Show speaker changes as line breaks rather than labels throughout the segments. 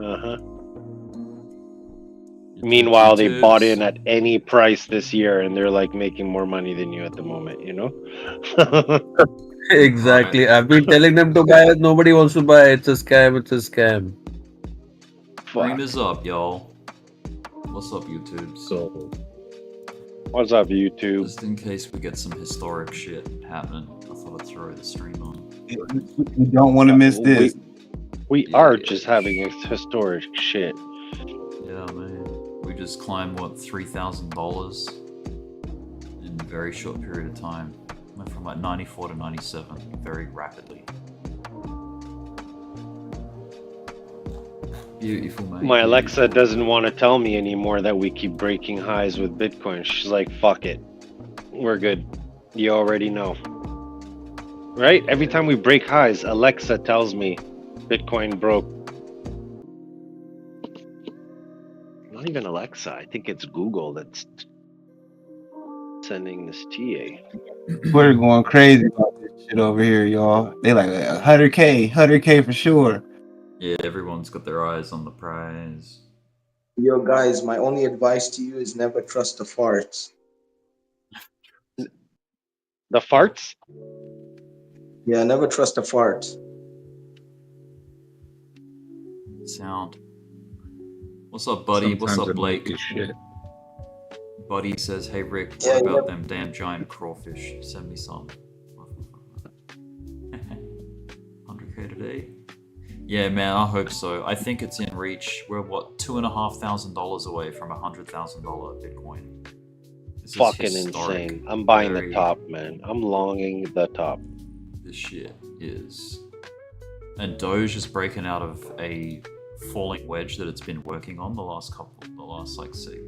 Uh-huh. Meanwhile, they bought in at any price this year, and they're like making more money than you at the moment, you know?
Exactly.
Right.
I've been telling them to buy it. Nobody wants to buy it. It's a scam. It's a scam.
Stream is up, y'all. What's up, YouTube?
So,
What's up, YouTube?
Just in case we get some historic shit happening, I thought I'd throw the stream on.
You don't want to miss this.
We are just having historic shit.
Yeah, man. We just climbed, what, $3,000 in a very short period of time. Went from like 94 to 97 very rapidly. Beautiful, man.
My Alexa doesn't want to tell me anymore that we keep breaking highs with Bitcoin. She's like, fuck it. We're good. You already know. Right? Every time we break highs, Alexa tells me Bitcoin broke. Not even Alexa. I think it's Google that's sending this TA.
We're going crazy about this shit over here, y'all. They like 100K for sure.
Yeah, everyone's got their eyes on the prize.
Yo, guys, my only advice to you is never trust the farts.
The farts?
Yeah, never trust the farts.
Sound. What's up, buddy? What's up, Blake?
Shit.
Buddy says, hey, Rick, what about them damn giant crawfish? Send me some. 100K today? Yeah, man, I hope so. I think it's in reach. We're, what, $2,500 away from $100,000 Bitcoin. This
Fucking insane. I'm buying the top, man. I'm longing the top.
This shit is. And DOGE is breaking out of a falling wedge that it's been working on the last like, say,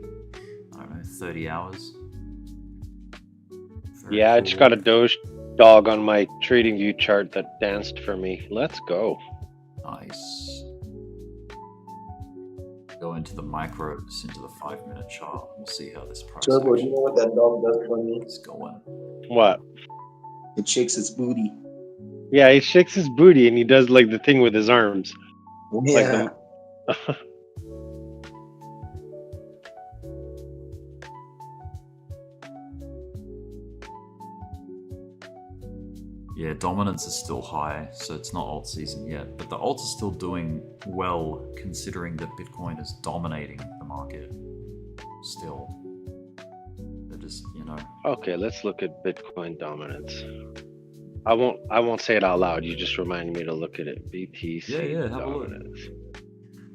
I don't know, 30 hours.
Yeah, I just got a DOGE dog on my TradingView chart that danced for me. Let's go.
Nice. Go into the micros, into the 5-minute chart. We'll see how this price
Turbo, you know what that dog does for me?
is going.
What?
It shakes its booty.
Yeah, he shakes his booty and he does like the thing with his arms.
Yeah.
Like
Yeah, dominance is still high, so it's not alt season yet. But the alts are still doing well, considering that Bitcoin is dominating the market. Still, they're just, you know.
Okay, let's look at Bitcoin dominance. I won't say it out loud. You just reminded me to look at it. BTC
Yeah, have
dominance.
a look.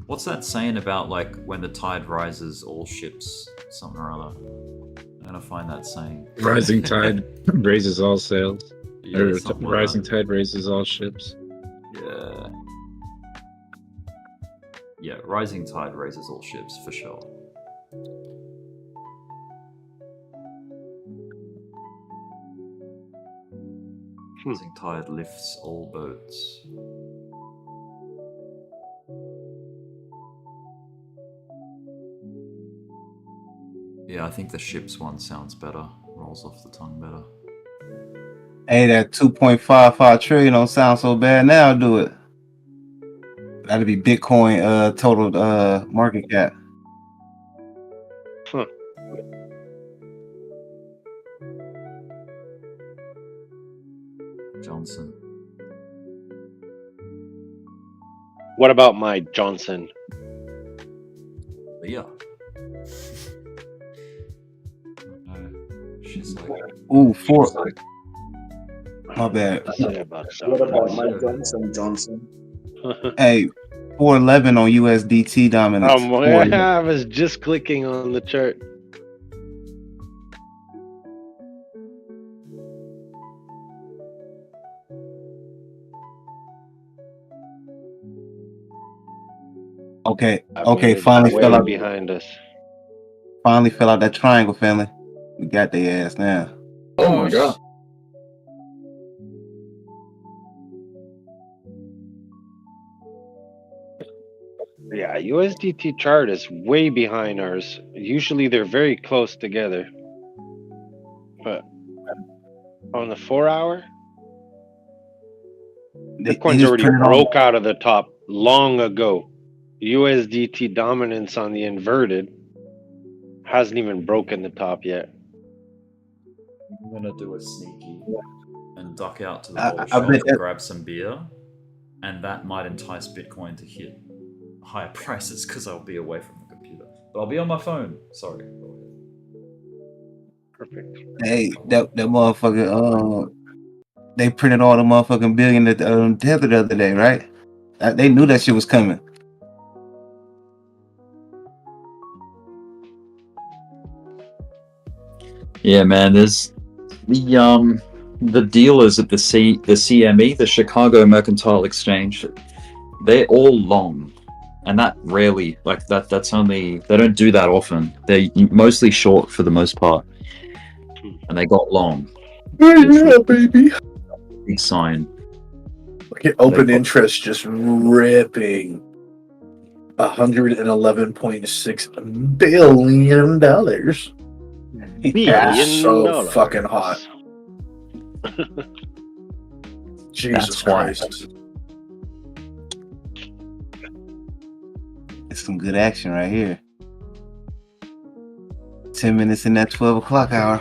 What's that saying about like when the tide rises, all ships, something or other? I'm gonna find that saying.
Rising tide raises all sails.
Yeah,
Or
something like
rising
that.
tide raises all ships.
Yeah. Yeah, rising tide raises all ships for sure. Rising tide lifts all boats. Yeah, I think the ships one sounds better. Rolls off the tongue better.
Hey, that 2.55 trillion don't sound so bad now, do it? That'd be Bitcoin total market cap.
Huh.
Johnson.
What about my Johnson?
Yeah. She's like,
Ooh, four. My bad.
Say about
What about my
dominance.
Johnson?
Hey, 411 on USDT dominance.
I was just clicking on the chart.
Okay,
I mean, it's
finally
way
fell out
behind us.
Finally fell out that triangle, family. We got their ass now.
Oh my god.
Yeah, USDT chart is way behind ours. Usually they're very close together. But on the 4-hour,
They
Bitcoin's
just
already
put it on.
broke out of the top long ago. USDT dominance on the inverted hasn't even broken the top yet.
I'm gonna do a sneaky and duck out to the
I-
bottle
I
shop
bet
and
that-
grab some beer, and that might entice Bitcoin to hit higher prices because I'll be away from the computer. But I'll be on my phone. Sorry.
Perfect.
Hey, that motherfucker. They printed all the motherfucking billion at Tether the other day, right? They knew that shit was coming.
Yeah, man. There's the dealers at the CME, the Chicago Mercantile Exchange. They're all long, and that rarely that's only they don't do that often. They're mostly short for the most part, and they got long.
Yeah, baby.
Big sign.
Look at open
They-
interest just ripping $111.6 billion. That's so fucking hot. Jesus
That's why.
Christ.
It's some good action right here. 10 minutes in that 12 o'clock hour.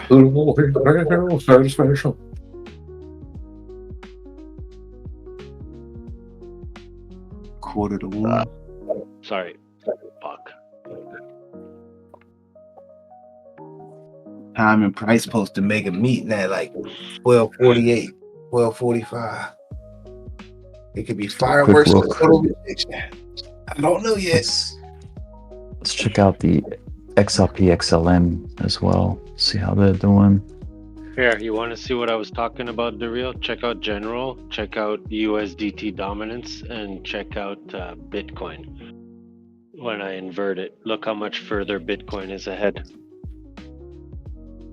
Special.
Quarter to one.
Sorry. Fuck.
Time and price supposed to make a meeting at like 12:48, 12:45. It could be fireworks or
look.
total rejection. I don't know yet.
Let's check out the XRP XLM as well. See how they're doing.
Here, you want to see what I was talking about, the real? Check out general, check out USDT dominance, and check out Bitcoin. When I invert it, look how much further Bitcoin is ahead.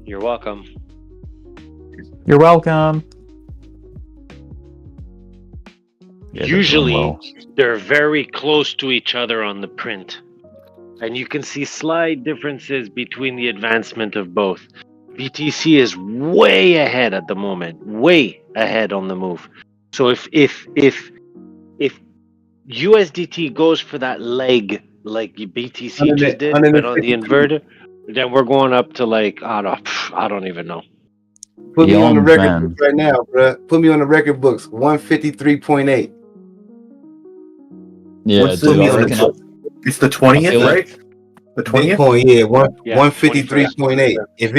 You're welcome.
You're welcome. Yeah, they're doing
Usually,
well.
they're very close to each other on the print. And you can see slight differences between the advancement of both. BTC is way ahead at the moment, way ahead on the move. So if USDT goes for that leg like BTC just did, but on the inverter, then we're going up to like I don't even know.
Put me on the
Beyond,
record
man.
books right now, bro. Put me on the record books. 153.8.
Yeah,
What's
dude,
the-
I reckon
It's the
I
20th,
feel like-
right? The 20th?
Bitcoin, yeah,
Yeah,
153.8. If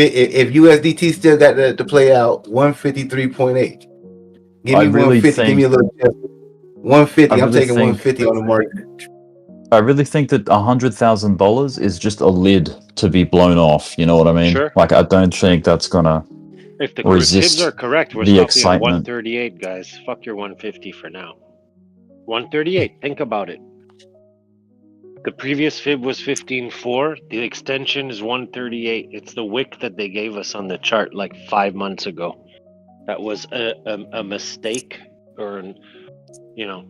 USDT still got to play out, 153.8. Give
I
me
really
150. Give me a
think-
little 150.
I
I'm
really
taking
think-
150 on the market.
I really think that $100,000 is just a lid to be blown off. You know what I mean?
Sure.
Like, I don't think that's gonna.
If the
Resist
fibs are correct, we're
the
stopping
excitement.
at 138, guys. Fuck your 150 for now. 138. Think about it. The previous fib was 15.4. The extension is 138. It's the wick that they gave us on the chart like 5 months ago. That was a mistake, or you know,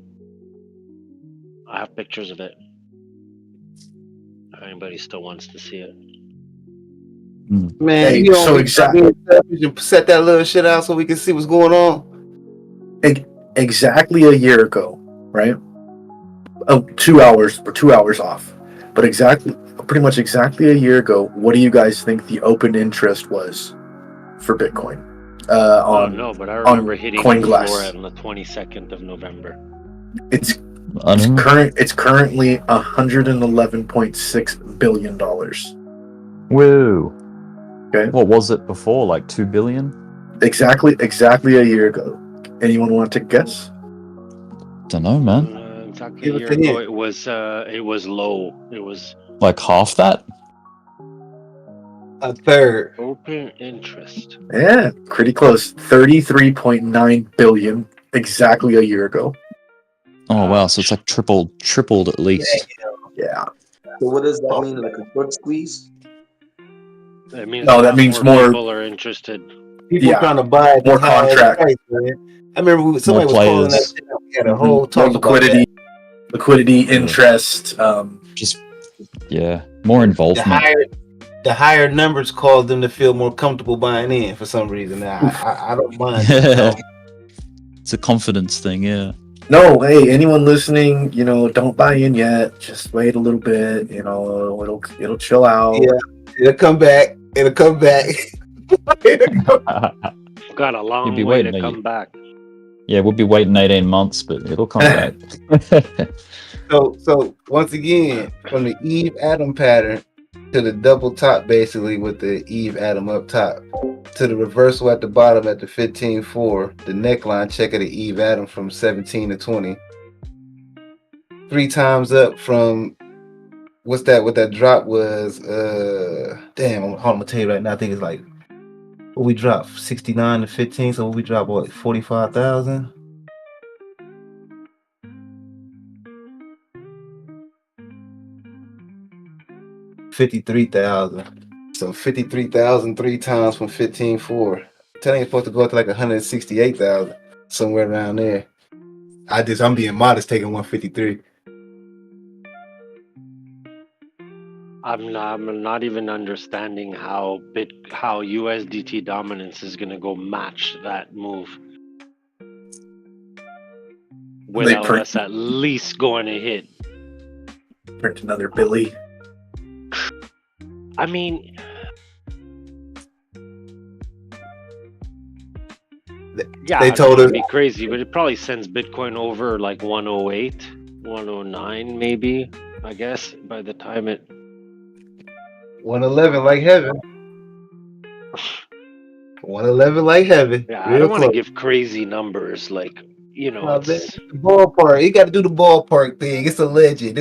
I have pictures of it. If anybody still wants to see it.
Man,
Hey,
you know,
so exactly-
set that little shit out so we can see what's going on.
Exactly a year ago, right? Oh, 2 hours or 2 hours off. But pretty much exactly a year ago, what do you guys think the open interest was for Bitcoin?
Oh no, but I remember hitting the
CoinGlass.
floor on the 22nd of November.
It's
I don't know.
It's currently $111.6 billion.
Whoa.
Okay.
What was it before? Like 2 billion?
Exactly a year ago. Anyone want to guess?
Don't know, man.
Exactly
Give
a
us
year
a
ago,
hint.
it was low. It was
Like half that?
A third.
open interest.
Yeah, pretty close. 33.9 billion exactly a year ago.
Oh wow, so it's like tripled at least.
Yeah.
So what does that mean? Like a short squeeze?
That means
No,
a
that
lot
means more-
people are interested.
People
Yeah.
trying to buy it
More
at high
contract.
price, man. I remember somebody was calling that
players.
shit out. We had a
Mhm.
whole talk
More
about that.
liquidity, interest.
Just yeah, more involvement.
The higher numbers caused them to feel more comfortable buying in for some reason. I don't mind.
It's a confidence thing, yeah.
No, hey, anyone listening, don't buy in yet. Just wait a little bit. It'll chill out.
Yeah, it'll come back. It'll come back.
Got a
You'll
long
be
way
waiting
to
a
come back.
Yeah, we'll be waiting 18 months, but it'll come back.
So once again, from the Eve Atom pattern to the double top, basically with the Eve Atom up top, to the reversal at the bottom at the 15.4, the neckline check of the Eve Atom from 17 to 20. 3 times up from what that drop was. Damn, I'm gonna tell you right now. I think it's like what we dropped 69 to 15. So we dropped what 45,000. $53,000. So 53,000 3 times from 15.4. Telling you supposed to go up to like 168,000, somewhere around there. I'm being modest taking 153.
I'm not even understanding how USDT dominance is gonna go match that move without us at least going to hit.
Print another Billy.
I mean, yeah,
They told us
it'd be crazy, but it probably sends Bitcoin over like 108, 109 maybe, I guess, by the time it
111 like heaven. 111 like heaven.
Yeah, I
Real
don't want to
close.
give crazy numbers, like,
Man,
it's,
the ballpark. You got to do the ballpark thing. It's a legend.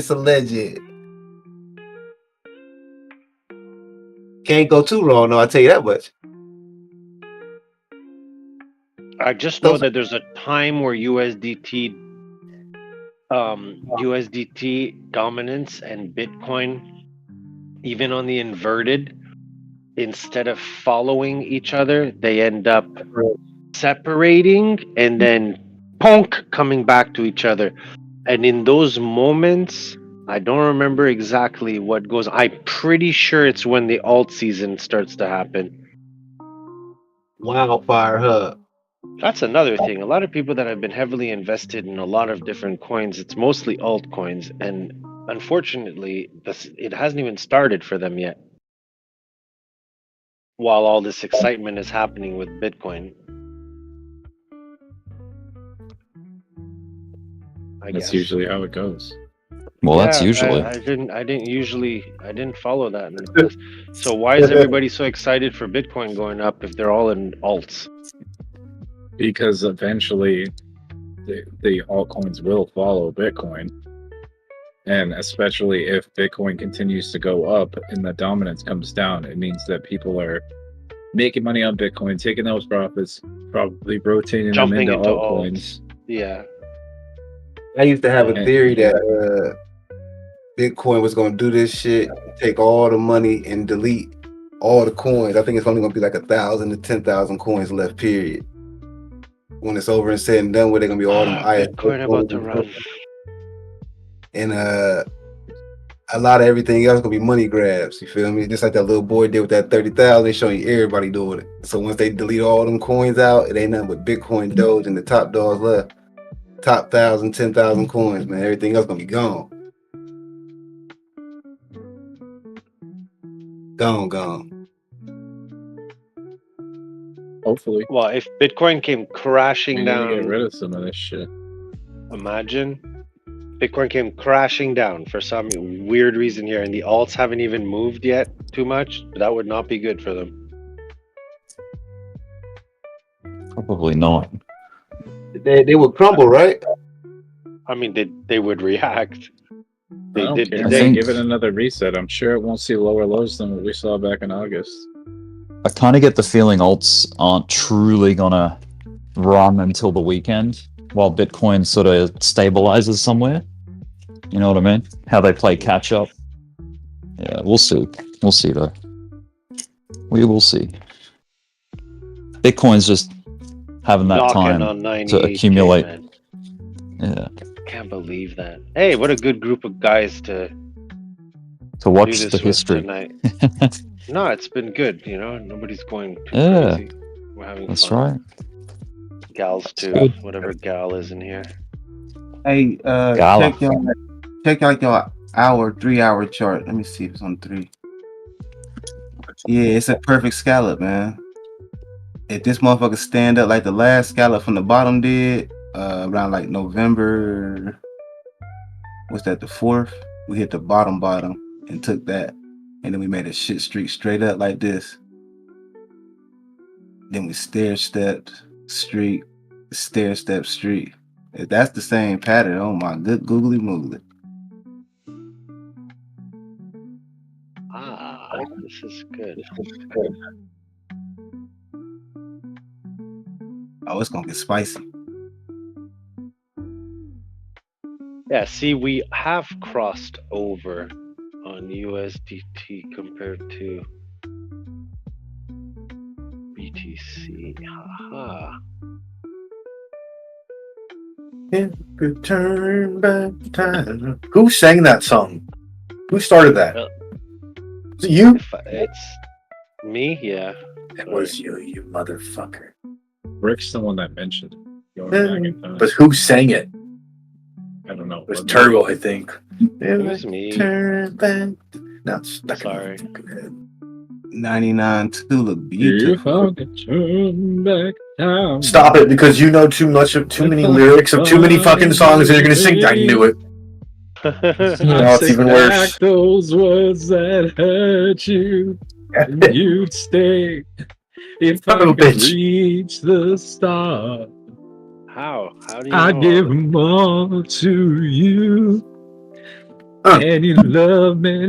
Can't go too wrong, no. I tell you that much.
I just know that there's a time where USDT dominance and Bitcoin, even on the inverted, instead of following each other, they end up separating and then punk coming back to each other. And in those moments, I don't remember exactly what goes. I'm pretty sure it's when the alt season starts to happen.
Wildfire Hub.
That's another thing. A lot of people that have been heavily invested in a lot of different coins, it's mostly altcoins, and unfortunately, it hasn't even started for them yet. While all this excitement is happening with Bitcoin, I
That's
guess.
usually how it goes.
Well, that's
Yeah,
usually.
I didn't follow that in the past. So why is everybody so excited for Bitcoin going up if they're all in alts?
Because eventually the altcoins will follow Bitcoin. And especially if Bitcoin continues to go up and the dominance comes down, it means that people are making money on Bitcoin, taking those profits, probably rotating
Jumping
them into
into
altcoins.
Yeah.
I used to have a theory that Bitcoin was going to do this shit, take all the money and delete all the coins. I think it's only going to be like 1,000 to 10,000 coins left, period. When it's over and said and done with, they're going to be all them
Bitcoin about to run.
And a lot of everything else going to be money grabs. You feel me? Just like that little boy did with that 30,000, they showing you everybody doing it. So once they delete all them coins out, it ain't nothing but Bitcoin, Doge, and the top dogs left. Top 1,000, 10,000 coins, man. Everything else going to be gone. Gone.
Hopefully.
Well, if Bitcoin came crashing
We need to
down,
get rid of some of this shit.
imagine Bitcoin came crashing down for some weird reason here, and the alts haven't even moved yet too much. That would not be good for them.
Probably not.
They would crumble, right?
I mean, they would react.
I don't care.
think-
Give it another reset. I'm sure it won't see lower lows than what we saw back in August.
I kind of get the feeling alts aren't truly gonna run until the weekend, while Bitcoin sort of stabilizes somewhere. You know what I mean? How they play catch up. Yeah, we'll see. We'll see though. We will see. Bitcoin's just having that
Knocking
time
on
to
98K,
accumulate.
man.
Yeah,
Can't believe that. Hey, what a good group of guys to
to
do
watch
this
the
with
history.
tonight. No, it's been good. Nobody's going too
Yeah,
crazy. We're having
that's
fun.
right.
Gals too.
good.
Whatever gal is in here.
Hey,
Gala.
check out your 3 hour chart. Let me see if it's on 3. Yeah, it's a perfect scallop, man. If this motherfucker stand up like the last scallop from the bottom did, around like November, what's that, the 4th? We hit the bottom and took that. And then we made a shit streak straight up like this. Then we stair-stepped, streak, stair-step, streak. If that's the same pattern, oh my good googly moogly.
This is good.
Oh, it's gonna get spicy.
Yeah, see, we have crossed over on USDT compared to BTC. Haha.
Turn back time. Who sang that song? Who started that? Was it you?
It's me, yeah.
It was you motherfucker.
Rick's the one that mentioned it. Going back in time.
But who sang it?
I don't know.
It was Turbo, I think.
It was me.
Turn back. No, it's stuck
Sorry.
in my fucking head.
99 Tulip
If
beautiful.
I could turn back time.
Stop it, because you know too many lyrics of too many fucking songs that you're gonna sing. I knew it. Now it's even worse.
Back those words that hurt you, and you'd stay. If I
Son of a
could
bitch.
reach the stars,
How do you
I'd
know?
give them all to you.
Huh.
And you love me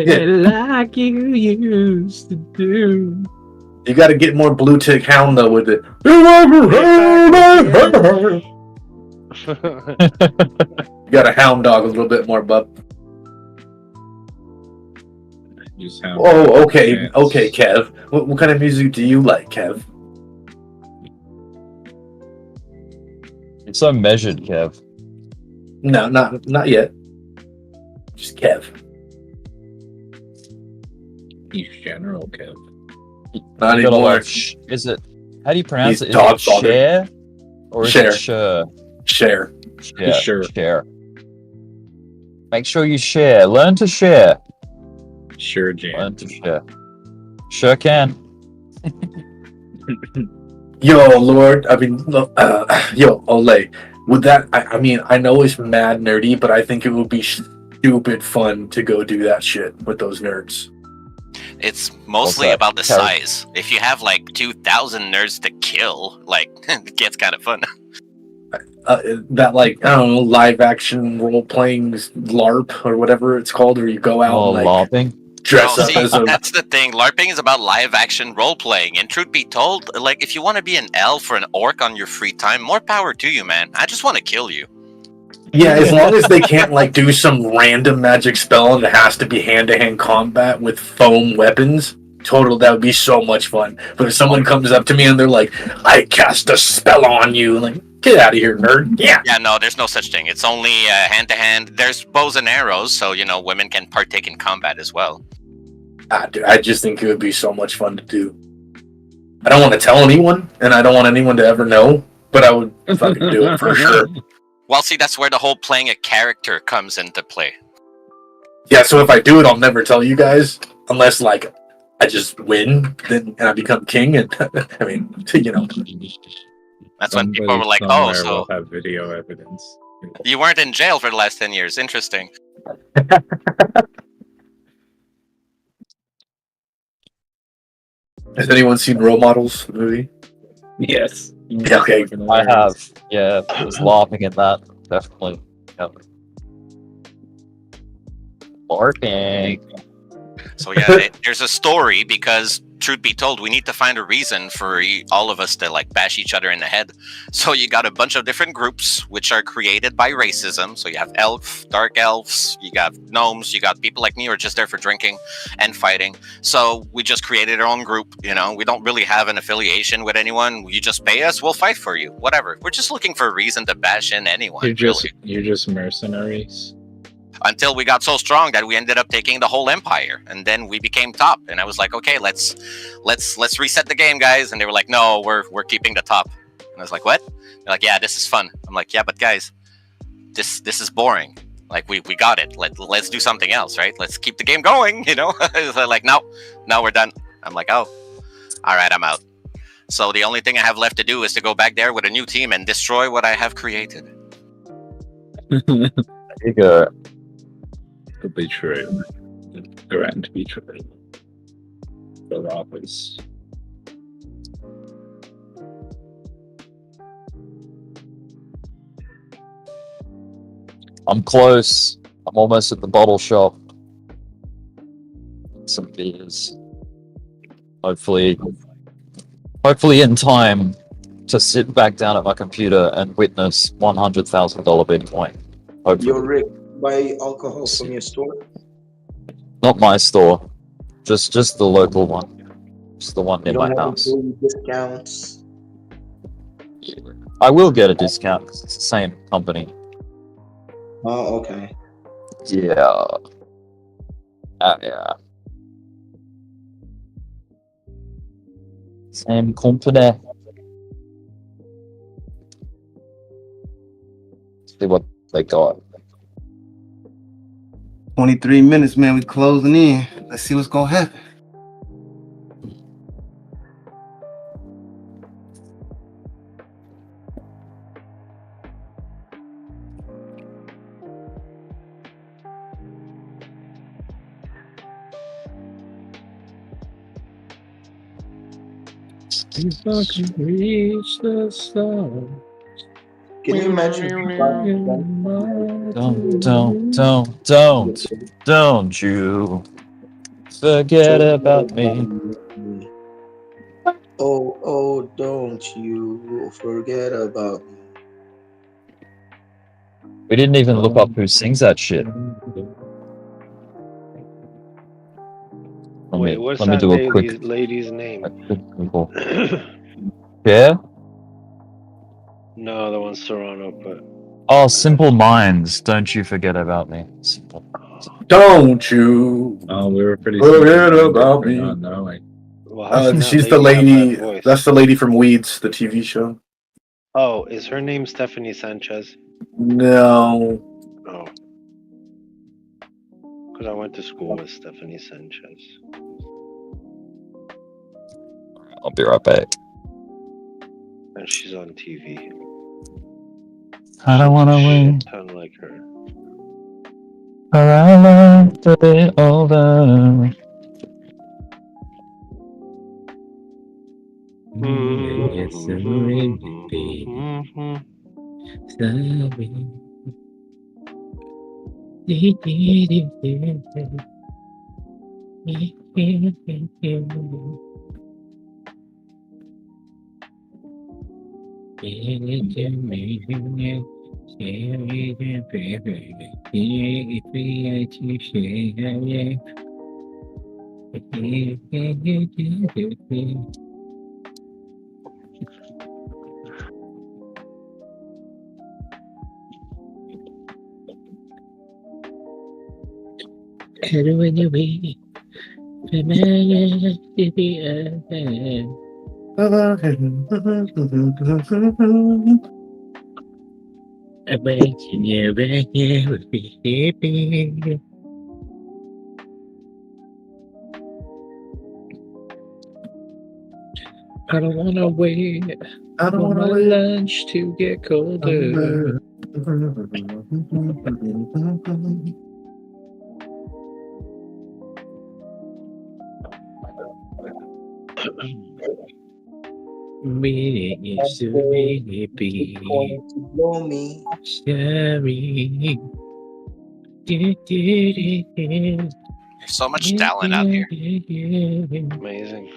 Yeah.
like you used to do.
You gotta get more blue tick hound though with it. You got a hound dog a little bit more, bub.
Just have
Oh, okay, Kev. What kind of music do you like, Kev?
It's so measured, Kev.
No, not yet. Just Kev.
He's general, Kev.
Not
You gotta
anymore.
like is it? How do you pronounce
He's
it? Is
dog
it
father.
share or is
Share.
it sure?
Share.
Share.
Sure.
Share. Make sure you share. Learn to share.
Sure, Jam.
Learn to share. Sure can.
Yo, Lord. I mean, yo, Ole. Would that? I mean, I know it's mad nerdy, but I think it would be stupid fun to go do that shit with those nerds.
It's mostly
that?
about the
Carry-
size. If you have like 2,000 nerds to kill, like it gets kind of fun.
That like I don't know, live action role playing LARP or whatever it's called, where you go out
Oh,
and like
LARPing.
dress
Well,
up
see,
as a.
that's the thing. LARPing is about live action role playing. And truth be told, like if you want to be an elf or an orc on your free time, more power to you, man. I just want to kill you.
Yeah, as long as they can't like do some random magic spell and it has to be hand-to-hand combat with foam weapons, total, that would be so much fun. But if someone comes up to me and they're like, "I cast a spell on you," like, get out of here, nerd. Yeah.
Yeah, no, there's no such thing. It's only hand to hand. There's bows and arrows, so you know women can partake in combat as well.
Dude, I just think it would be so much fun to do. I don't want to tell anyone, and I don't want anyone to ever know, but I would fucking do it for sure.
Well, see, that's where the whole playing a character comes into play.
Yeah, so if I do it, I'll never tell you guys, unless like I just win, then and I become king, and I mean, you know.
That's when people were like, "Oh,
somewhere
so
will have video evidence."
you weren't in jail for the last 10 years? Interesting."
Has anyone seen Role Models, the movie?
Yes.
Yeah, okay.
I have. Yeah, I was laughing at that. Definitely. Yep. LARPing.
So yeah, there's a story because, truth be told, we need to find a reason for all of us to like bash each other in the head. So you got a bunch of different groups which are created by racism. So you have dark elves, you got gnomes, you got people like me who are just there for drinking and fighting. So we just created our own group. You know, we don't really have an affiliation with anyone. You just pay us, we'll fight for you. Whatever. We're just looking for a reason to bash in anyone.
You're just mercenaries.
Until we got so strong that we ended up taking the whole empire, and then we became top. And I was like, okay, let's reset the game, guys. And they were like, no, we're keeping the top. And I was like, what? They're like, yeah, this is fun. I'm like, yeah, but guys, this is boring. Like we got it. Let's do something else, right? Let's keep the game going, you know? It's like, no, we're done. I'm like, oh, all right, I'm out. So the only thing I have left to do is to go back there with a new team and destroy what I have created.
There you go.
Could be true. Grand be true. The robbers.
I'm close. I'm almost at the bottle shop. Some beers. Hopefully in time to sit back down at my computer and witness $100,000 Bitcoin. Hopefully.
Yo, Rick, buy alcohol from your store?
Not my store. Just the local one. Just the one
You
near my
don't have
house.
employee discounts?
I will get a discount because it's the same company.
Oh, okay.
Yeah. Yeah. Same company. See what they got.
23 minutes, man. We closing in. Let's see what's gonna happen.
If I can reach the stars.
Can you imagine?
Don't you forget about me.
Oh, don't you forget about me.
We didn't even look up who sings that shit.
Wait, what's
let me
that
do a quick
lady's name?
Google. Yeah?
No, the one's Serrano, but
Oh, Simple Minds. Don't you forget about me. Simple.
Don't you?
Oh, we were pretty
Forget
sure
about me.
not knowing.
well, how can that
She's the
have
lady.
that voice?
That's the lady from Weeds, the TV show.
Oh, is her name Stephanie Sanchez?
No.
Oh, because I went to school with Stephanie Sanchez.
I'll be right back.
And she's on TV.
I don't want to win.
Shit ton like her.
Or I learned to be over.
I don't want to wait. I don't want my lunch to get colder. Me used to be
Going to blow me.
scary.
There's so much talent out here.
Amazing.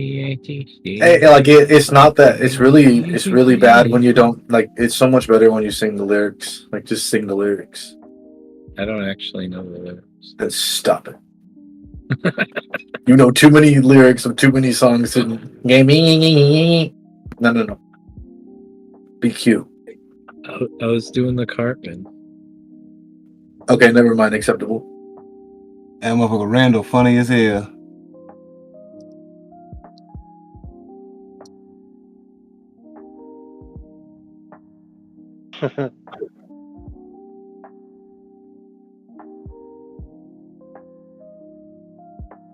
Hey, like it's not that. It's really bad when you don't like. It's so much better when you sing the lyrics. Like just sing the lyrics.
I don't actually know the lyrics.
Then stop it. You know too many lyrics of too many songs and no. Be cute.
I was doing the Cartman.
Okay, never mind. Acceptable.
That motherfucker Randall funny as hell.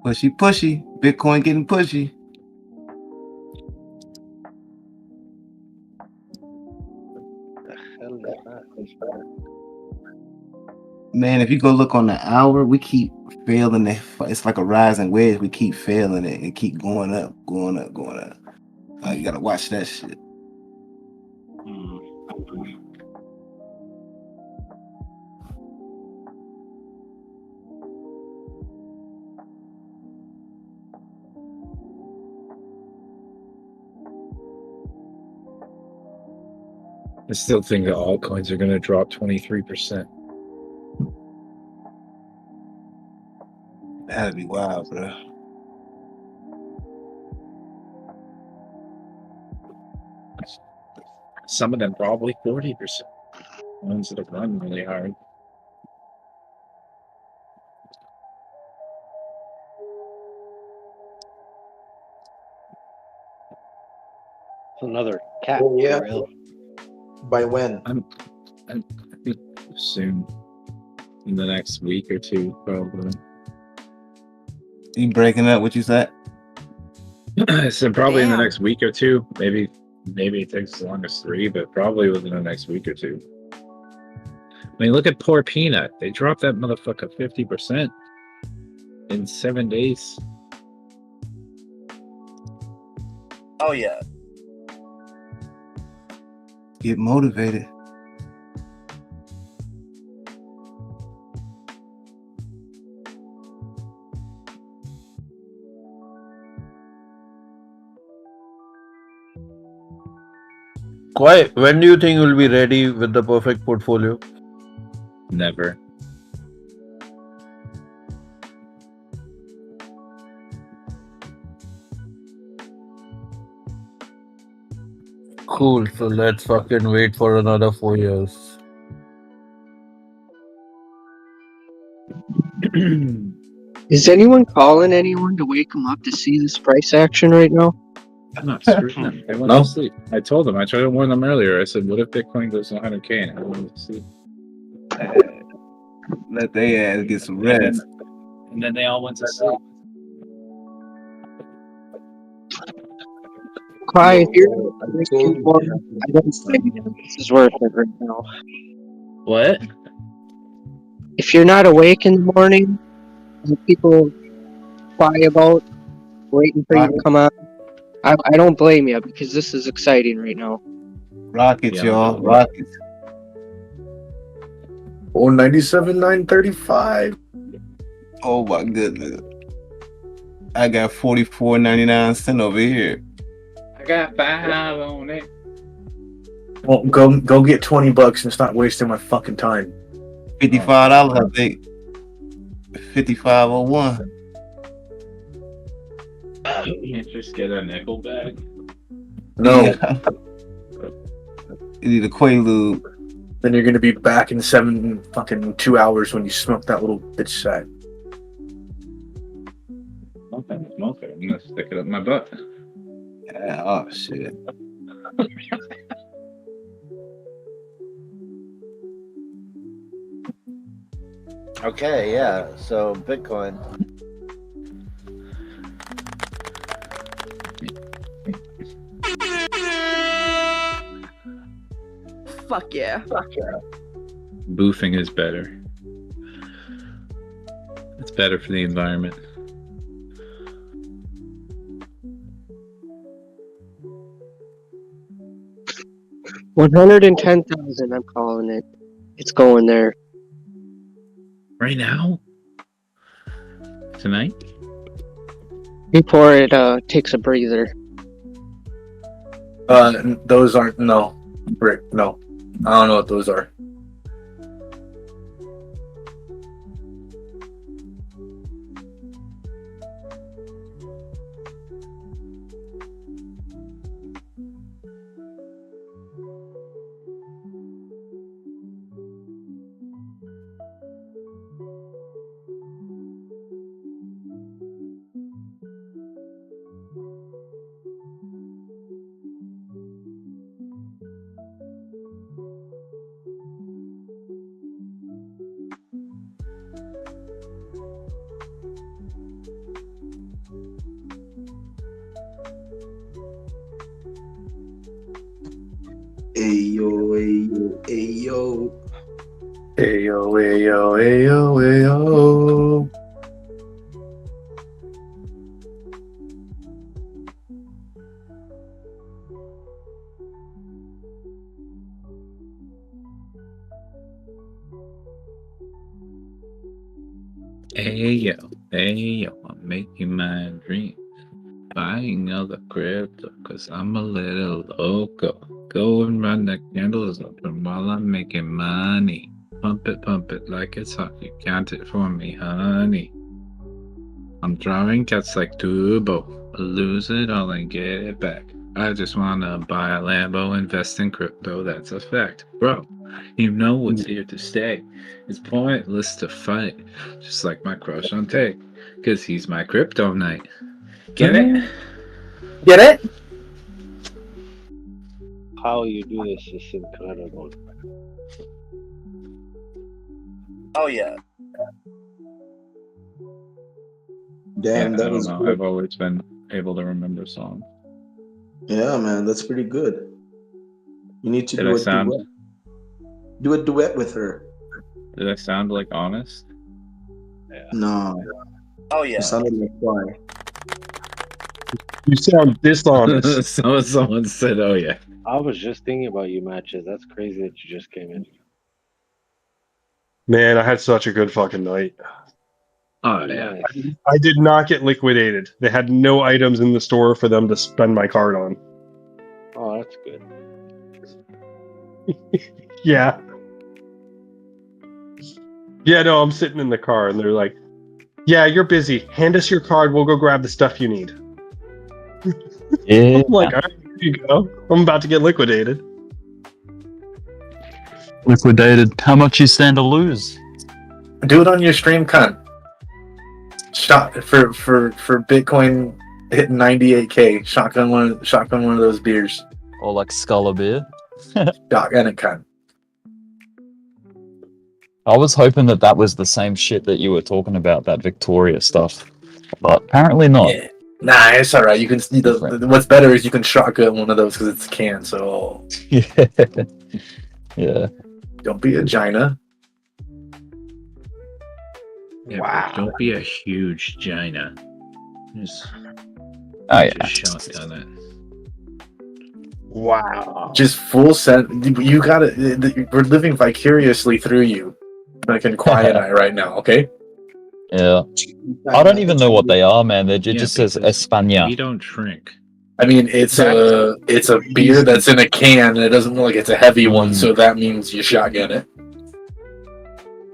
Pushy. Bitcoin getting pushy. Man, if you go look on the hour, we keep failing it. It's like a rising wedge. We keep failing it and keep going up. You gotta watch that shit.
I still think the altcoins are going to drop 23%.
That'd be wild, bro.
Some of them probably 40%. Ones that have run really hard.
Another cat.
Oh, yeah.
For real.
By when?
I think soon. In the next week or two, probably.
You breaking up? What you said?
I said probably in the
Damn.
next week or two. Maybe it takes as long as 3, but probably within the next week or two. I mean, look at poor Peanut. They dropped that motherfucker 50% in 7 days.
Oh yeah.
Get motivated.
Why? When do you think you'll be ready with the perfect portfolio?
Never.
Cool. So let's fucking wait for another 4 years.
Is anyone calling anyone to wake them up to see this price action right now?
I'm not screwing them. They went to sleep. I told them. I tried to warn them earlier. I said, what if Bitcoin goes to 100K and everyone to sleep?
Let they ass get some rest.
And then they all went to sleep.
Cry if you're I don't think this is worth it right now.
What?
If you're not awake in the morning and people cry about waiting for you to come on, I don't blame you because this is exciting right now.
Rockets,
Yeah,
y'all. Rockets.
497,935.
Oh my goodness. I got 44.99 over here.
I got 5 on it.
Well, go get $20 and stop wasting my fucking time.
$55, I think. 55.01.
You can't just get a nickel bag.
No.
Yeah. You need a Quaalude.
Then you're gonna be back in 2 hours when you smoke that little bitch sack.
Okay, I'm gonna stick it up my butt.
Yeah, oh shit.
Okay, yeah. So Bitcoin.
Fuck yeah.
Boofing is better. It's better for the environment.
$110,000. I'm calling it. It's going there.
Right now? Tonight?
Before it takes a breather.
Those aren't Brick. No, I don't know what those are.
Ayo, ayo, ayo.
Ayo, ayo, ayo, ayo.
Ayo, I'm making my dream. Buying all the crypto, cause I'm a little loco. Go and run the candles open while I'm making money. Pump it like it's hot. You count it for me, honey. I'm drawing cats like Turbo. Lose it all and get it back. I just wanna buy a Lambo, invest in crypto, that's a fact. Bro, you know what's here to stay. It's pointless to fight, just like my crush on Tay, cause he's my crypto knight. Get it?
Get it?
How you do this is incredible.
Oh yeah.
Damn,
I
that
don't
was
know.
good.
I've always been able to remember songs.
Yeah, man, that's pretty good. You need to
Did
do
I
a
sound?
duet. Do a duet with her.
Did I sound like honest?
No,
Oh
you
yeah.
sounded like why?
You sound dishonest.
Someone said, "Oh yeah."
I was just thinking about you, Matches. That's crazy that you just came in.
Man, I had such a good fucking night.
Oh yeah.
Nice.
I did not get liquidated. They had no items in the store for them to spend my card on.
Oh, that's good.
Yeah. Yeah, no, I'm sitting in the car and they're like, yeah, you're busy. Hand us your card. We'll go grab the stuff you need.
Yeah.
I'm like, all right, here you go. I'm about to get liquidated.
Liquidated. How much you stand to lose?
Do it on your stream, cunt. Shot for Bitcoin hitting 98K. Shotgun one of those beers.
Or like Sculler beer?
Shotgun it, cunt.
I was hoping that was the same shit that you were talking about, that Victoria stuff. But apparently not.
Yeah. Nah, it's alright. You can. What's better is you can shotgun one of those because it's canned. So
Yeah. Yeah.
don't be a Gina.
Yeah,
Wow.
but don't be a huge Gina. Just,
Oh yeah.
just shotgun it.
Wow.
Just full set. You gotta. We're living vicariously through you, like in Quiet Eye right now. Okay.
Yeah. I don't even know what they are, man. It just says
because
España.
We don't drink.
I mean, it's a beer that's in a can, and it doesn't look like it's a heavy one, so that means you shotgun it.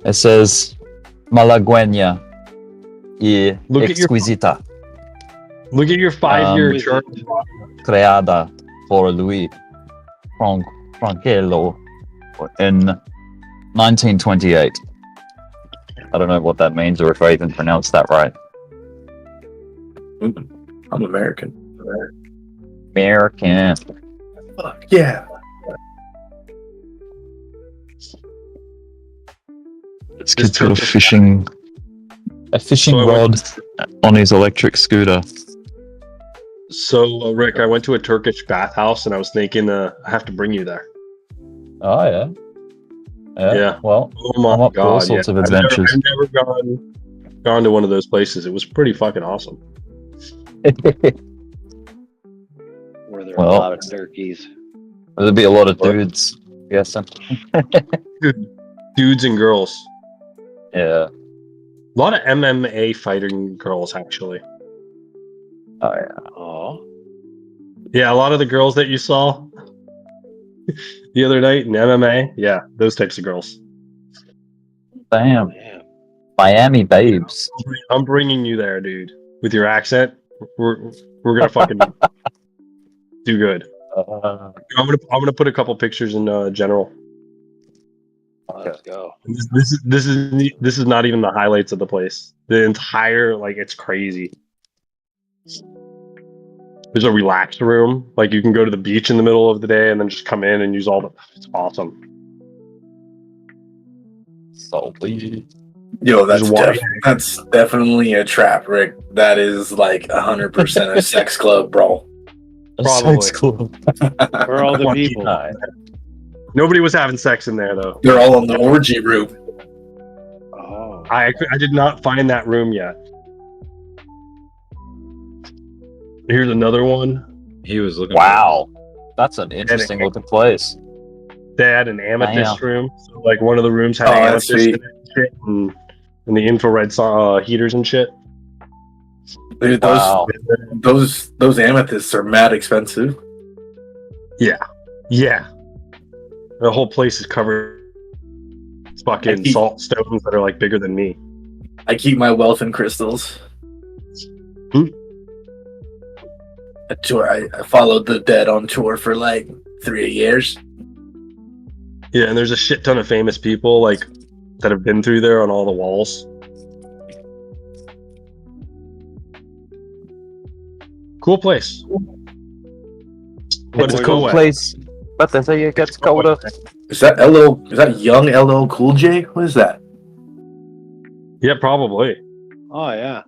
It says Malagueña y
Look at your-
exquisita,
Look at your 5-year chart.
creada por Luis Franquelo in 1928. I don't know what that means or if I even pronounced that right.
I'm American.
American.
Fuck yeah.
This kid's got a fishing rod on his electric scooter.
So, Rick, I went to a Turkish bathhouse and I was thinking I have to bring you there.
Oh yeah.
Yeah.
Well,
Oh my
I'm up for all
god.
sorts of
I've
adventures.
never gone to one of those places. It was pretty fucking awesome.
Were there a
Well,
lot of turkeys?
there'd be a lot of dudes. Yes.
Dudes and girls.
Yeah.
A lot of MMA fighting girls, actually.
Oh yeah.
Oh.
Yeah, a lot of the girls that you saw the other night in MMA, yeah, those types of girls.
Damn.
Man.
Miami babes.
I'm bringing you there, dude. With your accent, we're gonna fucking do good. I'm gonna put a couple pictures in general.
Let's go.
This is not even the highlights of the place. The entire it's crazy. There's a relaxed room. Like you can go to the beach in the middle of the day and then just come in and use all the. It's awesome.
Salty.
Yo,
There's
that's definitely a trap, Rick. That is like 100% a sex club, bro.
A
Probably.
sex club.
For all the people.
Nobody was having sex in there though.
They're all in the orgy room.
Oh.
I did not find that room yet. Here's another one.
He was looking.
Wow, that's an interesting looking place.
They had an amethyst
Damn.
room. So like one of the rooms had
Oh, that's
amethyst in
sweet.
it and shit, and the infrared heaters and shit.
Dude,
Wow.
those amethysts are mad expensive.
Yeah. The whole place is covered with fucking salt stones that are like bigger than me.
I keep my wealth in crystals. A tour. I followed the dead on tour for like 3 years.
Yeah, and there's a shit ton of famous people like that have been through there on all the walls. Cool place. But
It's
it's
a cool
cool
place, but they say it gets colder.
Is that young LL Cool J? What is that?
Yeah, probably.
Oh yeah.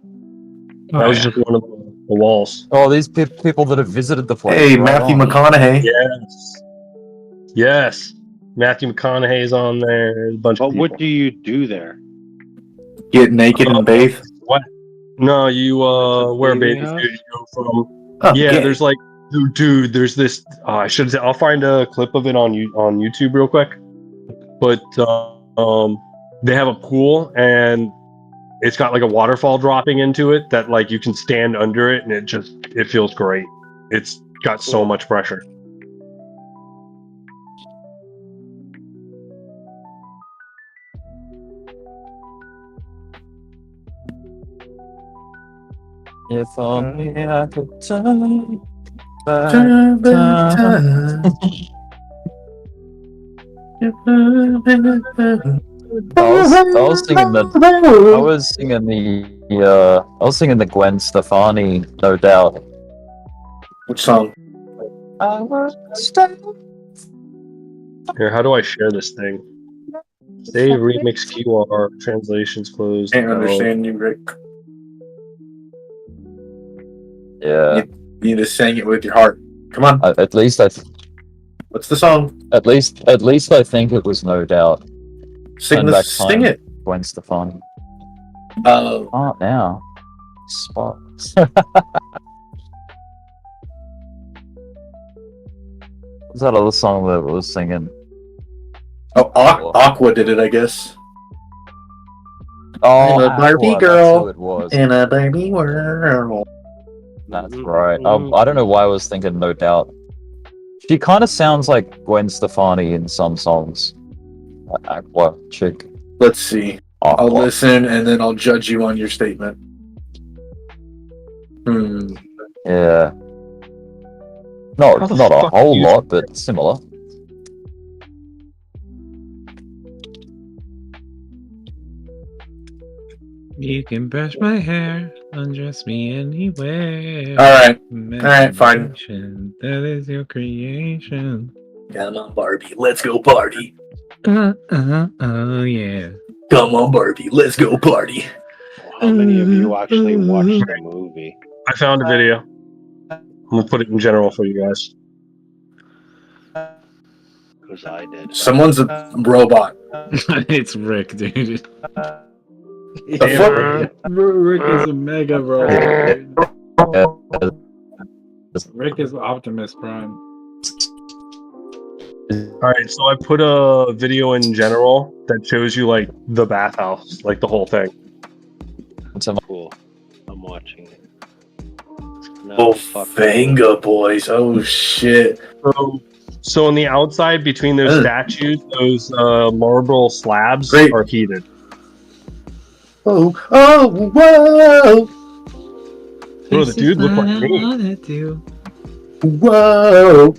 That was just one of the walls.
Oh, these people that have visited the place.
Hey,
right
Matthew
on.
McConaughey.
Yes. Matthew McConaughey's on there. There's a bunch of
But
people.
what do you do there?
Get naked and bathe.
What? No, you wear a
bathing
bathing
house?
suit. You go from
Oh,
yeah.
gay.
There's like, dude. There's this. I should say. I'll find a clip of it on YouTube real quick. But they have a pool and it's got like a waterfall dropping into it that like you can stand under it and it feels great. It's got so much pressure.
If only I could turn back
Turn back
time. I was singing the Gwen Stefani, No Doubt.
Which song?
Here, how do I share this thing? Save remix QR translations closed.
Can't understand you, Rick.
Yeah.
You need to sing it with your heart. Come on.
At least
What's the song?
At least I think it was No Doubt.
Sing it.
Gwen Stefani.
Oh.
Oh, now. Spots. What's that other song that was singing?
Oh, Aqua did it, I guess.
Oh,
I'm a Barbie
Aqua,
girl
that's who it was.
in a Barbie world.
That's right. I don't know why I was thinking No Doubt. She kind of sounds like Gwen Stefani in some songs. Aqua chick.
Let's see.
Aqua.
I'll listen and then I'll judge you on your statement.
Yeah. Not a whole lot, but similar.
You can brush my hair, undress me anywhere.
Alright, fine.
That is your creation.
Come on, Barbie, let's go party.
Oh yeah.
Come on, Barbie, let's go party.
How many of you actually watched the movie?
I found a video. I'm gonna put it in general for you guys.
Because I did.
Someone's a robot.
It's Rick, dude.
The
Rick is a mega robot. Rick is Optimus Prime.
Alright, so I put a video in general that shows you like the bathhouse, like the whole thing.
Cool. I'm watching it.
Oh, Fanga boys. Oh, shit.
So on the outside, between those statues, those marble slabs are heated.
Oh, whoa!
Bro, the dude looked like me.
Whoa!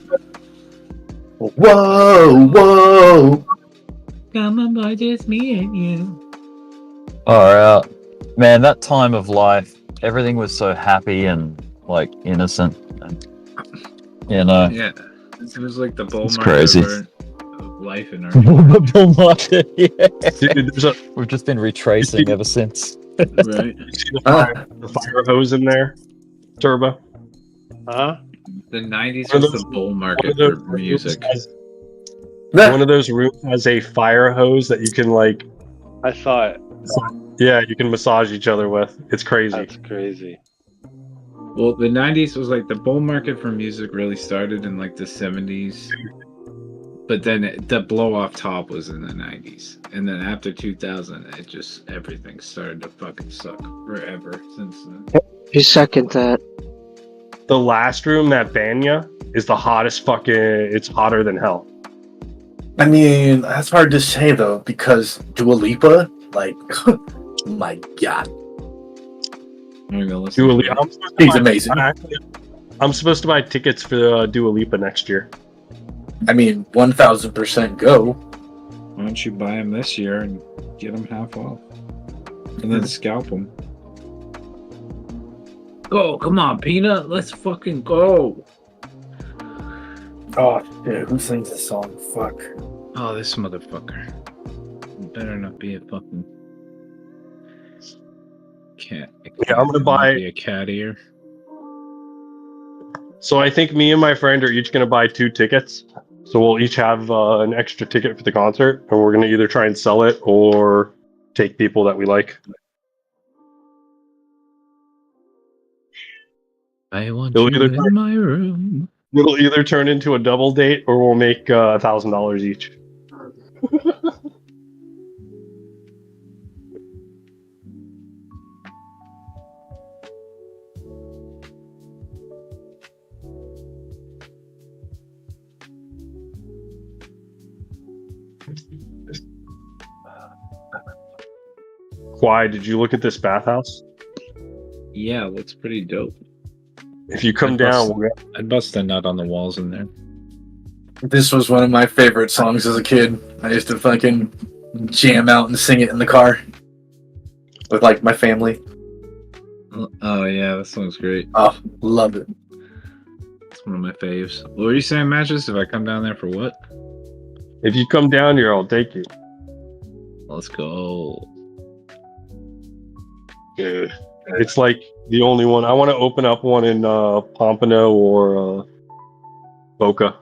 Whoa!
Come on, boy, just me and you.
Alright. Man, that time of life, everything was so happy and like innocent. And, you know.
Yeah. It was like the bull
It's
market
crazy.
of life in our
The bull market, yeah.
Dude,
We've just been retracing ever since.
right.
You see the fire hose in there? Turbo?
Huh?
The 90s
One of
was
those-
the bull market
one of
for
those
music.
One of those rooms has a fire hose that you can like.
I saw it.
Yeah, you can massage each other with. It's crazy.
That's crazy.
Well, the 90s was like the bull market for music really started in like the 70s. But then the blow off top was in the 90s. And then after 2000, it just, everything started to fucking suck forever since then.
You second that.
The last room, that Banya, is the hottest fucking. It's hotter than hell.
I mean, that's hard to say though, because Dua Lipa, like, my god,
Dua Lipa.
he's amazing.
I'm supposed to buy tickets for Dua Lipa next year.
I mean, 1000% go.
Why don't you buy them this year and get them half off? And then scalp them. Go, come on, Peanut, let's fucking go.
Oh, dude, who sings this song? Fuck.
Oh, this motherfucker. Better not be a fucking cat.
Yeah, I'm gonna buy
be a cat ear.
So I think me and my friend are each gonna buy 2 tickets. So we'll each have an extra ticket for the concert, and we're gonna either try and sell it or take people that we like.
I want
It'll
you
either
in my room.
It'll either turn into a double date, or we'll make $1,000 each. Why did you look at this bathhouse?
Yeah, it looks pretty dope.
If you come down, we'll go.
I'd bust a nut on the walls in there.
This was one of my favorite songs as a kid. I used to fucking jam out and sing it in the car with like my family.
Oh yeah, that song's great.
Oh, love it.
It's one of my faves. What were you saying, Matches? If I come down there for what?
If you come down here, I'll take you.
Let's go.
Yeah. It's like the only one. I want to open up one in Pompano or Boca.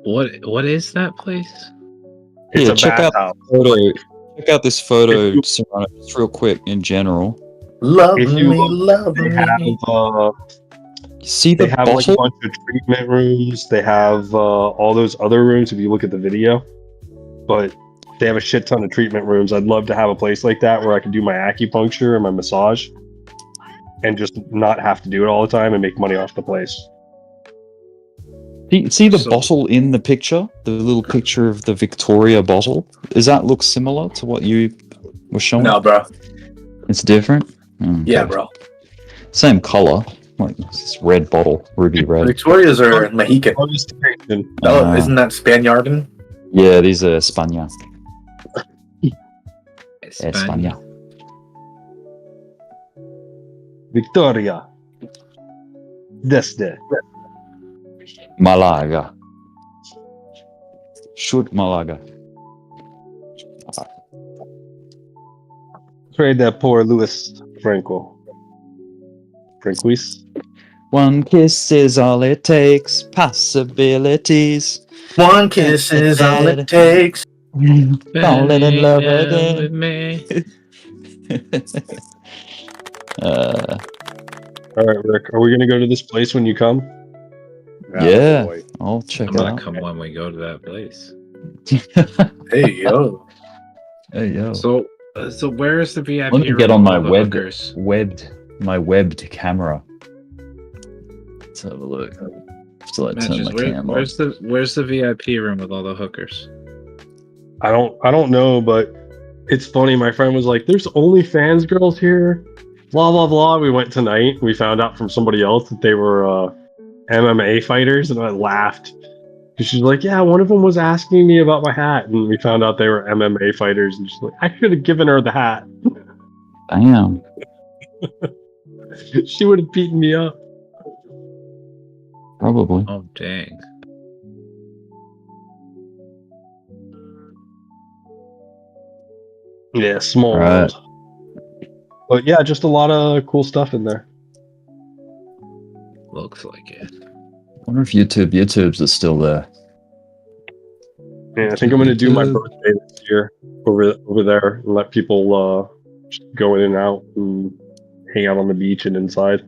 What is that place?
It's
Yeah,
a
check out
bathhouse.
the photo. Check out this photo, Serrano, just real quick in general.
Love
If
me,
you look,
love
they
me.
have
See
they
the
have like a
bottle?
bunch of treatment rooms. They have all those other rooms if you look at the video. But they have a shit ton of treatment rooms. I'd love to have a place like that where I can do my acupuncture and my massage and just not have to do it all the time and make money off the place.
See the bottle in the picture? The little picture of the Victoria bottle? Does that look similar to what you were showing?
No, bro.
It's different? Okay.
Yeah, bro.
Same color. Like this red bottle, ruby red.
Victoria's are Mexican. Oh, isn't that Spaniardan?
Yeah, these are España. España.
Victoria. Desde.
Malaga. Shoot Malaga.
Trade that poor Luis Franco. Franquis.
One kiss is all it takes. Possibilities.
One kiss is all it takes.
Falling in love
with
again.
me.
All right, Rick. Are we gonna go to this place when you come?
Yeah, I'll check
I'm
it
gonna
out.
come when we go to that place.
Hey yo.
Hey yo.
So where is the VIP?
Let me
room
get on
with
my
all the hookers?
webbed camera. Let's have a look. So I turn
Matches,
my cam on.
where's the VIP room with all the hookers?
I don't know, but it's funny. My friend was like, "There's OnlyFans girls here." Blah blah blah. We went tonight. We found out from somebody else that they were MMA fighters, and I laughed. She's like, "Yeah, one of them was asking me about my hat," and we found out they were MMA fighters. And she's like, "I should have given her the hat."
Damn.
She would have beaten me up.
Probably.
Oh dang.
Yeah, small
Right.
world. But yeah, just a lot of cool stuff in there.
Looks like it.
Wonder if YouTube's are still there.
And I think I'm gonna do my birthday this year over there and let people just go in and out and hang out on the beach and inside.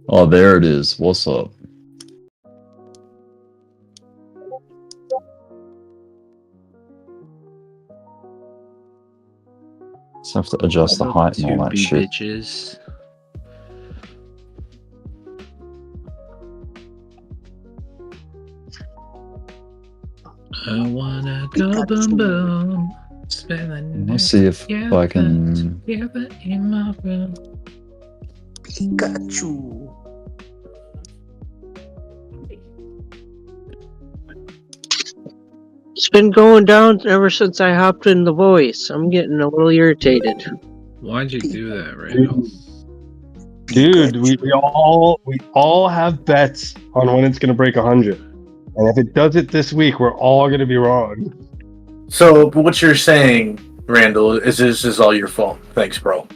Oh, there it is. What's up? Just have to adjust the height and all that shit.
Bitches. I wanna go boom boom.
Let's see if I can.
In my room.
Pikachu.
It's been going down ever since I hopped in the voice. I'm getting a little irritated.
Why'd you do that, Randall?
Dude, we all have bets on when it's gonna break 100, and if it does it this week, we're all gonna be wrong.
So what you're saying, Randall, is this is all your fault. Thanks, bro.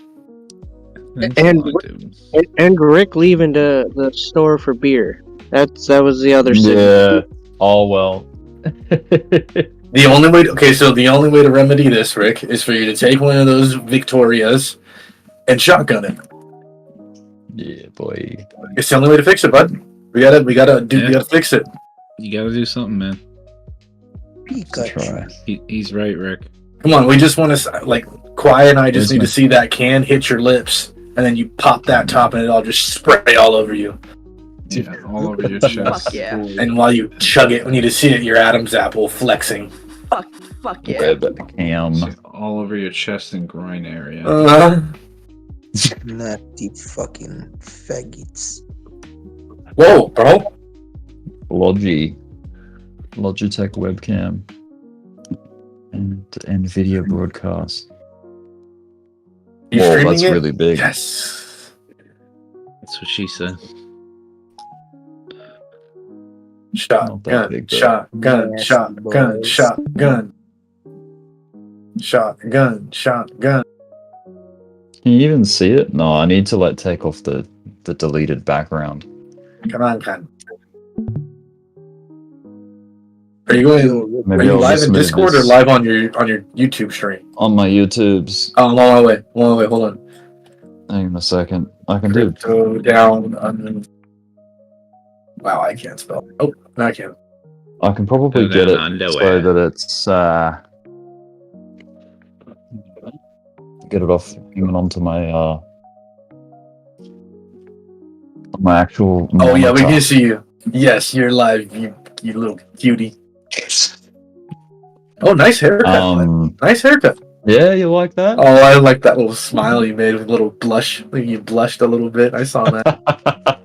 And Rick leaving the store for beer. That was the other thing.
Yeah. Oh well.
The only way to remedy this, Rick, is for you to take one of those Victorias and shotgun it.
Yeah, boy.
It's the only way to fix it, bud. We gotta fix it.
You gotta do something, man.
Pikachu.
He's right, Rick.
Come on, we just want to Quiet and I just need to see that can hit your lips, and then you pop that top, and it all just spray all over you.
Yeah, all over your chest.
Fuck yeah.
And while you chug it, we need to see it, your Adam's apple flexing.
Fuck yeah.
Webcam.
All over your chest and groin area.
Naughty fucking faggots.
Whoa, bro.
Logitech webcam and video broadcast.
You
Whoa,
streaming
that's
it?
really big.
Yes.
That's what she said.
Shotgun, shotgun, shotgun, shotgun. Shotgun, shotgun.
Can you even see it? No, I need to take off the deleted background.
Come on, Ken. Are you live in Discord or live on your YouTube stream?
On my YouTube's.
Oh, long way, hold on.
Hang on a second. I can
Crypto down. Wow, I can't spell. Oh, no, I can.
I can probably get it so that it's get it off even onto my actual.
Oh yeah, we can see you. Yes, you're live. You little cutie. Oh, nice haircut. Nice haircut.
Yeah, you like that?
Oh, I like that little smile you made with a little blush. Like you blushed a little bit. I saw that.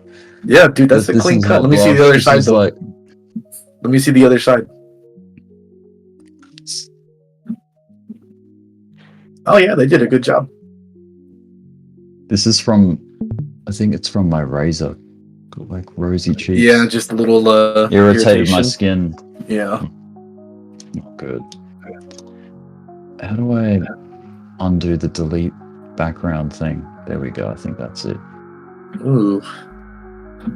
Yeah, dude, that's a clean cut. Let me see the other side, though. Let me see the other side. Oh, yeah, they did a good job.
This is from, I think it's from my razor. Got like rosy cheeks.
Yeah, just a little
irritated my skin.
Yeah.
Not good. How do I undo the delete background thing? There we go. I think that's it.
Ooh.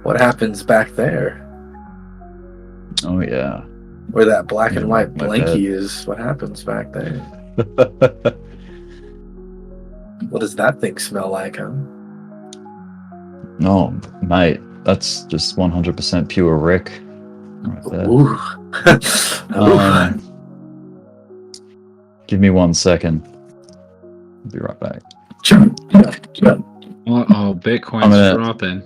What happens back there?
Oh, yeah.
Where that black and white
my
blankie
bed.
is. What happens back there? What does that thing smell like, huh?
No, mate. That's just 100% pure Rick. Right there.
Ooh.
Give me 1 second. I'll be right back.
Oh, Bitcoin's dropping.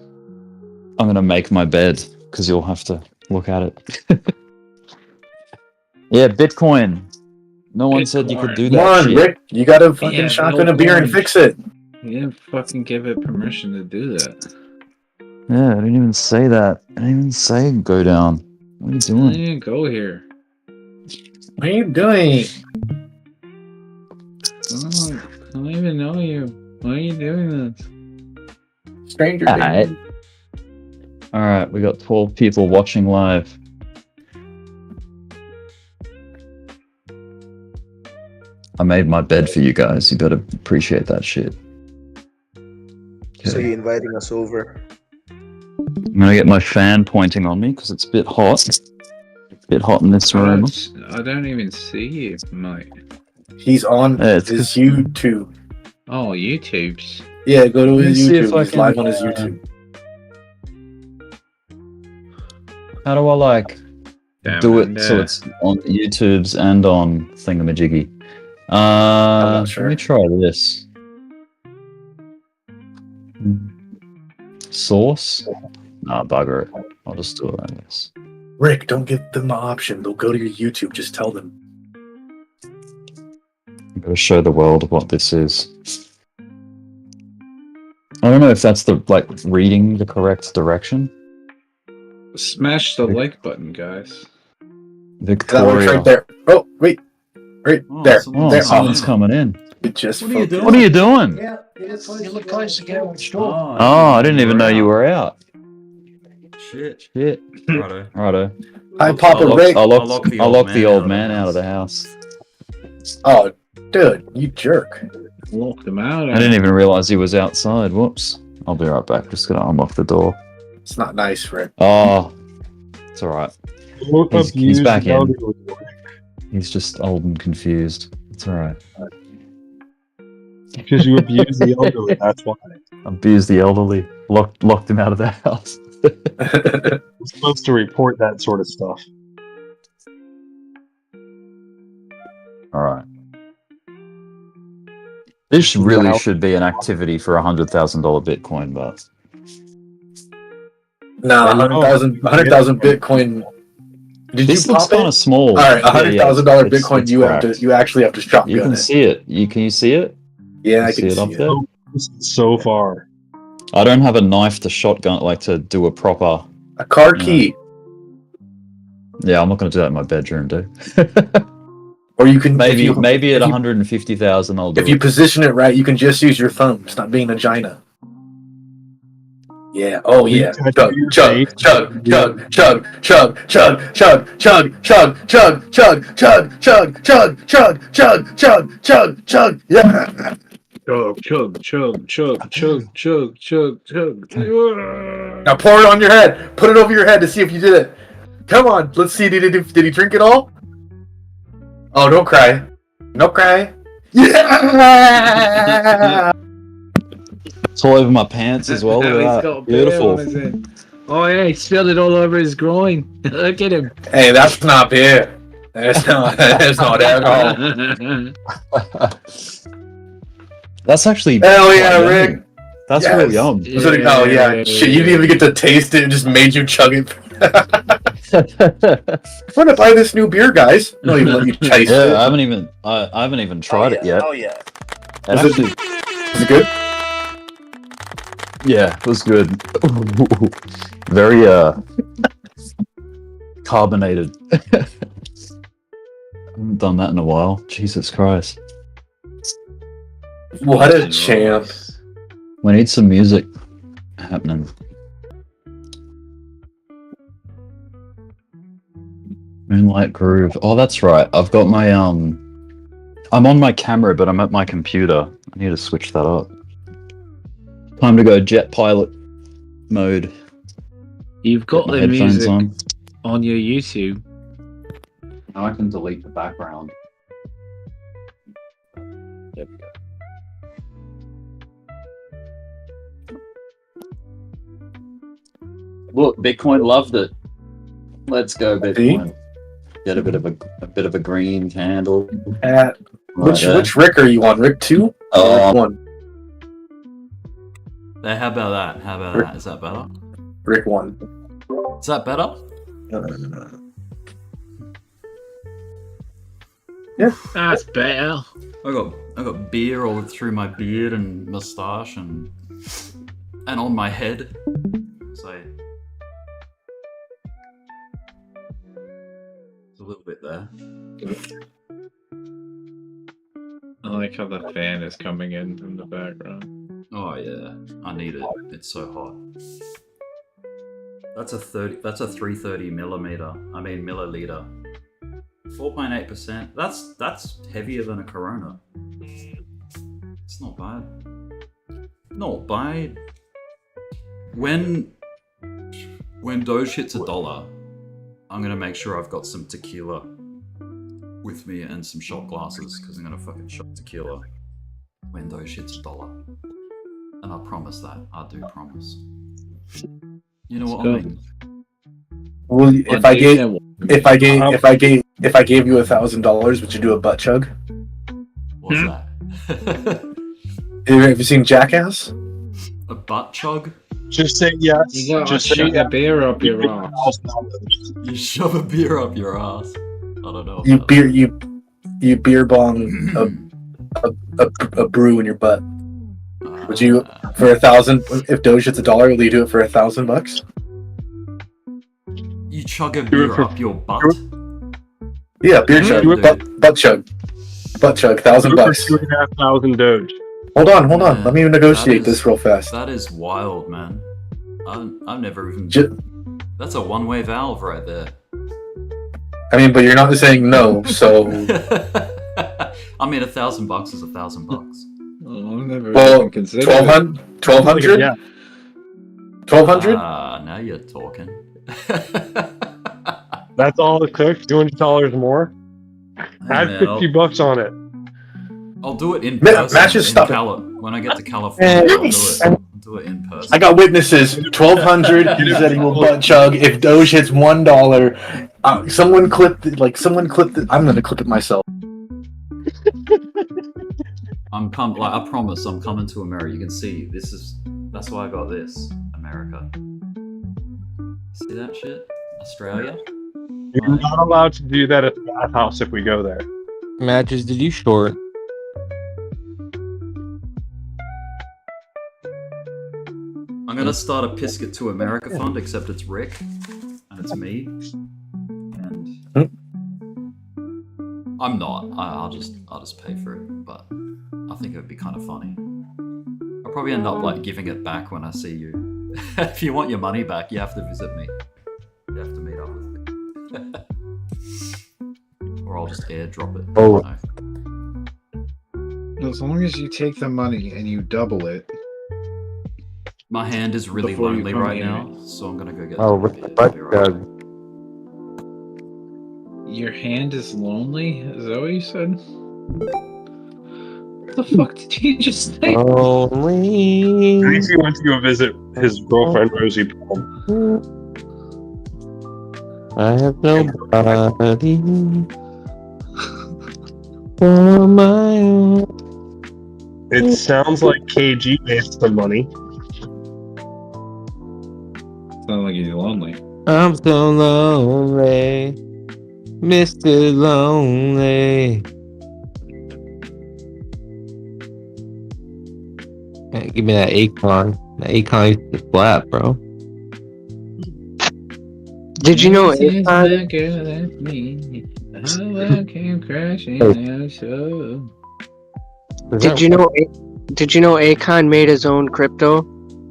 I'm gonna make my bed because you'll have to look at it. Yeah, Bitcoin. No one said you could do that.
Come on,
shit.
Rick. You gotta fucking shotgun a beer and fix it.
You didn't fucking give it permission to do that.
Yeah, I didn't even say that. I didn't even say go down. What are you
I
doing?
didn't go here.
What are you doing?
Oh, I don't even know you. Why are you doing this?
Stranger
Alright. Alright, we got 12 people watching live. I made my bed for you guys. You gotta appreciate that shit.
So
Okay.
you're inviting us over.
I'm gonna get my fan pointing on me because it's a bit hot. It's a bit hot in this room.
I don't even see you, mate.
He's on
Yeah, it's
his
'cause-
YouTube.
Oh, YouTube's.
Yeah, go to
Let me
his
see if
YouTube.
I
He's
can,
live on his YouTube.
How do I like
Damn
do
it,
it so
yeah.
it's on YouTube's and on Thingamajiggy?
not sure.
Let me try this. Source? Nah, bugger it. I'll just do it like this.
Rick, don't give them the option. They'll go to your YouTube. Just tell them.
I'm gonna show the world what this is. I don't know if that's the like reading the correct direction.
Smash the like button, guys.
That one's
Victoria.
right there. Oh, wait. Right there.
Oh,
there.
someone's coming in.
It just
What are you doing?
What are you doing?
Yeah, you look close to get watched off.
Oh, I didn't even know you were out.
Shit.
Shit.
Righto.
Righto.
Hi, Papa Rick.
I locked the old man out of the house.
Oh, dude, you jerk.
Locked him out.
I didn't even realize he was outside. Whoops. I'll be right back. Just gonna unlock the door.
It's not nice, Rick.
Oh, it's alright. He's back in. He's just old and confused. It's alright.
Because you abuse the elderly, that's why.
Abused the elderly. Locked him out of the house.
You're supposed to report that sort of stuff.
Alright. This really should be an activity for $100,000 Bitcoin, but
Nah, 100,000 Bitcoin. Did
this
you
looks
pop it?
kind of small.
All right, $100,000
it's
Bitcoin. You actually have to shotgun
You can
it.
see it. Can you see it?
Yeah, I
see
can
it
see
up
it.
there.
So far.
I don't have a knife to shotgun, like to do a proper.
A car key.
Yeah, I'm not going to do that in my bedroom, dude.
Or you can
maybe at
if you-
150,000, I'll do
If you
it.
position it right, you can just use your thumb. Stop being a gina. Yeah. Oh yeah. Chug, chug, chug, chug, chug, chug, chug, chug, chug, chug, chug, chug, chug, chug, chug, chug, chug, chug, chug, chug. Yeah.
Chug, chug, chug, chug, chug, chug, chug, chug.
Now pour it on your head. Put it over your head to see if you did it. Come on. Let's see. Did he drink it all? Oh, don't cry. Don't cry. Yeah.
It's all over my pants as well. Look at that. Beautiful.
Oh yeah, he spilled it all over his groin. Look at him.
Hey, that's not beer. That's not alcohol.
That's actually.
Hell yeah,
quite
Rick.
yummy. That's
Yes.
real yum.
Was it- oh yeah, shit! You didn't even get to taste it; it just made you chug it. I'm gonna buy this new beer, guys. No, even let you taste
Yeah,
it.
I haven't even tried it yet.
Oh yeah.
It
Is
actually,
Is it good?
yeah, it was good. Very carbonated. I haven't done that in a while. Jesus Christ.
What a champ!
We need some music happening. Moonlight Groove. Oh, that's right. I've got my I'm on my camera, but I'm at my computer. I need to switch that up. Time to go jet pilot mode.
You've got
Put my
the
headphones
music on your YouTube.
Now I can delete the background. There we go. Look, Bitcoin loved it. Let's go, Bitcoin. Get a bit of a green candle. Right
Which
there.
which Rick are you on? Rick 2 or Rick 1?
There, how about that? How about that? Is that better?
Rick 1.
Is that better?
Yeah,
that's better.
I got beer all through my beard and moustache and on my head. So it's a little bit there.
I like how the fan is coming in from the background.
Oh yeah, I need it. It's so hot. That's a 330 milliliter 4.8%. That's heavier than a Corona. It's not bad. Not bad. When Doge hits $1, I'm gonna make sure I've got some tequila with me and some shot glasses because I'm gonna fucking shot tequila when Doge hits $1. And I promise that. I do promise. You know what I mean?
Well, if I gave you $1,000, would you do a butt chug?
What's that?
Have you seen Jackass?
A butt chug?
Just say yes.
You gotta
Just
shove
say
a beer up your ass.
You shove a beer up your ass. I don't know.
You beer bong a brew in your butt. Would you for 1,000? If Doge hits $1, will you do it for $1,000?
You chug a beer up your butt?
Yeah, beer chug, butt chug, $1,000 bucks.
2,500 Doge.
Hold on. Let me negotiate this real fast.
That is wild, man. I've never even. That's a one-way valve right there.
I mean, but you're not saying no, so.
I mean, $1,000 is $1,000.
Oh, I've never
Well,
considered
1,200.
Yeah.
1,200.
Now you're talking.
That's all it took. $200 more. Add
man,
$50 on it.
I'll do it in person.
Matches, stop it.
When I get to California, I'll do it in person.
I got witnesses. 1,200. He said he will butt chug if Doge hits $1. Someone clipped it. I'm gonna clip it myself.
I promise, I'm coming to America. You can see that's why I got this. America. See that shit? Australia?
You're not allowed to do that at the bathhouse if we go there.
Matches, did you short?
I'm gonna start a Piss It to America fund, except it's Rick and it's me. And I'm not. I'll just pay for it, but I think it would be kind of funny. I'll probably end up giving it back when I see you. If you want your money back, you have to visit me. You have to meet up with me. Or I'll just airdrop it.
Oh.
As long as you take the money and you double it.
My hand is really
Before you
lonely
come
right
here.
now, so I'm gonna go get
Oh,
some
with
beer.
the butt
Be right
chug.
back.
Your hand is lonely? Is that what you said? What the fuck did you just say?
Lonely.
Casey went to go visit his girlfriend Rosie Palm.
I have nobody for my own.
It sounds like KG made some money.
Sounds like he's lonely.
I'm so lonely, Mr. Lonely. Hey, give me that Akon. That Akon used to slap, bro.
Did you know
Akon?
Did you know Akon made his own crypto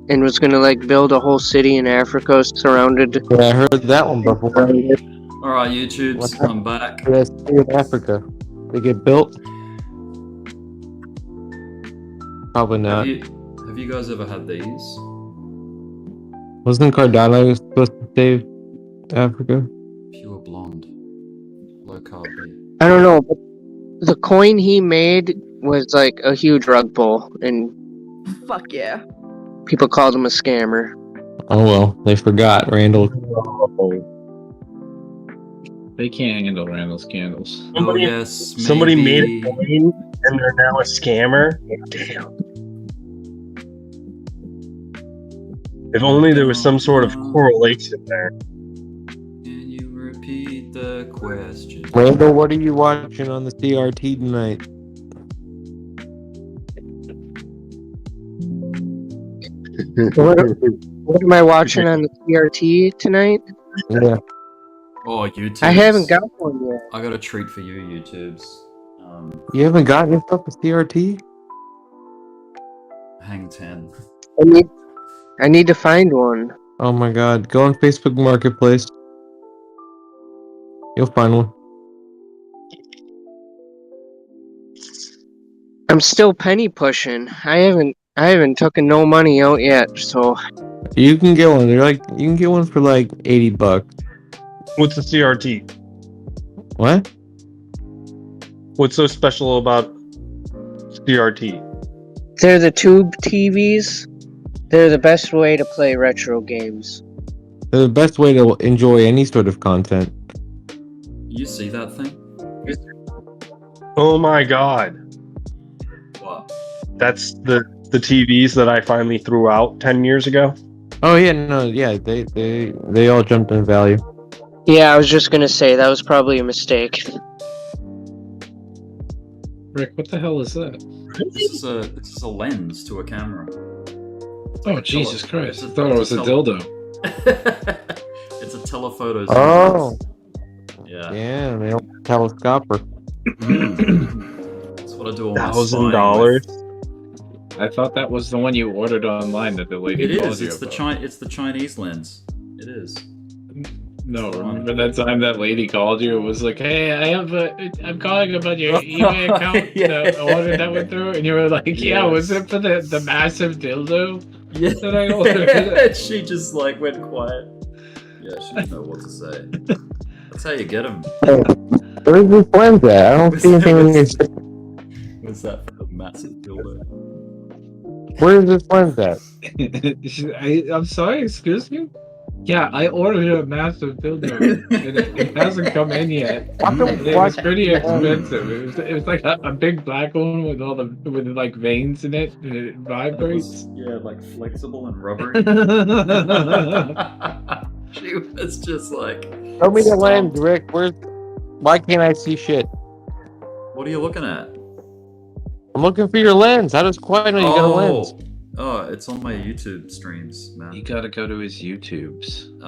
and was gonna build a whole city in Africa surrounded?
Yeah, I heard that one before.
Alright, YouTubes, I'm back.
Yeah, city in Africa. They get built? Probably not.
Have you guys ever had these?
Wasn't Cardano supposed to save Africa?
Pure blonde. Low carb beer.
I don't know, but the coin he made was like a huge rug pull, and
Fuck yeah.
people called him a scammer.
Oh well, they forgot Randall.
They can't handle Randall's candles.
Somebody made a coin and they're now a scammer. Damn. If only there was some sort of correlation there.
Can you repeat the question?
Randall, what are you watching on the CRT tonight?
What am I watching on the CRT tonight?
Yeah.
Oh, YouTube.
I haven't got one yet.
I got a treat for you, YouTubes.
You haven't gotten yourself a CRT?
Hang 10.
I need to find one.
Oh my god, go on Facebook Marketplace. You'll find one.
I'm still penny pushing. I haven't taken no money out yet, so
You can get one. They're like you can get one for like $80.
What's the CRT?
What?
What's so special about CRT?
they're the tube TVs. They're the best way to play retro games.
They're the best way to enjoy any sort of content.
You see that thing?
Oh my god.
What?
That's the TVs that I finally threw out 10 years ago.
Oh yeah, no, yeah, they all jumped in value.
Yeah, I was just gonna say that was probably a mistake.
Rick, what the hell is that?
This is a lens to a camera.
Oh, Jesus Christ. I thought it was a dildo.
It's a telephoto.
Oh.
Yeah.
Yeah, they all telescoper.
That's what I do on my
$1,000.
I thought that was the one you ordered online that the lady
It
called
is.
you
It's
about.
it's the Chinese lens. It is.
No, remember that time that lady called you? It was like, "Hey, I'm calling about your eBay account. The order that went through," and you were like, "Yeah, was it for the massive dildo
Yeah.
that I ordered?"
She just like went quiet. Yeah, she didn't know what to say. That's how you get them.
Where's this lens at? I don't see anything in your.
What's that for the massive dildo?
Where's this lens at?
I'm sorry, excuse me? Yeah, I ordered a massive dildo. It hasn't come in yet. It was pretty expensive. It was like a big black one with with like veins in it, and it vibrates.
Yeah, like flexible and rubbery. She was just like.
Show me the lens, Rick. Why can't I see shit?
What are you looking at?
I'm looking for your lens. How does Kawhi know you got a lens?
Oh, it's on my YouTube streams, man.
You gotta go to his YouTubes.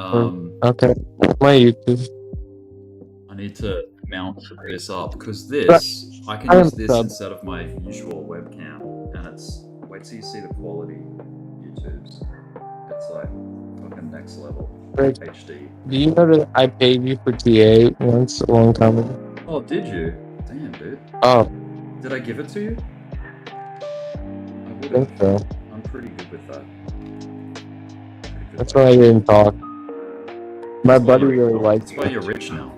Okay, my YouTube.
I need to mount this up because this I can use this instead of my usual webcam, and it's wait till you see the quality. YouTube's it's like fucking next level
Rick,
HD.
do you know that I paid you for TA once a long time ago?
Oh, did you? Damn, dude.
Oh,
Did I give it to you?
I think so.
I'm pretty good with that.
That's why I didn't talk. My buddy really likes
That's why you're
you.
rich now.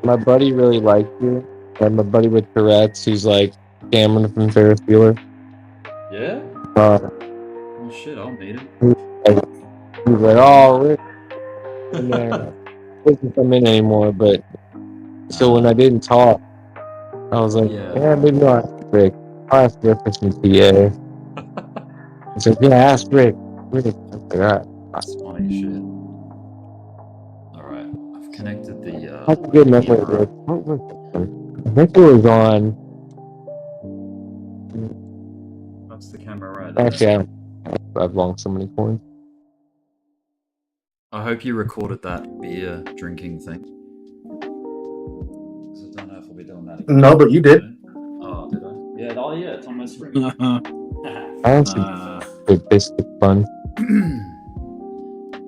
My buddy really likes you. And my buddy with Tourette's, who's like Cameron from Ferris Bueller.
Yeah?
Uh,
Oh shit, I'll need it.
He's like, oh, Rick. And then, doesn't come in anymore, but so when I didn't talk, I was like, yeah, maybe I'll ask Rick. I'll ask Rick for some TA. He's like, yeah, ask Rick. Rick. I forgot.
That's funny shit. Alright, I've connected the
That's a good memory, Rick. What was it? I think it was on.
That's the camera right there.
Actually, I've lost so many coins.
I hope you recorded that beer drinking thing. 'Cause I don't know if I'll be doing that again.
No, but you did.
Oh, did I? Yeah, it's on my screen.
I don't see good biscuit fun.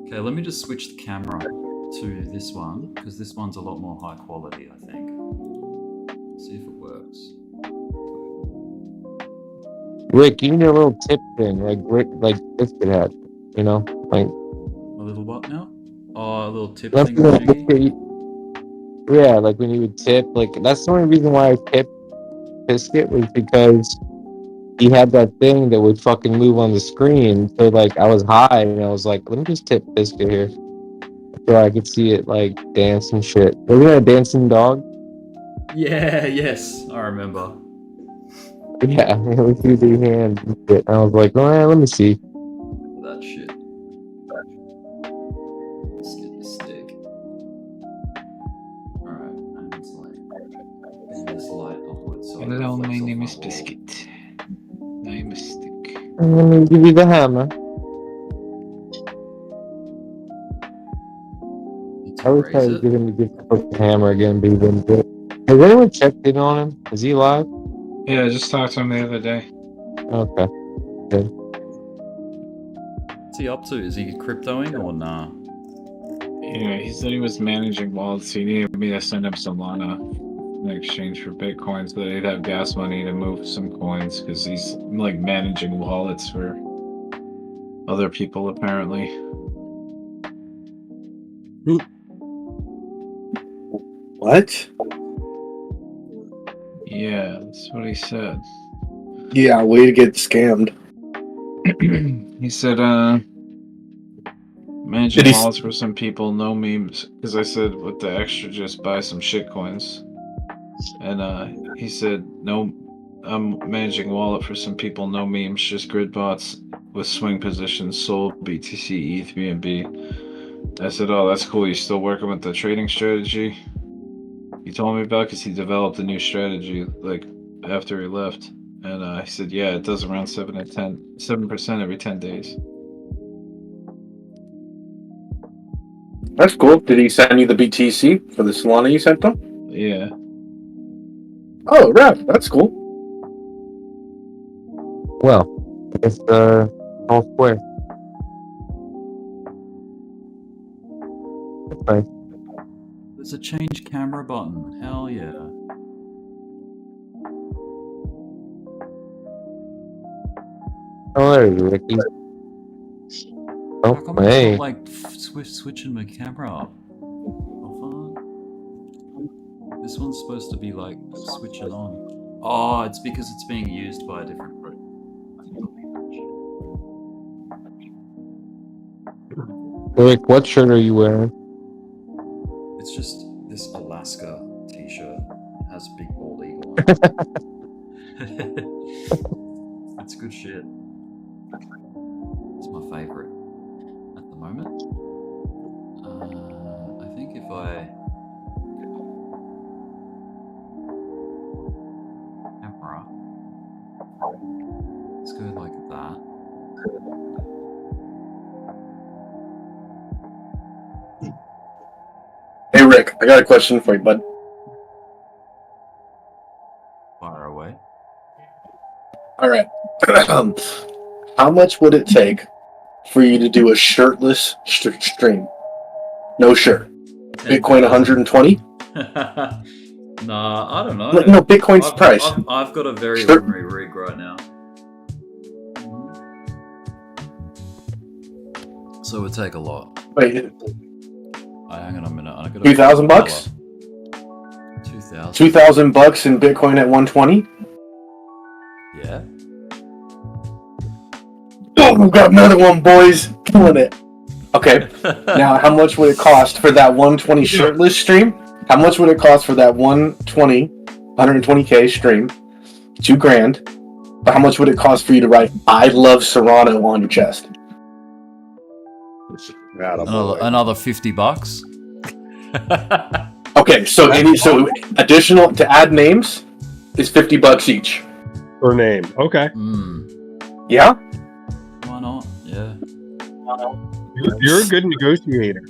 Okay, let me just switch the camera to this one, because this one's a lot more high quality, I think. See if it works.
Rick, you need a little tip thing, like Rick, like biscuit hat, you know, like.
A little what now? Oh, a little tip
That's
thing.
when yeah, like when you would tip, like that's the only reason why I tipped Biscuit was because he had that thing that would fucking move on the screen. So like I was high and I was like, let me just tip Biscuit here, so I could see it like dance and shit. Wasn't it a dancing dog?
Yeah, yes, I remember.
Yeah, it was using hands and shit. And I was like, oh, yeah, let me see.
That shit. Let's get the stick. Alright, and it's like bend this light upwards. So
Hello, my name is Biscuit. I'm a stick.
And let me give you the hammer. I was trying to get him to give the hammer again, but he didn't do it. Has anyone checked in on him? Is he alive?
Yeah, I just talked to him the other day.
Okay. Good.
What's he up to? Is he cryptoing or nah?
Yeah, he said he was managing wallets. He needed me to send him some Lana. in exchange for Bitcoin, so they'd have gas money to move some coins because he's like managing wallets for other people apparently.
What?
Yeah, that's what he said.
Yeah, way to get scammed.
He said, managing wallets for some people, no memes. Because I said, with the extra, just buy some shit coins. And he said, no, I'm managing wallet for some people, no memes, just grid bots with swing positions, Sol, BTC, ETH, BNB. I said, oh, that's cool. You still working with the trading strategy you told me about? Because he developed a new strategy like after he left. And he said, yeah, it does around 7% every 10 days.
That's cool. Did he send you the BTC for the Solana you sent him?
Yeah.
Oh, right. That's cool.
Well, I guess all square. That's nice.
There's a change camera button. Hell yeah.
Oh, there you Ricky.
How come
Oh,
it's
hey.
not like switching my camera up? Oh, fuck. This one's supposed to be like switching on. Oh, it's because it's being used by a different group.
Rick, what shirt are you wearing?
It's just this Alaska t-shirt. It has a big bald eagle on it. It's good shit. It's my favorite at the moment. I think if I camera, let's go like that.
Hey, Rick, I got a question for you, bud.
Fire away.
All right. How much would it take for you to do a shirtless stream? No shirt. Bitcoin 120?
Nah, I don't know.
No, Bitcoin's price.
I've got a very ordinary rig right now. So it would take a lot.
Wait.
Hang on a minute. I got
$2,000?
2,000.
$2,000 in Bitcoin at 120?
Yeah.
Oh, we got another one, boys. Killing it. Okay. Now, how much would it cost for that 120 shirtless stream? How much would it cost for that 120K stream? $2,000. But how much would it cost for you to write "I love Serrano" on your chest?
Another $50.
Okay, so additional to add names is $50 each
per name. Okay.
Yeah.
Why not? Yeah.
You're a good negotiator.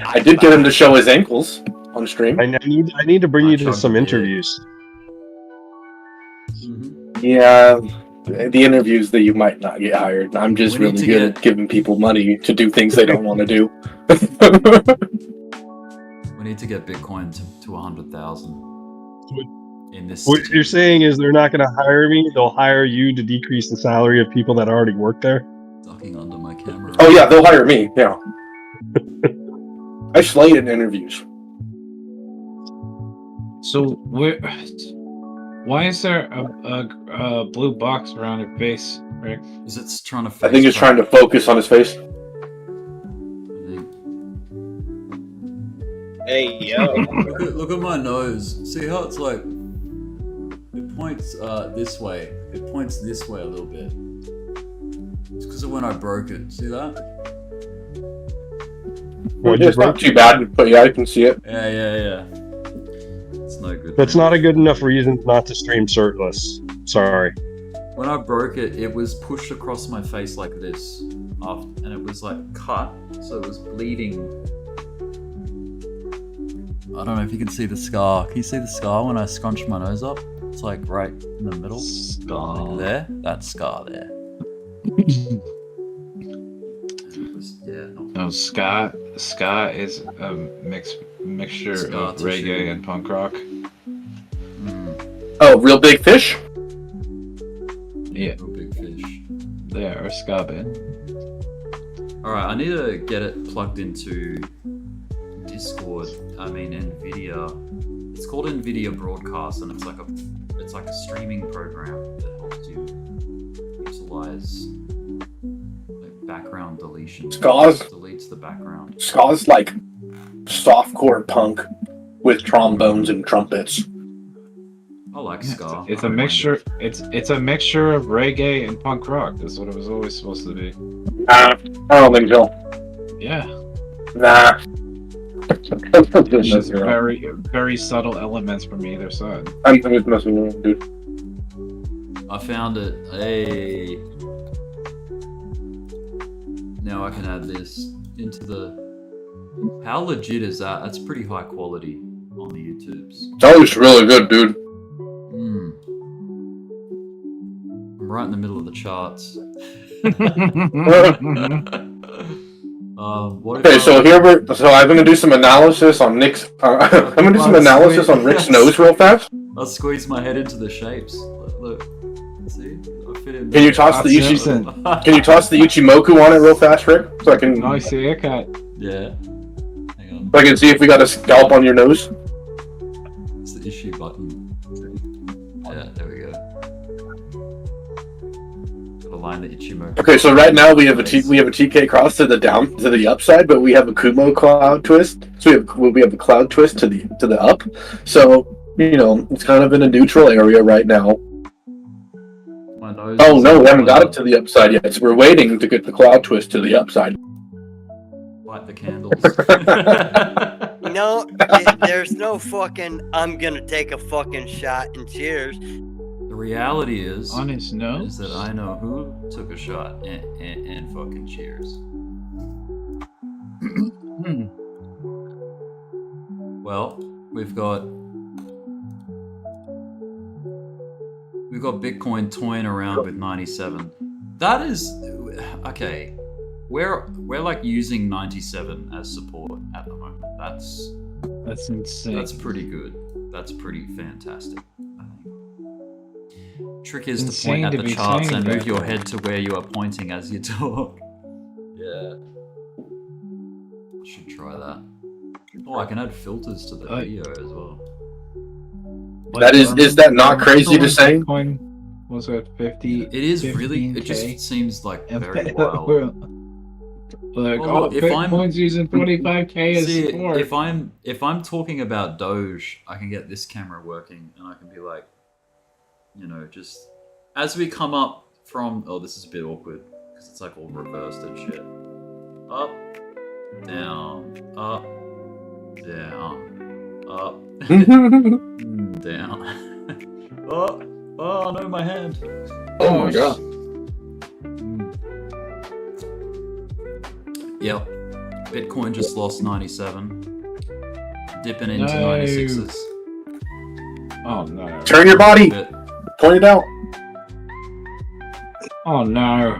I did get him to show his ankles on stream.
I need to bring you to some interviews.
Yeah, the interviews that you might not get hired. I'm just really good at giving people money to do things they don't want to do.
We need to get Bitcoin to 100,000. In this.
What you're saying is they're not going to hire me. They'll hire you to decrease the salary of people that already work there.
Ducking under my camera.
Oh yeah, they'll hire me. Yeah. I slayed in interviews.
So why is there a blue box around your face, Rick?
Is it trying to?
I think it's trying to focus on his face.
Hey yo!
look at my nose. See how it's like? It points this way. It points this way a little bit. It's because of when I broke it. See that?
It's not too bad, but yeah, I can see it.
Yeah. It's no good.
That's not a good enough reason not to stream shirtless. Sorry.
When I broke it, it was pushed across my face like this, and it was like cut, so it was bleeding. I don't know if you can see the scar. Can you see the scar when I scrunch my nose up? It's like right in the middle. Scar. Like there? That scar there.
No, Ska is a Mixture
Scar
of
tissue.
reggae and punk rock.
Oh, real big fish?
Yeah.
Real big fish.
There, or ska band.
Alright, I need to get it plugged into Discord. I mean NVIDIA. It's called NVIDIA Broadcast, and it's like a streaming program that helps you utilize like background deletion.
Ska's?
Deletes the background.
Ska's like softcore punk with trombones and trumpets.
I like ska.
It's a mixture. It's a mixture of reggae and punk rock. That's what it was always supposed to be.
Nah, I don't think so.
Yeah.
Nah.
Just very subtle elements from either side.
I'm just messing with you, dude.
I found it. Hey. Now I can add this into the. How legit is that? That's pretty high quality on the YouTubes.
That was really good, dude.
I'm right in the middle of the charts.
Okay, so I'm gonna do some analysis on Nick's. I'm gonna do some analysis on Rick's nose real fast.
I'll squeeze my head into the shapes. Look. See? I fit in.
Can you toss the Can you toss the Ichimoku on it real fast, Rick? So I can.
Nice haircut.
Yeah.
So I can see if we got a scalp on your nose.
It's the issue button. Yeah, there we go. Gotta line the Ichimoku.
Okay, so right now we have a TK cross to the upside, but we have a Kumo cloud twist. So we have a cloud twist to the up. So it's kind of in a neutral area right now.
My nose.
Oh no, we haven't got it to the upside yet. So we're waiting to get the cloud twist to the upside.
Light the candles.
No, there's no fucking. I'm gonna take a fucking shot and cheers.
The reality is
on his nose
is that I know who took a shot and fucking cheers. Well, we've got Bitcoin toying around with 97. That is okay. We're like using 97 as support at the moment. That's
insane.
That's pretty good. That's pretty fantastic. I think. Trick is to point at the charts and move your head to where you are pointing as you talk. Yeah. Should try that. Oh, I can add filters to the video as well.
That is that not crazy to say?
Bitcoin was at 50.
It is really. It just seems like very wild.
Like,
well, if
Bitcoin's using 25k as support.
If I'm talking about Doge, I can get this camera working, and I can be like, just as we come up from. Oh, this is a bit awkward because it's like all reversed and shit. Up, down, up, down, up, down. Oh no, my hand.
Oh my god.
Yep. Bitcoin just lost 97. Dipping into 96s.
Oh no.
Turn your body. Point it out.
Oh no.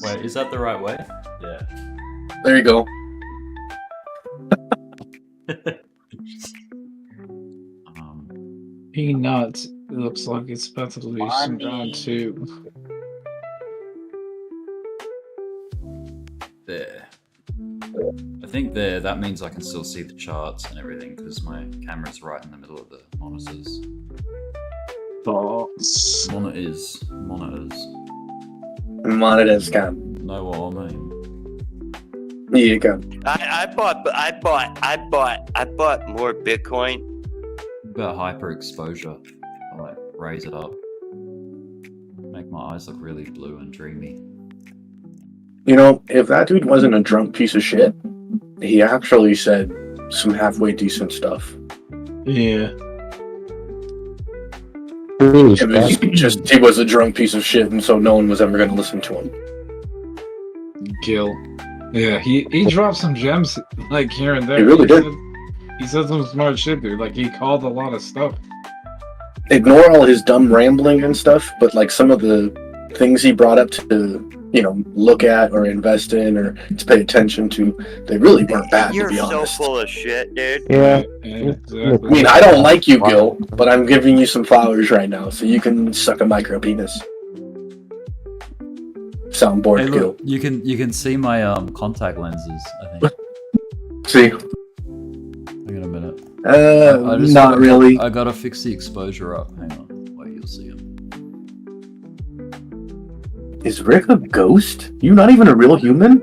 Wait, is that the right way? Yeah.
There you go.
Peanuts. It looks like it's about to lose some ground too.
There. I think that means I can still see the charts and everything because my camera's right in the middle of the monitors. Monitors.
Monitors can.
Know what I mean?
Yeah, you can.
I bought more Bitcoin.
About hyper exposure. I like raise it up. Make my eyes look really blue and dreamy.
If that dude wasn't a drunk piece of shit, he actually said some halfway decent stuff.
Yeah.
He was a drunk piece of shit, and so no one was ever going to listen to him.
Gil. Yeah, he dropped some gems like here and there.
He really did.
He said some smart shit, dude. Like he called a lot of stuff.
Ignore all his dumb rambling and stuff, but like some of the things he brought up to look at or invest in or to pay attention to. They really weren't bad,
You're
to be
so
honest.
full of shit, dude.
Yeah.
I mean, I don't like you, Gil, but I'm giving you some flowers right now, so you can suck a micro penis. Soundboard,
Hey,
Gil.
look, you can see my contact lenses. I think.
See?
Hang on a minute.
Not really.
I gotta fix the exposure up. Hang on. Wait, you'll see him.
Is Rick a ghost? You not even a real human?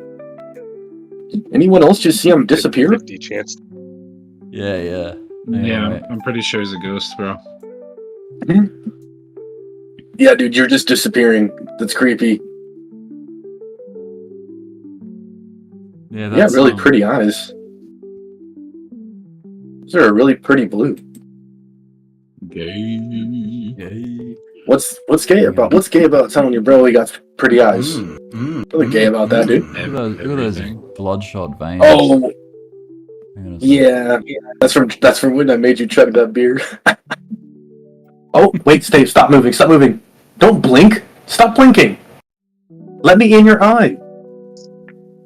Did anyone else just see him disappear?
50 chance.
Yeah.
Yeah, I'm pretty sure he's a ghost, bro.
Yeah, dude, you're just disappearing. That's creepy.
Yeah,
Yeah, really pretty eyes. Those are a really pretty blue.
Gay.
What's gay about telling your bro he got pretty eyes? Really gay about that, dude.
Look at those bloodshot veins.
Oh, yeah. That's from when I made you chug that beer. Oh, wait, Steve, stop moving. Don't blink. Stop blinking. Let me in your eye.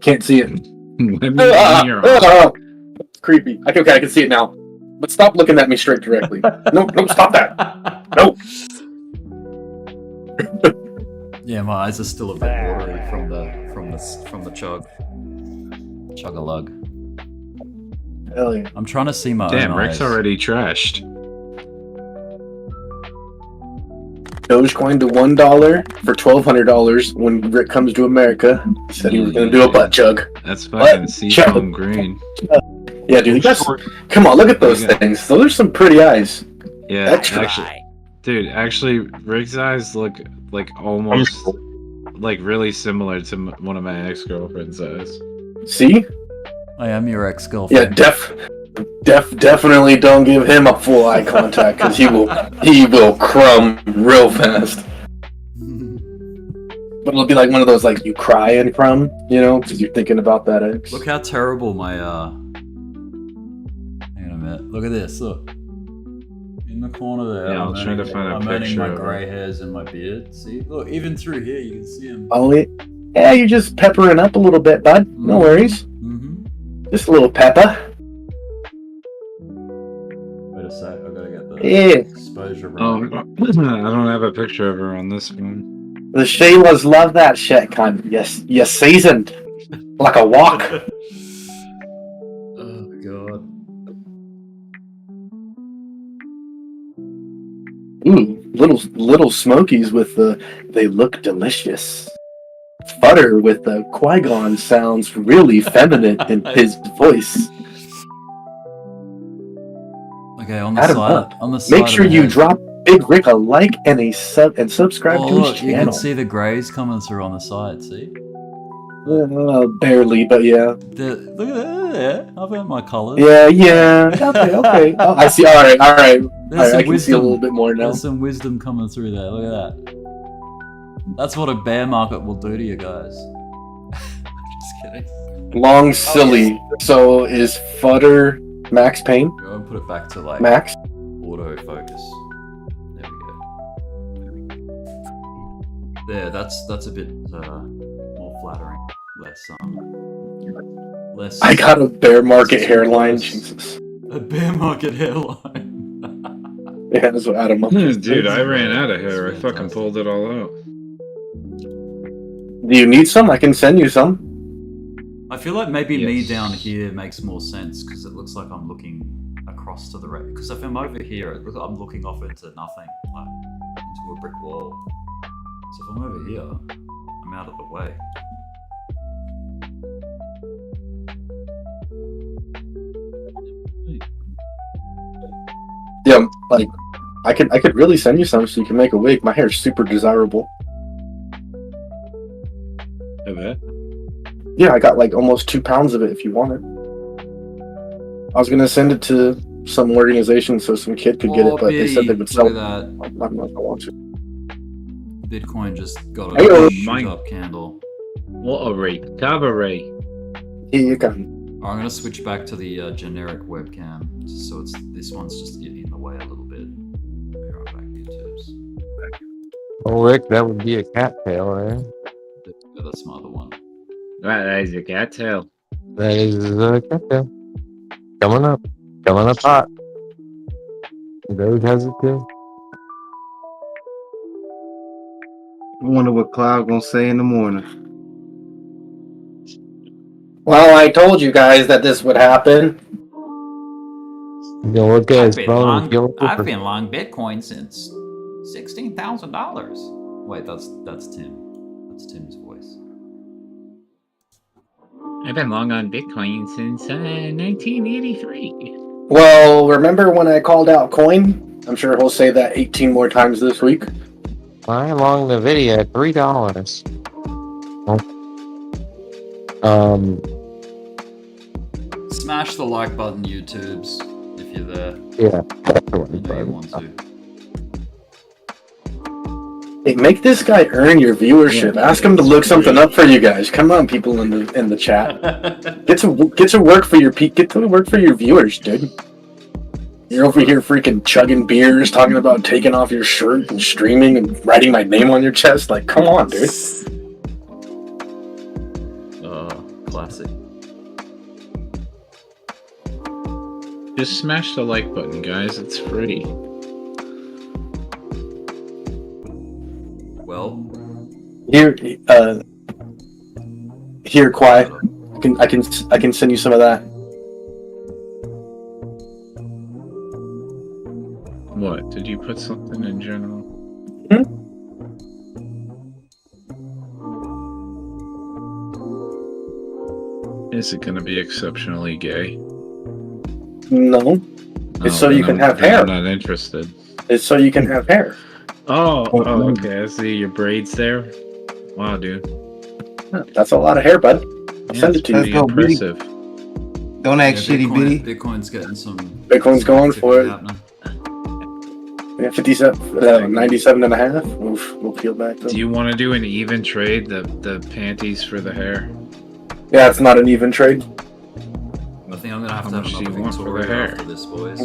Can't see it.
Let me in your eye.
It's creepy. Okay, I can see it now. But stop looking at me straight directly. No, stop that. No.
Yeah, my eyes are still a bit watery from the chug-a-lug.
Hell yeah.
I'm trying to see my
Damn,
own
Rick's
eyes.
already trashed.
Dogecoin to $1 for $1,200 when Rick comes to America. He said he was going to do a butt chug.
That's fucking seafoam green.
Yeah, dude. Come on, look at those things. Those are some pretty eyes.
Yeah, actually, Rick's eyes look like almost like really similar to one of my ex-girlfriend's eyes.
See?
I am your ex-girlfriend.
Yeah, definitely don't give him a full eye contact because he will crumb real fast. But it'll be like one of those like you cry and crumb, because you're thinking about that ex.
Look how terrible my Hang on a minute. Look at this. Look. In the corner there.
Yeah, I'll try to find a
I'm earning
picture
my
of
grey hairs and my beard. See? Look, even through here you can see them.
Oh, yeah, you're just peppering up a little bit, bud. No worries. Just a little pepper.
Wait a sec, I gotta get the
Yeah.
exposure right.
Oh, I don't have a picture of her on this one.
The Shaylas love that shit, kind. Yes, you're seasoned like a wok.
Oh god.
Little smokies with they look delicious. Butter with the Qui-Gon sounds really feminine in his voice.
Okay, on the
Add 'em
side.
up.
On the side.
Make sure
of the
you
head.
drop Big Rick a like and subscribe
Oh,
to
look,
his
you can
channel.
see the greys coming through on the side. See?
Barely, but yeah.
Look at that. Yeah, I've earned my colours.
Yeah. Okay. Oh, I see. All right.
There's
I can see a little bit more now.
There's some wisdom coming through there. Look at that. That's what a bear market will do to you guys. Just kidding.
Long silly. So is Futter Max Payne?
Go and put it back to like
Max?
autofocus. There we go. There, that's a bit more flattering. Less.
I got a bear market hairline. Jesus.
A bear market hairline.
Yeah, that's what Adam.
Dude, I ran out of hair. I fucking pulled it all out.
Do you need some? I can send you some.
I feel like maybe me down here makes more sense because it looks like I'm looking across to the right. Because if I'm over here, it looks like I'm looking off into nothing, like into a brick wall. So if I'm over here, I'm out of the way.
Yeah, like I could really send you some so you can make a wig. My hair's super desirable.
I bet.
Yeah, I got like almost 2 pounds of it if you want it. I was gonna send it to some organization so some kid could get it, but they said they would sell it. I'm not gonna want to.
Bitcoin just got
Hey-o.
a shoot up candle.
What a recovery.
Here you go.
I'm gonna switch back to the generic webcam, so this one's just in the way a little bit. Be right back, YouTubes.
Oh, Rick, that would be a cattail, eh?
but that's my other one.
That is a cattail.
That is a cattail. Coming up hot. Doge has it too.
I wonder what Cloud gonna say in the morning.
Well, I told you guys that this would happen.
You know, look at his phone.
I've been long Bitcoin since $16,000. Wait, that's Tim. That's Tim's voice.
I've been long on Bitcoin since 1983.
Well, remember when I called out coin? I'm sure he'll say that 18 more times this week.
I long the video at $3.
Smash the like button, YouTubes, if you're there.
Yeah.
You know you want to.
Hey, make this guy earn your viewership. Ask him to look something up for you guys. Come on, people in the chat. Get to work for your viewers, dude. You're over here freaking chugging beers, talking about taking off your shirt and streaming and writing my name on your chest. Like, come on, dude.
Classic.
Just smash the like button, guys. It's free.
Well,
here, quiet. I can send you some of that.
What? Did you put something in general? Is it going to be exceptionally gay?
No. It's so you can have hair.
I'm not interested.
It's so you can have hair.
Oh, okay. I see your braids there. Wow, dude.
That's a lot of hair, bud. I'll send it to
pretty
you.
impressive.
Don't act shitty, bitty.
Bitcoin's getting some.
Bitcoin's going for it. Yeah, 57, 97 and a half. We'll peel back. Though.
Do you want to do an even trade? The panties for the hair?
Yeah, it's not an even trade.
I think I'm gonna have to have
much do you
another
want for the
Victoria
hair?
after this, boys.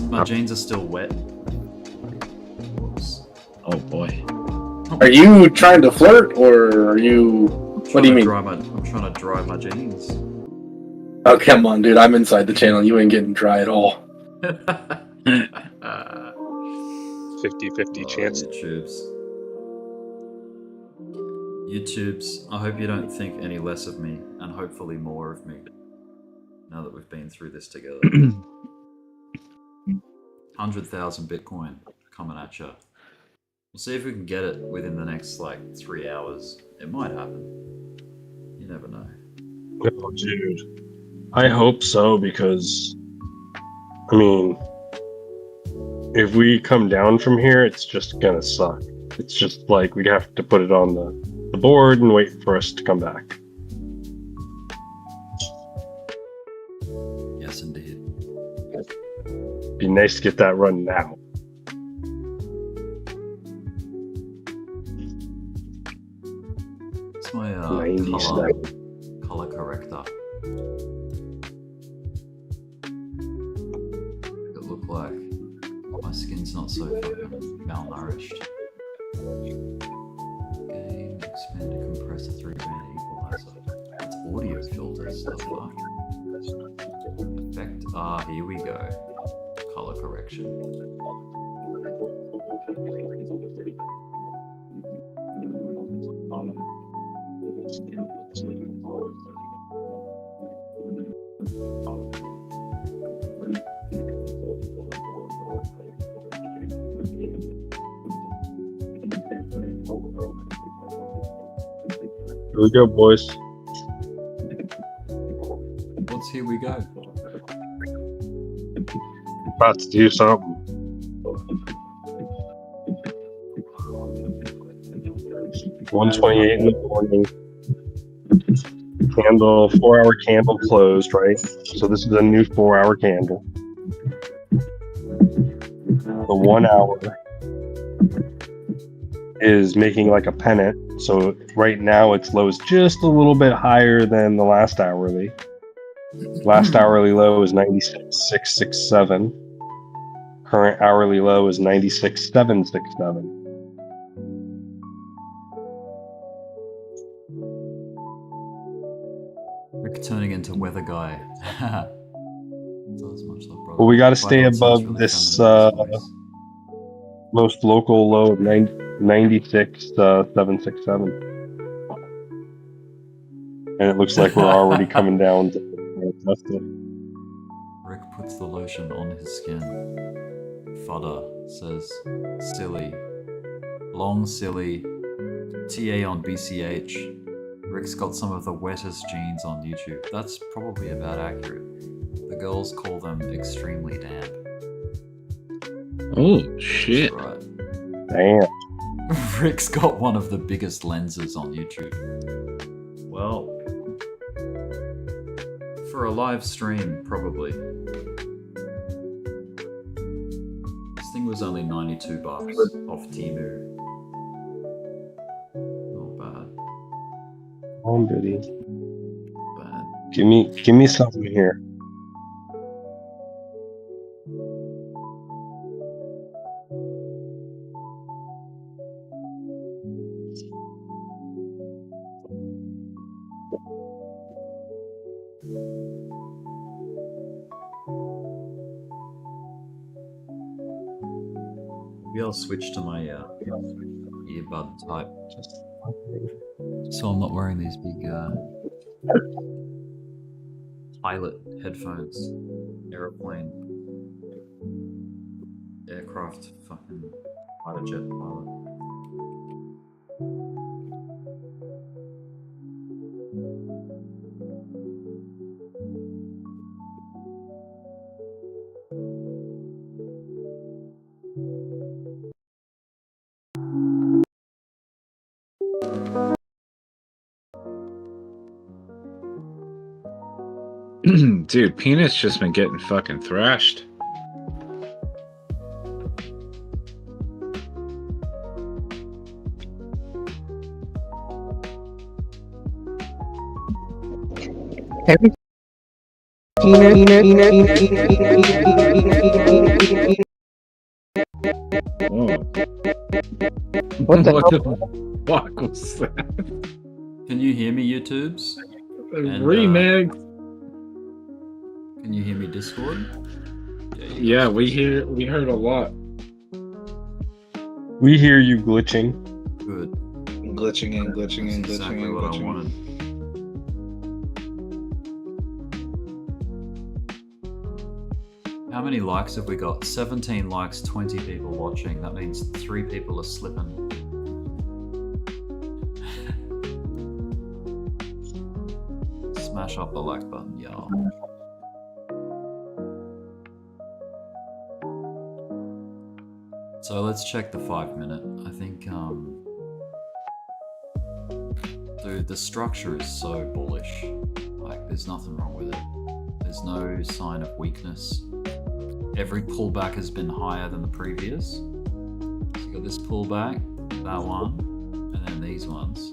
My jeans are still wet. Whoops.
Oh boy.
Are you trying to flirt, or are you? What do you mean?
I'm trying to dry my jeans.
Oh, come on, dude. I'm inside the channel. You ain't getting dry at all.
50-50 chance.
YouTubes, I hope you don't think any less of me, and hopefully more of me, now that we've been through this together. 100,000 Bitcoin coming at you. We'll see if we can get it within the next, 3 hours. It might happen. You never know.
Oh, dude. I hope so, because, I mean, if we come down from here, it's just gonna suck. It's just like we'd have to put it on the board and wait for us to come back.
Yes, indeed.
Be nice to get that run now.
It's my color corrector. It look like my skin's not so fucking malnourished. Game, expander, compressor, 3-band equalizer. It's audio filters, the fuck? Effect, here we go. Color correction.
Here we go, boys.
What's here we go?
About to do something. $1:28 in the morning. Candle, 4-hour candle closed, right? So this is a new 4-hour candle. The 1 hour is making like a pennant. So right now its low is just a little bit higher than the last hourly. Last hourly low is 96,667. current hourly low is 96,767.
Rick turning into weather guy. So as much love, brother.
Well, we got to
By
stay
God, it sounds
above
really
this
feminine in his voice.
most local low of 96,767. And it looks like we're already coming down to
Rick puts the lotion on his skin. Fudder says, silly. Long silly. TA on BCH. Rick's got some of the wettest jeans on YouTube. That's probably about accurate. The girls call them extremely damp.
Oh, shit.
That's right.
Damn.
Rick's got one of the biggest lenses on YouTube. Well, for a live stream, probably. This thing was only 92 bucks off Temu. Not bad.
Oh, goody.
Bad.
Give me something here.
Maybe I'll switch to my earbud type, so I'm not wearing these big pilot headphones. Airplane, aircraft, fucking fighter jet pilot.
Dude, Peanut's just been getting fucking thrashed.
What the hell?
Fuck was that?
Can you hear me, YouTubes?
Remix.
Can you hear me, Discord?
Yeah, we heard a lot.
We hear you glitching.
Good.
Glitching in, glitching in,
That's
glitching
exactly
in,
what I
glitching
wanted. How many likes have we got? 17 likes, 20 people watching. That means 3 people are slipping. Smash up the like button, y'all. So let's check the 5-minute. I think, dude, the structure is so bullish. Like, there's nothing wrong with it. There's no sign of weakness. Every pullback has been higher than the previous. So you got this pullback, that one, and then these ones.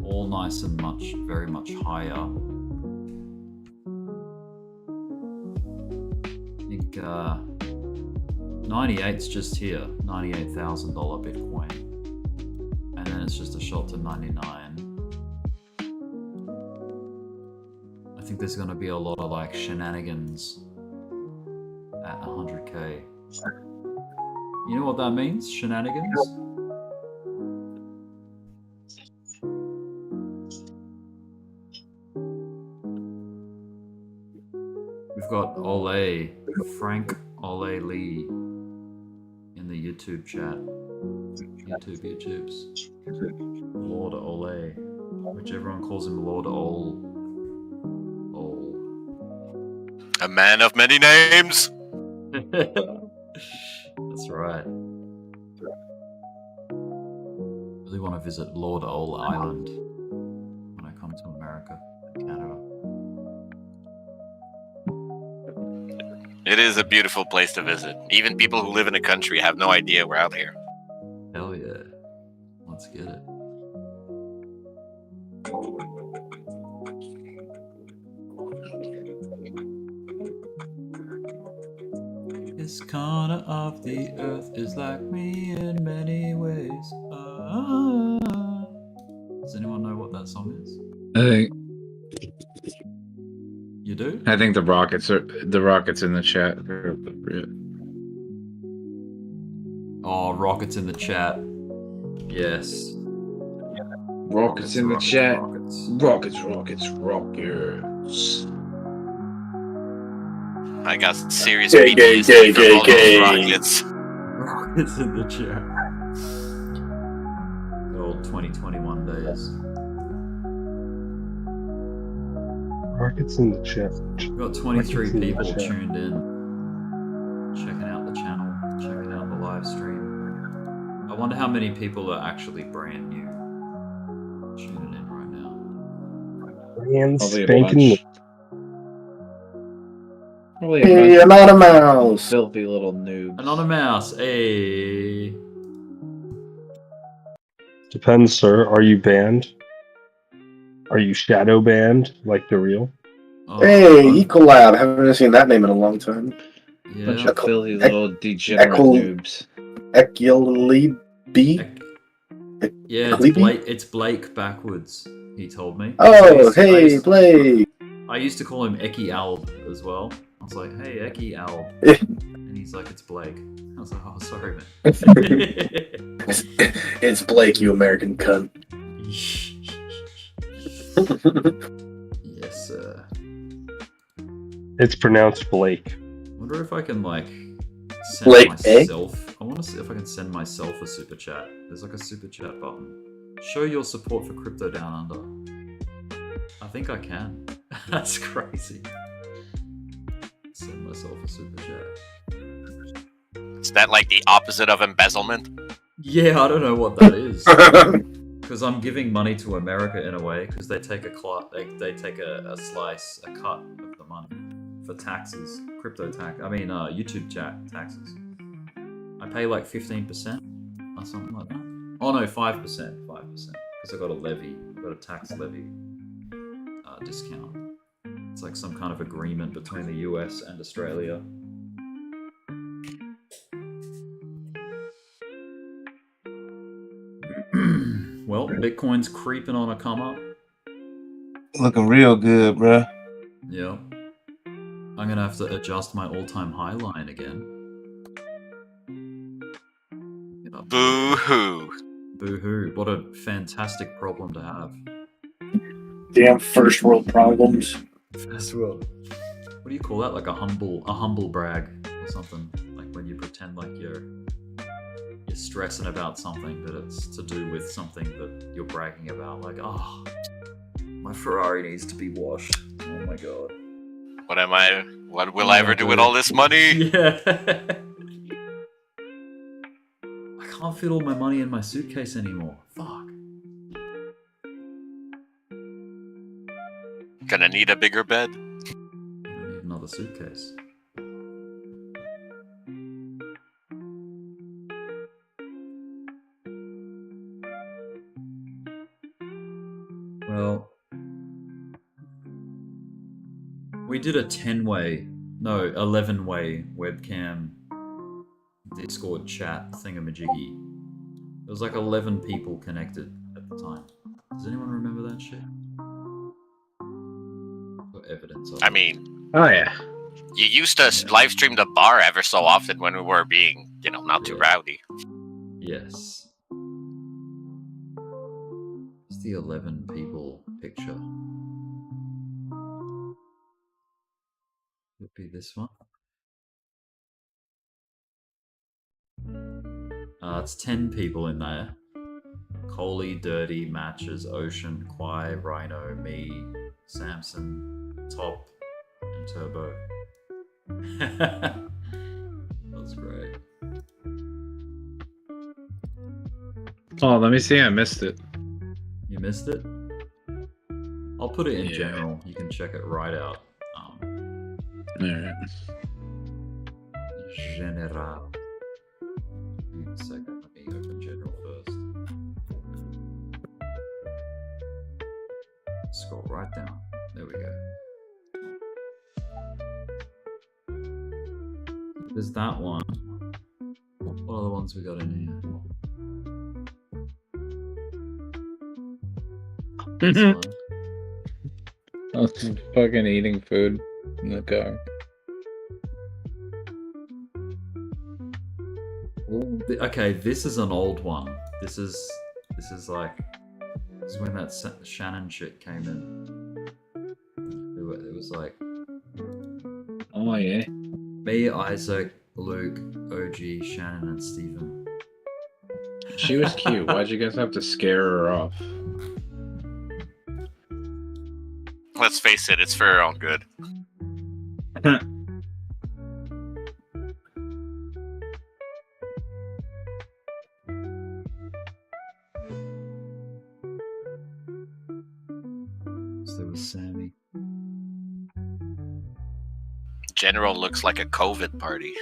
All nice and very much higher. I think 98's just here, $98,000 Bitcoin. And then it's just a shot to 99. I think there's gonna be a lot of like shenanigans at 100K. You know what that means? Shenanigans? We've got Ole, Frank Ole Lee in the YouTube chat. YouTubes. Lord Ole, which everyone calls him Lord Ole.
A man of many names.
That's right. Really want to visit Lord Ole Island when I come to America and Canada.
It is a beautiful place to visit. Even people who live in a country have no idea we're out here.
Hell yeah. Let's get it. This corner of the earth is like me in many ways. Does anyone know what that song is?
I think
You do?
the rockets in the chat are appropriate.
Oh, rockets in the chat. Yes.
Rockets in the chat.
Rockets.
Rockets.
I got serious
Gay, gay,
PTSD
gay,
from
gay,
all those
gay.
rockets.
Rockets in the chat. Good old 2021 days.
Rockets in the chat.
We've got 23
Rockets in the
people
chat.
tuned in, checking out the channel, checking out the live stream. I wonder how many people are actually brand new tuning in right now.
Brand
Probably a
spanking
bunch. Probably a
Hey,
bunch of
Anonymous.
filthy little noobs.
Anonymous, hey.
Depends, sir. Are you banned? Are you shadow banned like the real?
Hey, Ecolab. Haven't seen that name in a long time.
Bunch
Yeah.
of filthy little degenerate noobs.
Equilibi?
Yeah, it's
Equilibi?
Blake. It's Blake backwards. He told me.
Oh, hey, Blake.
I used to call him Eki Alb as well. I was like, hey, Eki Alb. And he's like, it's Blake. I was like, oh, sorry, man.
It's Blake, you American cunt.
Yes, sir.
It's pronounced Blake.
I wonder if I can, like, send
Blake,
myself... I want to see if I can send myself a super chat. There's, like, a super chat button. Show your support for Crypto Down Under. I think I can. That's crazy. Send myself a super chat.
Is that like the opposite of embezzlement?
Yeah, I don't know what that is. Because I'm giving money to America in a way, because they take they take a slice, a cut of the money for taxes, crypto tax. I mean, YouTube chat taxes. I pay like 15% or something like that. Oh no, 5%, 5%, because I got a levy, I got a tax levy discount. It's like some kind of agreement between the US and Australia. Well, Bitcoin's creeping on a come up.
Looking real good, bruh.
Yeah. I'm gonna have to adjust my all-time high line again.
Boo-hoo.
Boo-hoo. What a fantastic problem to have.
Damn first world problems.
First world. What do you call that? Like a humble brag or something? Like when you pretend like you're stressing about something, but it's to do with something that you're bragging about. Like, oh, my Ferrari needs to be washed. Oh my god.
What will I ever do with all this money?
Yeah. I can't fit all my money in my suitcase anymore. Fuck.
Gonna need a bigger bed.
I need another suitcase. Well, we did a 11-way webcam Discord chat thingamajiggy. There was like 11 people connected at the time. Does anyone remember that shit? Got evidence of it.
I mean,
oh yeah.
You used to live stream the bar ever so often when we were being, not too rowdy.
Yes. It's the 11 people picture. Would be this one. It's 10 people in there. Coley, Dirty, Matches, Ocean, Quai, Rhino, me, Samson, Top, and Turbo. That's great.
Oh, let me see. I missed it.
You missed it? I'll put it in general. You can check it right out.
Alright.
General. Give me a second. Let me open general first. Scroll right down. There we go. There's that one. What are the ones we got in here? This one.
I was fucking eating food in the car.
Okay, this is an old one. This is like this is when that Shannon shit came in. It was like,
oh yeah,
me, Isaac, Luke, OG, Shannon, and Stephen.
She was cute. Why'd you guys have to scare her off?
Let's face it, it's for her own good.
So there was Sammy.
General looks like a COVID party.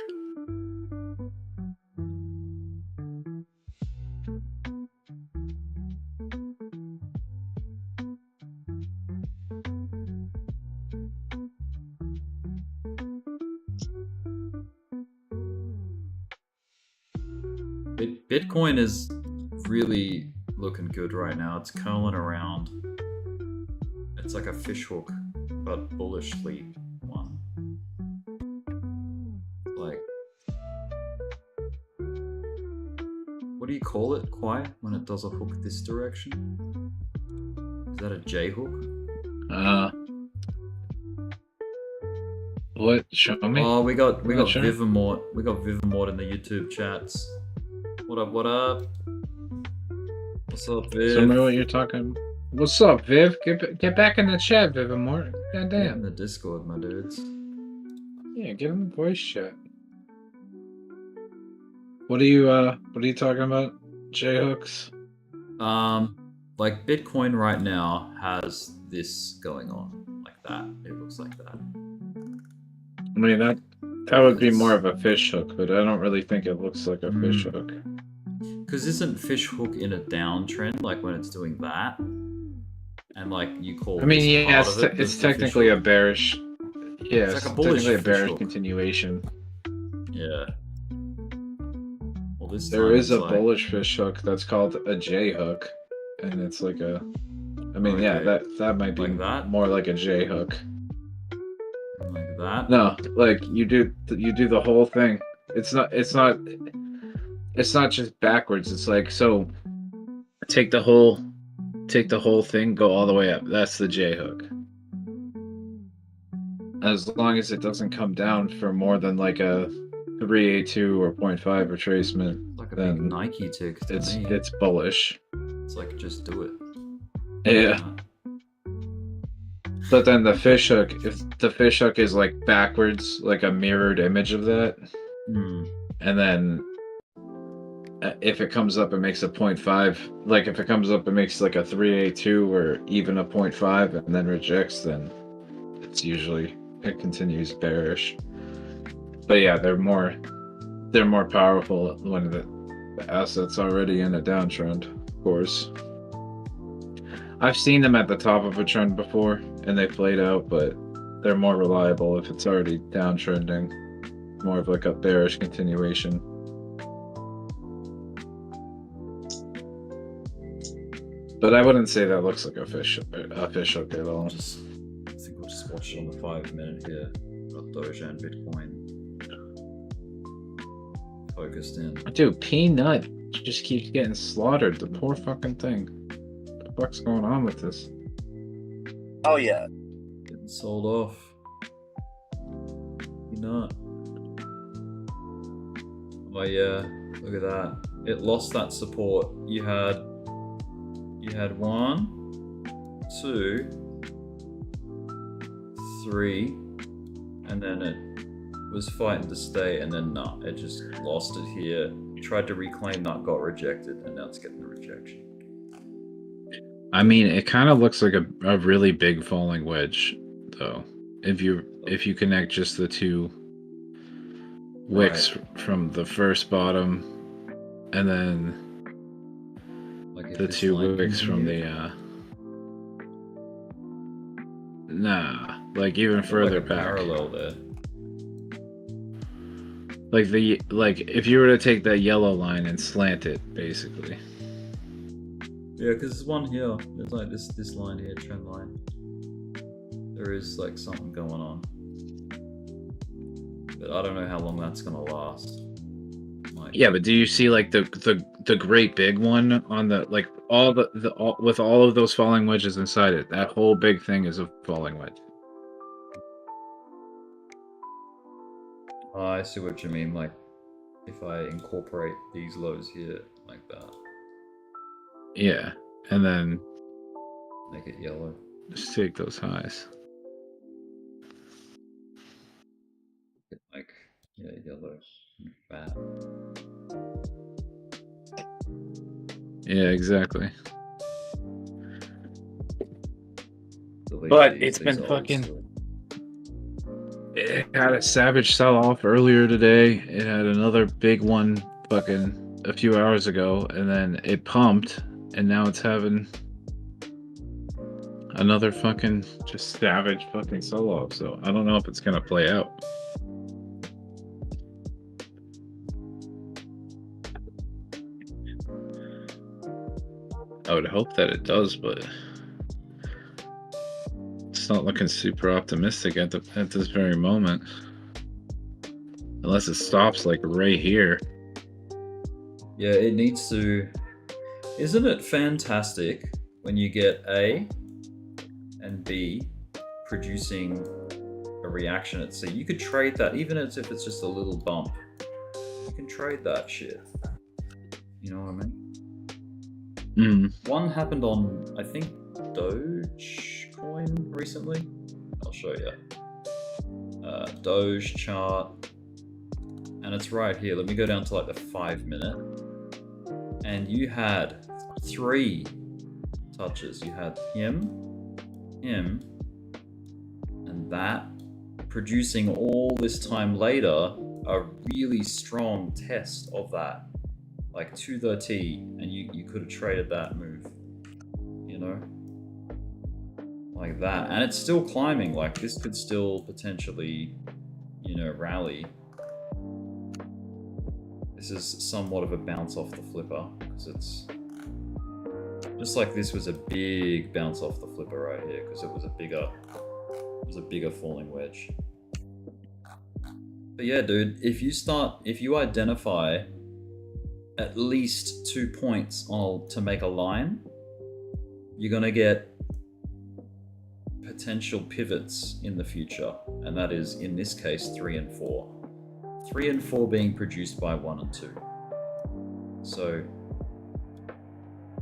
Bitcoin is really looking good right now. It's curling around. It's like a fishhook, but bullishly one. Like, what do you call it, Quiet, when it does a hook this direction? Is that a J hook?
What? Show me.
Oh, we got
Sure.
Vivamort. We got Vivamort in the YouTube chats. What up? What up? What's up, Viv?
Tell me what you're talking. What's up, Viv? Get back in the chat, Viv. God
Get in
damn.
the Discord, my dudes.
Yeah, give him voice chat. What are you talking about? J hooks.
Like Bitcoin right now has this going on, like that. It looks like that.
I mean that would be more of a fish hook, but I don't really think it looks like a fish hook.
Because isn't fishhook in a downtrend, like when it's doing that? And like you call
I mean,
this
yeah,
part of it
it's
the
technically a
fishhook?
bearish. Yeah,
It's
it's
like a bullish
technically a bearish
fishhook.
continuation.
Yeah. Well, this
There
time
is
it's
a
like,
bullish fish hook that's called a J hook, and it's like a. I mean, yeah,
Okay.
that might be
Like that?
more like a J hook.
like that.
No, like you do the whole thing. It's not just backwards. It's like, so take the whole thing, go all the way up. That's the J hook. As long as it doesn't come down for more than like a 3A2 or 0.5 retracement,
Like a
then
big Nike tick to me.
it's bullish.
It's like just do it.
Yeah. But then the fish hook, if the fish hook is like backwards, like a mirrored image of that, and then if it comes up and makes a 0.5, like if it comes up and makes like a 3A2 or even a 0.5 and then rejects, then it's usually, it continues bearish. But yeah, they're more powerful when the asset's already in a downtrend, of course. I've seen them at the top of a trend before, and they played out, but they're more reliable if it's already downtrending. More of like a bearish continuation. But I wouldn't say that looks like a fish hook at all.
I think we'll just watch it on the 5 minute here. Got Doge and Bitcoin focused in.
Dude, Peanut just keeps getting slaughtered. The poor fucking thing. What the fuck's going on with this?
Oh yeah.
Getting sold off. You not. Oh yeah, look at that. It lost that support. You had 1, 2, 3, and then it was fighting to stay, and then nah, it just lost it here. Tried to reclaim that, got rejected, and now it's getting a rejection.
I mean, it kind of looks like a really big falling wedge, though. If you connect just the two wicks from the first bottom, and then
like
the two wicks from the like even further
like a
back.
parallel there.
Like if you were to take that yellow line and slant it, basically.
Yeah, because there's one here. There's like this line here, trend line. There is like something going on, but I don't know how long that's gonna last.
Yeah, but do you see like the great big one on the like all with all of those falling wedges inside it? That whole big thing is a falling wedge.
I see what you mean. Like if I incorporate these lows here like that.
Yeah, and then
make it yellow.
Just take those highs.
Like yeah, yellow and fat.
Yeah, exactly.
But it's been fucking.
It had a savage sell-off earlier today. It had another big one fucking a few hours ago, and then it pumped, and now it's having another fucking just savage fucking sell-off. So I don't know if it's gonna play out. I would hope that it does, but it's not looking super optimistic at this very moment. Unless it stops like right here.
Yeah, it needs to. Isn't it fantastic when you get A and B producing a reaction at C? You could trade that, even if it's just a little bump. You can trade that shit. You know what I mean? One happened on, I think, Doge coin recently. I'll show you. Doge chart. And it's right here. Let me go down to like the 5 minute. And you had 3 touches. You had him, and that, producing all this time later a really strong test of that. Like to the T, and you could have traded that move, you know, like that, and it's still climbing. Like this could still potentially, you know, rally. This is somewhat of a bounce off the flipper because it's just like this was a big bounce off the flipper right here because it was a bigger falling wedge. But yeah, dude, if you identify at least 2 points to make a line, you're gonna get potential pivots in the future, and that is in this case 3 and 4. 3 and 4 being produced by 1 and 2. So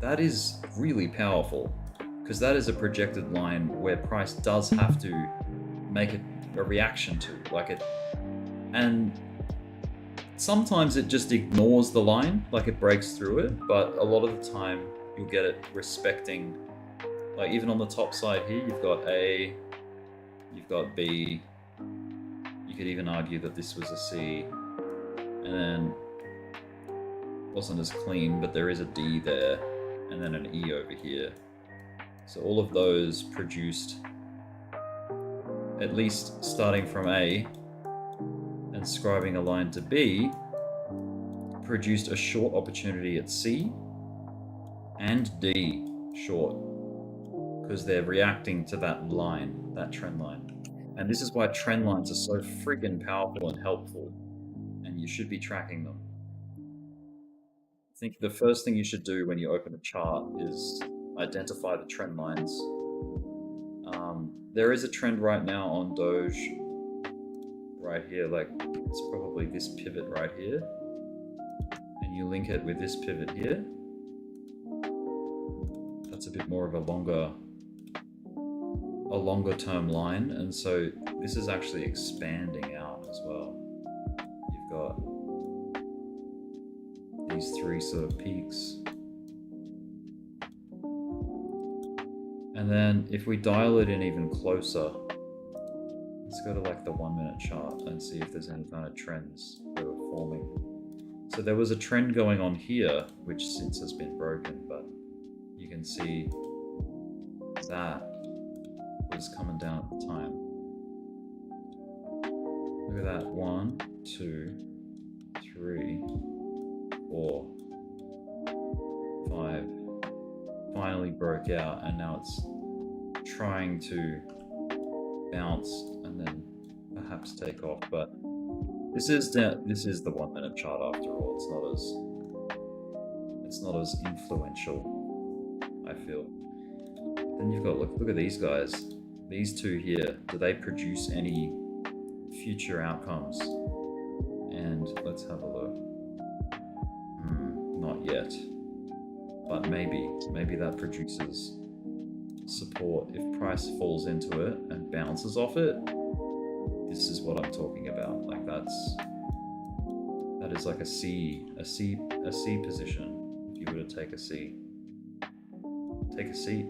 that is really powerful because that is a projected line where price does have to make a reaction to, like it, and sometimes it just ignores the line, like it breaks through it, but a lot of the time you'll get it respecting, like even on the top side here, you've got A, you've got B, you could even argue that this was a C, and then wasn't as clean, but there is a D there, and then an E over here. So all of those produced, at least starting from A, and scribing a line to B, produced a short opportunity at C and D short because they're reacting to that line, that trend line. And this is why trend lines are so freaking powerful and helpful, and you should be tracking them. I think the first thing you should do when you open a chart is identify the trend lines. There is a trend right now on Doge right here, like it's probably this pivot right here, and you link it with this pivot here. That's a bit more of a longer term line, and so this is actually expanding out as well. You've got these 3 sort of peaks, and then if we dial it in even closer, let's go to like the 1 minute chart and see if there's any kind of trends that are forming. So there was a trend going on here, which since has been broken, but you can see that was coming down at the time. Look at that, 1, 2, 3, 4, 5. Finally broke out, and now it's trying to bounce and then perhaps take off. But this is the 1 minute chart after all. It's not as influential, I feel. Then you've got look at these guys. These two here. Do they produce any future outcomes? And let's have a look. Not yet. But maybe that produces support. If price falls into it and bounces off it, this is what I'm talking about. Like that is like a C position. If you were to take a C, take a seat.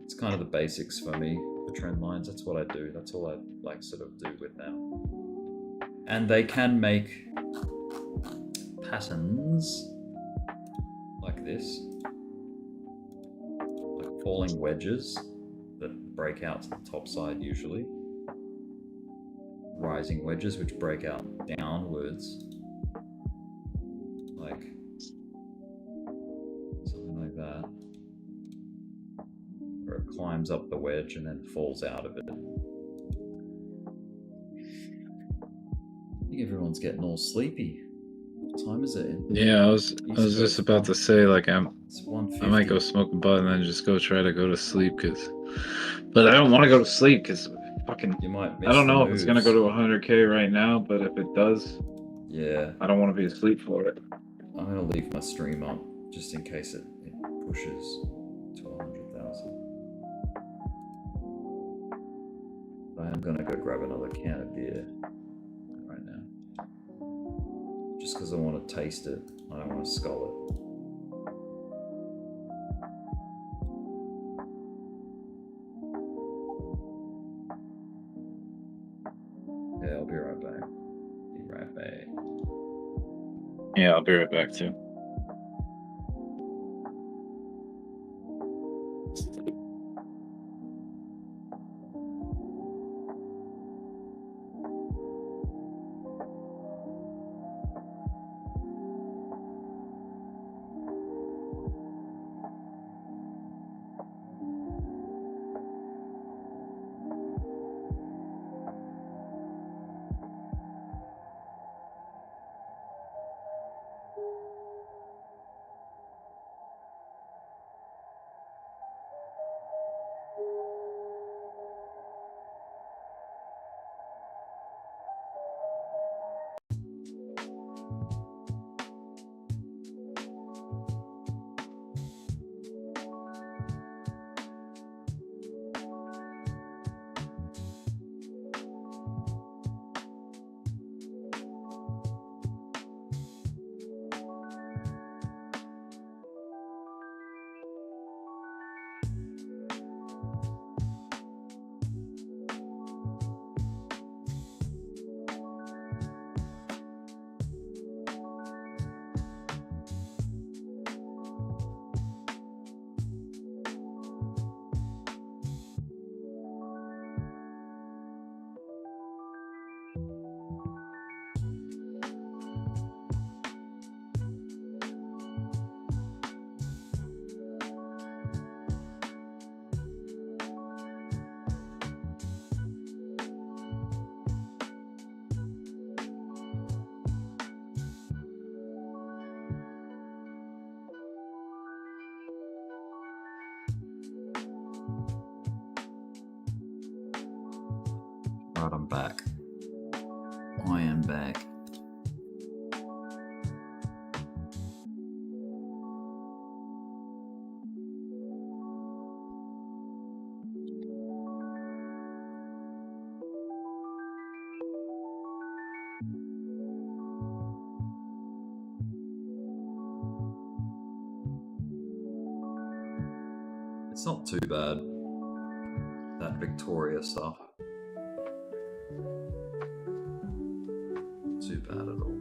It's kind of the basics for me, the trend lines. That's what I do. That's all I like sort of do with them. And they can make patterns like this, like falling wedges that break out to the top side usually, rising wedges which break out downwards, like something like that, where it climbs up the wedge and then falls out of it. I think everyone's getting all sleepy. What time is it?
Yeah, I was just about to say, like, I might go smoke a butt and then just try to go to sleep, but I don't want to go to sleep because fucking.
You might miss
I don't know
the
if it's gonna go to 100K right now, but if it does,
yeah,
I don't want to be asleep for it.
I'm gonna leave my stream up just in case it pushes to 100,000. I am gonna go grab another can of beer right now, just because I want to taste it. I don't want to scull it. Yeah, I'll be right back. Be right back.
Yeah, I'll be right back too.
Right, I'm back. I am back. It's not too bad, that Victoria stuff. Too bad at all.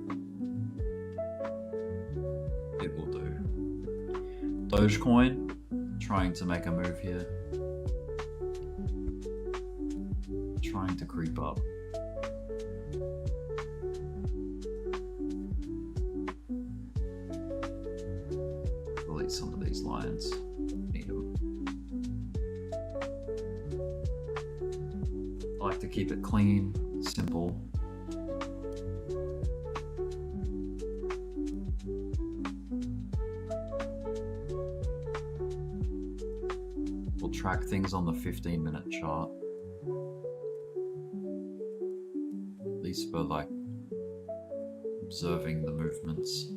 It will do. Dogecoin trying to make a move here. trying to creep up. Delete some of these lines. Need them. I like to keep it clean, simple. We'll track things on the 15-minute chart. At least for like observing the movements.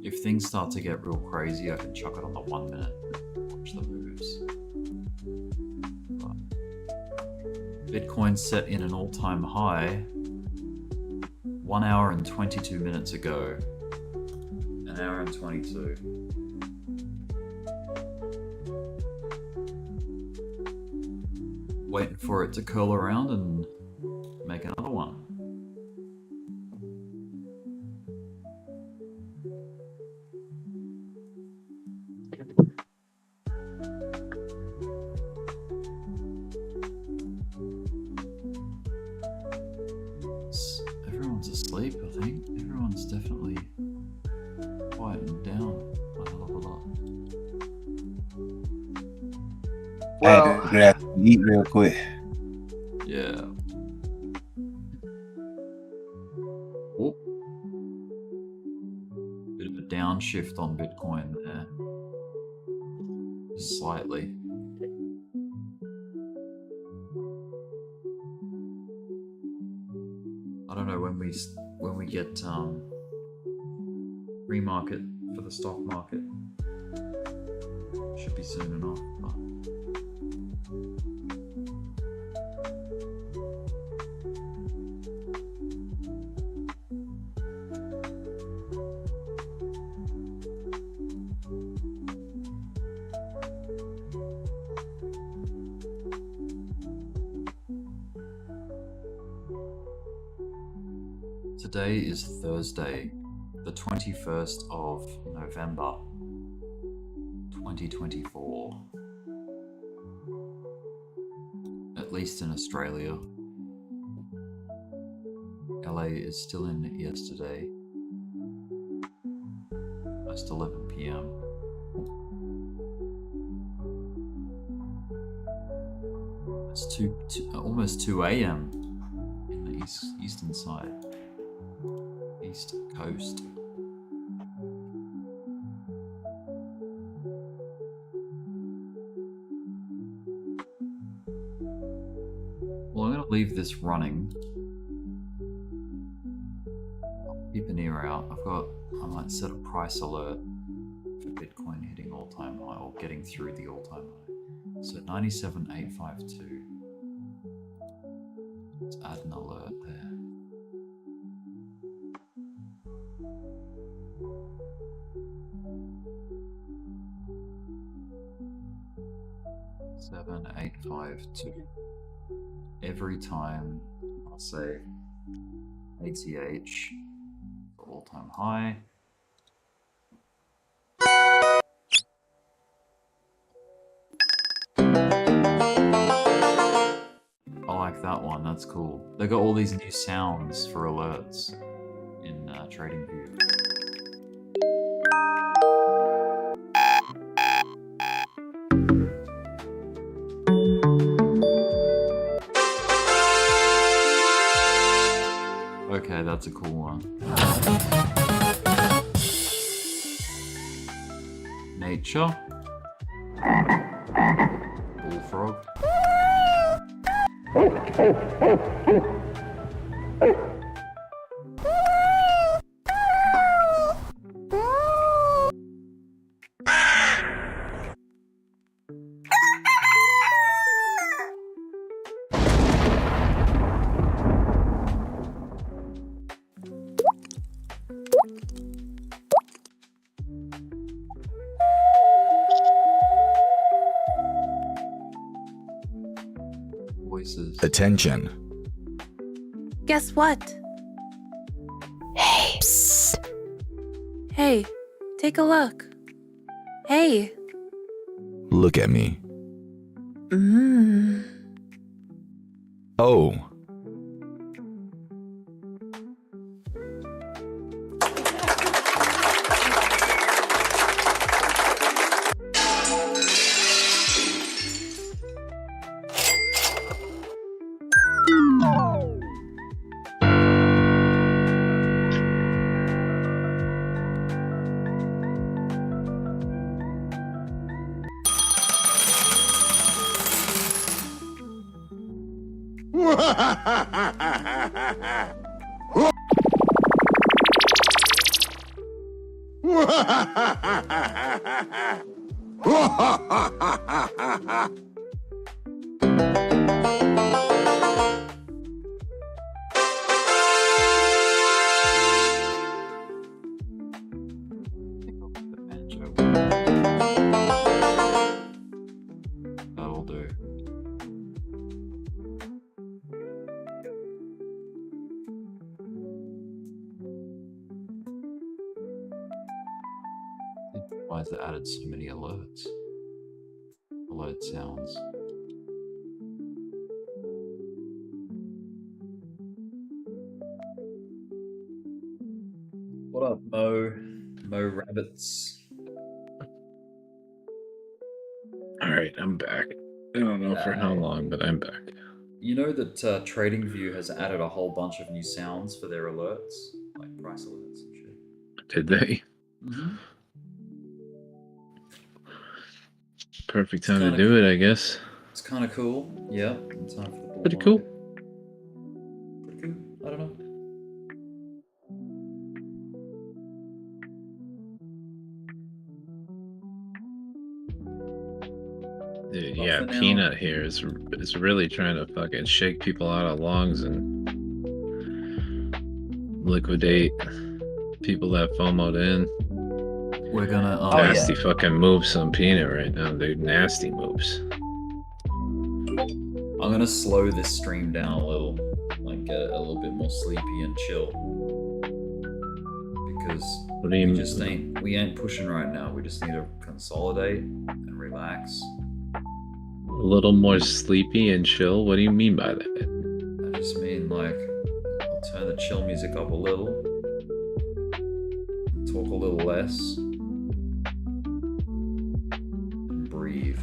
If things start to get real crazy, I can chuck it on the 1 minute, watch the moves. But Bitcoin set in an all-time high 1 hour and 22 minutes ago. An hour and 22. Waiting for it to curl around and make another one. Everyone's asleep, I think. Everyone's definitely quieting down a hell of a lot.
Well, I'm gonna have to eat real quick.
Yeah. Oh. Bit of a downshift on Bitcoin there. Just slightly. I don't know when we get pre-market for the stock market. Should be soon enough. But today is Thursday, the 21st of November, 2024. At least in Australia. LA is still in yesterday. Almost 11 PM. It's almost 2 AM in the eastern side. East Coast. Well, I'm going to leave this running. Keep an ear out. I might set a price alert for Bitcoin hitting all-time high or getting through the all-time high. So 97,852. Let's add an alert there. Seven, 852. Every time I say ATH for all-time high. I like that one, that's cool. They got all these new sounds for alerts in TradingView. Okay, that's a cool one. Nature. Bullfrog. Voices.
Attention.
Guess what? Hey. Psst. Hey, take a look. Hey.
Look at me. Oh.
That'll do. Why has it added so many alerts? Alert sounds. What up, Mo? Mo Rabbits.
All right, I'm back. I don't know for how long, but I'm back.
You know that TradingView has added a whole bunch of new sounds for their alerts, like price alerts and shit.
Did they?
Mm-hmm.
Perfect time to do it, I guess.
It's kind of cool. Yeah, it's time for the bull
Pretty cool.
market. Pretty cool. I don't know.
Dude,
But
yeah,
for now-
Peanut here is really trying to fucking shake people out of lungs and liquidate people that FOMO'd in.
We're gonna
nasty fucking moves on Peanut right now, dude. Nasty moves.
I'm gonna slow this stream down a little, like get it a little bit more sleepy and chill. Because
What do you
we ain't pushing right now. We just need to consolidate and relax.
A little more sleepy and chill? What do you mean by that?
I just mean like I'll turn the chill music up a little, talk a little less, and breathe.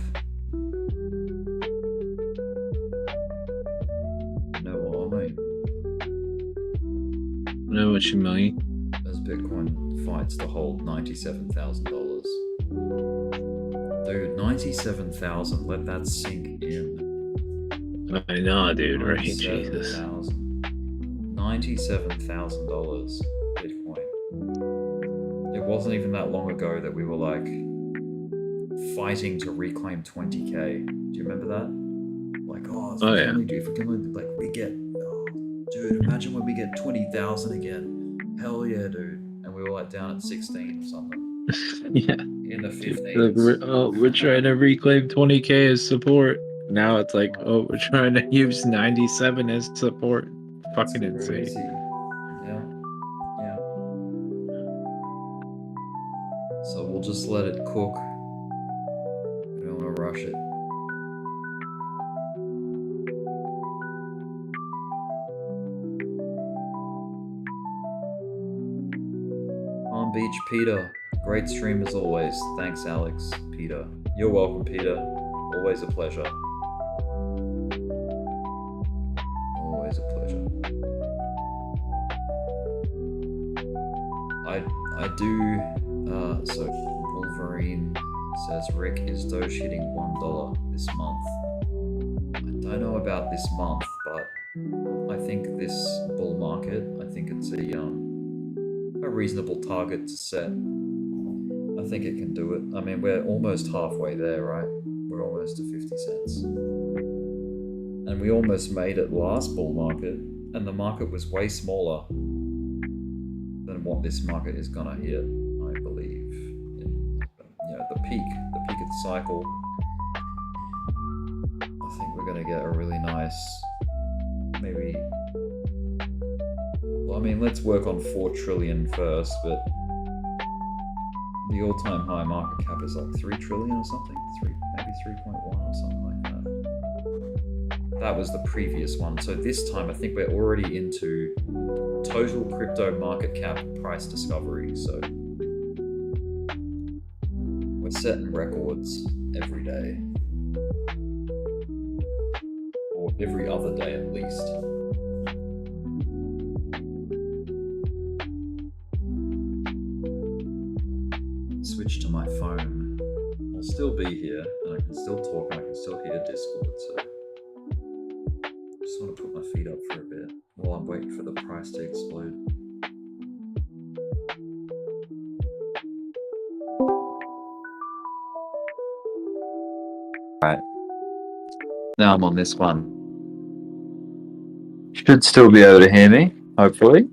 You know what I mean?
I know what you mean.
As Bitcoin fights to hold $97,000. Dude, 97,000, let that sink in.
I know, dude, right? Jesus.
$97,000 Bitcoin. It wasn't even that long ago that we were like fighting to reclaim 20k. Do you remember that? Like, if we can only like we get, dude, imagine when we get 20,000 again. Hell yeah, dude. And we were like down at 16 or something.
Yeah.
In the 15s.
Like, we're trying to reclaim 20k as support. Now it's like, we're trying to use 97 as support. Fucking insane.
Yeah. Yeah. So we'll just let it cook. We don't want to rush it. Palm Beach Peter. Great stream as always. Thanks, Alex. Peter. You're welcome, Peter. Always a pleasure. Always a pleasure. I do, so Wolverine says, Rick, is Doge hitting $1 this month? I don't know about this month, but I think this bull market, I think it's a reasonable target to set. I think it can do it. I mean, we're almost halfway there, right? We're almost to 50 cents. And we almost made it last bull market, and the market was way smaller than what this market is gonna hit, I believe. The peak of the cycle. I think we're gonna get a really nice, maybe. Well, I mean, let's work on 4 trillion first, but the all-time high market cap is like 3 trillion or something, maybe 3.1 or something like that. That was the previous one. So this time I think we're already into total crypto market cap price discovery. So we're setting records every day. Or every other day at least. Switch to my phone. I'll still be here and I can still talk and I can still hear Discord, so just want to put my feet up for a bit while I'm waiting for the price to explode.
Right. Now I'm on this one. Should still be able to hear me, hopefully.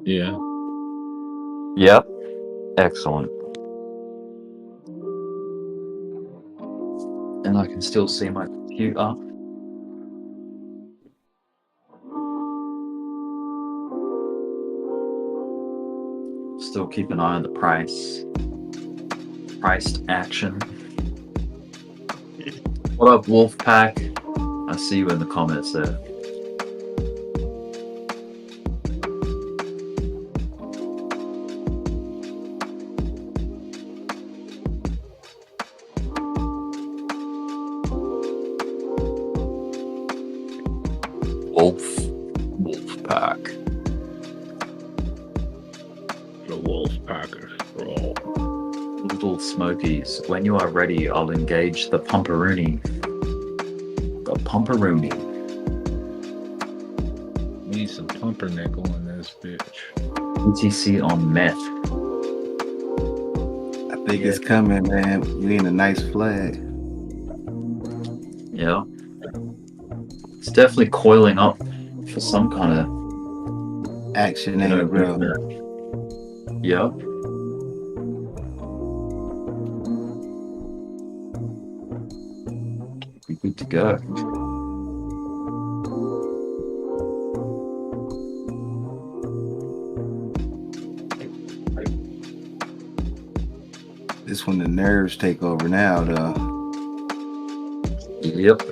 Yeah.
Yep. Excellent. And I can still see my computer. Still keep an eye on the price. Priced action. What up, Wolfpack? I see you in the comments there. Wolfpack.
The Wolfpackers roll.
Little Smokies, when you are ready, I'll engage the Pumperoonie. The Pumperoonie.
We need some pumpernickel in this bitch.
ETC on meth.
I think it's coming, man. We need a nice flag.
Yeah. It's definitely coiling up for some kind of
action ain't real.
Yeah. We're good to go.
This when the nerves take over now, though.
Yep.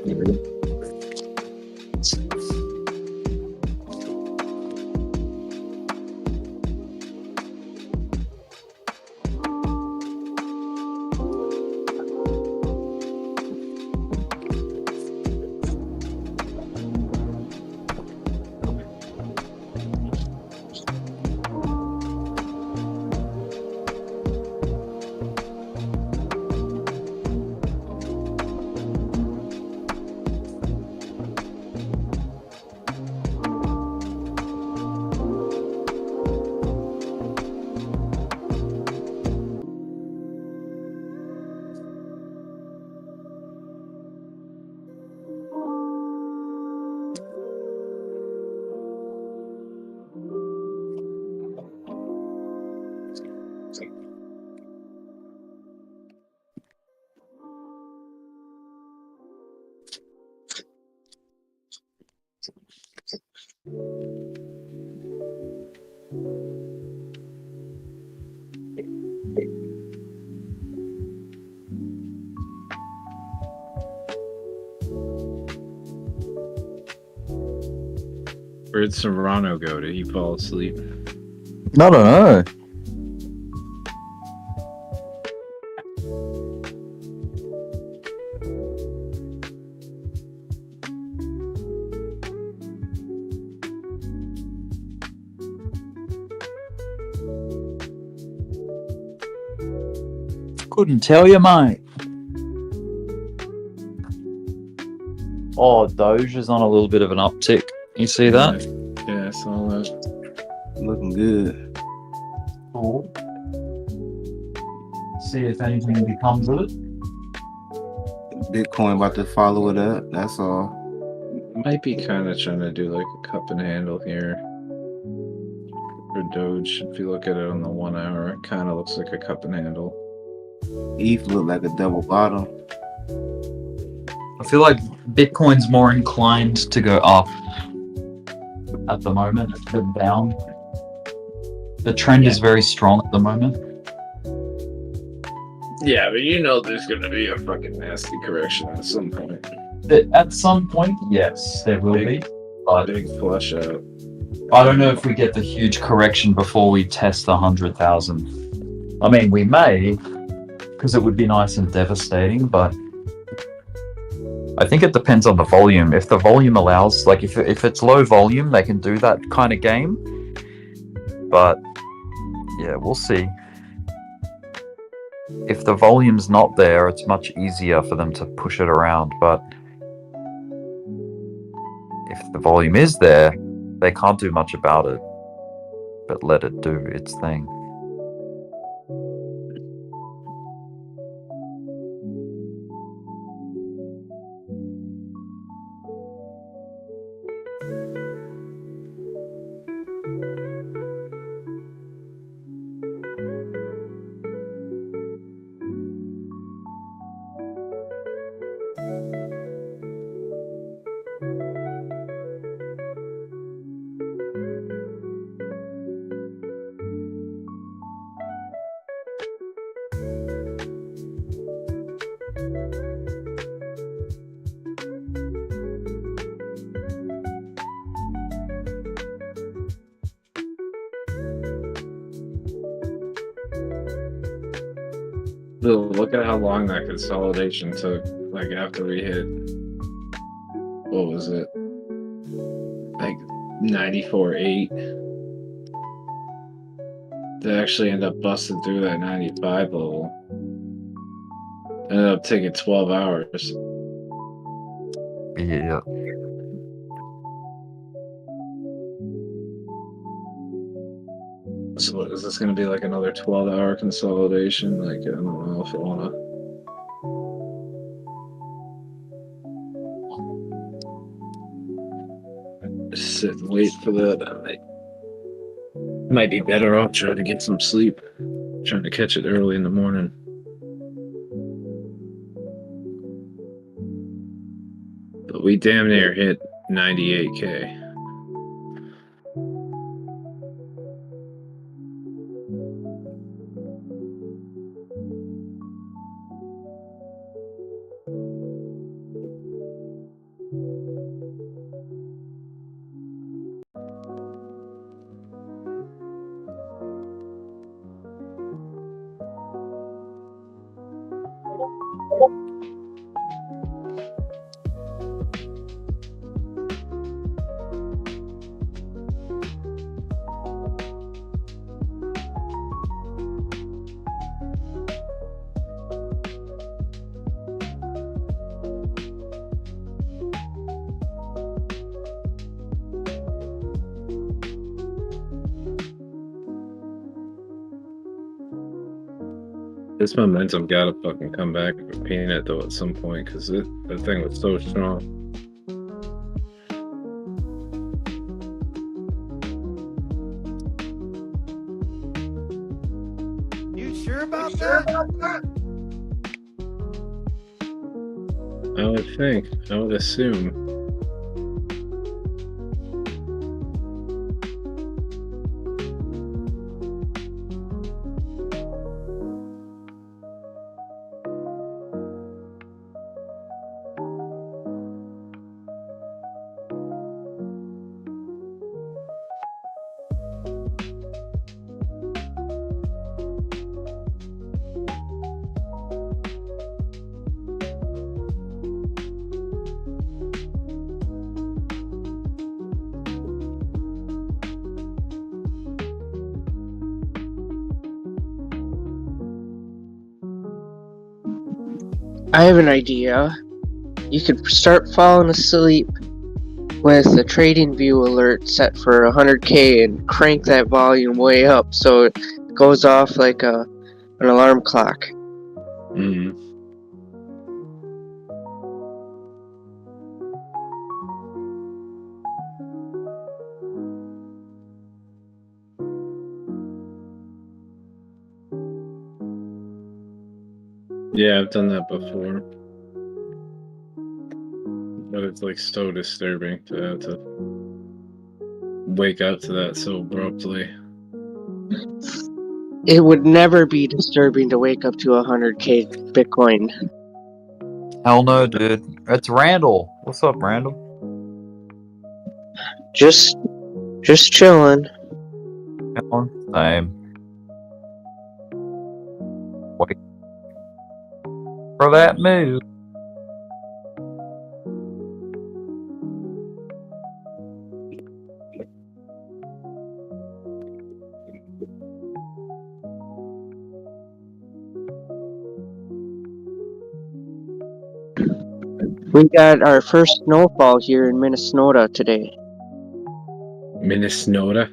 Where'd Serrano go? Did he fall asleep?
I don't know. Couldn't tell you, mate. Oh, Doge is on a little bit of an uptick. You see that?
Yeah, I saw that.
Looking good.
Cool. See if anything becomes of it.
Bitcoin about to follow it up. That's all.
Might be kind of trying to do like a cup and handle here for Doge. If you look at it on the 1 hour, it kind of looks like a cup and handle.
ETH looked like a double bottom.
I feel like Bitcoin's more inclined to go up at the moment than down. The trend is very strong at the moment.
Yeah, but you know there's going to be a fucking nasty correction at some point.
At some point, yes, there will be. But
big flush out.
I don't know if we get the huge correction before we test the 100,000. I mean, we may, because it would be nice and devastating, but I think it depends on the volume. If the volume allows, like if it's low volume, they can do that kind of game. But yeah, we'll see. If the volume's not there, it's much easier for them to push it around. But if the volume is there, they can't do much about it, but let it do its thing.
Look at how long that consolidation took. Like after we hit, what was it? Like 94.8. To actually end up busting through that 95 level. Ended up taking 12 hours.
Yeah.
So is this going to be like another 12-hour consolidation? Like, I don't know if I want to sit and wait for that. I might be better off trying to get some sleep. Trying to catch it early in the morning. But we damn near hit 98K. This momentum gotta fucking come back with Peanut though at some point, because that thing was so strong.
You sure about that?
I would think. I would assume.
I have an idea. You could start falling asleep with a TradingView alert set for 100K and crank that volume way up so it goes off like an alarm clock.
Mm. Yeah, I've done that before. But it's like so disturbing to have to wake up to that so abruptly.
It would never be disturbing to wake up to 100K Bitcoin.
Hell no, dude. It's Randall. What's up, Randall?
Just chilling.
Same. Wait for that move.
We got our first snowfall here in Minnesota today.
Minnesota.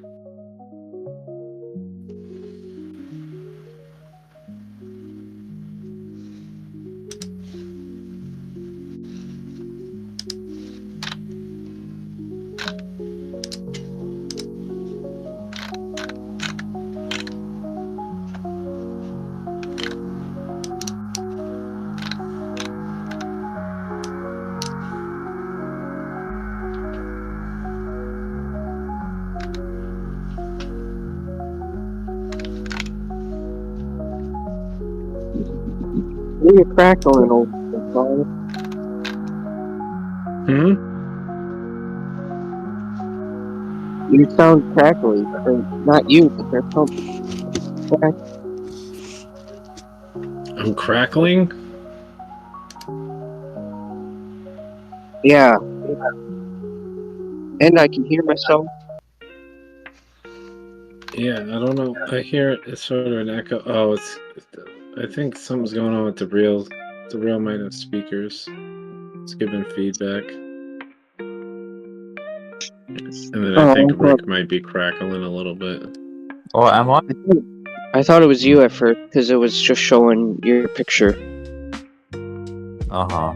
You're crackling over there, Paul. You sound crackly. Or not you, but there's something.
I'm crackling?
Yeah. And I can hear myself.
Yeah, I don't know. I hear it. It's sort of an echo. Oh, I think something's going on with the real. The real might have speakers. It's giving feedback. And then I think Rick might be crackling a little bit.
Oh, am I?
I thought it was you at first because it was just showing your picture.
Uh-huh.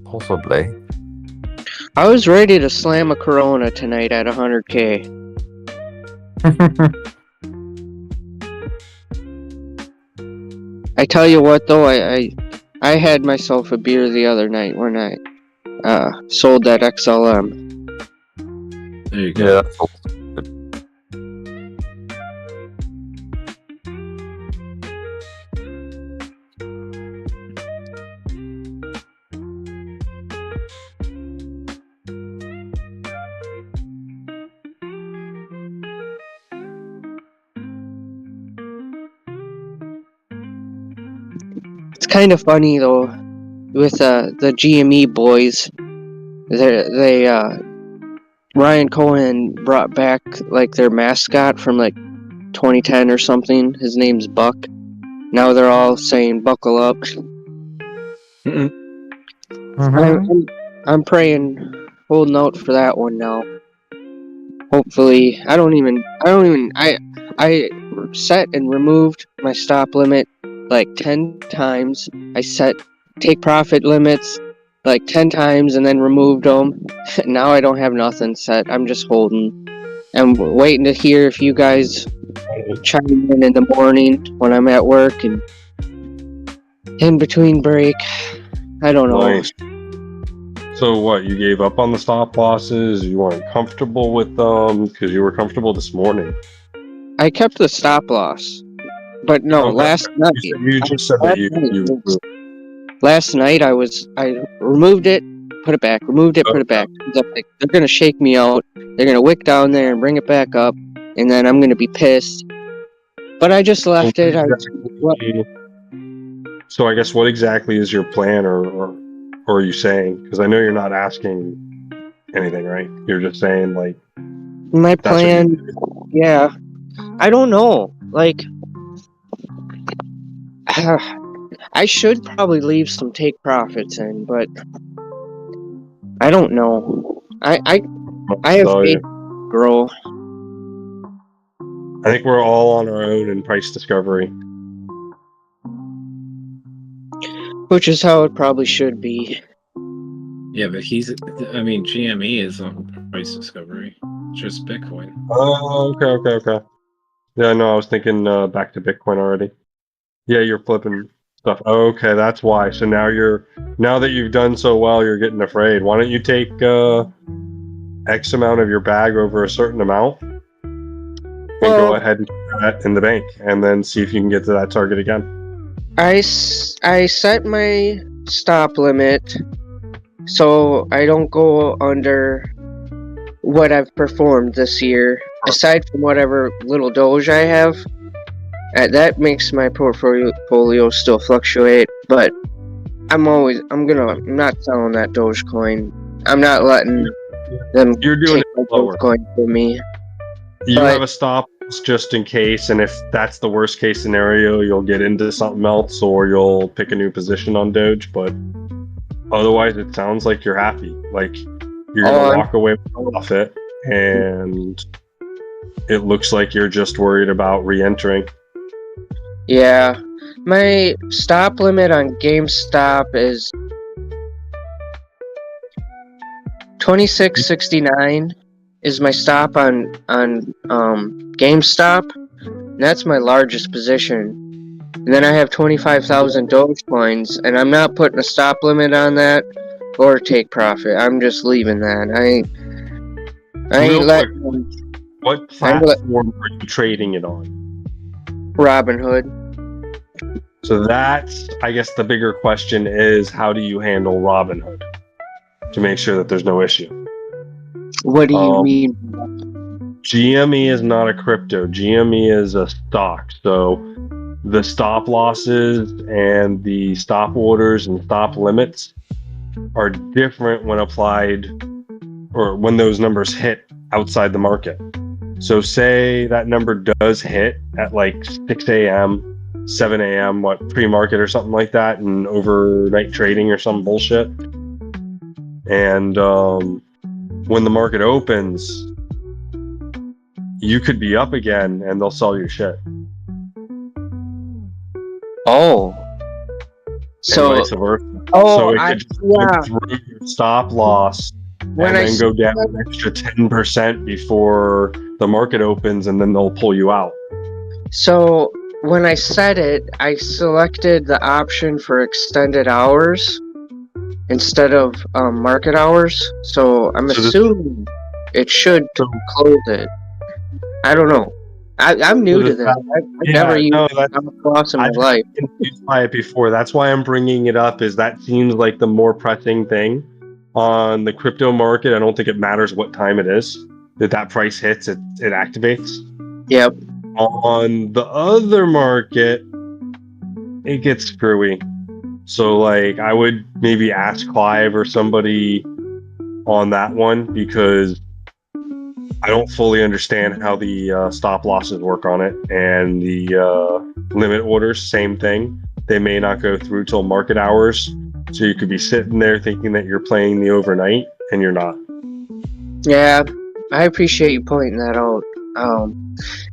Possibly.
I was ready to slam a Corona tonight at 100K. I tell you what, though, I had myself a beer the other night when I sold that XLM.
There you go.
Yeah.
It's kind of funny though, with the GME boys. They Ryan Cohen brought back like their mascot from like 2010 or something. His name's Buck. Now they're all saying "buckle up." I'm praying, holding out for that one now. Hopefully, I set and removed my stop limit like 10 times. I set take profit limits like 10 times and then removed them. Now I don't have nothing set. I'm just holding. I'm waiting to hear if you guys chime in the morning when I'm at work and in between break. I don't know.
Nice. So what, you gave up on the stop losses? You weren't comfortable with them because you were comfortable this morning?
I kept the stop loss. But no,
Okay.
last night.
You just said that you
Last night I removed it, put it back, removed it, put it back. Like, they're gonna shake me out. They're gonna wick down there and bring it back up, and then I'm gonna be pissed. But I just left it.
So I guess what exactly is your plan, or are you saying? Because I know you're not asking anything, right? You're just saying like
My plan, yeah. I don't know. Like, I should probably leave some take profits in, but I don't know. I have faith grow.
I think we're all on our own in price discovery.
Which is how it probably should be.
Yeah, but GME is on price discovery. Just Bitcoin.
Oh, okay. Yeah, no, I was thinking back to Bitcoin already. Yeah, you're flipping stuff. Okay, that's why. So now that you've done so well, you're getting afraid. Why don't you take X amount of your bag over a certain amount and go ahead that in the bank, and then see if you can get to that target again.
I set my stop limit so I don't go under what I've performed this year. Aside from whatever little Doge I have, that makes my portfolio still fluctuate. But I'm not selling that Dogecoin. I'm not letting them take my Dogecoin from me.
You have a stop just in case, and if that's the worst case scenario, you'll get into something else or you'll pick a new position on Doge. But otherwise, it sounds like you're happy. Like you're gonna walk away with a profit, and it looks like you're just worried about re-entering.
Yeah, my stop limit on GameStop is 26.69 is my stop on GameStop. And that's my largest position. And then I have 25,000 Dogecoins, and I'm not putting a stop limit on that or take profit. I'm just leaving that. I ain't letting.
What platform are you trading it on?
Robinhood.
So that's, I guess, the bigger question is, how do you handle Robinhood to make sure that there's no issue?
What do you mean?
GME is not a crypto. GME is a stock. So the stop losses and the stop orders and stop limits are different when applied or when those numbers hit outside the market. So say that number does hit at like 6 a.m., 7 a.m., pre-market or something like that, and overnight trading or some bullshit. And when the market opens, you could be up again and they'll sell your shit.
Oh. So,
and vice versa.
Oh,
so it could just go through your stop loss
When
and then go down an extra 10% before the market opens, and then they'll pull you out.
So when I set it, I selected the option for extended hours instead of market hours. So I'm assuming it should close it. I don't know. I'm new to that. I've never used it in my life.
I've been confused by it before. That's why I'm bringing it up, is that seems like the more pressing thing on the crypto market. I don't think it matters what time it is. If that price hits, it activates.
Yep.
On the other market, it gets screwy. So like I would maybe ask Clive or somebody on that one, because I don't fully understand how the stop losses work on it, and the limit orders, same thing. They may not go through till market hours, so you could be sitting there thinking that you're playing the overnight, and you're not.
Yeah, I appreciate you pointing that out.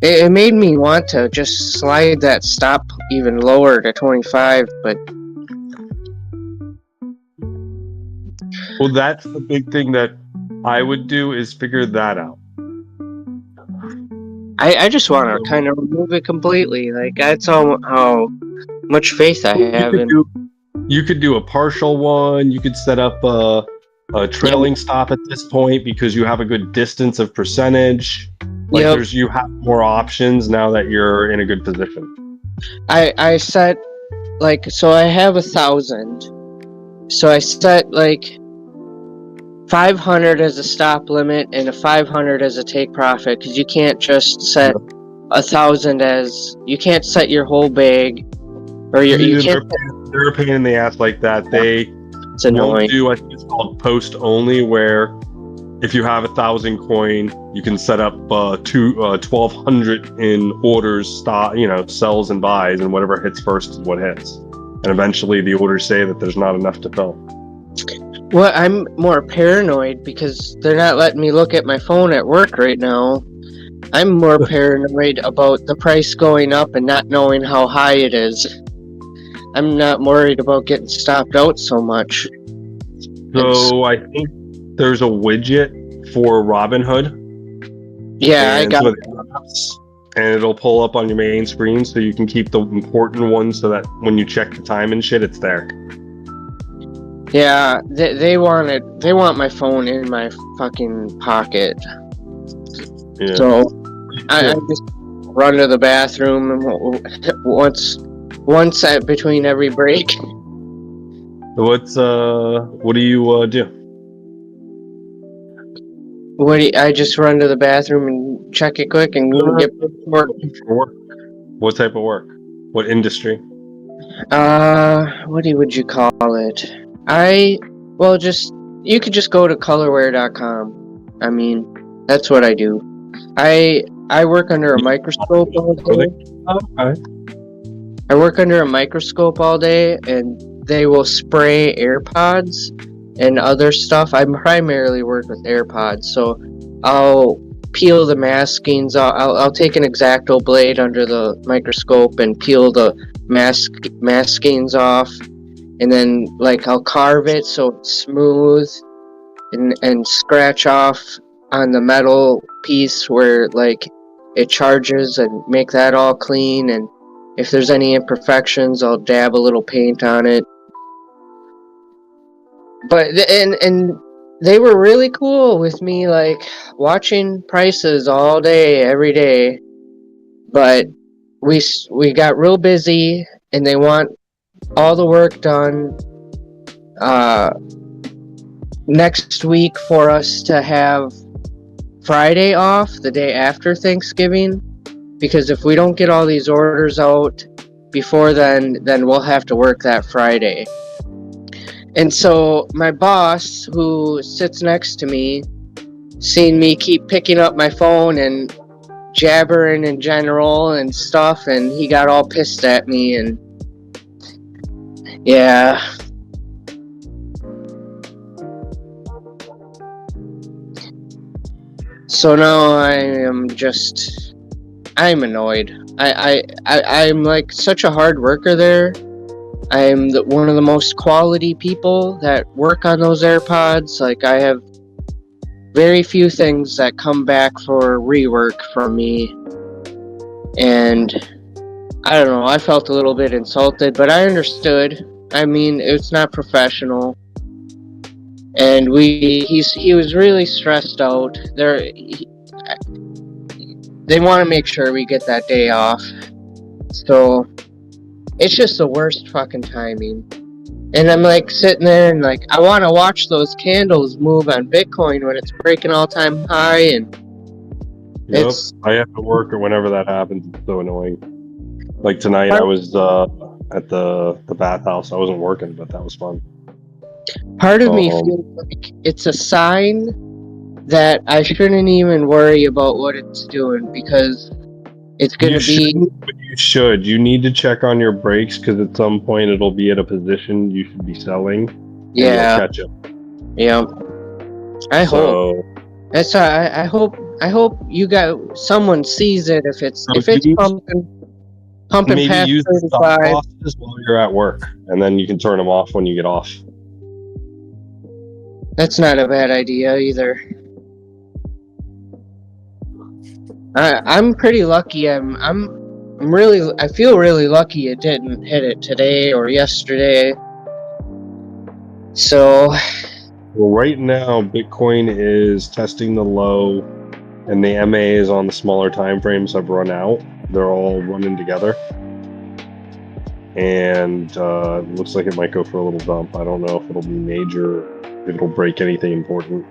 It made me want to just slide that stop even lower to 25, but
well, that's the big thing that I would do, is figure that out.
I just want to kind of remove it completely. Like, that's all how much faith I have in.
You could do a partial one. You could set up a trailing stop at this point because you have a good distance of percentage. Like you have more options now that you're in a good position.
I set so I have 1,000. So I set 500 as a stop limit and a 500 as a take profit, because you can't just set 1,000 as, you can't set your whole bag, or you can't.
They're a pain in the ass like that.
It's annoying.
Do, I think it's called post only, where if you have 1,000 coin, you can set up 1,200 in orders, sells and buys, and whatever hits first is what hits. And eventually the orders say that there's not enough to fill.
Well, I'm more paranoid because they're not letting me look at my phone at work right now. I'm more paranoid about the price going up and not knowing how high it is. I'm not worried about getting stopped out so much.
So I think there's a widget for Robinhood.
Yeah, I got it.
And it'll pull up on your main screen, so you can keep the important ones so that when you check the time and shit, it's there.
Yeah, they want my phone in my fucking pocket.
Yeah.
So I'm just run to the bathroom once between every break.
What do you do?
I just run to the bathroom and check it quick and get work.
For work. What type of work? What industry?
What would you call it? You could just go to colorware.com. I mean, that's what I do. I work under a microscope all day.
Okay.
I work under a microscope all day, and they will spray AirPods and other stuff. I primarily work with AirPods, so I'll peel the maskings. I'll take an X-Acto blade under the microscope and peel the maskings off, and then I'll carve it so it's smooth, and scratch off on the metal piece where it charges and make that all clean. And if there's any imperfections, I'll dab a little paint on it. But and they were really cool with me, watching prices all day, every day. But we got real busy, and they want all the work done next week for us to have Friday off, the day after Thanksgiving, because if we don't get all these orders out before then we'll have to work that Friday. And so my boss, who sits next to me, seen me keep picking up my phone and jabbering in general and stuff, and he got all pissed at me. And yeah. So now I'm annoyed. I'm such a hard worker there. I'm one of the most quality people that work on those AirPods. I have very few things that come back for rework from me. And I don't know, I felt a little bit insulted, but I understood. I mean, it's not professional. And he was really stressed out. They want to make sure we get that day off. So it's just the worst fucking timing. And I'm sitting there and I want to watch those candles move on Bitcoin when it's breaking all-time high. And
Yep. I have to work or whenever that happens. It's so annoying. Tonight I was at the bathhouse. I wasn't working, but that was fun.
Part of me feels like it's a sign that I shouldn't even worry about what it's doing, because it's going to be...
You should. You need to check on your breaks, because at some point it'll be at a position you should be selling.
Yeah.
Catch up.
Yeah. I hope. That's I hope you got someone sees it if it's pumping
maybe
past
use the stop
35.
losses while you're at work, and then you can turn them off when you get off.
That's not a bad idea either. I'm pretty lucky. I feel really lucky it didn't hit it today or yesterday. So,
well, right now Bitcoin is testing the low, and the MAs on the smaller time frames have run out. They're all running together, and it looks like it might go for a little dump. I don't know if it'll be major, if it'll break anything important.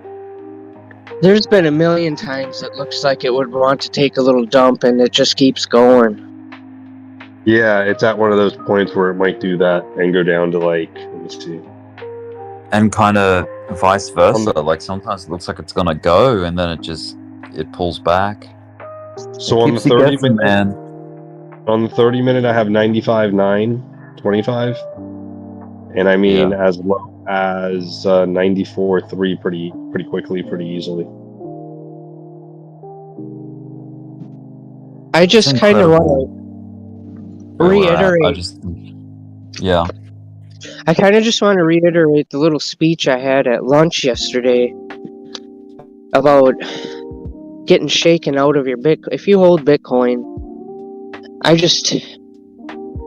There's been a million times it looks like it would want to take a little dump, and it just keeps going.
Yeah, it's at one of those points where it might do that and go down to let me see.
And kind of vice versa. Sometimes it looks like it's gonna go, and then it pulls back.
So on the 30 minute, on the 30 minute, I have 95.925, and I mean as low as 94.3 pretty quickly, pretty easily.
I just kind of want to reiterate. I kind of just want to reiterate the little speech I had at lunch yesterday about getting shaken out of your Bitcoin. If you hold Bitcoin,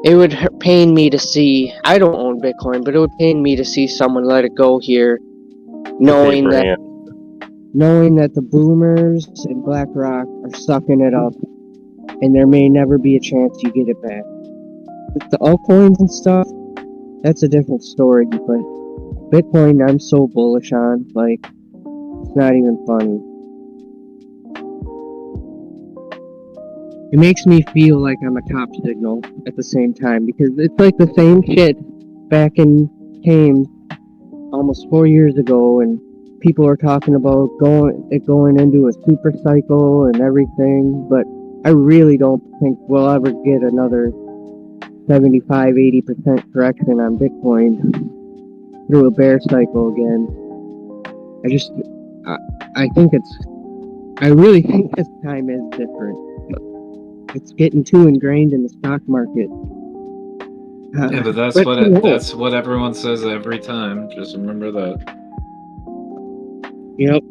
it would pain me to see. I don't own Bitcoin, but it would pain me to see someone let it go here, knowing that the boomers and BlackRock are sucking it up. and there may never be a chance you get it back. With the altcoins and stuff, that's a different story, but Bitcoin I'm so bullish on, like, it's not even funny. It makes me feel like I'm a top signal at the same time, because it's like the same shit back in came almost 4 years ago, and people are talking about going into a super cycle and everything, but I really don't think we'll ever get another 75-80% correction on Bitcoin through a bear cycle again. I really think this time is different. It's getting too ingrained in the stock market.
Yeah, but that's what everyone says every time. Just remember that.
Yep.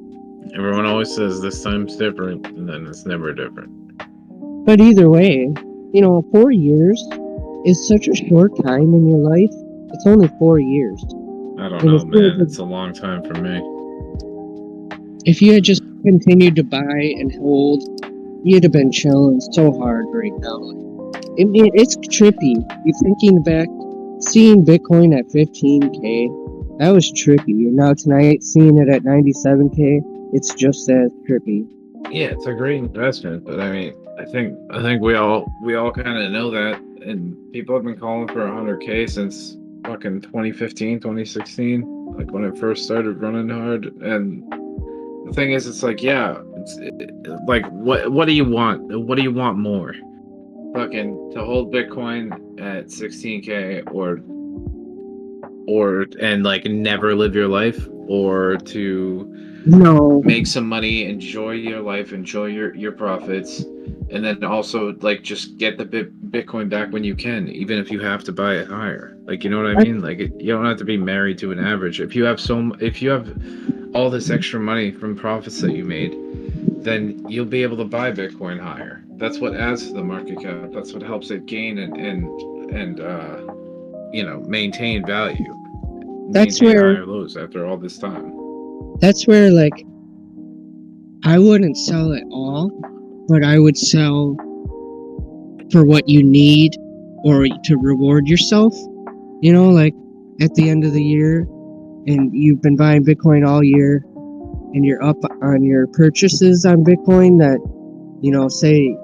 Everyone always says this time's different, and then it's never different.
But either way, 4 years is such a short time in your life. It's only 4 years.
I don't know, man. It's a long time for me.
If you had just continued to buy and hold, you'd have been chilling so hard right now. It's trippy. You're thinking back, seeing Bitcoin at 15K, that was trippy. And now tonight, seeing it at 97K, it's just as trippy.
Yeah, it's a great investment, but I mean, I think we all kind of know that, and people have been calling for 100K since fucking 2015, 2016, like when it first started running hard. And the thing is, it's like, yeah, like what do you want? What do you want more? Fucking to hold Bitcoin at 16K, or and like never live your life, or to make some money, enjoy your life, enjoy your profits, and then also like just get the Bitcoin back when you can, even if you have to buy it higher. Like, you know what I mean? Like, you don't have to be married to an average. If you have all this extra money from profits that you made, then you'll be able to buy Bitcoin higher. That's what adds to the market cap. That's what helps it gain and maintain value.
That's
maintain
where
higher lows after all this time.
That's where, like, I wouldn't sell it all, but I would sell for what you need or to reward yourself. Like at the end of the year, and you've been buying Bitcoin all year, and you're up on your purchases on Bitcoin that, say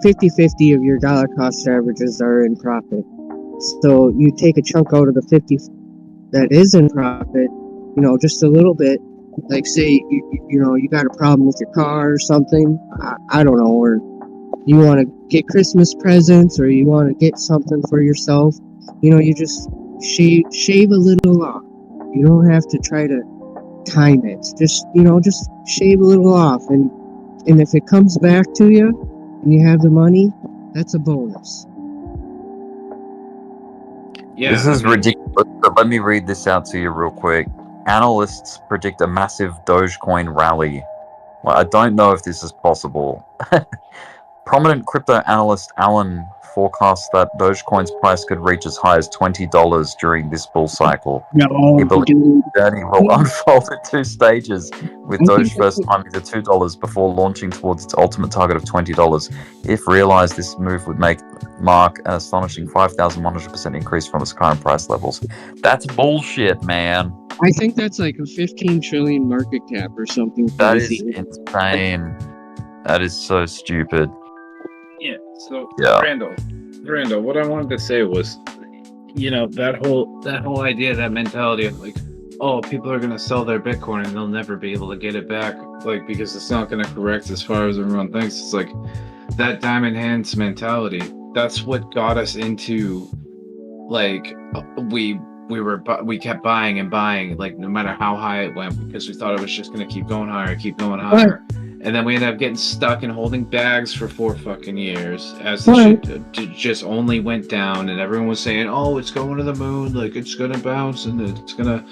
50-50 of your dollar cost averages are in profit. So you take a chunk out of the 50 that is in profit, just a little bit. Like, say, you got a problem with your car or something, I don't know, or you want to get Christmas presents, or you want to get something for yourself, you just shave a little off. You don't have to try to time it. Just shave a little off, and if it comes back to you and you have the money, that's a bonus.
Yeah,
this is ridiculous, but let me read this out to you real quick. Analysts predict a massive Dogecoin rally. Well, I don't know if this is possible. Prominent crypto analyst Alan forecasts that Dogecoin's price could reach as high as $20 during this bull cycle. He believes the journey will unfold in 2 stages, with Doge first climbing to $2 before launching towards its ultimate target of $20. If realized, this move would mark an astonishing 5,100% increase from its current price levels. That's bullshit, man.
I think that's like a 15 trillion market cap or something.
That is insane. That is so stupid.
Yeah. So,
yeah.
Randall, what I wanted to say was, that whole idea, that mentality of like, oh, people are gonna sell their Bitcoin and they'll never be able to get it back, like, because it's not gonna correct as far as everyone thinks. It's like that diamond hands mentality. That's what got us into, like, we kept buying and buying, like, no matter how high it went, because we thought it was just gonna keep going higher. And then we ended up getting stuck and holding bags for 4 fucking years as the shit just only went down, and everyone was saying, oh, it's going to the moon, like, it's gonna bounce and it's gonna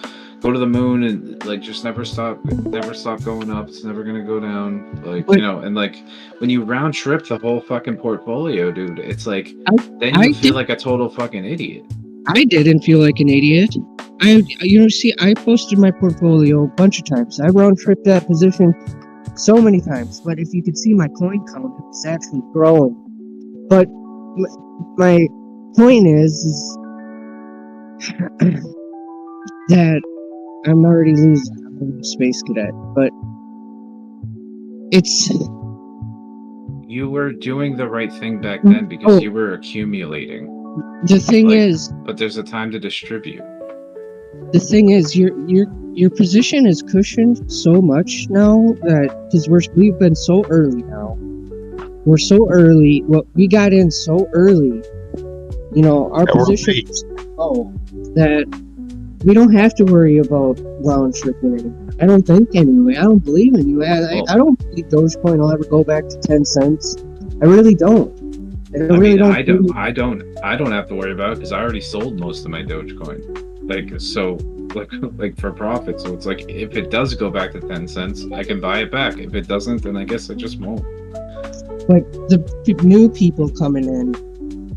go to the moon, and like, just never stop going up. It's never gonna go down, like, and like, when you round trip the whole fucking portfolio, dude, it's like, then you feel like a total fucking idiot.
I didn't feel like an idiot. I posted my portfolio a bunch of times. I round tripped that position so many times, but if you could see my coin count, it's actually growing. But my point is that I'm already losing. I'm a space cadet, but it's.
You were doing the right thing back then because you were accumulating.
The thing is,
but there's a time to distribute.
The thing is, your position is cushioned so much now that because we've been so early now. We're so early. Well, we got in so early. You know, our position is so that we don't have to worry about round tripping anymore. I don't think anyway. I don't believe in you. I don't believe Dogecoin will ever go back to 10 cents. I really don't. I
don't have to worry about it because I already sold most of my Dogecoin. Like for profit. So it's like if it does go back to 10 cents, I can buy it back. If it doesn't, then I guess I just won't.
Like the new people coming in,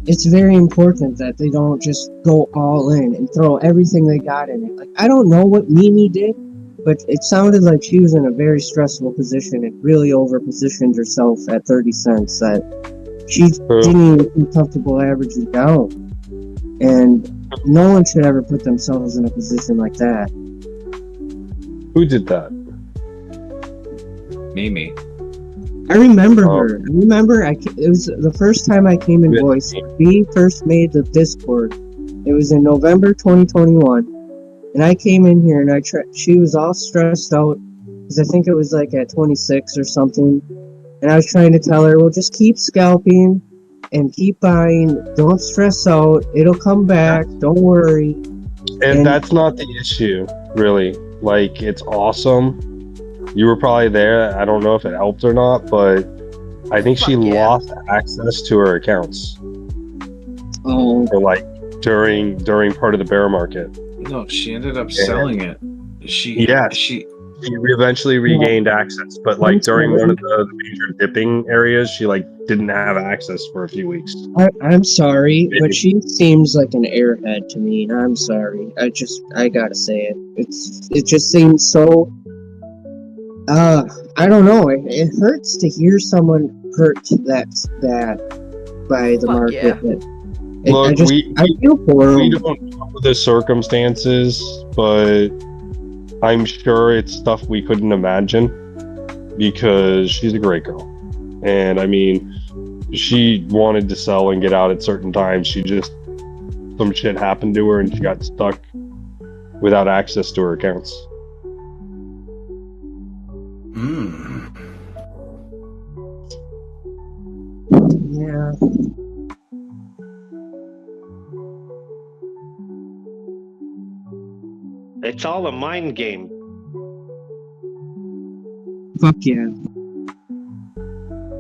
it's very important that they don't just go all in and throw everything they got in it. Like I don't know what Mimi did, but it sounded like she was in a very stressful position and really over-positioned herself at 30 cents. That she didn't even feel comfortable averaging down, and no one should ever put themselves in a position like that.
Who did that?
Mimi.
I remember her. I remember it was the first time I came in voice. We first made the Discord. It was in November 2021. And I came in here and she was all stressed out because I think it was like at 26 or something. And I was trying to tell her, well, just keep scalping and keep buying. Don't stress out. It'll come back. Don't worry.
And that's not the issue, really. Like, it's awesome. You were probably there. I don't know if it helped or not, but I think she lost access to her accounts.
Oh.
Or like during part of the bear market.
No, she ended up selling it. She
eventually regained access, but like during one of the major dipping areas, she like didn't have access for a few weeks.
I'm sorry, but she seems like an airhead to me. I'm sorry. I gotta say it. It just seems so. I don't know. It hurts to hear someone hurt that bad by the market.
Yeah. Look,
I feel for
we
them.
don't know the circumstances, but I'm sure it's stuff we couldn't imagine because she's a great girl. And I mean, she wanted to sell and get out at certain times. Some shit happened to her and she got stuck without access to her accounts.
Yeah.
It's all a mind game.
Fuck yeah.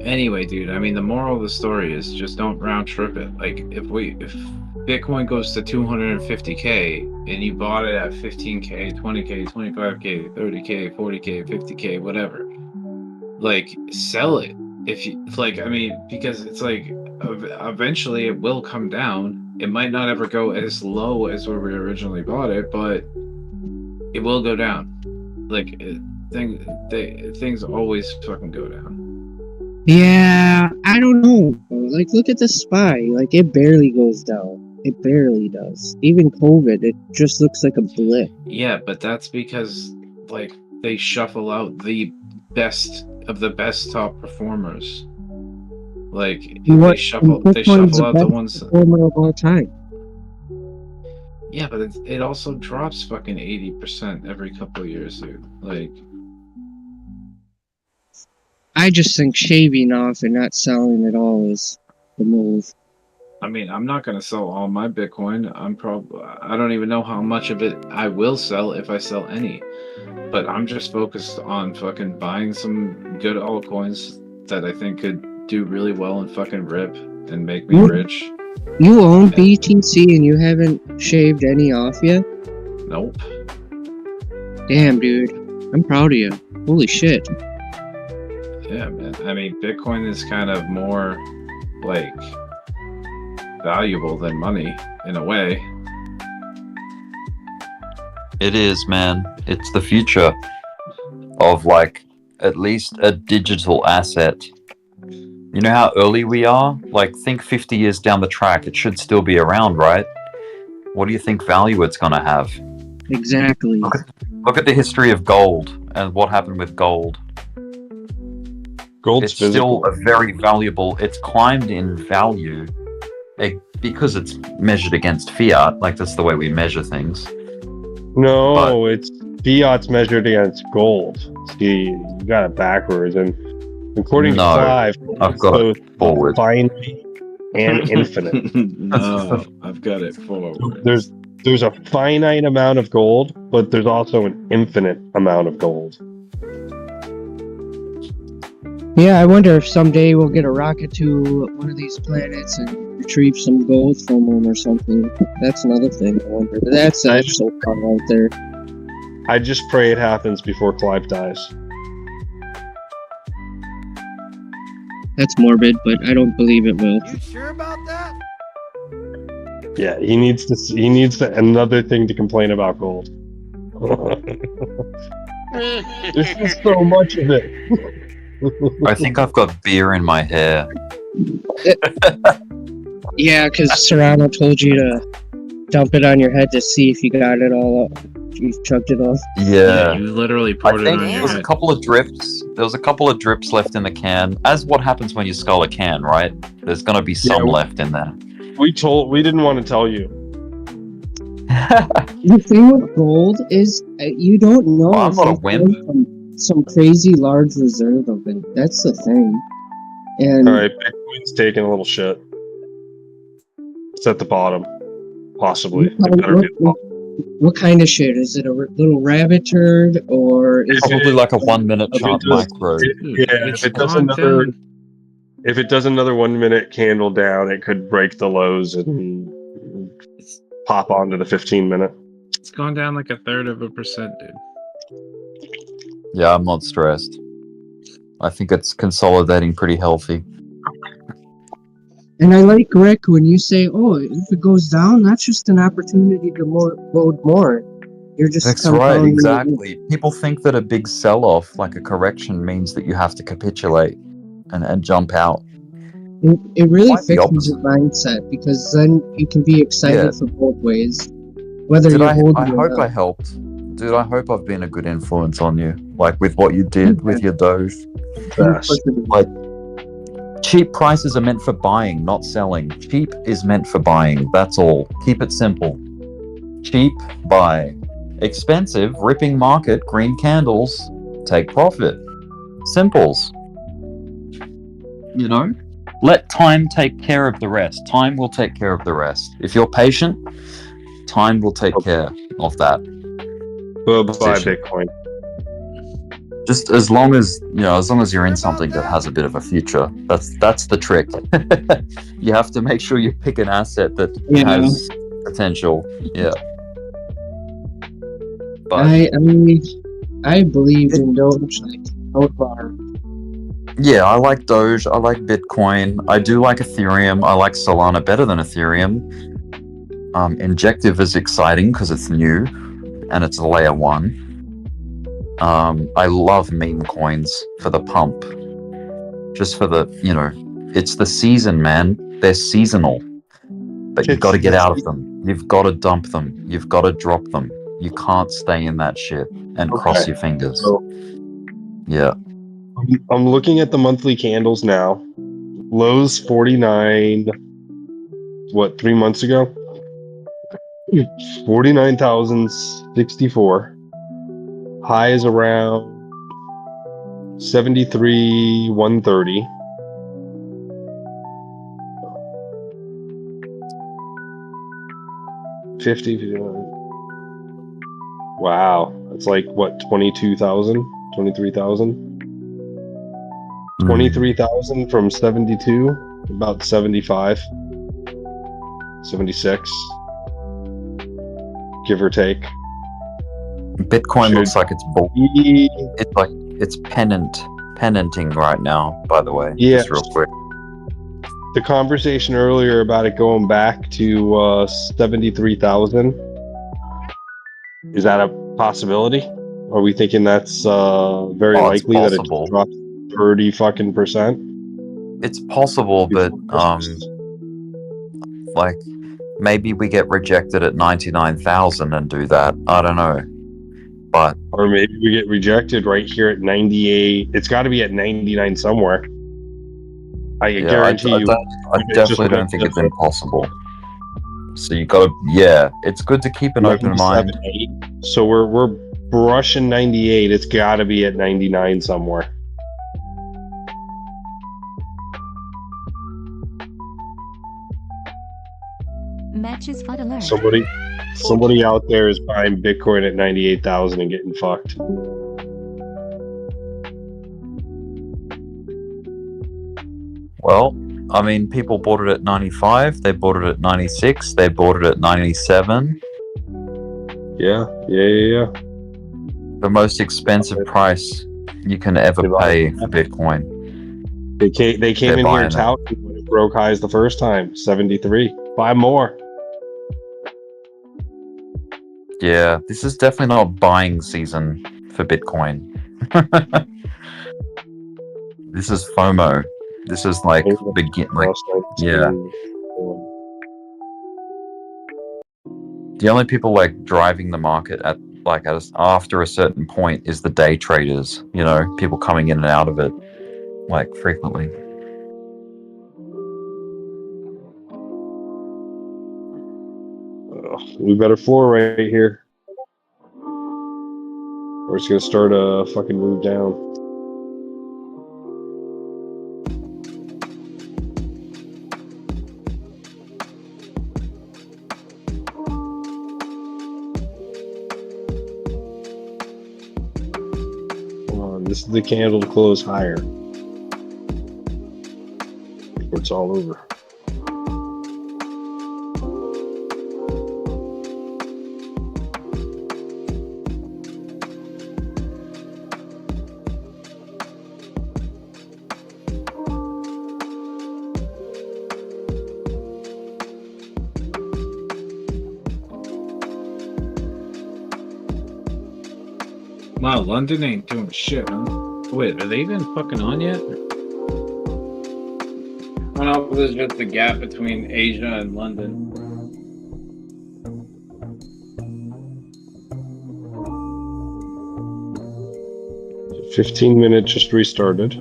Anyway, dude, I mean, the moral of the story is just don't round trip it. Like, if Bitcoin goes to 250K and you bought it at 15K, 20K, 25K, 30K, 40K, 50K, whatever, like, sell it. Because it's like, eventually it will come down. It might not ever go as low as where we originally bought it, but it will go down. Like, things always fucking go down.
Yeah, I don't know. Like, look at the SPY. Like, it barely goes down. It barely does. Even COVID, it just looks like a blip.
Yeah, but that's because, like, they shuffle out the best of the best top performers. Like, they shuffle out the ones.
Performer of all time.
Yeah, but it also drops fucking 80% every couple of years, dude. Like,
I just think shaving off and not selling at all is the move.
I mean, I'm not gonna sell all my Bitcoin. I don't even know how much of it I will sell if I sell any. But I'm just focused on fucking buying some good altcoins that I think could do really well and fucking rip and make me rich.
You own BTC and you haven't shaved any off yet?
Nope.
Damn, dude. I'm proud of you. Holy shit.
Yeah, man. I mean, Bitcoin is kind of more, like, valuable than money, in a way.
It is, man. It's the future of, like, at least a digital asset. You know how early we are? Like, think 50 years down the track, it should still be around, right? What do you think value it's going to have?
Exactly.
Look at the history of gold and what happened with gold.
Gold's
It's still
physical.
a very valuable. It's climbed in value because it's measured against fiat. Like, that's the way we measure things.
No, it's fiat's measured against gold. See, you got it backwards. And according to
No,
Clive,
I've got it forward.
Finite and infinite.
No, I've got it forward.
There's a finite amount of gold, but there's also an infinite amount of gold.
Yeah, I wonder if someday we'll get a rocket to one of these planets and retrieve some gold from them or something. That's another thing I wonder. That's so far out there.
I just pray it happens before Clive dies.
That's morbid, but I don't believe it will.
You sure about that?
Yeah, he needs another thing to complain about gold. There's just so much of it.
I think I've got beer in my hair.
Yeah, because Serrano told you to dump it on your head to see if you got it all up. You've chugged it off.
Yeah.
You literally
I
poured it
think
on
there
your
was a
head.
couple of drips. There was a couple of drips left in the can. As what happens when you skull a can, right? There's gonna be some left in there.
We didn't want to tell you.
The thing with gold is you don't know
I'm
if
not a
you
wimp.
found some crazy large reserve of it. That's the thing. And
All right, Bitcoin's taking a little shit. It's at the bottom, possibly. It better be at the bottom.
what kind of shit? Is it a little rabbit turd or is
Probably like a 1 minute
If it
chart
does-
micro.
if it does another 1 minute candle down, it could break the lows and pop onto the 15-minute.
It's gone down like 1/3%, dude.
Yeah, I'm not stressed. I think it's consolidating pretty healthy.
And I like, Rick, when you say, oh, if it goes down, that's just an opportunity to load more. You're just
That's right,
compounding it.
exactly. People think that a big sell-off, like a correction, means that you have to capitulate and jump out.
It really
Quite the
fixes your mindset because then you can be excited for both ways. Whether
Dude,
you
I
hold
hope I helped. Dude, I hope I've been a good influence on you. Like with what you did with your Doge. Like, cheap prices are meant for buying, not selling. Cheap is meant for buying. That's all. Keep it simple. Cheap, buy. Expensive, ripping market, green candles, take profit. Simples. You know? Let time take care of the rest. Time will take care of the rest. If you're patient, time will take care of that.
Buy Bitcoin.
Just as long as you're in something that has a bit of a future. That's the trick. You have to make sure you pick an asset that has potential. Yeah. But
I believed in Doge like so far.
yeah, I like Doge. I like Bitcoin. I do like Ethereum. I like Solana better than Ethereum. Injective is exciting because it's new and it's a layer 1. I love meme coins for the pump. Just for the, it's the season, man. They're seasonal. But you've got to get out of them. You've got to dump them. You've got to drop them. You can't stay in that shit and cross your fingers.
So,
yeah.
I'm looking at the monthly candles now. Lows 49, 3 months ago? 49,064. High is around 73,130. Wow, that's like what, 22,000, 23,000? 23,000 from 72, about 75, 76, give or take.
Bitcoin looks like it's pennanting right now, by the way.
Yeah.
Just real quick.
The conversation earlier about it going back to 73,000, is that a possibility? Are we thinking that's very likely that it drops 30%
It's possible, but like maybe we get rejected at 99,000 and do that. I don't know, but
or maybe we get rejected right here at 98. It's got to be at 99 somewhere. I guarantee you.
I definitely don't think it's impossible. So you gotta, it's good to keep an open mind.
8. So we're brushing 98. It's got to be at 99 somewhere.
Matches FUD alert.
Somebody out there is buying Bitcoin at 98,000 and getting fucked.
Well, I mean, people bought it at 95, they bought it at 96, they bought it at 97.
Yeah.
The most expensive price you can ever pay for Bitcoin.
They came in here touting when it broke highs the first time, 73. Buy more.
Yeah, this is definitely not buying season for Bitcoin. This is FOMO. This is like yeah. The only people like driving the market at after a certain point is the day traders. You know, people coming in and out of it like frequently.
We better floor right here. Or it's gonna start a fucking move down. This is the candle to close higher. Before it's all over.
Wow, London ain't doing shit, huh? Wait, are they even fucking on yet? I don't know if there's just a gap between Asia and London.
15-minute just restarted.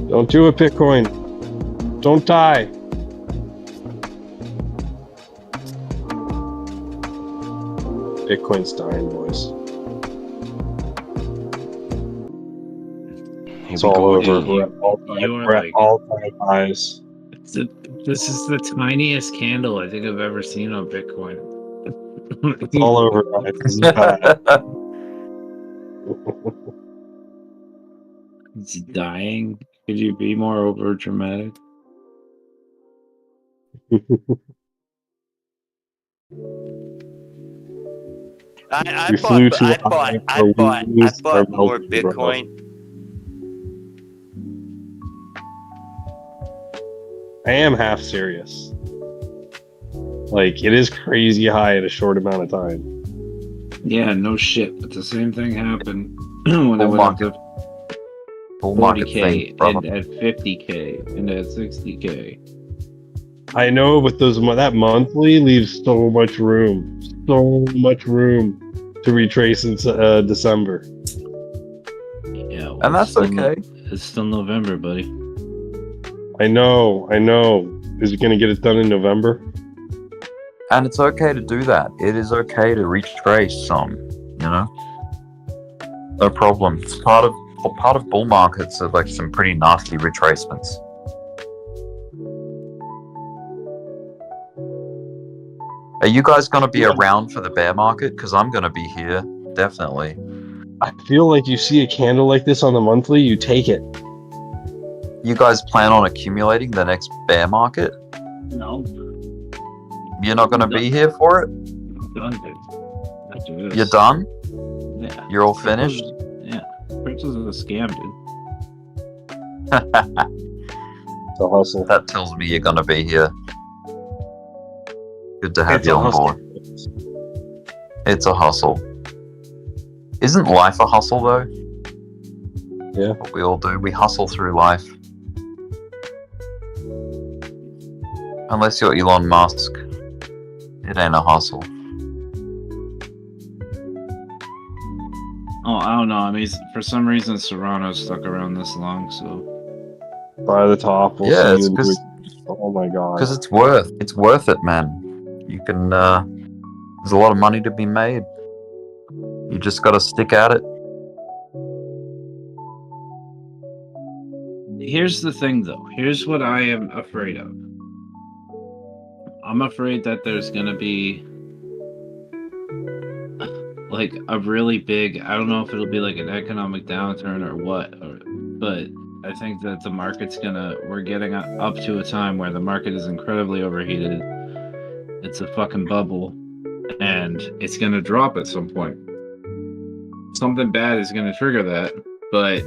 Don't do it, Bitcoin. Don't die. Bitcoin's dying, boys. It's all over. We're at all-time highs.
This is the tiniest candle I think I've ever seen on Bitcoin.
It's all over, guys. This is bad.
It's dying. Could you be more over dramatic?
I bought more Bitcoin.
I am half serious. Like, it is crazy high in a short amount of time.
Yeah, no shit. But the same thing happened when I went up to 40K and at 50K and at 60K.
I know, but that monthly leaves so much room to retrace in December.
Yeah, well,
and that's okay.
It's still November, buddy.
I know. Is it going to get it done in November?
And it's okay to do that. It is okay to retrace some, you know? No problem. It's part of part of bull markets are like some pretty nasty retracements. Are you guys going to be around for the bear market? Because I'm going to be here, definitely.
I feel like you see a candle like this on the monthly, you take it.
You guys plan on accumulating the next bear market?
No.
You're not going to be here for it?
Done, dude. After this.
You're done?
Yeah.
You're all finished?
Yeah. Crypto's a scam, dude.
It's a hustle.
That tells me you're going to be here. Good to have
It's
you
a
on
hustle.
board. It's a hustle. Isn't life a hustle, though?
Yeah.
What we all do. We hustle through life. Unless you're Elon Musk. It ain't a hustle.
Oh, I don't know. I mean, for some reason, Serrano stuck around this long, so.
By the top, we'll
Yeah,
see
it's
you in
'cause-
3 Oh my god.
Because it's worth it, man. You can, there's a lot of money to be made. You just gotta stick at it.
Here's the thing, though. Here's what I am afraid of. I'm afraid that there's gonna be like a really big, I don't know if it'll be like an economic downturn or what, but I think that the market's we're getting up to a time where the market is incredibly overheated. It's a fucking bubble, and it's gonna drop at some point. Something bad is gonna trigger that, but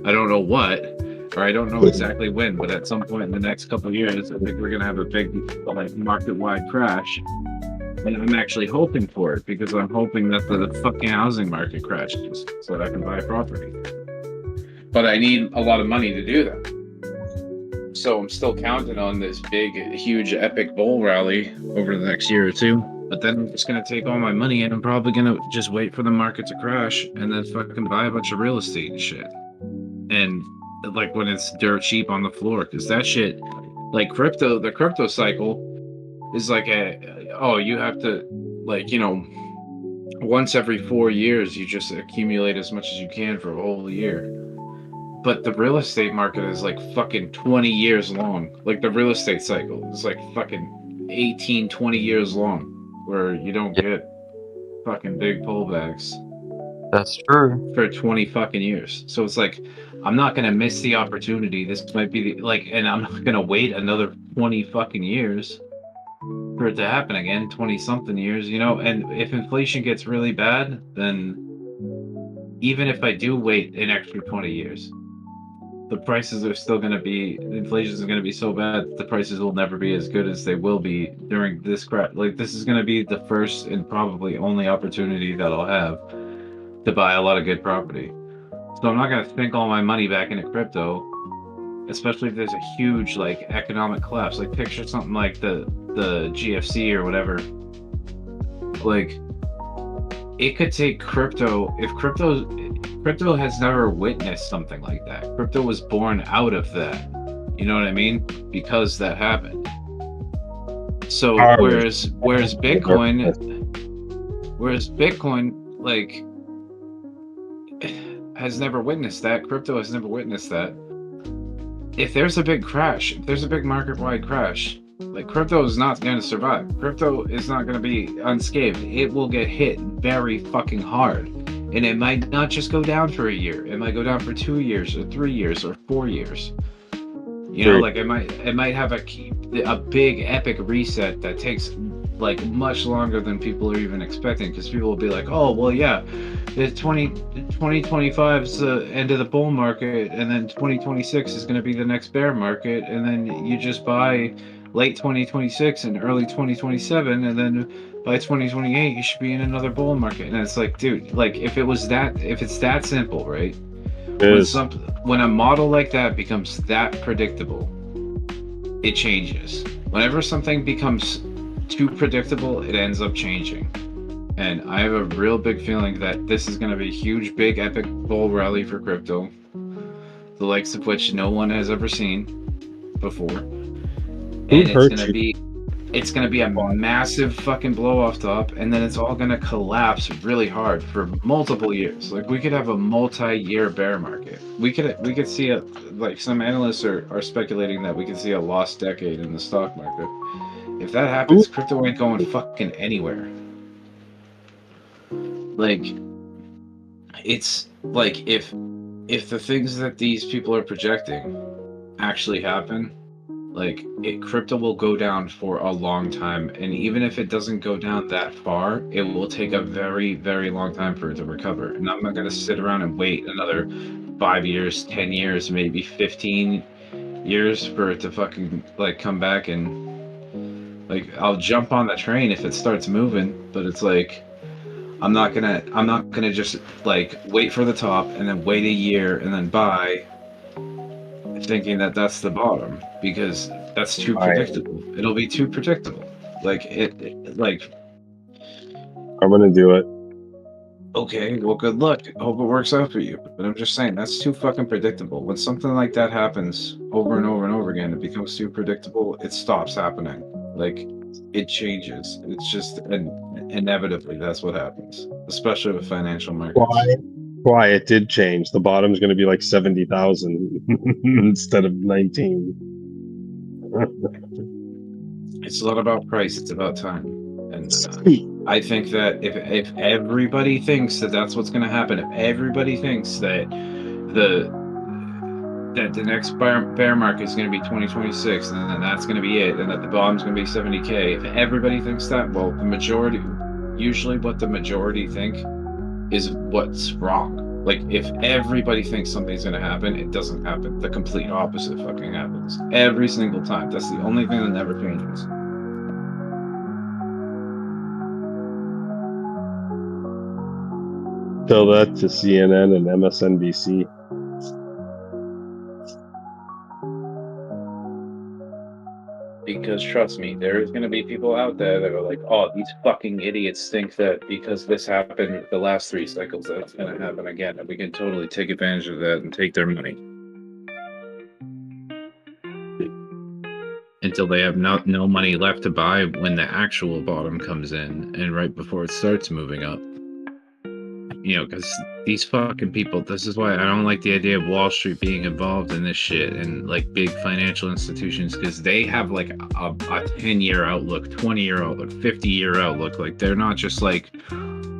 I don't know what. Or I don't know exactly when, but at some point in the next couple of years, I think we're gonna have a big, like, market-wide crash. And I'm actually hoping for it because I'm hoping that the fucking housing market crashes so that I can buy property. But I need a lot of money to do that. So I'm still counting on this big, huge, epic bull rally over the next year or two. But then I'm just gonna take all my money and I'm probably gonna just wait for the market to crash and then fucking buy a bunch of real estate and shit. And like when it's dirt cheap on the floor, because that shit, like the crypto cycle is like you have to, like, you know, once every 4 years you just accumulate as much as you can for a whole year. But the real estate market is like fucking 20 years long. Like the real estate cycle is like fucking 18, 20 years long, where you don't get fucking big pullbacks.
That's true.
For 20 fucking years. So it's like, I'm not gonna miss the opportunity. This might be and I'm not gonna wait another 20 fucking years for it to happen again. 20 something years, you know. And if inflation gets really bad, then even if I do wait an extra 20 years, the prices are still gonna be, inflation is gonna be so bad that the prices will never be as good as they will be during this crash. Like, this is gonna be the first and probably only opportunity that I'll have to buy a lot of good property. So I'm not gonna sink all my money back into crypto, especially if there's a huge, like, economic collapse. Like, picture something like the GFC or whatever. Like, it could take crypto, if crypto has never witnessed something like that. Crypto was born out of that. You know what I mean? Because that happened. So whereas Bitcoin, like, has never witnessed that. Crypto has never witnessed that. If there's a big crash, if there's a big market-wide crash, like, crypto is not going to survive. Crypto is not going to be unscathed. It will get hit very fucking hard. And it might not just go down for a year. It might go down for 2 years or 3 years or 4 years. You know, like, it might have a big epic reset that takes, like, much longer than people are even expecting, because people will be like, oh, well, yeah, the 2025 is the end of the bull market, and then 2026 is going to be the next bear market, and then you just buy late 2026 and early 2027, and then by 2028 you should be in another bull market. And it's like, dude, like, if it's that simple, right? When a model like that becomes that predictable, it changes. Whenever something becomes too predictable, it ends up changing. And I have a real big feeling that this is going to be a huge, big, epic bull rally for crypto, the likes of which no one has ever seen before. And it's going to be it's going to be a massive fucking blow off top, and then it's all going to collapse really hard for multiple years. Like, we could have a multi-year bear market. We could see a, like, some analysts are speculating that we could see a lost decade in the stock market. If that happens, crypto ain't going fucking anywhere. Like, it's like if the things that these people are projecting actually happen, like, crypto will go down for a long time, and even if it doesn't go down that far, it will take a very, very long time for it to recover. And I'm not gonna sit around and wait another 5 years, 10 years, maybe 15 years for it to fucking, like, come back. And, like, I'll jump on the train if it starts moving, but it's like, I'm not gonna just, like, wait for the top and then wait a year and then buy, thinking that that's the bottom, because that's too predictable. It'll be too predictable. Like, like,
I'm gonna do it.
okay, well, good luck. I hope it works out for you. But I'm just saying, that's too fucking predictable. When something like that happens over and over and over again, it becomes too predictable, it stops happening. Like, it changes. It's just inevitably that's what happens, especially with financial markets.
Why it did change. The bottom's going to be like 70,000 instead of 19.
It's not about price; it's about time. And I think that if everybody thinks that that's what's going to happen, if everybody thinks that the next bear market is going to be 2026, and then that's going to be it, and that the bottom's going to be 70K, if everybody thinks that, well, the majority, usually what the majority think is what's wrong. Like, if everybody thinks something's going to happen, it doesn't happen. The complete opposite fucking happens every single time. That's the only thing that never changes.
Tell that to CNN and MSNBC.
Because trust me, there's going to be people out there that are like, oh, these fucking idiots think that because this happened the last 3 cycles, that's going to happen again. And we can totally take advantage of that and take their money. Until they have no money left to buy when the actual bottom comes in and right before it starts moving up. You know, because these fucking people, this is why I don't like the idea of Wall Street being involved in this shit and, like, big financial institutions, because they have, like, a 10-year outlook, 20-year outlook, 50-year outlook. Like, they're not just like,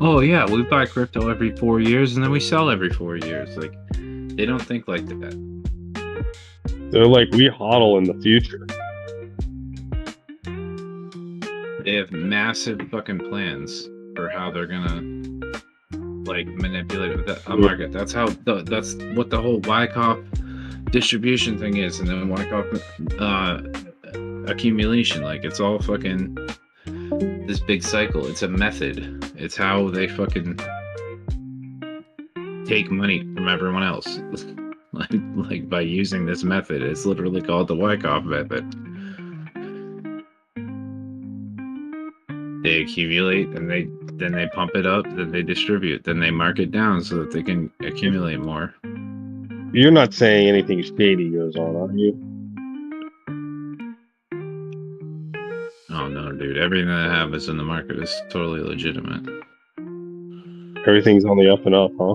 oh yeah, we buy crypto every 4 years and then we sell every 4 years. Like, they don't think like that.
They're like, we hodl in the future.
They have massive fucking plans for how they're gonna, like, manipulate a market. That's how that's what the whole Wyckoff distribution thing is, and then Wyckoff accumulation. Like, it's all fucking this big cycle. It's a method. It's how they fucking take money from everyone else. like by using this method. It's literally called the Wyckoff method. They accumulate, and then they pump it up, then they distribute, then they mark it down so that they can accumulate more.
You're not saying anything shady goes on, are you?
Oh no, dude! Everything that happens in the market is totally legitimate.
Everything's on the up and up, huh?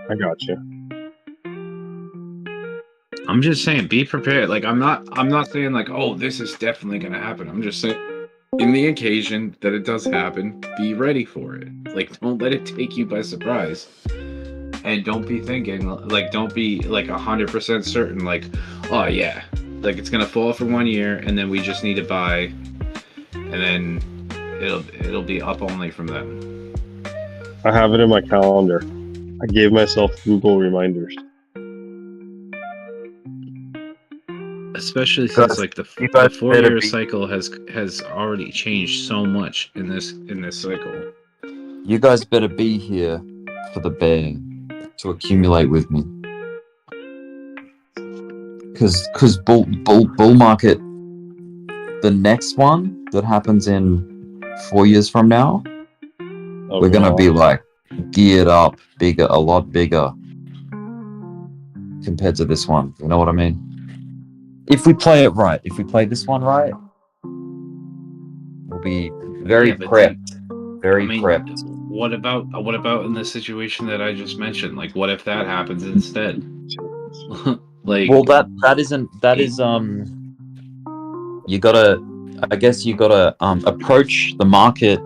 I got you.
I'm just saying, be prepared. Like, I'm not saying like, oh, this is definitely gonna happen. I'm just saying, in the occasion that it does happen, be ready for it. Like, don't let it take you by surprise. And don't be thinking, like, don't be like 100% certain, like, oh yeah, like it's gonna fall for 1 year and then we just need to buy, and then it'll be up only from then.
I have it in my calendar. I gave myself Google reminders.
Especially since like the 4-year cycle has already changed so much in this cycle.
You guys better be here for the bear to accumulate with me. Because bull market, the next one that happens in 4 years from now, we're gonna be like geared up, bigger, a lot bigger compared to this one. You know what I mean? If we play it right, if we play this one right, will be very
Yeah, but then-
prepped. Very
I mean,
prepped.
what about in the situation that I just mentioned? Like, what if that happens instead? Like,
Well, that is you gotta, I guess you gotta approach the market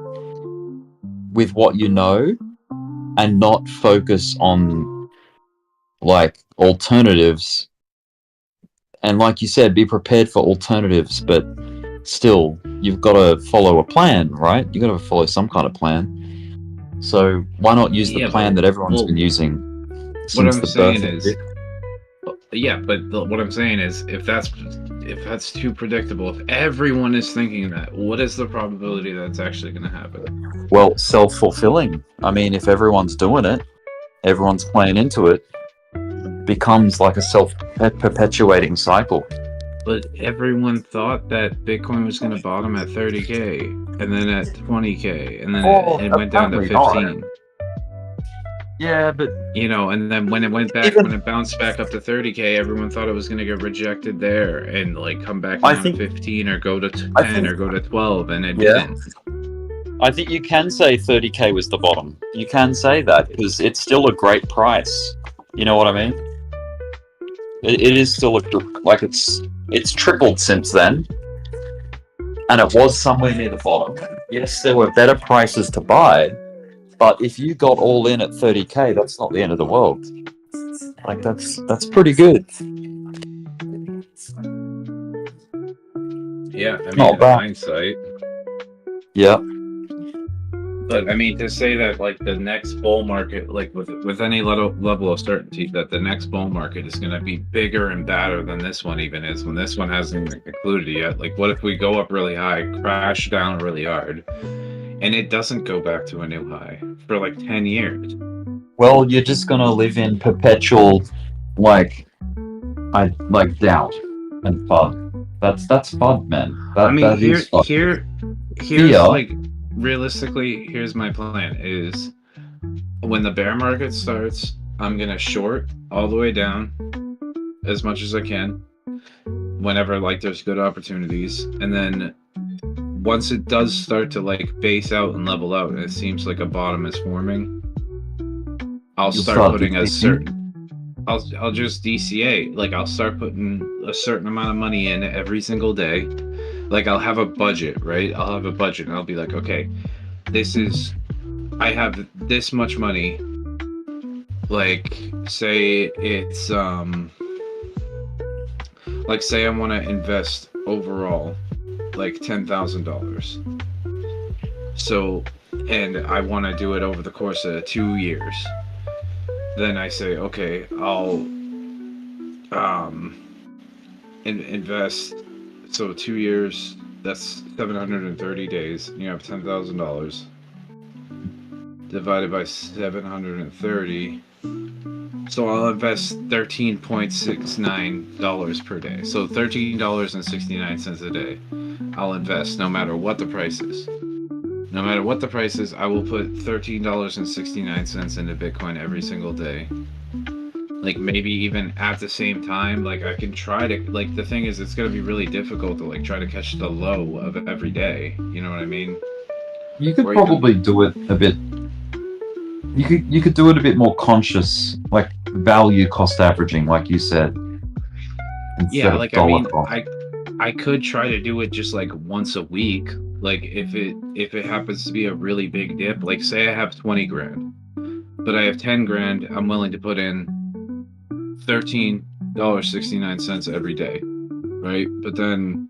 with what you know and not focus on like alternatives. And like you said, be prepared for alternatives, but still, you've got to follow a plan, right? You've got to follow some kind of plan. So why not use the
Yeah,
plan
but-
that everyone's
well,
been using
what
since
I'm
the
saying
birth of
is, yeah, but what I'm saying is, if that's too predictable, if everyone is thinking that, what is the probability that's actually going to happen?
Well, self-fulfilling. I mean, if everyone's doing it, everyone's playing into it, becomes like a self-perpetuating cycle.
But everyone thought that Bitcoin was going to bottom at 30K, and then at 20K, and then it went down to 15.
Yeah, but
you know, and then when it went back, when it bounced back up to 30K, everyone thought it was going to get rejected there and like come back down to 15 or go to 10 or go to 12, and it didn't.
I think you can say 30K was the bottom. You can say that because it's still a great price. You know what I mean? It is still like it's tripled since then, and it was somewhere near the bottom. Yes, there were better prices to buy, but if you got all in at 30K, that's not the end of the world. Like that's pretty good.
Yeah, I mean,
Not
in
bad.
hindsight.
Yeah.
But I mean, to say that like the next bull market, like with any level of certainty, that the next bull market is going to be bigger and badder than this one even is, when this one hasn't even concluded yet. Like, what if we go up really high, crash down really hard, and it doesn't go back to a new high for like 10 years?
Well, you're just gonna live in perpetual, like doubt and FUD. That's FUD, man.
I mean,
that is FUD.
here's
Yeah.
like realistically, here's my plan: is when the bear market starts, I'm gonna short all the way down as much as I can. Whenever like there's good opportunities, and then once it does start to like base out and level out, and it seems like a bottom is forming, I'll
You'll
start
start
putting a
DCA?
certain. I'll just DCA. Like I'll start putting a certain amount of money in every single day. Like I'll have a budget, right? I'll have a budget, and I'll be like, okay, I have this much money. Like say it's like say I want to invest overall like $10,000. So, and I want to do it over the course of 2 years. Then I say, okay, I'll invest. So 2 years, that's 730 days. You have $10,000 divided by 730. So I'll invest $13.69 per day. So $13.69 a day. I'll invest no matter what the price is. No matter what the price is, I will put $13.69 into Bitcoin every single day. Like maybe even at the same time, like I can try to, like the thing is it's gonna be really difficult to like try to catch the low of every day. You know what I mean?
You could
Or
probably do it a bit. You could do it a bit more conscious, like value cost averaging, like you said. instead
Yeah,
of
like I
dollar
mean,
cost.
I could try to do it just like once a week. Like if it happens to be a really big dip, like say I have 20 grand, but I have 10 grand, I'm willing to put in $13.69 every day, right? But then,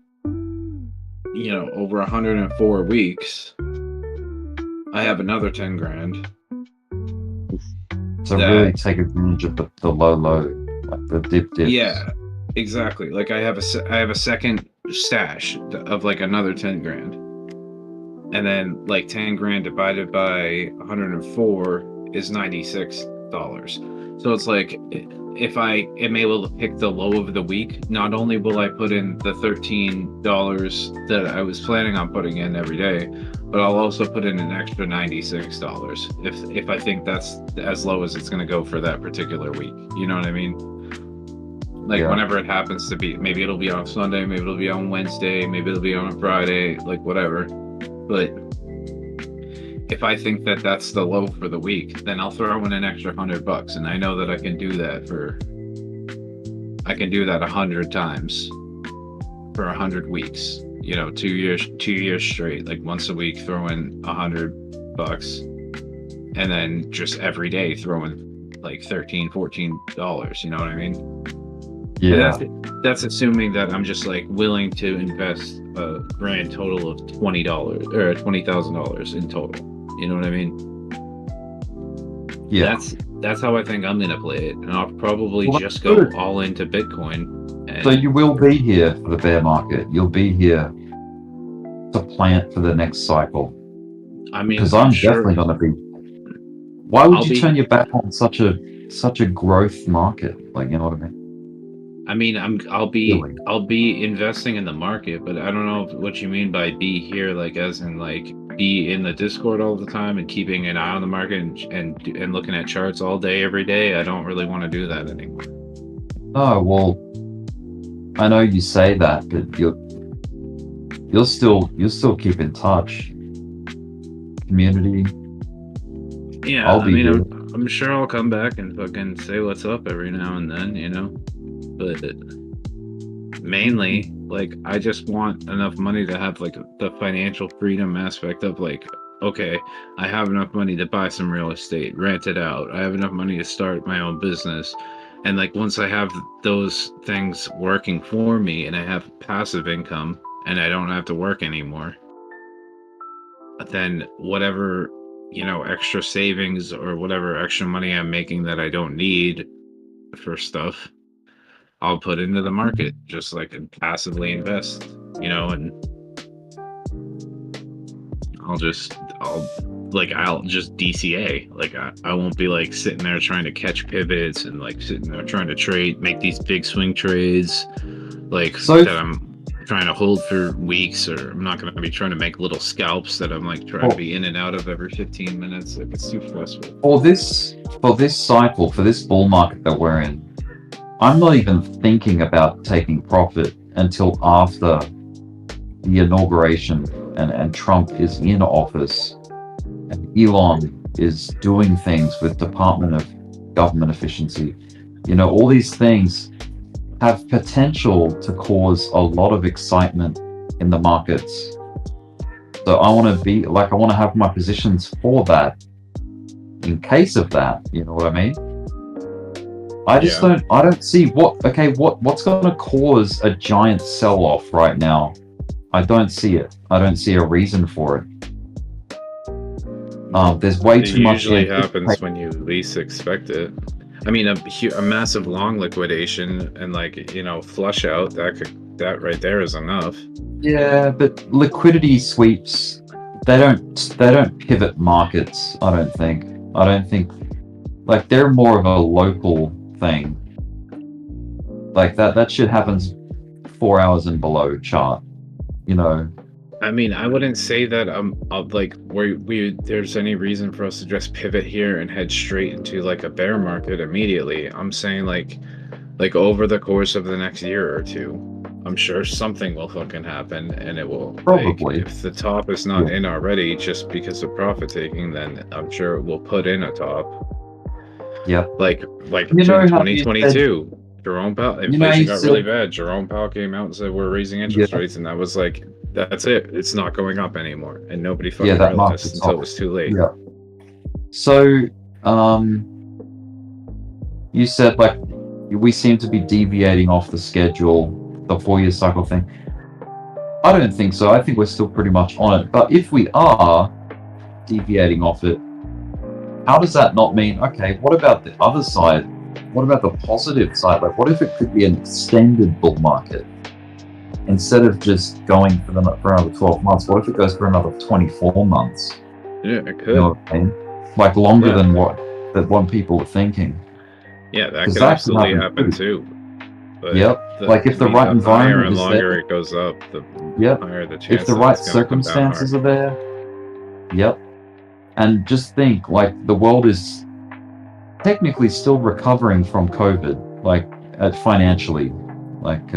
you know, over 104 weeks, I have another 10 grand.
So really take advantage of the low, like the dip.
Yeah, exactly. Like I have a second stash of like another 10 grand, and then like 10 grand divided by 104 is $96. So it's like if I am able to pick the low of the week, not only will I put in the $13 that I was planning on putting in every day, but I'll also put in an extra $96 if I think that's as low as it's going to go for that particular week. You know what I mean? Like whenever it happens to be, maybe it'll be on Sunday, maybe it'll be on Wednesday, maybe it'll be on a Friday, like whatever. But if I think that that's the low for the week, then I'll throw in an extra $100, and I know that I can do that 100 times for 100 weeks. 2 years straight, like once a week, throw in $100, and then just every day throw in like $13-14. You know what I mean?
Yeah.
That's assuming that I'm just like willing to invest a grand total of $20 or $20,000 in total. You know what I mean?
Yeah.
That's how I think I'm gonna play it, and I'll probably just go all into Bitcoin.
So you will be here for the bear market. You'll be here to plant for the next cycle.
I mean,
because I'm
sure.
definitely going to be. Why would
I'll
you
be-
turn your back on such a growth market? Like, you know what I mean?
I mean, I'll be investing in the market, but I don't know what you mean by be here, like as in like be in the Discord all the time and keeping an eye on the market and looking at charts all day, every day. I don't really want to do that anymore.
Oh, well, I know you say that, but you'll still keep in touch. Community.
Yeah,
I'll be here.
I'm sure I'll come back and fucking say what's up every now and then, but mainly, like, I just want enough money to have like the financial freedom aspect of like, okay, I have enough money to buy some real estate, rent it out. I have enough money to start my own business. And like, once I have those things working for me and I have passive income and I don't have to work anymore, then whatever, extra savings or whatever extra money I'm making that I don't need for stuff, I'll put into the market, just like and passively invest, and I'll just DCA. Like I won't be like sitting there trying to catch pivots and like sitting there trying to make these big swing trades, like that I'm trying to hold for weeks, or I'm not going to be trying to make little scalps that I'm like trying to be in and out of every 15 minutes. Like it's too stressful.
For this cycle, for this bull market that we're in, I'm not even thinking about taking profit until after the inauguration and Trump is in office and Elon is doing things with Department of Government Efficiency. All these things have potential to cause a lot of excitement in the markets. So I want to have my positions for that in case of that, you know what I mean? I don't see what's going to cause a giant sell-off right now. I don't see it. I don't see a reason for it. There's way too much.
It usually happens when you least expect it. I mean, a massive long liquidation and flush out, that right there is enough.
Yeah, but liquidity sweeps, they don't pivot markets. I don't think like they're more of a local thing. Like that shit happens 4 hours and below chart.
I mean, I wouldn't say that there's any reason for us to just pivot here and head straight into like a bear market immediately. I'm saying like over the course of the next year or two, I'm sure something will fucking happen, and it will
probably.
If the top is not in already, just because of profit taking, then I'm sure it will put in a top.
Yeah.
Like in 2022. Jerome Powell, inflation got really bad. Jerome Powell came out and said we're raising interest rates, and that was like, that's it. It's not going up anymore, and nobody fucking realized until it was too late.
Yeah. So, you said like we seem to be deviating off the schedule, the 4-year cycle thing. I don't think so. I think we're still pretty much on it. But if we are deviating off it, how does that not mean? Okay, what about the other side? What about the positive side? Like, what if it could be an extended bull market instead of just going for another 12 months? What if it goes for another 24 months?
Yeah, it could.
You know what I mean? Like longer than what people are thinking.
Yeah, that could absolutely happen too. But
like if the right environment
and
is
longer
there,
it goes up, the higher the chance.
if the right circumstances are there, and just think like the world is technically still recovering from COVID, like financially, like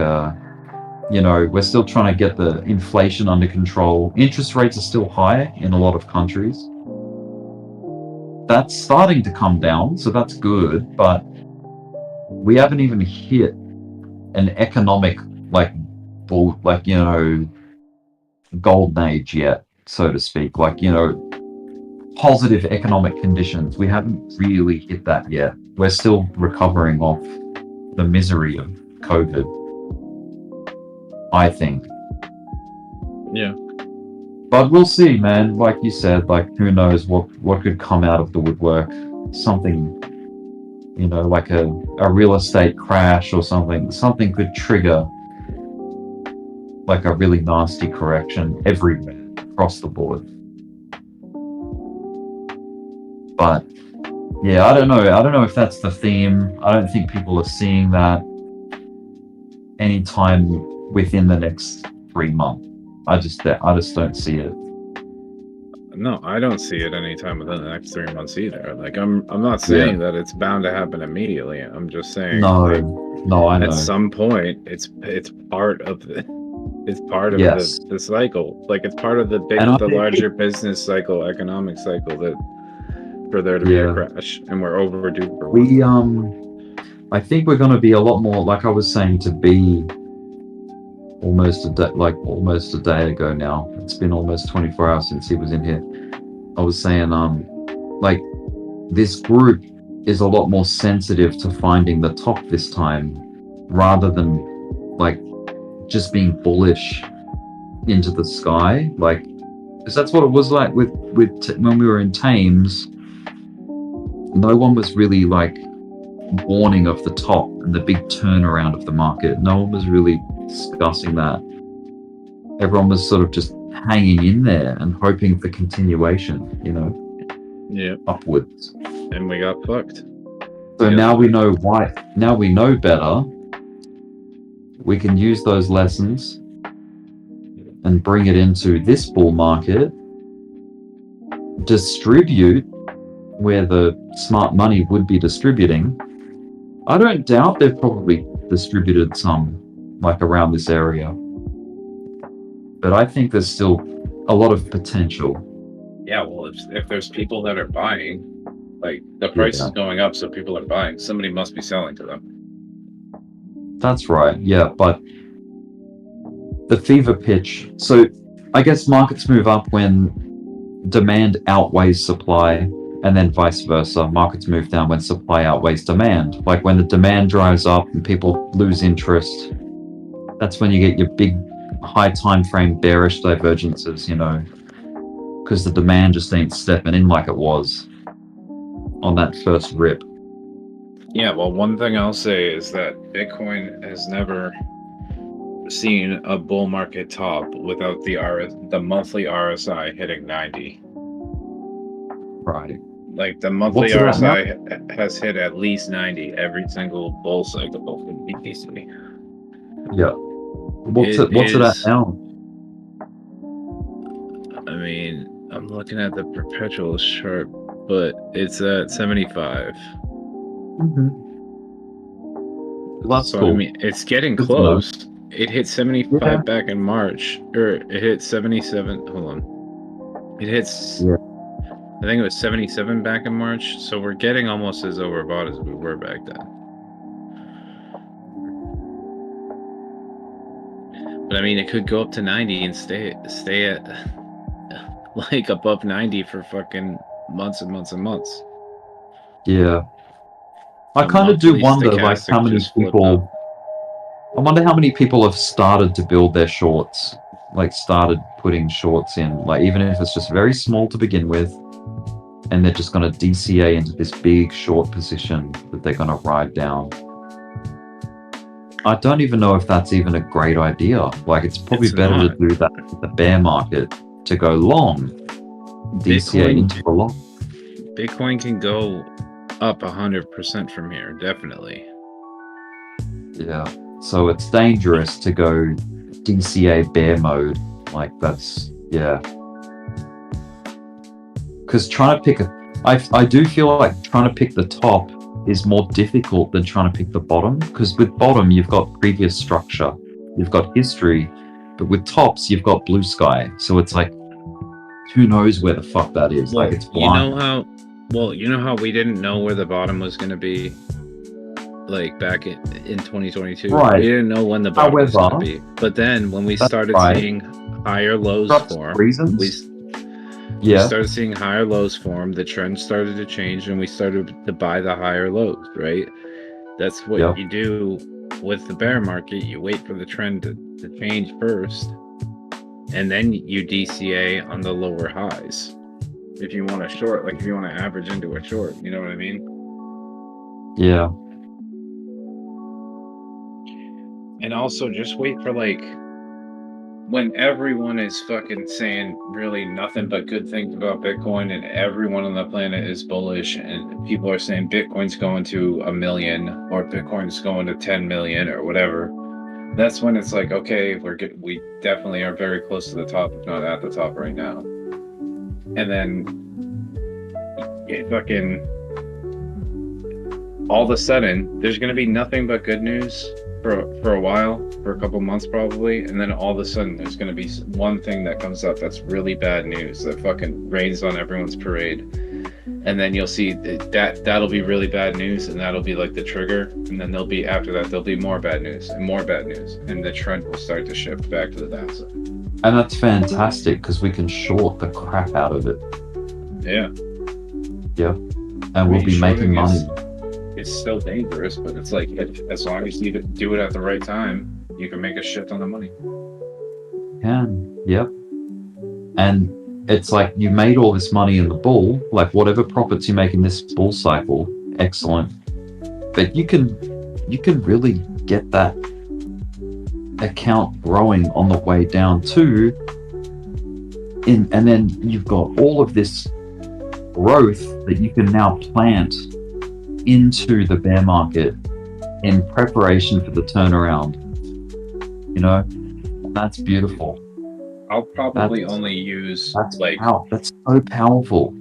You know, we're still trying to get the inflation under control. Interest rates are still high in a lot of countries. That's starting to come down, so that's good, but we haven't even hit an economic, like, you know, golden age yet, so to speak. Like, you know, positive economic conditions. We haven't really hit that yet. We're still recovering off the misery of COVID, I think.
Yeah.
But we'll see, man. Like you said, like, who knows what could come out of the woodwork. Something, you know, like a real estate crash or something. Something could trigger like a really nasty correction everywhere across the board. But yeah, I don't know if that's the theme. I don't think people are seeing that anytime within the next 3 months. I just don't see it.
No, I don't see it anytime within the next 3 months either. Like, I'm not saying that it's bound to happen immediately. I'm just saying,
I know.
At some point, it's part of the the cycle. Like, it's part of the larger business cycle, economic cycle, that for there to be a crash, and we're overdue for one.
I think we're going to be a lot more, like I was saying to B almost a day ago now. It's been almost 24 hours since he was in here. I was saying, like, this group is a lot more sensitive to finding the top this time, rather than like just being bullish into the sky. Like, because that's what it was like with when we were in Thames. No one was really like warning of the top and the big turnaround of the market. No one was really discussing that. Everyone was sort of just hanging in there and hoping for continuation, you know, upwards.
And we got fucked.
So now we know why. Now we know better. We can use those lessons and bring it into this bull market, distribute where the smart money would be distributing. I don't doubt they've probably distributed some, like, around this area. But I think there's still a lot of potential.
Yeah, well, if there's people that are buying, like, the price is going up, so people are buying. Somebody must be selling to them.
That's right, yeah, but the fever pitch. So I guess markets move up when demand outweighs supply, and then vice versa. Markets move down when supply outweighs demand. Like, when the demand dries up and people lose interest, that's when you get your big high time frame bearish divergences, you know, because the demand just ain't stepping in like it was on that first rip.
Yeah, well, one thing I'll say is that Bitcoin has never seen a bull market top without the monthly RSI hitting 90.
Right.
Like, the monthly RSI has hit at least 90 every single bull cycle for BTC.
Yeah. What's it at now?
I mean, I'm looking at the perpetual chart, but it's at 75.
Mm-hmm. Well, that's
so
cool.
I mean, it's getting close. It hit 75 back in March, or it hit 77. Hold on. It hits.
Yeah.
I think it was 77 back in March. So we're getting almost as overbought as we were back then. But I mean, it could go up to 90 and stay at like above 90 for fucking months and months and months.
Yeah. I kind of do wonder, like, how many people. I wonder how many people have started to build their shorts, like started putting shorts in, like, even if it's just very small to begin with, and they're just going to DCA into this big short position that they're going to ride down. I don't even know if that's even a great idea. Like, it's probably better to do that with the bear market, to go long, DCA into the long.
Bitcoin can go up 100% from here, definitely.
Yeah. So it's dangerous to go DCA bear mode. Like, that's, yeah. Because trying to pick I do feel like trying to pick the top is more difficult than trying to pick the bottom. Because with bottom, you've got previous structure. you've got history, but with tops, you've got blue sky. So it's like, who knows where the fuck that is?
Well,
Like, it's
you
blind.
know how we didn't know where the bottom was going to be, like back in 2022.
Right.
We didn't know when the bottom was going to
However,
be. But then when we
that's
started
right.
seeing higher lows
Structural
form,
reasons.
we
Yeah.
started seeing higher lows form. The trend started to change, and we started to buy the higher lows. Right. That's what
Yep.
you do with the bear market. You wait for the trend to change first, and then you DCA on the lower highs. If you want to short, like if you want to average into a short, you know what I mean?
Yeah.
And also just wait for like when everyone is fucking saying really nothing but good things about Bitcoin and everyone on the planet is bullish and people are saying Bitcoin's going to 1 million or Bitcoin's going to 10 million or whatever. That's when it's like, okay, we definitely are very close to the top, if not at the top right now. And then fucking all of a sudden there's going to be nothing but good news for a while, for a couple months probably, and then all of a sudden there's going to be one thing that comes up that's really bad news that fucking rains on everyone's parade, and then you'll see that'll be really bad news, and that'll be like the trigger, and then there'll be more bad news and more bad news, and the trend will start to shift back to the downside.
And that's fantastic because we can short the crap out of it.
Yeah.
Yeah. And we'll be making money.
It's still dangerous, but it's like as long as you do it at the right time, you can make a shit ton of money.
Yep. And it's like you made all this money in the bull, like whatever profits you make in this bull cycle, excellent. But you can really get that account growing on the way down too. And then you've got all of this growth that you can now plant into the bear market in preparation for the turnaround. You know, that's beautiful.
I'll probably only use
that's so powerful.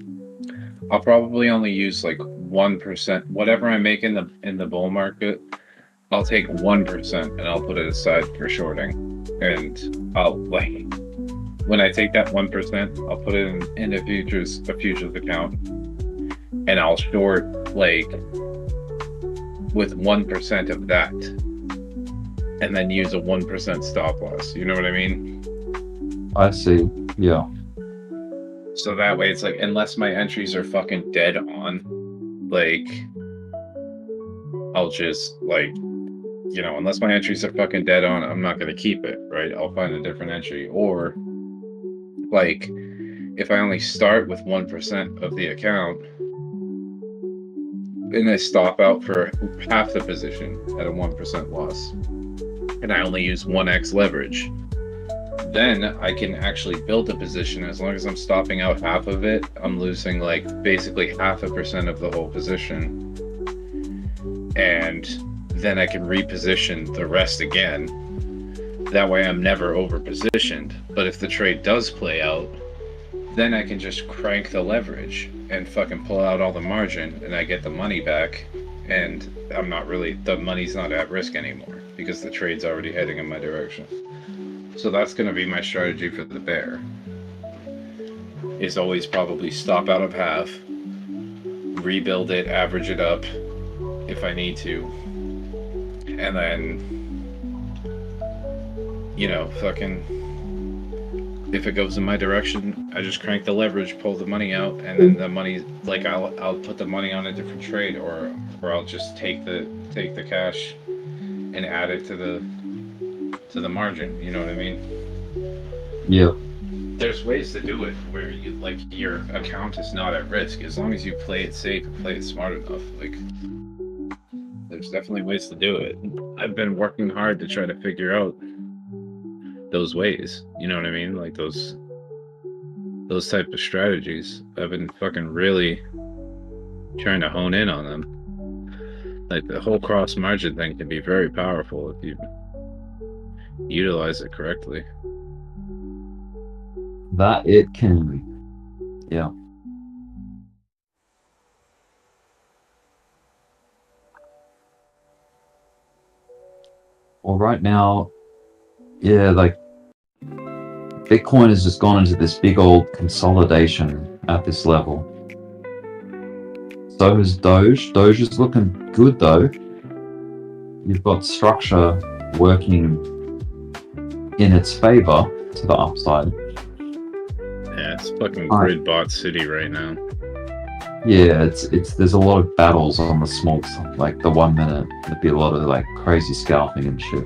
I'll probably only use like 1%. Whatever I make in the bull market, I'll take 1% and I'll put it aside for shorting. And I'll when I take that 1%, I'll put it in a futures account, and I'll short with 1% of that, and then use a 1% stop loss. You know what I mean?
I see. Yeah.
So that way it's like, unless my entries are fucking dead on, I'll just unless my entries are fucking dead on, I'm not going to keep it, right? I'll find a different entry. Or if I only start with 1% of the account and I stop out for half the position at a 1% loss, and I only use 1x leverage, then I can actually build a position. As long as I'm stopping out half of it, I'm losing basically 0.5% of the whole position, and then I can reposition the rest again. That way I'm never over positioned. But if the trade does play out, then I can just crank the leverage and fucking pull out all the margin, and I get the money back, and the money's not at risk anymore because the trade's already heading in my direction. So that's going to be my strategy for the bear, is always probably stop out of half, rebuild it, average it up if I need to, and then if it goes in my direction, I just crank the leverage, pull the money out, and then the money, I'll put the money on a different trade, or I'll just take the cash and add it to the margin. You know what I mean?
Yeah.
There's ways to do it where your account is not at risk, as long as you play it safe and play it smart enough. There's definitely ways to do it. I've been working hard to try to figure out those ways. You know what I mean? Those type of strategies. I've been fucking really trying to hone in on them. The whole cross margin thing can be very powerful if you utilize it correctly.
That it can. Yeah. Well, right now, Yeah, like Bitcoin has just gone into this big old consolidation at this level. So has Doge. Doge is looking good though. You've got structure working in its favor to the upside.
Yeah, it's fucking grid bot city right now.
Yeah, it's there's a lot of battles on the smokes, like the 1 minute. There'd be a lot of like crazy scalping and shit.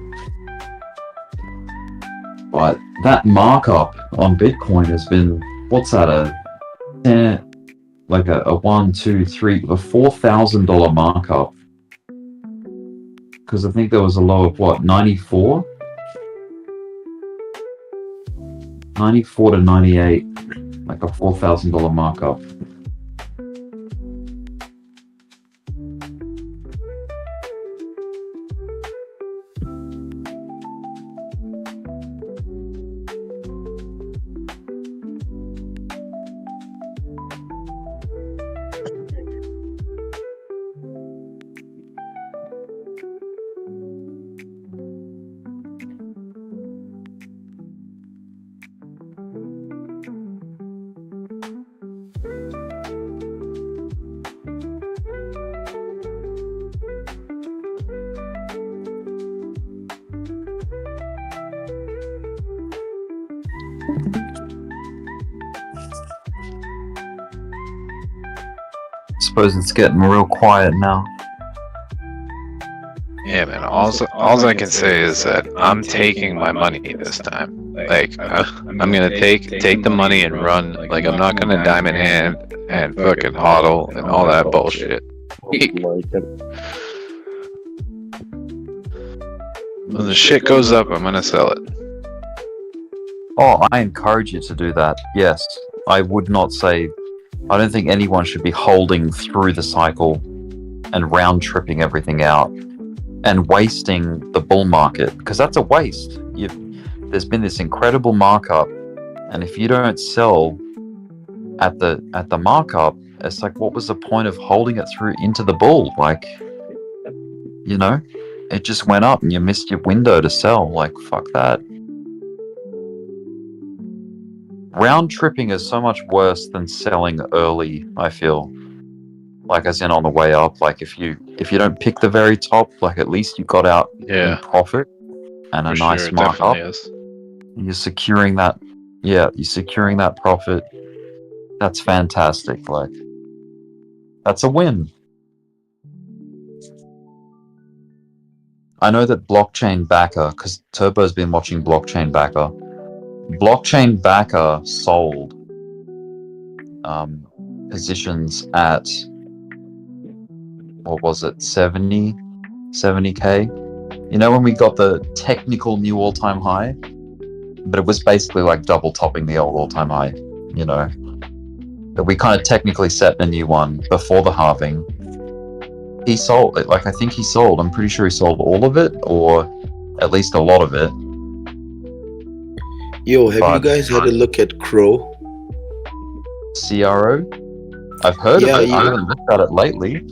But that markup on Bitcoin has been, what's that, a $4,000 markup. Because I think there was a low of what, 94? 94 to 98, like a $4,000 markup. Suppose it's getting real quiet now.
Yeah, man. All I can say is that I'm taking my money this time. Like, I'm gonna take the money and run. Like, I'm not gonna diamond hand and fucking hodl and all that bullshit. When the shit goes up, I'm gonna sell it.
Oh, I encourage you to do that. Yes, I would not say. I don't think anyone should be holding through the cycle and round tripping everything out and wasting the bull market, because that's a waste. There's been this incredible markup, and if you don't sell at the markup, it's like, what was the point of holding it through into the bull? Like, you know, it just went up and you missed your window to sell. Like, fuck that. Round tripping is so much worse than selling early, I feel. Like, as in on the way up. Like, if you don't pick the very top, like, at least you got out in profit and a nice markup. You're securing that. Yeah, you're securing that profit. That's fantastic. Like, that's a win. I know that Blockchain Backer, because Turbo's been watching Blockchain Backer. Blockchain Backer sold positions at, what was it, 70k? You know, when we got the technical new all-time high, but it was basically like double topping the old all-time high, you know. But we kind of technically set a new one before the halving. He sold it, like, I think he sold, I'm pretty sure he sold all of it, or at least a lot of it.
Yo, have you guys had a look at Crow?
CRO? I've heard of it. I haven't looked at it lately.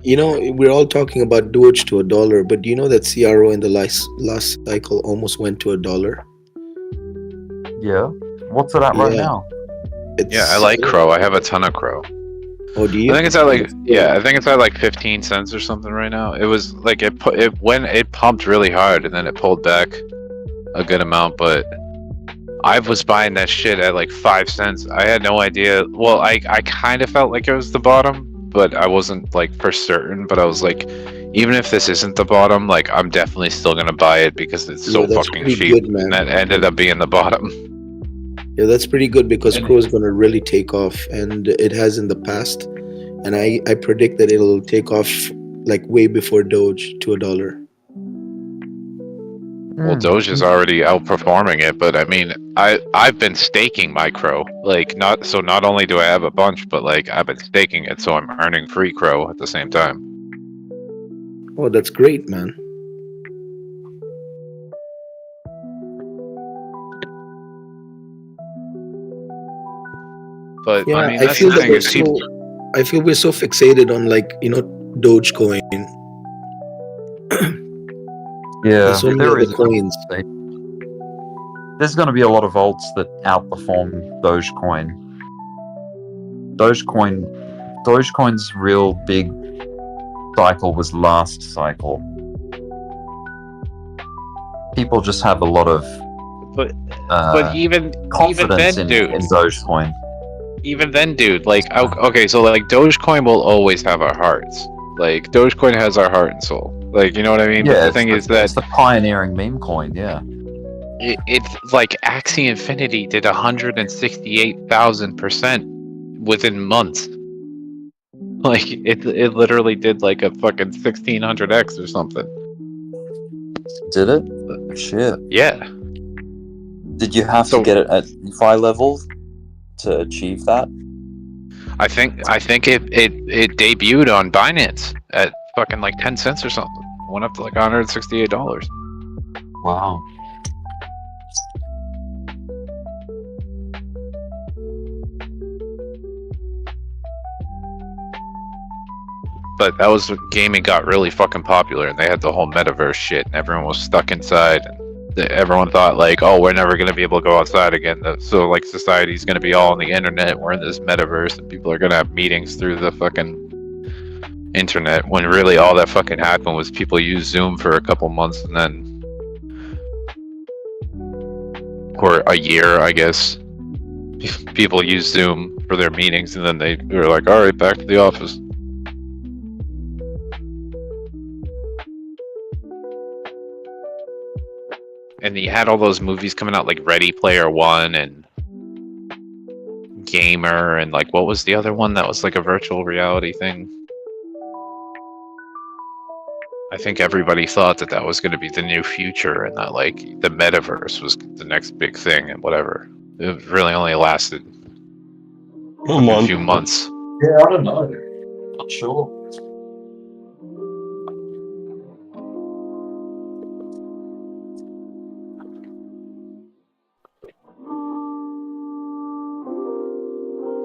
You know, we're all talking about DOGE to $1, but do you know that CRO in the last cycle almost went to $1?
Yeah. What's it at right now?
Yeah, I like Crow. I have a ton of Crow.
Oh, do you?
I think it's at like I think it's at like 15 cents or something right now. It was like it pumped really hard and then it pulled back a good amount, but I was buying that shit at like 5 cents. I had no idea. Well, I kind of felt like it was the bottom, but I wasn't like for certain. But I was like, even if this isn't the bottom, like, I'm definitely still gonna buy it because it's so fucking cheap.
Good, man.
And that ended up being the bottom.
Yeah, that's pretty good because Crow is gonna really take off, and it has in the past. And I predict that it'll take off like way before Doge to $1.
Well, Doge is already outperforming it, but I mean, I've been staking my Crow. Like, not only do I have a bunch, but like I've been staking it, so I'm earning free Crow at the same time.
Oh, that's great, man.
But
Yeah,
I mean,
I
that's
feel
the
that
thing
we're
is people.
I feel we're so fixated on, like, you know, Dogecoin.
Yeah,
There's so many
there
other
is.
coins.
There's going to be a lot of alts that outperform Dogecoin. Dogecoin's real big cycle was last cycle. People just have a lot of
But even
confidence
then,
in
dude.
Dogecoin.
Even then, dude, like, okay, so like Dogecoin will always have our hearts. Like, Dogecoin has our heart and soul. Like, you know what I mean? But
Yeah,
the thing is
it's
that
the pioneering meme coin. Yeah.
it's like Axie Infinity did 168,000% within months. Like, it literally did like a fucking 1600x or something.
Did it? Shit.
Yeah.
Did you have to get it at DeFi level to achieve that?
I think it debuted on Binance at fucking like 10 cents or something. Went up to like $168.
Wow.
But that was when gaming got really fucking popular, and they had the whole metaverse shit, and everyone was stuck inside. And everyone thought like, oh, we're never gonna be able to go outside again. So like, society's gonna be all on the internet. We're in this metaverse, and people are gonna have meetings through the fucking internet. When really all that fucking happened was people used Zoom for a couple months, and then, or a year, I guess. People used Zoom for their meetings, and then they were like, all right, back to the office. And you had all those movies coming out, like Ready Player One and Gamer, and like, what was the other one that was like a virtual reality thing? I think everybody thought that that was going to be the new future, and that like the metaverse was the next big thing, and whatever. It really only lasted a few months.
Yeah, I don't know. Not sure.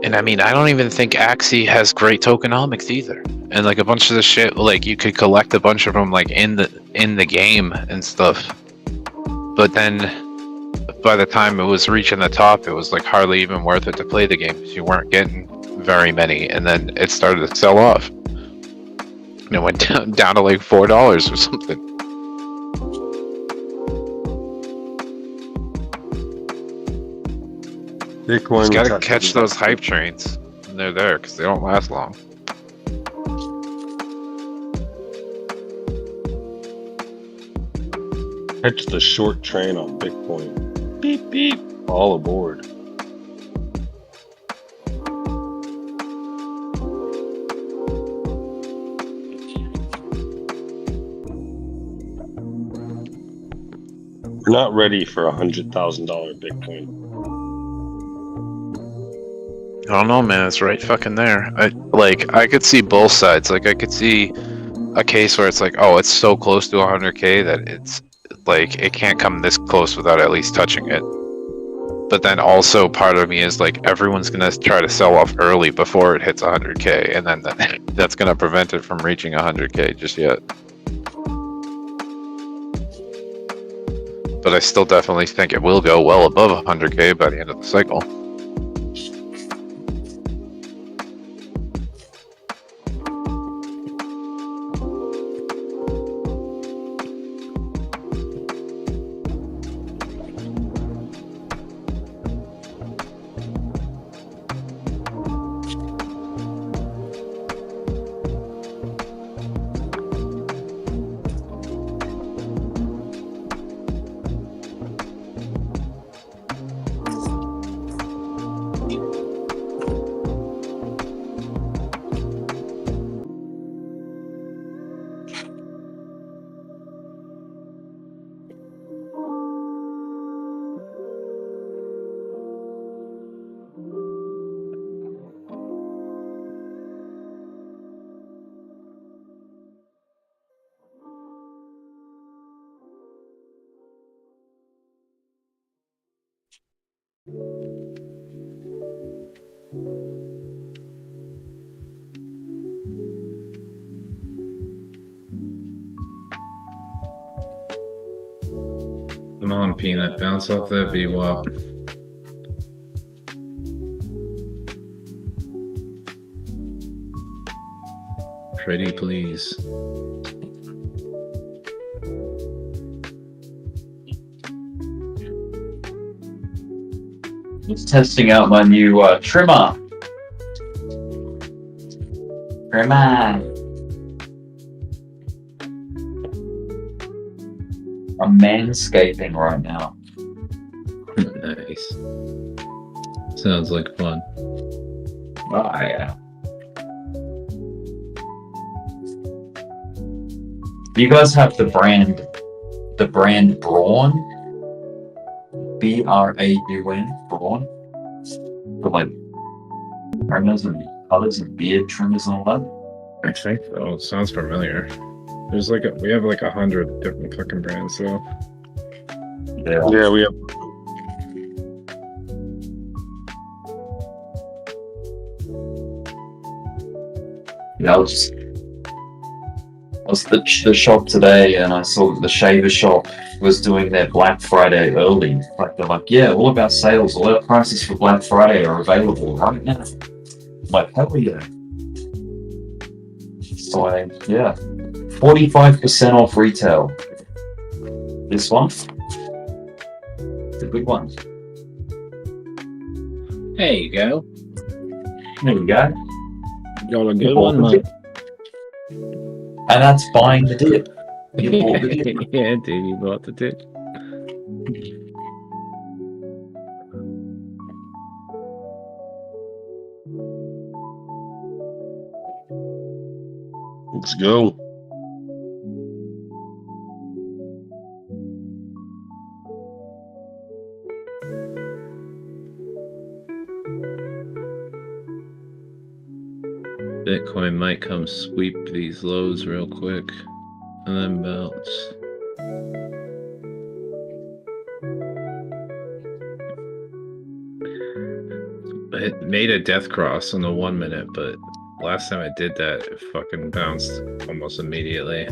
And I mean, I don't even think Axie has great tokenomics either. And like a bunch of the shit, like you could collect a bunch of them like in the game and stuff. But then by the time it was reaching the top, it was like hardly even worth it to play the game because you weren't getting very many. And then it started to sell off. And it went down to like $4 or something.
Bitcoin.
You gotta catch those hype trains when they're there because they don't last long.
Catch the short train on Bitcoin. Beep beep. All aboard. We're not ready for $100,000 Bitcoin.
I don't know, man. It's right fucking there. I could see both sides. Like, I could see a case where it's like, oh, it's so close to 100K that it's like it can't come this close without at least touching it. But then also part of me is like, everyone's gonna try to sell off early before it hits 100K, and then that's gonna prevent it from reaching 100K just yet. But I still definitely think it will go well above 100K by the end of the cycle.
Peanut. Bounce off that VWAP. Pretty please.
Just testing out my new trimmer. Trimmer. I'm manscaping right now.
Nice. Sounds like fun.
Oh yeah. You guys have the brand Braun? B-R-A-U-N, Braun? For like trimmers and colors and beard trimmers and all that?
I think so. It sounds familiar. There's like we have like 100 different fucking brands, so.
Yeah, we have.
Yeah, I was at the shop today and I saw that the shaver shop was doing their Black Friday early. Like they're like, yeah, all of our sales, all our prices for Black Friday are available right now. I'm like, hell yeah. So yeah, 45% off retail. This one, the big one.
There you go.
There we go.
Got a good one, mate.
And that's buying the dip. You bought the dip.
Yeah, dude, you bought the dip.
Let's go.
Bitcoin might come sweep these lows real quick and then bounce. It made a death cross on the 1 minute, but last time I did that, it fucking bounced almost immediately.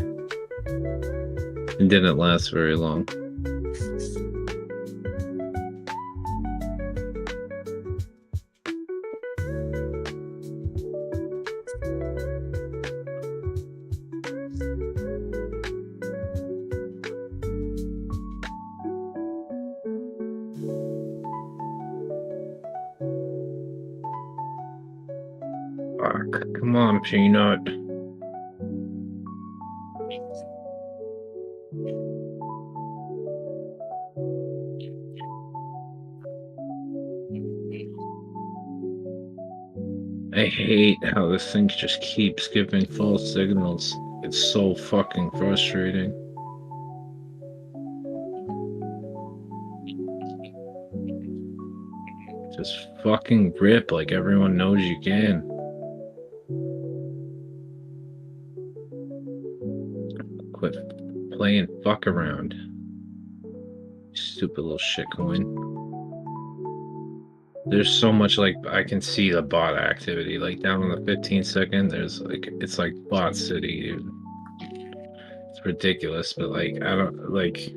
It didn't last very long. Fuck, come on, Peanut. I hate how this thing just keeps giving false signals. It's so fucking frustrating. Just fucking rip like everyone knows you can. Quit playing fuck around. Stupid little shitcoin. There's so much, like, I can see the bot activity, like down on the 15-second, there's like, it's like bot city, dude. It's ridiculous, but like, I don't, like,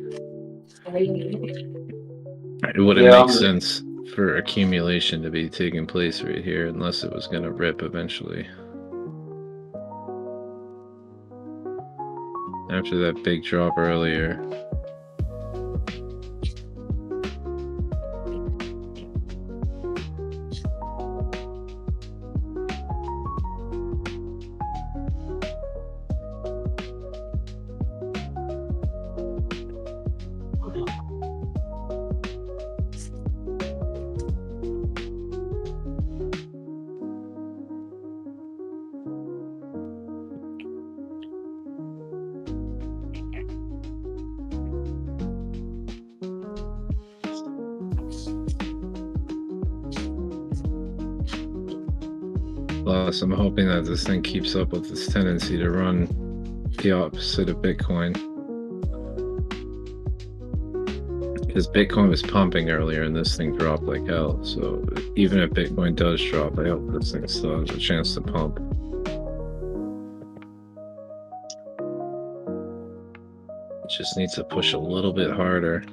it wouldn't make sense for accumulation to be taking place right here unless it was gonna rip eventually. After that big drop earlier. Plus, I'm hoping that this thing keeps up with its tendency to run the opposite of Bitcoin. Because Bitcoin was pumping earlier and this thing dropped like hell. So even if Bitcoin does drop, I hope this thing still has a chance to pump. It just needs to push a little bit harder.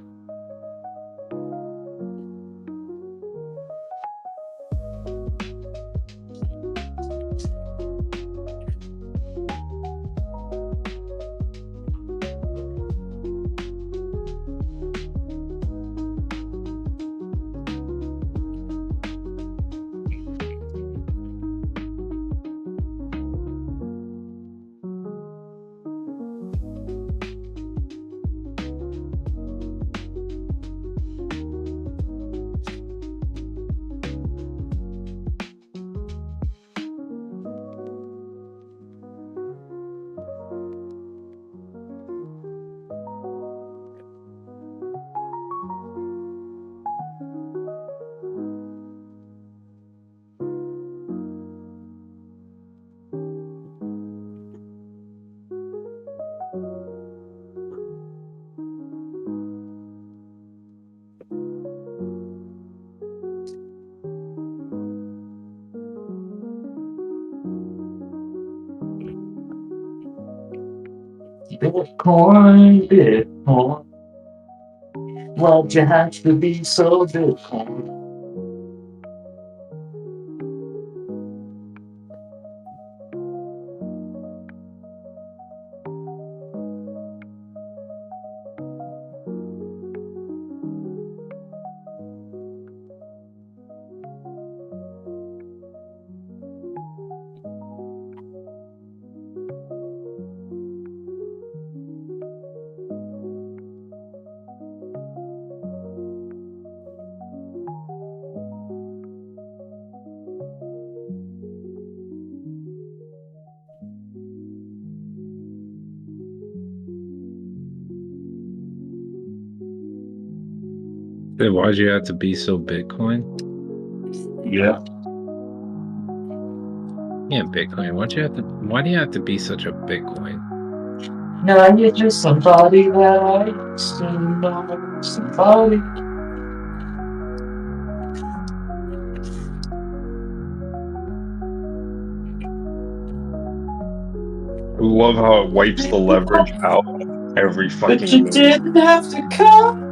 Bitcoin, Bitcoin. Why'd you have to be so Bitcoin?
Then why'd you have to be so Bitcoin?
Yeah.
Yeah, Bitcoin. Why do you have to be such a Bitcoin?
Now you're just somebody that I used to know. Somebody.
I love how it wipes the leverage out every fucking
But you
move.
didn't have to come.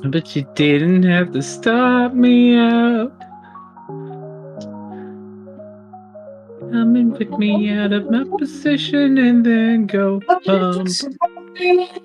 But you didn't have to stop me out. Come and pick me out of my position and then go bump. Come on, Peanut.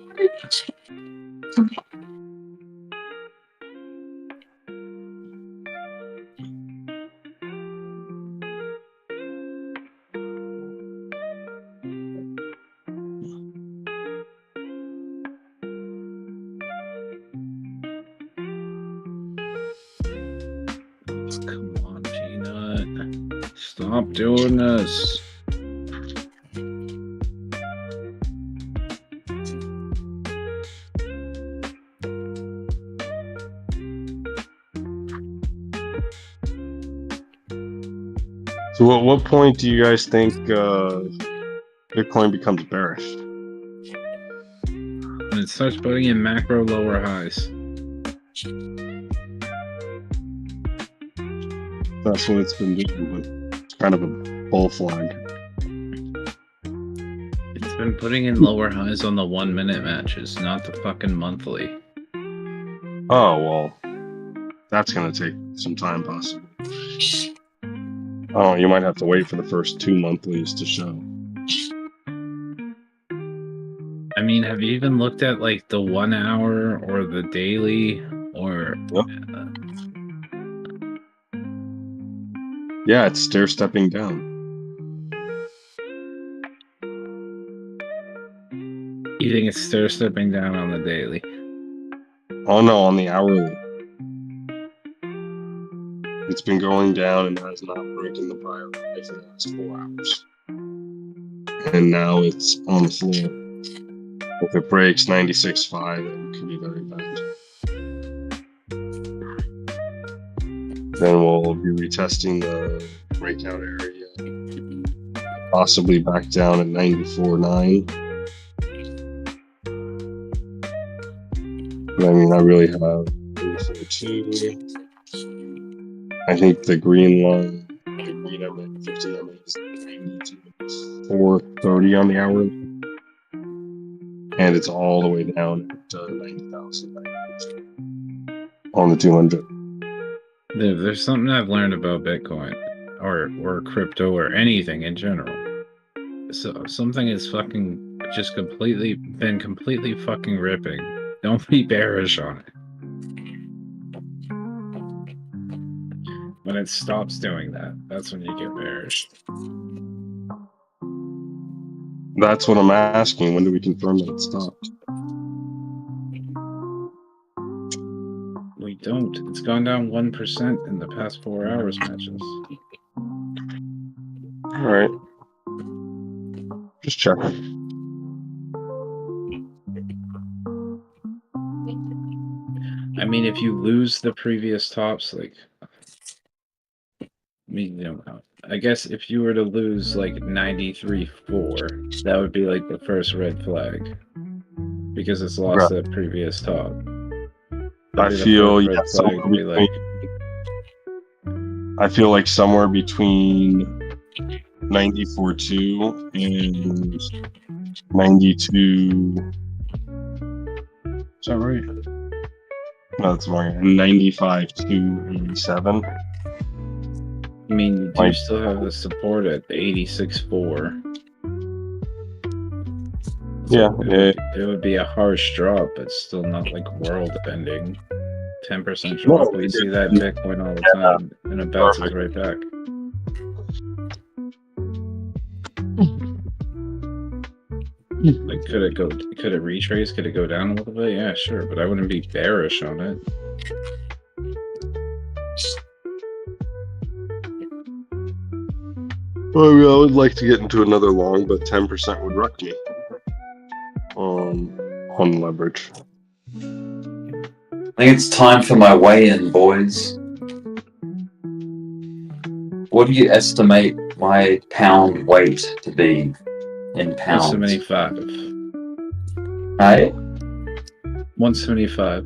Stop doing this.
So at what point do you guys think Bitcoin becomes bearish?
When it starts putting in macro lower highs.
That's what it's been doing, but it's kind of a bull flag.
It's been putting in lower highs on the 1 minute matches, not the fucking monthly.
Oh, well, that's going to take some time, possibly. Oh, you might have to wait for the first 2 monthlies to show.
I mean, have you even looked at like the 1 hour or the daily or?
Yep. Yeah, it's stair stepping down.
You think it's stair stepping down on the daily?
Oh no, on the hourly. It's been going down and has not broken the prior high for the last 4 hours. And now it's on the floor. If it breaks 96.5, it could be very bad. Then we'll be retesting the breakout area, possibly back down at 94.9. But I mean, I really have 34.2. I think the green line, the green MA, 50 MA is 430 on the hourly. And it's all the way down at 90,000 on the 200.
There's something I've learned about Bitcoin or crypto or anything in general. So something is fucking just been completely fucking ripping. Don't be bearish on it. When it stops doing that, that's when you get bearish.
That's what I'm asking. When do we confirm that it stopped?
We don't. It's gone down 1% in the past 4 hours matches.
Alright. Just checking.
I mean, if you lose the previous tops, like, I mean, you know, I guess if you were to lose like 93.4, that would be like the first red flag because it's lost that previous top.
I feel
red flag would be like,
I feel like somewhere between 94.2 and 92. Is that right? No, that's wrong. 95 to 87.
I mean, you do
Like-
still have the support at 86.4.
Yeah,
It would be a harsh drop, but still not like world ending. 10% drop. We see that in Bitcoin all the time, and it bounces right back. Like, could it retrace? Could it go down a little bit? Yeah, sure, but I wouldn't be bearish on it.
Well, I would like to get into another long, but 10% would wreck me. On leverage.
I think it's time for my weigh-in, boys. What do you estimate my pound weight to be in pounds?
175.
Hey?
175.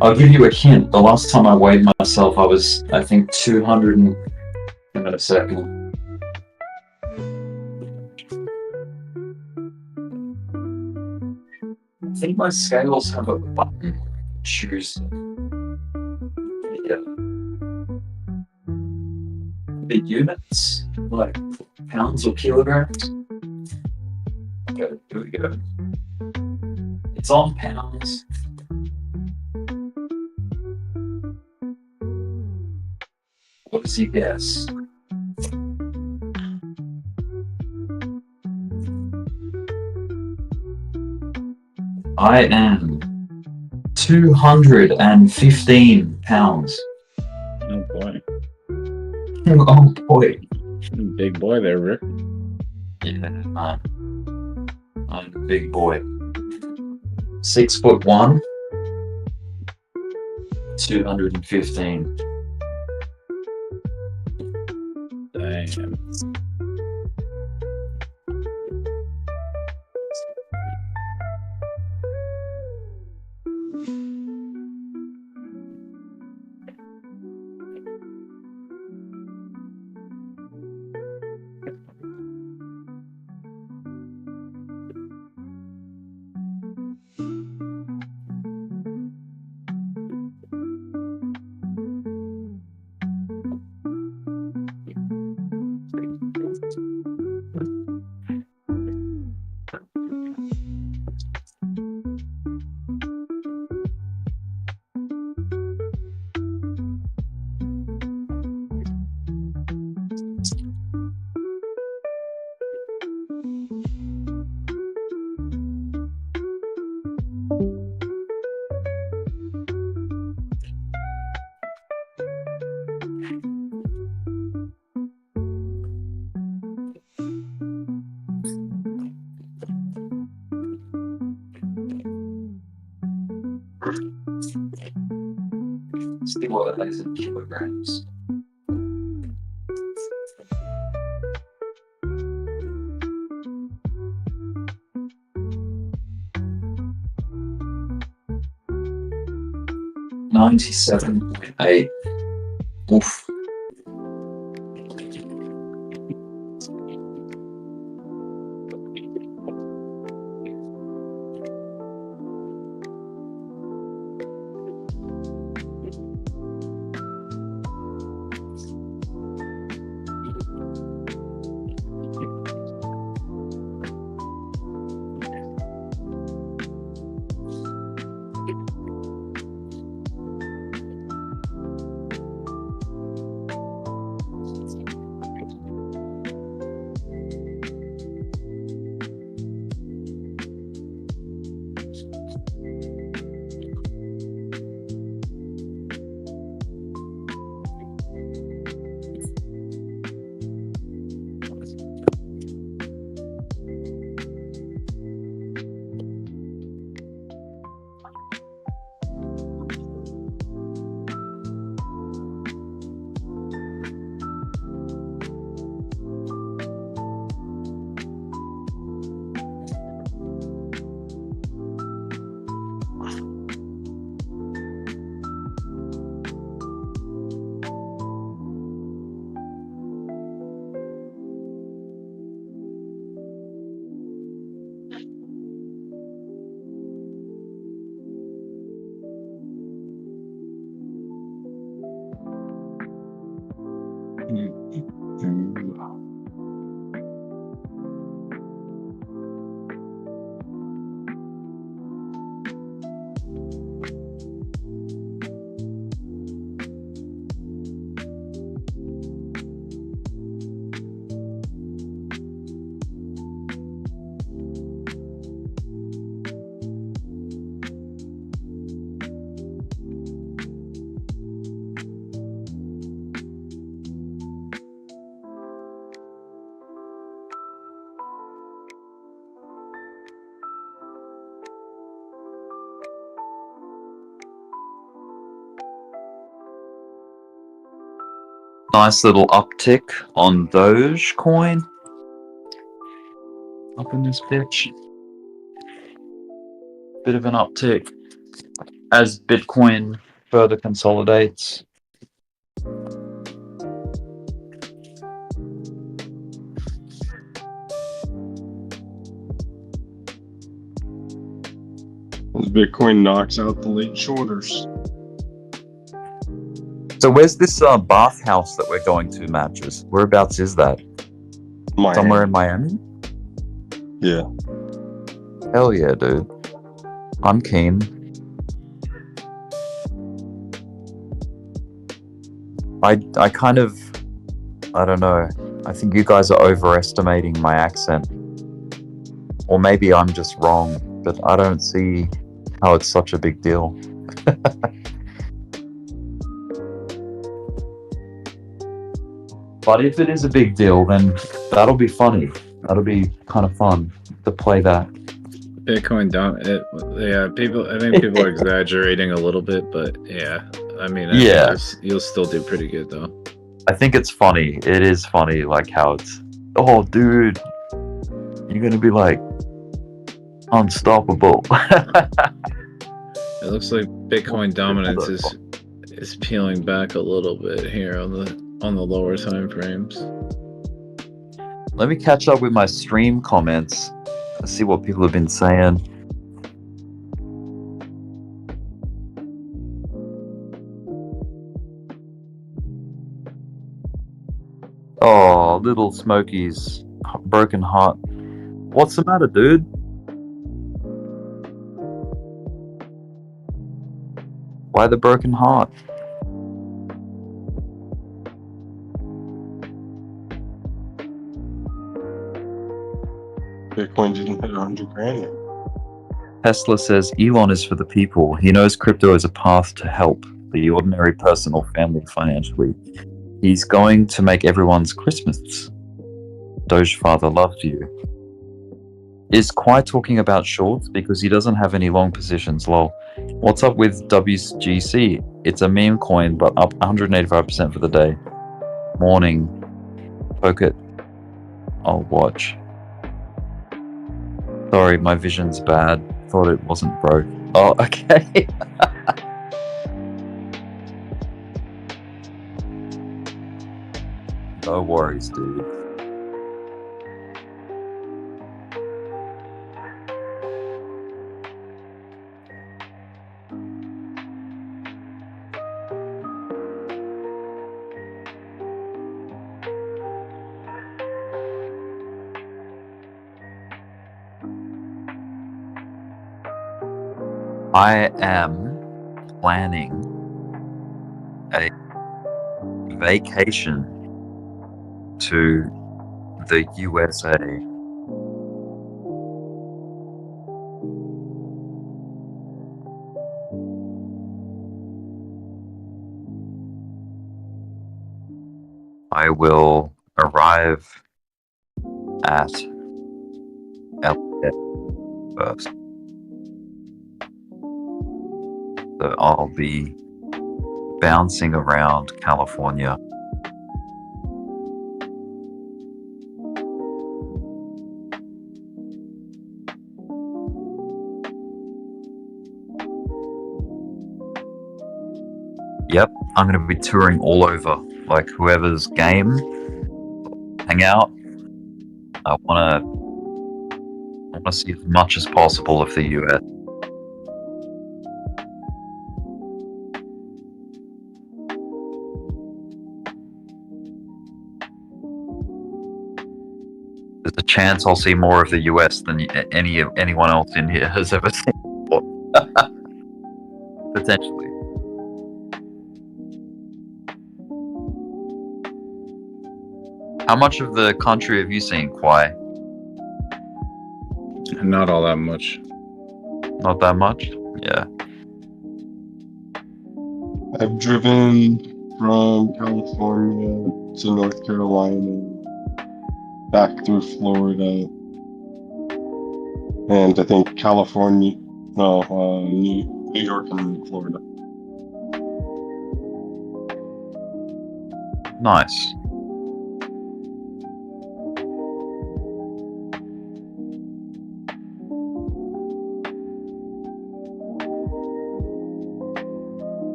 I'll give you a hint. The last time I weighed myself, I was, I think, 200 and... Give it a second. I think my scales have a button. Choose. Yeah. The units? Like pounds or kilograms? Okay, here we go. It's on pounds. What does he guess? I am 215 pounds.
Oh boy.
Oh boy.
Big boy there, Rick.
Yeah, I'm a big boy. 6'1", 215.
Damn.
See what that is in kilograms. $97.8. Oof. nice little uptick on Dogecoin. Up in this bitch. Bit of an uptick as Bitcoin further consolidates.
As Bitcoin knocks out the late shorters.
So where's this bathhouse that we're going to, Matches? Whereabouts is that?
Miami.
Somewhere in Miami?
Yeah.
Hell yeah, dude. I'm keen. I kind of, I don't know. I think you guys are overestimating my accent. Or maybe I'm just wrong, but I don't see how it's such a big deal. But if it is a big deal, then that'll be funny. That'll be kind of fun to play that.
Bitcoin yeah, people. I think people are exaggerating a little bit, but yeah, I mean,
Yeah.
you'll still do pretty good though.
I think it's funny. It is funny, like how it's, oh, dude, you're gonna be like unstoppable.
It looks like Bitcoin dominance is peeling back a little bit here on the lower time frames.
Let me catch up with my stream comments. See what people have been saying. Oh, little Smokey's broken heart. What's the matter, dude? Why the broken heart?
Bitcoin didn't hit 100 grand yet.
Tesla says Elon is for the people. He knows crypto is a path to help the ordinary person or family financially. He's going to make everyone's Christmas. Doge Father loved you. Is Kwai talking about shorts because he doesn't have any long positions? Lol. What's up with WGC? It's a meme coin, but up 185% for the day. Morning. Poke it. I'll watch. Sorry, my vision's bad. Thought it wasn't broke. Oh, okay. No worries, dude. I am planning a vacation to the USA. I will arrive at LA first. So I'll be bouncing around California. Yep, I'm going to be touring all over. Like whoever's game, hang out. I want to see as much as possible of the US. There's a chance I'll see more of the US than anyone else in here has ever seen before. Potentially. How much of the country have you seen, Kwai?
Not all that much.
Not that much? Yeah.
I've driven from California to North Carolina, back through Florida, and I think California, New York and Florida.
Nice.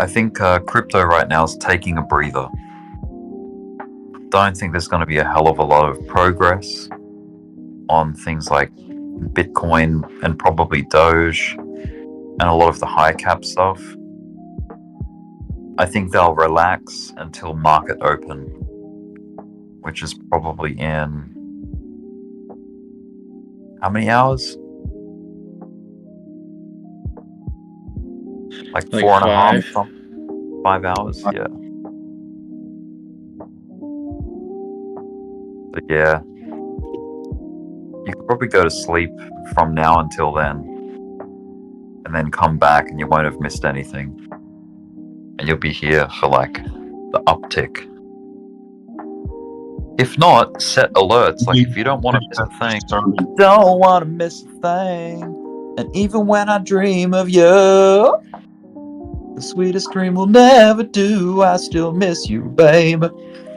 I think crypto right now is taking a breather. Don't think there's going to be a hell of a lot of progress on things like Bitcoin and probably Doge and a lot of the high cap stuff. I think they'll relax until market open, which is probably in how many hours? Like 4.5, 5 hours, yeah. But yeah, you could probably go to sleep from now until then, and then come back and you won't have missed anything. And you'll be here for like the uptick. If not, set alerts. Like if you don't want to miss a thing, don't want to miss a thing. And even when I dream of you, the sweetest dream will never do. I still miss you, babe.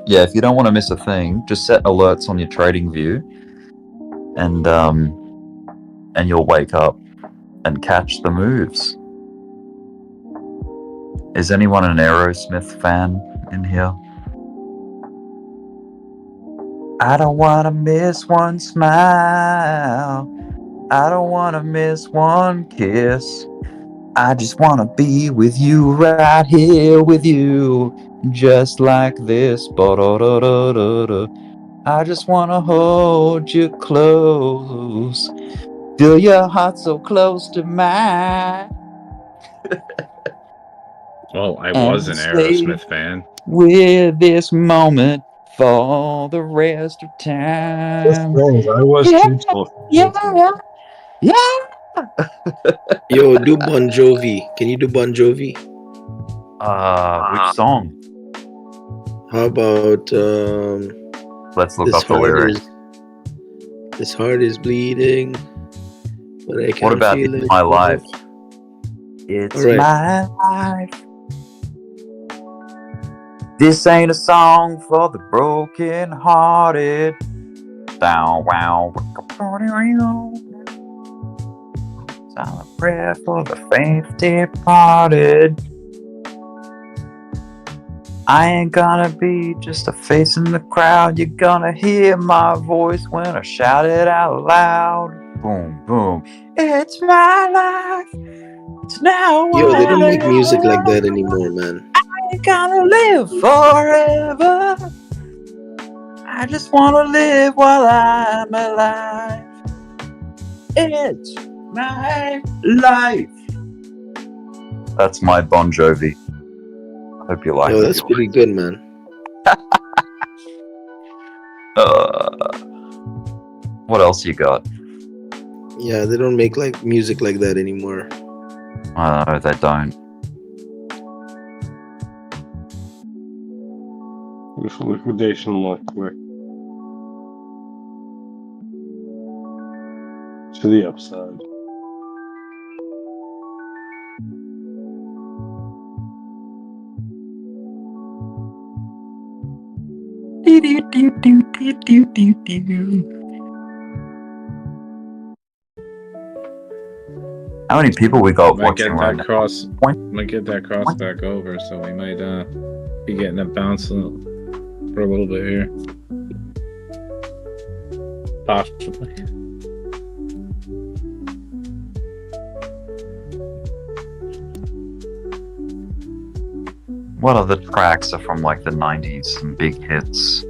Yeah, if you don't want to miss a thing, just set alerts on your TradingView, and you'll wake up and catch the moves. Is anyone an Aerosmith fan in here? I don't want to miss one smile. I don't want to miss one kiss. I just want to be with you right here with you, just like this. Ba-da-da-da-da-da. I just want to hold you close. Feel your heart so close to mine.
Well, I was an Aerosmith fan.
With this moment for the rest of time.
I was too.
Yeah.
Yo, do Bon Jovi. Can you do Bon Jovi?
Which song?
How about
Let's look up the lyrics.
This heart is bleeding, but I can't
What about
feel
It's
it.
My Life? It's
All right.
my life. This ain't a song for the broken hearted. Down, wow, silent prayer for the faith departed. I ain't gonna be just a face in the crowd. You're gonna hear my voice when I shout it out loud. Boom, boom. It's my life. It's now.
Yo, they don't make music like that anymore, man.
I ain't gonna live forever. I just wanna live while I'm alive. It's my life. That's my Bon Jovi. Hope you like
Yo,
it.
that's pretty good, man.
What else you got?
Yeah, they don't make like music like that anymore.
I know they don't.
With liquidation look quick. To the upside.
How many people we got
Might
watching
get
right
that
now?
cross. Might get that cross back over, so we might be getting a bounce for a little bit here. Possibly.
What other tracks are from like the 90s, some big hits?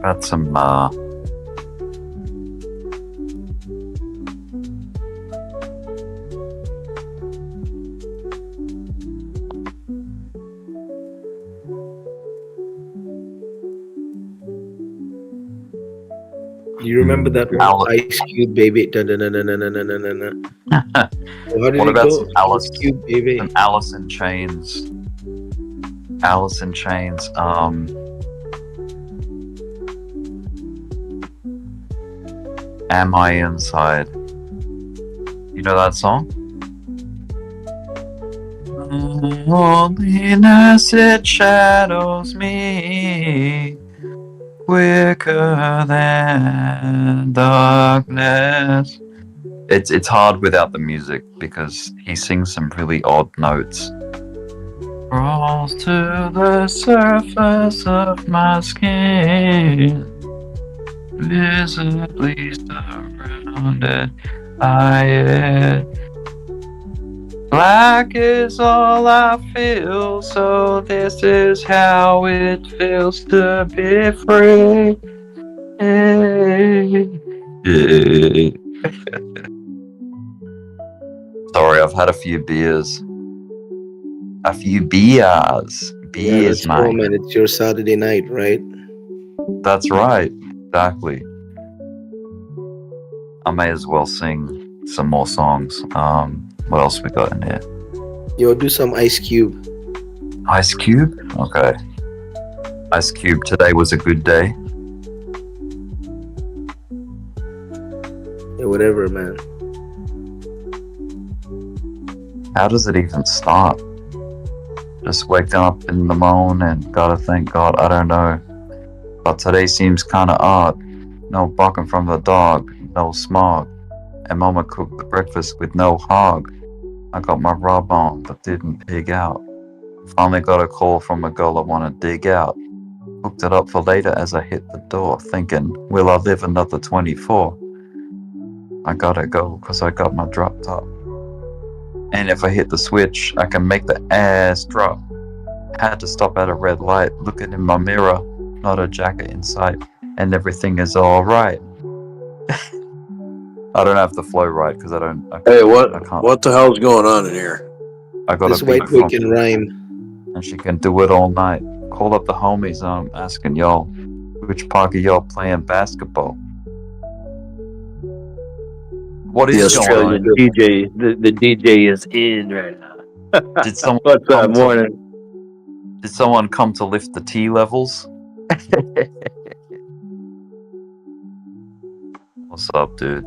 Got some
remember that one? Ice Cube, baby. Dun, dun, dun, dun, dun, dun, dun, dun, dun. How did
What
it
about
go?
some Alice?
Ice Cube, baby.
Some Alice in Chains. Alice in Chains. Am I Inside? You know that song? Loneliness, it shadows me quicker than darkness. It's hard without the music because he sings some really odd notes. Crawls to the surface of my skin, visibly surrounded by it. Black is all I feel, so this is how it feels to be free. Sorry, I've had a few beers.
Yeah,
Beers,
let's go,
mate.
man. It's your Saturday night, right?
That's right, exactly. I may as well sing some more songs. What else we got in here?
Yo, do some Ice Cube.
Ice Cube? Okay. Ice Cube, today was a good day.
Yeah, whatever, man.
How does it even start? Just waking up in the morning, gotta thank God, I don't know. But today seems kinda odd. No barking from the dog, no smog. And Mama cooked the breakfast with no hog. I got my rub on, but didn't pig out. Finally got a call from a girl I wanna dig out. Hooked it up for later as I hit the door, thinking, will I live another 24? I gotta go, cause I got my drop top. And if I hit the switch, I can make the ass drop. Had to stop at a red light, looking in my mirror, not a jacket in sight, and everything is alright. I don't have the flow right because I can't.
What the hell's going on in here?
I got
This
a
white
beat
boy
from,
can rhyme.
and she can do it all night. Call up the homies and I'm asking y'all, which park are y'all playing basketball? What is
The
going
Australian
on?
DJ, the DJ is in right now.
Did someone
What's
come
up, morning?
Did someone come to lift the T levels? What's up, dude?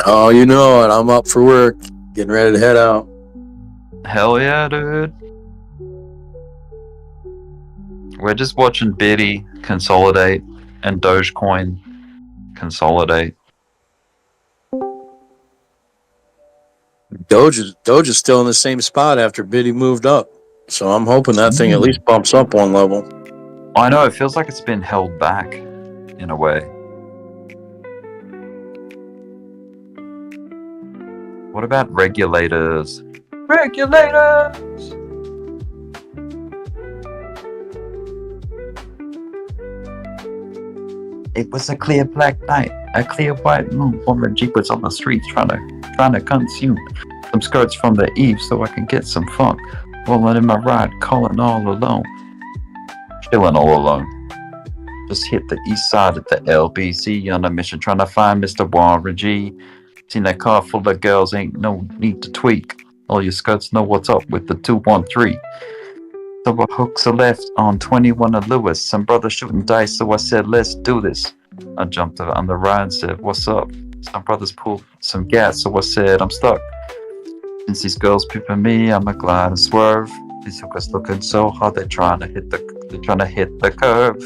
Oh, you know it. I'm up for work, getting ready to head out.
Hell yeah, dude. We're just watching Biddy consolidate and Dogecoin consolidate.
Doge is still in the same spot after Biddy moved up, so I'm hoping that thing at least bumps up one level.
I know, it feels like it's been held back in a way. What about regulators? Regulators! It was a clear black night, a clear white moon. Former Jeep was on the streets trying to consume some skirts from the eve so I can get some funk. Rolling in my ride, calling all alone. Chilling all alone. Just hit the east side of the LBC on a mission trying to find Mr. Warren G. Seen that car full of girls, ain't no need to tweak. All your skirts know what's up with the 213. So I hooks a left on 21 of Lewis. Some brothers shooting dice, so I said, let's do this. I jumped on the ride and said, what's up? Some brothers pulled some gas, so I said, I'm stuck. Since these girls peeping me, I'ma glide and swerve. These hookers looking so hard, they're trying to hit the curve.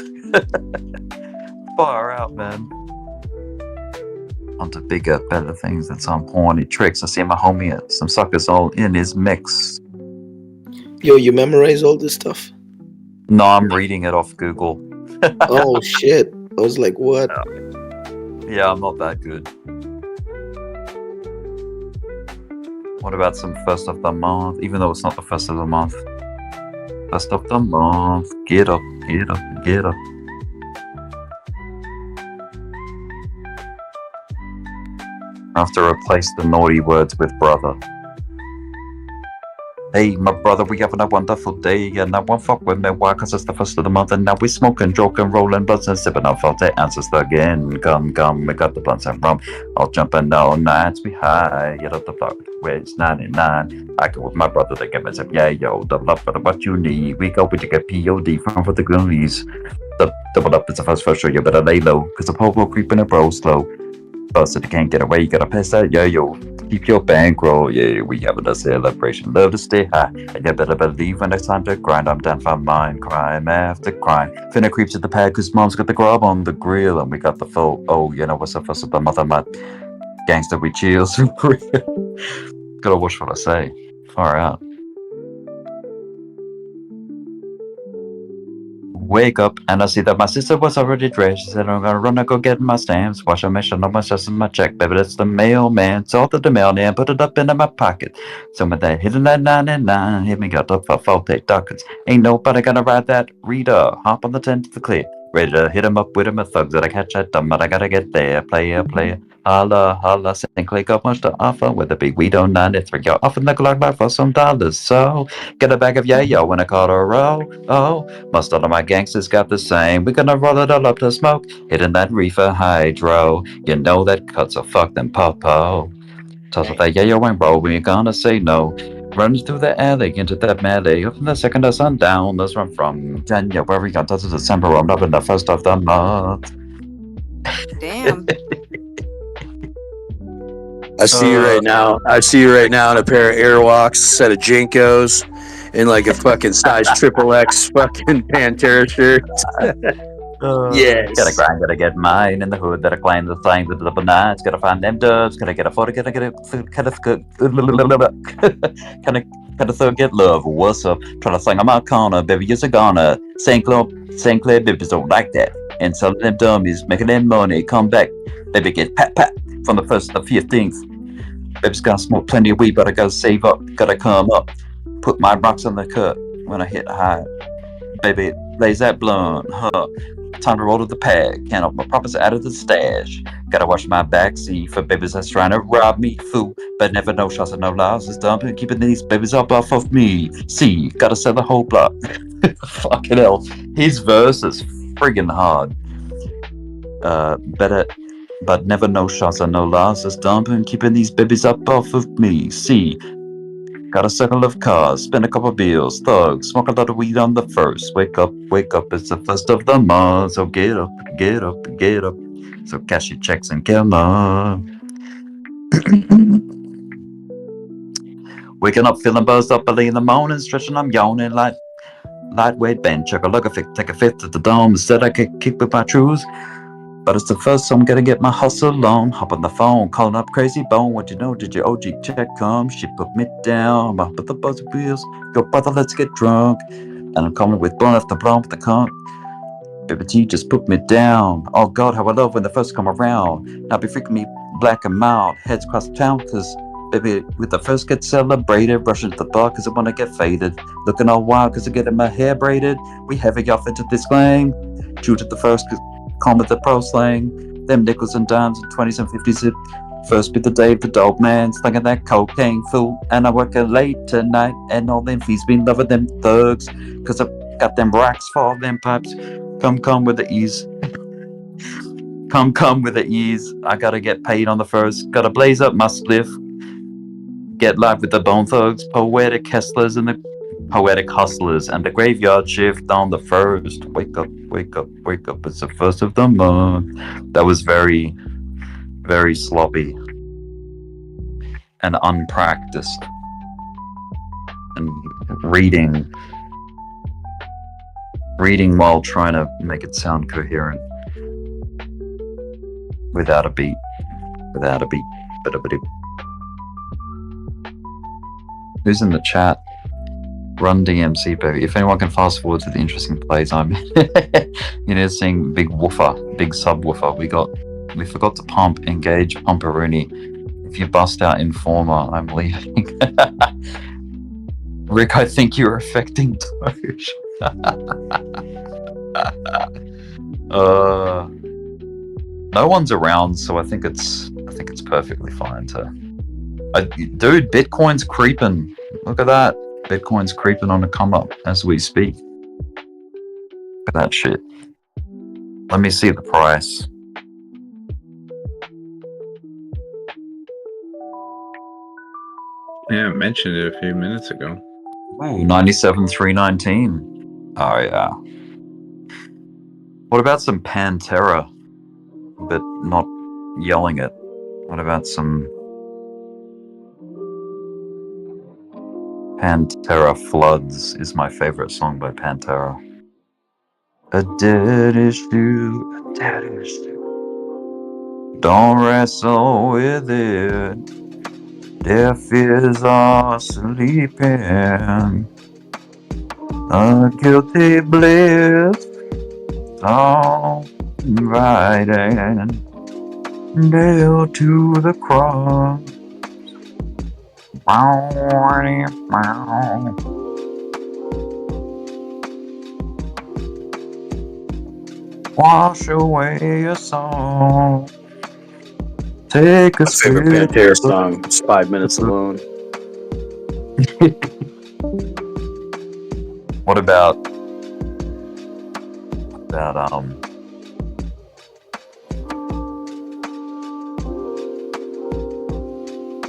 Far out, man. Onto bigger, better things than some horny tricks. I see my homie, some suckers all in his mix.
Yo, you memorize all this stuff?
No, I'm reading it off Google.
Oh shit! I was like, what?
Yeah, I'm not that good. What about some first of the month? Even though it's not the first of the month. First of the month. Get up, get up, get up. I have to replace the naughty words with brother. Hey, my brother, we having a wonderful day, and I won't fuck with me. Why? Cause it's the first of the month, and now we smoking, joking, rolling blunts, and sipping on faulty answers again. Come, we got the blunts and rum. All jumping all nights, we high. You know the block, where it's 99. I go with my brother to give me some, yeah, yo, double up for what you need. We go, we to get POD from for the goonies. Double up is the first show, you better lay low, cause the popo creeping and bro slow. Busted, you can't get away, you gotta pass that, yeah, yo. Keep your bankroll, yeah, we having a celebration. Love to stay high, and you better believe when it's time to grind. I'm down for mine, crime after crime. Finna creep to the pad, cause mom's got the grub on the grill, and we got the full, oh, you know what's the first of the mother mud. Gangster, we chill, super real. Gotta watch what I say. Far out. Wake up and I see that my sister was already dressed. She said, I'm gonna run and go get my stamps. Wash my mission on my chest and my check, baby. That's the mailman. Salted the mailman, put it up into my pocket. Some of that hitting that 99. Hit me got up for 48 ducats. Ain't nobody gonna ride that reader. Hop on the 10 to the clear. Ready to hit him up with him, thugs that I catch that dumb, but I gotta get there. Player. Holla, holla, Sinclair got much to offer. With a big weed on 93, you're offering the Glock for some dollars. So, get a bag of yayo when I call a roll. Oh, most all of my gangsters got the same. We're gonna roll it all up to smoke, hitting that reefer hydro. You know that cuts a fuck them popo. Toss with that yayo and roll, we ain't gonna say no. Runs through the alley into that melee. From the second of sundown, let's run from January until December. I'm loving the first of the month.
Damn.
I see you right now. I see you right now in a pair of Airwalks, a set of Jinkos, and like a fucking size XXX fucking Pantera shirt. Yes.
Gotta grind, gotta get mine in the hood, gotta climb the thing with the double nines, gotta find them dubs, gotta get a photo, gotta get a kind of get love. What's up? Trying to sing on my corner, baby, you're gonna St. Clair babies don't like that. And some of them dummies making them money, come back, baby, get pat from the 1st to the 15th. Baby's gonna smoke plenty of weed, but I gotta save up, gotta come up, put my rocks on the cut when I hit high. Baby, lays that blunt, huh? Time to roll to the pad. Can't open my profits out of the stash. Gotta watch my backseat for babies that's trying to rob me. Fool, but never no shots and no losses. Dumping, keeping these babies up off of me. See, gotta sell the whole block. Fucking hell. His verse is friggin' hard. Better, but never no shots and no losses. Dumping, keeping these babies up off of me. See, got a circle of cars, spend a couple bills, thugs, smoke a lot of weed on the first. Wake up, it's the first of the month. So get up. So cash your checks and kill on. Waking up, feeling buzzed up early in the morning, stretching, I'm yawning like lightweight bench. I look take a fifth at the dome. Instead I could kick with my truths. But it's the first, so I'm gonna get my hustle on. Hop on the phone, calling up Crazy Bone. What you know? Did your OG check come? She put me down. I'm up with the buzzer wheels. Yo, brother, let's get drunk. And I'm coming with blunt after blunt with the cunt. Baby G just put me down. Oh God, how I love when they first come around. Now be freaking me black and mild. Heads across the town, cause baby, with the first get celebrated. Rushing to the bar cause I wanna get faded. Looking all wild cause I'm getting my hair braided. We heavy off into this flame. True to the first cause calm with the pro slang, them nickels and dimes and 20s and 50s. First be the day of the dog man, slinging that cocaine fool. And I work late tonight, and all them fees been loving them thugs. Cause I got them racks for all them pipes. Come with the ease. Come with the ease. I gotta get paid on the first. Gotta blaze up my spliff. Get live with the bone thugs, poetic hustlers and the graveyard shift on the first. Wake up, it's the first of the month. That was very, very sloppy and unpracticed. And reading while trying to make it sound coherent without a beat. Who's in the chat? Run DMC, baby. If anyone can fast forward to the interesting plays I'm seeing big subwoofer. We forgot to pump, engage, pumperoonie. If you bust out Informer, I'm leaving. Rick, I think you're affecting Doge. No one's around, so I think it's perfectly fine to. Dude, Bitcoin's creeping. Look at that. Bitcoin's creeping on a come up as we speak. Look at that shit. Let me see the price.
Yeah, I mentioned it a few minutes ago.
Ooh, 97,319. Oh yeah. What about some Pantera, but not yelling it? What about some Pantera Floods is my favorite song by Pantera. A dead issue, a dead issue. Don't wrestle with it. Their fears are sleeping. A guilty bliss. Song writing. Nailed to the cross. Wash away your soul. Take a
My favorite Pantera song is 5 Minutes Alone.
What about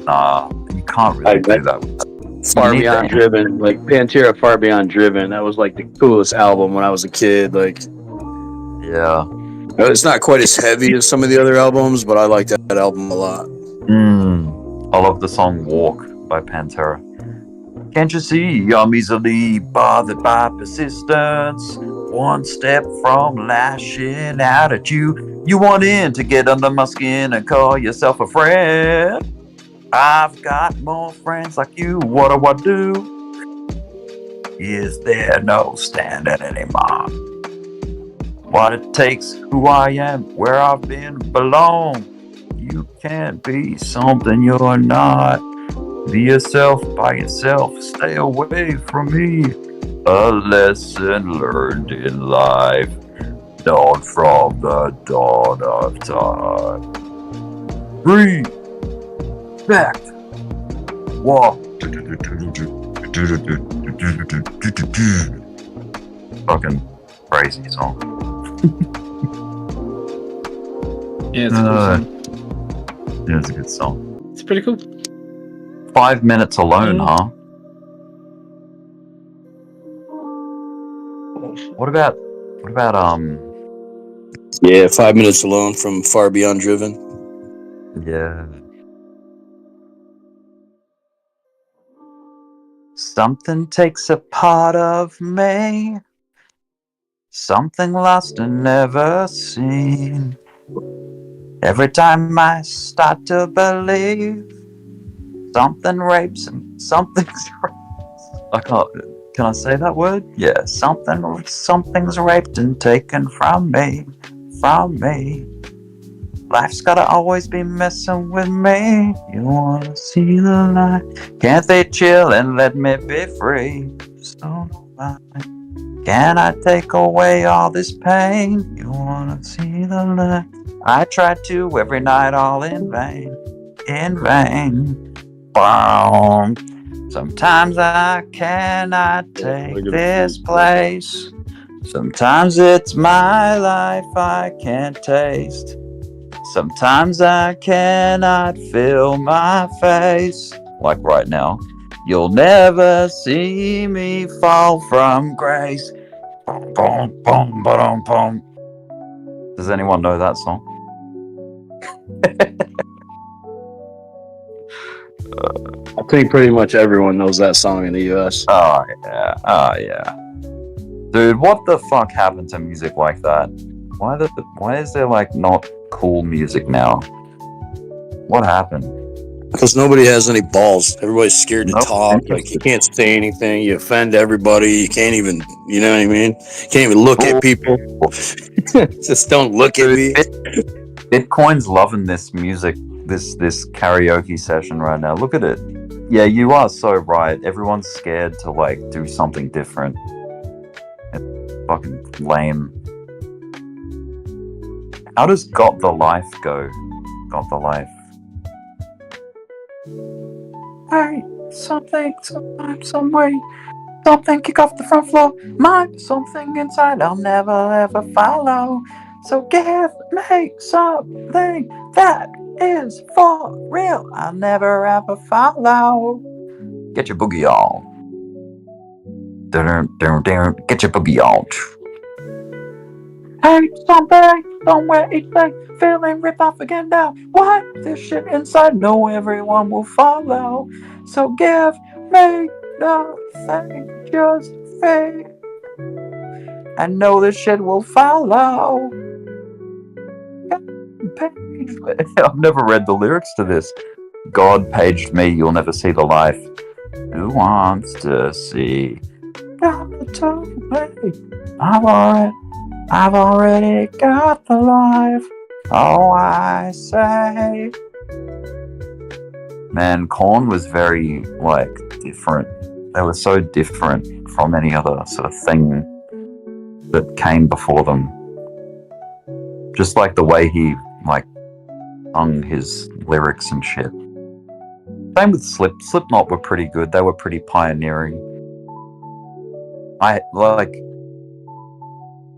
nah, you can't really do that.
Far Beyond Driven, like Pantera Far Beyond Driven, that was like the coolest album when I was a kid. Like,
yeah,
it's not quite as heavy as some of the other albums, but I like that album a lot.
I love the song Walk by Pantera. Can't you see I'm easily bothered by persistence? One step from lashing out at you. You want in to get under my skin and call yourself a friend. I've got more friends like you. What do I do? Is there no standing anymore? What it takes, who I am, where I've been, belong. You can't be something you're not. Be yourself by yourself. Stay away from me. A lesson learned in life. Dawn from the dawn of time. Breathe. Back. Walk. Fucking crazy song.
Yeah, it's a good song.
Yeah, it's a good song.
It's pretty cool.
5 minutes alone, huh? What about
Yeah, 5 Minutes Alone from Far Beyond Driven.
yeah. Something takes a part of me. Something lost and never seen. Every time I start to believe, something rapes and something's I can't. Can I say that word? Yeah. Something's raped and taken from me. Life's gotta always be messing with me. You wanna see the light? Can't they chill and let me be free? So can I take away all this pain? You wanna see the light? I try to every night, all in vain. Boom. Sometimes I cannot take this place. Sometimes it's my life I can't taste. Sometimes I cannot feel my face. Like right now. You'll never see me fall from grace. Boom, boom, boom, boom, boom. Does anyone know that song?
I think pretty much everyone knows that song in the US.
Oh yeah. Dude, what the fuck happened to music like that? Why is there like not cool music now? What happened?
Because nobody has any balls. Everybody's scared to talk. Like, you can't say anything. You offend everybody. You can't even, you know what I mean? You can't even look at people. Just don't look at me.
Bitcoin's loving this music, this karaoke session right now. Look at it. Yeah, you are so right. Everyone's scared to like do something different. It's fucking lame. How does Got the Life go? Got the Life. Alright.
Something, sometime, some way. Something kick off the front floor. Mind something inside I'll never ever follow. So give me something that is for real. I'll never ever follow.
Get your boogie on. Get your boogie on.
Hey, something, somewhere each day, feeling ripped off again now. What? This shit inside, no, everyone will follow. So give me nothing, just faith. I know this shit will follow.
I've never read the lyrics to this. God paged me, you'll never see the life. Who wants to see?
I've already got the life. Oh, I say.
Man, Korn was very, like, different. They were so different from any other sort of thing that came before them. Just like the way he, like, sung his lyrics and shit. Same with Slipknot were pretty good. They were pretty pioneering.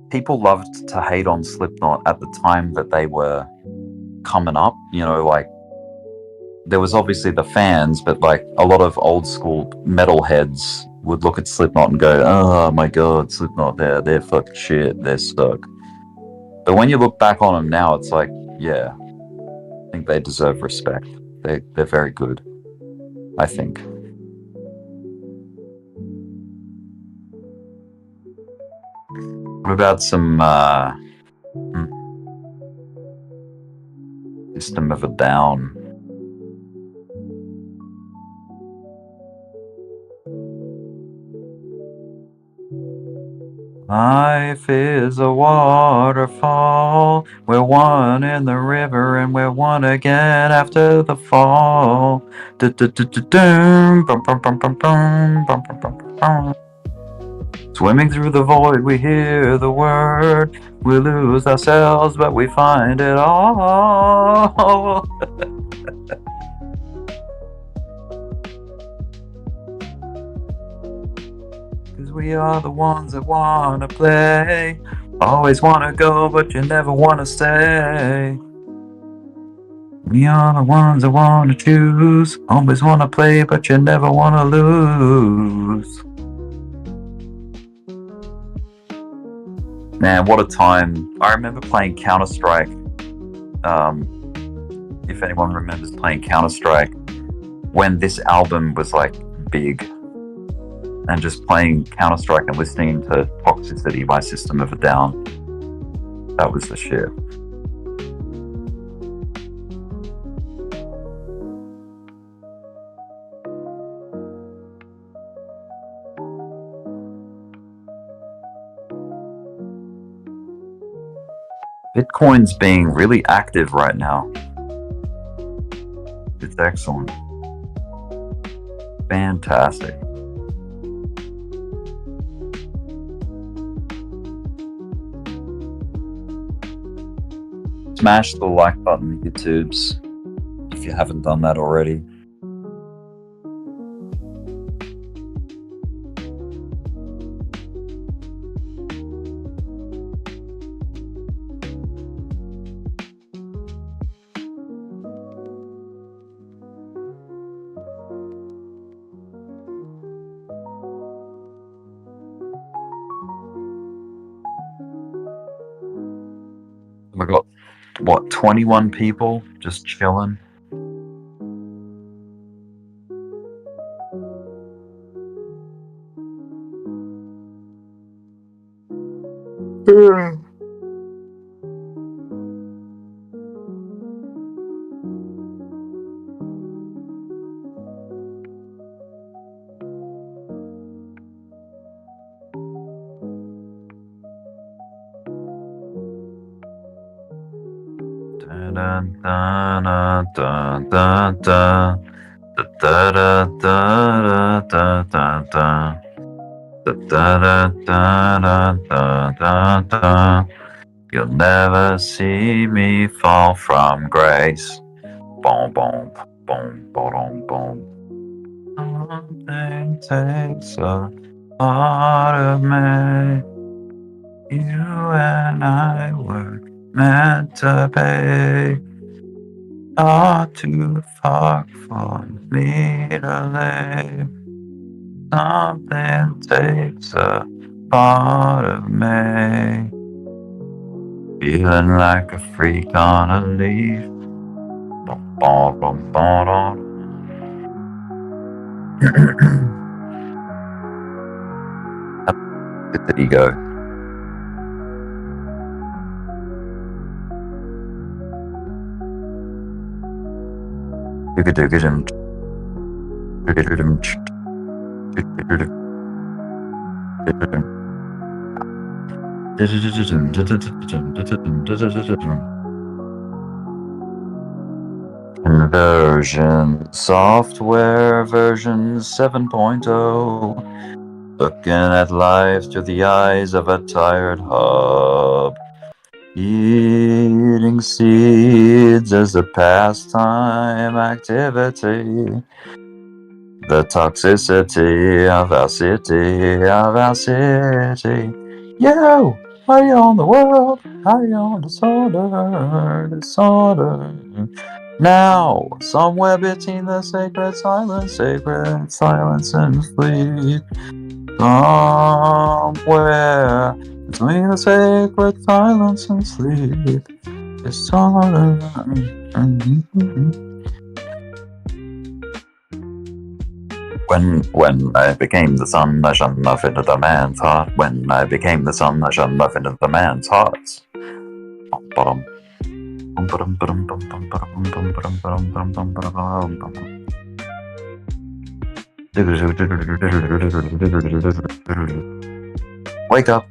People loved to hate on Slipknot at the time that they were coming up. You know, like, there was obviously the fans, but, like, a lot of old school metalheads would look at Slipknot and go, oh my god, Slipknot, they're fucking shit, they're stuck. But when you look back on them now, it's like, yeah, I think they deserve respect. They're very good, I think. What about some System of a Down? Life is a waterfall. We're one in the river and we're one again after the fall. Swimming through the void, we hear the word. We lose ourselves, but we find it all. Cause we are the ones that wanna play. Always wanna go, but you never wanna stay. We are the ones that wanna choose. Always wanna play, but you never wanna lose. Man, what a time. I remember playing Counter-Strike. If anyone remembers playing Counter-Strike, when this album was like big. And just playing Counter-Strike and listening to Toxicity by System of a Down. That was the shit. Bitcoin's being really active right now. It's excellent. Fantastic. Smash the like button, YouTubes, if you haven't done that already. We got, what, 21 people just chilling? You'll never see me fall from grace. Boom, boom, boom, boom, boom.
Something takes a part of me. You and I were meant to be. Not too far for me to leave. Something takes a part of me. Feeling like a freak on a leaf. Bum, bum, bum, bum, bum. Good that ego. Conversion software version 7.0. Looking at life through the eyes of a tired hub. Eating seeds as a pastime activity. The toxicity of our city, Yo! Are you on the world? Are you on disorder? Now, somewhere between the sacred silence and sleep. Somewhere between the sacred silence and sleep. Disorder. When I became the sun, I shone off into the man's heart. When I became the sun, I shone off into the man's heart. Wake up,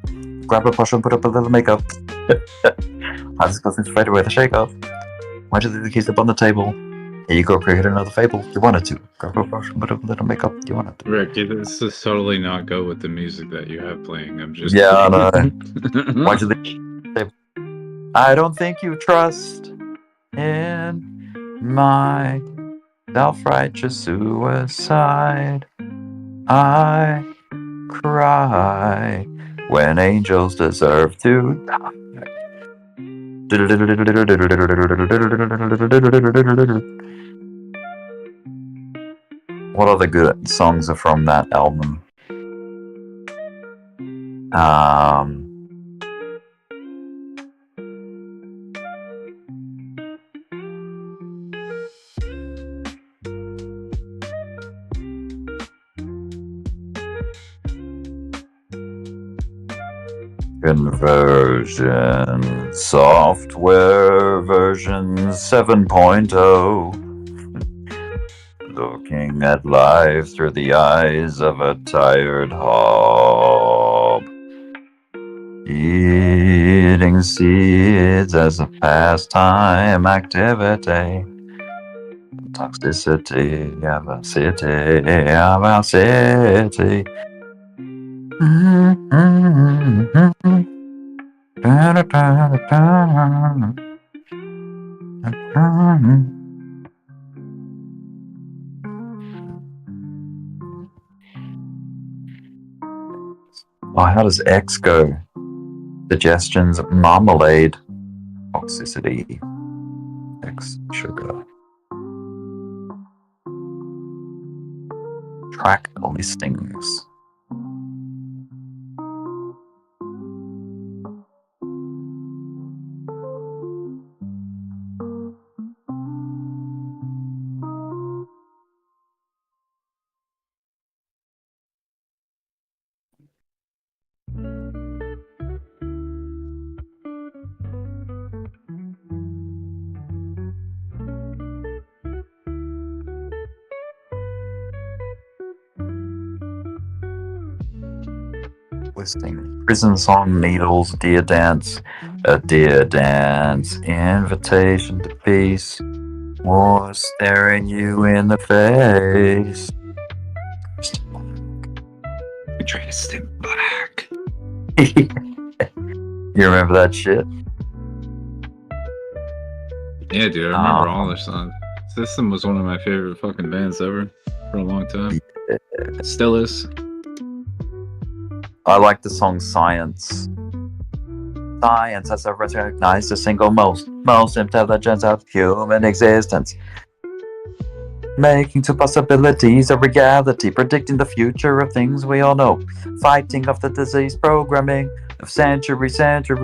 grab a brush and put up a little makeup. I was going straight away to shake up. Why did the keys up on the table? Here you go, create another fable. You wanted to. Grab a brush and put up a little makeup. You wanted to.
Rick, this is totally not go with the music that you have playing. I'm just
Yeah, no. Why did they? I don't think you trust in my self-righteous suicide. I cry when angels deserve to die. What other good songs are from that album? Conversion software version 7.0. Looking at life through the eyes of a tired hob. Eating seeds as a pastime activity. Toxicity of our city. Oh, how does X go? Suggestions, marmalade, toxicity, X sugar. Track listings. Listing. Prison song, needles, deer dance, a deer dance, invitation to peace, war staring you in the face. Dressed in black. You remember that shit?
Yeah, dude, I remember all their songs. System was one of my favorite fucking bands ever for a long time. Still is.
I like the song Science. Science has recognized the single most intelligence of human existence. Making two possibilities a reality, predicting the future of things we all know. Fighting off the disease programming of century. Science will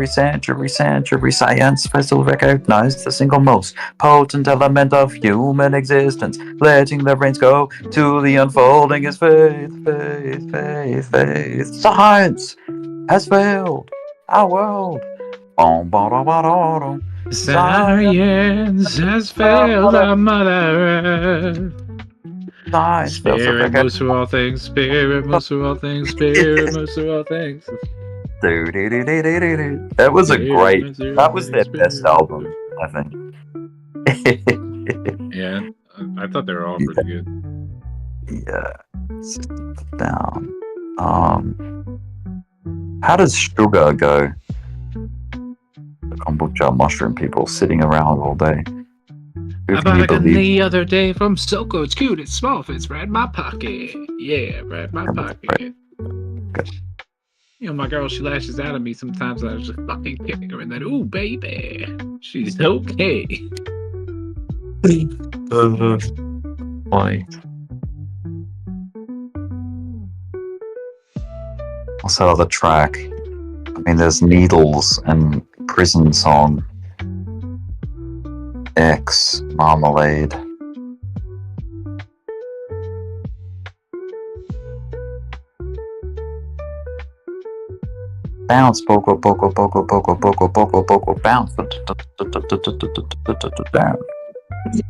recognize the single most potent element of human existence. Letting the reins go to the unfolding is faith. Science has failed our world.
Science has failed our mother Earth. Spirit moves through all things, spirit moves through all things, spirit moves through all things.
That was a great. That was their best album, I think.
Yeah, I thought they were all pretty good.
Yeah. Down. How does Sugar go? The kombucha mushroom people sitting around all day.
I bought a gun the other day from Soko. It's cute, it's small, fits right in my pocket. Yeah, right in my pocket. You know, my girl, she lashes out at me sometimes. I just fucking kick her and then, ooh, baby, she's okay.
Why? What's that other track? I mean, there's Needles and Prison Song. X Marmalade. Bounce, poco, poco, poco, poco, poco, poco, poco, bounce. Down.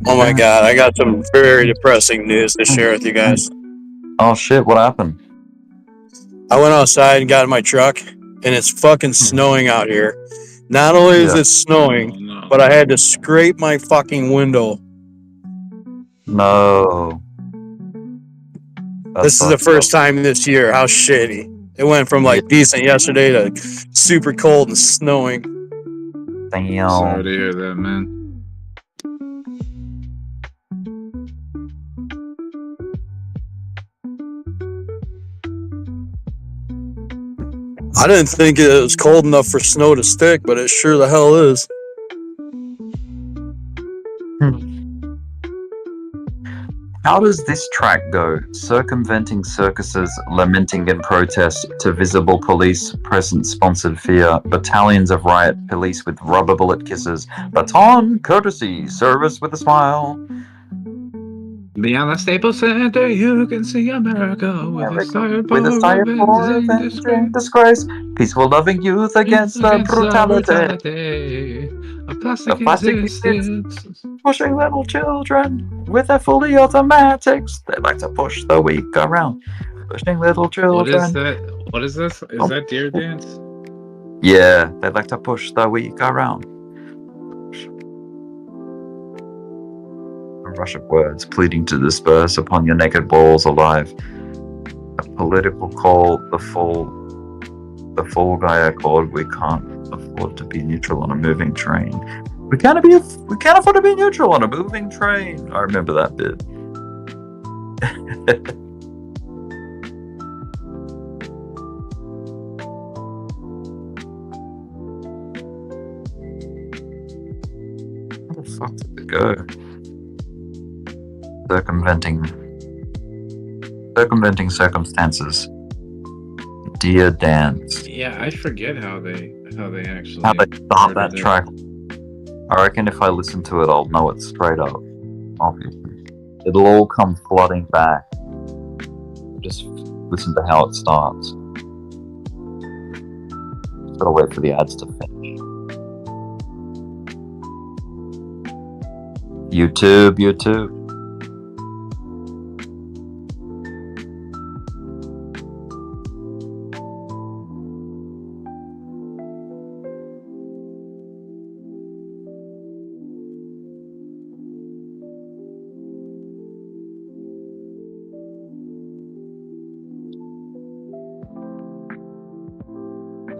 Oh my god, I got some very depressing news to share with you guys.
Oh shit, what happened?
I went outside and got in my truck, and it's fucking snowing out here. Not only is it snowing, but I had to scrape my fucking window.
No.
This is the first time this year. How shitty. It went from like decent yesterday to super cold and snowing.
Damn.
Sorry to hear that, man.
I didn't think it was cold enough for snow to stick, but it sure the hell is.
How does this track go? Circumventing circuses, lamenting in protest to visible police, present sponsored fear, battalions of riot police with rubber bullet kisses, baton, courtesy, service with a smile.
Beyond the Staples Center, you can see America with a siren
With a siren for revenge and disgrace, peaceful loving youth against the brutality.
A plastic existence.
Pushing little children with their fully automatics. They like to push the weak around. Pushing little children.
What is that? What is this? Is that Deer Dance?
Yeah, they like to push the weak around. A rush of words pleading to disperse upon your naked walls alive. A political call, the full guy accord. We can't afford to be neutral on a moving train. We can't afford to be neutral on a moving train. I remember that bit. Where the fuck did it go? Circumventing circumstances. Dear Dance.
Yeah, I forget how they actually
start that track. I reckon if I listen to it, I'll know it straight up. Obviously, it'll all come flooding back. Just listen to how it starts. Just gotta wait for the ads to finish. YouTube.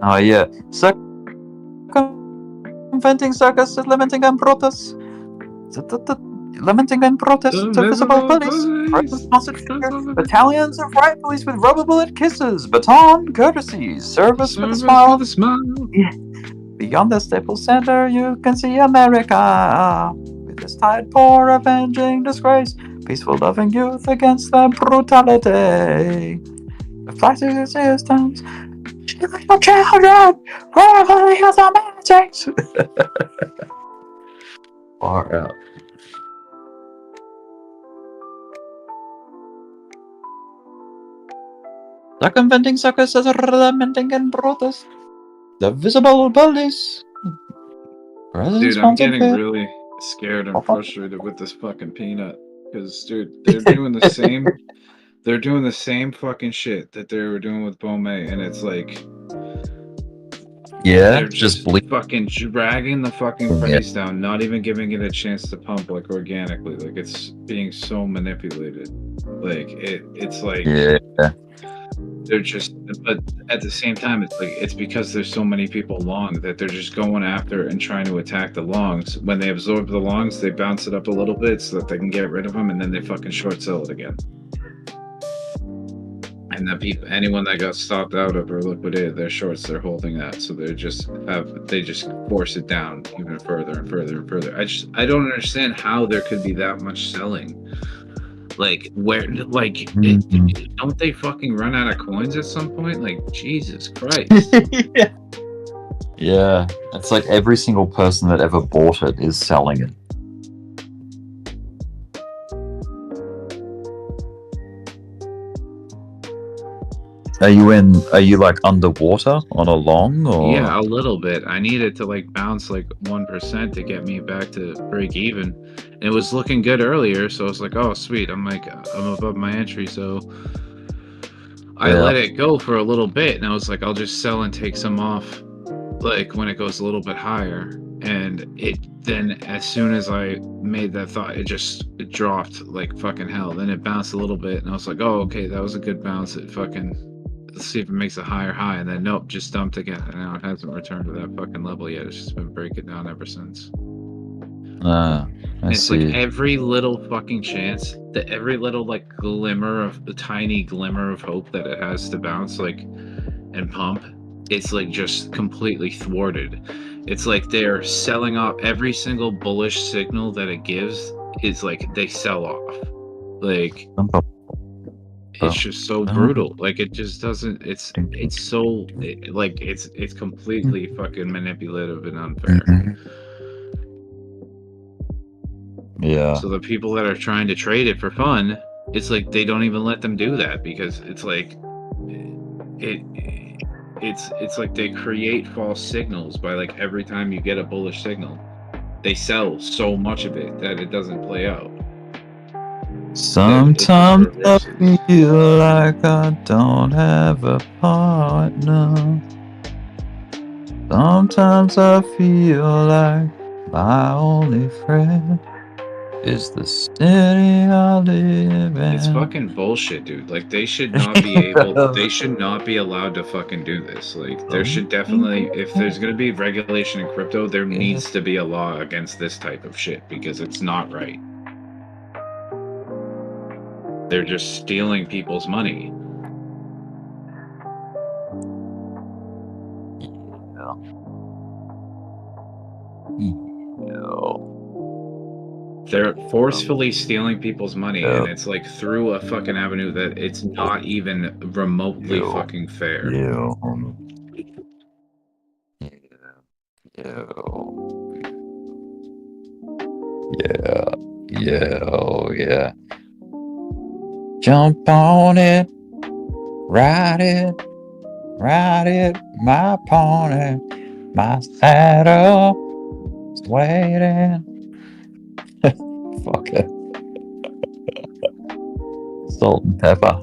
Oh yeah. Circumventing circus, lamenting and protest.
lamenting in protest to visible police. Sponsored figure. Battalions of riot police with rubber bullet kisses. Baton courtesies. Service with a smile. Yeah. Beyond the Staples Center, you can see America. With this tide pour avenging disgrace. Peaceful loving youth against the brutality. The flag resistance. She like no children. Wherever heals our magics. Far out. Circumventing circus as lamenting in protest. The visible police.
Dude, I'm getting really scared and frustrated with this fucking peanut. Because, dude, they're doing the same. They're doing the same fucking shit that they were doing with Bome, and it's like
Yeah,
they're just fucking dragging the fucking price down, not even giving it a chance to pump like organically. Like it's being so manipulated. Like it's like they're just, but at the same time, it's like it's because there's so many people long that they're just going after and trying to attack the longs. When they absorb the longs, they bounce it up a little bit so that they can get rid of them, and then they fucking short sell it again. And the people, anyone that got stopped out of or liquidated their shorts, they're holding that. So they just force it down even further and further and further. I don't understand how there could be that much selling. Like don't they fucking run out of coins at some point? Like Jesus Christ.
Yeah, it's like every single person that ever bought it is selling it. Are you like underwater on a long or?
Yeah, a little bit. I needed to like bounce like 1% to get me back to break even. And it was looking good earlier, so I was like, oh sweet, I'm above my entry, so I let it go for a little bit, and I was like, I'll just sell and take some off like when it goes a little bit higher. And it then, as soon as I made that thought, it dropped like fucking hell. Then it bounced a little bit, and I was like, oh okay, that was a good bounce. It fucking, let's see if it makes a higher high, and then nope, just dumped again, and now it hasn't returned to that fucking level yet. It's just been breaking down ever since. It's
see.
like every little fucking chance, that every little like glimmer of the tiny glimmer of hope that it has to bounce like and pump, it's like just completely thwarted. It's like they're selling off every single bullish signal that it gives. Is like they sell off. Like it's just so brutal. Like it just doesn't. It's so like it's completely fucking manipulative and unfair.
Yeah.
So the people that are trying to trade it for fun, it's like they don't even let them do that, because it's like it's like they create false signals by like every time you get a bullish signal, they sell so much of it that it doesn't play out.
Sometimes I feel like I don't have a partner. Sometimes I feel like my only friend is the city I live in.
It's fucking bullshit, dude. Like they should not be able, they should not be allowed to fucking do this. Like there should definitely, if there's gonna be regulation in crypto, there needs to be a law against this type of shit, because it's not right. They're just stealing people's money. They're forcefully stealing people's money, and it's like through a fucking avenue that it's not even remotely fucking fair.
Yeah. Jump on it, ride it, my pony, my saddle is waiting. Fuck it. Salt and pepper.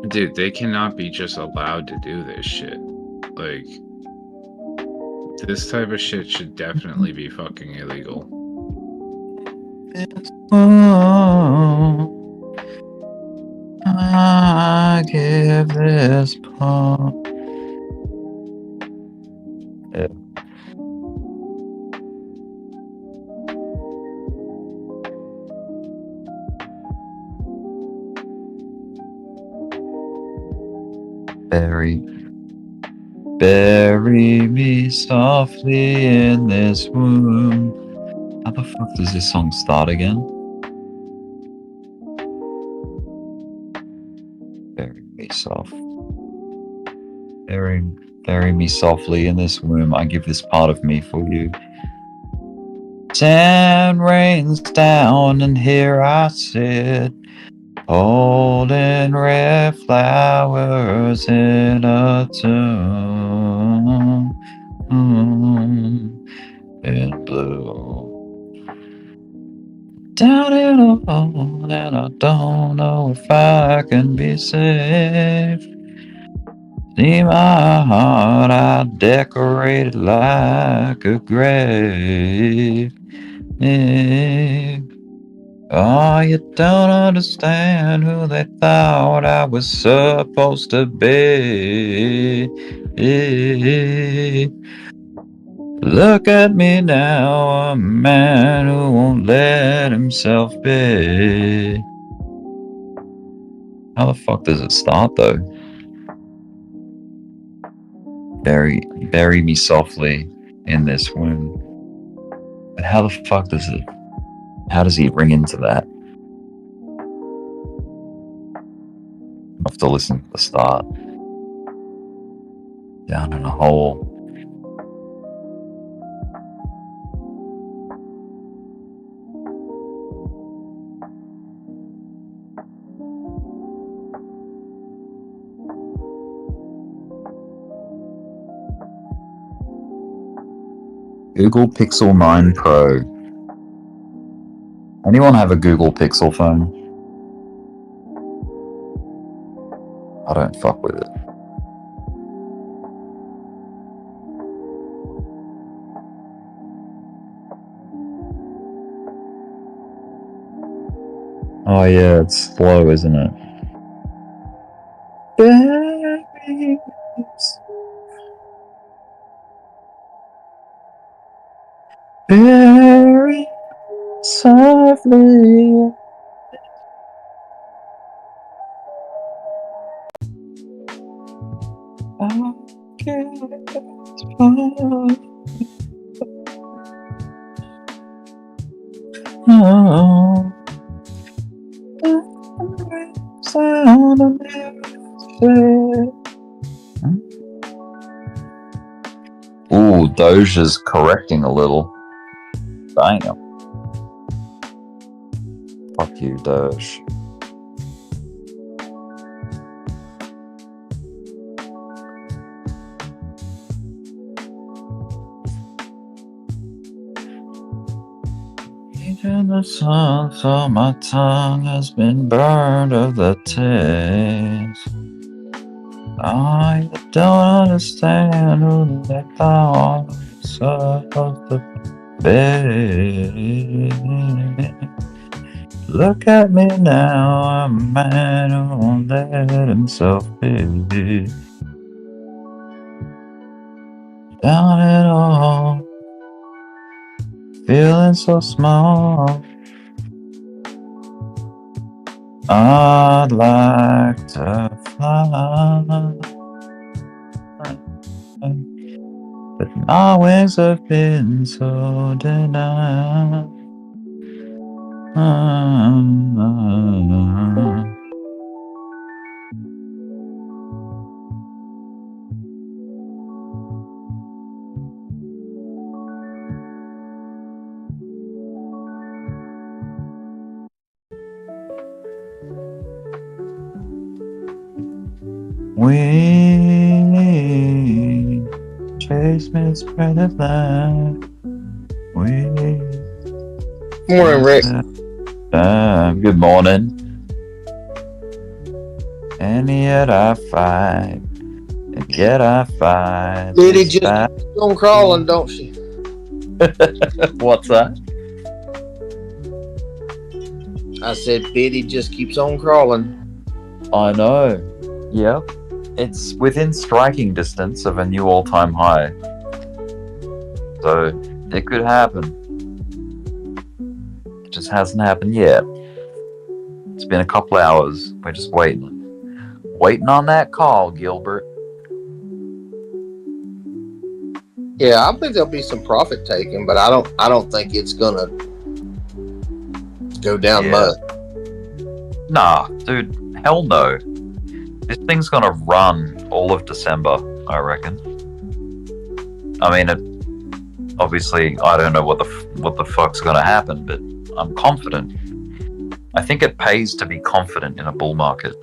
Dude, they cannot be just allowed to do this shit. Like, this type of shit should definitely be fucking illegal.
I give this palm. Yeah. Bury me softly in this womb. How the fuck does this song start again? Bury me soft. Bury me softly in this womb. I give this part of me for you. Sand rains down, and here I sit, holding red flowers in a tomb. In blue. Down in a hole, and I don't know if I can be saved. See my heart, I decorated like a grave. Oh, you don't understand who they thought I was supposed to be. Look at me now, a man who won't let himself be. How the fuck does it start though? Bury me softly in this womb. But how the fuck does it? How does he ring into that? I have to listen to the start. Down in a hole. Google Pixel 9 Pro. Anyone have a Google Pixel phone? I don't fuck with it. Oh yeah, it's slow, isn't it? Very softly. Oh. Sound of music. Ooh, DOGE is correcting a little. Damn. Fuck you, DOGE. In the sun, so my tongue has been burned of the taste. I don't understand who they thought was supposed to be. Look at me now, a man who won't let himself be. Down at all, feeling so small. I'd like to fly, but my wings have been so denied. We chase me, spread it light. We
Morning, Rick.
good morning. And yet I fight. And yet I fight.
Biddy
this
just
fight.
keeps on crawling, don't she?
What's that?
I said Biddy just keeps on crawling.
I know. Yep. It's within striking distance of a new all-time high. So it could happen. It just hasn't happened yet. It's been a couple hours. We're just waiting. Waiting on that call, Gilbert.
Yeah, I think there'll be some profit taken, but I don't think it's gonna go down much.
Nah, dude, hell no. This thing's gonna run all of December, I reckon. I mean, obviously, I don't know what the fuck's gonna happen, but I'm confident. I think it pays to be confident in a bull market.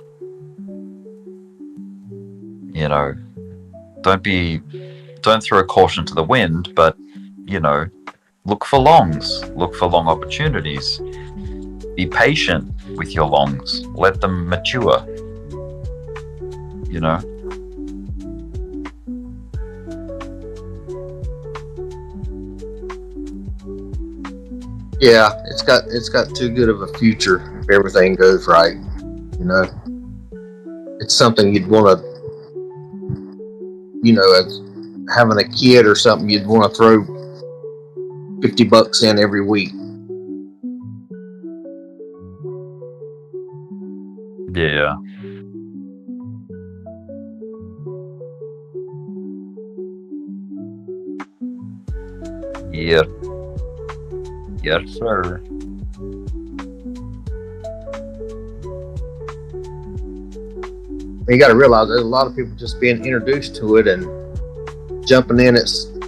You know, don't throw caution to the wind, but, you know, look for longs, look for long opportunities. Be patient with your longs. Let them mature. You know?
Yeah, it's got too good of a future if everything goes right. You know, it's something you'd want to, you know, as having a kid or something, you'd want to throw $50 in every week.
Yeah. Yep. Yes, sir.
You got to realize there's a lot of people just being introduced to it and jumping in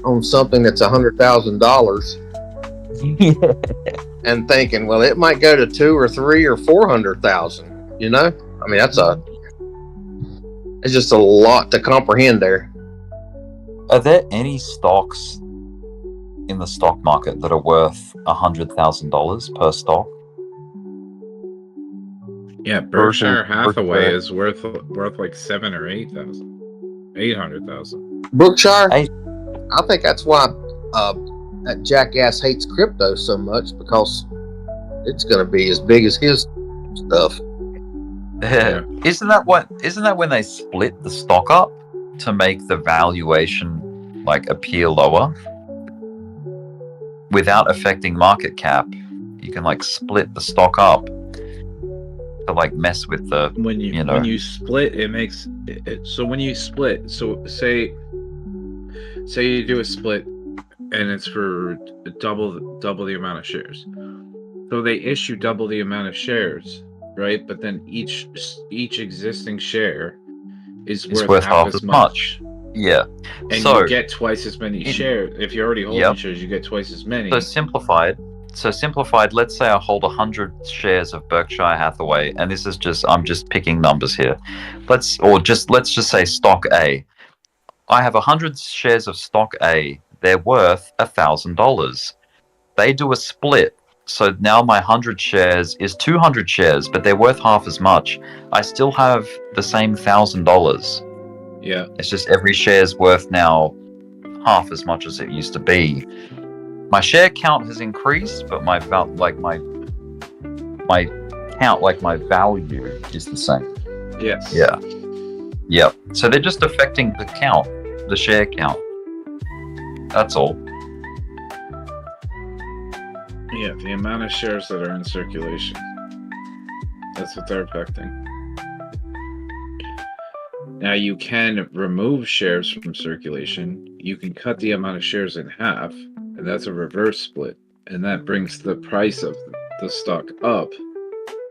on something that's $100,000 and thinking, well, it might go to 2 or 3 or 400,000. You know, I mean, it's just a lot to comprehend there.
Are there any stocks in the stock market that are worth $100,000 per stock?
Yeah, Berkshire Hathaway is worth like 7 or 8,000, 800,000.
Berkshire, I think that's why that jackass hates crypto so much, because it's going to be as big as his stuff.
Yeah. Isn't that when they split the stock up to make the valuation like appear lower without affecting market cap? You can like split the stock up to like mess with the
when you split, it makes it so when you split, so say you do a split and it's for double the amount of shares, so they issue double the amount of shares, right? But then each existing share is worth half as much.
Yeah.
And
so
you get twice as many shares. If you're already holding shares, you get twice as many.
So simplified, let's say I hold 100 shares of Berkshire Hathaway, and this is I'm just picking numbers here. Let's just say stock A. I have 100 shares of stock A. They're worth $1,000. They do a split. So now my 100 shares is 200 shares, but they're worth half as much. I still have the same $1,000.
Yeah.
It's just every share's worth now half as much as it used to be. My share count has increased, but my count, like my value is the same.
Yes.
Yeah. Yep. So they're just affecting the count, the share count. That's all.
Yeah, the amount of shares that are in circulation. That's what they're affecting. Now you can remove shares from circulation. You can cut the amount of shares in half, and that's a reverse split. And that brings the price of the stock up.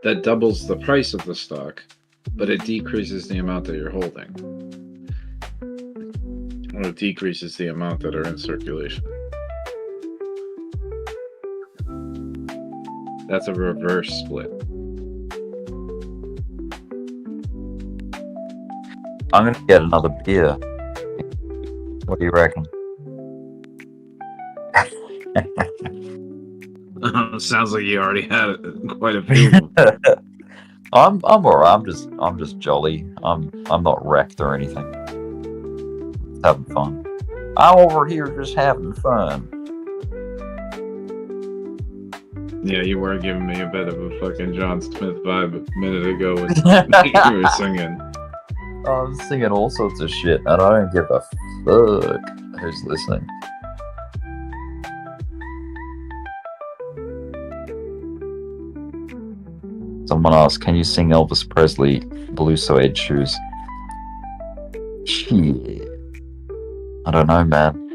That doubles the price of the stock, but it decreases the amount that you're holding. Or it decreases the amount that are in circulation. That's a reverse split.
I'm gonna get another beer. What do you reckon?
Sounds like you already had quite a few.
I'm alright. I'm just jolly. I'm not wrecked or anything. Just having fun. I'm over here just having fun.
Yeah, you were giving me a bit of a fucking John Smith vibe a minute ago when you were singing.
I'm singing all sorts of shit, and I don't give a fuck who's listening. Someone asked, "Can you sing Elvis Presley Blue Suede Shoes?" Shit. I don't know, man.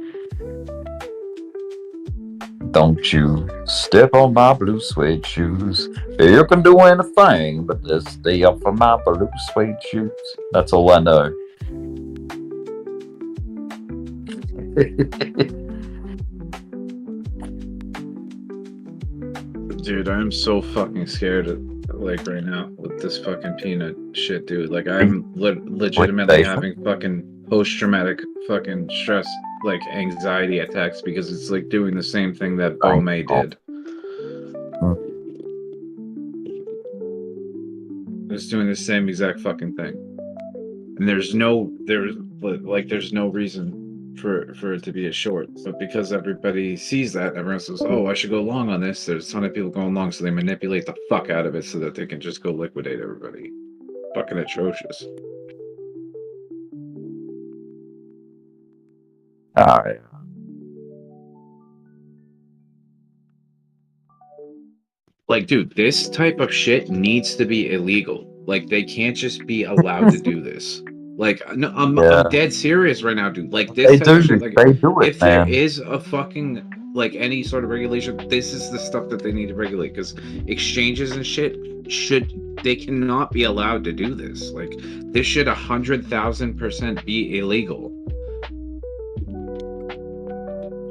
Don't you step on my blue suede shoes. You can do anything, but just stay up for my blue suede shoes. That's all I know.
Dude, I'm so fucking scared like right now with this fucking peanut shit, dude. Like I'm legitimately having fucking post-traumatic fucking stress, like anxiety attacks because it's like doing the same thing that Bo May did. It's doing the same exact fucking thing. And there's no reason for it to be a short. But because everybody sees that, everyone says, "Oh, I should go long on this." There's a ton of people going long, so they manipulate the fuck out of it so that they can just go liquidate everybody. Fucking atrocious.
Alright.
Like, dude, this type of shit needs to be illegal. Like, they can't just be allowed to do this. Like, no, I'm dead serious right now, dude. Like, this type of shit, like,
They do it,
if there
man.
is a fucking, like, any sort of regulation, this is the stuff that they need to regulate, because exchanges and shit they cannot be allowed to do this. Like, this should 100,000% be illegal.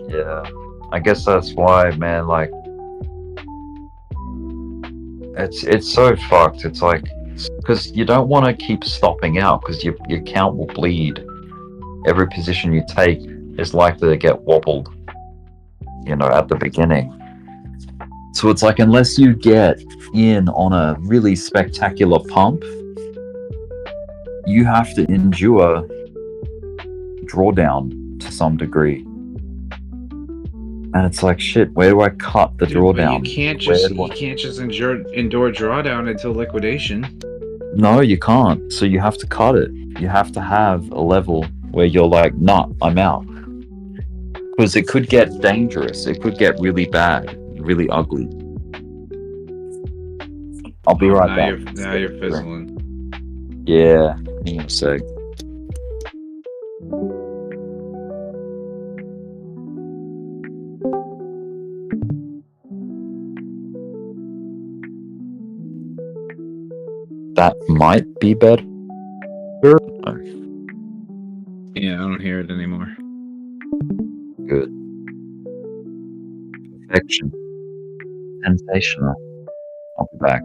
Yeah. I guess that's why, man, like, it's so fucked. It's like, because you don't want to keep stopping out, because your count will bleed. Every position you take is likely to get wobbled, you know, at the beginning. So it's like, unless you get in on a really spectacular pump, you have to endure drawdown to some degree. And it's like, shit, where do I cut the drawdown?
You can't just endure drawdown until liquidation.
No, you can't. So you have to cut it. You have to have a level where you're like, nah, I'm out. Because it could get dangerous. It could get really bad, really ugly. I'll be right back.
Now you're fizzling.
Yeah, hang on a sec. That might be better.
Yeah, I don't hear it anymore.
Good. Perfection. Sensational. I'll be back.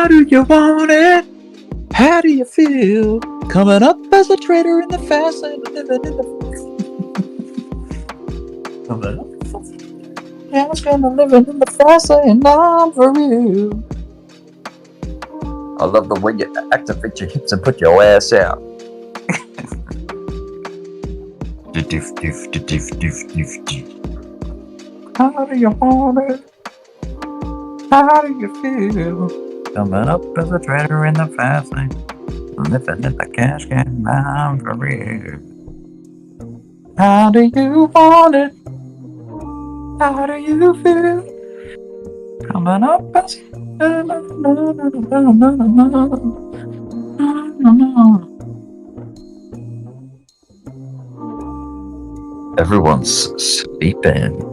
How do you want it? How do you feel? Coming up as a trader in the fast lane, living in the coming up. Yeah, I'm gonna living in the fast lane, I'm for real. I love the way you activate your hips and put your ass out. How do you want it? How do you feel? Coming up as a trader in the fast lane, living in the cash game, I'm for real. How do you want it? How do you feel? Coming up as everyone's sleeping.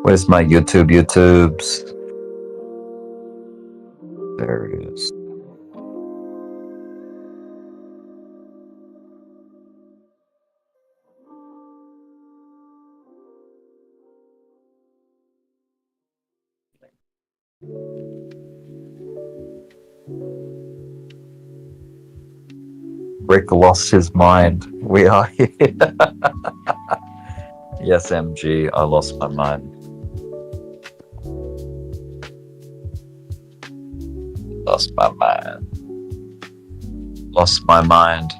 Where's my YouTubes? There it is. Rick lost his mind. We are here. Yes, MG, I lost my mind. Lost my mind. Lost my mind.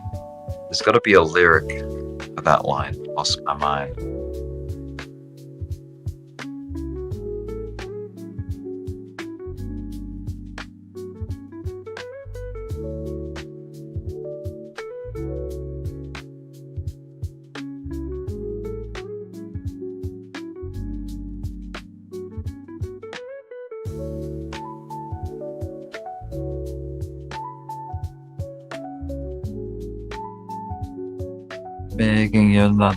There's got to be a lyric for that line. Lost my mind. Making your not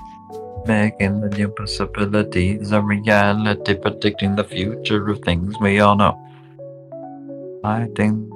making the new possibilities a reality, predicting the future of things we all know. I think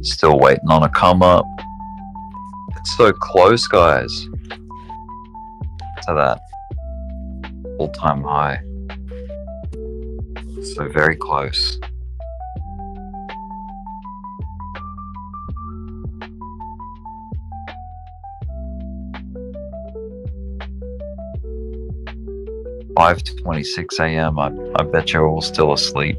Still waiting on a come up. It's so close, guys, to that all-time high. So very close. "5:26 a.m. I bet you're all still asleep."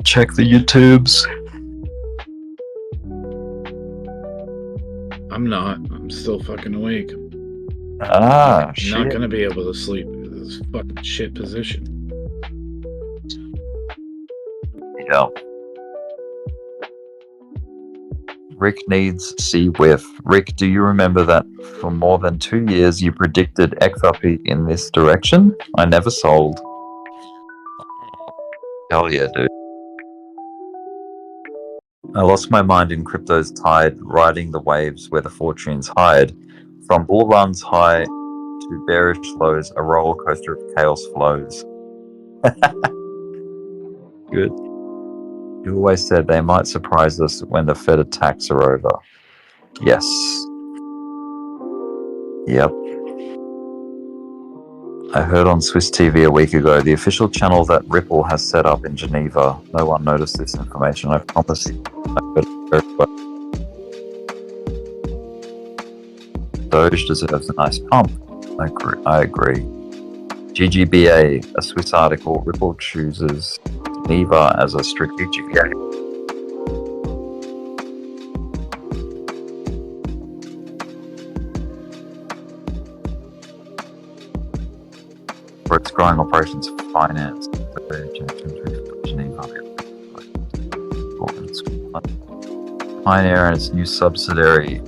Check the YouTubes.
I'm not. I'm still fucking awake.
Ah,
I'm
shit.
not gonna be able to sleep in this fucking shit position.
Yeah. Rick needs C-Whiff. Rick, do you remember that for more than 2 years you predicted XRP in this direction? I never sold. Hell yeah, dude. I lost my mind in crypto's tide, riding the waves where the fortunes hide. From bull runs high to bearish lows, a roller coaster of chaos flows. Good. You always said they might surprise us when the Fed attacks are over. Yes. Yep. I heard on Swiss TV a week ago, the official channel that Ripple has set up in Geneva. No one noticed this information. I promise you. DOGE deserves a nice pump. I agree. GGBA, a Swiss article, Ripple chooses Geneva as a strategic game. For its growing operations for finance, Geneva. Pioneer and its new subsidiary,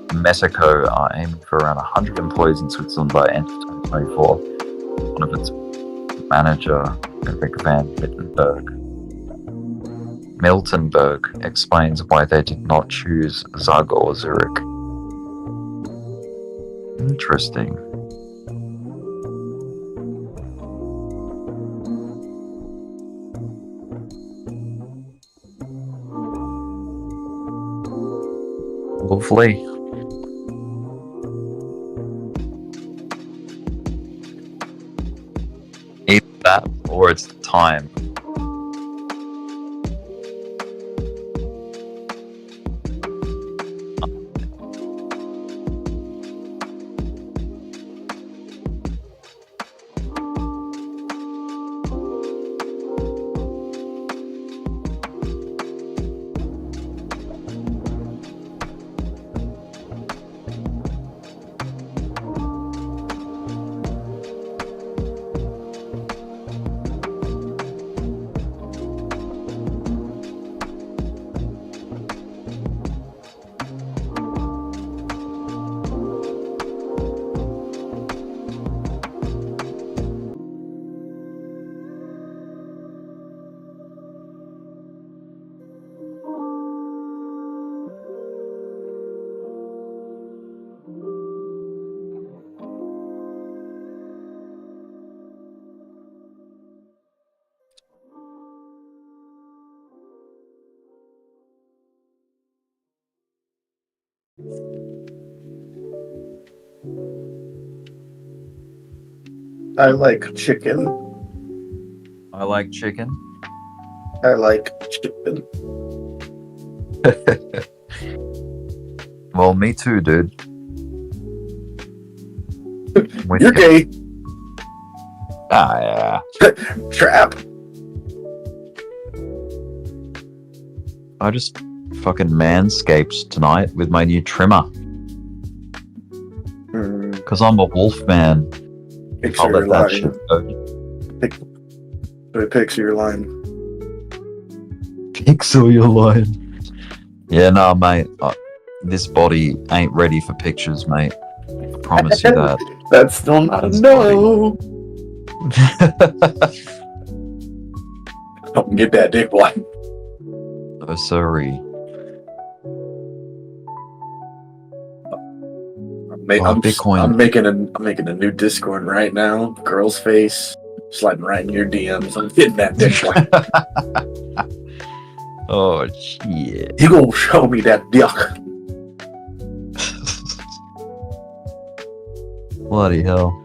MEXC, are aiming for around 100 employees in Switzerland by end of 2024. One of its manager, Eric van Miltenberg, explains why they did not choose Zug or Zurich. Interesting. Lovely. Either that or it's the time.
I like chicken.
I like chicken.
I like chicken.
Well, me too, dude.
You're gay.
Ah, yeah.
Trap.
I just fucking manscaped tonight with my new trimmer. Because I'm a wolf man. I'll let that shit go.
Pixel your line.
Pixel your line. Yeah, no, mate. This body ain't ready for pictures, mate. I promise you that.
That's still not a no. Don't get that dick, boy.
Oh, sorry. Bitcoin.
I'm making a new Discord right now. Girl's face sliding right in your DMs. I'm hitting that dick.
Oh shit!
You gonna show me that dick?
Bloody hell!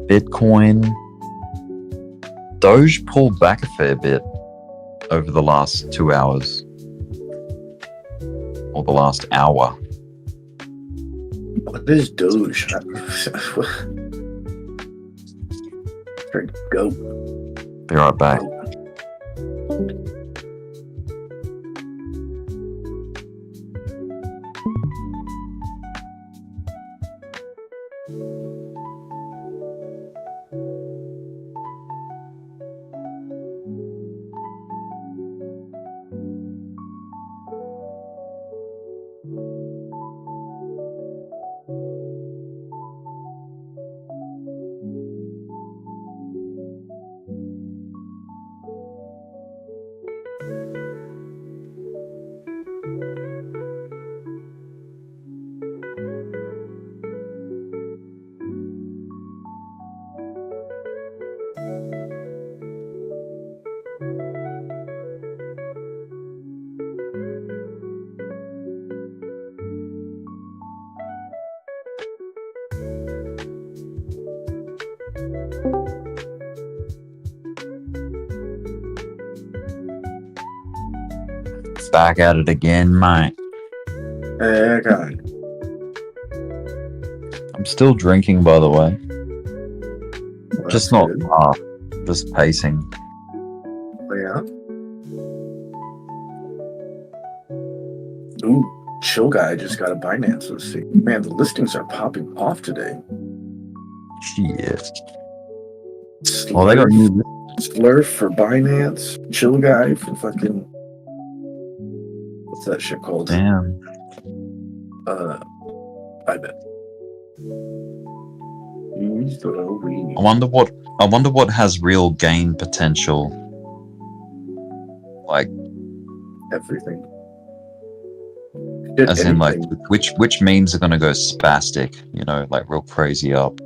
Bitcoin. Doge pulled back a fair bit over the last 2 hours. Or the last hour.
What is Doge? Go.
Be right back. Back at it again, mate.
Okay.
I'm still drinking, by the way.
Well,
just
that's
not just pacing.
Yeah. Ooh, Chill Guy just got a Binance. Let's see. Man, the listings are popping off today.
Shit. Well, they got new.
Slurf for Binance. Chill Guy for fucking. What's that shit called?
Damn.
Bybit.
I wonder what has real gain potential. Like
everything.
As in, like, which memes are gonna go spastic? You know, like real crazy up.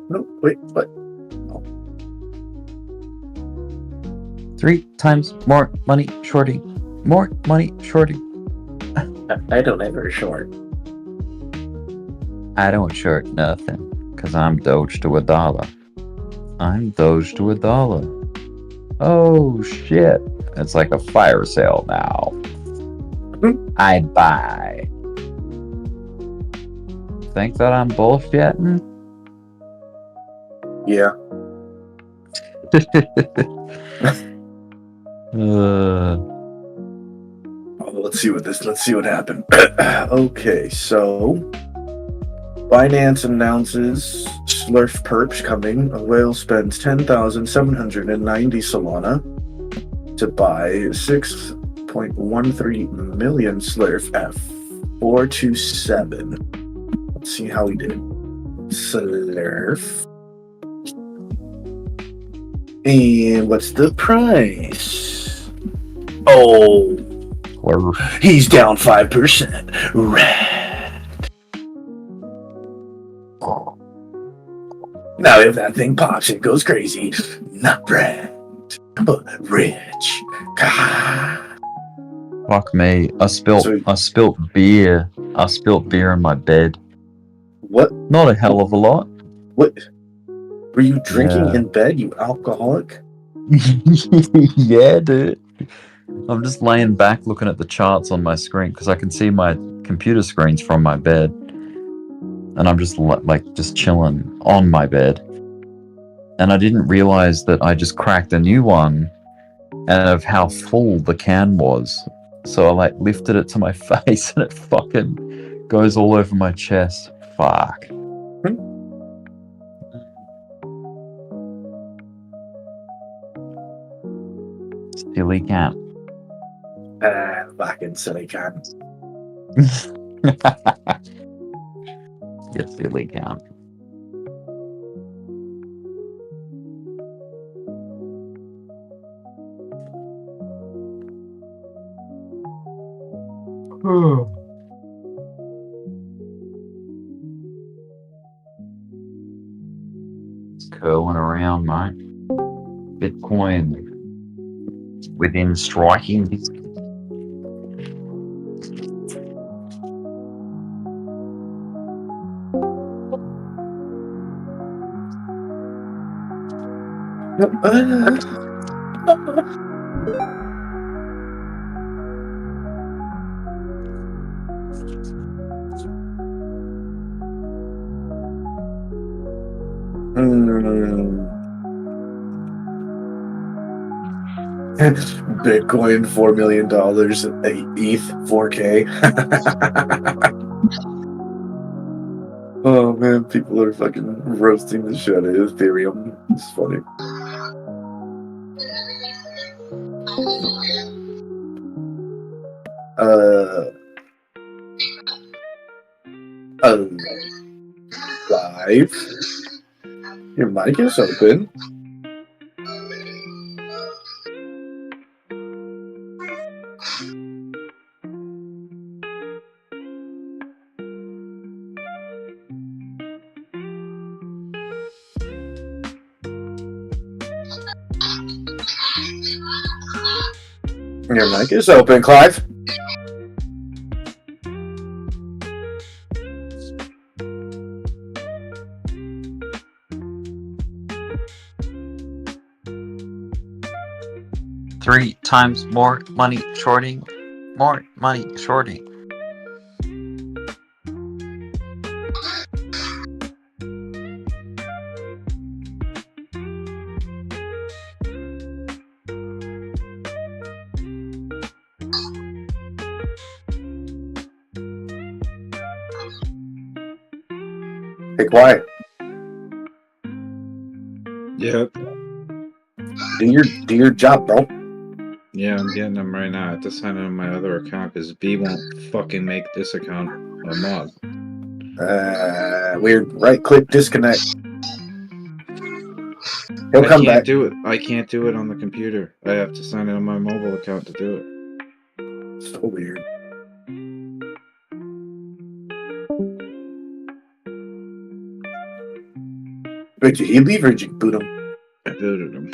No, wait, what?
3 times more money, shorty. More money, shorty.
I don't ever short.
I don't short nothing, cause I'm Doge to $1. I'm Doge to $1. Oh shit. It's like a fire sale now. I buy. Think that I'm bullshitting?
Yeah. Let's see what happened. Okay, so Binance announces Slurf perps coming. A whale spends 10,790 Solana to buy 6.13 million Slurf at 427. Let's see how he did. Slurf. And what's the price? Oh, he's down 5%. Red. Now, if that thing pops, it goes crazy. Not red, but rich.
Fuck me. I spilt beer. I spilt beer in my bed.
What?
Not a hell of a lot.
What? Were you drinking
Yeah.
in bed, you alcoholic?
Yeah, dude. I'm just laying back looking at the charts on my screen because I can see my computer screens from my bed. And I'm just just chilling on my bed. And I didn't realize that I just cracked a new one and of how full the can was. So I lifted it to my face and it fucking goes all over my chest. Fuck. Silly cat.
Fucking silly cat.
You silly cat. It's curling around, mate. Bitcoin within striking distance.
Bitcoin $4 million, ETH 4K. Oh man, people are fucking roasting the shit out of Ethereum. It's funny. Live. Your mic is open. Your mic is open, Clive.
Three times more money shorting. More money shorting.
Hey, quiet.
Yep.
Do your job, bro.
Yeah, I'm getting them right now. I have to sign in on my other account because B won't fucking make this account a mod.
Weird. Right click, disconnect. He'll come back.
Do it. I can't do it on the computer. I have to sign in on my mobile account to do it.
So weird. Wait, did he leave or did you boot him?
I booted him.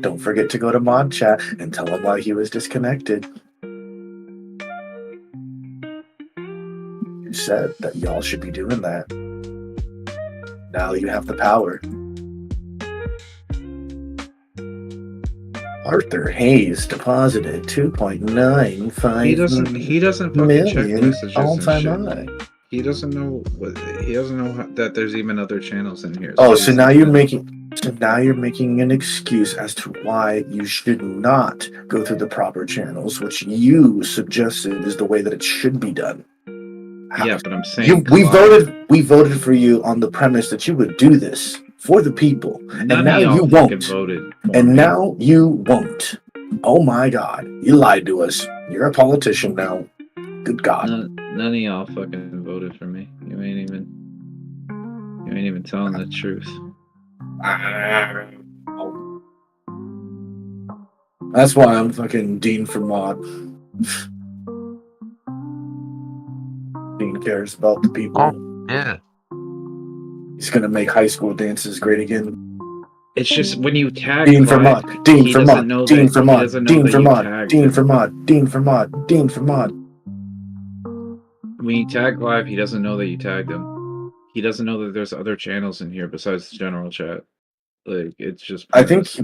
Don't forget to go to mod chat and tell him why he was disconnected. You said that y'all should be doing that. Now you have the power. Arthur Hayes deposited 2.95
He doesn't fucking check
million
messages
all-time
and
high.
shit. He doesn't know that there's even other channels in here.
Oh, so now you're making an excuse as to why you should not go through the proper channels, which you suggested is the way that it should be done.
Yeah, but I'm saying
we voted for you on the premise that you would do this for the people, and now you won't. And now you won't. Oh my God, you lied to us. You're a politician now. Good God.
None of y'all fucking voted for me. You ain't even telling the truth.
That's why I'm fucking Dean for mod. Dean cares about the people.
Oh, yeah.
He's gonna make high school dances great again.
It's just when you tag
Dean for
Clive,
mod, Dean
he
for
doesn't
mod,
know
Dean
that-
for
he
mod,
doesn't know
Dean
that
for
you
mod,
tagged
Dean
him.
for mod, Dean for mod, Dean for mod.
When you tag Clive, he doesn't know that you tagged him. He doesn't know that there's other channels in here besides the general chat. Like, it's just pointless.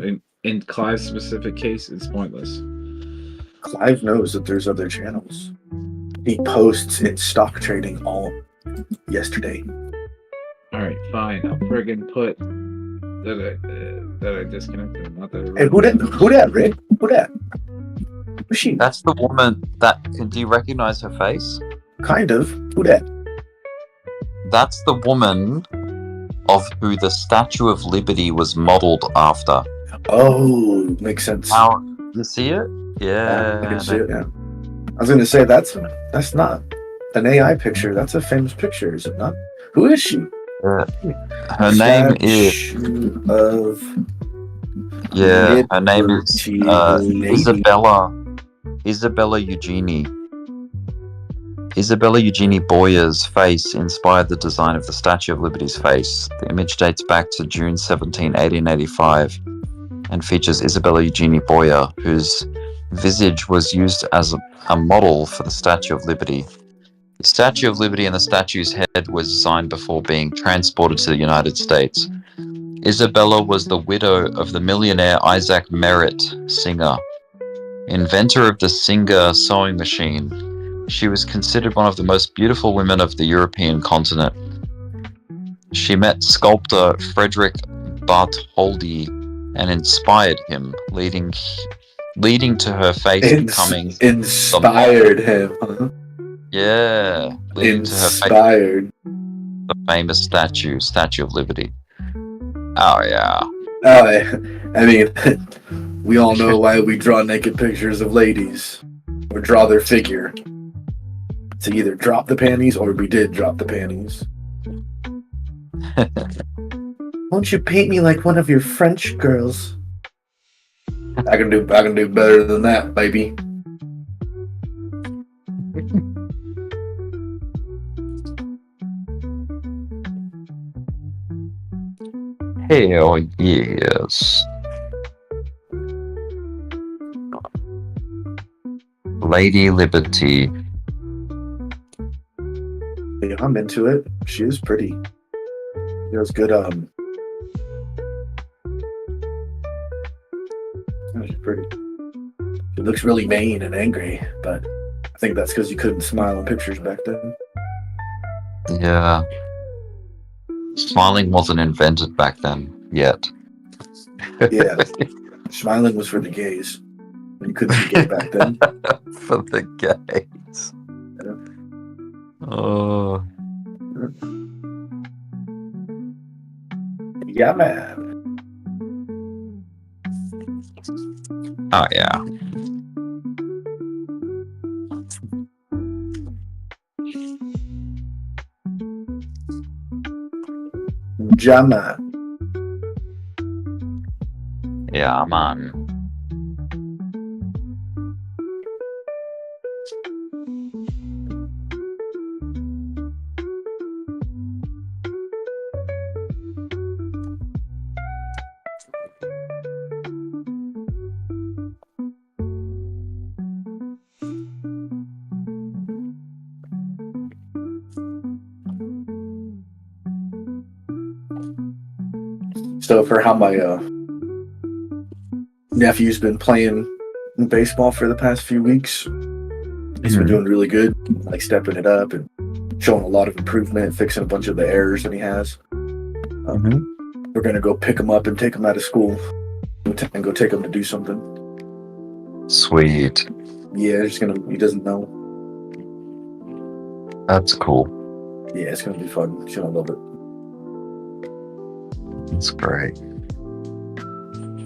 In Clive's specific case, it's pointless.
Clive knows that there's other channels. He posts in stock trading all yesterday.
Alright, fine. I'll friggin' put that I disconnected him. Not that I
Hey, who that, Rick? Who that? Who's she?
That's the woman that. Do you recognize her face?
Kind of. Who that?
That's the woman of who the Statue of Liberty was modeled after.
Oh, makes sense.
Now, you see it? Yeah.
I can see it, yeah. I was gonna say that's not an AI picture. That's a famous picture, is it not? Who is she?
Her name is.
Of
Yeah, her name is
Lady.
Isabella Eugenie. Isabella Eugenie Boyer's face inspired the design of the Statue of Liberty's face. The image dates back to June 17, 1885, and features Isabella Eugenie Boyer, whose visage was used as a model for the Statue of Liberty. The Statue of Liberty and the statue's head was designed before being transported to the United States. Isabella was the widow of the millionaire Isaac Merritt, Singer, inventor of the Singer sewing machine. She was considered one of the most beautiful women of the European continent. She met sculptor Frederick Bartholdi and inspired him, leading to her face becoming
inspired him. Huh?
Yeah, leading to her
Inspired.
the famous Statue of Liberty. Oh yeah.
I mean, we all know why we draw naked pictures of ladies or draw their figure. To either drop the panties or we did drop the panties. Won't you paint me like one of your French girls? I can do better than that, baby.
Hell yes.
Lady Liberty.
Yeah, I'm into it. She is pretty. She has good she's pretty. She looks really vain and angry, but I think that's because you couldn't smile in pictures back then.
Yeah. Smiling wasn't invented back then yet.
Yeah. Smiling was for the gays. You couldn't be gay back then.
For the gays. Oh.
Yeah, man.
Oh yeah.
Yeah, man.
Yeah, man.
So for how my nephew's been playing baseball for the past few weeks, he's been doing really good, like stepping it up and showing a lot of improvement, fixing a bunch of the errors that he has. We're gonna go pick him up and take him out of school and go take him to do something.
Sweet.
Yeah, he doesn't know.
That's cool.
Yeah, it's gonna be fun. He's gonna love it.
That's great.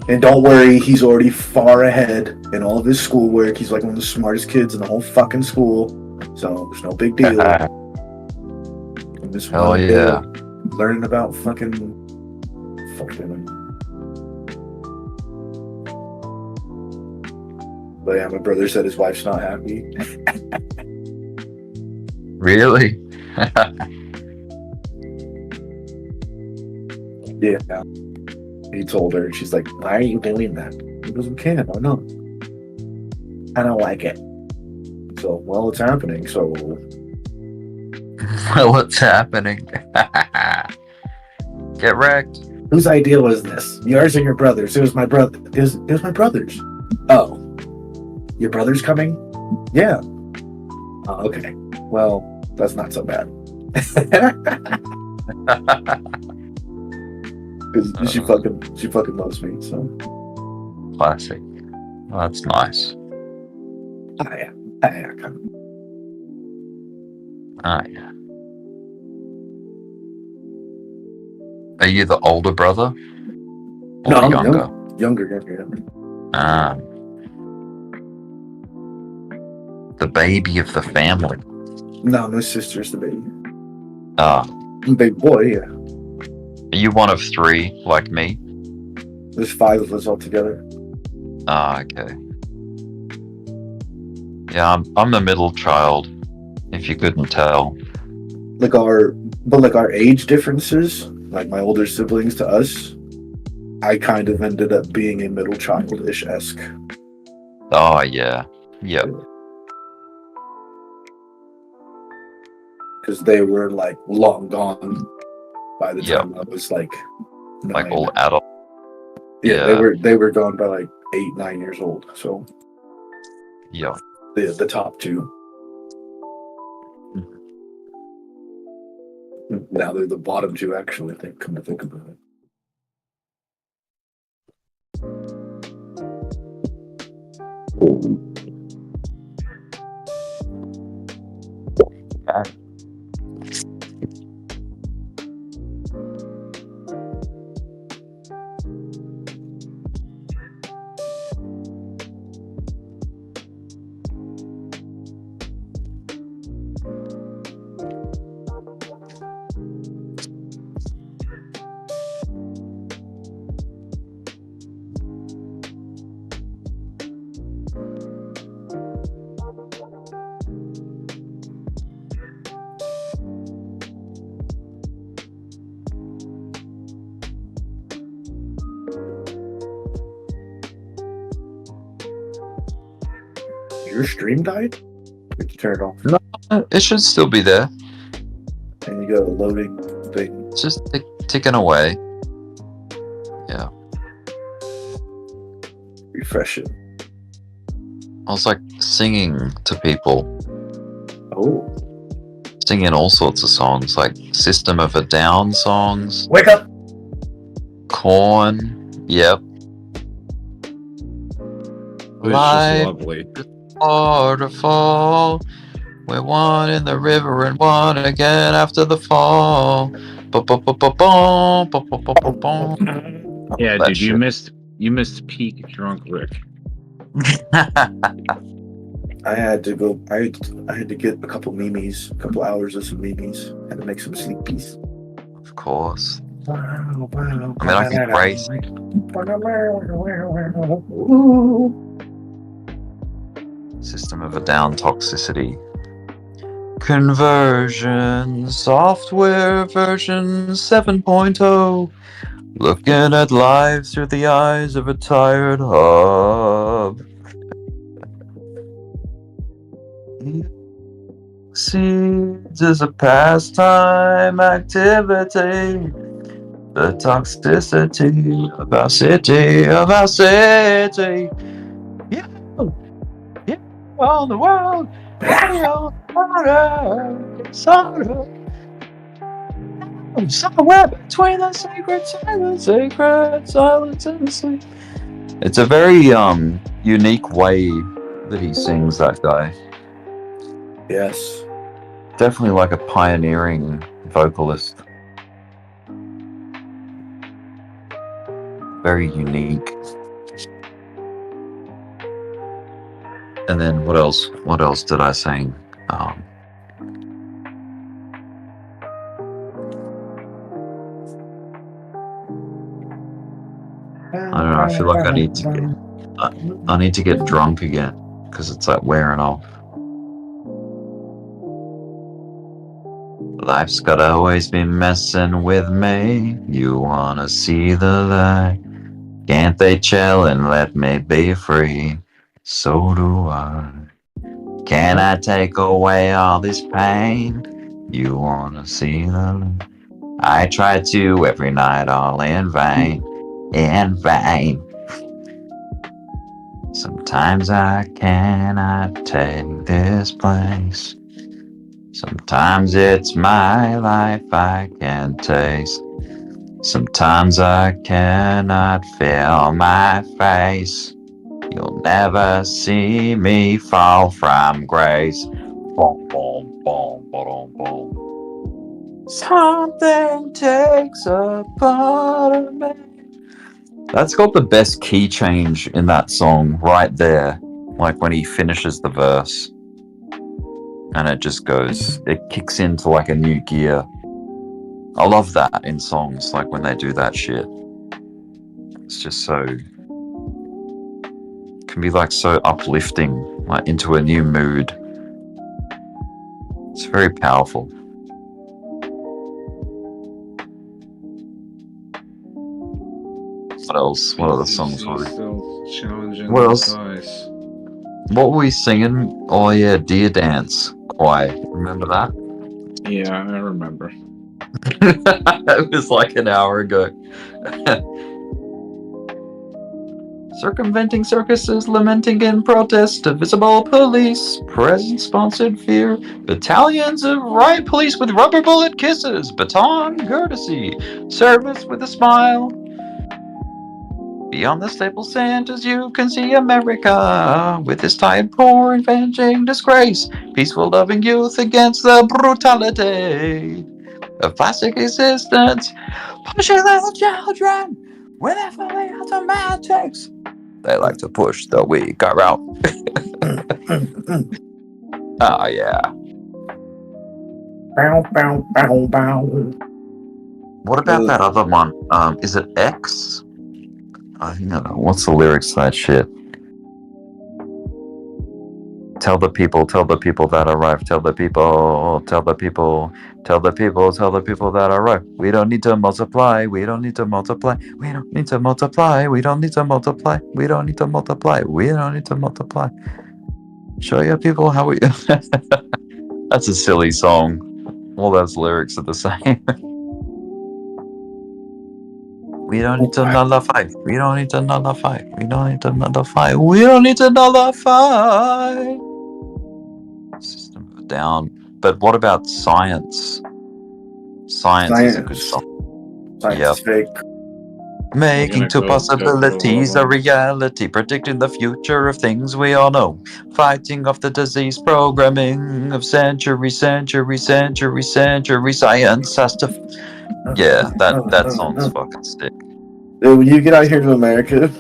And don't worry, he's already far ahead in all of his schoolwork. He's like one of the smartest kids in the whole fucking school. So it's no big deal.
Hell yeah.
Learning about fucking. But yeah, my brother said his wife's not happy.
Really?
Yeah. He told her, she's like, why are you doing that? He goes, we can't, why not? I don't like it. So, well, it's happening, so.
Well, it's happening. Get wrecked.
Whose idea was this? Yours or your brother's? It was my brother. It was my brother's. Oh. Your brother's coming? Yeah. Oh, okay. Well, that's not so bad. She fucking loves me, so.
Classic. Well, that's nice.
Oh yeah. Kind of.
Oh yeah. Are you the older brother? Or
No, I'm
younger?
Younger.
The baby of the family.
No, my sister's the baby. Big boy, yeah.
Are you one of three, like me?
There's 5 of us all together.
Okay. Yeah, I'm the middle child, if you couldn't tell.
Like our age differences, like my older siblings to us, I kind of ended up being a middle childish-esque.
Oh, yeah. Yep.
Because they were like long gone by the time I was like 9.
Like all adult.
Yeah, they were gone by like 8, 9 years old. So
yeah,
the top 2. Now they're the bottom 2. Actually, come to think about it. your stream died? Did you turn it off?
No, it should still be there.
And you go loading thing.
It's just ticking away. Yeah.
Refresh it.
I was like singing to people.
Oh.
Singing all sorts of songs, like System of a Down songs.
Wake up!
Corn. Yep.
It was just lovely.
Waterfall. We're one in the river and one again after the fall.
Yeah,
That
dude,
shit.
you missed peak drunk Rick.
I had to go. I had to get a couple hours of some memes. Had to make some sleepies.
Of course.
Wow,
I mean, I can praise. System of a Down toxicity. Conversion software version 7.0. Looking at life through the eyes of a tired hub. Seeds is a pastime activity. The toxicity of our city, Yeah, yeah, all the world, somewhere between the sacred silence and the sleep. It's a very unique way that he sings, that guy.
Yes.
Definitely like a pioneering vocalist. Very unique. And then what else? What else did I sing? I don't know. I feel like I need to get drunk again because it's like wearing off. Life's gotta always be messing with me. You wanna see the light? Can't they chill and let me be free? So do I. Can I take away all this pain? You wanna see the light? I try to every night, all in vain. In vain. Sometimes I cannot take this place. Sometimes it's my life I can taste. Sometimes I cannot feel my face. You'll never see me fall from grace. Boom, boom, boom, boom, boom. Something takes a part of me. That's got the best key change in that song right there. Like when he finishes the verse. And it just goes, it kicks into like a new gear. I love that in songs, like when they do that shit. It's just so, can be like so uplifting, like into a new mood. It's very powerful. What else? What other songs were we? What else? What were we singing? Oh yeah, Deer Dance. Why? Remember that?
Yeah, I remember.
It was like an hour ago. Circumventing circuses, lamenting in protest of visible police, present-sponsored fear, battalions of riot police with rubber bullet kisses, baton courtesy, service with a smile. Beyond the staple centers you can see America, with its tired poor and avenging disgrace, peaceful loving youth against the brutality of plastic existence, pushing little children with their fully automatics. They like to push the weak around. Oh yeah.
Bow, bow, bow, bow.
What about that other one? Is it X? I don't know. What's the lyrics to that shit? Tell the people that arrive. Tell the people that arrive. We don't need to multiply. We don't need to multiply. We don't need to multiply. We don't need to multiply. We don't need to multiply. We don't need to multiply. Show your people how we. That's a silly song. All those lyrics are the same. We don't need to nullify. We don't need to nullify. We don't need to nullify. We don't need to nullify. System of a Down. But what about science? Science is a good song.
Science is fake.
Making two
go
possibilities a
along.
reality, predicting the future of things we all know, fighting off the disease programming of century, science has to. Yeah, that song's fucking sick.
When you get out here to America,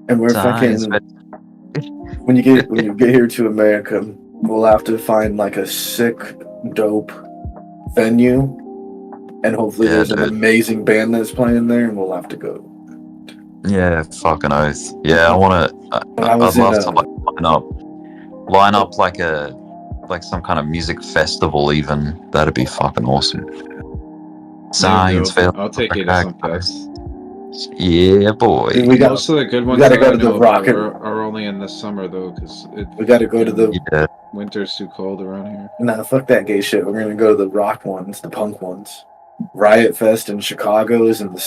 and we're
Science,
fucking. When you get here to America, we'll have to find like a sick, dope venue, and hopefully there's an amazing band that's playing there, and we'll have to go.
Yeah, fucking oath. Yeah, I want to. I'd love to like line up like some kind of music festival. Even that'd be fucking awesome. Science fail.
I'll take you to some fest.
Yeah, boy.
Most of the good ones
we gotta
that
go
I
to the
know
Rock and-
are only in the summer though, because
We got to go to the.
winter's too cold around here.
Nah, fuck that gay shit. We're gonna go to the rock ones, the punk ones. Riot Fest in Chicago is in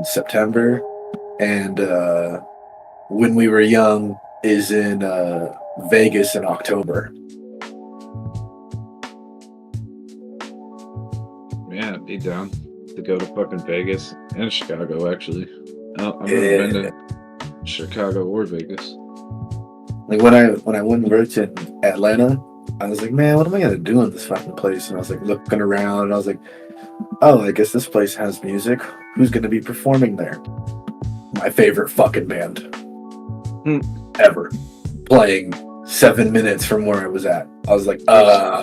September, and When We Were Young is in Vegas in October.
Yeah, be down to go to fucking Vegas and Chicago. Actually, I've never been to Chicago or Vegas.
Like when I went and worked in Atlanta, I was like, man, what am I gonna do in this fucking place? And I was like looking around, and I was like, oh, I guess this place has music. Who's gonna be performing there? My favorite fucking band ever, playing 7 minutes from where I was at. I was like,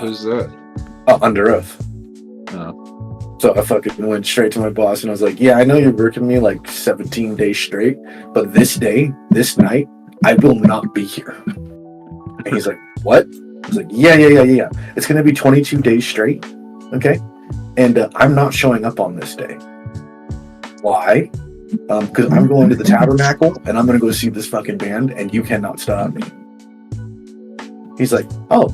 who's that?
Under Oath. So I fucking went straight to my boss and I was like, yeah, I know you're working me like 17 days straight, but this night, I will not be here. And he's like, what? I was like, yeah. It's going to be 22 days straight. Okay. And I'm not showing up on this day. Why? Because I'm going to the Tabernacle and I'm going to go see this fucking band and you cannot stop me. He's like, oh,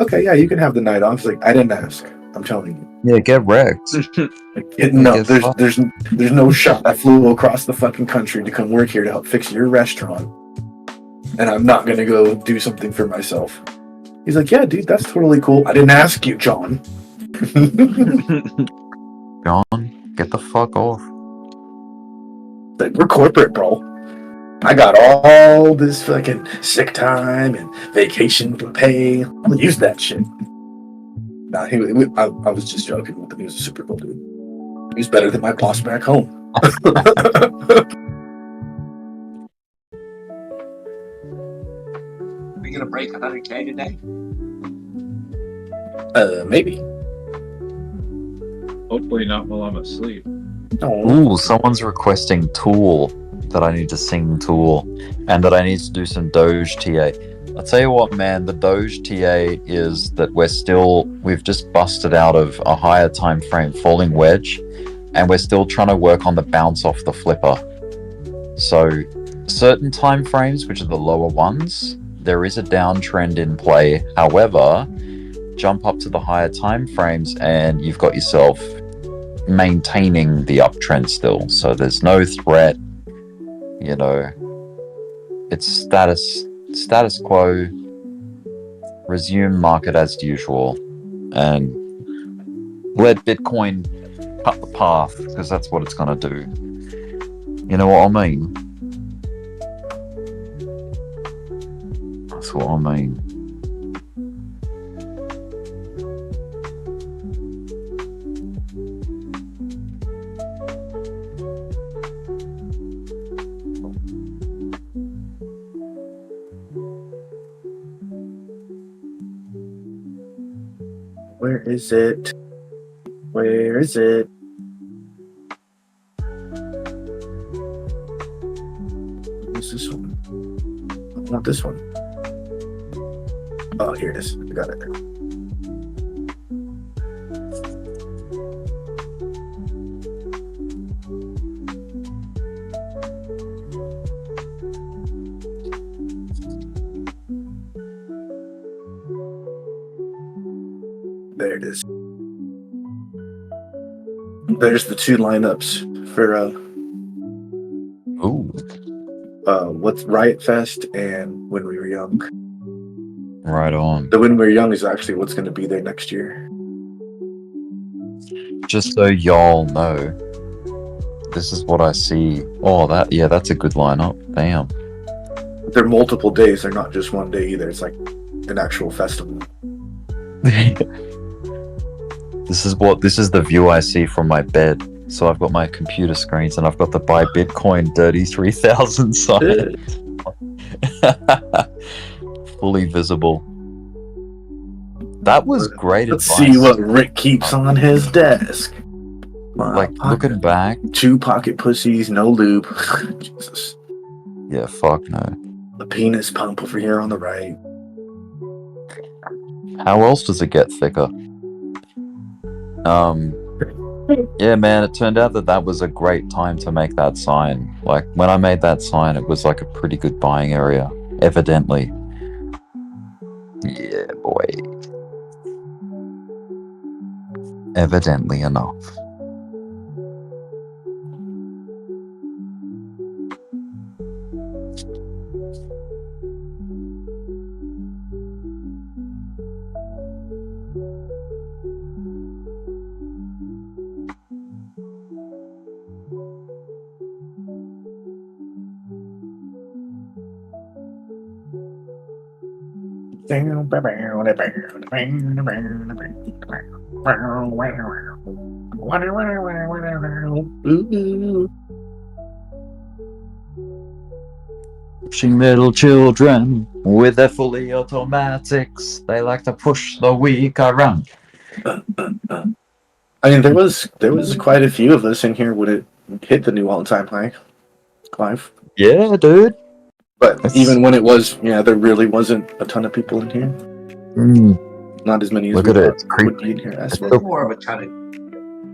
okay. Yeah, you can have the night off. He's like, I didn't ask. I'm telling you.
Yeah, get wrecked.
No, there's no shot. I flew across the fucking country to come work here to help fix your restaurant, and I'm not gonna go do something for myself. He's like, yeah, dude, that's totally cool. I didn't ask you, John.
John, get the fuck off.
Like, we're corporate, bro. I got all this fucking sick time and vacation pay. I'll use that shit. Nah, I was just joking with him. He was a super cool dude. He was better than my boss back home.
Are we gonna break 100K today?
Maybe.
Hopefully not while I'm asleep.
Ooh, someone's requesting Tool, that I need to sing Tool, and that I need to do some Doge TA. I'll tell you what, man, the Doge TA is that we've just busted out of a higher time frame falling wedge, and we're still trying to work on the bounce off the flipper. So certain time frames, which are the lower ones, there is a downtrend in play. However, jump up to the higher time frames and you've got yourself maintaining the uptrend still. So there's no threat, you know, it's status quo, resume market as usual, and let Bitcoin cut the path, because that's what it's going to do. You know what I mean? That's what I mean.
Where is it? Where is it? What's this one? I want this one. Oh, here it is. I got it there. it is. There's the two lineups for what's Riot Fest and When We Were Young.
Right on.
The When We Were Young is actually what's going to be there next year.
Just so y'all know, this is what I see. Oh, that's a good lineup. Damn.
They're multiple days. They're not just one day either. It's like an actual festival.
This is the view I see from my bed. So I've got my computer screens and I've got the buy Bitcoin dirty 3000 sign. Fully visible. That was great
Let's
advice.
see what Rick keeps on his desk.
Like, looking back.
2 pocket pussies, no lube. Jesus.
Yeah, fuck no.
The penis pump over here on the right.
How else does it get thicker? Yeah, man, it turned out that was a great time to make that sign. Like, when I made that sign, it was like a pretty good buying area, evidently. Yeah, boy. Evidently enough. Pushing little children with their fully automatics. They like to push the weak around.
I mean, there was quite a few of us in here when it hit the new all-time high, Clive.
Yeah, dude.
But even when it was, there really wasn't a ton of people in here. Not as many as
Look
we
at it.
thought would be in here. That's
It's more of a ton of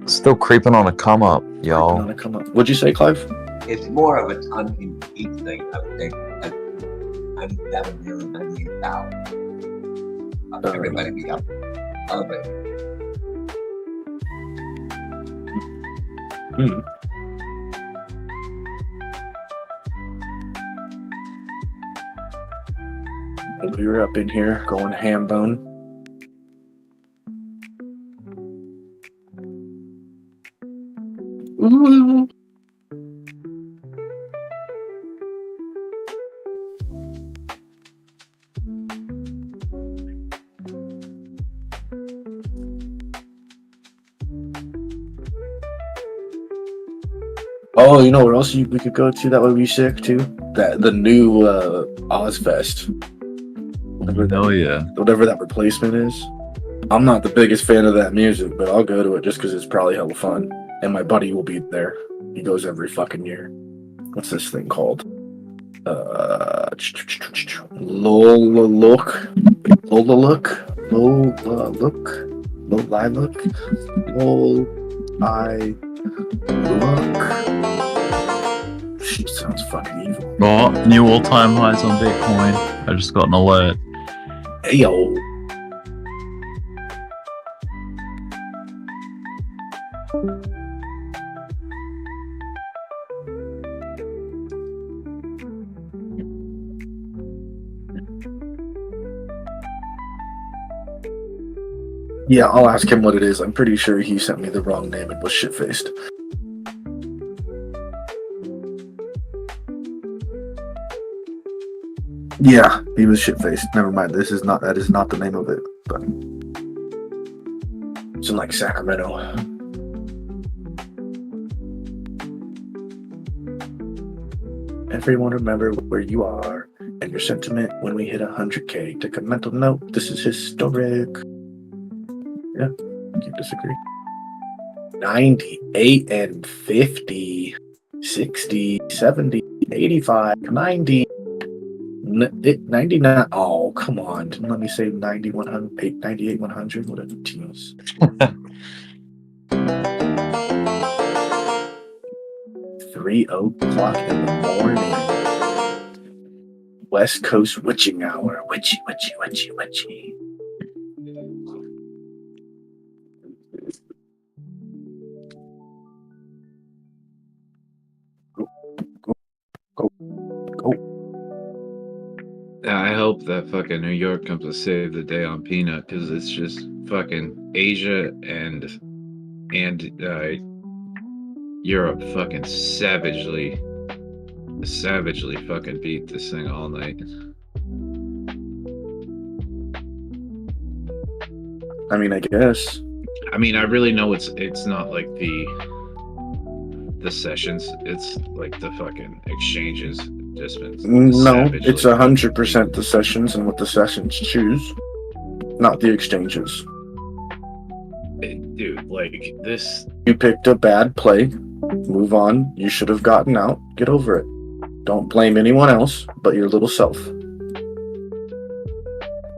Still creeping on a come up, y'all.
What'd you say, Clive?
It's more of a ton in each thing. I would think. 97 nearly 98,000. Everybody be up. Love it.
We were up in here going ham bone. Ooh. Oh, you know where else we could go to that would be sick too? The new Ozfest. Whatever that replacement is. I'm not the biggest fan of that music, but I'll go to it just because it's probably hella fun. And my buddy will be there. He goes every fucking year. What's this thing called? Look. Shit sounds fucking evil.
Oh, new all-time highs on Bitcoin. I just got an alert.
Hey, yo. Yeah, I'll ask him what it is. I'm pretty sure he sent me the wrong name and was shit-faced. Yeah, he was shit-faced. Never mind. That is not the name of it. But it's in like Sacramento. Everyone remember where you are and your sentiment when we hit 100K. Take a mental note. This is historic. Yeah, can't disagree. 98 and 50, 60, 70, 85, 90, 99. Oh, come on. Didn't let me say 90, 100, 98, 100. What a tease. 3:00 in the morning. West Coast witching hour. Witchy.
I hope that fucking New York comes to save the day on peanut, because it's just fucking Asia and Europe fucking savagely fucking beat this thing all night.
I mean, I guess.
I mean, I really know it's not like the sessions, it's like the fucking exchanges. Just been
No,
savagely.
it's 100% the sessions and what the sessions choose, not the exchanges.
Dude, like this.
You picked a bad play. Move on. You should have gotten out. Get over it. Don't blame anyone else but your little self.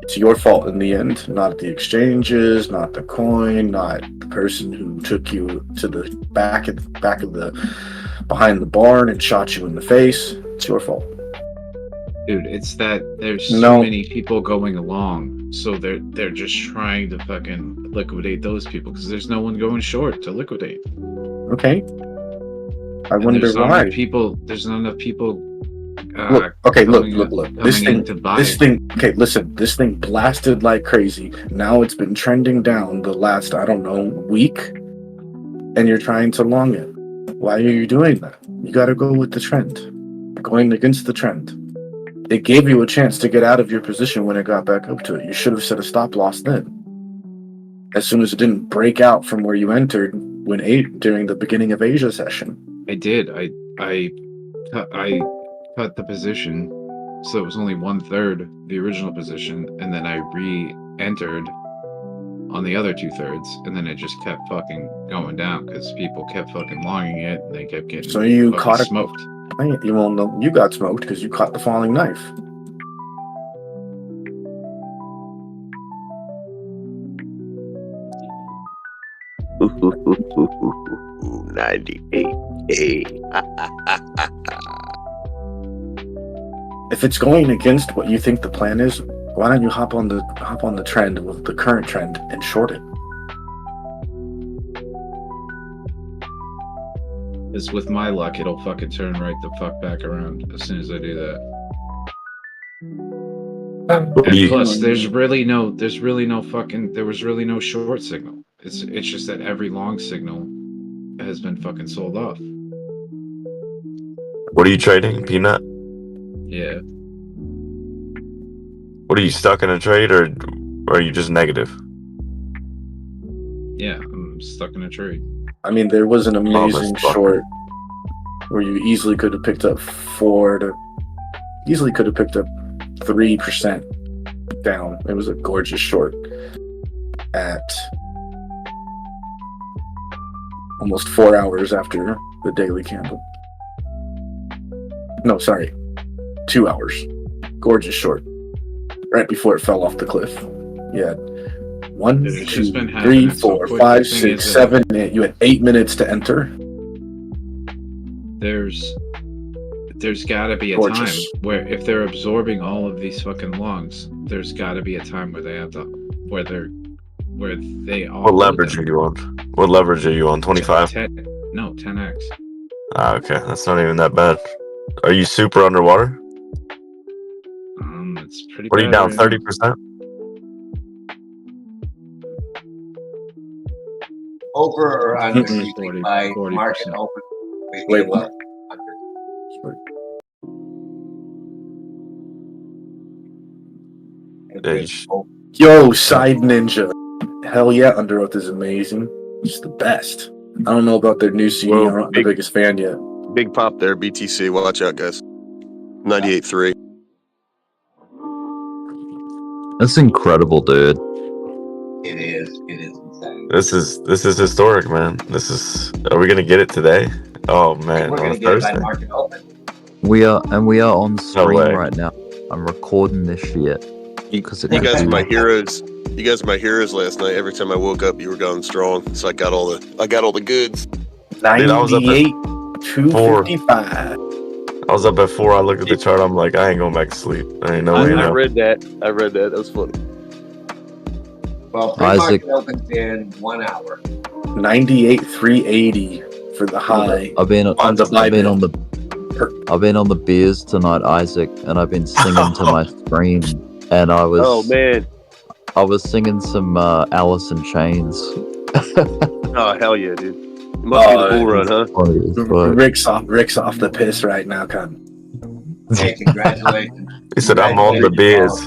It's your fault in the end, not the exchanges, not the coin, not the person who took you to the back of the behind the barn and shot you in the face. It's your fault.
Dude, it's that there's so many people going along, so they're just trying to fucking liquidate those people because there's no one going short to liquidate.
Okay. I wonder
There's not
why.
enough people. There's not enough people.
Look. This
coming in to buy it.
thing. Okay, listen. This thing blasted like crazy. Now it's been trending down the last, I don't know, week, and you're trying to long it. Why are you doing that? You got to go with the trend. Going against the trend. It gave you a chance to get out of your position when it got back up to it. You should have set a stop loss then. As soon as it didn't break out from where you entered during the beginning of Asia session.
I did. I cut the position, so it was only 1/3 the original position, and then I re-entered on the other 2/3, and then it just kept fucking going down because people kept fucking longing it, and they kept getting
So you
fucking
caught it.
smoked.
You won't know. You got smoked because you caught the falling knife.
Ooh, 98K.
If it's going against what you think the plan is, why don't you hop on the trend with the current trend and short it?
Because with my luck, it'll fucking turn right the fuck back around as soon as I do that. And plus, there was really no short signal. It's just that every long signal has been fucking sold off.
What are you trading, Peanut?
Yeah.
What are you stuck in a trade, or are you just negative?
Yeah, I'm stuck in a trade.
I mean, there was an amazing
that's fucking-
short where you easily could have picked up 3% down. It was a gorgeous short at almost 4 hours after the daily candle. No, sorry, 2 hours. Gorgeous short. Right before it fell off the cliff. You had 1,
Dude, it's
2,
just been
3,
happening so
4,
quick.
5,
The thing
6,
is,
7, 8. You had 8 minutes to enter.
There's gotta be a
Gorgeous.
time where if they're absorbing all of these fucking longs, there's gotta be a time where they have to where they all
What leverage are you on? What leverage are you on? 25?
10x.
Ah, okay, that's not even that bad. Are you super underwater?
It's pretty
What are you
bad
down?
right now.
30%?
Over or under
Mm-mm.
you
40,
think by
40%.
market open?
Wait, what? Yo, Side Ninja. Hell yeah, Under Oath is amazing. It's the best. I don't know about their new CD. I'm not the biggest fan yet.
Big pop there, BTC. Watch out, guys. 98.3.
That's incredible, dude.
It is insane.
This is historic, man. Are we gonna get it today? Oh man,
We're
on
gonna get it by
Thursday.
market open.
We are on stream
way.
right now. I'm recording this shit because
You guys are my heroes. You guys are my heroes last night. Every time I woke up, you were going strong. So I got all the goods.
Dude, I was up at
98,
4.
255.
I was up at 4. I looked at the chart. I'm like, I ain't going back to sleep. I ain't no way.
I
now.
read that. That was funny.
Well,
Isaac.
pre-market opens in 1 hour.
98, 380 for the high.
I've been on the
I've been on the beers tonight, Isaac, and I've been singing to my stream, and I was
Oh man.
I was singing some Alice in Chains.
Oh hell yeah, dude. It must be the bull run, huh?
Rick's off the piss right now, Con.
Hey, congratulations.
He said, I'm on the beers.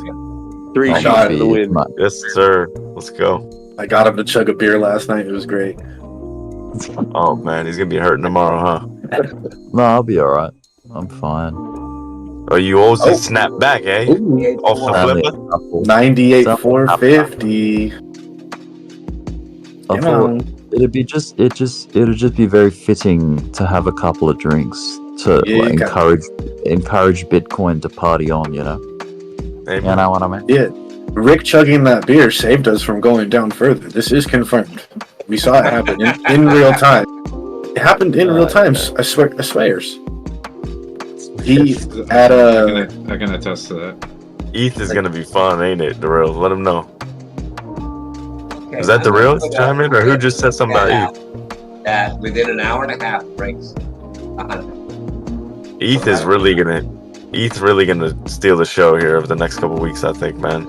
3
I
shots
got
for the win.
Yes, sir. Let's go.
I got him to chug a beer last night. It was great.
Oh, man. He's going to be hurting tomorrow, huh?
No, I'll be alright. I'm fine.
Oh, you also snap back, eh? Off the flipper?
98,450.
I thought it'd just be very fitting to have a couple of drinks to like, encourage Bitcoin to party on, you know. You know what I mean?
Yeah, Rick chugging that beer saved us from going down further. This is confirmed. We saw it happen in real time. It happened in real time. I swears. He had a.
I can attest to that.
ETH is going to be fun, ain't it, Darrell? Let him know. Is that the real chime in, or who just said something about ETH?
That within an hour and a half breaks 100.
ETH is really gonna steal the show here over the next couple weeks, I think, man.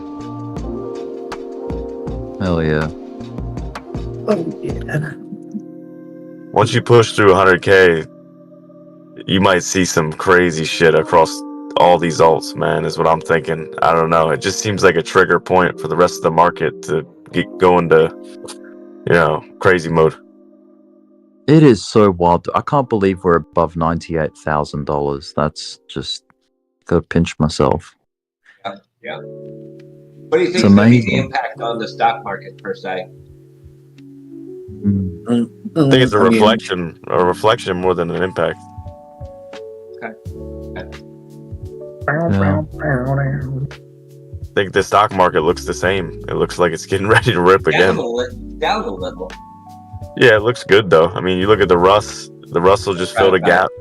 Hell yeah.
Oh yeah.
Once you push through 100K, you might see some crazy shit across all these alts, man, is what I'm thinking. I don't know. It just seems like a trigger point for the rest of the market to get going to, crazy mode.
It is so wild. I can't believe we're above $98,000. That's just gotta pinch myself.
Yeah. What do you think
It's
is going to be the
amazing.
impact on the stock market per se?
I think it's a reflection more than an impact. I think the stock market looks the same. It looks like it's getting ready to rip again.
Down a little.
Yeah, it looks good though. I mean, you look at the Russ. The Russell just filled a gap.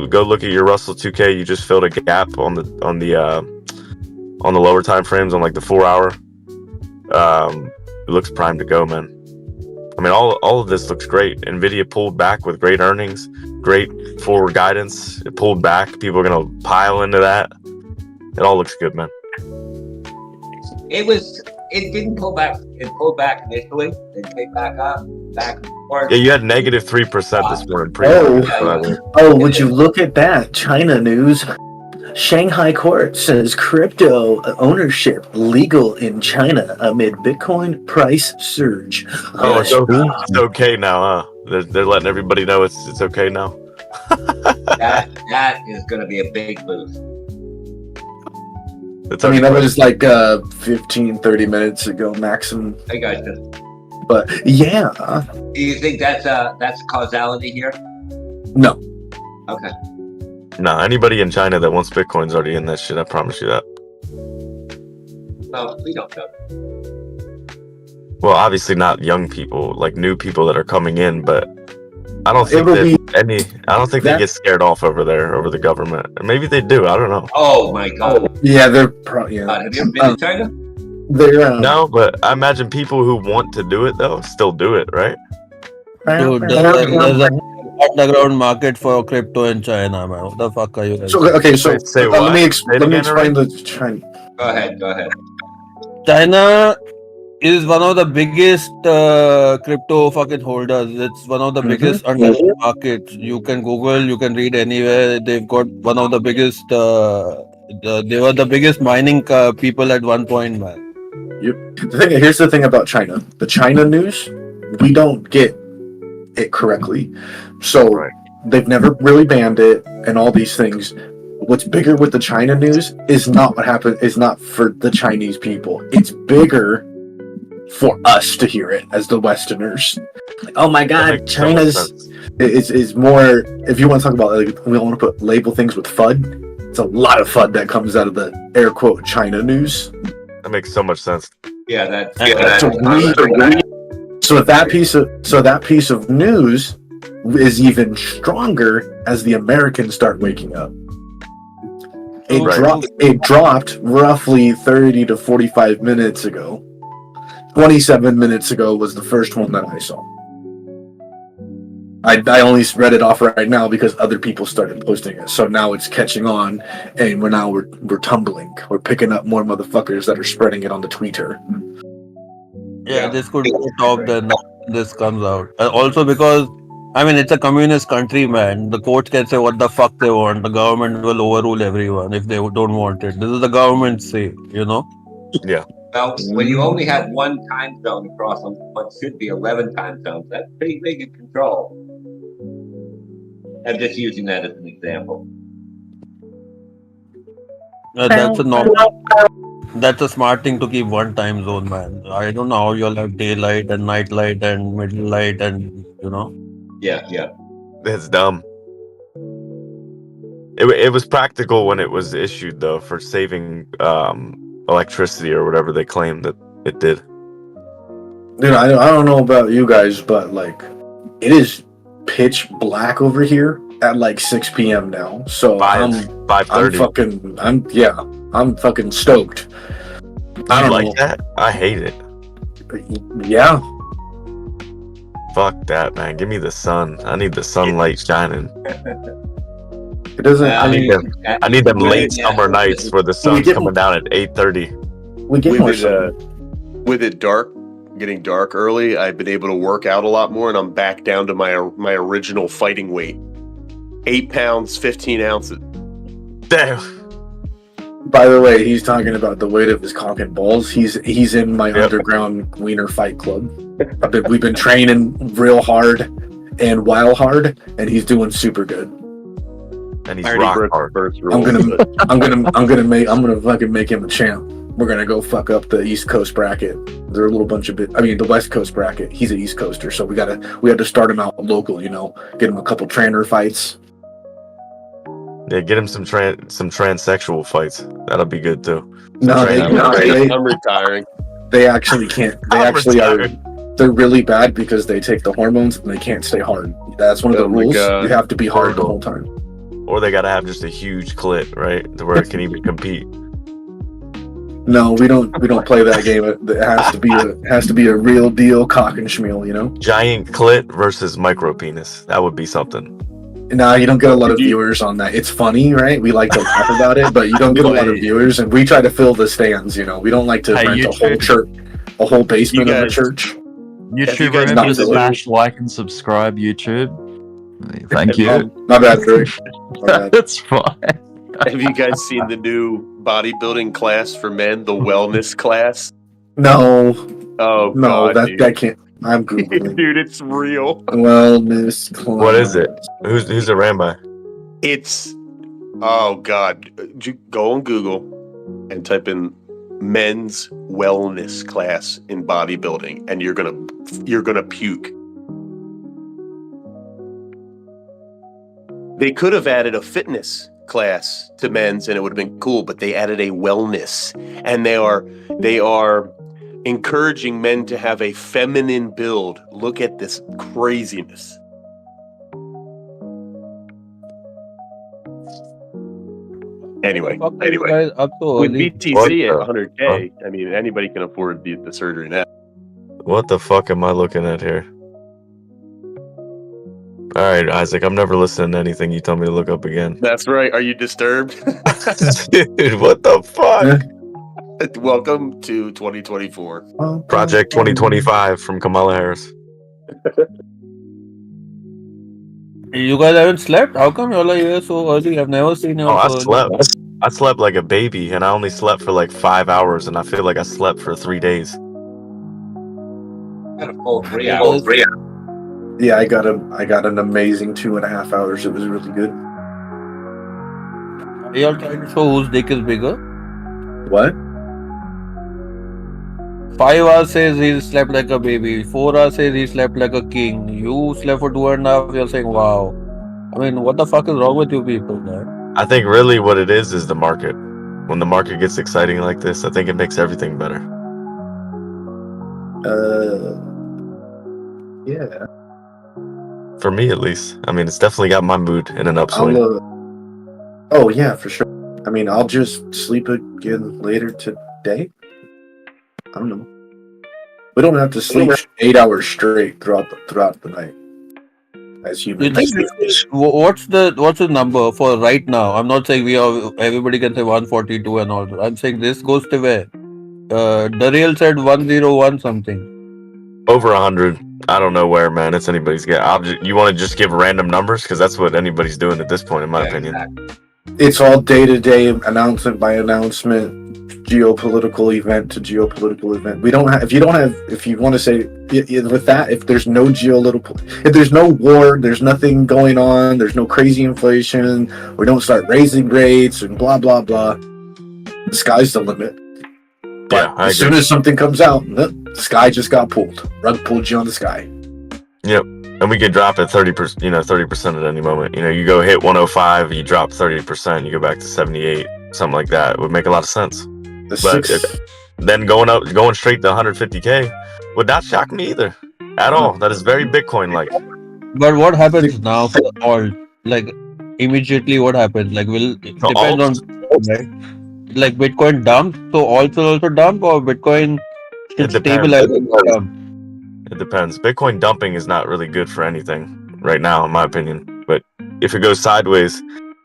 Go look at your Russell 2K. You just filled a gap on the lower time frames on like the 4 hour. It looks primed to go, man. I mean, all of this looks great. Nvidia pulled back with great earnings, great forward guidance. It pulled back. People are gonna pile into that. It all looks good, man.
It didn't pull back. It pulled back initially, then came back up, back and forth.
Yeah, you had -3% this morning.
Would you look at that? China news. Shanghai court says crypto ownership legal in China amid Bitcoin price surge.
Oh, it's okay now, huh? They're letting everybody know it's okay now.
That is going to be a big boost.
I mean, that was like 15, 30 minutes ago, maximum.
I got you.
But yeah.
Do you think that's causality here?
No.
Okay.
No, anybody in China that wants Bitcoin's already in that shit. I promise you that.
Well, we don't know.
Well, obviously not young people, like new people that are coming in, but I don't think they get scared off over there, over the government. Or maybe they do. I don't know.
Oh my god.
Yeah, they're
have you ever been to China?
No, but I imagine people who want to do it though still do it, right?
Dude, there's a underground market for crypto in China, man. What the fuck are you guys?
So let me explain the China.
Go ahead.
China is one of the biggest crypto fucking holders. It's one of the biggest underground markets. You can Google, you can read anywhere. They've got one of the biggest. They were the biggest mining people at one point, man.
Here's the thing about China. The China news, we don't get it correctly. So they've never really banned it and all these things. What's bigger with the China news is not what happened, is not for the Chinese people. It's bigger for us to hear it as the Westerners. Like, oh my god, China's is more, if you want to talk about, like, we want to label things with FUD, it's a lot of FUD that comes out of the air quote China news.
That makes so much sense.
Yeah,
So that piece of news is even stronger as the Americans start waking up. It dropped roughly 30 to 45 minutes ago. 27 minutes ago was the first one that I saw. I only read it off right now because other people started posting it. So now it's catching on, and we're tumbling. We're picking up more motherfuckers that are spreading it on the Twitter.
Yeah, this could be a talk then this comes out. Also because, I mean, it's a communist country, man. The courts can say what the fuck they want. The government will overrule everyone if they don't want it. This is the government's say, you know?
Yeah.
Well, when you only have one time zone across what should be 11 time zones, that's pretty big in control. I'm just using that as an example.
That's a smart thing to keep one time zone, man. I don't know how you'll have daylight and night light and middle light and, you know?
Yeah.
It's dumb. It was practical when it was issued, though, for saving electricity or whatever they claimed that it did.
Dude, I don't know about you guys, but like, it is pitch black over here at like 6 p.m. now. So I'm
5:30.
I'm fucking stoked. I don't
like
know.
that. I hate it.
Yeah.
Fuck that, man. Give me the sun. I need the sunlight shining.
It doesn't.
I need them late summer nights where the sun's coming down at 8:30.
With it getting dark early, I've been able to work out a lot more, and I'm back down to my original fighting weight. 8 pounds, 15 ounces.
Damn.
By the way, he's talking about the weight of his cock and balls. He's in my underground wiener fight club. We've been training real hard and wild hard, and he's doing super good.
And he's rock hard.
I'm gonna fucking make him a champ. We're gonna go fuck up the East Coast bracket. They're a little bunch of the West Coast bracket. He's an East Coaster, so we have to start him out local. You know, get him a couple trainer fights.
Yeah, get him some transsexual fights. That'll be good too.
I'm retiring.
They actually can't. They actually are. They're really bad because they take the hormones and they can't stay hard. That's one of the rules. You have to be hard the whole time.
Or they gotta have just a huge clit, right, to where it can even compete.
No, we don't play that game. It has to be a real deal cock and schmeal, you know.
Giant clit versus micro penis. That would be something.
No, you don't get a lot of viewers on that. It's funny, right? We like to laugh about it, but you don't get a lot of viewers, and we try to fill the stands. You know, we don't like to rent a whole church, a whole basement of a church.
YouTube, remember to smash like and subscribe. YouTube. Thank you.
My bad, Drake.
That's fine.
Have you guys seen the new bodybuilding class for men, the wellness class?
No.
Oh
no,
God,
that can't. I'm googling.
Dude, it's real.
Wellness class.
What is it? Who's it ran by?
It's God. Go on Google and type in men's wellness class in bodybuilding, and you're gonna puke. They could have added a fitness class to men's and it would have been cool, but they added a wellness, and they are encouraging men to have a feminine build. Look at this craziness. Anyway, with BTC at 100K, I mean, anybody can afford the surgery now.
What the fuck am I looking at here? All right, Isaac, I'm never listening to anything you tell me to look up again.
That's right. Are you disturbed?
Dude, what the fuck?
Welcome to 2024.
Project 2025 from Kamala Harris.
You guys haven't slept? How come y'all are here so early? I've never seen you.
I slept like a baby, and I only slept for like 5 hours, and I feel like I slept for 3 days.
Got a full 3 hours.
Yeah, I got an amazing 2.5 hours. It was really good.
Are y'all trying to show whose dick is bigger?
What?
5 hours says he slept like a baby. 4 hours says he slept like a king. You slept for 2.5. You're saying, wow. I mean, what the fuck is wrong with you people, man?
I think really what it is the market. When the market gets exciting like this, I think it makes everything better.
Yeah.
For me, at least. I mean, it's definitely got my mood in an upswing.
Oh yeah, for sure. I mean, I'll just sleep again later today. I don't know. We don't have to sleep 8 hours straight throughout the night. as
You
humans.
think what's the number for right now? I'm not saying everybody can say 142 and all that. I'm saying this goes to where? The real said 101 something.
Over 100. I don't know where, man. It's anybody's guess. You want to just give random numbers because that's what anybody's doing at this point, in my opinion.
It's all day-to-day, announcement by announcement, geopolitical event to geopolitical event. We don't have. If you want to say with that, if there's no if there's no war, there's nothing going on, there's no crazy inflation, we don't start raising rates and blah blah blah. The sky's the limit. But as soon as something comes out, the sky just got pulled. Rug pulled you on the sky.
Yep. And we could drop at 30%, 30% at any moment. You go hit 105, you drop 30%, you go back to 78, something like that. It would make a lot of sense. Then going straight to 150K would not shock me either. At all. That is very Bitcoin-like.
But what happens now for all? Like, immediately what happens? Like, will it depend on, right? Like, Bitcoin dumps, so all will also dump, or Bitcoin should stabilize and dump?
It depends. Bitcoin dumping is not really good for anything right now, in my opinion. But if it goes sideways,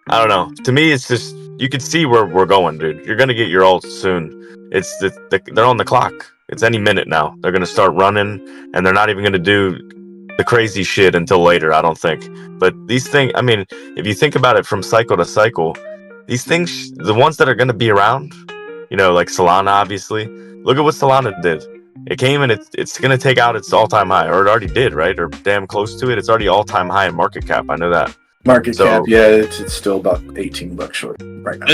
I don't know. To me, it's just, you can see where we're going, dude. You're going to get your alts soon. They're on the clock. It's any minute now. They're going to start running, and they're not even going to do the crazy shit until later, I don't think. But these things, I mean, if you think about it from cycle to cycle, these things, the ones that are going to be around, like Solana, obviously. Look at what Solana did. It came and it's going to take out its all-time high, or it already did, right? Or damn close to it. It's already all-time high in market cap. I know that.
Market cap, yeah, it's still about $18 short right now.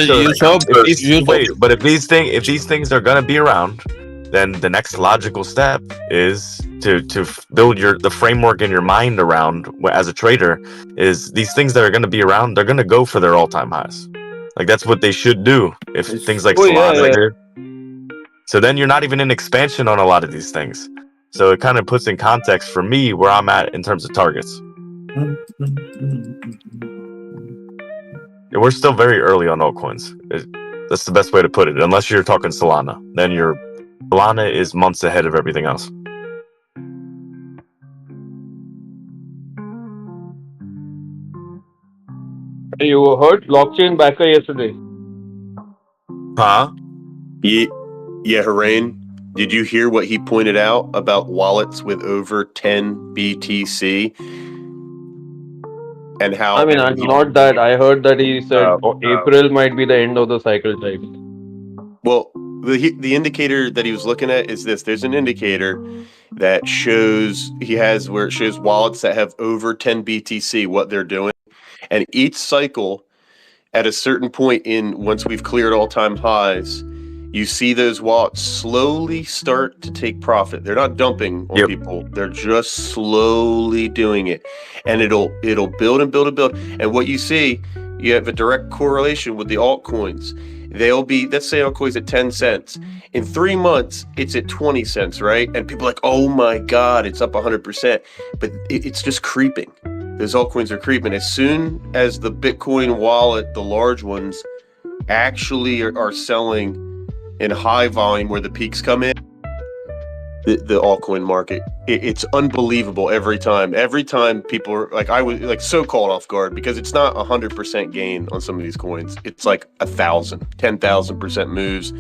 But if these things are going to be around, then the next logical step is to build the framework in your mind around, as a trader, is these things that are going to be around, they're going to go for their all-time highs. Like, that's what they should do. If things like Solana did. So then you're not even in expansion on a lot of these things. So it kind of puts in context for me where I'm at in terms of targets. We're still very early on altcoins. That's the best way to put it. Unless you're talking Solana, then Solana is months ahead of everything else.
You heard blockchain backer yesterday?
Huh?
Yeah, Harain, did you hear what he pointed out about wallets with over 10 BTC? And how?
I mean, not that. I heard that he said April might be the end of the cycle type.
Well, the indicator that he was looking at is this. There's an indicator that shows where it shows wallets that have over 10 BTC, what they're doing. And each cycle, at a certain point once we've cleared all-time highs, you see those wallets slowly start to take profit. They're not dumping on people. They're just slowly doing it. And it'll build and build and build. And what you see, you have a direct correlation with the altcoins. They'll be, let's say altcoins at 10 cents. In 3 months, it's at 20 cents, right? And people are like, oh my God, it's up 100%. But it's just creeping. Those altcoins are creeping. As soon as the Bitcoin wallet, the large ones, actually are selling in high volume where the peaks come in, the altcoin market, it's unbelievable every time. Every time people are like, I was like so caught off guard because it's not 100% gain on some of these coins. It's like 1,000, 10,000% moves.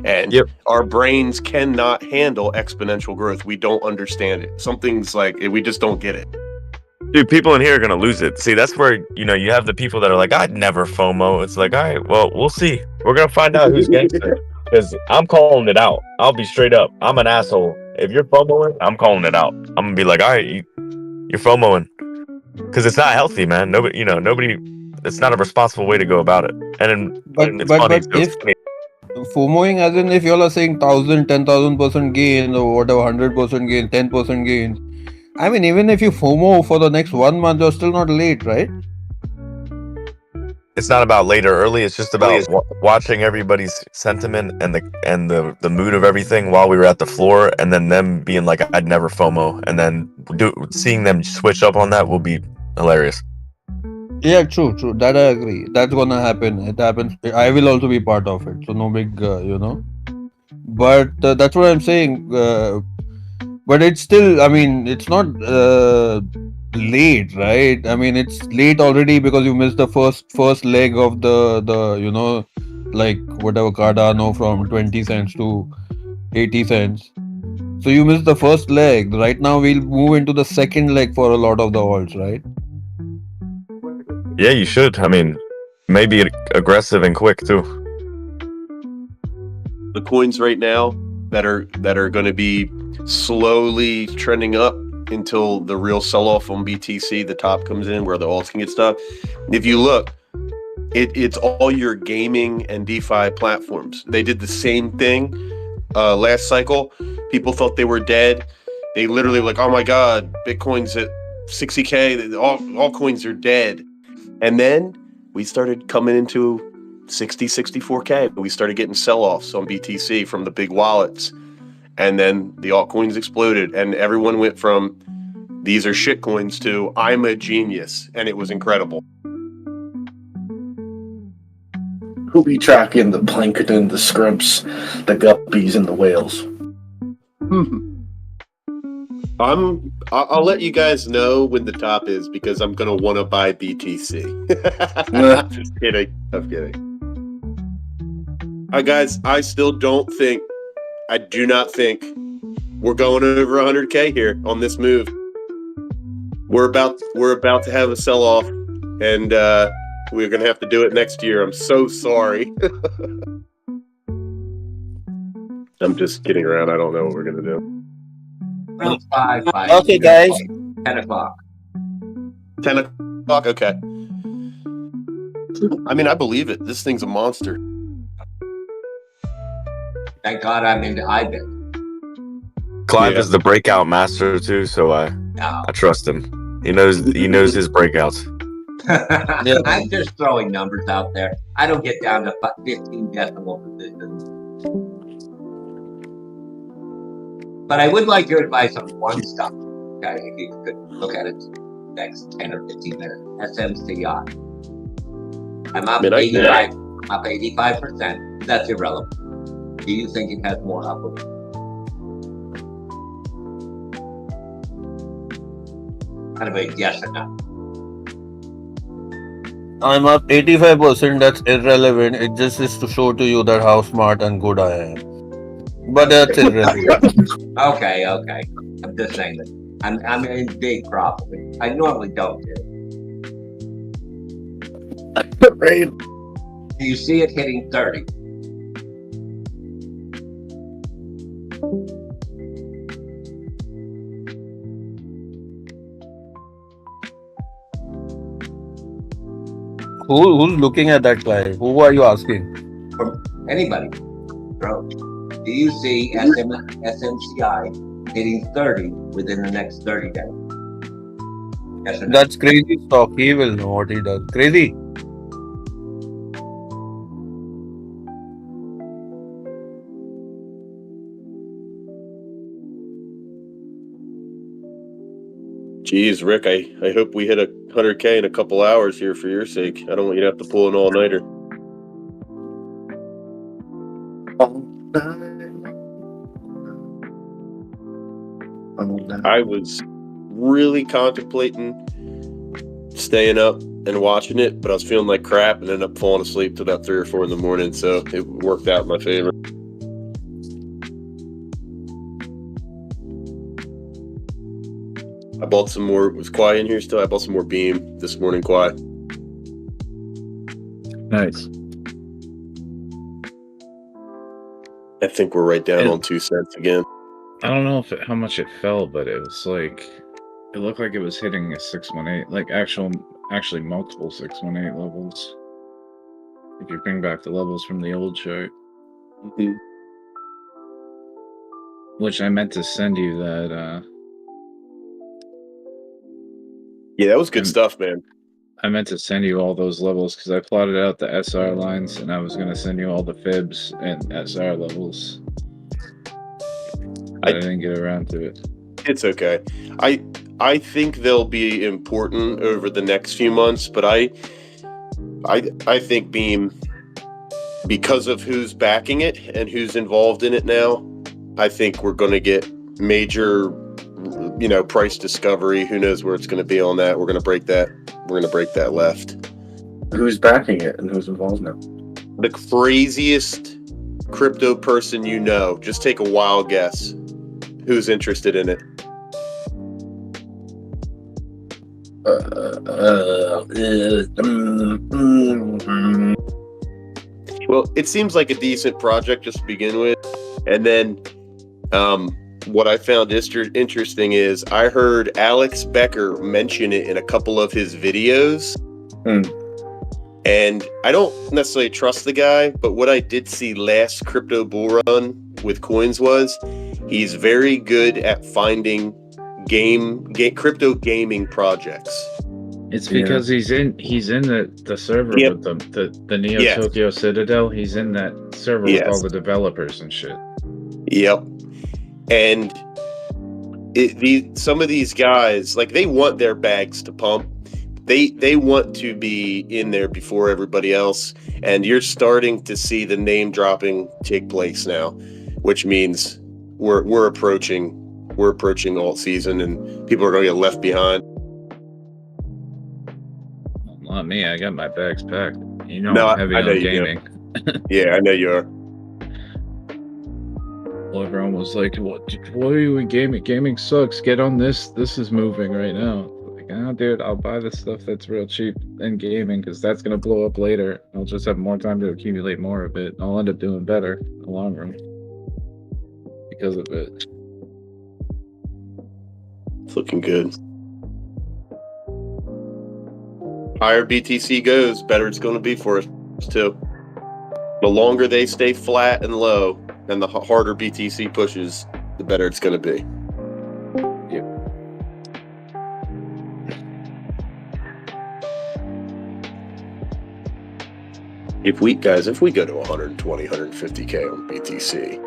And our brains cannot handle exponential growth. We don't understand it. Something's like, we just don't get it.
Dude, people in here are going to lose it. See, that's where, you have the people that are like, I'd never FOMO. It's like, all right, well, we'll see. We're going to find out who's gangster. Because I'm calling it out. I'll be straight up. I'm an asshole. If you're FOMOing, I'm calling it out. I'm going to be like, all right, you're FOMOing. Because it's not healthy, man. Nobody, it's not a responsible way to go about it. And it's funny.
If FOMOing, as in if you all are saying 1,000, 10,000% gain or whatever, 100% gain, 10% gains. I mean, even if you FOMO for the next 1 month, you're still not late, right?
It's not about late or early. It's just about watching everybody's sentiment and the mood of everything while we were at the floor, and then them being like, "I'd never FOMO," and then seeing them switch up on that will be hilarious.
Yeah, true. That I agree. That's gonna happen. It happens. I will also be part of it. So no big, But that's what I'm saying. But it's still. I mean, it's not late, right? I mean, it's late already because you missed the first leg of the like whatever Cardano from 20 cents to 80 cents. So you missed the first leg. Right now we'll move into the second leg for a lot of the alts, right?
Yeah, you should. I mean, maybe aggressive and quick too.
The coins right now that are going to be slowly trending up until the real sell-off on BTC, the top comes in where the alts can get stuff. If you look, it's all your gaming and DeFi platforms. They did the same thing last cycle. People thought they were dead. They literally were like, oh my God, Bitcoin's at 60K. All coins are dead. And then we started coming into 60, 64K. We started getting sell-offs on BTC from the big wallets. And then the altcoins exploded. And everyone went from, these are shit coins, to, I'm a genius. And it was incredible.
Who be tracking the plankton, the scrimps, the guppies, and the whales?
I'll let you guys know when the top is because I'm gonna want to buy BTC. Just kidding. I'm kidding. Guys, I do not think we're going over 100K here on this move. We're about to have a sell-off, and we're gonna have to do it next year. I'm so sorry. I'm just kidding around. I don't know what we're gonna do.
Around 5,
Okay, guys.
10 o'clock.
10 o'clock? Okay. I mean, I believe it. This thing's a monster.
Thank God I'm into IBIT.
Clive is the breakout master too, so I trust him. He knows his breakouts.
I'm just throwing numbers out there. I don't get down to 15 decimal positions. But I would like your advice on one stock. Okay, if you could look at it next 10 or 15 minutes. SMCI. I'm up 85%. That's irrelevant. Do you think it has more upward? Kind of a yes or no.
I'm up 85%. That's irrelevant. It just is to show to you that how smart and good I am. But that's irrelevant.
Okay. I'm just saying that I'm in big profit. I normally don't do. Do you see it hitting 30?
Who's looking at that guy? Who are you asking?
From anybody. Bro, do you see SMCI hitting 30 within the next 30 days? Yes or no?
That's crazy stock. He will know what he does. Crazy.
Jeez, Rick, I hope we hit 100K in a couple hours here for your sake. I don't want you to have to pull an all-nighter. I was really contemplating staying up and watching it, but I was feeling like crap and ended up falling asleep till about 3 or 4 in the morning, so it worked out in my favor. I bought some more. Was Kwai in here still? I bought some more Beam this morning, Kwai.
Nice.
I think we're right down on 2 cents again.
I don't know how much it fell, but it was like, it looked like it was hitting a 618, like actually multiple 618 levels. If you bring back the levels from the old chart.
Mm-hmm.
Which I meant to send you that,
yeah, that was good stuff, man.
I meant to send you all those levels because I plotted out the SR lines and I was going to send you all the fibs and SR levels. But I didn't get around to it.
It's okay. I think they'll be important over the next few months, but I think Beam, because of who's backing it and who's involved in it now, I think we're going to get major price discovery. Who knows where it's going to be on that? We're going to break that. We're going to break that left.
Who's backing it and who's involved now?
The craziest crypto person you know. Just take a wild guess. Who's interested in it? Well, it seems like a decent project just to begin with. And then what I found interesting is I heard Alex Becker mention it in a couple of his videos. And I don't necessarily trust the guy, but what I did see last crypto bull run with coins was he's very good at finding crypto gaming projects.
It's because he's in the server with them, the Neo Tokyo Citadel. He's in that server with all the developers and shit.
Yep. And some of these guys, like, they want their bags to pump. They want to be in there before everybody else, and you're starting to see the name dropping take place now, which means we're approaching alt season, and people are going to get left behind.
Not me. I got my bags packed. You know,
No,
I'm heavy
I know
on
you do.
gaming.
Yeah, I know you are.
Well, everyone was like, "What are you in gaming? Gaming sucks. Get on this. This is moving right now." Like, oh, dude, I'll buy the stuff that's real cheap in gaming because that's gonna blow up later. I'll just have more time to accumulate more of it. I'll end up doing better in the long run because of it.
It's looking good. Higher BTC goes, better it's going to be for us too. The longer they stay flat and low, and the harder BTC pushes, the better it's going to be. If we go to 120, 150K on BTC,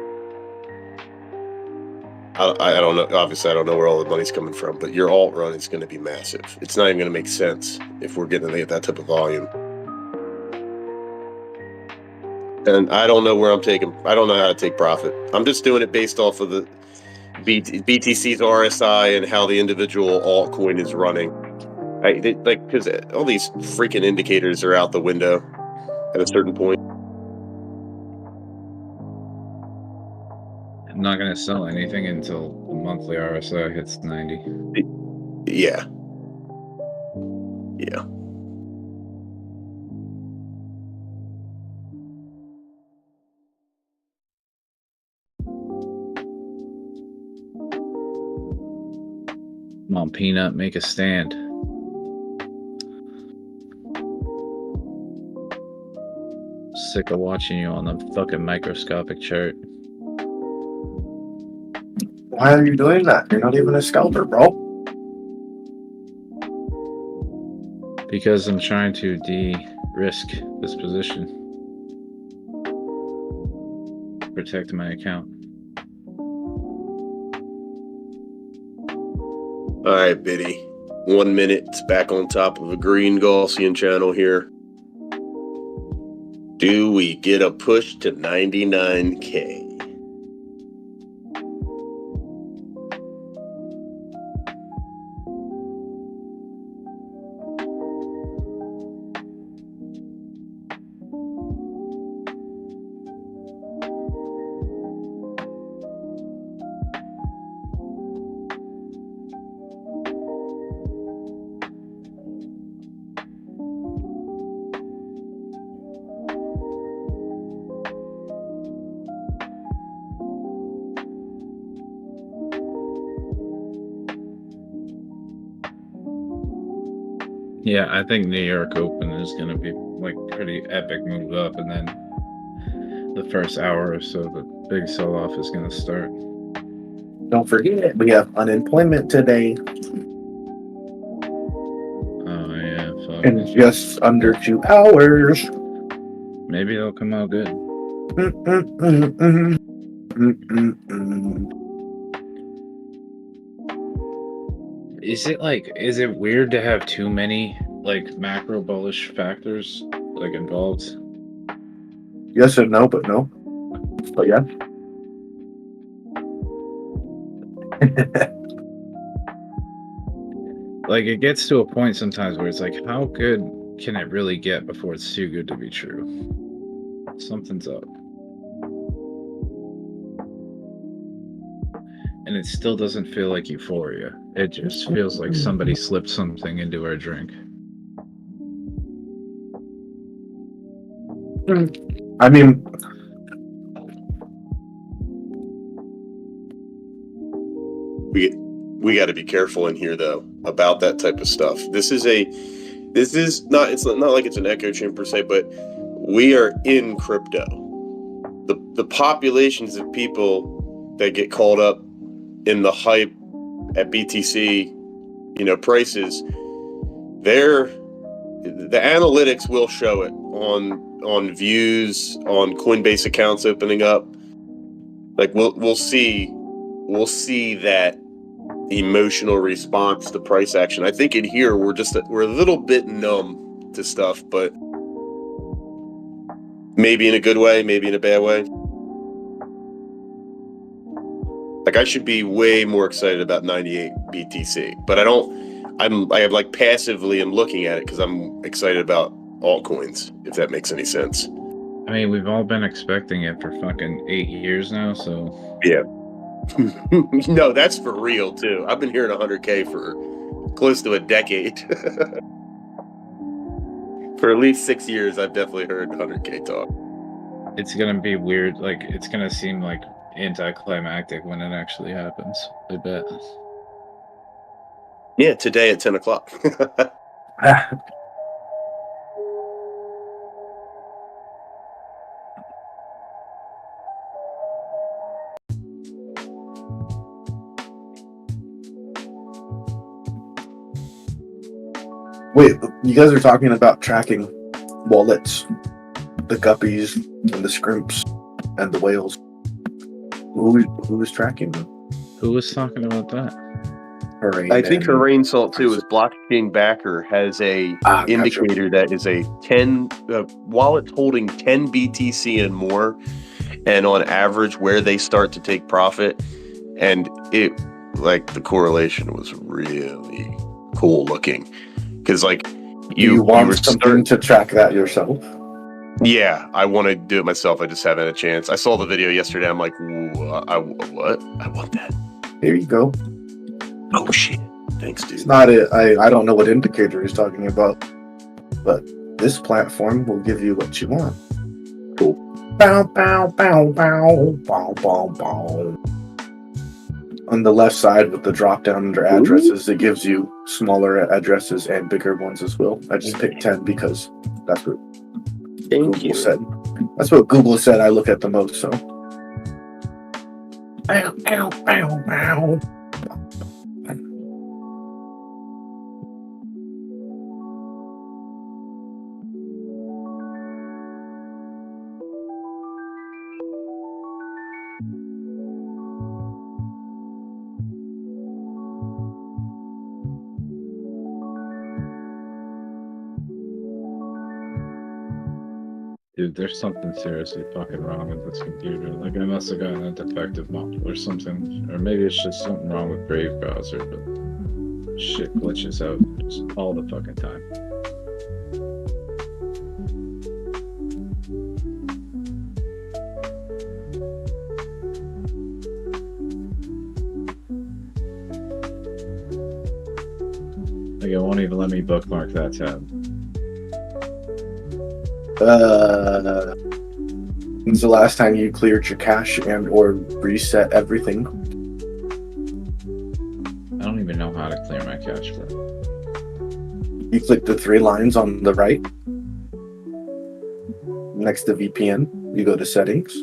I don't know. Obviously, I don't know where all the money's coming from, but your alt run is going to be massive. It's not even going to make sense if we're getting that type of volume. And I don't know where I'm taking. I don't know how to take profit. I'm just doing it based off of the BTC's RSI and how the individual altcoin is running. Because all these freaking indicators are out the window at a certain point.
I'm not gonna sell anything until the monthly RSI hits 90.
Yeah. Yeah.
Come on, Peanut, make a stand. Sick of watching you on the fucking microscopic chart.
Why are you doing that? You're not even a scalper, bro.
Because I'm trying to de-risk this position. Protect my account.
All right, Biddy. 1 minute. It's back on top of a green Gaussian channel here. Do we get a push to 99K?
Yeah, I think New York Open is going to be like pretty epic move up, and then the first hour or so, the big sell-off is going to start.
Don't forget, we have unemployment today.
Oh yeah, fuck.
In just under 2 hours.
Maybe it'll come out good. Is it weird to have too many like macro bullish factors like involved?
Yes and no, but no. But yeah.
Like, it gets to a point sometimes where it's like, how good can it really get before it's too good to be true? Something's up. And it still doesn't feel like euphoria. It just feels like somebody slipped something into our drink.
I mean,
we got to be careful in here though about that type of stuff. This is not, it's not like it's an echo chamber per se, but we are in crypto. The populations of people that get caught up in the hype at BTC, prices, the analytics will show it on views, on Coinbase accounts opening up. Like we'll see that emotional response to price action. I think in here we're a little bit numb to stuff, but maybe in a good way, maybe in a bad way. Like I should be way more excited about 98 BTC, but I passively am looking at it because I'm excited about altcoins, if that makes any sense.
I mean, we've all been expecting it for fucking 8 years now, so...
Yeah. No, that's for real, too. I've been hearing 100K for close to a decade. For at least 6 years, I've definitely heard 100K talk.
It's gonna be weird, like, it's gonna seem like anticlimactic when it actually happens, I bet.
Yeah, today at 10 o'clock.
wait, you guys are talking about tracking wallets, the guppies and the scrimps and the whales. Who is tracking them?
Who was talking about that?
Hurricane
I think Hurricane Salt too is blockchain backer has a indicator that is a 10 wallets holding 10 BTC and more, and on average where they start to take profit, and it the correlation was really cool looking because
you want something to track that yourself.
Yeah, I want to do it myself. I just haven't had a chance. I saw the video yesterday. I'm like, what? I want that.
Here you go.
Oh shit! Thanks, dude.
It's not it. I don't know what indicator he's talking about, but this platform will give you what you want.
Cool.
Bow, bow, bow, bow, bow, bow, bow. On the left side with the drop down under addresses, it gives you smaller addresses and bigger ones as well. I just picked 10 because that's what Google said. That's what Google said I look at the most, so. Bow, bow, bow, bow.
Dude, there's something seriously fucking wrong with this computer. Like, I must have gotten a defective model or something. Or maybe it's just something wrong with Brave browser, but shit glitches out just all the fucking time. Like, it won't even let me bookmark that tab.
When's the last time you cleared your cache and or reset everything?
I don't even know how to clear my cache, bro.
You click the 3 lines on the right next to VPN. You go to settings.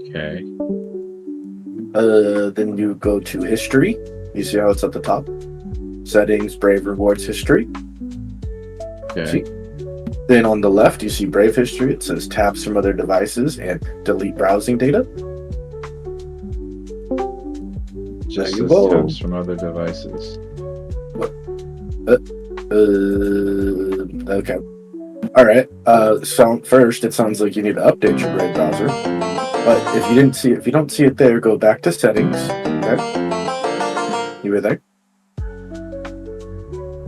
Okay.
Then you go to history. You see how it's at the top? Settings, Brave Rewards history.
Okay.
See? Then on the left, you see Brave history. It says tabs from other devices and delete browsing data.
Just
there you
says
go.
tabs from other devices.
Okay. All right. So first, it sounds like you need to update your Brave browser. But if you don't see it there, go back to settings. Okay. You were there?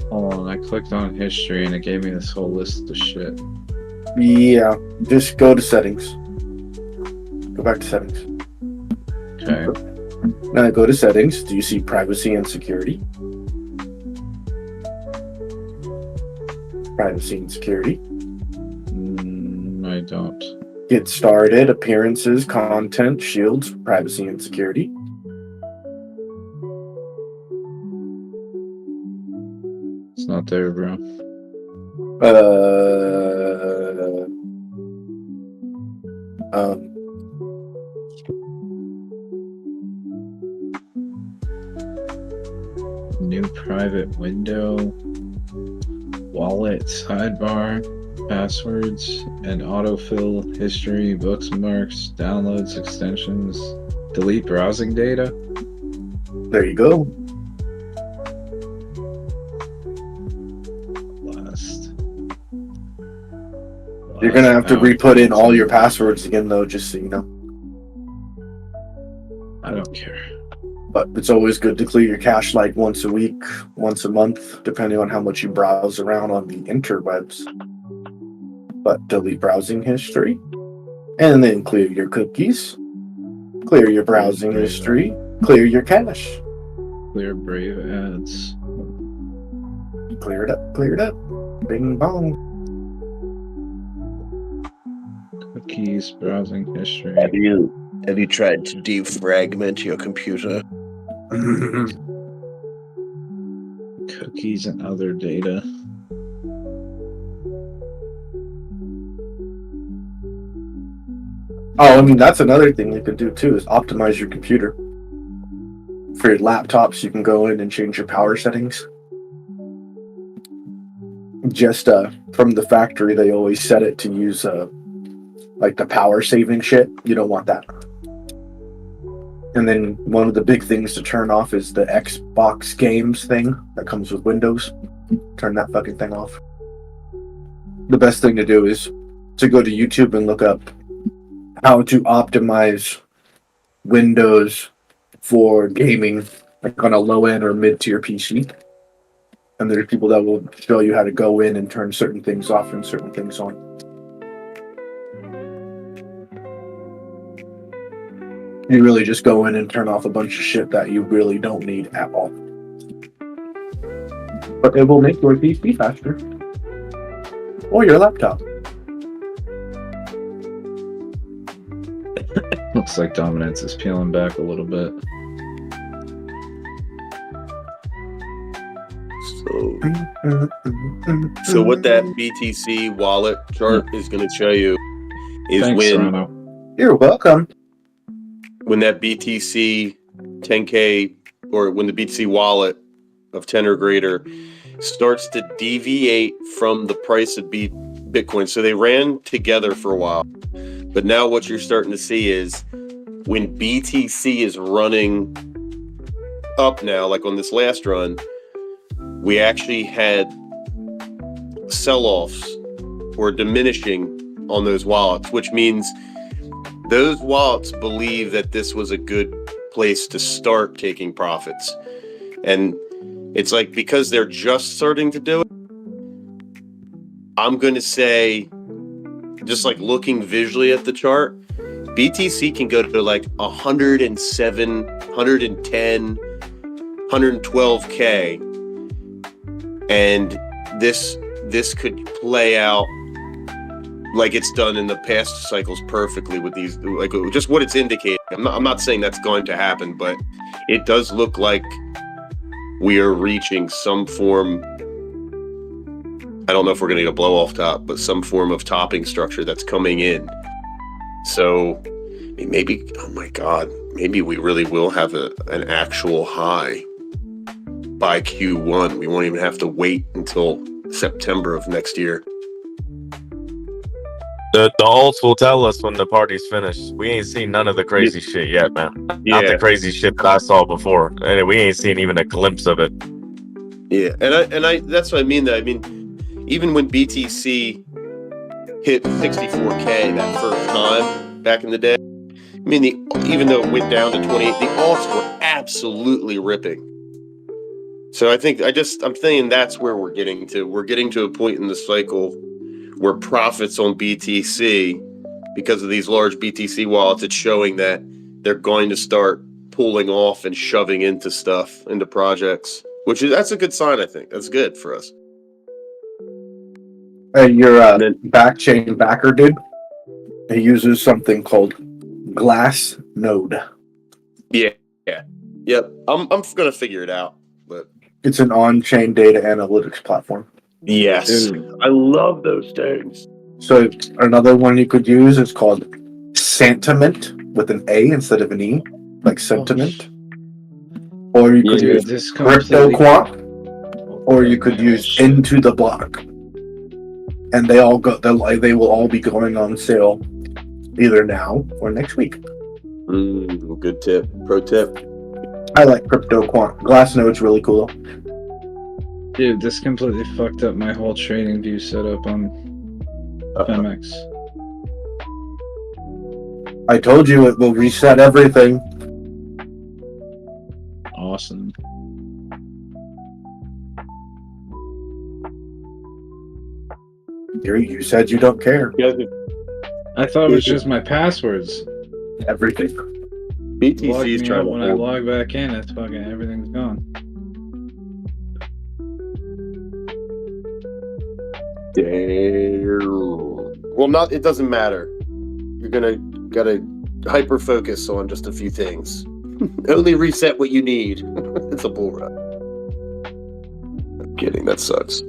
Hold on, I clicked on history and it gave me this whole list of shit.
Yeah. Just go to settings. Go back to settings.
Okay.
Now go to settings. Do you see privacy and security? Privacy and security.
I don't.
Get started. Appearances, content, shields, privacy and security.
It's not there, bro. New private window, wallet, sidebar, passwords, and autofill, history, bookmarks, downloads, extensions, delete browsing data.
There you go. You're going to have to re-put in all your passwords again, though, just so you know.
I don't care.
But it's always good to clear your cache like once a week, once a month, depending on how much you browse around on the interwebs. But delete browsing history. And then clear your cookies. Clear your browsing history. Clear your cache.
Clear Brave ads.
Clear it up, clear it up. Bing bong.
Cookies, browsing history.
Have you tried to defragment your computer?
Cookies and other data.
Oh, I mean, that's another thing you can do too, is optimize your computer. For your laptops, you can go in and change your power settings. Just from the factory, they always set it to use like the power saving shit. You don't want that. And then one of the big things to turn off is the Xbox games thing that comes with Windows. Turn that fucking thing off. The best thing to do is to go to YouTube and look up how to optimize Windows for gaming, like on a low end or mid tier PC. And there's people that will show you how to go in and turn certain things off and certain things on. You really just go in and turn off a bunch of shit that you really don't need at all. But it will make your PC faster. Or your laptop.
Looks like dominance is peeling back a little bit.
So what that BTC wallet chart is going to show you is
Thanks,
when
Rano.
You're welcome.
When that BTC 10K or when the BTC wallet of 10 or greater starts to deviate from the price of Bitcoin. So they ran together for a while. But now what you're starting to see is when BTC is running up now, like on this last run, we actually had sell-offs or diminishing on those wallets, which means those wallets believe that this was a good place to start taking profits. And it's like, because they're just starting to do it, I'm going to say, just like looking visually at the chart, BTC can go to like 107, 110, 112K. And this could play out like it's done in the past cycles perfectly with these, like just what it's indicating. I'm not saying that's going to happen, but it does look like we are reaching some form. I don't know if we're going to get a blow off top, but some form of topping structure that's coming in. So maybe, oh my God, maybe we really will have an actual high by Q1. We won't even have to wait until September of next year.
The alts will tell us when the party's finished. We ain't seen none of the crazy shit yet, man. Not the crazy shit that I saw before. And we ain't seen even a glimpse of it.
Yeah, and I that's what I mean. That I mean, even when BTC hit 64K that first time back in the day, I mean, even though it went down to 28, the alts were absolutely ripping. So I think I'm thinking that's where we're getting to. We're getting to a point in the cycle where profits on BTC, because of these large BTC wallets, it's showing that they're going to start pulling off and shoving into stuff, into projects, that's a good sign. I think that's good for us.
Your backchain backer dude, he uses something called Glass Node.
Yeah. Yep. I'm gonna figure it out, but
it's an on-chain data analytics platform.
Yes, I love those things.
So another one you could use is called Sentiment with an A instead of an E, like sentiment. Or you could use CryptoQuant, or you could use Into the Block, and they will all be going on sale either now or next week.
Good tip, pro tip.
I like CryptoQuant. Glassnode's really cool.
Dude, this completely fucked up my whole TradingView setup on MEXC.
I told you it will reset everything.
Awesome.
You said you don't care.
I thought it was just my passwords.
Everything.
BTC's trying
when I log back in, it's fucking everything's gone.
Well, it doesn't matter. You're gotta hyper focus on just a few things. Only reset what you need. It's a bull run. I'm kidding. That sucks.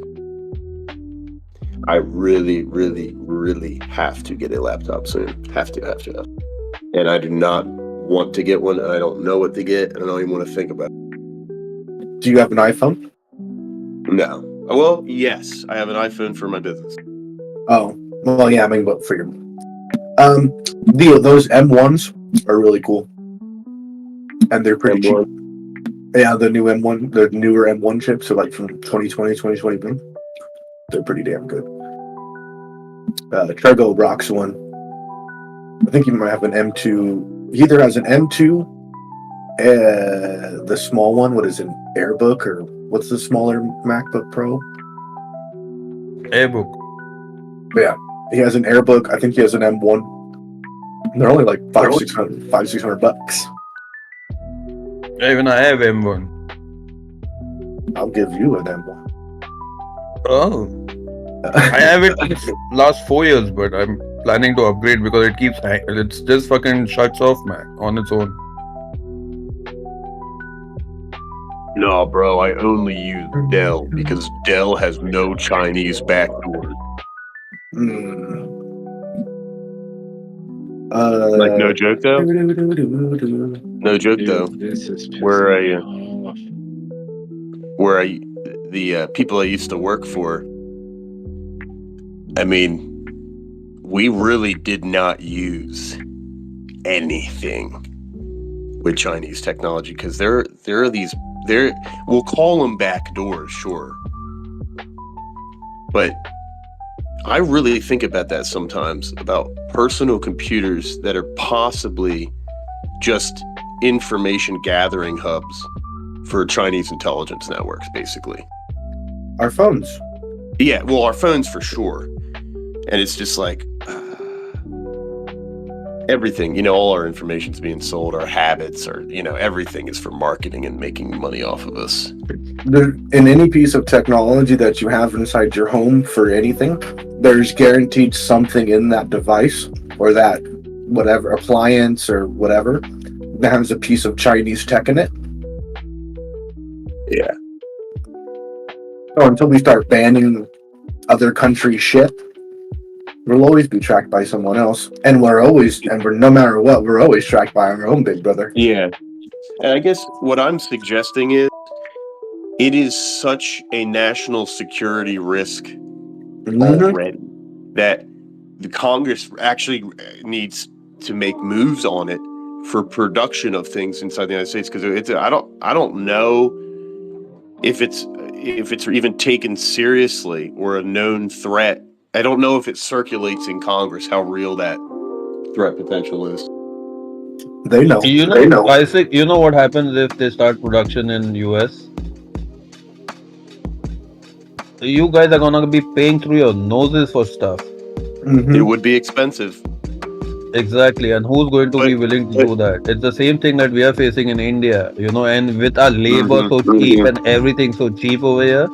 I really, really, really have to get a laptop soon. Have to. And I do not want to get one, and I don't know what to get, and I don't even want to think about it.
Do you have an iPhone?
No. Well, yes, I have an iPhone for my business.
Oh, well, yeah, I mean, but for your those M1s are really cool, and they're pretty cheap. Yeah, the newer M1 chips are like from 2020, 2021. They're pretty damn good. Trego rocks one. I think you might have an M2. He either has an M2, the small one. What is it, Airbook, or what's the smaller MacBook Pro?
Airbook.
Yeah, he has an Airbook. I think he has an M1. They're only like $500-600 bucks.
Even I have M1.
I'll give you an M1.
Oh. I have it last 4 years, but I'm planning to upgrade because it keeps it's just fucking shuts off, man, on its own.
No, bro, I only use Dell because Dell has no Chinese backdoor. Like, no joke though. No joke though. The people I used to work for, I mean, we really did not use anything with Chinese technology because there are these, we'll call them backdoors, sure, but I really think about that sometimes, about personal computers that are possibly just information gathering hubs for Chinese intelligence networks, basically.
Our phones.
Yeah, well, our phones for sure. And it's just like everything, all our information's being sold, our habits, or everything is for marketing and making money off of us.
In any piece of technology that you have inside your home for anything, there's guaranteed something in that device or that whatever appliance or whatever that has a piece of Chinese tech in it.
Yeah.
So until we start banning other countries' shit, we'll always be tracked by someone else, and we're no matter what, we're always tracked by our own big brother.
Yeah. And I guess what I'm suggesting is it is such a national security risk already that the Congress actually needs to make moves on it for production of things inside the United States, because I don't know if it's even taken seriously or a known threat. I don't know if it circulates in Congress how real that threat potential is.
They know.
Isaac, you know what happens if they start production in US? you guys are gonna be paying through your noses for stuff.
It would be expensive.
Exactly, and who's going to be willing to do that? It's the same thing that we are facing in India, and with our labor so cheap and everything so cheap over here.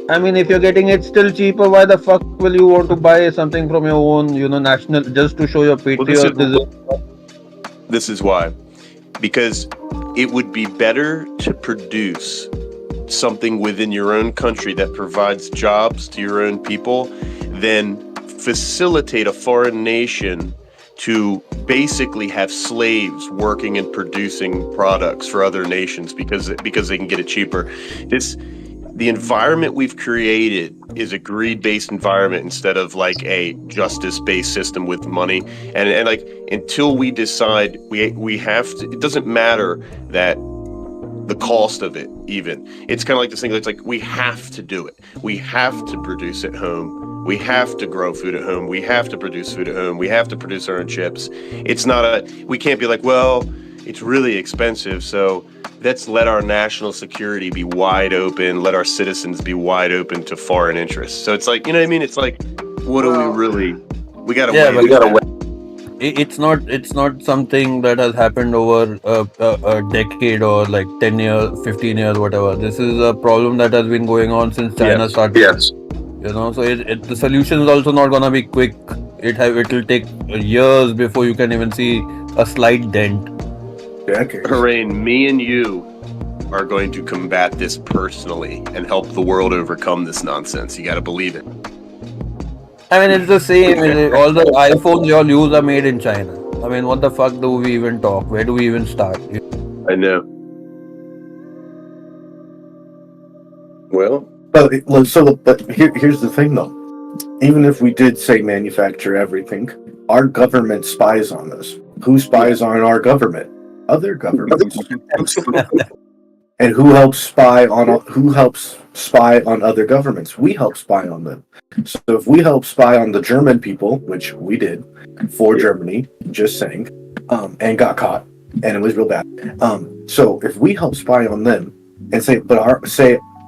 I mean, if you're getting it still cheaper, why the fuck will you want to buy something from your own, national, just to show your patriotism?
This is why. Because it would be better to produce something within your own country that provides jobs to your own people than facilitate a foreign nation to basically have slaves working and producing products for other nations because they can get it cheaper. The environment we've created is a greed-based environment instead of like a justice-based system with money. And like until we decide we have to, it doesn't matter that the cost of it even. It's kind of like this thing that's like we have to do it. We have to produce at home. We have to grow food at home. We have to produce food at home. We have to produce our own chips. We can't be like, well, it's really expensive, so let's let our national security be wide open, let our citizens be wide open to foreign interests. So it's like, you know what I mean? It's like, what do we really, we gotta wait.
It's not something that has happened over a decade or like 10 years, 15 years, whatever. This is a problem that has been going on since China started.
Yes.
So the solution is also not gonna be quick. It will take years before you can even see a slight dent.
Harain, me and you are going to combat this personally and help the world overcome this nonsense. You gotta believe it.
I mean, it's the same. All the iPhones you all use are made in China. I mean, what the fuck do we even talk? Where do we even start?
I know. Well,
but here's the thing, though. Even if we did say manufacture everything, our government spies on us. Who spies on our government? Other governments. And who helps spy on other governments? We help spy on them. So if we help spy on the German people, which we did for Germany, just saying, and got caught, and it was real bad. So if we help spy on them and say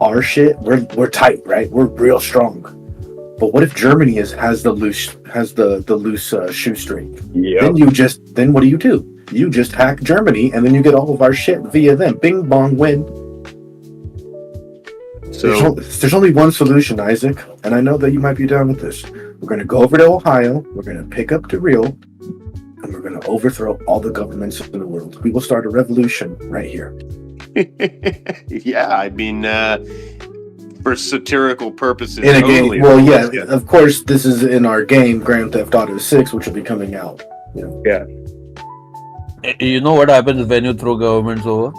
our shit, we're tight, right? We're real strong. But what if Germany has the loose shoestring?
Yeah.
Then what do? You just hack Germany, and then you get all of our shit via them. Bing bong win. So there's only one solution, Isaac, and I know that you might be down with this. We're going to go over to Ohio. We're going to pick up the real, and we're going to overthrow all the governments in the world. We will start a revolution right here.
Yeah, I mean, for satirical purposes.
In a game, well, yeah, of course, this is in our game, Grand Theft Auto 6, which will be coming out.
Yeah.
You know what happens when you throw governments over?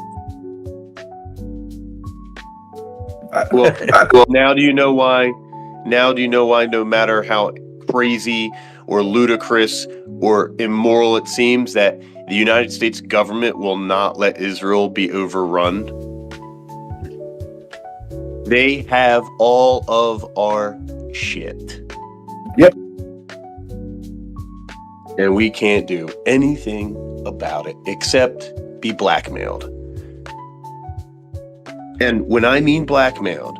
Well, now do you know why? No matter how crazy or ludicrous or immoral it seems, that the United States government will not let Israel be overrun? They have all of our shit.
Yep.
And we can't do anything about it except be blackmailed. And when I mean blackmailed,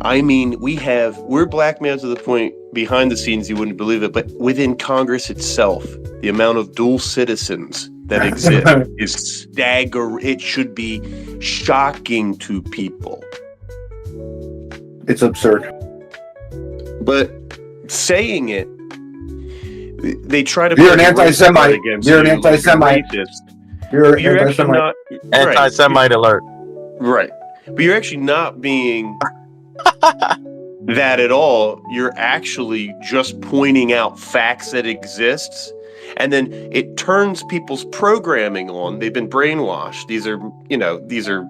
I mean we're blackmailed to the point behind the scenes you wouldn't believe it, but within Congress itself, the amount of dual citizens that exist is staggering. It should be shocking to people.
It's absurd.
But saying it, they try to.
You're an anti-Semite. You're an anti-Semite.
You're actually not
anti-Semite alert.
Right, but you're actually not being that at all. You're actually just pointing out facts that exists, and then it turns people's programming on. They've been brainwashed. These are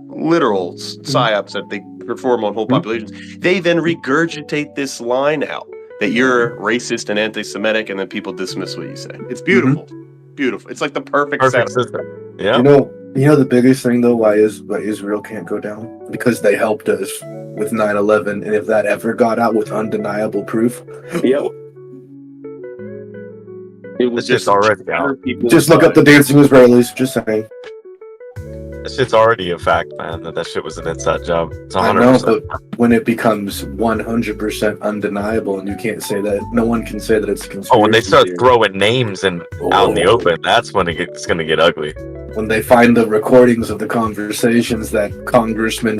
literal psyops that they perform on whole populations. They then regurgitate this line out that you're racist and anti-Semitic, and then people dismiss what you say. It's beautiful. Beautiful. It's like the perfect setup.
system. Yeah.
You know the biggest thing though why Israel can't go down? Because they helped us with 9/11, and if that ever got out with undeniable proof,
yep. It was
just already out.
Just look up the dancing Israelis. Just saying.
It's shit's already a fact, man. That shit was an inside job. It's
I know,
100%.
but when it becomes 100% undeniable, and you can't say that, no one can say that it's a conspiracy.
Oh, when they start
theory.
throwing names and out in the open, that's when it's gonna get ugly.
When they find the recordings of the conversations that the congressman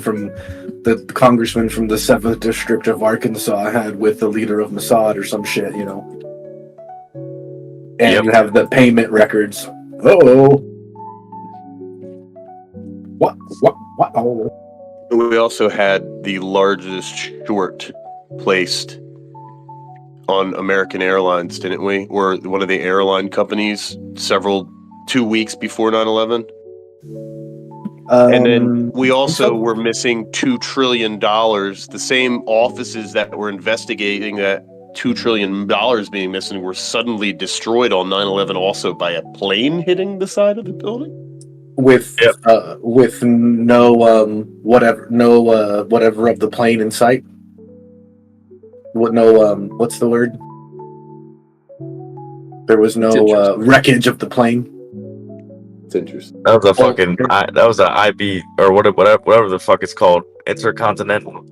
from the 7th District of Arkansas had with the leader of Mossad or some shit, you know. And you have the payment records. What?
We also had the largest short placed on American Airlines, didn't we? Or one of the airline companies 2 weeks before 9/11. And then we also were missing $2 trillion. The same offices that were investigating that $2 trillion being missing were suddenly destroyed on 9/11 also by a plane hitting the side of the building.
With no whatever of the plane in sight. What's the word? There was no wreckage of the plane.
It's interesting.
That was a fucking. That was an IB or whatever the fuck it's called. Intercontinental.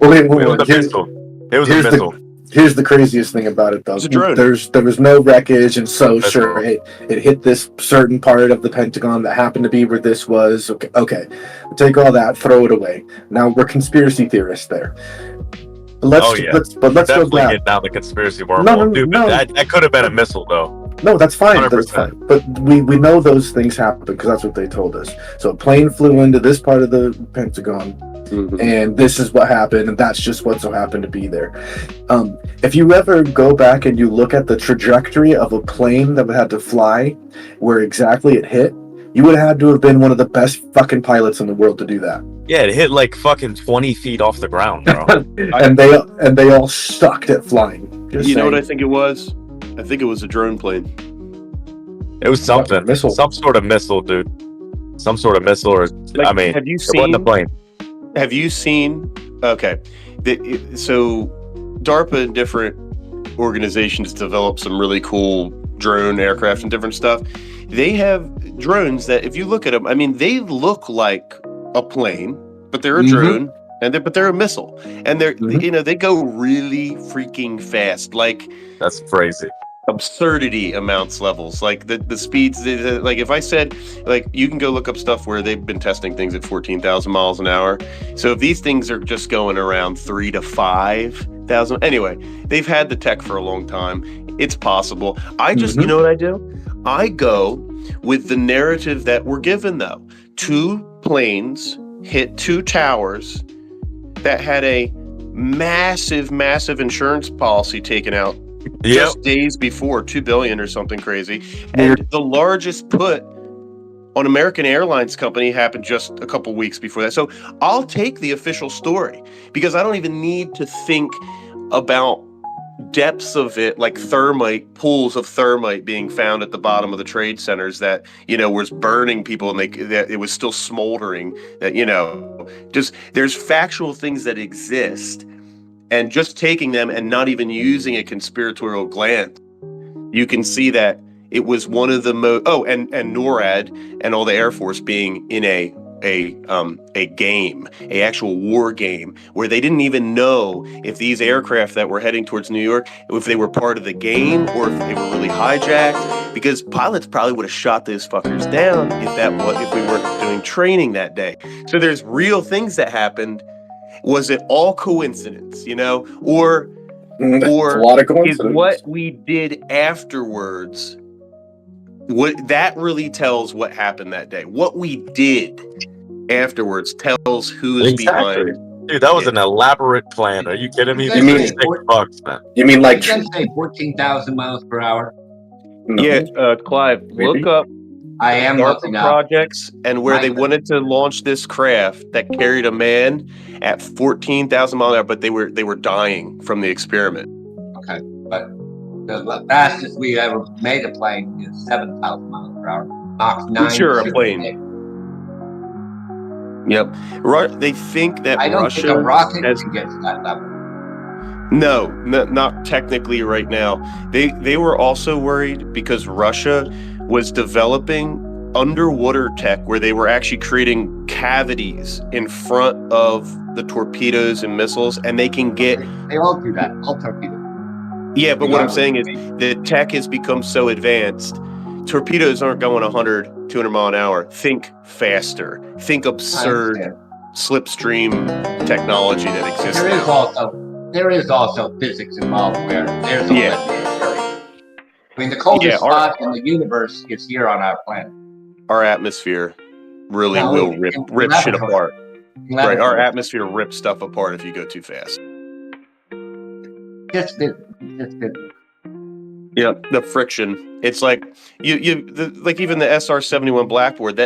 Wait,
it was a missile. It was a missile.
Here's the craziest thing about it, though.
It's a drone.
There was no wreckage, and so sure, it hit this certain part of the Pentagon that happened to be where this was. Okay, take all that, throw it away. Now we're conspiracy theorists there. Let's go
definitely
back.
get down the conspiracy wormhole.
No,
Dude,
no.
That could have been a missile, though.
No, that's fine.
100%.
That's fine. But we know those things happen because that's what they told us. So a plane flew into this part of the Pentagon, and this is what happened, and that's just what so happened to be there. If you ever go back and you look at the trajectory of a plane that would have to fly, where exactly it hit, you would have had to have been one of the best fucking pilots in the world to do that.
Yeah, it hit like fucking 20 feet off the ground, bro.
and they all sucked at flying.
You know what I think it was? I think it was a drone plane.
It was something.
Missile.
Some sort of missile, dude. Some sort of missile, or I mean,
have you
it wasn't a plane.
Have you seen? Okay, so DARPA and different organizations develop some really cool drone aircraft and different stuff. They have drones that, if you look at them, I mean, they look like a plane, but they're a drone, but they're a missile, and they're they go really freaking fast. Like,
that's crazy.
Absurdity amounts levels, like the speeds, like if I said, like, you can go look up stuff where they've been testing things at 14,000 miles an hour. So if these things are just going around 3,000 to 5,000, anyway, they've had the tech for a long time. It's possible. I just, you know what I do? I go with the narrative that we're given, though. 2 planes hit 2 towers that had a massive insurance policy taken out just days before, $2 billion or something crazy. And the largest put on American Airlines company happened just a couple weeks before that. So I'll take the official story because I don't even need to think about depths of it, like pools of thermite being found at the bottom of the trade centers that, was burning people and that it was still smoldering, that, just there's factual things that exist. And just taking them and not even using a conspiratorial glance, you can see that it was one of the most. Oh, and NORAD and all the Air Force being in a game, a actual war game, where they didn't even know if these aircraft that were heading towards New York, if they were part of the game or if they were really hijacked, because pilots probably would have shot those fuckers down if we weren't doing training that day. So there's real things that happened. Was it all coincidence, or
a lot of coincidence.
Is what we did afterwards, what that really tells what happened that day? What we did afterwards tells who's behind.
Dude, that was an elaborate plan. Are you kidding me?
You mean
$6, man.
You mean like
say 14,000 miles per hour?
Yeah, Clive, look up
I am looking up
projects and where they wanted to launch this craft that carried a man at 14,000 miles an hour, but they were dying from the experiment.
Okay, but the fastest we ever made a plane is 7,000 miles per hour. Mach 9.
Sure, a plane. Yep. They think that
I don't
Russia
think a rocket can get to that level.
No, not technically right now. They were also worried because Russia was developing underwater tech where they were actually creating cavities in front of the torpedoes and missiles, and they can get.
They all do that. All torpedoes.
Yeah, but what I'm saying is the tech has become so advanced. Torpedoes aren't going 100, 200 mile an hour. Think faster. Think absurd slipstream technology that exists now.
There is also physics involved where there's a I mean, the coldest spot in the universe is here on our planet.
Our atmosphere really will rip shit apart. Right, our atmosphere rips stuff apart if you go too fast.
Just
Yeah, the friction. It's like like even the SR-71 Blackbird,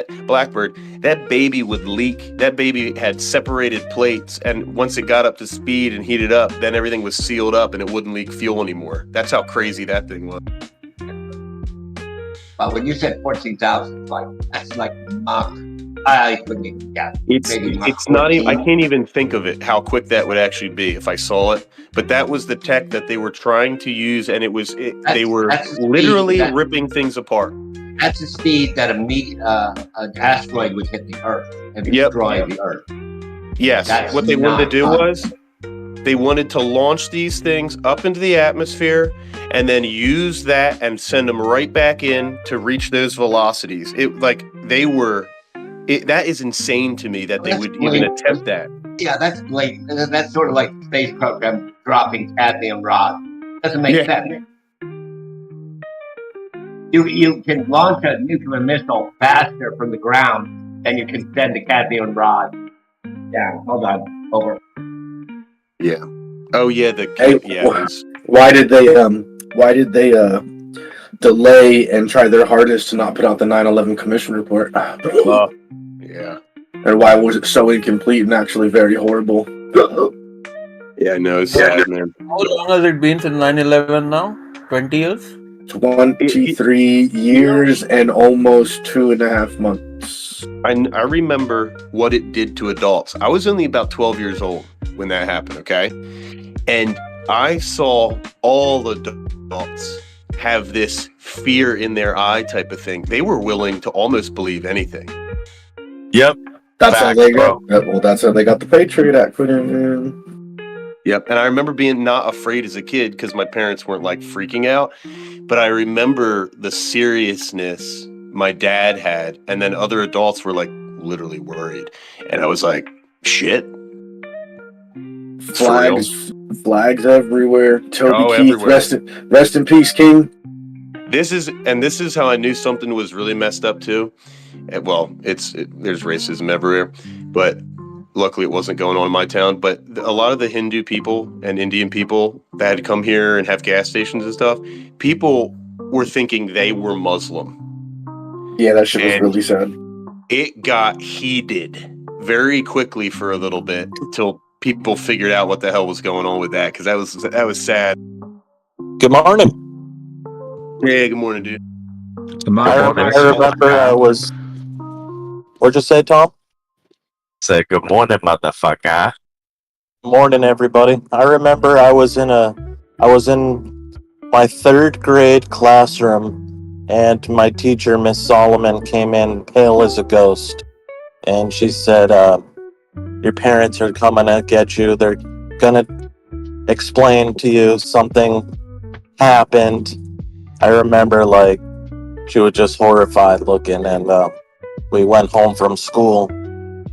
that baby would leak. That baby had separated plates, and once it got up to speed and heated up, then everything was sealed up and it wouldn't leak fuel anymore. That's how crazy that thing was.
But when you said 14,000, that's like Mach. I couldn't even guess.
It's not even. I can't even think of it how quick that would actually be if I saw it. But that was the tech that they were trying to use, and they were literally ripping things apart.
That's the speed that an asteroid would hit the Earth and destroy the Earth.
Yes. What they wanted to do was they wanted to launch these things up into the atmosphere and then use that and send them right back in to reach those velocities. That is insane to me that they would even attempt that.
Yeah, that's sort of like the space program dropping cadmium rod. Doesn't make sense. You can launch a nuclear missile faster from the ground than you can send a cadmium rod down. Hold on, over.
Yeah. Oh yeah.
Why did they delay and try their hardest to not put out the 9/11 Commission report?
Yeah.
And why was it so incomplete and actually very horrible?
Yeah, no, it's sad, man.
How long has it been since 9/11 now? 20 years?
23 years and almost 2.5 months.
I remember what it did to adults. I was only about 12 years old when that happened, okay? And I saw all adults have this fear in their eye type of thing. They were willing to almost believe anything.
Yep.
That's how they got. Well, that's how they got the Patriot Act put in.
Yep. And I remember being not afraid as a kid because my parents weren't like freaking out. But I remember the seriousness my dad had, and then other adults were like literally worried. And I was like, shit.
Flags everywhere. Toby Keith,
everywhere.
Rest in peace, King.
This is how I knew something was really messed up too. Well, there's racism everywhere, but luckily it wasn't going on in my town. But a lot of the Hindu people and Indian people that had come here and have gas stations and stuff, people were thinking they were Muslim.
Yeah, that shit was really sad.
It got heated very quickly for a little bit until people figured out what the hell was going on with that, because that was sad.
Good morning.
Yeah, good morning, dude.
I remember I was. What'd you say, Tom?
Say good morning, motherfucker.
Morning, everybody. I remember I was in my 3rd grade classroom, and my teacher, Miss Solomon, came in pale as a ghost, and she said, "Your parents are coming to get you. They're gonna explain to you something happened." I remember, she was just horrified looking, and we went home from school,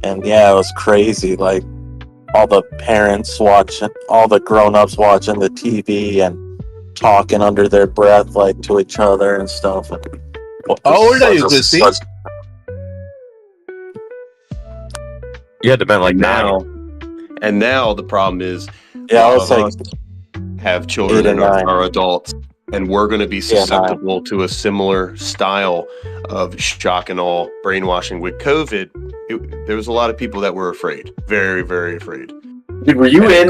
and yeah, it was crazy. All the parents watching, all the grown-ups watching the TV and talking under their breath, to each other and stuff. How old are you, Chrissy?
You had to been
now. And now the problem is,
I was
have children and are adults, and we're going to be susceptible to a similar style of shock and awe brainwashing with COVID. There was a lot of people that were afraid, very, very afraid.
Dude, were you in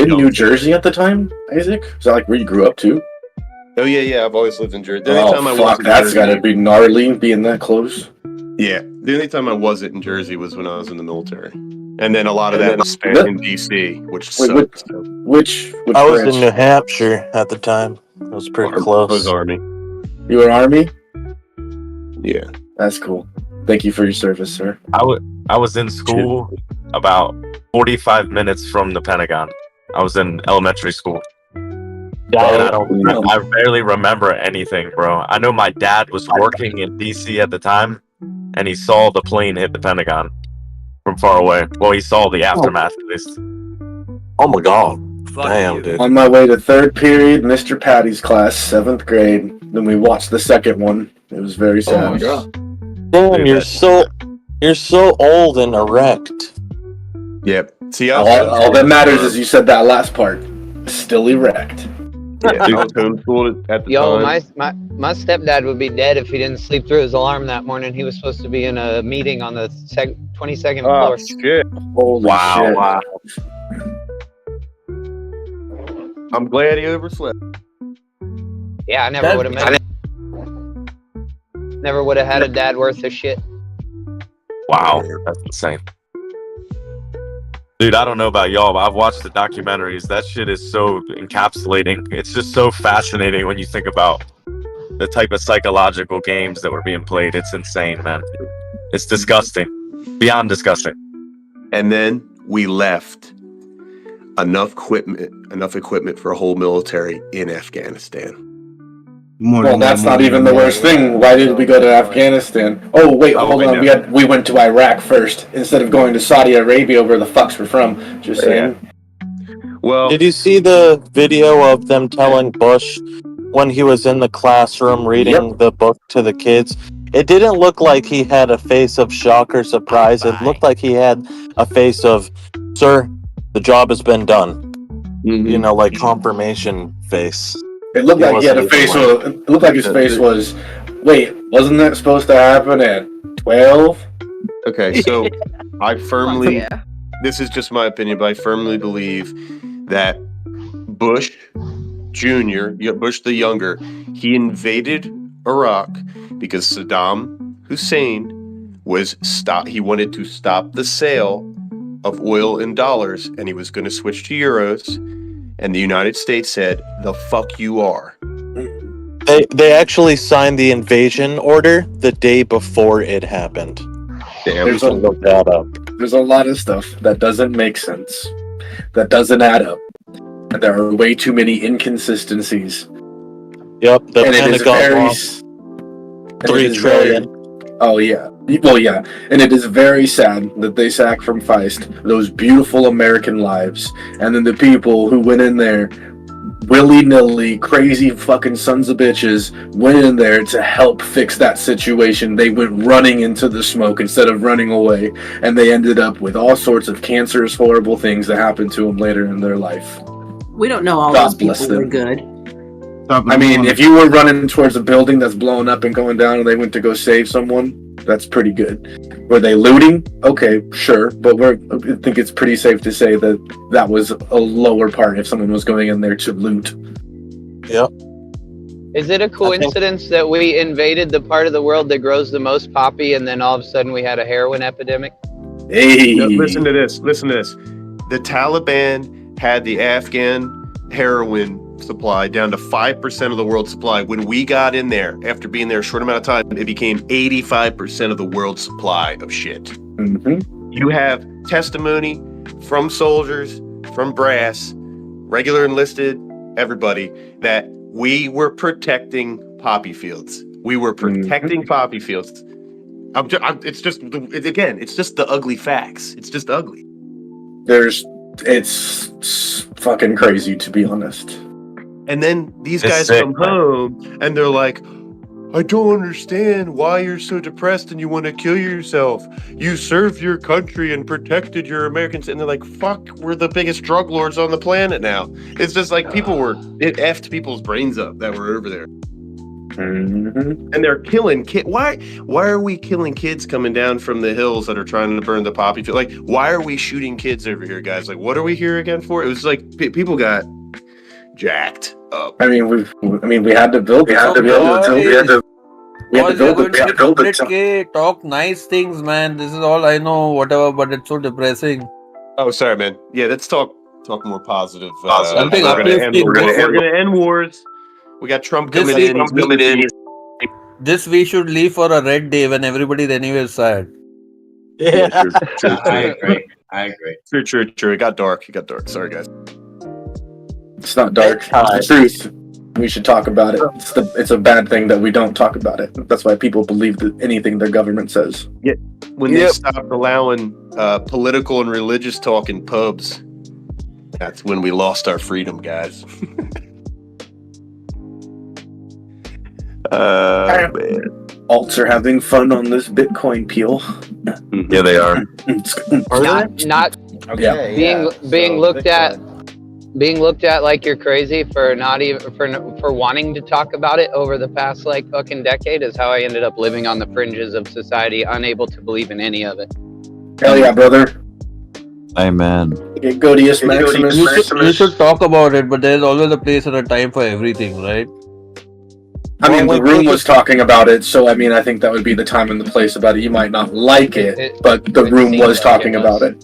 New Jersey at the time, Isaac? Is that where you grew up too?
Oh yeah. I've always lived in Jersey.
That's gotta be gnarly being that close.
Yeah, the only time I wasn't in Jersey was when I was in the military, and then a lot of that was spent in DC, which sucked.
Which
I was in New Hampshire at the time. It was pretty close.
I was Army.
You were Army?
Yeah.
That's cool. Thank you for your service, sir.
I was in school about 45 minutes from the Pentagon. I was in elementary school. And I barely remember anything, bro. I know my dad was working in DC at the time, and he saw the plane hit the Pentagon from far away. Well, he saw the aftermath at least.
Oh my god. Damn, dude.
On my way to third period, Mr. Patty's class, 7th grade. Then we watched the second one. It was very sad.
Damn, you're so old and erect.
Yep. See,
all that matters is you said that last part. Still erect.
Yeah, I was homeschooled at the
Yo,
time.
my stepdad would be dead if he didn't sleep through his alarm that morning. He was supposed to be in a meeting on the 22nd floor.
Shit.
Holy shit.
Wow. I'm glad he overslept.
Yeah, I never would have met him. Never would have had a dad worth of shit.
Wow, that's insane. Dude, I don't know about y'all, but I've watched the documentaries. That shit is so encapsulating. It's just so fascinating when you think about the type of psychological games that were being played. It's insane, man. It's disgusting. Beyond disgusting.
And then we left enough equipment for a whole military in Afghanistan.
Well, that's not even the worst thing. Why did we go to Afghanistan? Oh, wait, hold on. We went to Iraq first instead of going to Saudi Arabia, where the fucks we're from. Just saying.
Well,
did you see the video of them telling Bush when he was in the classroom reading the book to the kids? It didn't look like he had a face of shock or surprise. It looked like he had a face of, "Sir, the job has been done." You know, like confirmation face.
It looked like he had a face. It looked like his face was. Wait, wasn't that supposed to happen at 12?
Okay, so I firmly. This is just my opinion, but I firmly believe that Bush Jr., Bush the Younger, he invaded Iraq because Saddam Hussein he wanted to stop the sale of oil in dollars, and he was going to switch to euros. And the United States said, "The fuck you are."
They actually signed the invasion order the day before it happened.
There's a lot of stuff that doesn't make sense, that doesn't add up, and there are way too many inconsistencies.
Yep, the
and
Pentagon lost $3 trillion.
Oh yeah, well yeah, and it is very sad that they sacrificed those beautiful American lives, and then the people who went in there willy-nilly, crazy fucking sons of bitches went in there to help fix that situation. They went running into the smoke instead of running away, and they ended up with all sorts of cancerous, horrible things that happened to them later in their life.
We don't know all
God
those people
bless
were
them.
good.
I mean, if you were running towards a building that's blowing up and going down and they went to go save someone, that's pretty good. Were they looting? Okay, sure. But I think it's pretty safe to say that that was a lower part if someone was going in there to loot.
Yep.
Is it a coincidence that we invaded the part of the world that grows the most poppy and then all of a sudden we had a heroin epidemic?
Hey!
No, listen to this. The Taliban had the Afghan heroin supply down to 5% of the world's supply. When we got in there, after being there a short amount of time, it became 85% of the world's supply of shit.
Mm-hmm.
You have testimony from soldiers, from brass, regular enlisted, everybody, that we were protecting poppy fields. We were protecting poppy fields. It's just the ugly facts. It's just ugly.
It's fucking crazy, to be honest.
And then these guys come home and they're like, "I don't understand why you're so depressed and you want to kill yourself. You served your country and protected your Americans." And they're like, "Fuck, we're the biggest drug lords on the planet now." It's just like it effed people's brains up that were over there. And they're killing kids. Why are we killing kids coming down from the hills that are trying to burn the poppy field? Like, why are we shooting kids over here, guys? Like, what are we here again for? It was like people got jacked up.
I mean, we had to build it.
Talk nice things, man. This is all I know, whatever, but it's so depressing.
Oh, sorry, man. Yeah, let's talk more positive.
Something
we're gonna end wars. We got Trump coming in.
This we should leave for a red day when everybody's anyway sad.
Yeah, true.
I agree.
True. It got dark. Sorry, guys.
It's not dark. It's the truth. We should talk about it. It's a bad thing that we don't talk about it. That's why people believe that anything their government says.
Yeah, when they stopped allowing political and religious talk in pubs, that's when we lost our freedom, guys. Man.
Alts are having fun on this Bitcoin peel.
Yeah, they are.
Not being looked at like you're crazy for not even for wanting to talk about it over the past like fucking decade is how I ended up living on the fringes of society, unable to believe in any of it.
Hell yeah, brother.
Amen.
Godius Maximus.
You should talk about it, but there's always a place and a time for everything, right?
I mean, the room was talking about it, so I mean, I think that would be the time and the place about it. You might not like it, but the room was talking about it.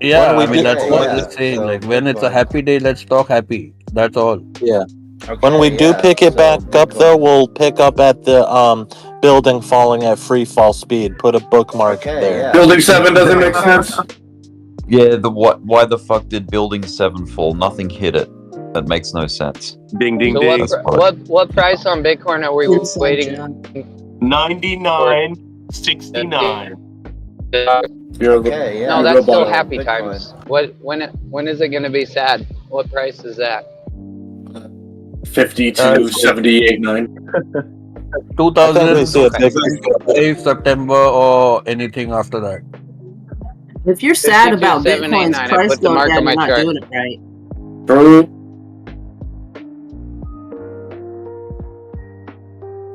Yeah, I mean, that's what we're saying. Like, when it's a happy day, let's talk happy. That's all.
Yeah. When we do pick it back up, though, we'll pick up at the building falling at free fall speed. Put a bookmark there.
Building 7 doesn't make sense.
Yeah, why the fuck did Building 7 fall? Nothing hit it. That makes no sense.
Ding, ding,
So
ding.
what price on Bitcoin are we waiting?
99.69.
No, that's still happy times. When is it going to be sad? What price is that?
52.78.9.
2008 September or anything after that.
If you're sad about
52.789,
Bitcoin's
I
price
put the
going
mark
down,
on my
you're not
chart.
doing it right.
True.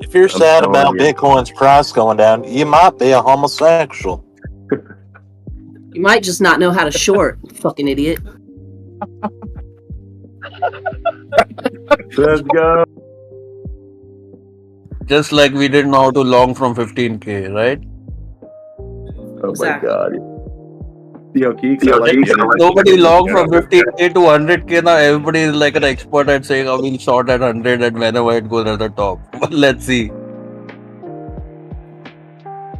If you're sad about Bitcoin's price going down, you might be a homosexual.
You might just not know how to short, fucking idiot.
Let's go.
Just like we didn't know how to long from 15K, right?
Oh
Exactly.
my god.
Nobody long from 15K to 100K now. Everybody is like an expert at saying, I will short at 100 and whenever it goes at the top. Let's see.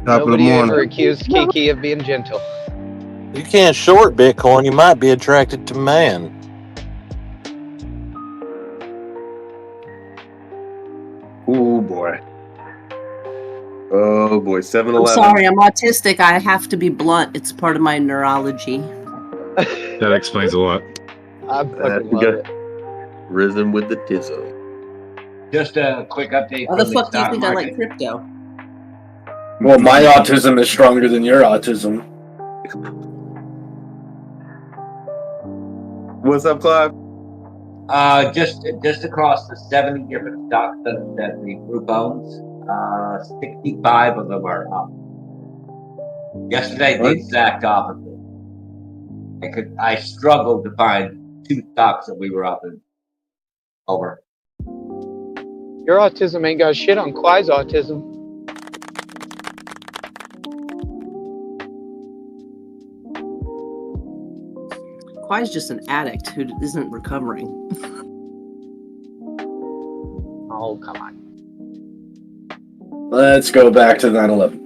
Nobody ever accused Kiki of being gentle.
You can't short Bitcoin, you might be attracted to man.
Oh boy. Oh boy. 7-Eleven.
I'm sorry, I'm autistic. I have to be blunt. It's part of my neurology.
That explains a lot.
I fucking love it.
Risen with the tizzle.
Just a quick update.
Why the
from
fuck do you
stock
think I
market.
like crypto?
Well, my autism is stronger than your autism.
What's up, Clive?
Just across the 70 different stocks that the group owns, 65 of them are up. Yesterday, the exact opposite. I struggled to find 2 stocks that we were up in over.
Your autism ain't got shit on Clyde's autism.
Kwai's just an addict who isn't recovering.
Oh, come on.
Let's go back to 9/11.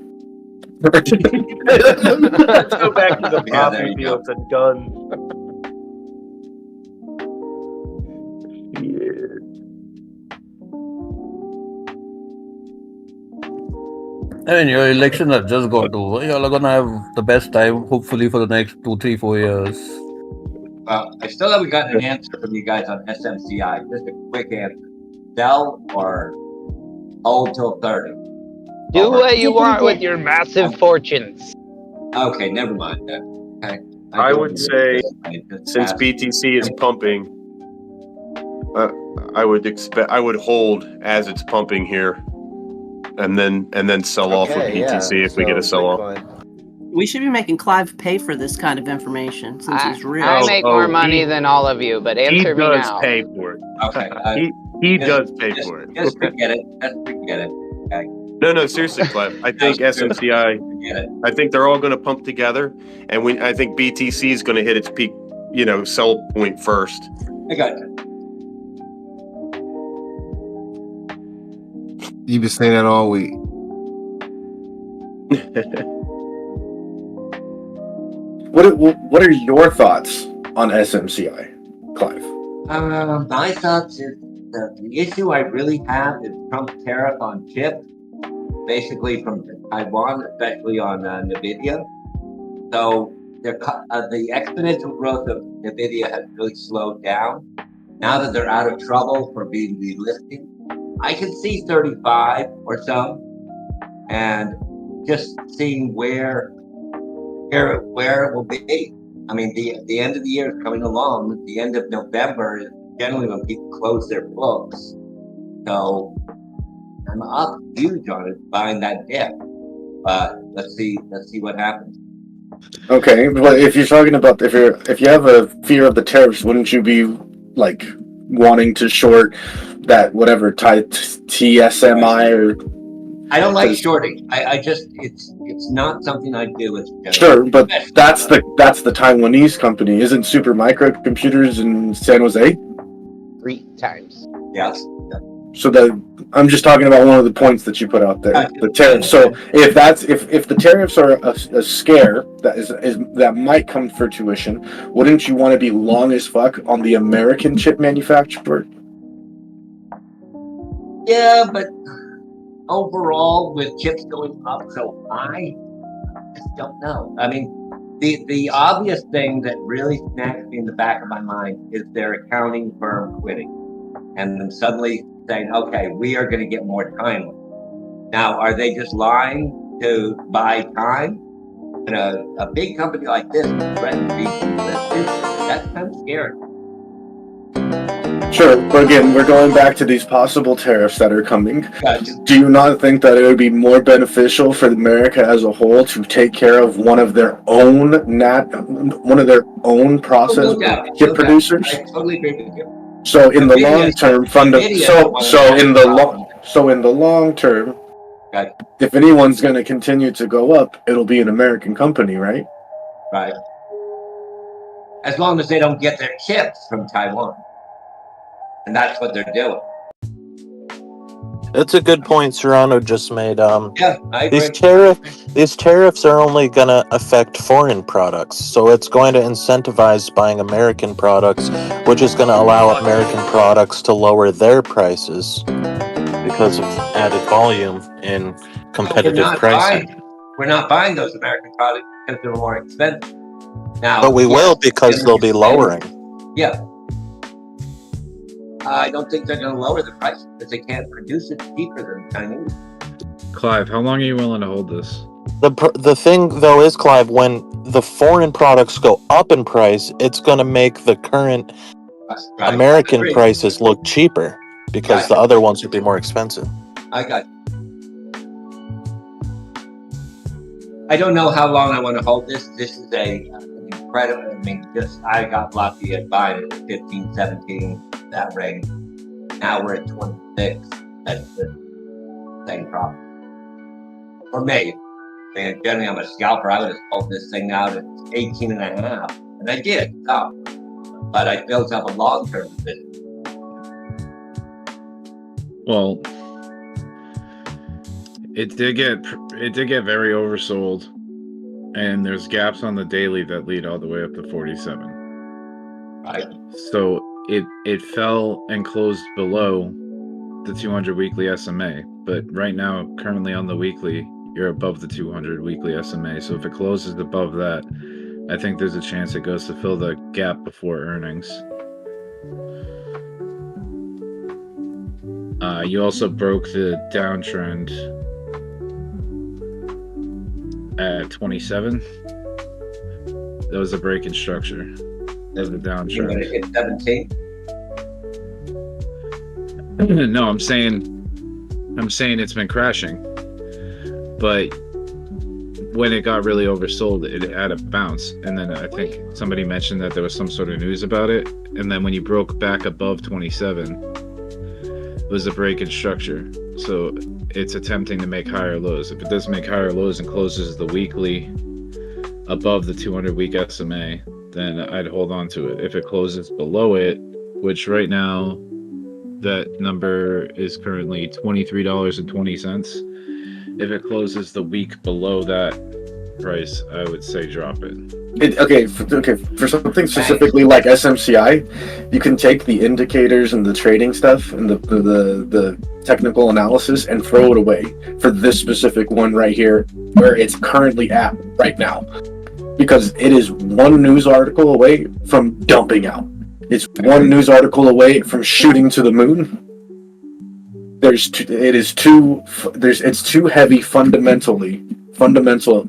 Let's go back to the
Yeah, there
poppy
you
fields and guns.
I mean, your elections have just got over. Y'all are gonna have the best time, hopefully, for the next 2, 3, 4 years.
Well, I still haven't gotten an answer from you guys on SMCI. Just a quick answer. Sell or hold till 30?
Do what you want with your massive fortunes.
Okay, never mind then. Okay.
I would say, since BTC is pumping, I would hold as it's pumping here, and then sell off with BTC if we get a sell off.
We should be making Clive pay for this kind of information since he's rich.
I make more money than all of you, but answer me now.
He does pay for it.
Okay.
He does pay for it.
Just forget it. Just forget it. Okay.
No, seriously, Clive. I think SMCI. I think they're all going to pump together, and I think BTC is going to hit its peak, sell point first.
I got you.
You've been saying that all week.
What are your thoughts on SMCI, Clive?
My thoughts is the issue I really have is Trump's tariff on chips, basically from Taiwan, especially on NVIDIA. So the exponential growth of NVIDIA has really slowed down. Now that they're out of trouble for being delisted, I can see 35 or so, and just seeing where it will be. I mean, the end of the year is coming along. The end of November is generally when people close their books. So I'm up huge on it, buying that dip. But let's see what happens.
Okay, but if you're talking about if you have a fear of the tariffs, wouldn't you be like wanting to short that whatever TSMI or?
I don't like shorting. I just it's not something I do. It's
sure, but that's the Taiwanese company. Isn't Super Microcomputers in San Jose?
3 times.
Yes.
So I'm just talking about one of the points that you put out there, the tariffs. So if the tariffs are a scare that might come for tuition, wouldn't you want to be long as fuck on the American chip manufacturer?
Yeah, but overall, with chips going up so high, I just don't know. I mean, the obvious thing that really smacks me in the back of my mind is their accounting firm quitting, and then suddenly saying, "Okay, we are going to get more time." Now, are they just lying to buy time? And a big company like this threatens to be delisted. That's kind of scary.
Sure, but again, we're going back to these possible tariffs that are coming.
Gotcha.
Do you not think that it would be more beneficial for America as a whole to take care of one of their own process chip producers?
I totally agree with you.
So in the long term, in the long term, if anyone's going to continue to go up, it'll be an American company, right?
Right. As long as they don't get their chips from Taiwan. And that's what they're doing.
It's a good point Serrano just made.
Yeah, I agree.
These tariffs are only going to affect foreign products, so it's going to incentivize buying American products, which is going to allow American products to lower their prices because of added volume in competitive pricing.
We're not buying those American products because they're more expensive. Now,
But we will because they'll be lowering.
Yeah. I don't think they're going to lower the price because they can't produce it cheaper than Chinese.
Clive, how long are you willing to hold this?
The thing, though, is, Clive, when the foreign products go up in price, it's going to make the current American prices look cheaper because the other ones would be more expensive.
I got you. I don't know how long I want to hold this. This is an incredible, I got lucky at buying it at 15, 17, that range. Now we're at 26. That's the same problem. For me, generally I'm a scalper. I would have pulled this thing out at 18 and a half. And I did, but I built up a long-term position.
Well, it did get very oversold, and there's gaps on the daily that lead all the way up to 47.
Right.
So it fell and closed below the 200 weekly SMA, but right now, currently on the weekly, you're above the 200 weekly SMA. So if it closes above that, I think there's a chance it goes to fill the gap before earnings. You also broke the downtrend at 27. That was a break in structure. That was the downtrend.
You're going to hit 17?
No, I'm saying it's been crashing. But when it got really oversold, it had a bounce. And then I think somebody mentioned that there was some sort of news about it. And then when you broke back above 27, it was a break in structure. So it's attempting to make higher lows. If it does make higher lows and closes the weekly above the 200 week SMA, then I'd hold on to it. If it closes below it, which right now That number is currently $23.20. If it closes the week below that price, I would say drop it.
For something specifically like SMCI, you can take the indicators and the trading stuff and the technical analysis and throw it away for this specific one right here, where it's currently at right now, because it is one news article away from dumping out. It's one news article away from shooting to the moon. It's too heavy fundamental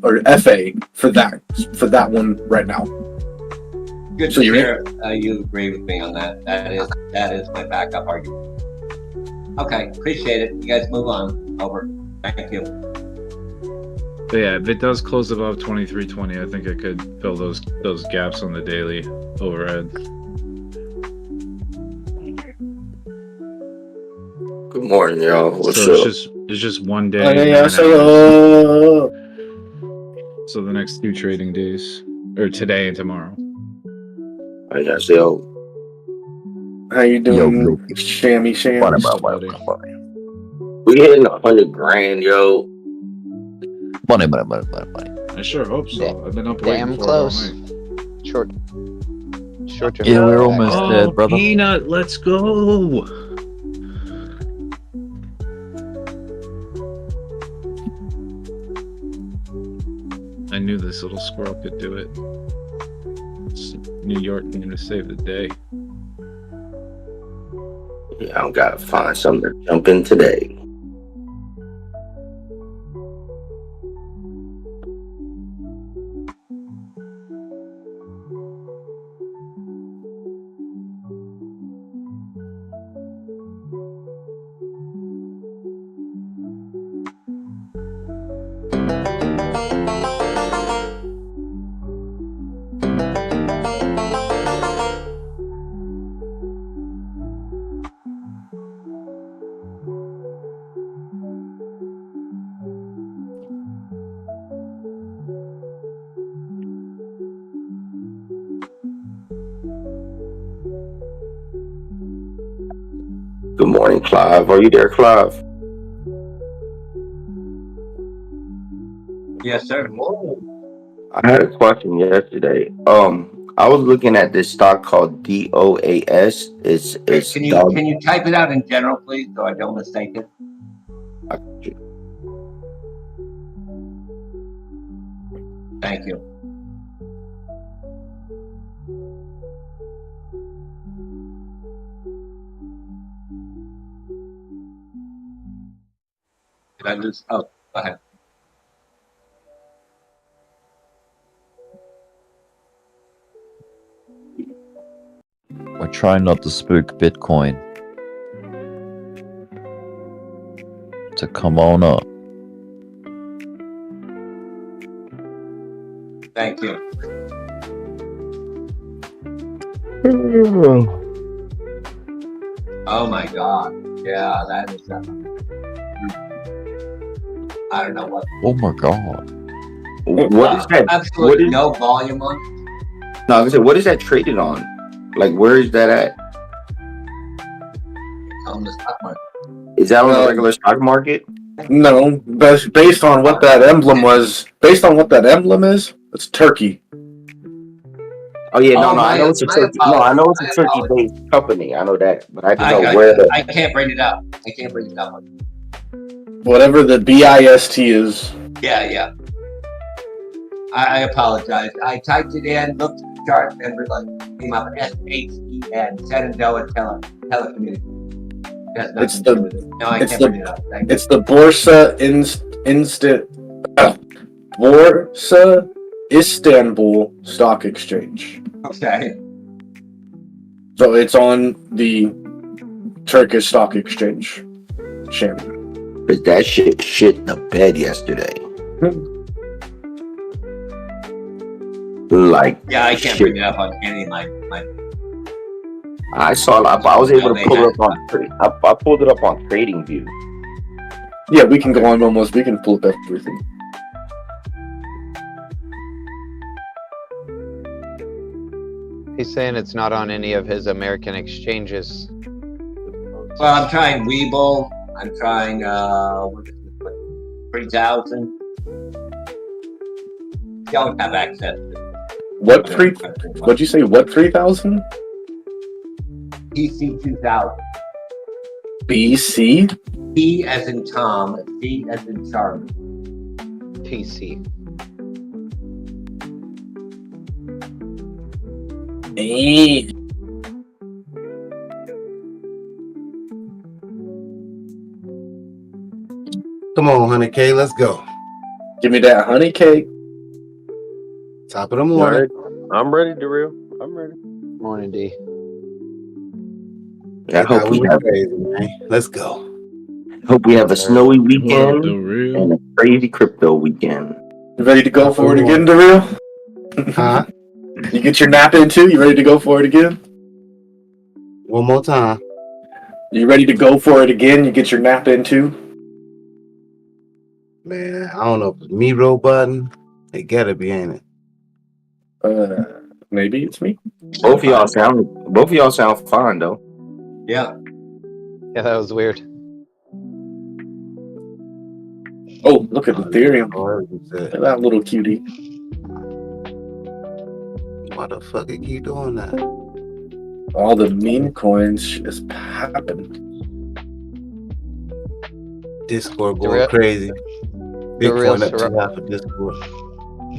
or FA for that one right now.
Good to hear you agree with me on that. That is my backup argument. Okay, appreciate it. You guys move on. Over. Thank you.
But yeah, if it does close above 23.20, I think it could fill those gaps on the daily overhead.
Good morning, y'all. What's
so
up?
It's just one day. So the next 2 trading days, or today and tomorrow.
I got yo.
How you doing, Shammy Sham?
We hitting 100 grand, yo.
Money.
I sure hope so. I've been up
Damn
waiting for
close.
it all night.
Short term.
Yeah, we're almost dead, brother.
Peanut, let's go. I knew this little squirrel could do it. It's New York need to save the day.
Yeah, I don't gotta find something to jump in today. Good morning, Clive. Are you there, Clive?
Yes, sir.
I had a question yesterday. I was looking at this stock called DOAS.
Can you type it out in general, please, so I don't mistake it? Thank you. Did I lose? Oh, go ahead.
We're trying not to spook Bitcoin. So come on up.
Thank you. Oh my God. Yeah, that is. I don't know what.
Oh my God.
What is that?
Absolutely no volume on it.
No, I was gonna say, what is that traded on? Like, where is that at?
On the stock market.
Is that on the regular stock market?
No, but based on what that emblem was, based on what that emblem is, it's Turkey.
Oh yeah, I know it's a Turkey. No, I know it's a Turkey-based company. I know that, but I don't know where
I can't bring it up.
Whatever the BIST is.
Yeah. I apologize. I typed it in, looked at the chart, and came up SHEN, Shenandoah Telecommunications.
It's the Borsa Borsa Istanbul Stock Exchange.
Okay.
So it's on the Turkish Stock Exchange. Sham.
But that shit the bed yesterday. Like,
yeah, I can't bring it up on any of my.
I saw. I was able to pull it up on. I pulled it up on TradingView.
Yeah, we can go on almost. We can pull up everything.
He's saying it's not on any of his American exchanges.
Well, I'm trying Weeble. I'm trying 3000. Don't have access to
What three? What'd you say? What 3000?
PC 2000.
BC?
T as in Tom, C as in Charlie.
TC.
Hey.
Come on, honey K, let's go.
Give me that honey cake.
Top of the morning.
I'm ready, Daryl. I'm ready.
Morning, D.
I hope we have
crazy, man. Let's go.
Hope we have a snowy
What up,
weekend
Daryl?
and a crazy crypto weekend.
You ready to go for it again, Daryl?
Huh?
You get your nap in too? You ready to go for it again?
One more time.
You ready to go for it again? You get your nap in too?
Man, I don't know if it's me roll button. It gotta be, ain't it?
Maybe it's me.
Both of y'all sound fine though.
Yeah.
Yeah, that was weird.
Oh, look at Ethereum. Look at that little cutie.
Why the fuck it keep doing that?
All the meme coins just happened.
Discord going crazy. Bitcoin up to half of Discord.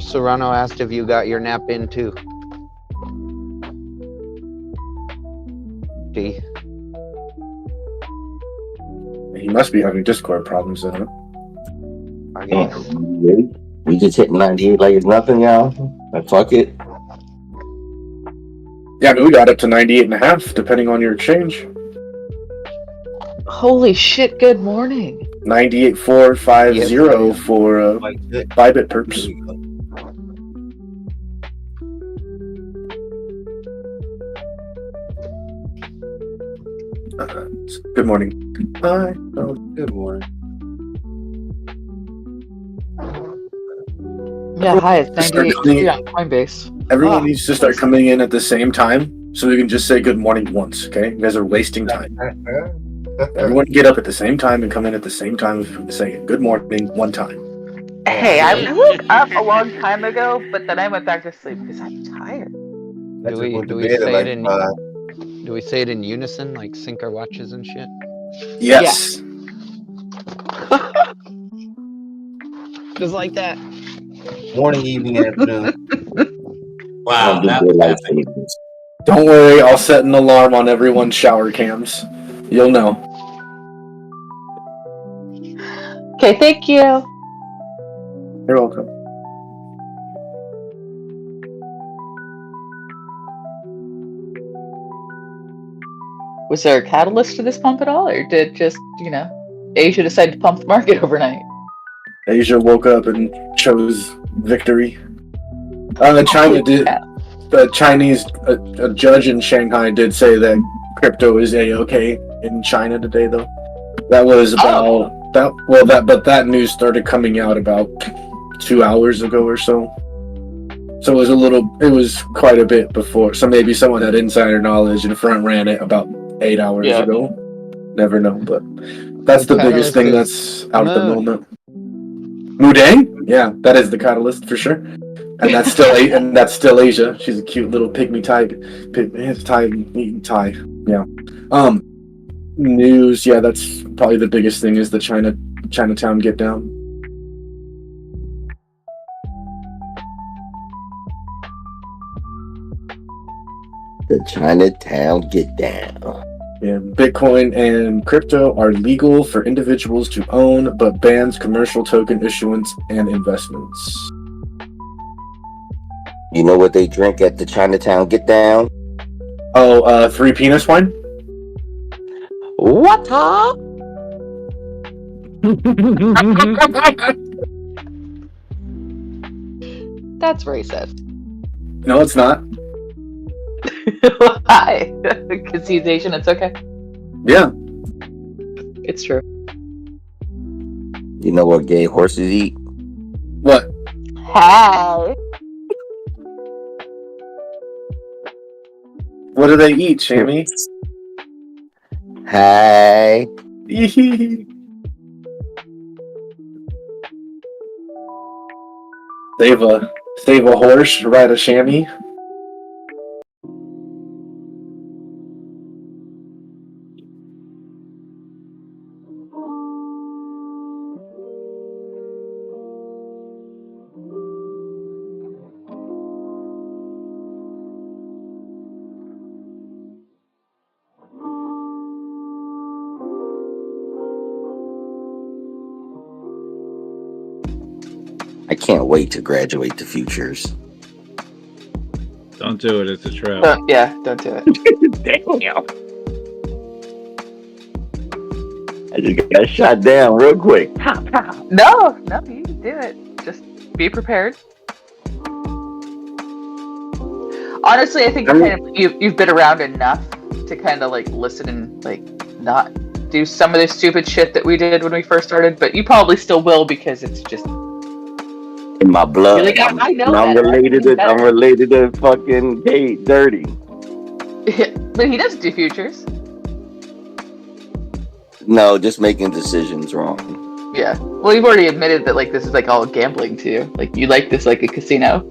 Serrano asked if you got your nap in too. D.
He must be having Discord problems then.
We just hit 98 like it's nothing, y'all. Fuck it.
Yeah, but we got up to 98.5 depending on your exchange.
Holy shit, good morning.
98.450 for Bybit perps. Good morning. Hi. Oh,
good morning.
Yeah, hi, it's
Start
98
coming-
on Coinbase.
Everyone needs to start coming in at the same time so we can just say good morning once, okay? You guys are wasting time. Everyone get up at the same time and come in at the same time and say good morning one time.
Hey, I woke up a long time ago, but then I went back to sleep because I'm tired.
Do we say it in unison, like sync our watches and shit?
Yes.
Just like that.
Morning, evening, afternoon.
Wow, that was epic.
Don't worry, I'll set an alarm on everyone's shower cams. You'll know.
Okay, thank you.
You're welcome.
Was there a catalyst to this pump at all, or did just, Asia decide to pump the market overnight?
Asia woke up and chose victory. China did. The Chinese a judge in Shanghai did say that crypto is a-okay in China today, though. That was about that. Well, that news started coming out about 2 hours ago or so. So it was quite a bit before. So maybe someone had insider knowledge and front ran it about 8 hours ago. Never know, but that's the biggest thing that's out at the moment. Mudang? Yeah, that is the catalyst for sure. And that's still Asia. She's a cute little pygmy Thai. Yeah. News. Yeah, that's probably the biggest thing is the Chinatown get down.
The Chinatown get down.
Yeah, Bitcoin and crypto are legal for individuals to own, but bans commercial token issuance and investments.
You know what they drink at the Chinatown get down?
Oh, 3 penis wine?
What? Huh?
That's racist.
No, it's not.
Why? Because he's Asian, it's okay.
Yeah.
It's true.
You know what gay horses eat?
What?
Hi.
What do they eat, Shammy?
Hey.
Save a horse, ride a chamois.
I can't wait to graduate to futures.
Don't do it. It's a trap.
Yeah, don't do it.
Damn. I just got shot down real quick.
No, you can do it. Just be prepared. Honestly, I think you've been around enough to kind of like listen and like not do some of the stupid shit that we did when we first started, but you probably still will because it's just
in my blood.
Like, I know
I'm related to fucking Kate Dirty.
But he doesn't do futures.
No, just making decisions wrong.
Yeah. Well, you've already admitted that like this is like all gambling to you. Like you like this like a casino.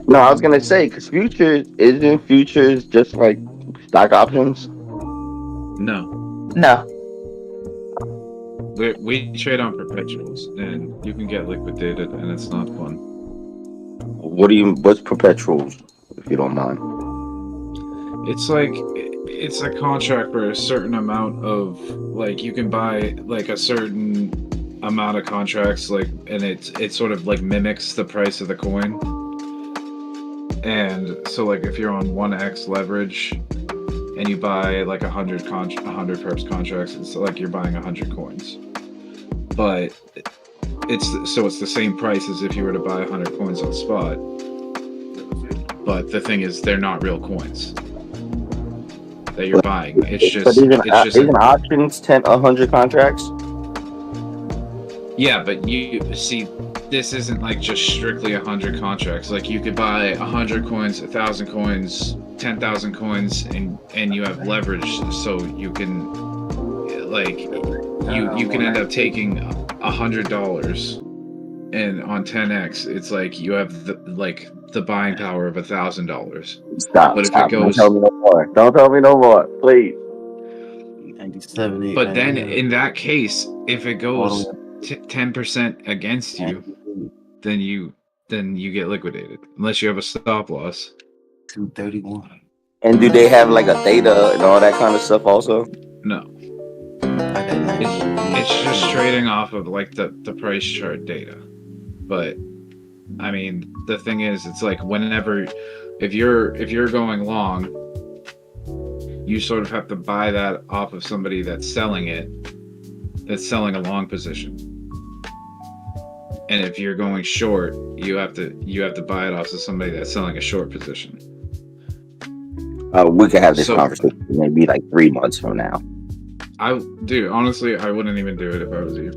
No, I was gonna say because isn't futures just like stock options?
No. We trade on perpetuals, and you can get liquidated, and it's not fun.
What's perpetuals, if you don't mind?
It's a contract for a certain amount of like you can buy like a certain amount of contracts like, and it sort of like mimics the price of the coin. And so like if you're on 1x leverage and you buy like 100 perps contracts, it's like you're buying 100 coins. But it's the same price as if you were to buy 100 coins on spot. But the thing is, they're not real coins that you're buying. It's just
isn't options 100 contracts?
Yeah, but you see, this isn't like just strictly 100 contracts. Like you could buy 100 coins, 1,000 coins, 10,000 coins, and you have leverage, so you can like you can end up taking $100, and on 10x, it's like you have the buying power of $1,000.
Stop.
But if it goes,
don't tell me no more, please.
97.
But then in that case, if it goes 10% against you, then you get liquidated unless you have a stop loss.
231.
And do they have like a theta and all that kind of stuff also?
No. It's just trading off of like the price chart data. But I mean, the thing is, it's like whenever if you're going long, you sort of have to buy that off of somebody that's selling a long position. And if you're going short, you have to buy it off of somebody that's selling a short position.
We could have this conversation maybe like 3 months from now.
Dude, honestly, I wouldn't even do it if I was you.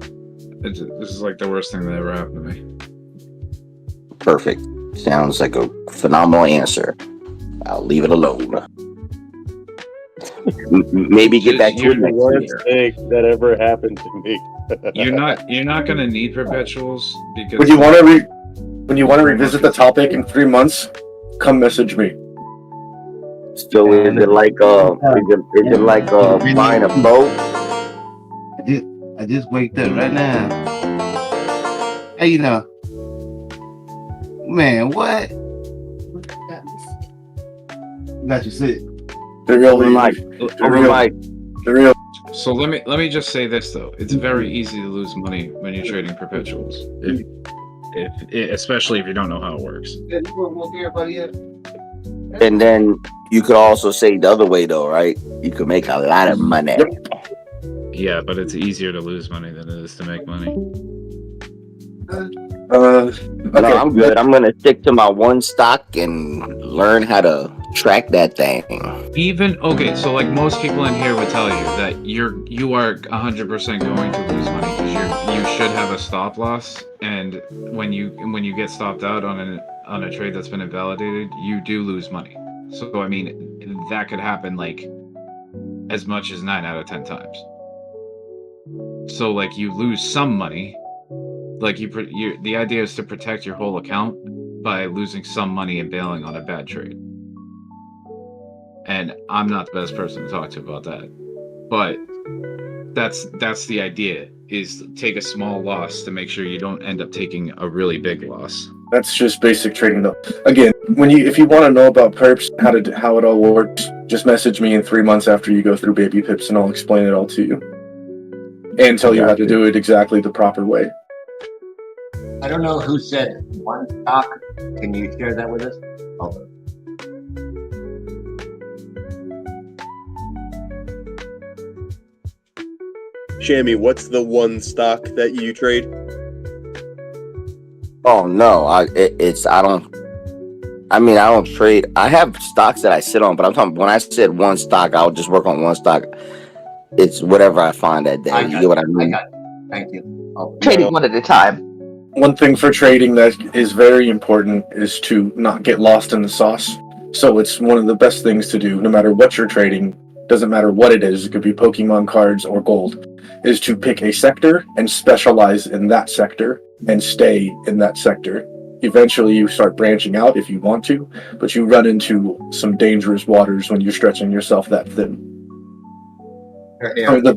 This is like the worst thing that ever happened to me.
Perfect. Sounds like a phenomenal answer. I'll leave it alone. Maybe get back to it next
worst thing that ever happened to me.
You're not gonna need perpetuals because
when you want to revisit the topic in 3 months, come message me.
So is it like buying a boat?
I just waked up right now. Hey, you know, man, what? Got you sick.
The real.
So let me just say this though: it's very easy to lose money when you're trading perpetuals, especially if you don't know how it works.
And then you could also say the other way though, right? You could make a lot of money.
Yeah, but it's easier to lose money than it is to make money.
No, I'm good. I'm gonna stick to my one stock and learn how to track that thing.
So like most people in here would tell you that you are 100% going to lose money because you should have a stop loss, and when you get stopped out on a trade that's been invalidated, you do lose money. So I mean, that could happen like as much as 9 out of 10 times. So like you lose some money. Like the idea is to protect your whole account by losing some money and bailing on a bad trade. And I'm not the best person to talk to about that. But that's the idea, is take a small loss to make sure you don't end up taking a really big loss.
That's just basic trading, though. Again, if you want to know about perps, how it all works, just message me in 3 months after you go through baby pips, and I'll explain it all to you and tell you how to do it exactly the proper way.
I don't know who said one stock. Can you share that with us? Oh.
Shammy, what's the one stock that you trade?
Oh no, I don't trade. I have stocks that I sit on, but I'm talking when I said one stock, I'll just work on one stock. It's whatever I find that day. You get what I mean?
Thank you.
Trading one at a time.
One thing for trading that is very important is to not get lost in the sauce. So it's one of the best things to do, no matter what you're trading. Doesn't matter what it is. It could be Pokemon cards or gold. Is to pick a sector and specialize in that sector and stay in that sector. Eventually you start branching out if you want to, but you run into some dangerous waters when you're stretching yourself that thin.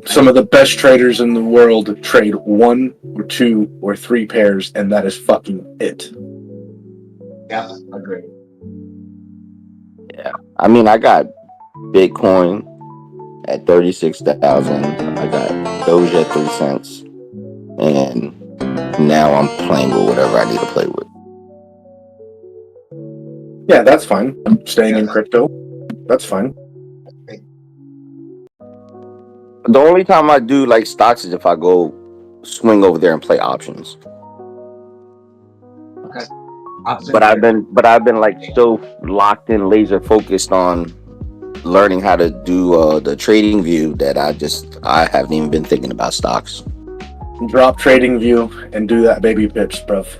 Some of the best traders in the world trade 1 or 2 or 3 pairs, and that is fucking it.
Yeah, agree.
Yeah. I mean, I got Bitcoin at 36,000. I got DOGE at 3 cents. And now I'm playing with whatever I need to play with.
Yeah, that's fine. Staying in crypto, that's fine.
The only time I do like stocks is if I go swing over there and play options.
Okay.
But I've been like so locked in, laser focused on learning how to do the TradingView that I haven't even been thinking about stocks.
Drop TradingView and do that baby pips, bruv.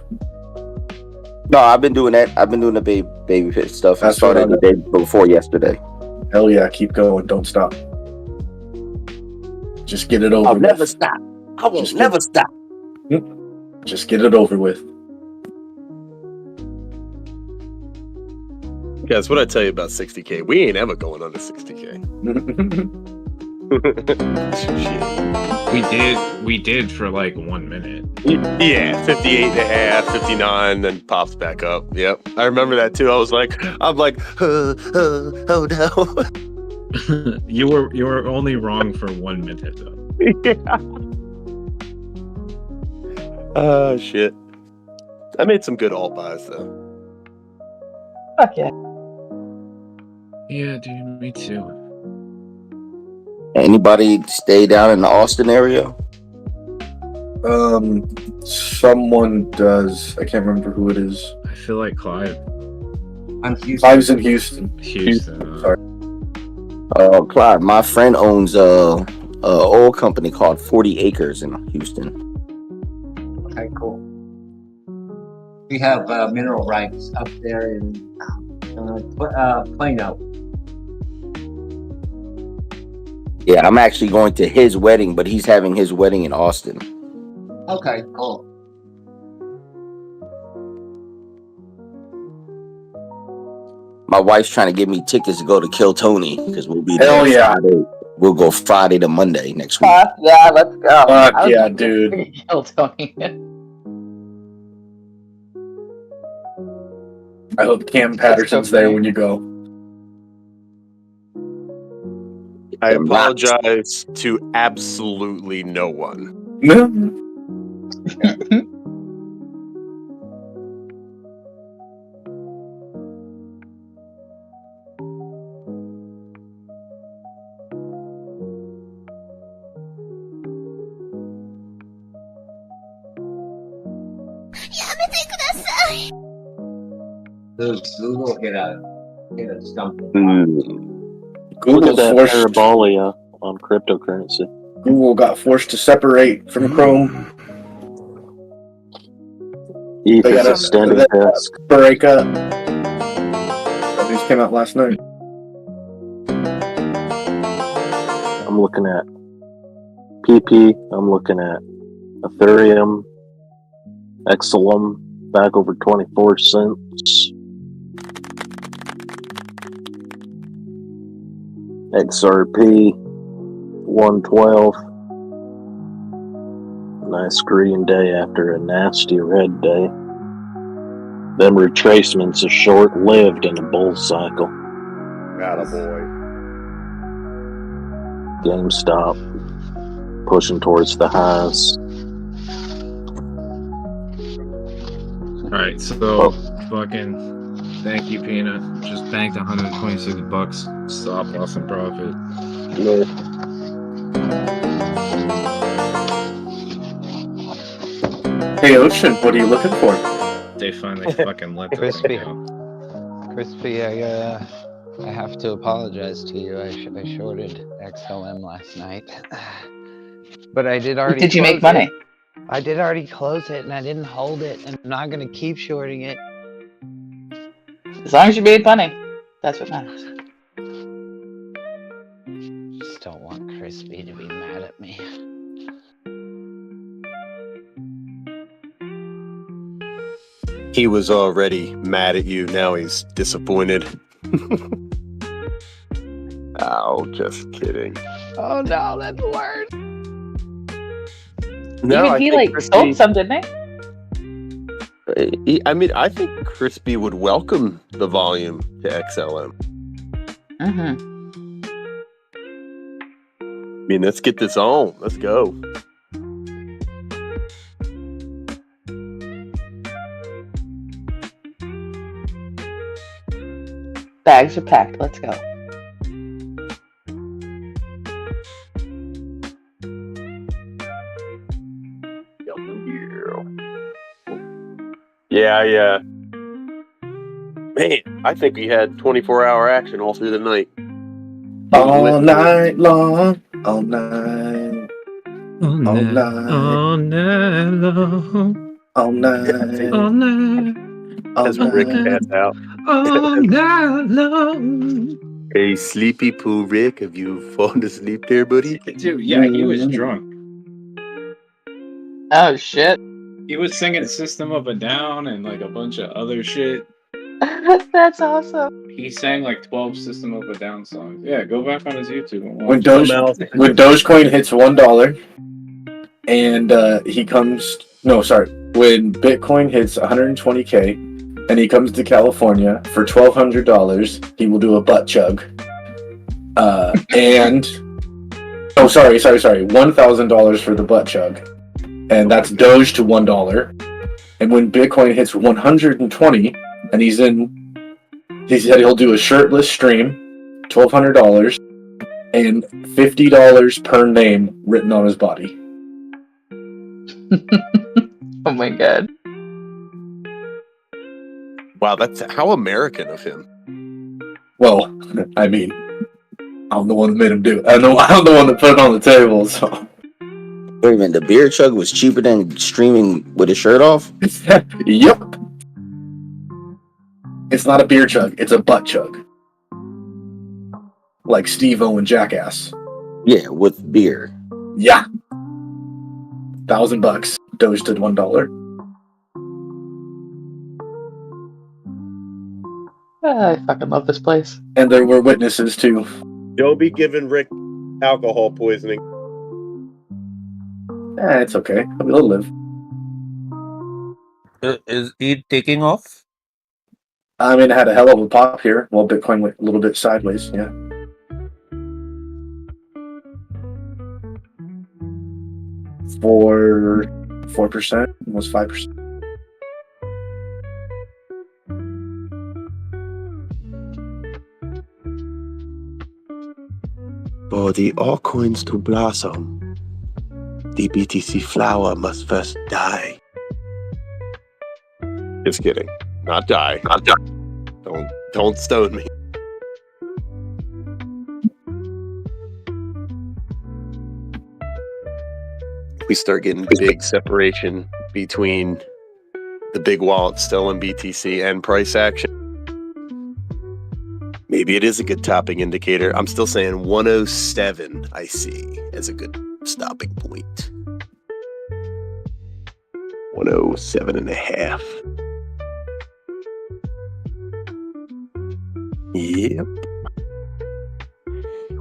No, I've been doing that. I've been doing the baby pit stuff. I started the day before yesterday.
Hell yeah, keep going. Don't stop. Just get it over
I'll
with.
never stop. I won't never stop.
Just get it over with.
Guys, what I tell you about 60K? We ain't ever going under 60K.
We did for like 1 minute.
Yeah, 58.5, 59, then pops back up. Yep. I remember that too. I'm like, oh no.
You were only wrong for 1 minute though.
Yeah. Oh shit. I made some good alt buys though.
Fuck yeah.
Yeah, dude, me too.
Anybody stay down in the Austin area?
Someone does. I can't remember who it is.
I feel like Clive.
I'm Houston.
Clive's in Houston.
Sorry.
Clive, my friend owns a oil company called 40 Acres in Houston.
Okay, cool. We have mineral rights up there in Plano.
Yeah, I'm actually going to his wedding, but he's having his wedding in Austin.
Okay, cool.
My wife's trying to give me tickets to go to Kill Tony because we'll be there.
Hell yeah.
Friday. We'll go Friday to Monday next week.
Fuck yeah, let's go.
Fuck yeah, dude.
Kill Tony.
I hope Cam Patterson's there when you go.
I apologize to absolutely no one.
Google hit a stump.
Look at that parabolia on cryptocurrency.
Google got forced to separate from Chrome.
They got a standard task.
Break up. That news came out last night.
I'm looking at PP. I'm looking at Ethereum, XLM back over 24 cents. XRP 112. Nice green day after a nasty red day. Them retracements are short-lived in a bull cycle.
Attaboy.
GameStop pushing towards the highs.
Alright, so fucking thank you, Peanut. Just banked $126. Stop loss and profit.
Hey, Ocean, what are you looking for?
They finally fucking let the thing
Crispy.
go.
Crispy, I have to apologize to you. I shorted XLM last night. But I did already
Did you make
close
money?
it. I did already close it and I didn't hold it and I'm not gonna keep shorting it.
As long as you made money, that's what matters.
Just don't want Crispy to be mad at me.
He was already mad at you. Now he's disappointed. Oh, just kidding.
Oh no, that's the word.
No,
Even he like sold some, didn't he?
I mean, I think Crispy would welcome the volume to XLM.
Mm-hmm.
I mean, let's get this on. Let's go.
Bags are packed. Let's go.
Yeah. Man, I think we had 24-hour action all through the night.
All night long. All night.
All night. All night long.
All night.
All night.
As Rick cats out.
All night long.
Hey, Sleepy Poo Rick, have you fallen asleep there, buddy?
Dude, yeah, he was drunk.
Oh shit.
He was singing System of a Down and like a bunch of other shit.
That's awesome.
He sang like 12 System of a Down songs. Yeah, go back on his YouTube and watch.
When Dogecoin hits $1 and when Bitcoin hits 120K and he comes to California for $1,200, he will do a butt chug. $1,000 for the butt chug. And that's Doge to $1. And when Bitcoin hits 120 and he said he'll do a shirtless stream, $1,200, and $50 per name written on his body.
Oh my god.
Wow, that's how American of him.
Well, I mean, I'm the one that made him do it. I'm the one that put it on the table, so.
Wait a minute, the beer chug was cheaper than streaming with his shirt off?
Yep. It's not a beer chug, it's a butt chug. Like Steve-O and Jackass.
Yeah, with beer.
Yeah. $1,000. Doge to $1.
I fucking love this place.
And there were witnesses too.
Don't be giving Rick alcohol poisoning.
It's okay. We'll live.
Is he taking off?
I mean, I had a hell of a pop here. Well, Bitcoin went a little bit sideways, yeah. For 4%, almost 5%.
For the altcoins to blossom, the BTC flower must first die. Just kidding. Not die. Don't stone me. We start getting big separation between the big wallets still in BTC and price action. Maybe it is a good topping indicator. I'm still saying 107 I see as a good stopping point. 107.5. Yep.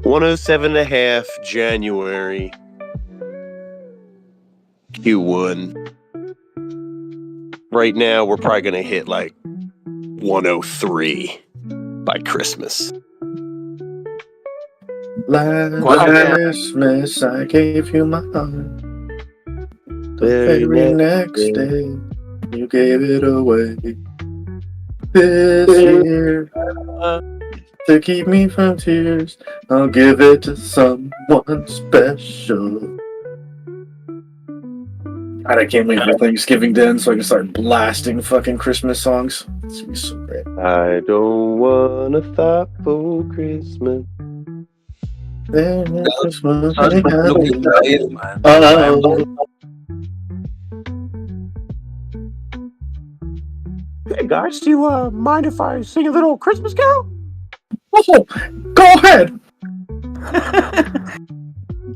107.5 January Q1. Right now, we're probably going to hit like 103 by Christmas.
Last Christmas, I gave you my heart. The very next day, you gave it away. This year, to keep me from tears, I'll give it to someone special. God, I can't wait for Thanksgiving to end so I can start blasting fucking Christmas songs. It's gonna be so great.
I don't want a thoughtful Christmas.
Christmas,
Hey guys, do you mind if I sing a little Christmas carol?
Oh, go ahead.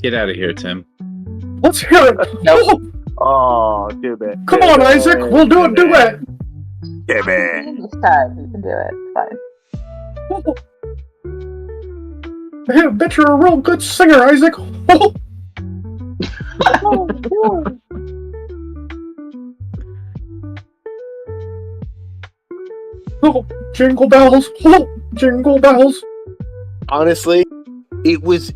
Get out of here, Tim.
Let's hear it.
No. Oh, do it.
Come on, Isaac. We'll do a duet.
Yeah, man.
This time you can do it. Fine.
Hey, I bet you're a real good singer, Isaac. Oh, jingle bells. Oh, jingle bells.
Honestly, it was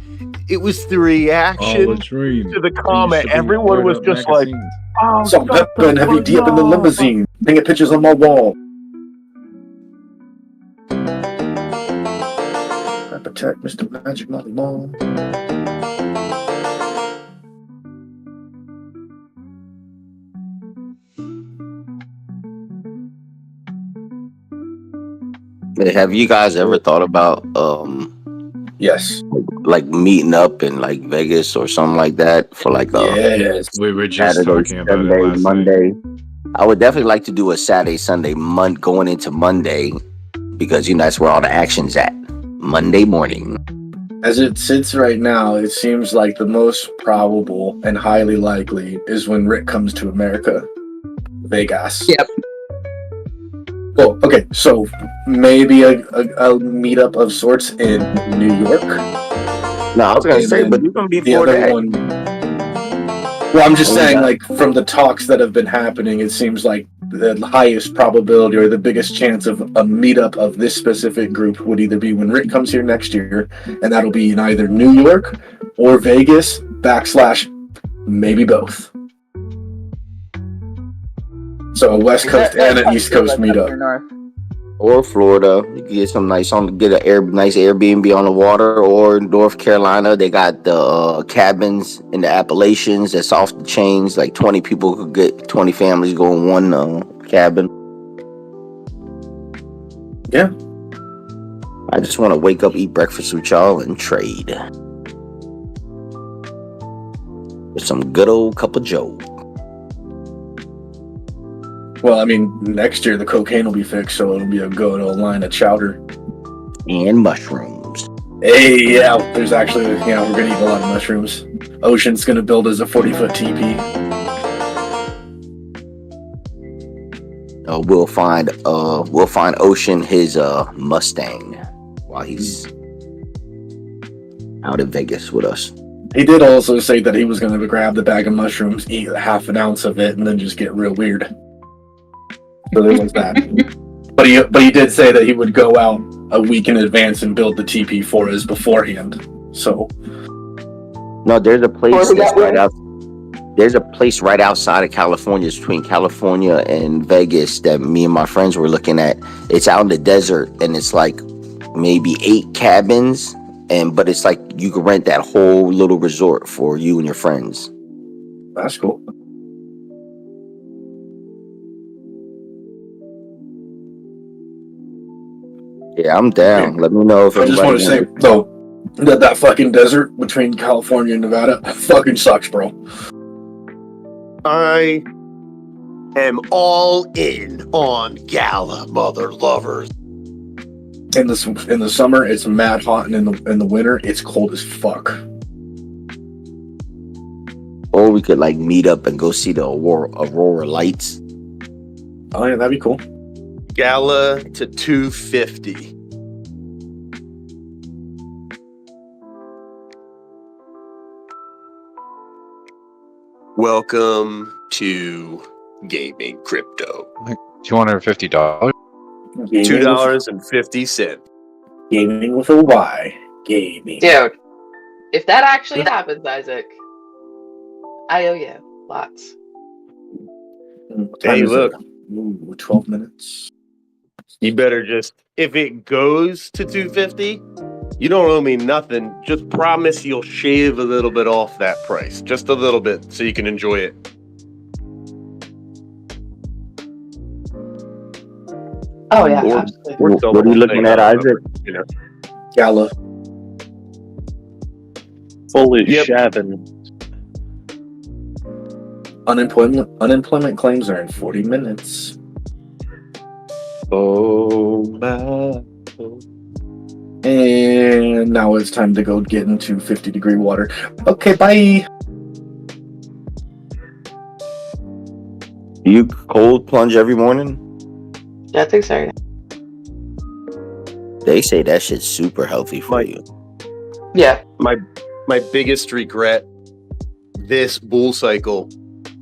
the reaction to the comment. Everyone was just like, "Oh,
Some pepper and heavy deep in the limousine. Hanging pictures on my wall. I protect Mr. Magic Molly Mall.
Have you guys ever thought about
yes,
like meeting up in like Vegas or something like that for like
yes,
we were just
Saturday,
talking about
Sunday,
it last
Monday? I would definitely like to do a Saturday, Sunday, going into Monday because that's where all the action's at. Monday morning.
As it sits right now, it seems like the most probable and highly likely is when Rick comes to America. Vegas.
Yep.
Well, okay, so maybe a meetup of sorts in New York.
No, I was gonna say, but you're gonna be
the
for
other
that.
one. Well, I'm just saying, like, from the talks that have been happening, it seems like the highest probability or the biggest chance of a meetup of this specific group would either be when Rick comes here next year, and that'll be in either New York or Vegas / maybe both. So a West Coast and an East Coast meetup.
Or Florida, you can get some nice get a nice Airbnb on the water, or North Carolina. They got the cabins in the Appalachians that's off the chains. Like 20 people could get 20 families go in one cabin.
Yeah.
I just want to wake up, eat breakfast with y'all, and trade with some good old cup of Joe.
Well, I mean, next year the cocaine will be fixed, so it'll be a good old line of chowder.
And mushrooms.
Hey, yeah, there's actually, we're gonna eat a lot of mushrooms. Ocean's gonna build us a 40-foot teepee.
We'll find Ocean his Mustang while he's out in Vegas with us.
He did also say that he was gonna grab the bag of mushrooms, eat half an ounce of it, and then just get real weird. So there was that. But he did say that he would go out a week in advance and build the teepee for us beforehand. So
no, there's a place that's right out. There's a place right outside of California. It's between California and Vegas that me and my friends were looking at. It's out in the desert, and it's like maybe 8 cabins, but it's like you can rent that whole little resort for you and your friends.
That's cool.
Yeah, I'm down. Let me know if
I just want to say though that fucking desert between California and Nevada fucking sucks, bro.
I am all in on Gala, mother lovers.
In the summer, it's mad hot, and in the winter, it's cold as fuck.
Or we could like meet up and go see the Aurora lights.
Oh yeah, that'd be cool.
Gala to 250. Welcome to gaming crypto.
Like $250.
$2.50.
Gaming with a Y. Gaming.
Dude, if that actually happens, Isaac, I owe you lots.
Hey, look.
12 minutes.
You better just, if it goes to 250, you don't owe me nothing. Just promise you'll shave a little bit off that price. Just a little bit so you can enjoy it.
Oh, yeah.
What are you looking at, Isaac?
You know.
Gala.
Fully shaving.
Unemployment claims are in 40 minutes.
Oh my.
And now it's time to go get into 50-degree water. Okay, bye.
Do you cold plunge every morning?
Yeah, I think so.
They say that shit's super healthy for you.
Yeah.
My biggest regret this bull cycle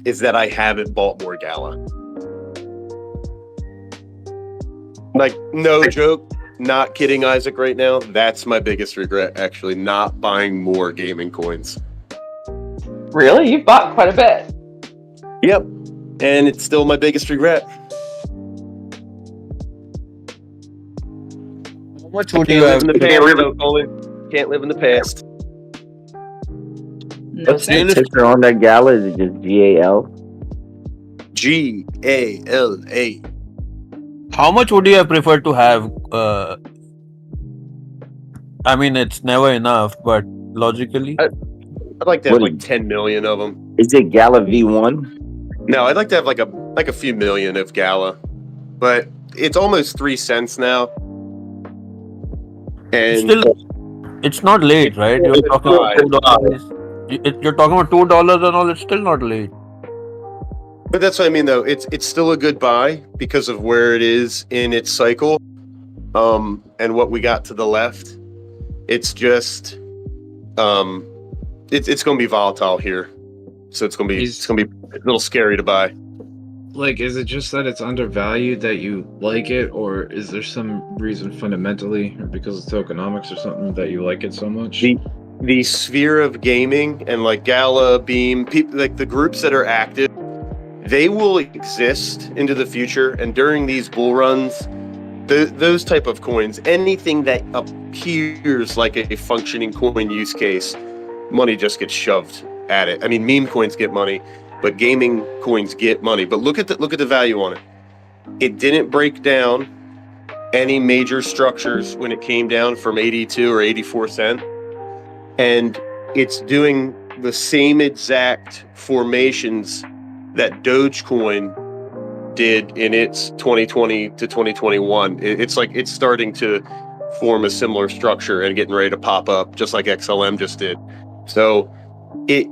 is that I haven't bought more Gala. Like, no joke, not kidding, Isaac, right now. That's my biggest regret, actually, not buying more gaming coins.
Really? You've bought quite a bit.
Yep. And it's still my biggest regret.
How much
I
would
can't
you
live
have?
in the past, though, Colin. Can't live in the past.
What's the ticker on that Gala? Is it just GAL?
GALA.
How much would you have preferred to have? I mean, it's never enough, but logically,
I'd like to have like 10 million of them.
Is it Gala V1?
No, I'd like to have like a few million of Gala, but it's almost 3 cents now. And
still, it's not late, right? You're talking about $2. You're talking about $2 and all. It's still not late.
But that's what I mean, though. It's still a good buy because of where it is in its cycle, and what we got to the left. It's just, it's going to be volatile here, so it's going to be a little scary to buy.
Like, is it just that it's undervalued that you like it, or is there some reason fundamentally, or because it's tokenomics or something, that you like it so much?
The sphere of gaming and like Gala, Beam, people like the groups that are active, they will exist into the future. And during these bull runs, those type of coins, anything that appears like a functioning coin use case, money just gets shoved at it. I mean, meme coins get money, but gaming coins get money. But look at the value on it. It didn't break down any major structures when it came down from 82 or 84 cents. And it's doing the same exact formations that Dogecoin did in its 2020 to 2021. It's like it's starting to form a similar structure and getting ready to pop up, just like XLM just did. So it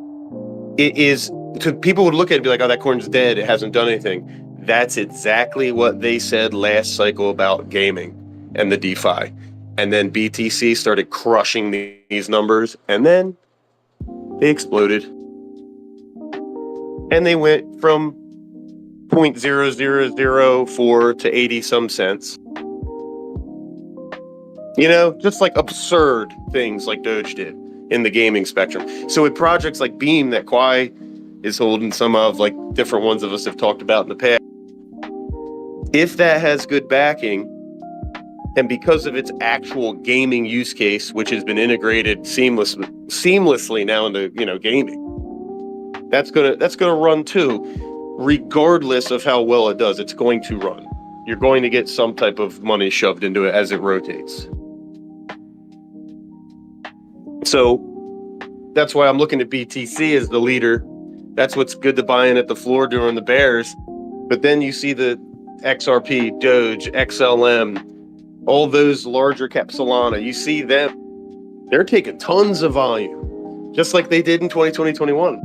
is, so people would look at it and be like, oh, that coin's dead, it hasn't done anything. That's exactly what they said last cycle about gaming and the DeFi. And then BTC started crushing these numbers, and then they exploded. And they went from 0.0004 to 80 some cents. You know, just like absurd things like Doge did in the gaming spectrum. So with projects like Beam that Kwai is holding, some of like different ones of us have talked about in the past, if that has good backing, and because of its actual gaming use case, which has been integrated seamlessly now into, you know, gaming, that's gonna run too, regardless of how well it does. It's going to run. You're going to get some type of money shoved into it as it rotates. So that's why I'm looking at BTC as the leader. That's what's good to buy in at the floor during the bears. But then you see the XRP, Doge, XLM, all those larger cap Solana, you see them, they're taking tons of volume, just like they did in 2020-21.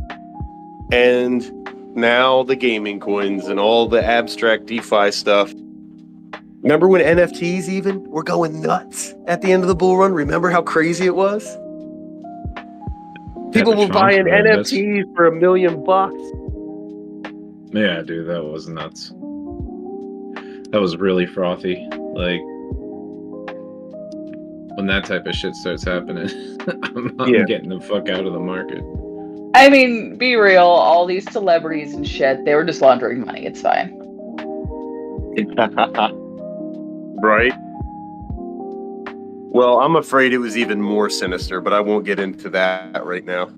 And now the gaming coins and all the abstract DeFi stuff. Remember when NFTs even were going nuts at the end of the bull run? Remember how crazy it was? People were buying NFTs for $1 million.
Yeah, dude, that was nuts. That was really frothy. Like, when that type of shit starts happening, I'm getting the fuck out of the market.
I mean, be real, all these celebrities and shit, they were just laundering money. It's fine.
Right? Well, I'm afraid it was even more sinister, but I won't get into that right now.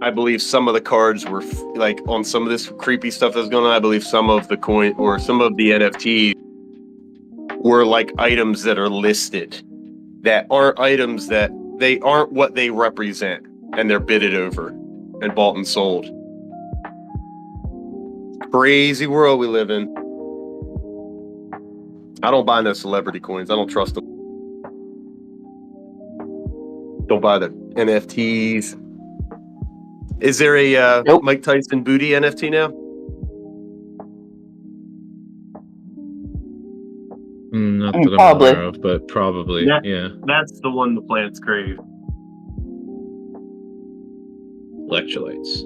I believe some of the cards were like on some of this creepy stuff that's going on. I believe some of the coin or some of the NFTs were like items that are listed that aren't items that they aren't what they represent, and they're bidded over and bought and sold. Crazy world we live in. I don't buy no celebrity coins. I don't trust them. Don't buy the NFTs. Is there a Mike Tyson booty NFT now?
Not that I'm aware of, but probably, yeah.
That's the one the plants crave.
Electrolytes.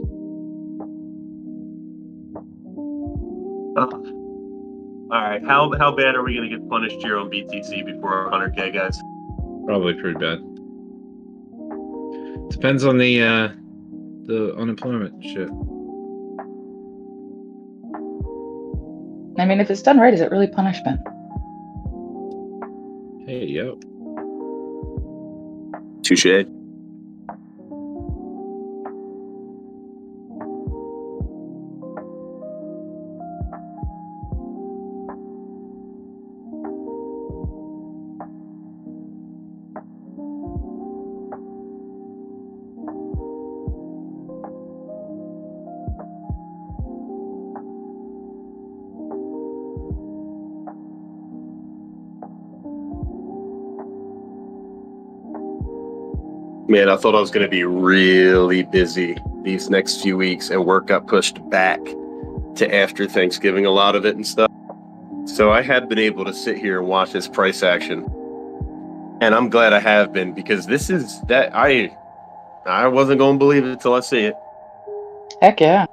All right, how bad are we going to get punished here on BTC before 100K, guys?
Probably pretty bad. Depends on the unemployment shit.
I mean, if it's done right, is it really punishment?
Hey, yo.
Touche. Man, I thought I was going to be really busy these next few weeks, and work got pushed back to after Thanksgiving, a lot of it and stuff. So I had been able to sit here and watch this price action, and I'm glad I have been, because this is that I wasn't going to believe it until I see it.
Heck yeah.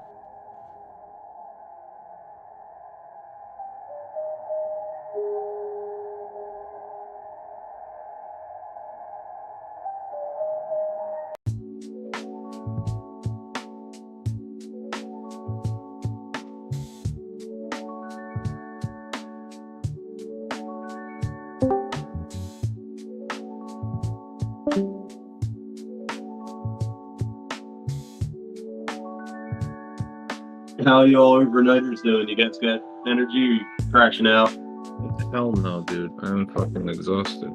How y'all overnighters doing? You guys got energy? Or crashing out?
Hell no, dude. I'm fucking exhausted.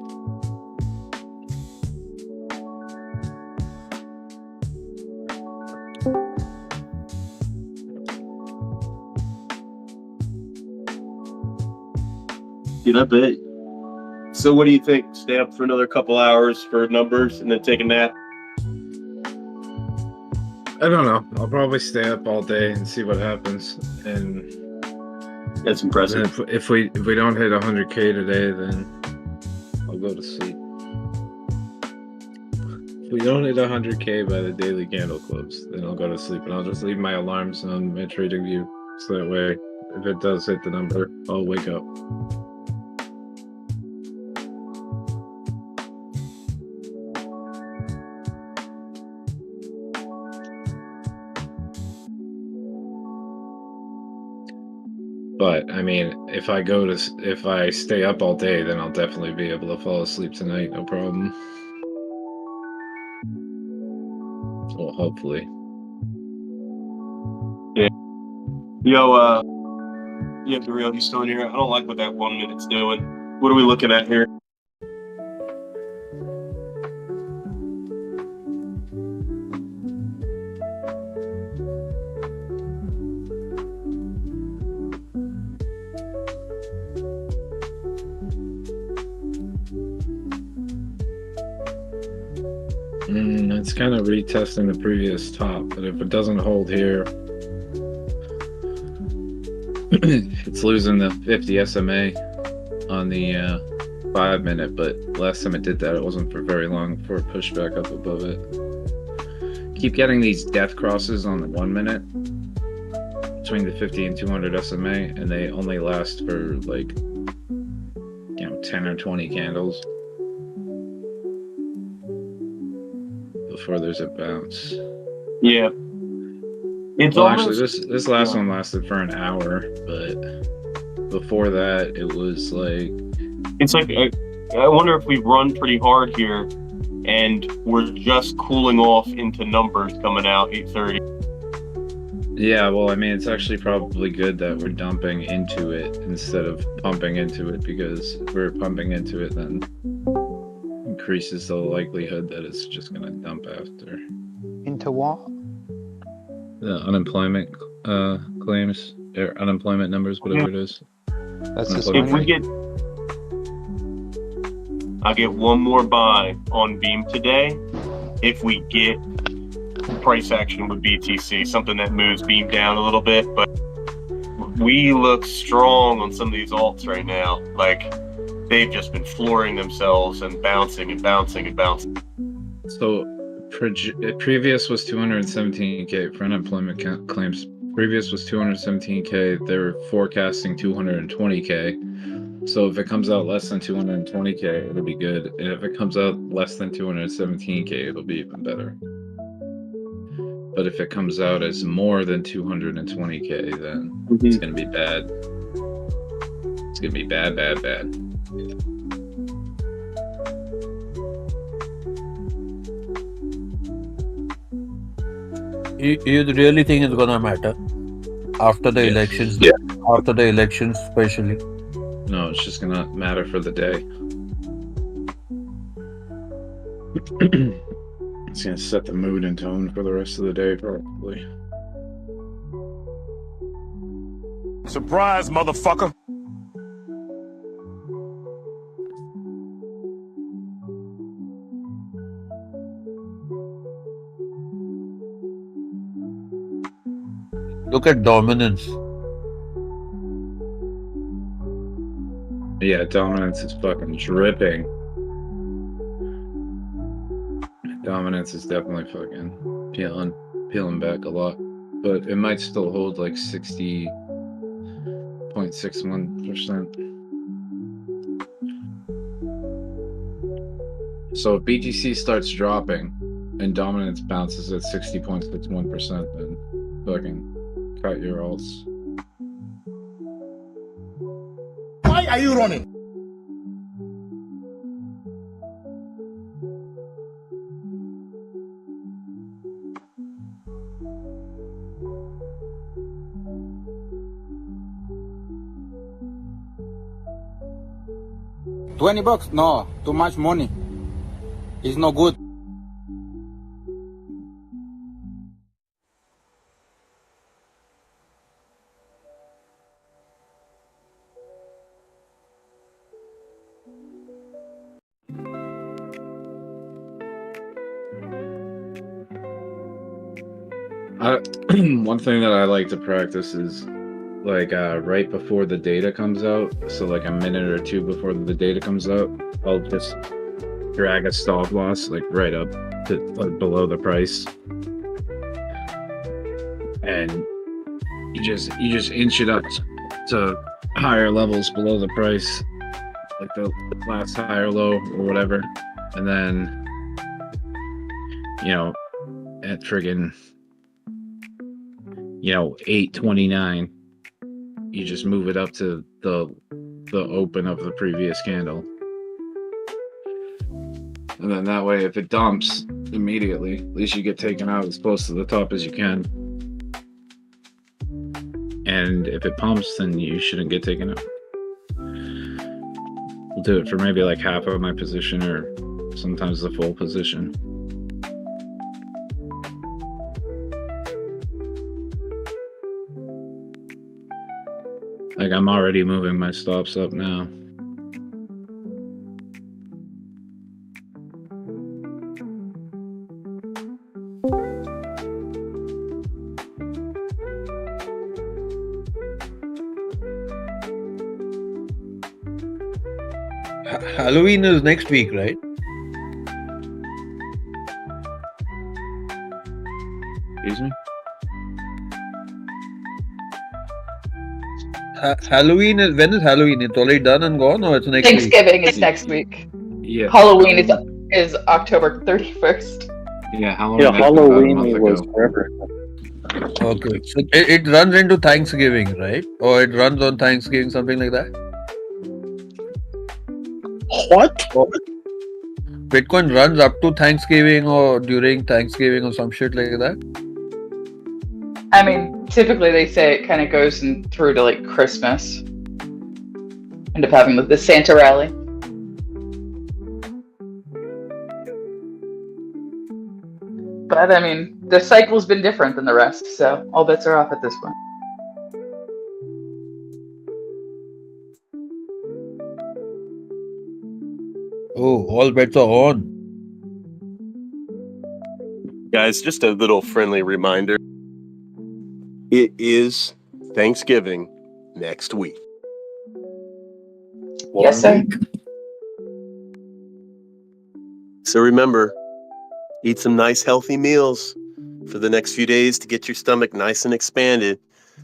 Dude, I bet. So what do you think? Stay up for another couple hours for numbers and then take a nap?
I don't know. I'll probably stay up all day and see what happens. And
that's impressive.
If we don't hit 100K today, then I'll go to sleep. If we don't hit 100K by the daily candle close, then I'll go to sleep, and I'll just leave my alarms on my TradingView, so that way, if it does hit the number, I'll wake up. But I mean, if I stay up all day, then I'll definitely be able to fall asleep tonight, no problem. Well, hopefully.
Yeah. Yo, yeah, the real, you still in here? I don't like what that 1 minute's doing. What are we looking at here?
It's kind of retesting the previous top, but if it doesn't hold here, it's losing the 50 SMA on the 5 minute, but last time it did that, it wasn't for very long before it pushed back up above it. Keep getting these death crosses on the 1 minute between the 50 and 200 SMA, and they only last for like 10 or 20 candles before there's a bounce.
Yeah. It's
well,
almost,
actually, this last one lasted for an hour, but before that, it was like...
It's like, I wonder if we run pretty hard here, and we're just cooling off into numbers coming out 8:30.
Yeah, well, I mean, it's actually probably good that we're dumping into it instead of pumping into it, because if we're pumping into it, then increases the likelihood that it's just going to dump after.
Into what?
The unemployment claims, or unemployment numbers, whatever it is.
That's just
if we get, I get one more buy on Beam today. If we get price action with BTC, something that moves Beam down a little bit, but we look strong on some of these alts right now. Like, they've just been flooring themselves and bouncing and bouncing and bouncing.
So previous was 217K for unemployment claims. Previous was 217K. They were forecasting 220K. So if it comes out less than 220K, it'll be good. And if it comes out less than 217K, it'll be even better. But if it comes out as more than 220K, then it's going to be bad. It's going to be bad, bad, bad.
You really think it's gonna matter after the elections? Yeah. After the elections, especially.
No, it's just gonna matter for the day. It's gonna set the mood and tone for the rest of the day, probably.
Surprise, motherfucker!
Look at dominance.
Yeah, dominance is fucking dripping. Dominance is definitely fucking peeling back a lot. But it might still hold like 60.61%. So if BTC starts dropping and dominance bounces at 60.61%, then fucking cut your alts.
Why are you running?
$20? No, too much money. It's no good.
One thing that I like to practice is like right before the data comes out, so like a minute or two before the data comes out, I'll just drag a stop loss like right up to like below the price, and you just inch it up to higher levels below the price, like the last higher low or whatever, and then at friggin' 829, you just move it up to the open of the previous candle, and then that way if it dumps immediately, at least you get taken out as close to the top as you can, and if it pumps, then you shouldn't get taken out. We'll do it for maybe like half of my position or sometimes the full position. Like, I'm already moving my stops up now.
Halloween is next week, right?
Excuse me?
Halloween is when is Halloween? It's already done and gone, or it's next week?
Thanksgiving is next week.
Yeah.
Halloween is October 31st.
Yeah,
Halloween was forever.
Okay, so it runs into Thanksgiving, right? Or it runs on Thanksgiving, something like that.
What?
Bitcoin runs up to Thanksgiving or during Thanksgiving or some shit like that.
I mean, typically they say it kind of goes through to like Christmas. End up having the Santa rally. But I mean, the cycle's been different than the rest, so all bets are off at this point.
Oh, all bets are on.
Guys, just a little friendly reminder. It is Thanksgiving next week.
Yes, sir.
So remember, eat some nice healthy meals for the next few days to get your stomach nice and expanded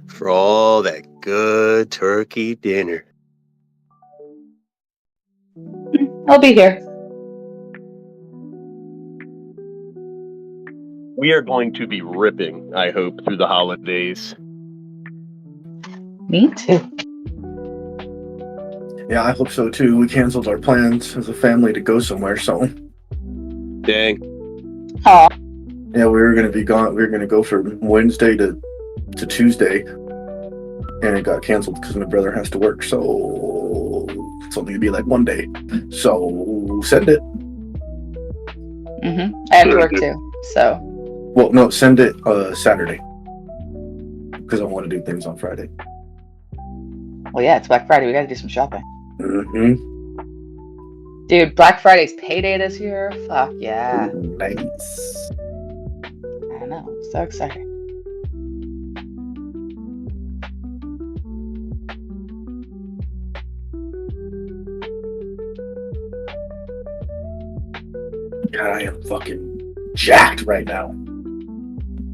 for all that good turkey dinner.
I'll be here.
We are going to be ripping, I hope, through the holidays.
Me too.
Yeah, I hope so too. We canceled our plans as a family to go somewhere, so.
Dang.
Aw.
Yeah, we were gonna be gone. We were gonna go from Wednesday to Tuesday, and it got canceled because my brother has to work. So it's only gonna be like one day. So send it.
I have to work too, so.
Well, no, send it Saturday because I want to do things on Friday.
Well, yeah, it's Black Friday. We got to do some shopping.
Mm-hmm.
Dude, Black Friday's payday this year. Fuck yeah.
Nice.
I know. So exciting.
God, I am fucking jacked right now.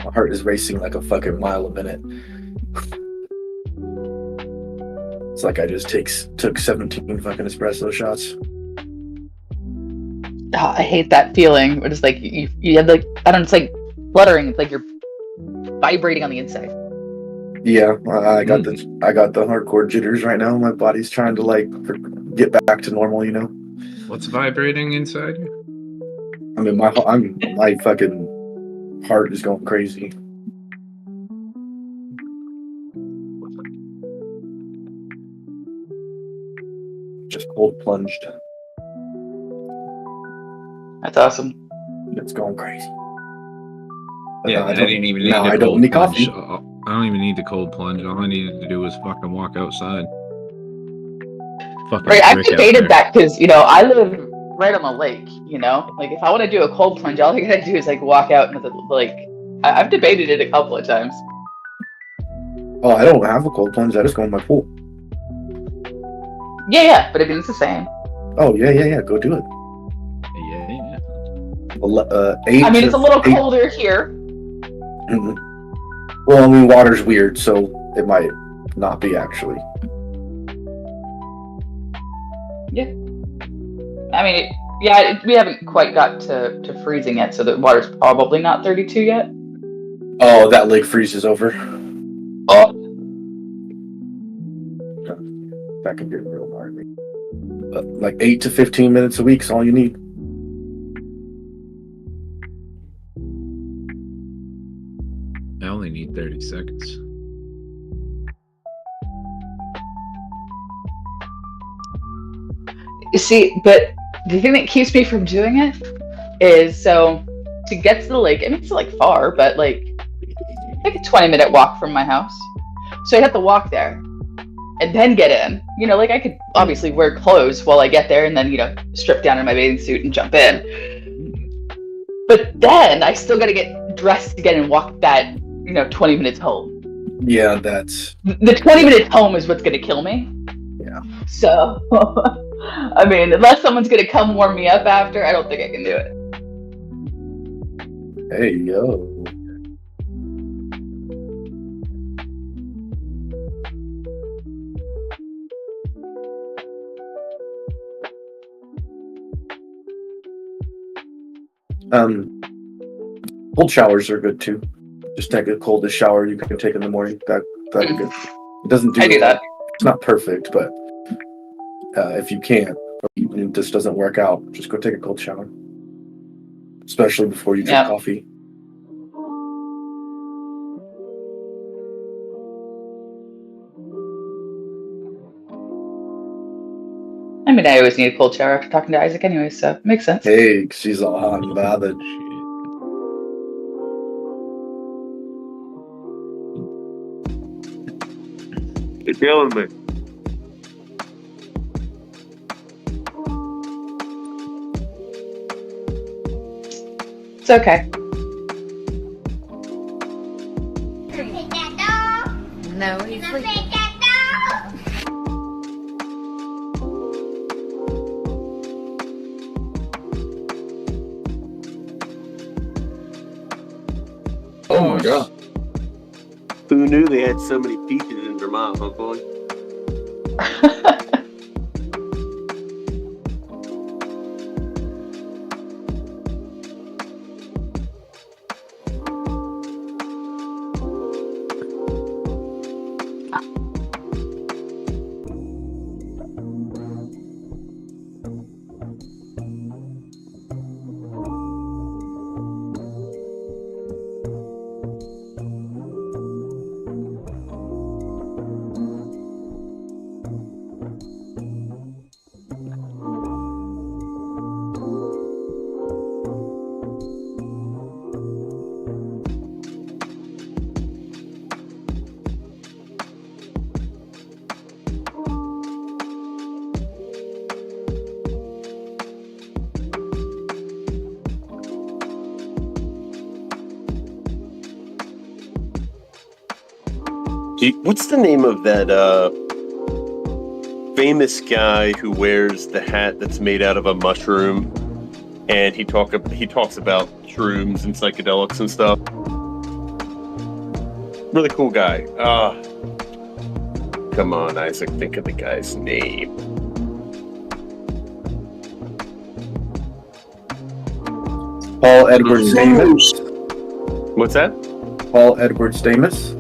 My heart is racing like a fucking mile a minute. It's like I just took 17 fucking espresso shots.
Oh, I hate that feeling. Where it's like you have like, I don't know, it's like fluttering. It's like you're vibrating on the inside.
Yeah, I got the hardcore jitters right now. My body's trying to like get back to normal, you know.
What's vibrating inside you?
I mean, my fucking heart is going crazy. Just cold plunged.
That's awesome.
It's going crazy.
Yeah, I didn't even need
now
a
I don't
cold
need
plunge.
coffee.
I don't even need the cold plunge. All I needed to do was fucking walk outside. Fucking
Right, I've
brick out
debated
there.
that because, you know, I live right on the lake, you know? Like, if I want to do a cold plunge, all I gotta do is, like, walk out into the, like, I've debated it a couple of times.
Oh, I don't have a cold plunge. I just go in my pool.
Yeah, but I mean, it's the same.
Oh, yeah. Go do it.
Yeah.
Well,
I mean, it's a little colder here.
Mhm. Well, I mean, water's weird, so it might not be actually.
Yeah. I mean, we haven't quite got to freezing yet, so the water's probably not 32 yet.
Oh, that lake freezes over.
Oh.
That can get real gnarly. But like 8 to 15 minutes a week is all you need.
I only need 30 seconds.
You see, but the thing that keeps me from doing it is, so to get to the lake, I mean, it's like far, but like a 20-minute walk from my house. So I'd have to walk there and then get in. You know, like I could obviously wear clothes while I get there and then, you know, strip down in my bathing suit and jump in. But then I still got to get dressed again and walk that, you know, 20 minutes home.
Yeah, that's...
The 20 minutes home is what's going to kill me.
Yeah.
So I mean, unless someone's gonna come warm me up after, I don't think I can do it.
Hey, yo. Cold showers are good too. Just take a coldest shower you can take in the morning. That's good. It doesn't do.
I do that.
It's not perfect, but if you can't, or it just doesn't work out, just go take a cold shower. Especially before you drink coffee.
I mean, I always need a cold shower after talking to Isaac anyway, so it makes sense.
Hey, she's all hot and bothered.
You're killing me.
It's okay.
No, he's like.
Oh my god.
Who knew they had so many peaches in Vermont, huh, boy? What's the name of that famous guy who wears the hat that's made out of a mushroom? And he talks about shrooms and psychedelics and stuff. Really cool guy. Come on, Isaac, think of the guy's name.
Paul Edward Stamets.
What's that?
Paul Edward Stamets.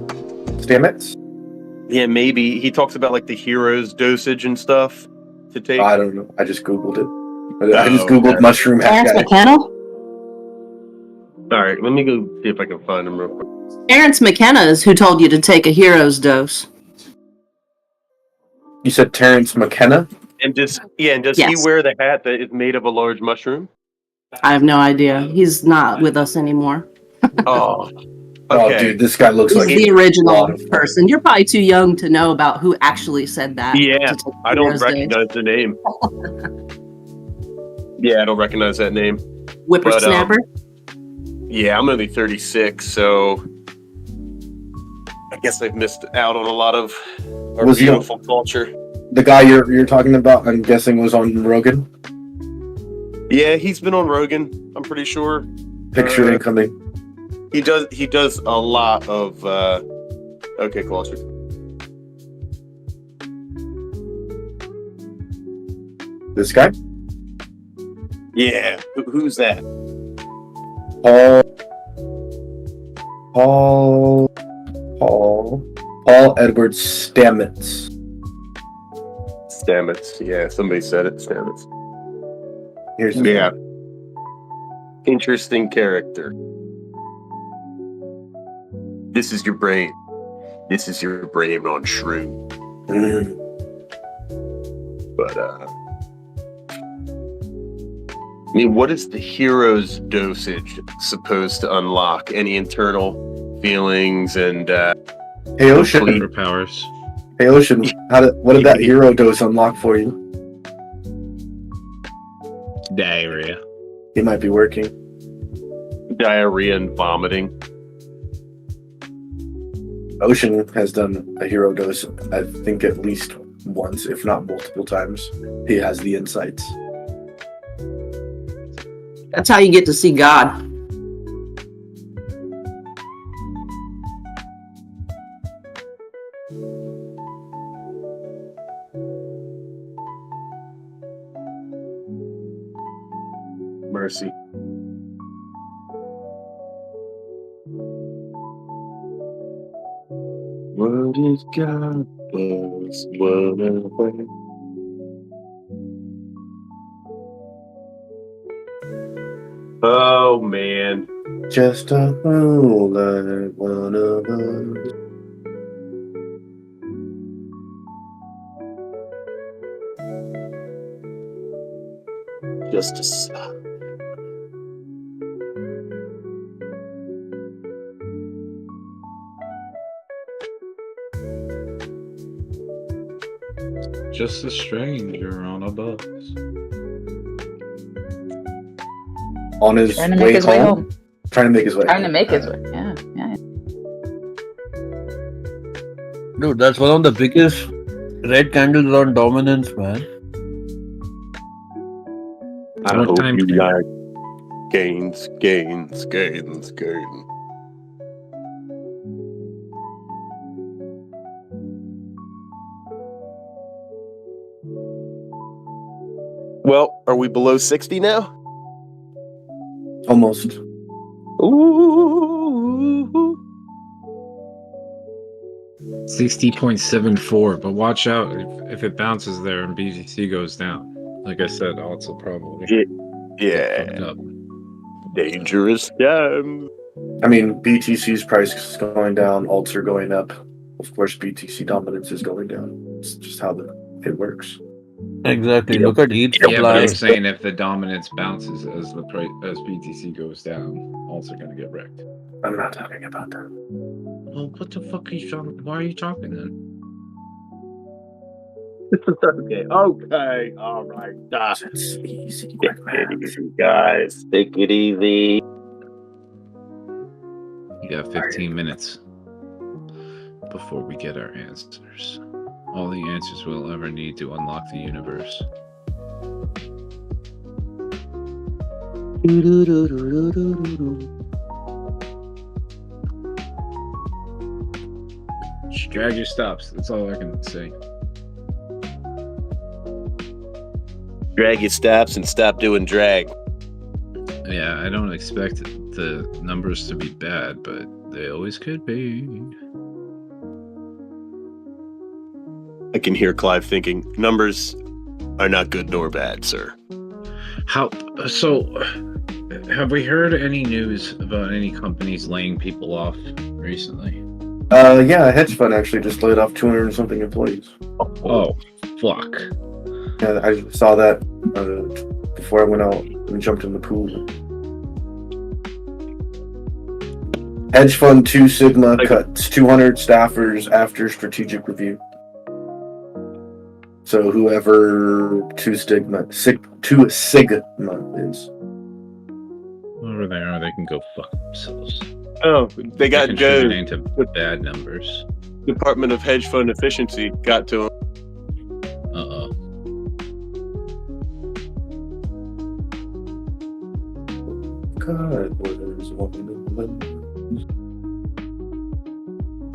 Stamets?
Yeah, maybe. He talks about like the hero's dosage and stuff to take.
I don't know. I just Googled it. I just Googled mushroom hat
Terrence
guy.
McKenna?
All right, let me go see if I can find him real quick.
Terrence McKenna is who told you to take a hero's dose.
You said Terrence McKenna?
And does he wear the hat that is made of a large mushroom?
I have no idea. He's not with us anymore.
Oh.
Oh, dude, this guy looks
He's
like
the original person. You're probably too young to know about who actually said that.
Yeah, I don't recognize the name. Yeah, I don't recognize that name.
Whippersnapper?
Yeah, I'm only 36, so I guess I've missed out on a lot of our
Was he
beautiful culture.
The guy you're talking about, I'm guessing, was on Rogan?
Yeah, he's been on Rogan, I'm pretty sure.
Picture incoming.
He does a lot of okay, culture.
This guy?
Yeah, who's that?
Paul Edward Stamets.
Stamets, yeah, somebody said it, Stamets.
Here's
interesting character. This is your brain. This is your brain on shroom. But I mean, what is the hero's dosage supposed to unlock? Any internal feelings and
Hey Ocean.
Superpowers.
Hey Ocean, what did that hero dose unlock for you?
Diarrhea.
He might be working.
Diarrhea and vomiting.
Ocean has done a hero dose, I think, at least once, if not multiple times. He has the insights.
That's how you get to see God.
Mercy. What is God does, whatever. Oh man.
Just a fool like one of us.
Just a stop.
Just a stranger on a bus.
On his
Trying to make his way home.
Trying to make his way.
Trying to make his way. Yeah, yeah.
Dude, that's one of the biggest red candles on dominance, man.
I
What
hope
time
you
frame?
like gains. Well, are we below 60 now?
Almost.
Ooh.
60.74, but watch out if it bounces there and BTC goes down. Like I said, odds will probably
Yeah.
fucked up.
Dangerous time.
I mean, BTC's price is going down, alts are going up. Of course, BTC dominance is going down. It's just how it works.
Exactly. Look at ETH
Yeah, but I'm
supply.
saying if the dominance bounces as the price as BTC goes down, alts are gonna get wrecked.
I'm not talking about that.
Well, what the fuck are you talking? Why are you talking then?
Okay. All right.
It's easy.
Take it easy, guys. Take it easy.
You got 15 minutes before we get our answers. All the answers we'll ever need to unlock the universe. Just drag your stops. That's all I can say.
Drag your stops and stop doing drag.
Yeah, I don't expect the numbers to be bad, but they always could be.
I can hear Clive thinking, numbers are not good nor bad, sir.
Have we heard any news about any companies laying people off recently?
Yeah, a hedge fund actually just laid off 200 and something employees.
Oh, fuck.
Yeah, I saw that before I went out and jumped in the pool. Hedge fund 2 Sigma cuts 200 staffers after strategic review. So whoever 2 Sigma is.
Whoever they are, they can go fuck themselves.
Oh, they got
contributing
Joe.
to bad numbers.
Department of Hedge Fund Efficiency got to him.
Uh-oh.
God, what is one?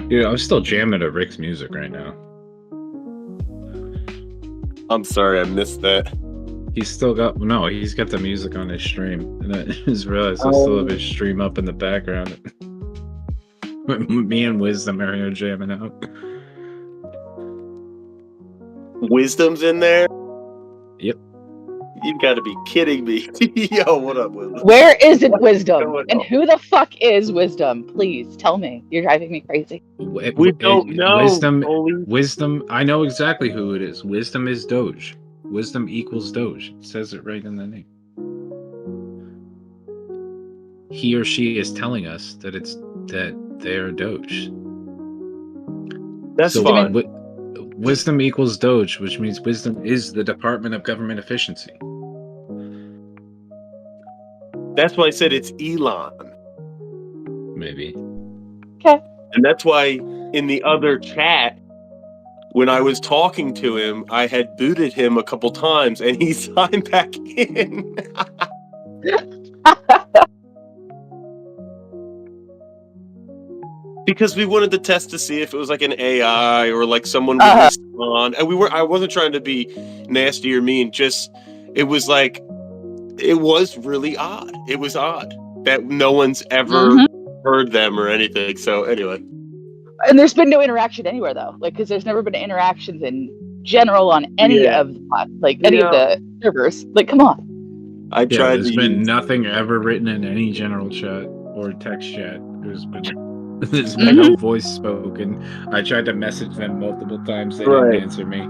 Dude, I'm still jamming to Rick's music right now.
I'm sorry, I missed that.
He's got the music on his stream. And I just realized I still have his stream up in the background. Me and Wisdom are here jamming out.
Wisdom's in there?
Yep.
You gotta be kidding me. Yo, what up, Wisdom?
Where is it, Wisdom? And who the fuck is Wisdom? Please tell me. You're driving me crazy.
We don't know.
Wisdom. I know exactly who it is. Wisdom is Doge. Wisdom equals Doge. It says it right in the name. He or she is telling us that they're Doge.
That's
so
fine.
Wisdom equals Doge, which means Wisdom is the Department of Government Efficiency.
That's why I said it's Elon.
Maybe.
Okay.
And that's why in the other chat, when I was talking to him, I had booted him a couple times, and he signed back in. Because we wanted to test to see if it was like an AI or like someone would respond, and I wasn't trying to be nasty or mean. Just it was like it was really odd. It was odd that no one's ever heard them or anything. So anyway.
And there's been no interaction anywhere though, like because there's never been interactions in general on any of the any of the servers. Like, come on.
I tried.
There's been nothing ever written in any general chat or text chat. There's been no voice spoken. I tried to message them multiple times. They didn't answer me.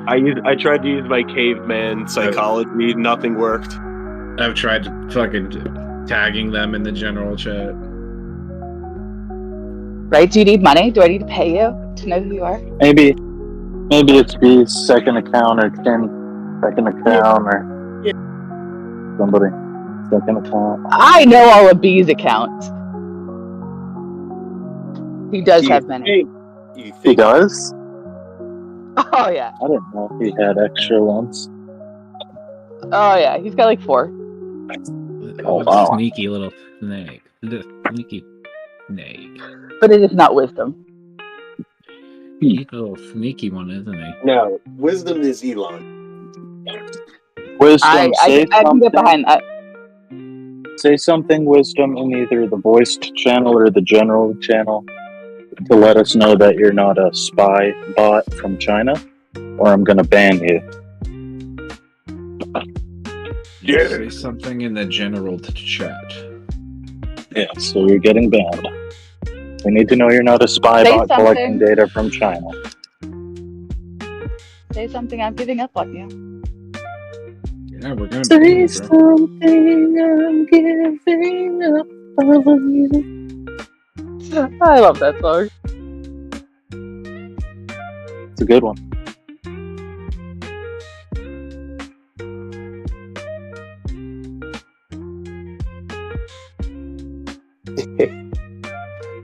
I tried to use my caveman psychology. Nothing worked.
I've tried to fucking tagging them in the general chat.
Right? Do you need money? Do I need to pay you to know who you are?
Maybe it's B's second account or Tim's second account or somebody second account.
I know all of B's accounts. He does have many.
He does?
Oh yeah.
I didn't know if he had extra ones.
Oh yeah, he's got like 4.
Oh wow.
Sneaky little snake. Sneaky snake.
But it is not wisdom.
He's a little sneaky one, isn't he?
No, wisdom is Elon.
Wisdom,
I
say
can get behind that.
Say something, Wisdom, in either the voiced channel or the general channel to let us know that you're not a spy bot from China, or I'm gonna ban you.
Say something in the general chat.
Yeah, so you're getting banned. We need to know you're not a spy
Say
bot
something.
collecting data from China.
Say something, I'm giving up on you.
Yeah, we're gonna
Say something, I'm giving up on you.
I love that song.
It's a good one.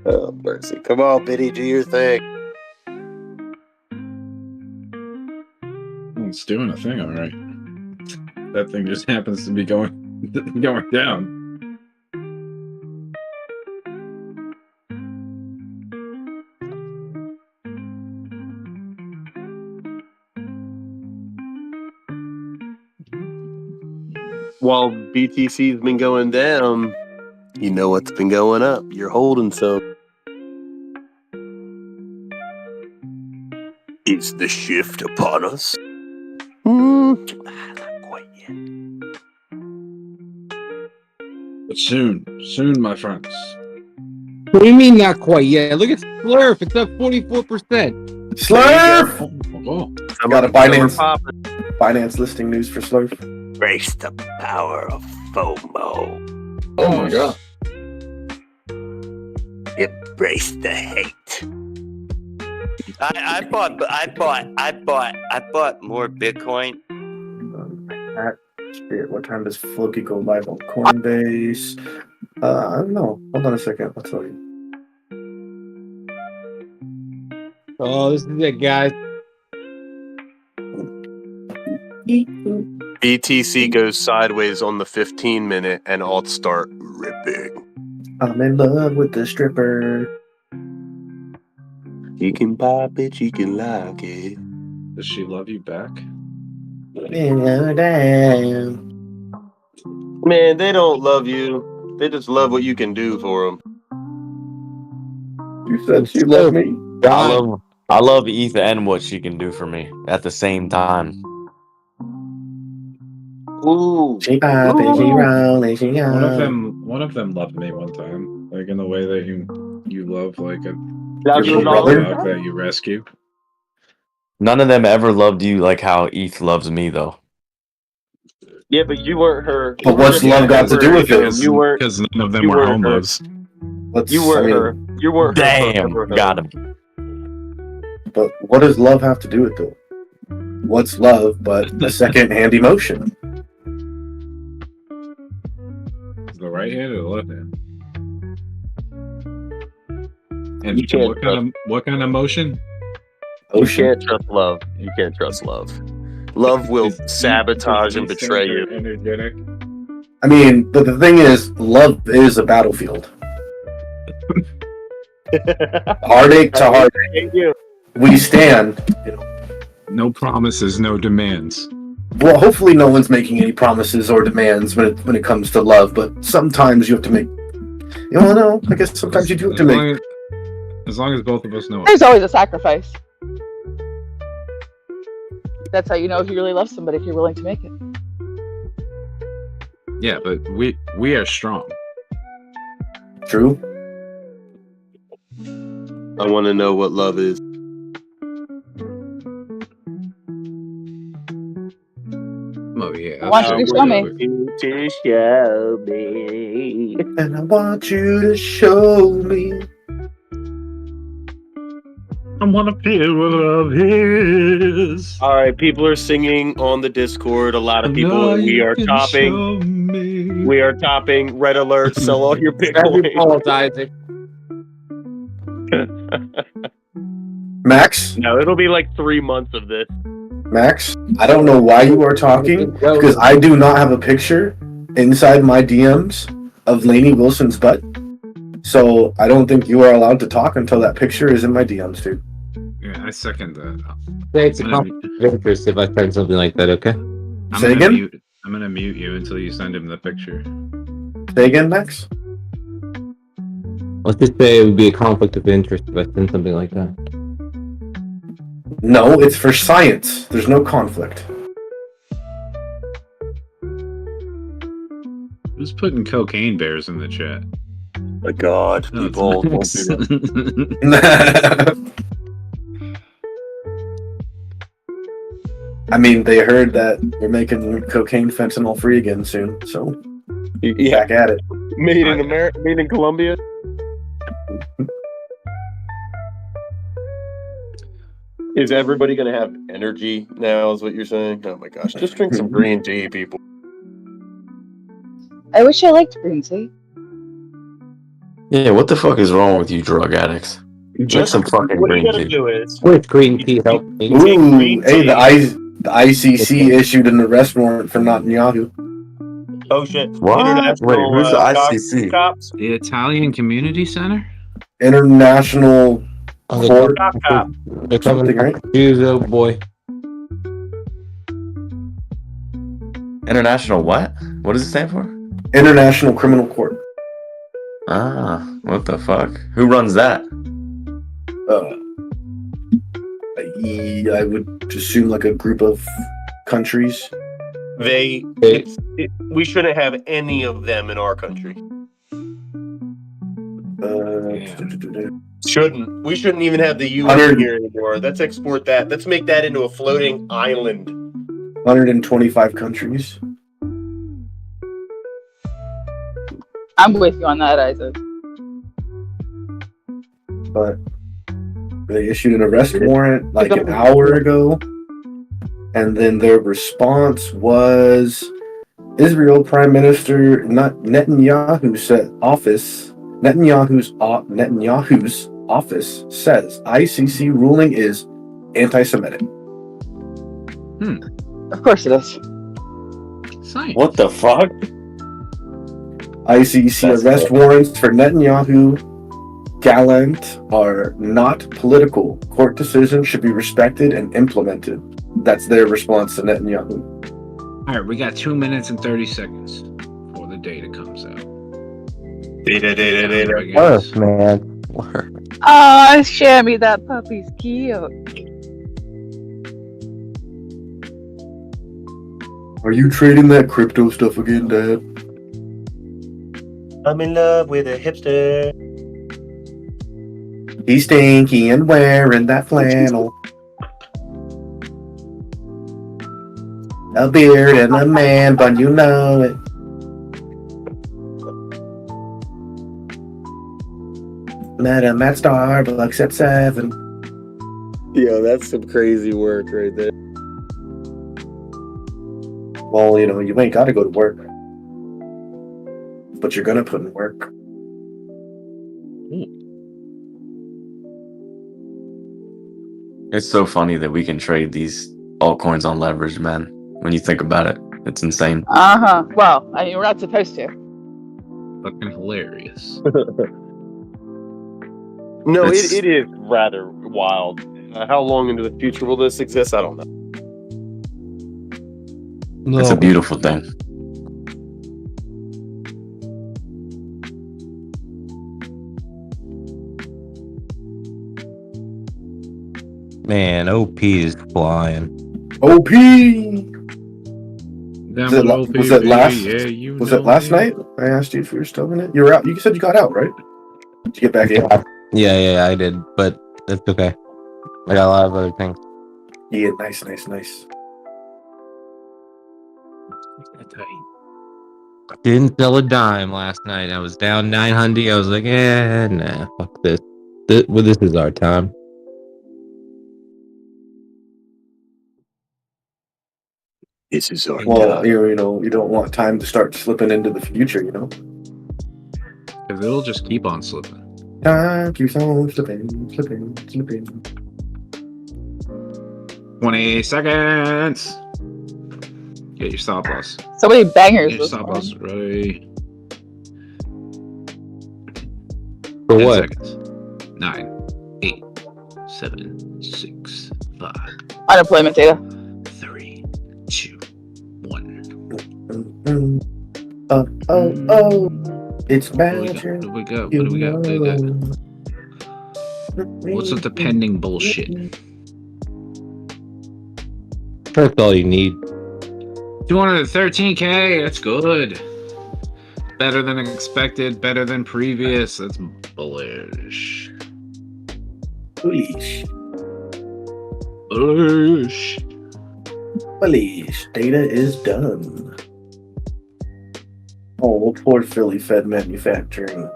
Oh, mercy. Come on, Biddy, do your thing.
It's doing a thing, all right. That thing just happens to be going down.
While BTC's been going down, you know what's been going up. You're holding some. Is the shift upon us? Not quite yet.
But soon, my friends. What do you mean not quite yet? Look at Slurf, it's up 44%.
Slurf!
Oh.
I got a Binance listing news for Slurf.
Embrace the power of FOMO.
Oh my god.
Embrace the hate.
I bought more Bitcoin.
What time does Floki go live on Coinbase? I don't know. Hold on a second. I'll tell you.
Oh, this is it, guys.
BTC goes sideways on the 15-minute and alts start ripping.
I'm in love with the stripper.
She can pop it, she can like it.
Does she love you back?
Man, they don't love you. They just love what you can do for them.
You said she loved me.
I love Ether and what she can do for me at the same time.
Ooh.
She popping, she rolling, she on.
One of them loved me one time, like in the way that you love like a
your
dog that you rescue.
None of them ever loved you like how ETH loves me, though.
Yeah, but you weren't her.
But what's love got to do with it?
You weren't.
Because none of them were homos.
You weren't her. You weren't her.
Damn, got him.
But what does love have to do with it? What's love but the second-hand emotion?
The right hand or the left hand? And
You can't
what kind of motion?
You can't trust love. You can't trust love. Love will sabotage and betray you.
Energetic.
I mean, but the thing is, love is a battlefield. Heartache to heartache. We stand.
No promises, no demands.
Well, hopefully, no one's making any promises or demands when it comes to love. But sometimes you have to make. You don't know. I guess sometimes you do have to make.
As long as both of us know it.
There's always a sacrifice. That's how you know if you really love somebody, if you're willing to make it.
Yeah, but we are strong.
True.
I want to know what love is.
Oh yeah.
I want you to show me.
To show me.
And I want you to show me.
I want to feel what love is.
All right, people are singing on the Discord. A lot of people. We are topping. We are topping. Red alert! Sell all your Bitcoin.
Apologizing.
Max?
No, it'll be like 3 months of this.
Max, I don't know why you are talking because I do not have a picture inside my DMs of Lainey Wilson's butt. So I don't think you are allowed to talk until that picture is in my DMs, dude.
Yeah, I second that.
Say it's a conflict of interest if I send something like that, okay?
Say again?
I'm gonna mute you until you send him the picture.
Say again, Max?
Let's just say it would be a conflict of interest if I send something like that.
No, it's for science. There's no conflict.
Who's putting cocaine bears in the chat?
My God,
No,
people.
it's
Don't do that.
I mean, they heard that we're making cocaine fentanyl free again soon, so back at it.
Made in America, made in Colombia. Is everybody gonna have energy now? Is what you're saying? Oh my gosh! Just drink some green tea, people.
I wish I liked green tea.
Yeah, what the fuck is wrong with you drug addicts? Drink some fucking
What you
green
gotta
tea.
do is
Which green tea help me?
Ooh, hey, the ICC issued an arrest warrant for Netanyahu.
Oh shit!
What?
International,
Wait, who's the
doc-
ICC?
Cops.
The Italian Community Center?
International Court.
Cop.
They're coming
Something, right?
after Jews, oh boy.
International what? What does it stand for?
International Criminal Court.
Ah, what the fuck? Who runs that?
I would assume like a group of countries.
We shouldn't have any of them in our country. Shouldn't. We shouldn't even have the UN here anymore. Let's export that. Let's make that into a floating island.
125 countries.
I'm with you on that, Isaac.
But they issued an arrest warrant like an hour ago. And then their response was Israel Prime Minister Netanyahu's office says ICC ruling is anti-Semitic.
Of course it is.
Science.
What the fuck?
ICC arrest warrants for Netanyahu Gallant are not political. Court decisions should be respected and implemented. That's their response to Netanyahu.
All right, we got 2 minutes and 30 seconds before the data comes out.
Data.
Worse, man. Worse.
Oh, Shammy, that puppy's cute.
Are you trading that crypto stuff again, Dad?
I'm in love with a hipster.
He's stinky and wearing that flannel. A beard and a man bun, you know it. Met him at Starbucks at 7.
Yo, that's some crazy work right there.
Well, you know, you ain't gotta go to work. But you're gonna put in work.
It's so funny that we can trade these altcoins on leverage, man. When you think about it, it's insane.
Well, I mean, we're not supposed to.
Fucking hilarious.
No,
It's-
it is rather wild. How long into the future will this exist? I don't know.
It's a beautiful thing.
Man, OP is flying.
OP.
Down
Was it,
with OP,
was it
baby.
last?
Yeah, you
was
know
it last
me.
night? I asked you if you were still in it. You were out. You said you got out, right? Did you get back in?
Yeah, I did, but that's okay. I got a lot of other things.
Yeah, nice.
Didn't sell a dime last night. I was down 900. I was like, nah, fuck this. This is our time.
This is our
Well, you know, you don't want time to start slipping into the future, you know.
Because it'll just keep on slipping.
Time keeps on slipping.
20 seconds. Get your stop loss.
So many bangers.
Get your stop loss ready.
For
10
what?
seconds. 9, 8, 7, 6, 5.
Unemployment data.
3, 2, 1.
Oh, it's magic.
What do we got? What do we got? What's with the pending bullshit?
That's all you need.
213K, that's good. Better than expected, better than previous. That's bullish.
Bullish. Data is done. Oh, poor Philly Fed manufacturing.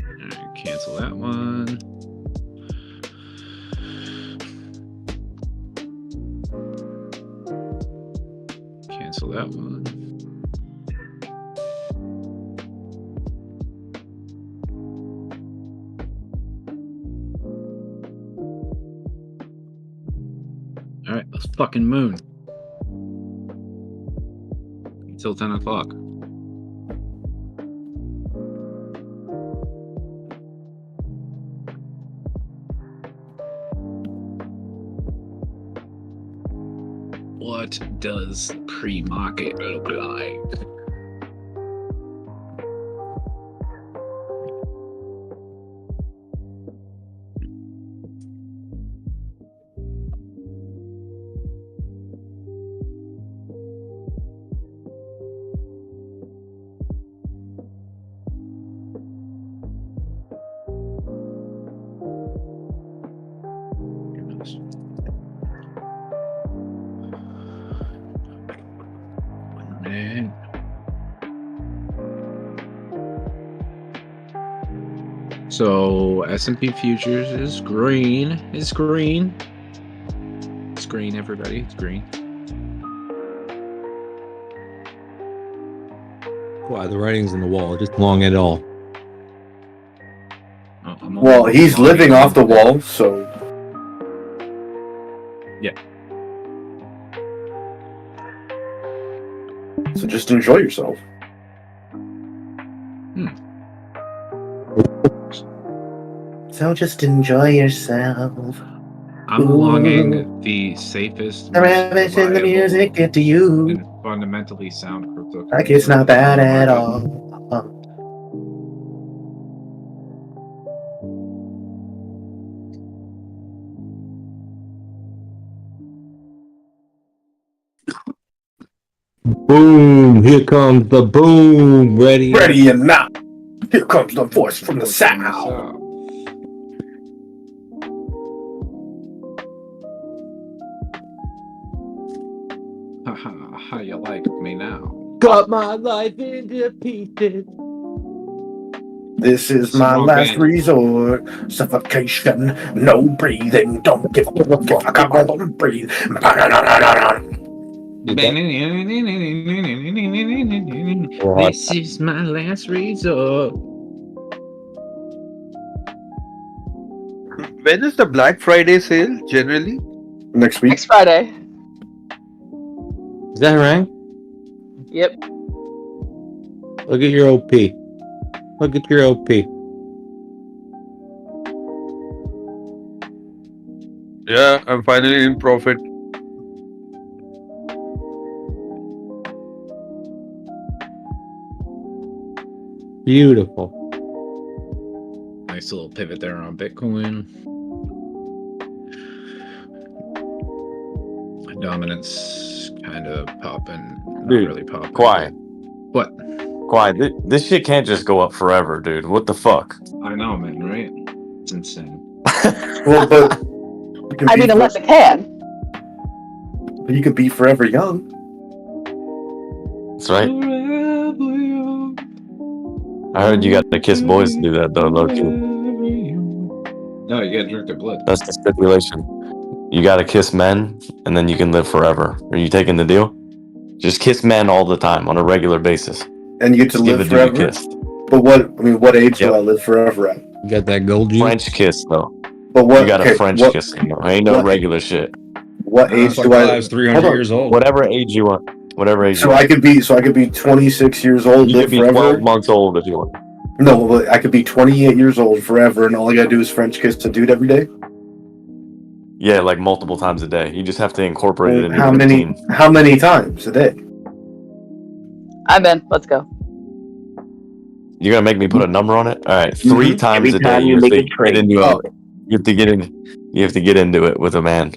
Alright, cancel that one. Cancel that one. Alright, let's fucking moon. Until 10 o'clock. What does pre-market look like? Man. So S&P futures is green. It's green. It's green, everybody. It's green.
Wow, the writing's in the wall. Just long it all.
Oh,
Well, he's living off the wall, so.
Yeah.
So just enjoy yourself. So just enjoy yourself.
I'm longing the safest,
The rabbits and the music get to you.
and fundamentally sound cryptocurrency.
Like it's not bad at all.
Boom! Here comes the boom! Ready?
Ready and not. Here comes the voice from the south.
Haha, how you like me now?
Got my life into pieces.
This is my last resort. Suffocation, no breathing. Don't give a fuck. I can't breathe.
This is my last resort.
When is the Black Friday sale generally?
Next week.
Next Friday.
Is that right?
Yep.
Look at your OP. Look at your OP.
Yeah, I'm finally in profit.
Beautiful.
Nice little pivot there on Bitcoin. Dominance kind of popping, not
Dude,
really popping.
Quiet.
What?
Quiet. This shit can't just go up forever, dude. What the fuck?
I know, man, right? It's insane.
Well, but
I mean, unless it can.
you could be forever young.
That's right. I heard you got to kiss boys to do that, though, low key.
No, you gotta drink their blood.
That's the stipulation. You got to kiss men, and then you can live forever. Are you taking the deal? Just kiss men all the time on a regular basis.
And you get to
Just
live
give a dude a
forever.
kiss.
But what age do I live forever at?
You got that gold juice?
French kiss, though.
But what?
You got a French
what,
kiss. Ain't no regular shit.
What age do I?
was 300 years old.
Whatever age you want. Whatever age
So
you want.
I could be 26 years old,
You
live
could be
forever.
12 months old if you want.
No, but I could be 28 years old forever, and all I gotta do is French kiss a dude every day.
Yeah, like multiple times a day. You just have to incorporate it into
How
your
many?
routine.
How many times a day?
I'm in. Let's go.
You're gonna make me put a number on it? All right, 3 times
Every
a day.
time
You
you
have
make
to
a trade.
get into it. You have to get in. You have to get into it with a man.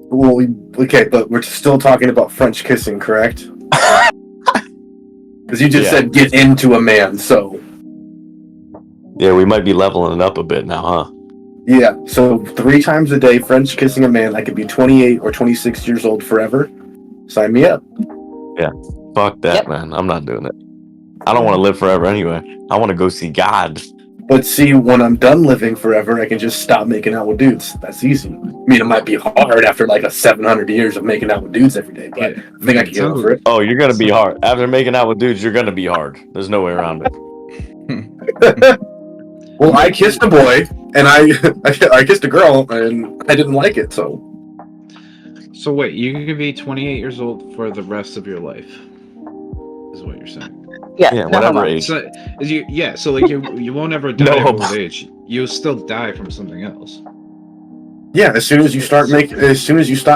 Well, okay, but we're still talking about French kissing, correct? Because you just said get into a man, so
Yeah, we might be leveling it up a bit now, huh?
yeah. So 3 times a day, French kissing a man. I could be 28 or 26 years old forever. Sign me up.
Yeah. Fuck that, man. I'm not doing it. I don't want to live forever anyway. I want to go see God.
But see, when I'm done living forever, I can just stop making out with dudes. That's easy. I mean, it might be hard after like 700 years of making out with dudes every day, but I think I can get over it.
Oh, you're gonna be hard. After making out with dudes, you're gonna be hard. There's no way around it.
Well, I kissed a boy, and I kissed a girl, and I didn't like it, so.
So wait, you can be 28 years old for the rest of your life, is what you're saying?
Yeah,
Yeah, whatever age.
So, so like you won't ever die
No.
of old age. You'll still die from something else.
Yeah, as soon as you stop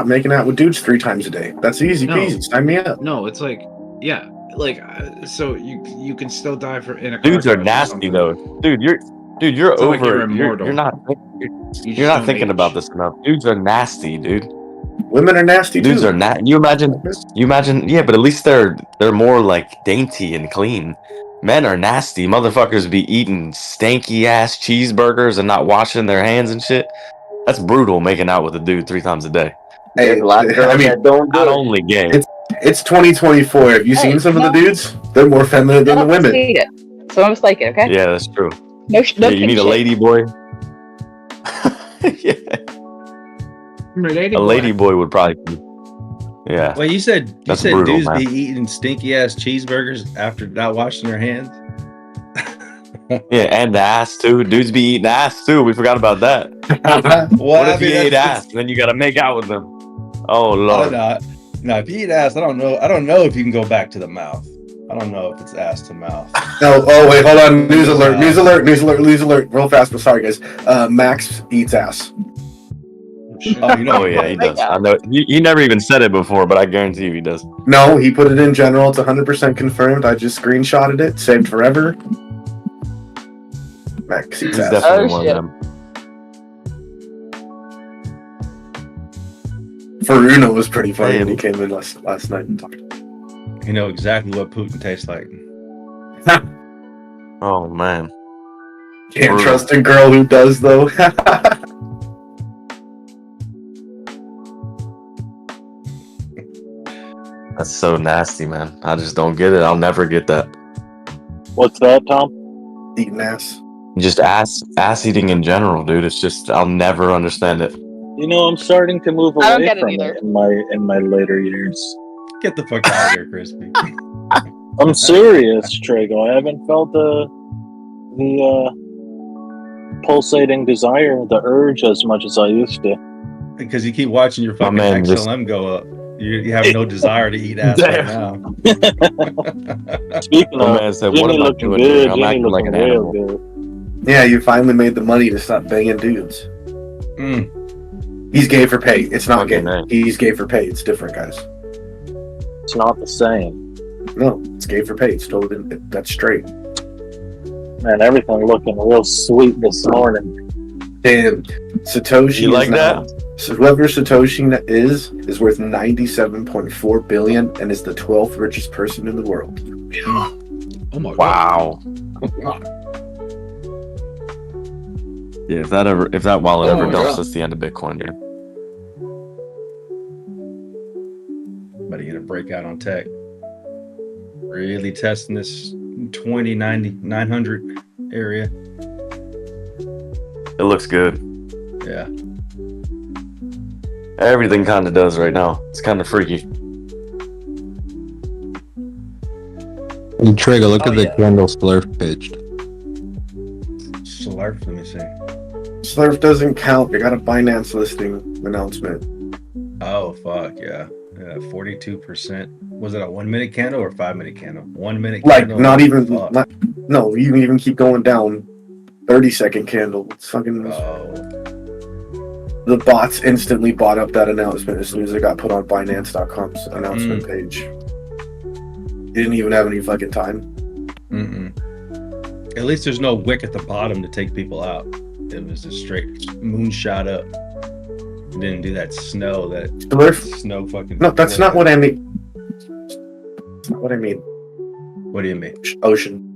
making out with dudes 3 times a day, that's easy peasy. Sign me up.
No, it's like, yeah, like so you can still die in a car
Dudes are
crash or
nasty
something.
though. Dude, you're
It's not like
over.
you're
You're
immortal.
not.
just
You're not
don't
thinking
age.
about this enough. Dudes are nasty, dude.
Women are nasty
Dudes
too.
are not. You imagine. Yeah, but at least they're more like dainty and clean. Men are nasty. Motherfuckers be eating stanky ass cheeseburgers and not washing their hands and shit. That's brutal. Making out with a dude 3 times a day.
Hey, I mean,
Not only gay.
it's 2024. Have you seen some of the dudes? They're more feminine than the women.
Some of us like it, okay?
Yeah, that's true.
No,
Yeah, you need a lady boy. A lady boy would probably. Yeah.
Well, you said
That's brutal,
dudes
man.
be eating stinky ass cheeseburgers after not washing their hands.
Yeah, and the ass too. Dudes be eating ass too. We forgot about that. What if he ate ass? Then you gotta make out with them. Oh lord.
No, if you eat ass, I don't know if you can go back to the mouth. I don't know if it's ass to mouth.
Oh wait, hold on. News alert. Real fast, but sorry guys. Max eats ass.
Oh, you know,
Oh yeah, he does. I know. He never even said it before, but I guarantee you he does.
No, he put it in general. It's 100% confirmed. I just screenshotted it. Saved forever. Max eats
He's
ass.
definitely one of them.
Faruno was pretty funny when he came in last night and talked.
You know exactly what Putin tastes like.
Oh man.
Can't trust a girl who does though.
That's so nasty, man. I just don't get it. I'll never get that.
What's that, Tom?
Eating ass.
Just ass eating in general, dude. It's just I'll never understand it.
You know, I'm starting to move
I don't
away
get it
from
either.
it in my later years.
Get the fuck out of here, Crispy.
I'm serious, Trago. I haven't felt the pulsating desire, the urge, as much as I used to.
Because you keep watching your fucking
man,
XLM go up. You have no desire to eat ass right now.
Speaking
My
of,
man said,
Jimmy
"What am I
looking
doing here?
good.
I'm
Jimmy
acting like
looking
an
real
animal."
good.
Yeah, you finally made the money to stop banging dudes. He's gay for pay. It's not gay. He's gay for pay. It's different, guys.
It's not the same.
No, it's gay for pay. It's totally that's straight.
Man, everything looking real sweet this morning.
Damn, Satoshi.
You like
is now,
that?
So whoever Satoshi is worth $97.4 billion and is the 12th richest person in the world.
Oh my
Wow. Yeah, if that wallet
Oh
ever
my
dumps,
God.
that's the end of Bitcoin, dude.
About to get a breakout on tech. Really testing this 900 area.
It looks good.
Yeah.
Everything kind of does right now. It's kind of freaky.
Hey, Trigger, look at the candle Slurf pitched.
Slurf, let me see.
Slurf doesn't count. They got a Binance listing announcement.
Oh, fuck, yeah. 42%. Was it a 1 minute candle or 5 minute candle? 1 minute
Like,
candle.
not even,
Fuck.
no, you can even keep going down. 30-second candle. It's fucking. The bots instantly bought up that announcement as soon as it got put on Binance.com's announcement page. You didn't even have any fucking time.
At least there's no wick at the bottom to take people out. It was just straight moonshot up. It didn't do that snow snow fucking.
No, that's not what I mean. That's not what I mean.
What do you mean?
Ocean.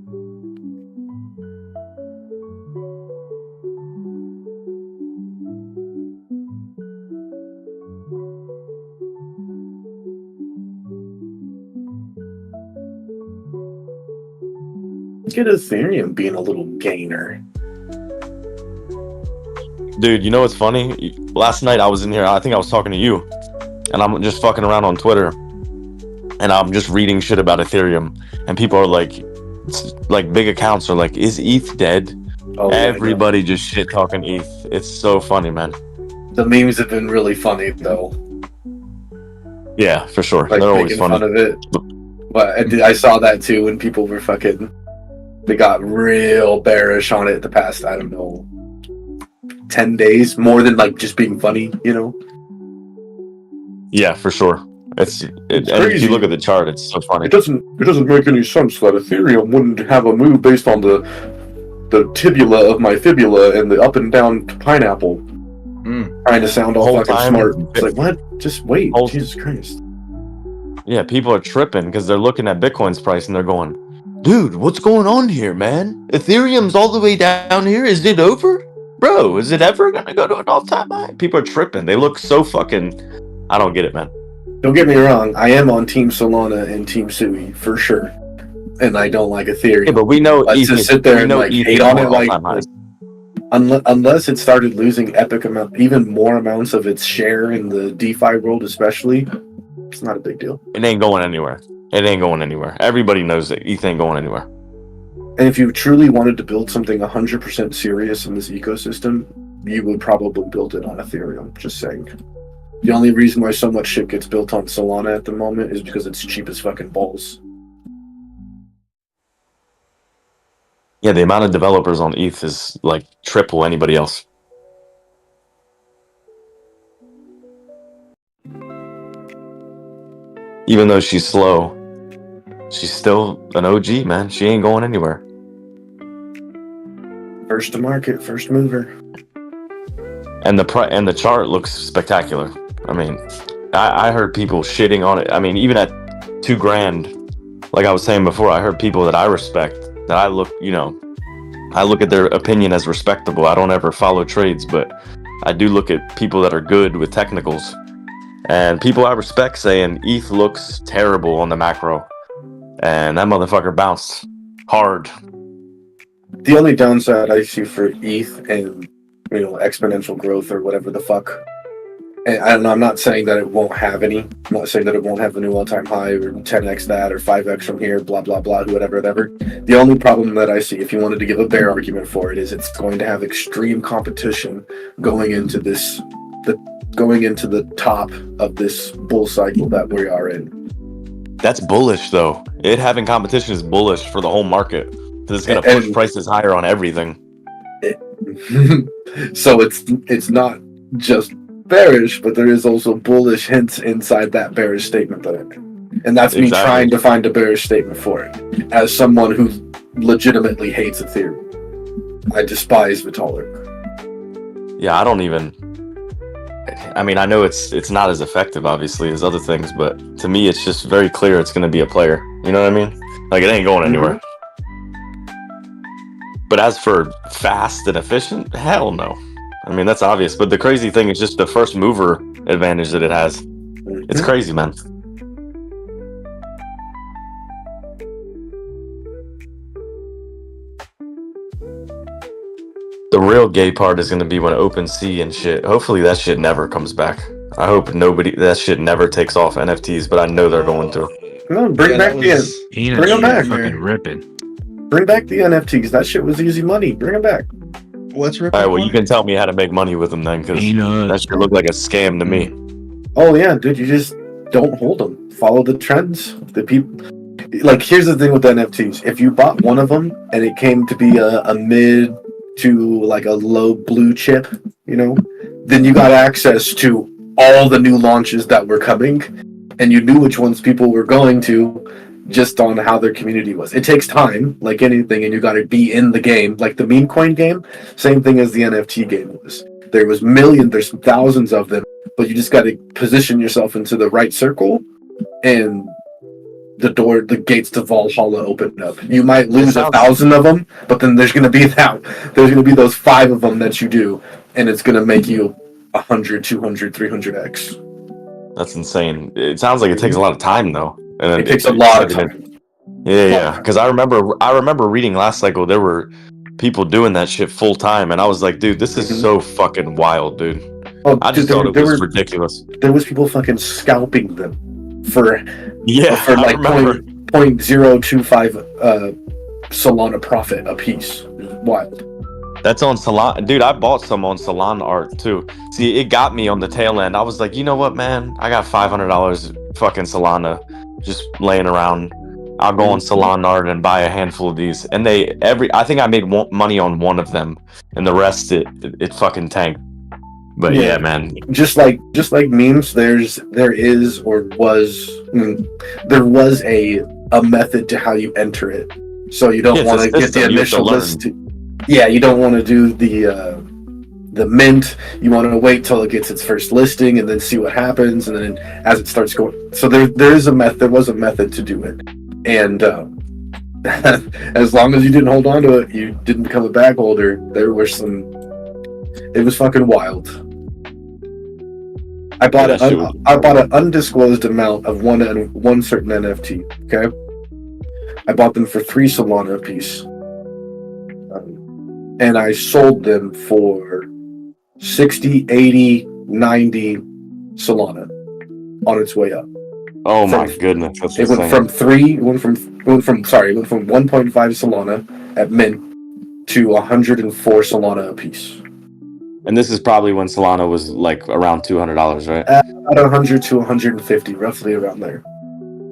Get Ethereum being a little gainer.
Dude, you know what's funny? Last night I was in here, I think I was talking to you, and I'm just fucking around on Twitter, and I'm just reading shit about Ethereum, and people are like big accounts are like, is ETH dead?
Oh, yeah,
Everybody just shit talking ETH. It's so funny, man.
The memes have been really funny though.
Yeah, for sure.
Like
They're always
making
funny.
fun of it. But I saw that too when people were fucking. They got real bearish on it the past, I don't know, 10 days, more than like just being funny, you know?
Yeah, for sure. It's and if
crazy.
you look at the chart, it's so funny.
It doesn't make any sense that Ethereum wouldn't have a move based on the tibula of my fibula and the up and down pineapple. Trying to sound all
Whole
fucking
time-
smart. It's like, what? Just wait. Jesus Christ.
Yeah, people are tripping because they're looking at Bitcoin's price and they're going, dude, what's going on here, man? Ethereum's all the way down here. Is it over? Bro, is it ever going to go to an all-time high? People are tripping. They look so fucking... I don't get it, man.
Don't get me wrong. I am on Team Solana and Team Sui for sure. And I don't like Ethereum.
Yeah, but we know
But
ETH
to sit there
we
and
know
like
ETH
hate
is
on
more
it, like
all-time highs.
unless it started losing even more amounts of its share in the DeFi world, especially, it's not a big deal.
It ain't going anywhere. It ain't going anywhere. Everybody knows that ETH ain't going anywhere.
And if you truly wanted to build something 100% serious in this ecosystem, you would probably build it on Ethereum. Just saying. The only reason why so much shit gets built on Solana at the moment is because it's cheap as fucking balls.
Yeah, the amount of developers on ETH is like triple anybody else. Even though she's slow, she's still an OG, man. She ain't going anywhere.
First to market, first mover.
And the chart looks spectacular. I mean, I heard people shitting on it. I mean, even at $2,000, like I was saying before, I heard people that I respect, that I look at their opinion as respectable. I don't ever follow trades, but I do look at people that are good with technicals. And people I respect saying ETH looks terrible on the macro. And that motherfucker bounced hard.
The only downside I see for ETH and exponential growth or whatever the fuck And I don't know, I'm not saying that it won't have any. I'm not saying that it won't have a new all-time high or 10x that or 5x from here, blah, blah, blah, whatever. The only problem that I see, if you wanted to give a bear argument for it, is it's going to have extreme competition going into the top of this bull cycle that we are in.
That's bullish, though. It having competition is bullish for the whole market because it's going to push prices higher on everything.
So it's not just bearish, but there is also bullish hints inside that bearish statement, though. And that's me trying to find a bearish statement for it. As someone who legitimately hates Ethereum, I despise Vitalik.
Yeah, I don't even. I mean, I know it's not as effective, obviously, as other things, but to me, it's just very clear it's going to be a player. You know what I mean? Like, it ain't going anywhere. But as for fast and efficient, hell no. I mean, that's obvious. But the crazy thing is just the first mover advantage that it has. It's crazy, man. The real gay part is going to be when OpenSea and shit. Hopefully that shit never comes back. I hope that shit never takes off NFTs, but I know they're going to.
No, bring back bring them back.
Fucking ripping.
Bring back the NFTs. That shit was easy money. Bring them back.
What's ripping?
All right, well, you can tell me how to make money with them then, because that shit look like a scam to me.
Oh yeah, dude, you just don't hold them. Follow the trends. The people. Like, here's the thing with NFTs. If you bought one of them and it came to be a mid to like a low blue chip, you know, then you got access to all the new launches that were coming, and you knew which ones people were going to just on how their community was. It takes time, like anything, and you got to be in the game. Like the meme coin game, same thing as the NFT game was. There's thousands of them, but you just got to position yourself into the right circle, and the gates to Valhalla open up. You might lose 1,000 of them, but then there's gonna be those 5 of them that you do, and it's gonna make you 100, 200, 300x.
That's insane. It sounds like it takes a lot of time, though. And then
it takes a lot of time.
Yeah. Because I remember reading last cycle there were people doing that shit full time, and I was like, dude, this is so fucking wild, dude.
Oh,
I just thought it was ridiculous.
There was people fucking scalping them for like 0.025 Solana profit a piece. Wild.
That's on Solana. Dude, I bought some on Solana art too. See, it got me on the tail end. I was like, you know what, man? I got $500 fucking Solana just laying around. I'll go on Solana art and buy a handful of these. And I think I made money on one of them, and the rest it fucking tanked. But yeah, man.
Just like memes, there was a method to how you enter it. So you don't want to get the initial list. Yeah, you don't want to do the mint. You want to wait till it gets its first listing and then see what happens, and then as it starts going. So there was a method to do it, and as long as you didn't hold on to it, you didn't become a bag holder. It was fucking wild. I bought an undisclosed amount of one certain NFT. Okay, I bought them for 3 Solana a piece, and I sold them for 60, 80, 90 Solana on its way up.
Oh my goodness!
It went from 1.5 Solana at mint to 104 Solana a piece.
And this is probably when Solana was like around $200, right?
At 100 to 150, roughly around there.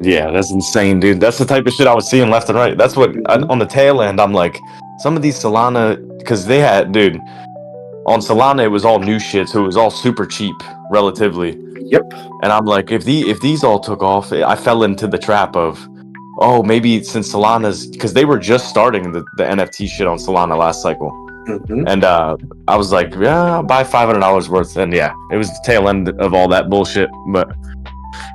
Yeah, that's insane, dude. That's the type of shit I was seeing left and right. That's what on the tail end. I'm like, some of these Solana, because they had, dude, on Solana it was all new shit, so it was all super cheap relatively.
Yep.
And I'm like, if these all took off, I fell into the trap of, oh, maybe since Solana's, because they were just starting the NFT shit on Solana last cycle.
Mm-hmm.
And I was like, yeah, I'll buy $500 worth. And yeah, it was the tail end of all that bullshit. But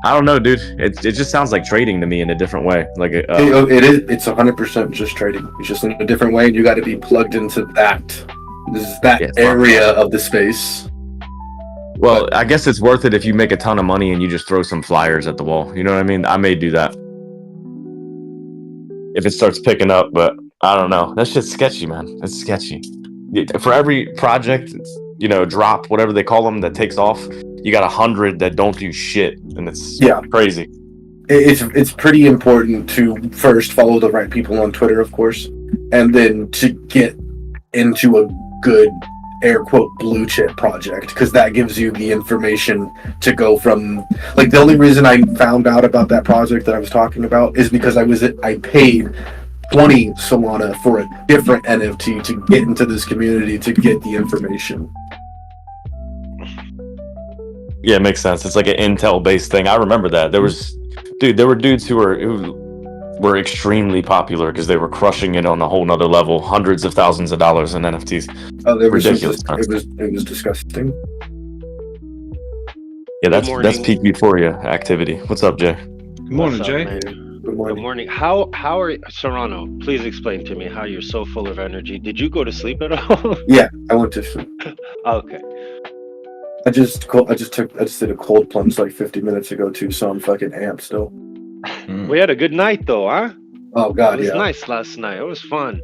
I don't know, dude. It just sounds like trading to me in a different way. Like
it is. It's 100% just trading. It's just in a different way, and you got to be plugged into that. This is that area of the space.
Well, I guess it's worth it if you make a ton of money and you just throw some flyers at the wall. You know what I mean? I may do that if it starts picking up, but I don't know. That shit's sketchy, man. It's sketchy. For every project, drop, whatever they call them, that takes off, you got 100 that don't do shit, and it's crazy.
It's pretty important to first follow the right people on Twitter, of course, and then to get into a good air quote blue chip project, because that gives you the information to go from, like, the only reason I found out about that project that I was talking about is because I paid 20 Solana for a different NFT to get into this community to get the information.
Yeah, it makes sense. It's like an Intel based thing. I remember that. There were dudes who were extremely popular because they were crushing it on a whole nother level, hundreds of thousands of dollars in NFTs.
Oh, it was
ridiculous.
It was disgusting.
Yeah, that's peak euphoria activity. What's up, Jay?
Good morning, Jay.
Good morning.
Good morning. How are Serrano? Please explain to me how you're so full of energy. Did you go to sleep at all?
Yeah, I went to sleep.
Okay.
I just did a cold plunge like 50 minutes ago too, so I'm fucking amped still.
We had a good night though, huh?
Oh god,
it was
yeah.
nice last night. It was fun.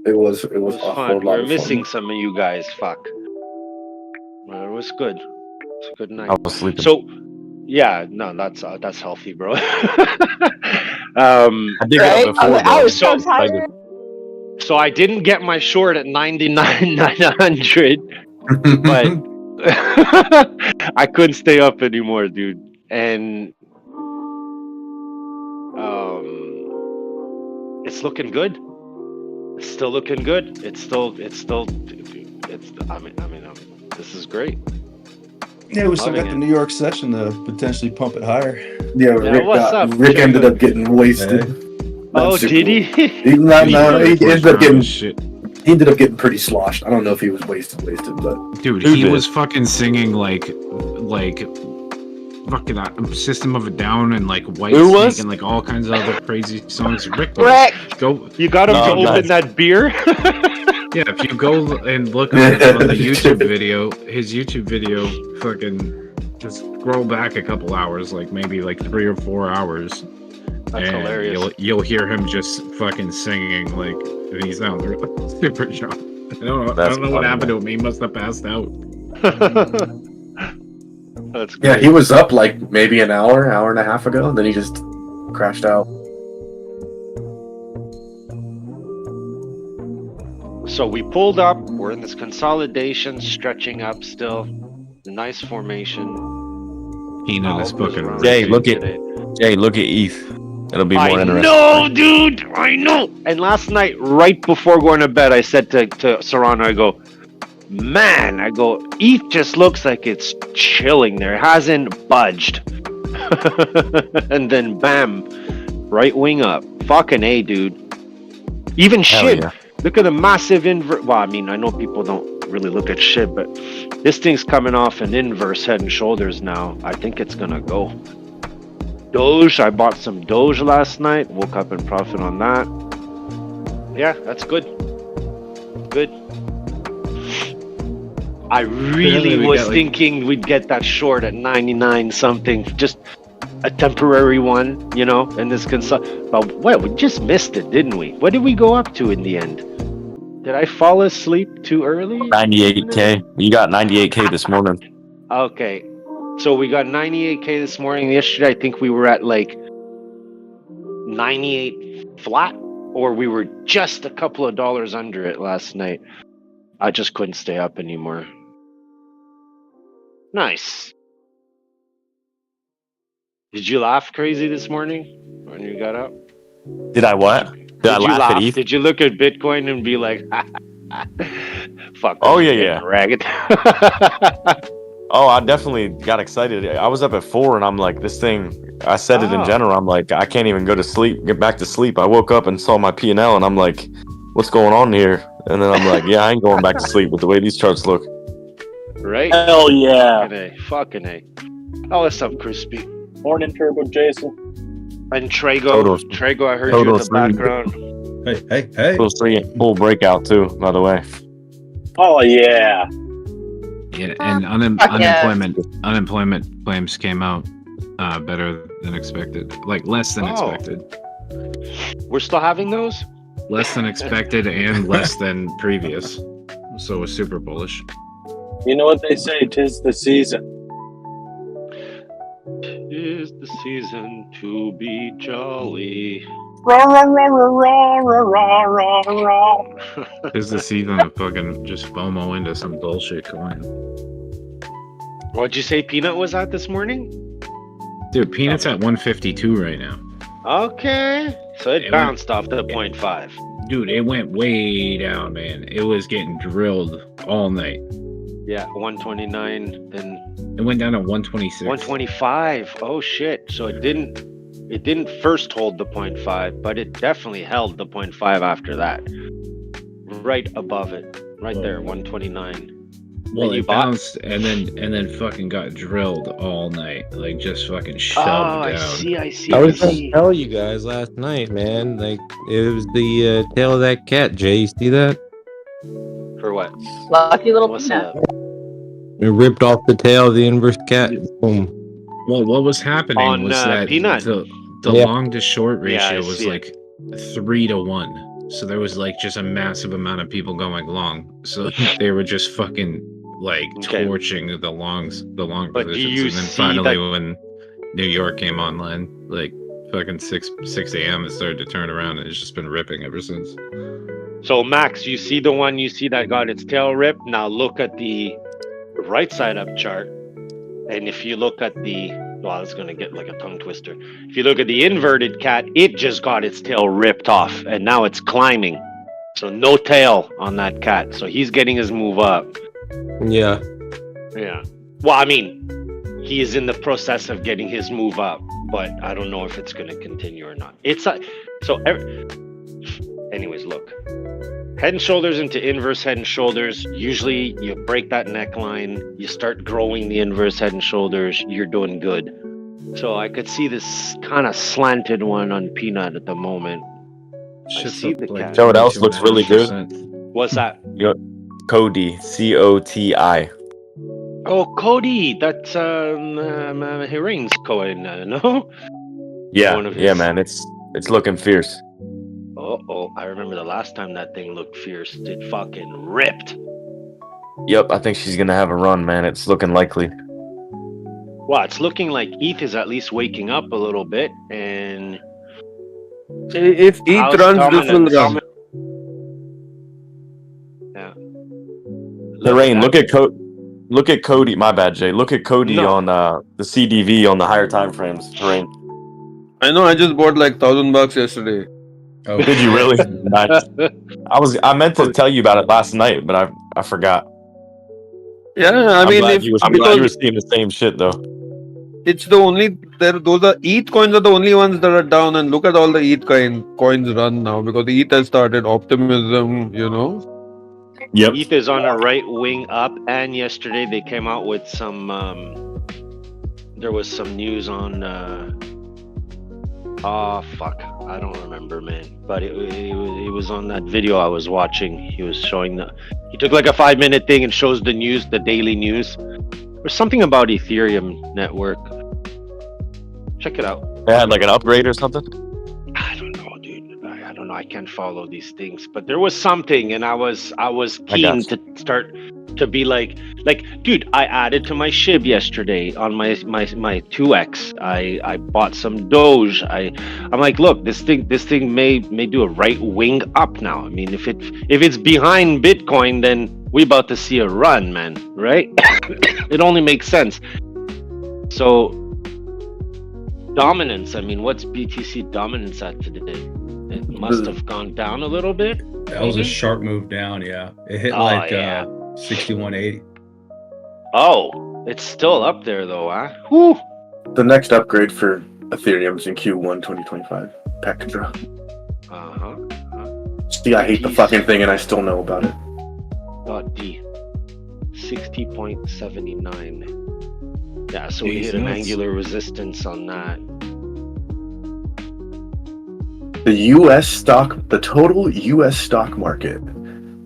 It was
fun. We were missing some of you guys. Fuck. Well, it was good. It's a good night.
I was sleeping.
So, yeah, no, that's healthy, bro.
I did get up before.
I was so tired.
So I didn't get my short at 99,900, but I couldn't stay up anymore, dude. And it's looking good. It's still looking good. It's I mean, this is great.
Yeah, we still got
Loving
the New York session to potentially pump it higher.
Yeah,
what's up?
Rick ended up getting wasted.
Oh, did he?
He ended up getting He ended up getting pretty sloshed. I don't know if he was wasted, but
dude, he was fucking singing like fucking System of a Down and like White Snake and like all kinds of other crazy songs. Rick, go.
You got him to open that beer.
Yeah, if you go and look on the YouTube video, his YouTube video, fucking just scroll back a couple hours, like maybe like 3 or 4 hours.
That's
and
hilarious.
You'll hear him just fucking singing like he sounds super shocked. I don't know what happened to him. He must have passed out.
That's great.
yeah, he was up like maybe an hour and a half ago, and then he just crashed out.
So we pulled up. We're in this consolidation, stretching up still. Nice formation.
Peanut is fucking.
Jay, look at ETH. It'll be more interesting.
No, dude, I know. And last night, right before going to bed, I said to Serrano, I go, man, ETH just looks like it's chilling there. It hasn't budged. And then bam, right wing up. Fucking A, dude. Even SHIB.
Yeah.
Look at the massive invert. Well, I mean, I know people don't really look at SHIB, but this thing's coming off an inverse head and shoulders now. I think it's gonna go. DOGE, I bought some DOGE last night. Woke up in profit on that. Yeah, that's good. Good. I really was thinking we'd get that short at 99 something. Just a temporary one, you know, in this but well, we just missed it, didn't we? What did we go up to in the end? Did I fall asleep too early?
98K. You got 98K this morning.
Okay. So we got 98K this morning. Yesterday, I think we were at like 98 flat, or we were just a couple of dollars under it last night. I just couldn't stay up anymore. Nice. Did you laugh crazy this morning when you got up?
Did I what? Did I laugh at ETH?
Did you look at Bitcoin and be like, fuck?
Oh, yeah.
Ragged.
Oh, I definitely got excited. I was up at 4 and I'm like, this thing, I said it in general. I'm like, I can't even get back to sleep. I woke up and saw my P&L and I'm like, what's going on here? And then I'm like, yeah, I ain't going back to sleep with the way these charts look.
Right?
Hell yeah.
Fucking A. Oh, what's up, Crispy?
Morning, Turbo Jason.
And Trago. Trago, I heard you in the background.
Hey.
Full breakout too, by the way.
Oh yeah.
Yeah, and unemployment claims came out better than expected, like less than expected.
We're still having those?
Less than expected and less than previous. So it was super bullish.
You know what they say? 'Tis the season.
'tis the season to be jolly.
It's the season of fucking just FOMO into some bullshit coin.
What'd you say Peanut was at this morning?
Dude, Peanut's at 152 right now.
Okay. So it
It
bounced off the 0.5.
Dude, it went way down, man. It was getting drilled all night.
Yeah, 129, then
It went down to 126.
125. Oh shit. So it didn't first hold the 0.5, but it definitely held the 0.5 after that. Right above it. Right there, 129.
Well,
And you
it
bought?
bounced and then fucking got drilled all night. Like just fucking shoved
Oh,
down.
I see.
I was gonna tell you guys last night, man. Like it was the tail of that cat. Jay, you see that?
For what?
Lucky little
What's
peanut.
up?
It ripped off the tail of the inverse cat. Boom.
Well, what was happening
On,
was that
Peanut.
the
Yeah.
long to short
Yeah, I
ratio was
see
like 3-1. So there was like just a massive amount of people going long. So they were just fucking like
Okay.
torching the long
But do
positions.
you
And then
see
finally
that-
when New York came online, like fucking 6 a.m. it started to turn around and it's just been ripping ever since.
So Max, you see the one you see that got its tail ripped? Now look at the right side up chart. And if you look at the, well, it's gonna get like a tongue twister. If you look at the inverted cat, it just got its tail ripped off and now it's climbing. So no tail on that cat. So he's getting his move up.
Yeah.
Yeah. Well, I mean, he is in the process of getting his move up, but I don't know if it's going to continue or not. It's a, so. Anyways, look. Head and shoulders into inverse head and shoulders. Usually, you break that neckline, you start growing the inverse head and shoulders. You're doing good. So I could see this kind of slanted one on Peanut at the moment. I see the cat.
You know what else looks really good?
What's that?
Cody, COTI.
Oh, Cody, that's Herring's coin, no?
Yeah,
One of
yeah,
his-
man. It's looking fierce.
Oh, I remember the last time that thing looked fierce. It fucking ripped.
Yep, I think she's gonna have a run, man. It's looking likely.
Well, it's looking like ETH is at least waking up a little bit, and
If ETH
How's
runs, this will
dominance?
run.
Yeah.
Lorraine, look at Cody. My bad, Jay. Look at Cody on the CDV on the higher time frames. Lorraine.
I know. I just bought like $1,000 yesterday.
Oh,
did you really? Nice. I meant to tell you about it last night, but I forgot.
Yeah,
I'm glad you were seeing the same shit though.
It's the only those are ETH coins are the only ones that are down, and look at all the ETH coins run now because the ETH has started optimism, you know.
Yep.
ETH is on a right wing up, and yesterday they came out with some. There was some news on. Oh fuck, I don't remember, man. But it was on that video I was watching. He was showing he took like a 5-minute thing and shows the news, the daily news. There's something about Ethereum network. Check it out.
They had like an upgrade or something.
I don't know, dude. I don't know. I can't follow these things, but there was something, and I was keen to start to be like, dude. I added to my SHIB yesterday on my 2x. I bought some Doge. I'm like, look, this thing may do a right wing up now. I mean, if it's behind Bitcoin, then we about to see a run, man. Right? It only makes sense. So dominance. I mean, what's BTC dominance at today? It must have gone down a little bit.
That was a sharp move down. Yeah, it hit 6180.
Oh, it's still up there though, huh? Whew.
The next upgrade for Ethereum is in Q1 2025. Pack drop. See, I hate the fucking thing and I still know about it.
.D 60.79. Yeah, so we hit an
nuts.
angular resistance on that.
The total US stock market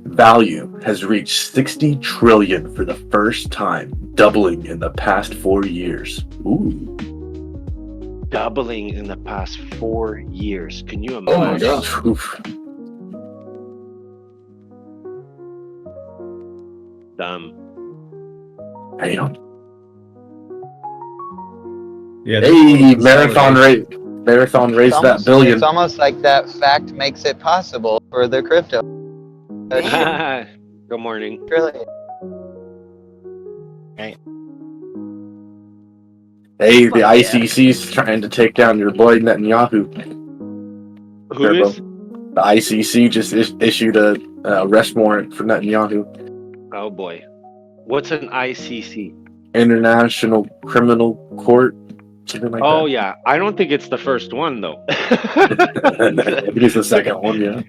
value has reached 60 trillion for the first time, doubling in the past 4 years. Ooh.
Doubling in the past 4 years. Can you
Oh my
imagine?
gosh. Oof.
Damn.
Damn.
Yeah.
Hey, Marathon raised that billion.
It's almost like that fact makes it possible for the crypto.
Good morning.
Really?
Right.
Hey, the ICC's trying to take down your boy Netanyahu.
Who is?
The ICC just issued a arrest warrant for Netanyahu.
Oh boy. What's an ICC?
International Criminal Court, something like
Oh
that.
yeah, I don't think it's the first one though.
It is the second one, yeah.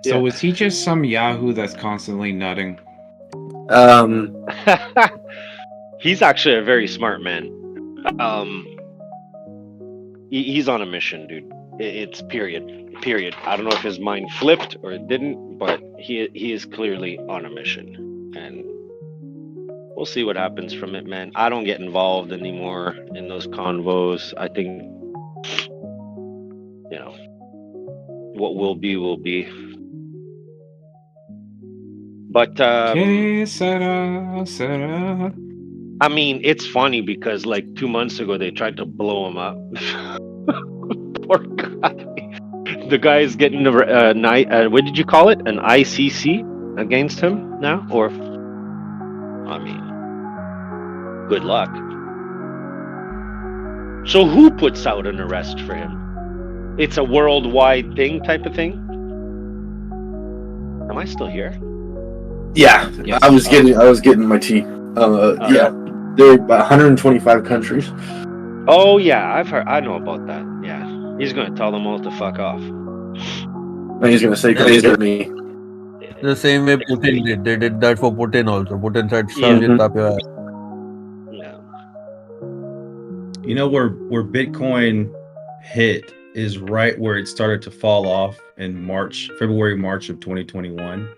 So is he just some Yahoo that's constantly nutting?
He's actually a very smart man. He's on a mission, dude. It's period. I don't know if his mind flipped or it didn't, but he is clearly on a mission, and we'll see what happens from it, man. I don't get involved anymore in those convos. I think, you know, what will be will be. But I mean, it's funny because like 2 months ago they tried to blow him up. Poor guy. The guy is getting what did you call it? An ICC against him now? Or I mean, good luck. So who puts out an arrest for him? It's a worldwide thing type of thing? Am I still here?
Yeah,
Yes.
I was getting my tea. Yeah, there are 125 countries.
Oh yeah, I know about that. Yeah, he's gonna tell them all to fuck off.
And he's gonna say, "Come get me."
The same way Putin did. They did that for Putin also. Putin said,
Yeah.
"Up your ass."
You know where Bitcoin hit is right where it started to fall off in February, March of 2021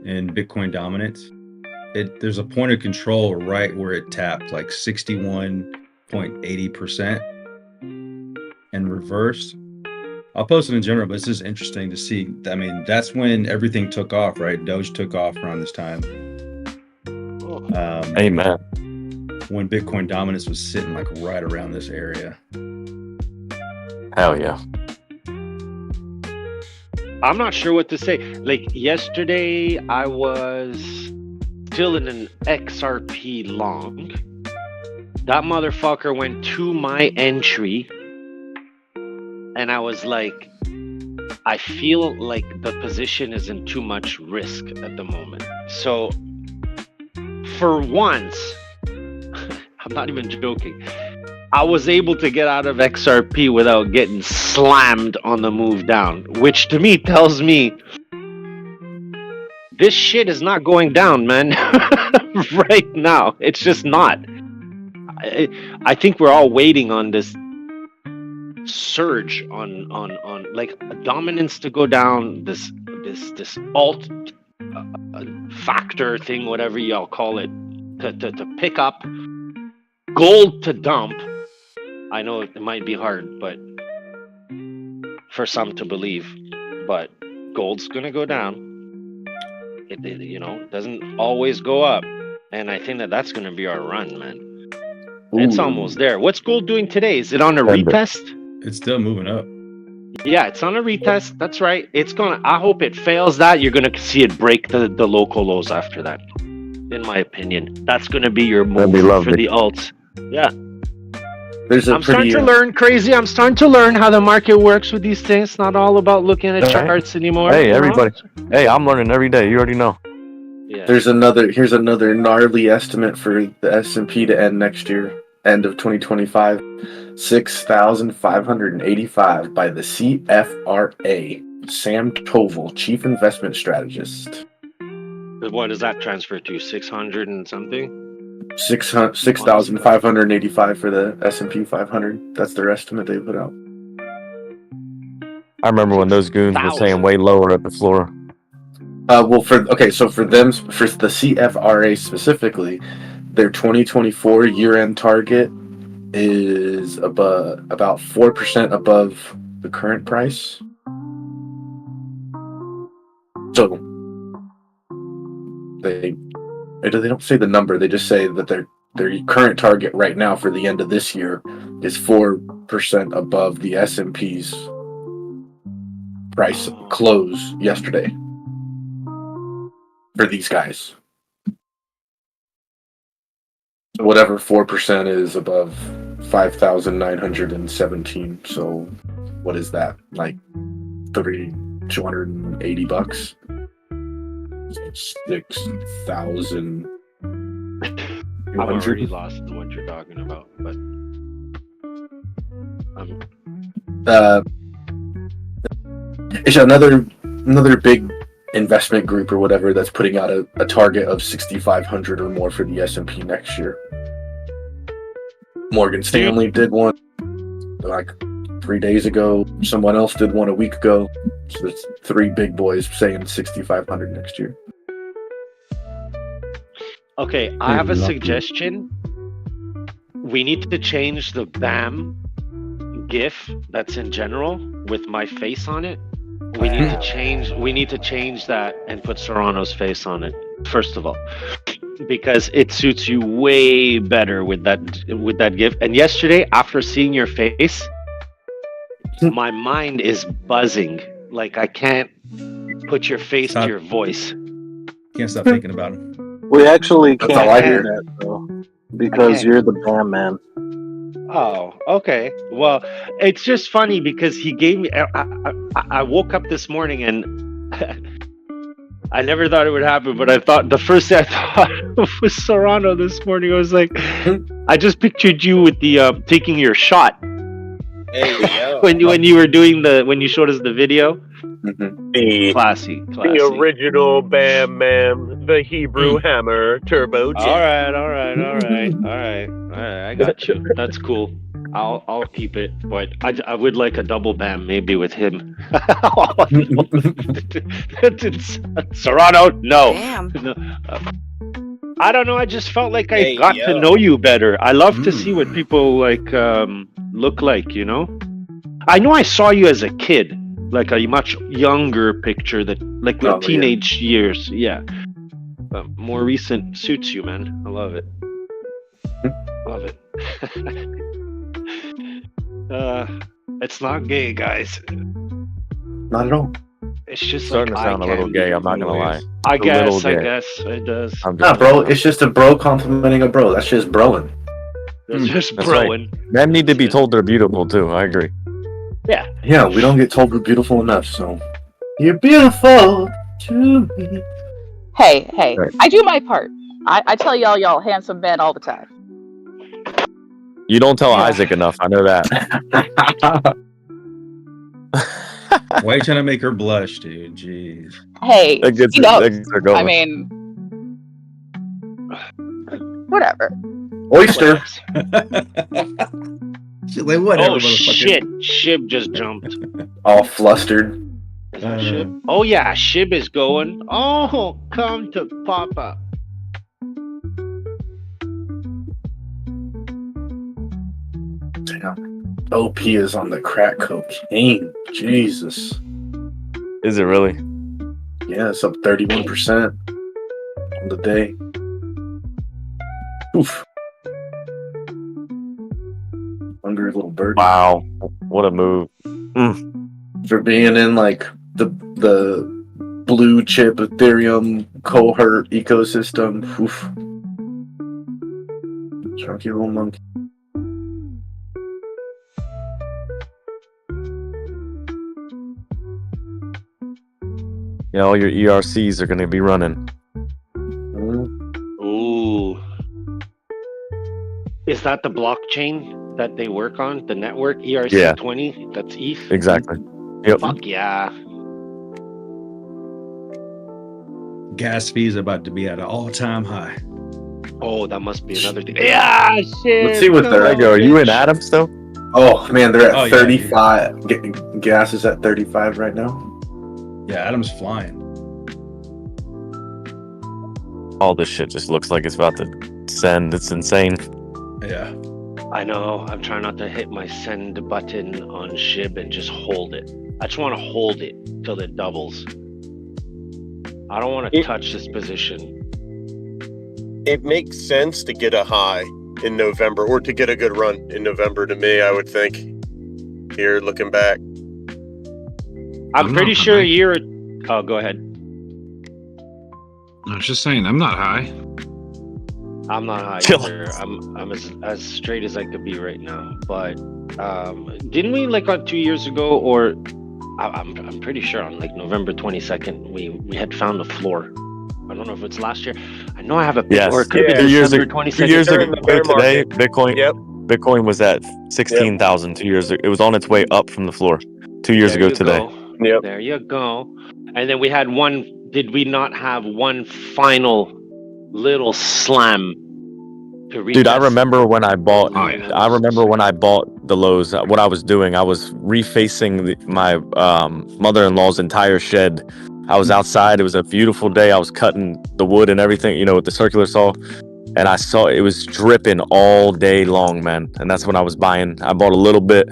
in Bitcoin dominance. There's a point of control right where it tapped like 61.80% and reversed. I'll post it in general, but it's just interesting to see. I mean, that's when everything took off, right? Doge took off around this time.
Amen.
When Bitcoin dominance was sitting like right around this area.
Hell yeah.
I'm not sure what to say. Like yesterday, I was still in an XRP long. That motherfucker went to my entry, and I was like, I feel like the position is in too much risk at the moment. So, for once, I'm not even joking, I was able to get out of XRP without getting slammed on the move down, which to me tells me this shit is not going down, man. Right now, it's just not. I think we're all waiting on this surge on like dominance to go down, this alt factor thing, whatever y'all call it, to pick up, gold to dump. I know it might be hard, but for some to believe, but gold's gonna go down. It doesn't always go up, and I think that's gonna be our run, man. It's almost there. What's gold doing today? Is it on a retest?
It's still moving up.
Yeah, it's on a retest. That's right. I hope it fails that. You're gonna see it break the local lows after that. In my opinion, that's gonna be your move for the alts. Yeah. I'm starting to learn, crazy. I'm starting to learn how the market works with these things. It's not all about looking at charts anymore.
Hey, everybody. Hey, I'm learning every day. You already know.
Yeah.
Here's another gnarly estimate for the S&P to end next year, end of 2025, 6,585 by the CFRA, Sam Tovil, Chief Investment Strategist.
What does that transfer to? 600 and something?
6,585 for the S&P 500. That's their estimate they put out.
I remember when those goons were saying way lower at the floor.
For the CFRA specifically, their 2024 year-end target is about 4% above the current price. So they don't say the number. They just say that their current target right now for the end of this year is 4% above the S&P's price close yesterday for these guys. So whatever 4% is above 5,917. So what is that? Like $280? 6,000.
I've already lost what you're talking about, but
it's another big investment group or whatever that's putting out a target of 6,500 or more for the S&P next year. Morgan Stanley did one like 3 days ago. Someone else did one a week ago. So there's 3 big boys saying 6,500 next year.
okay, I have a suggestion. We need to change the BAM GIF that's in general with my face on it. We need to change that and put Serrano's face on it, first of all, because it suits you way better with that GIF. And yesterday, after seeing your face, my mind is buzzing. Like I can't put your face to your voice.
Can't stop thinking about it.
We actually
That's
can't
all I
do
hear.
that though, because
Okay.
you're the BAM man.
Oh, okay. Well, it's just funny because he gave me. I woke up this morning and I never thought it would happen, but I thought the first thing I thought was Serrano this morning. I was like, I just pictured you with the taking your shot when you were doing when you showed us the video. Classy.
The original Bam Man, the Hebrew Hammer, Turbo Jet.
All right. I got you. That's cool. I'll keep it, but I would like a double BAM maybe with him. Serrano, no.
Damn.
No. I don't know. I just felt like I got to know you better. I love to see what people like look like. You know, I know I saw you as a kid, like a much younger picture that like with teenage years. Yeah. But more recent suits you, man. I love it. Love it. It's not gay, guys.
Not at all.
It's just
Starting
like
to sound a little gay. I'm not gonna lie.
I
A little
guess
gay.
it does.
Nah, bro, it's just a bro complimenting a bro. That's just broing.
It's just
That's
broing.
right. Men need to be told they're beautiful too. I agree.
Yeah.
Yeah, we don't get told we're beautiful enough, so. You're beautiful to me.
Hey,
Right.
I do my part. I tell y'all handsome men all the time.
You don't tell Isaac enough. I know that.
Why are you trying to make her blush, dude? Jeez.
Hey,
That gets
you
her-
know,
that gets her going.
I mean, whatever.
Oyster.
She's like, whatever,
Oh
motherfucker.
shit! Shib just jumped.
All flustered.
Is that Shib? Oh yeah, Shib is going. Oh, come to Papa.
Damn. OP is on the crack cocaine. Jesus.
Is it really?
Yeah, it's up 31% on the day. Oof. Hungry little bird.
Wow. What a move.
For being in like the blue chip Ethereum cohort ecosystem. Oof. Chunky little monkey.
Yeah, all your ERCs are going to be running.
Ooh. Is that the blockchain that they work on? The network ERC20? That's ETH?
Exactly. Yep.
Fuck yeah.
Gas fees about to be at an all-time high.
Oh, that must be another thing. Yeah, shit.
Let's see what they're at.
Are you in Adams though?
Oh man, they're at
Oh, yeah,
35. Gas is at 35 right now.
Yeah, Adam's flying.
All this shit just looks like it's about to send. It's insane.
Yeah.
I know. I'm trying not to hit my send button on Shib and just hold it. I just want to hold it till it doubles. I don't want to touch this position.
it makes sense to get a high in November or to get a good run in November. To me, I would think. Here, looking back,
I'm pretty sure a year. Oh, go ahead.
I was just saying, I'm not high.
I'm not high either. I'm as straight as I could be right now. But didn't we like on 2 years ago, or I'm pretty sure on like November 22nd, we had found a floor. I don't know if it's last year. I know I have a picture, or it could be December 22nd.
2 years ago today, Bitcoin was at 16,000 2 years ago. It was on its way up from the floor 2 years ago today.
Yep.
There you go. And then we had one. Did we not have one final little slam to reach?
Dude, I remember when I bought. I remember when I bought the lows. What I was doing, I was refacing my mother-in-law's entire shed. I was outside. It was a beautiful day. I was cutting the wood and everything, you know, with the circular saw, and I saw it was dripping all day long, man. And that's when I was buying. I bought a little bit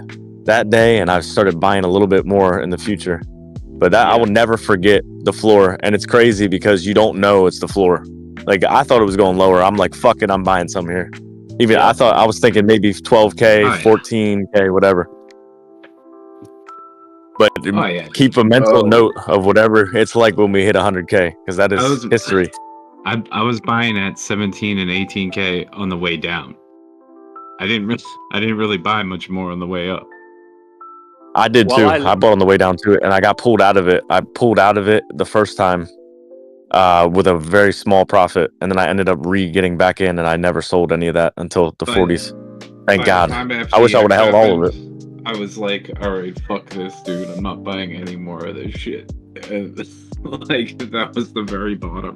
that day, and I started buying a little bit more in the future. But that I will never forget the floor, and it's crazy because you don't know it's the floor. Like I thought it was going lower. I'm like, fuck it, I'm buying some here. Even I was thinking maybe 12K, 14K, whatever. But keep a mental note of whatever it's like when we hit 100K, because that is history.
I was buying at 17 and 18K on the way down. I didn't really buy much more on the way up.
I did too. I bought on the way down to it, and I got pulled out of it. I pulled out of it the first time with a very small profit, and then I ended up getting back in, and I never sold any of that until the 40s. Thank God. I wish I would have held all of it.
I was like, all right, fuck this, dude. I'm not buying any more of this shit. Like, that was the very bottom.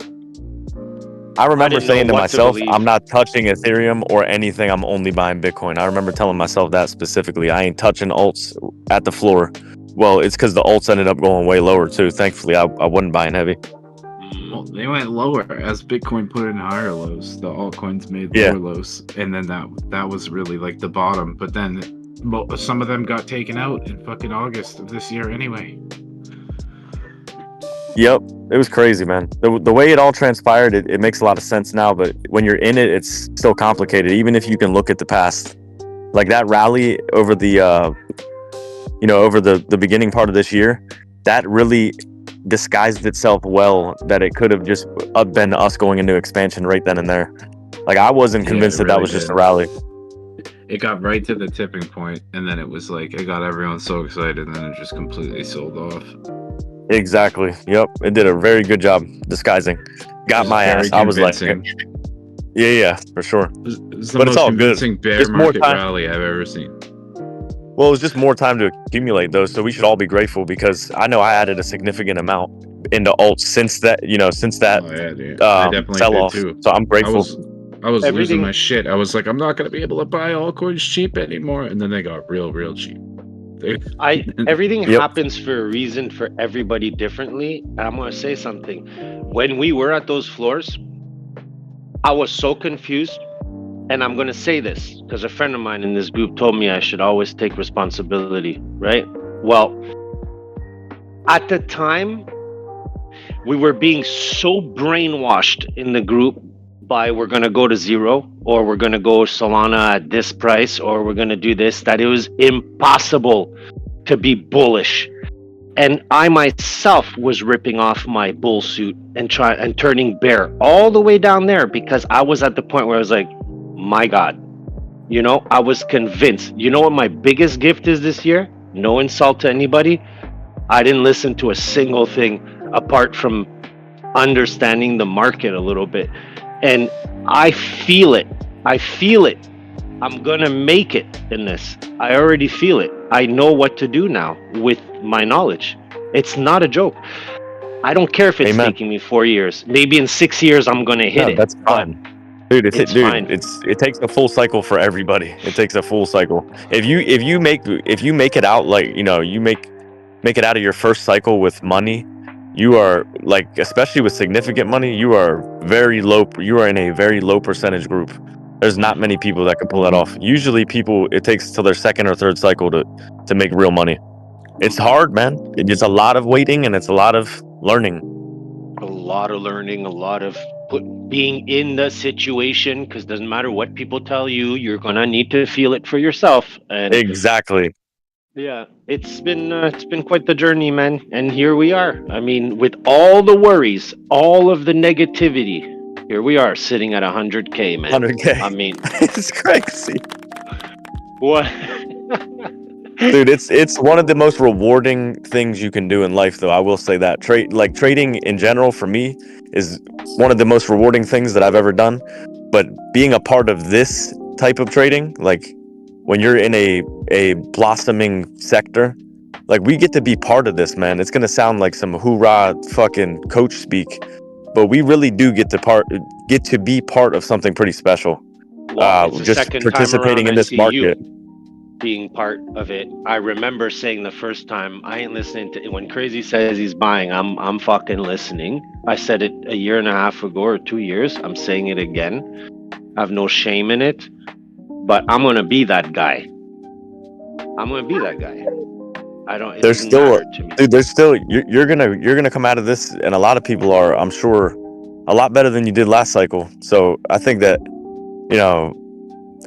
I remember saying to myself, I'm not touching Ethereum or anything. I'm only buying Bitcoin. I remember telling myself that specifically. I ain't touching alts at the floor. Well, it's because the alts ended up going way lower too. Thankfully, I wasn't buying heavy.
Well, they went lower as Bitcoin put in higher lows. The altcoins made lower lows, and then that was really like the bottom. But then some of them got taken out in fucking August of this year anyway.
Yep, it was crazy, man. The way it all transpired, it makes a lot of sense now. But when you're in it, it's still complicated. Even if you can look at the past, like that rally over the, over the beginning part of this year, that really disguised itself well. That it could have just been us going into expansion right then and there. Like I wasn't convinced that was just a rally.
It got right to the tipping point, and then it was like it got everyone so excited, and then it just completely sold off.
Exactly. Yep. It did a very good job disguising. Got my ass. I was like, yeah, for sure.
But it's all good. Bear market rally I've ever seen.
Well, it was just more time to accumulate those, so we should all be grateful because I know I added a significant amount into alts since that sell off. Too. So I'm grateful.
I was losing my shit. I was like, I'm not gonna be able to buy altcoins cheap anymore, and then they got real cheap.
Everything happens for a reason for everybody differently. I'm gonna say something. When we were at those floors, I was so confused, and I'm gonna say this because a friend of mine in this group told me I should always take responsibility, right? Well, at the time, we were being so brainwashed in the group by we're gonna go to zero, or we're gonna go Solana at this price, or we're gonna do this, that it was impossible to be bullish. And I myself was ripping off my bull suit and turning bear all the way down there because I was at the point where I was like, my God, I was convinced. You know what my biggest gift is this year? No insult to anybody. I didn't listen to a single thing apart from understanding the market a little bit. And I feel it. I'm gonna make it in this. I already feel it. I know what to do now with my knowledge. It's not a joke. I don't care if it's taking me 4 years. Maybe in 6 years I'm gonna hit it.
That's fine. Dude, it takes a full cycle for everybody. It takes a full cycle. If you make it out like, you make it out of your first cycle with money, you are like, especially with significant money, you are very low. You are in a very low percentage group. There's not many people that can pull that off. Usually it takes till their second or third cycle to make real money. It's hard, man. It's a lot of waiting and it's a lot of learning.
A lot of learning, a lot of being in the situation, because doesn't matter what people tell you, you're gonna need to feel it for yourself. And
Exactly.
yeah, it's been quite the journey, man. And here we are. I mean, with all the worries, all of the negativity, here we are sitting at 100K, man.
100K.
I mean,
It's crazy.
what?
Dude, it's one of the most rewarding things you can do in life, though. I will say that trading in general for me is one of the most rewarding things that I've ever done. But being a part of this type of trading, like when you're in a blossoming sector, like we get to be part of this, man. It's gonna sound like some hoorah fucking coach speak, but we really do get to be part of something pretty special.
Well, it's the
just
second
participating
time around
in
I
this
see
market.
you being part of it. I remember saying the first time, I ain't listening to when Crazy says he's buying, I'm fucking listening. I said it a year and a half ago or 2 years. I'm saying it again. I have no shame in it, but I'm gonna be that guy. I'm gonna be that guy. I don't. It
There's
doesn't
still,
matter to me.
dude. There's still you're gonna come out of this, and a lot of people are, I'm sure, a lot better than you did last cycle. So I think that, you know,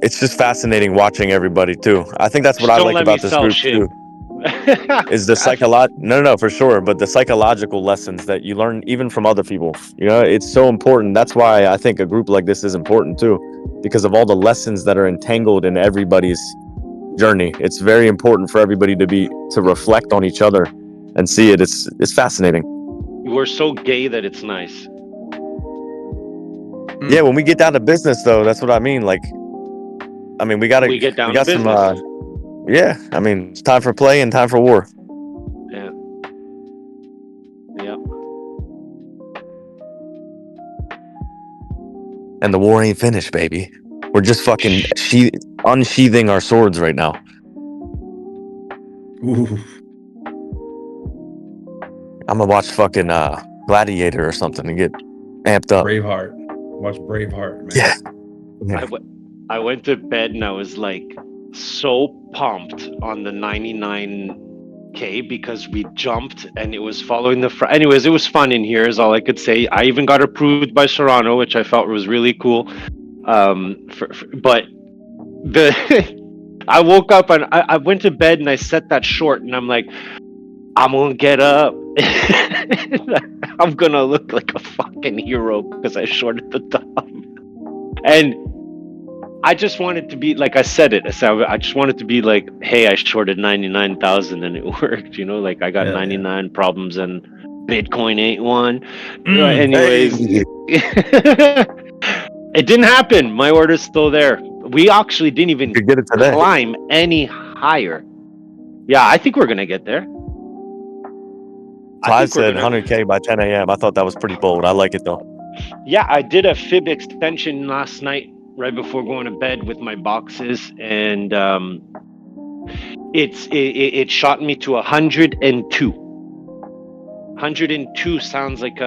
it's just fascinating watching everybody too. I think that's what I
Don't
like
let me
about this
sell
group
shit.
too. Is the no, for sure, but the psychological lessons that you learn even from other people. You know, it's so important. That's why I think a group like this is important too, because of all the lessons that are entangled in everybody's journey. It's very important for everybody to reflect on each other and see it. It's fascinating.
We're so gay that it's nice.
Yeah, when we get down to business though, that's what I mean. Like, I mean, we got
business.
Yeah, I mean, it's time for play and time for war.
Yeah. Yeah.
And the war ain't finished, baby. We're just fucking unsheathing our swords right now.
Ooh.
I'm gonna watch fucking Gladiator or something and get amped up.
Braveheart. Watch Braveheart, man.
Yeah.
I went to bed and I was like so pumped on the 99K because we jumped and it was following the anyways, it was fun in here is all I could say. I even got approved by Serrano, which I felt was really cool. But I woke up and I went to bed and I set that short and I'm like, I'm gonna get up. I'm gonna look like a fucking hero because I shorted the top. And I just wanted to be like I said it. I just wanted to be like, hey, I shorted 99,000 and it worked. You know, like I got 99 problems and Bitcoin ain't one. Anyways, it didn't happen. My order's still there. We actually didn't even climb any higher. Yeah, I think we're gonna get there.
Clive said 100K by 10 a.m. I thought that was pretty bold. I like it though.
Yeah, I did a fib extension last night right before going to bed with my boxes, and it shot me to 102. 102 sounds like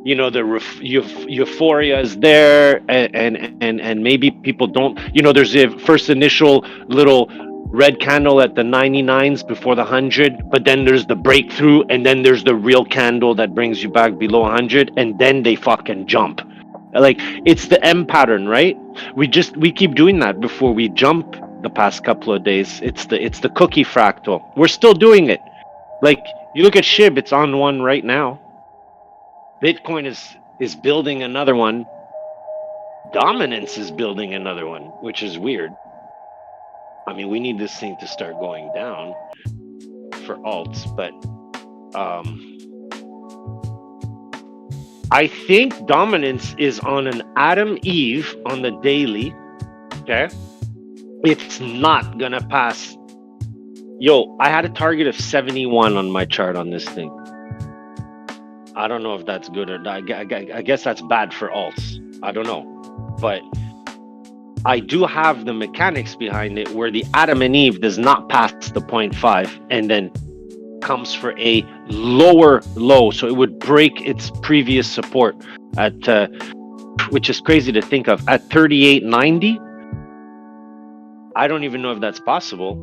you know, the euphoria is there, and maybe people don't, you know, there's a first initial little red candle at the 99s before the 100, but then there's the breakthrough, and then there's the real candle that brings you back below 100, and then they fucking jump. Like, it's the M pattern, right? We keep doing that before we jump the past couple of days. It's the cookie fractal. We're still doing it. Like, you look at SHIB, it's on one right now. Bitcoin is building another one. Dominance is building another one, which is weird. I mean, we need this thing to start going down for alts, but I think dominance is on an Adam Eve on the daily. Okay, it's not gonna pass. Yo, I had a target of 71 on my chart on this thing. I don't know if that's good or not. I guess that's bad for alts. I don't know, but I do have the mechanics behind it where the Adam and Eve does not pass the 0.5 and then comes for a lower low. So it would break its previous support at, which is crazy to think of, at 38.90. I don't even know if that's possible,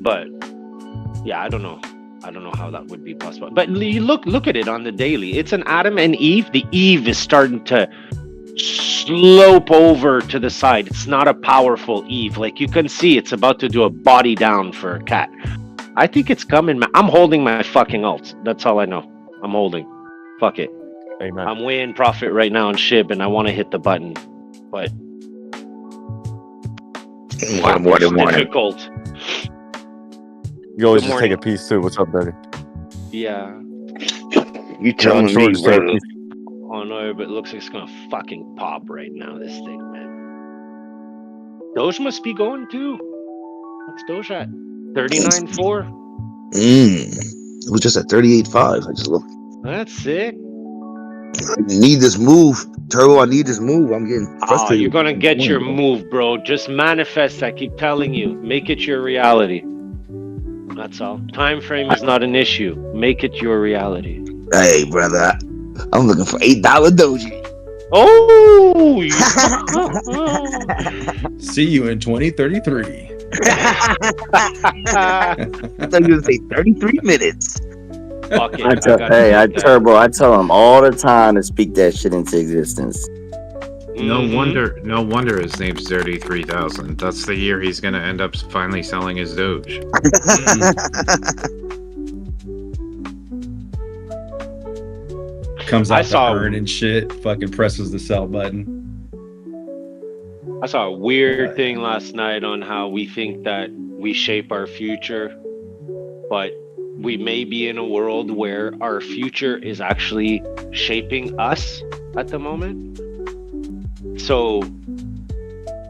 but yeah, I don't know. I don't know how that would be possible. But you look at it on the daily. It's an Adam and Eve. The Eve is starting to slope over to the side. It's not a powerful Eve. Like you can see, it's about to do a body down for a cat. I think it's coming. I'm holding my fucking alts. That's all I know. I'm holding. Fuck it.
Amen.
I'm way in profit right now on SHIB, and I want to hit the button, but
What?
difficult.
You always
Good
just take a
morning.
piece too. What's up, Daddy?
Yeah.
You telling
Short,
me,
just take a
brother?
piece.
Oh no, but it looks like it's gonna fucking pop right now. This thing, man. Doge must be going too. What's Doge at? 39.4.
It was just at 38.5. I just looked.
That's sick.
I need this move, Turbo. I need this move. I'm getting
Oh,
frustrated.
you're gonna
with
get
this
your
point,
move, bro. Just manifest. I keep telling you. Make it your reality. That's all. Time frame is not an issue. Make it your reality.
bro. Hey, brother. I'm looking for $8 Doji.
Oh!
See you in 2033.
I thought you were going to say 33 minutes.
Fuck it.
I Turbo. I tell him all the time to speak that shit into existence.
No wonder his name's 33,000. That's the year he's gonna end up finally selling his Doge.
Comes
I
out
saw-
the urn and shit. Fucking presses the sell button.
I saw a weird thing last night on how we think that we shape our future, but we may be in a world where our future is actually shaping us at the moment. So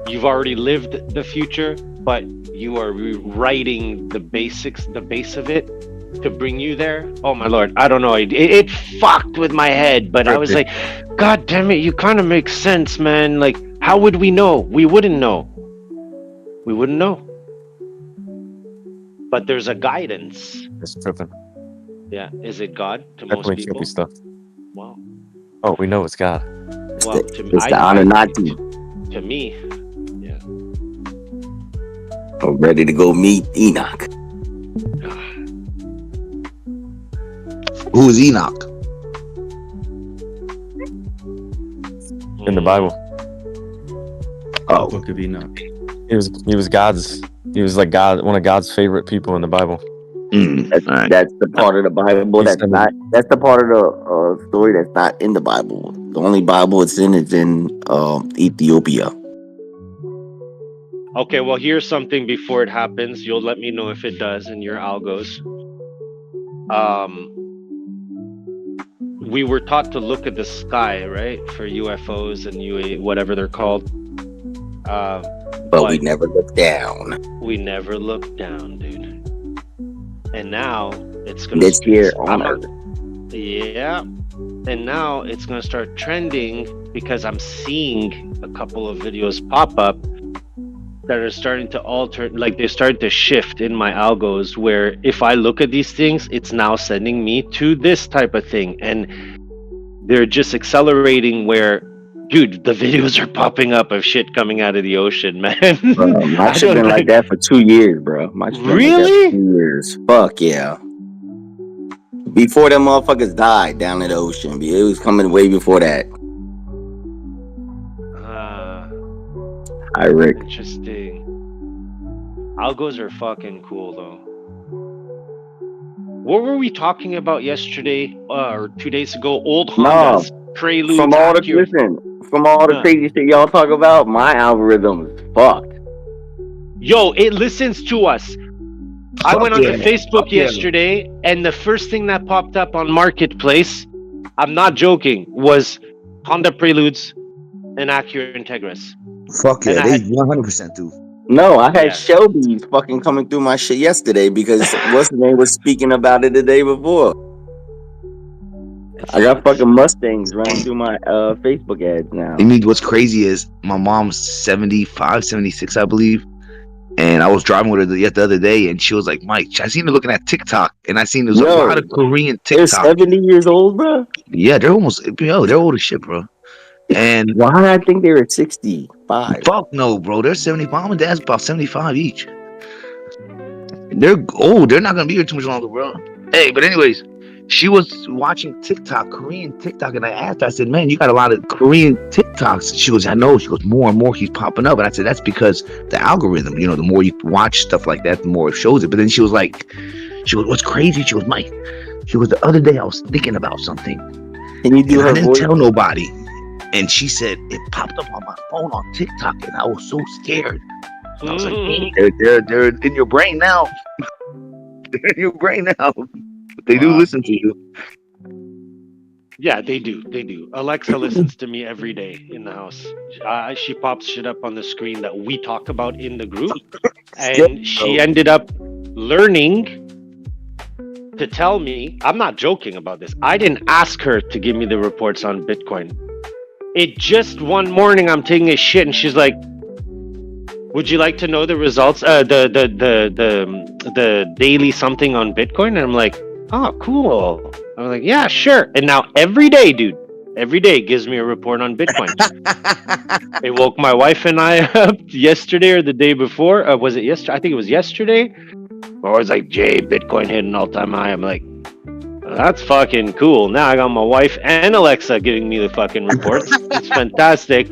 you've already lived the future, but you are rewriting the basics, the base of it to bring you there. Oh my lord, I don't know. It fucked with my head, but I was like, God damn it, you kind of make sense, man. Like, how would we know? We wouldn't know. We wouldn't know. But there's a guidance.
It's tripping.
Yeah, is it God to most
Definitely
people?
trippy stuff.
Wow.
Oh, we know it's God.
Well, to me,
It's the Anunnaki.
to me, yeah.
I'm ready to go meet Enoch.
Who is Enoch?
In the Bible.
Oh,
Book of Enoch.
He was God's. He was like one of God's favorite people in the Bible.
That's the part of the Bible that's not. That's the part of the story that's not in the Bible. The only Bible it's in is in Ethiopia.
Okay, well, here's something before it happens. You'll let me know if it does in your algos. We were taught to look at the sky, right, for UFOs and UA, whatever they're called.
But we never look down.
We never look down, dude. And now it's gonna.
This year on Earth.
Yeah, and now it's gonna start trending because I'm seeing a couple of videos pop up that are starting to alter, like they start to shift in my algos, where if I look at these things, it's now sending me to this type of thing, and they're just accelerating where, dude, the videos are popping up of shit coming out of the ocean, man.
My shit been like that for 2 years, bro. My shit been like that for 2 years. Fuck yeah. Before them motherfuckers died down in the ocean, it was coming way before that. Hi, Rick.
Interesting. Algos are fucking cool, though. What were we talking about yesterday or 2 days ago? Old Hondas, Preludes.
From all the crazy shit y'all talk about, my algorithm is fucked.
Yo, it listens to us. I went onto Facebook yesterday, and the first thing that popped up on Marketplace, I'm not joking, was Honda Preludes and Acura Integras.
Fuck yeah, they 100% do.
No, I had Shelby's fucking coming through my shit yesterday because what's the name was speaking about it the day before. I got fucking Mustangs running through my Facebook ads now.
You mean what's crazy is my mom's 75, 76, I believe. And I was driving with her the other day, and she was like, Mike, I seen her looking at TikTok, and I seen there's a lot of Korean TikTok.
They're 70 years old, bro?
Yeah, they're they're old as shit, bro. And
why did I think they were 65?
Fuck no, bro. They're 70. Mom and dad's about 75 each. They're old. They're not gonna be here too much longer, bro. Hey, but anyways, she was watching TikTok, Korean TikTok, and I asked her, I said, man, you got a lot of Korean TikToks. She goes, I know. She goes, more and more he's popping up. And I said, that's because the algorithm, the more you watch stuff like that, the more it shows it. But then she was like, what's crazy? She goes, Mike, she goes, the other day I was thinking about something.
Can you do her
I didn't
voice?
tell nobody. And she said, it popped up on my phone on TikTok, and I was so scared. And I was like, they're in your brain now. They're in your brain now. They do listen to you.
Yeah, they do. They do. Alexa listens to me every day in the house. She pops shit up on the screen that we talk about in the group. And she ended up learning to tell me, I'm not joking about this. I didn't ask her to give me the reports on Bitcoin. It just one morning I'm taking a shit and she's like, would you like to know the results? The daily something on Bitcoin? And I'm like, oh, cool. I was like, yeah, sure. And now every day, dude, every day it gives me a report on Bitcoin. It woke my wife and I up yesterday or the day before. Was it yesterday? I think it was yesterday. I was like, Jay, Bitcoin hit an all-time high. I'm like, that's fucking cool. Now I got my wife and Alexa giving me the fucking reports. It's fantastic.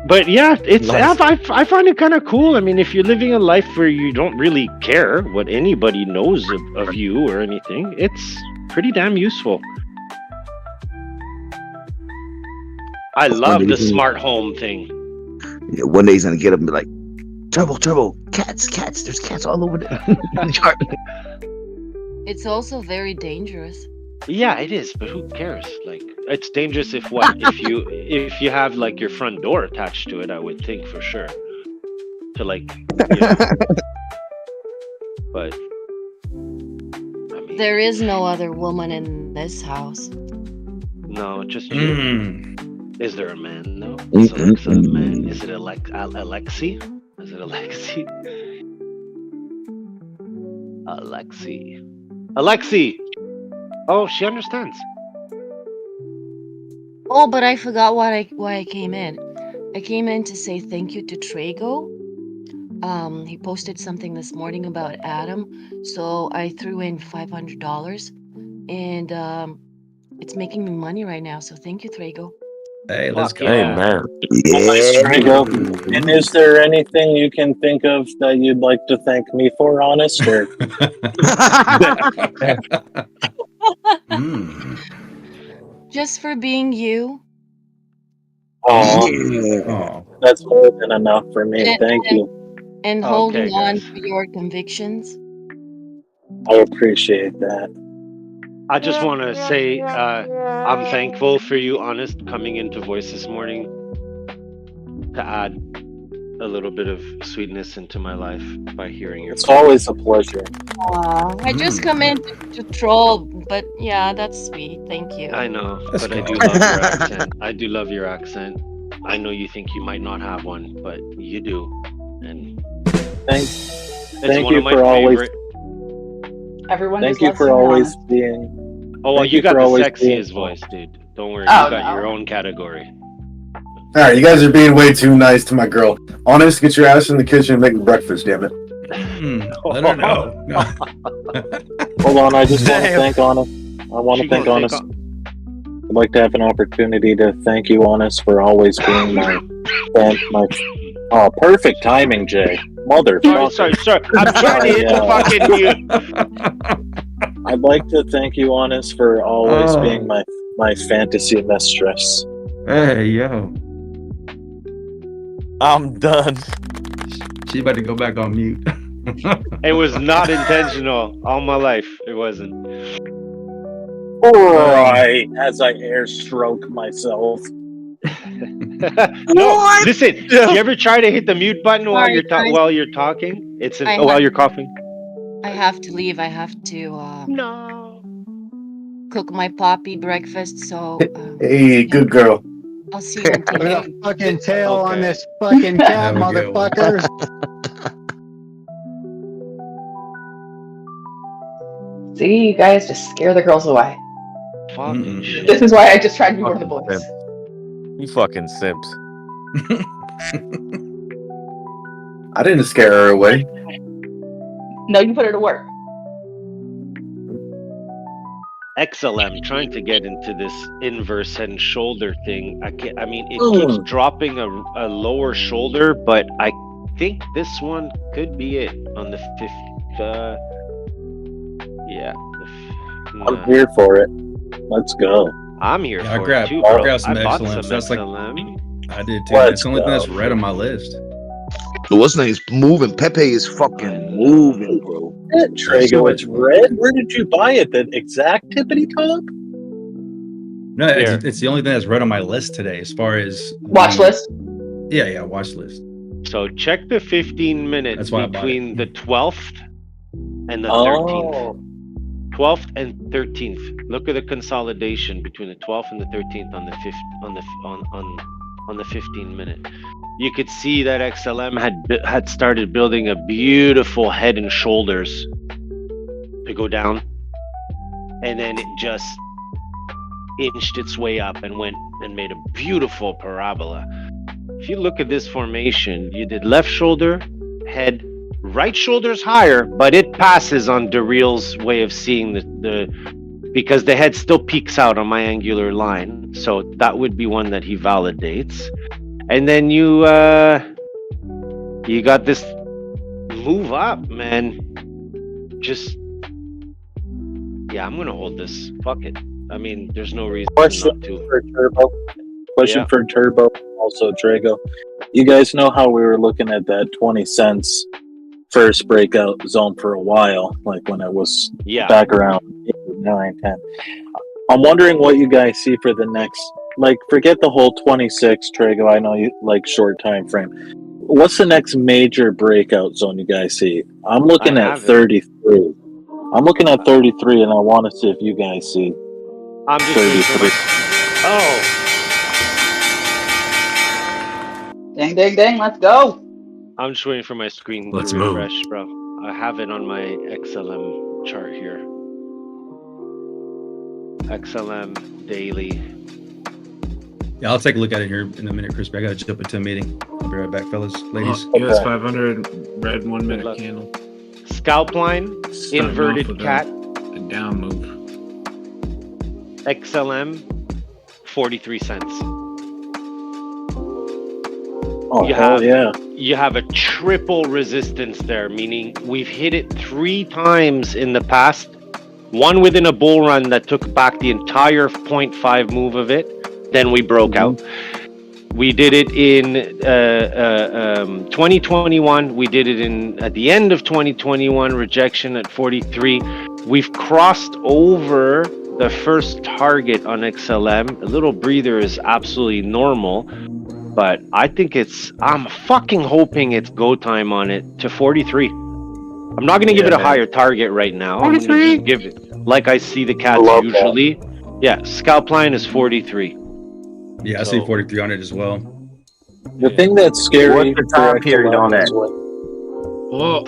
But yeah, it's I find it kind of cool. I mean, if you're living a life where you don't really care what anybody knows of you or anything, it's pretty damn useful. I love the smart home thing.
Yeah, one day he's gonna get up and be like, Turbo, cats, there's cats all over there.
It's also very dangerous.
Yeah, it is, but who cares? Like, it's dangerous if if you have like your front door attached to it, I would think for sure. To like, but I mean,
There is no other woman in this house.
no, just you. Is there a man though? Is Alexa a man? Is it Alexi? Is it Alexi? Alexi. Oh, she understands.
Oh, but I forgot why I came in. I came in to say thank you to Trago. He posted something this morning about Adam, so I threw in $500, and it's making me money right now. So thank you, Trago.
Hey, let's go.
Hey, man.
And is there anything you can think of that you'd like to thank me for, Honest? Or
Just for being you.
Oh, that's more than enough for me. Thank you.
And holding on to your convictions.
I appreciate that.
I just want to say I'm thankful for you, Honest, coming into Voice this morning to add a little bit of sweetness into my life by hearing your.
It's always a pleasure.
I just come in to troll, but yeah, that's sweet. Thank you.
I know, but I do love your accent. I do love your accent. I know you think you might not have one, but you do. And
thank you for always.
Everyone
Thank
just
you
loves
for
you,
always
Honest.
being.
Oh, well,
thank
you got
for
the
always
sexiest
being-
voice, dude. Don't worry,
Oh,
you got
no.
your own category.
All right, you guys are being way too nice to my girl. Honest, get your ass in the kitchen and make me breakfast, damn it.
Let her know. No.
Hold on, I just want to
Damn.
thank Honest. I want to thank Honest. I'd like to have an opportunity to thank you, Honest, for always being my perfect timing, Jay. Motherfucker.
Sorry. I'm trying to hit the fucking mute.
I'd like to thank you, Honest, for always being my fantasy mistress.
Hey, yo.
I'm done.
She about to go back on mute.
It was not intentional. All my life, it wasn't.
Alright, as I air stroke myself.
No, listen. Do you ever try to hit the mute button while you're talking? It's while you're coughing.
I have to leave. I have to cook my poppy breakfast. So
Hey, good girl.
I'll see you in 10
Put a
minutes.
fucking tail on this fucking cat,
Have a good one.
motherfuckers.
See, you guys just scare the girls away.
Fucking shit.
This is why I just tried to be one of the boys.
You fucking simps.
I didn't scare her away.
No, you put her to work.
XLM trying to get into this inverse head and shoulder thing. I mean, it keeps dropping a lower shoulder, but I think this one could be it on the 5th. Yeah.
I'm here for it. Let's go.
I'm here for
grab,
it too,
I'll
bro.
grab some
I bought
XLM.
some
That's like
XLM.
I did too. That's the only thing that's red on my list.
What's name moving? Pepe is fucking moving, bro.
Trago, it's red. Where did you buy it? The exact tippity top?
No, it's the only thing that's red on my list today, as far as
watch list.
Yeah, watch list.
So check the 15 minutes
That's why I bought
between the 12th and the 13th. 12th and 13th. Look at the consolidation between the 12th and the 13th on the 15 minute. You could see that XLM had started building a beautiful head and shoulders to go down, and then it just inched its way up and went and made a beautiful parabola. If you look at this formation, you did left shoulder, head, right shoulder's higher, but it passes on Darreel's way of seeing the because the head still peeks out on my angular line. So that would be one that he validates. And then you got this move up, man. Just I'm gonna hold this. Fuck it. I mean, there's no reason
Question
not to.
for Turbo. Question for Turbo, also Trago. You guys know how we were looking at that 20 cents first breakout zone for a while, like when it was back around 8, 9, 10. I'm wondering what you guys see for the next, like, forget the whole 26, Trago. I know you like short time frame. What's the next major breakout zone you guys see? I'm looking at 33. I'm looking at 33, and I want to see if you guys see.
I'm just
33.
Ding, ding, ding. Let's go.
I'm just waiting for my screen
Let's
to
move.
refresh, bro. I have it on my XLM chart here. XLM daily.
Yeah, I'll take a look at it here in a minute, Chris. I gotta jump into a meeting. I'll be right back, fellas, ladies.
US 500 red 1 minute candle.
Scalp line,
Starting off
inverted
with
cat.
a down move.
XLM, 43 cents.
Oh,
You have a triple resistance there, meaning we've hit it 3 times in the past. One within a bull run that took back the entire 0.5 move of it. Then we broke out. We did it in 2021. We did it at the end of 2021, rejection at 43. We've crossed over the first target on XLM. A little breather is absolutely normal, but I think I'm fucking hoping it's go time on it to 43. I'm not going to give it a higher target right now. I'm going to just give it like I see the cats usually. Yeah, scalp line is 43.
Yeah, I see 43 on it as well.
The thing that's scary.
What's the time period on that?
Oh,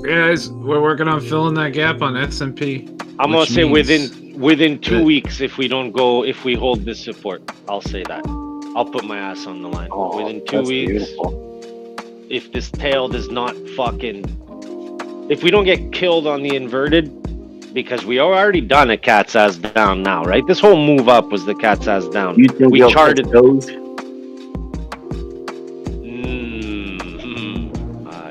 guys, we're working on filling that gap on S&P.
I'm gonna say within 2 weeks if we hold this support. I'll say that. I'll put my ass on the line. Within 2 weeks, if this tail does not if we don't get killed on the inverted, because we are already done a cat's ass down now, right? This whole move up was the cat's ass down. We charted
those.
I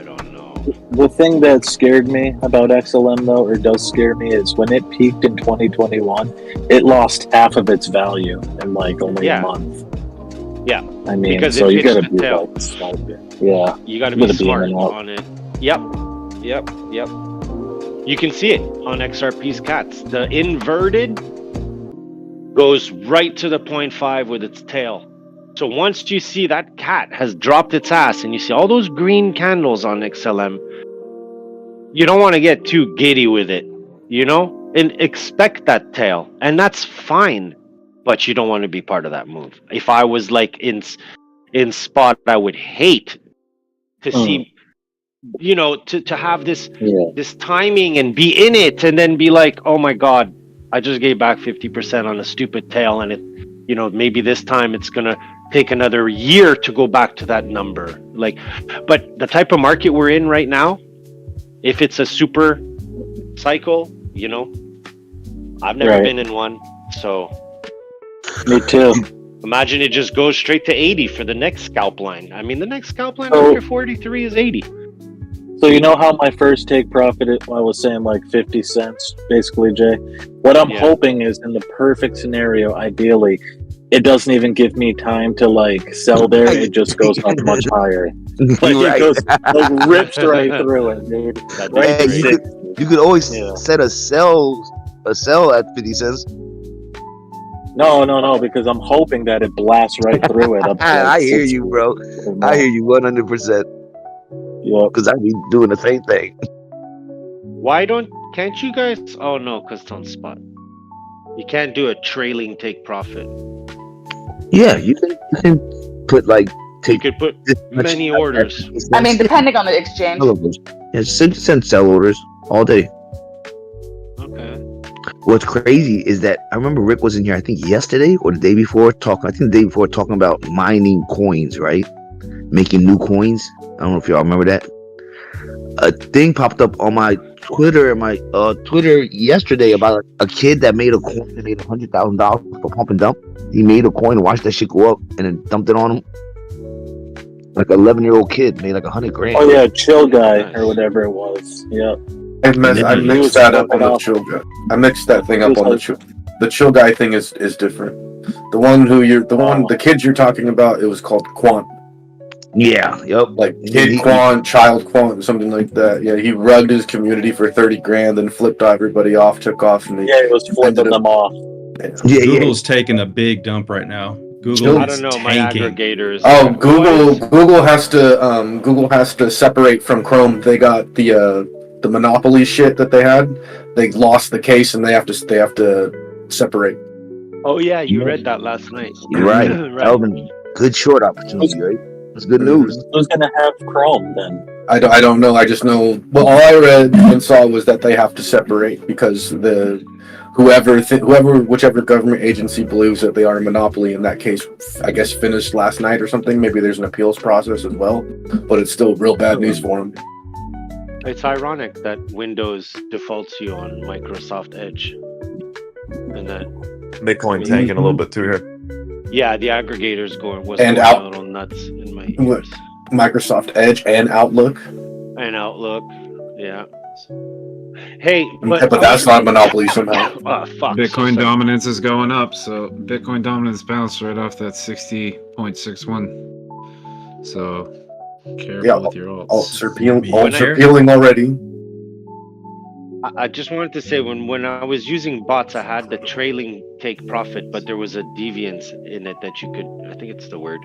don't know.
The thing that scared me about XLM, though, or does scare me, is when it peaked in 2021, it lost half of its value in like only a month.
Yeah.
I mean,
because
so you
it
gotta
hits
be
the tail.
like smart. Yeah.
You gotta be smart on it. Yep. You can see it on XRP's cats. The inverted goes right to the 0.5 with its tail. So once you see that cat has dropped its ass and you see all those green candles on XLM, you don't want to get too giddy with it, and expect that tail. And that's fine, but you don't want to be part of that move. If I was like in spot, I would hate to see to have this timing and be in it and then be like, oh my god, I just gave back 50% on a stupid tail, and it maybe this time it's gonna take another year to go back to that number. But the type of market we're in right now, if it's a super cycle, I've never been in one, so.
Me too.
Imagine it just goes straight to 80 for the next scalp line. I mean, the next scalp line
So-
after 43 is 80.
So you know how my first take profit, I was saying like 50 cents, basically, Jay? What I'm hoping is in the perfect scenario, ideally, it doesn't even give me time to like sell there. It just goes up much higher. Like it goes, like rips right through it, dude. Right
Hey, you could always set a sell at 50 cents.
No, because I'm hoping that it blasts right through it. Up to, like,
I hear
60.
you, bro. I hear you 100%.
Yeah,
because I be doing the same thing.
Can't you guys? Oh no, because it's on spot. You can't do a trailing take profit.
Yeah, you can put like
You could put many orders.
I mean, depending on the exchange.
Yeah, send sell orders all day.
Okay.
What's crazy is that I remember Rick was in here, I think yesterday or the day before, talking about mining coins, right? Making new coins. I don't know if y'all remember that. A thing popped up on my Twitter yesterday about a kid that made a coin that made $100,000 for pump and dump. He made a coin and watched that shit go up and then dumped it on him. Like an 11-year-old kid made like $100,000.
Oh yeah, chill guy or whatever it was. Yeah.
I mixed that up on the chill guy. I mixed that thing up on the chill. The chill guy thing is different. The kids you're talking about, it was called Quant.
Yeah, yep.
Like kid Quant, child Quant, something like that. Yeah, he rugged his community for $30,000, then flipped everybody off, took off, and
he was flipping them off.
Google's taking a big dump right now. Google,
I don't know, my aggregators.
Oh, Google has to separate from Chrome. They got the monopoly shit that they had. They lost the case and they have to separate.
Oh yeah, you read that last night.
You're right. Alvin, good short opportunity, right? That's good news.
Who's gonna have Chrome then?
I don't know. I just know. Well, all I read and saw was that they have to separate because whichever government agency believes that they are a monopoly in that case, I guess finished last night or something. Maybe there's an appeals process as well, but it's still real bad news for them.
It's ironic that Windows defaults you on Microsoft Edge, and that
Bitcoin tanking a little bit too here.
Yeah, the aggregators going a little nuts in my ears.
Microsoft Edge and Outlook.
Yeah. Hey,
but that's not monopoly somehow.
Fuck.
Bitcoin dominance is going up, so Bitcoin dominance bounced right off that 60.61. So careful with your alts.
Alts are peeling already.
I just wanted to say when I was using bots, I had the trailing take profit, but there was a deviance in it that you could, I think it's the word.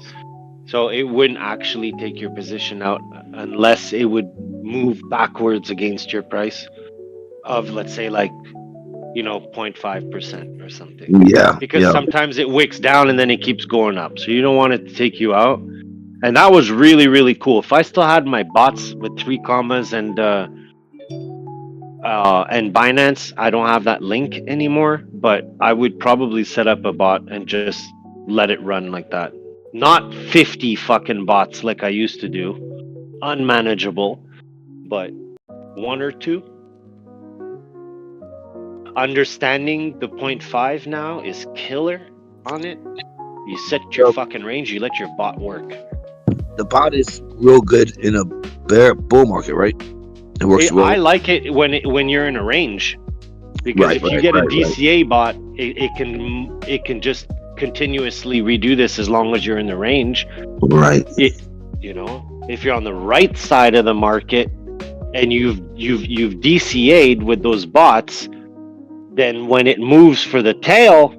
So it wouldn't actually take your position out unless it would move backwards against your price of, let's say, 0.5% or something.
Yeah.
Because sometimes it wicks down and then it keeps going up. So you don't want it to take you out. And that was really, really cool. If I still had my bots with 3 commas and Binance, I don't have that link anymore, but I would probably set up a bot and just let it run like that. Not 50 fucking bots like I used to do. Unmanageable, but 1 or 2. Understanding the 0.5 now is killer on it. You set your fucking range, you let your bot work.
The bot is real good in a bull market, right? It works well.
I like it when you're in a range, because if you get a DCA bot, it can just continuously redo this as long as you're in the range.
Right.
If you're on the right side of the market and you've DCA'd with those bots, then when it moves for the tail,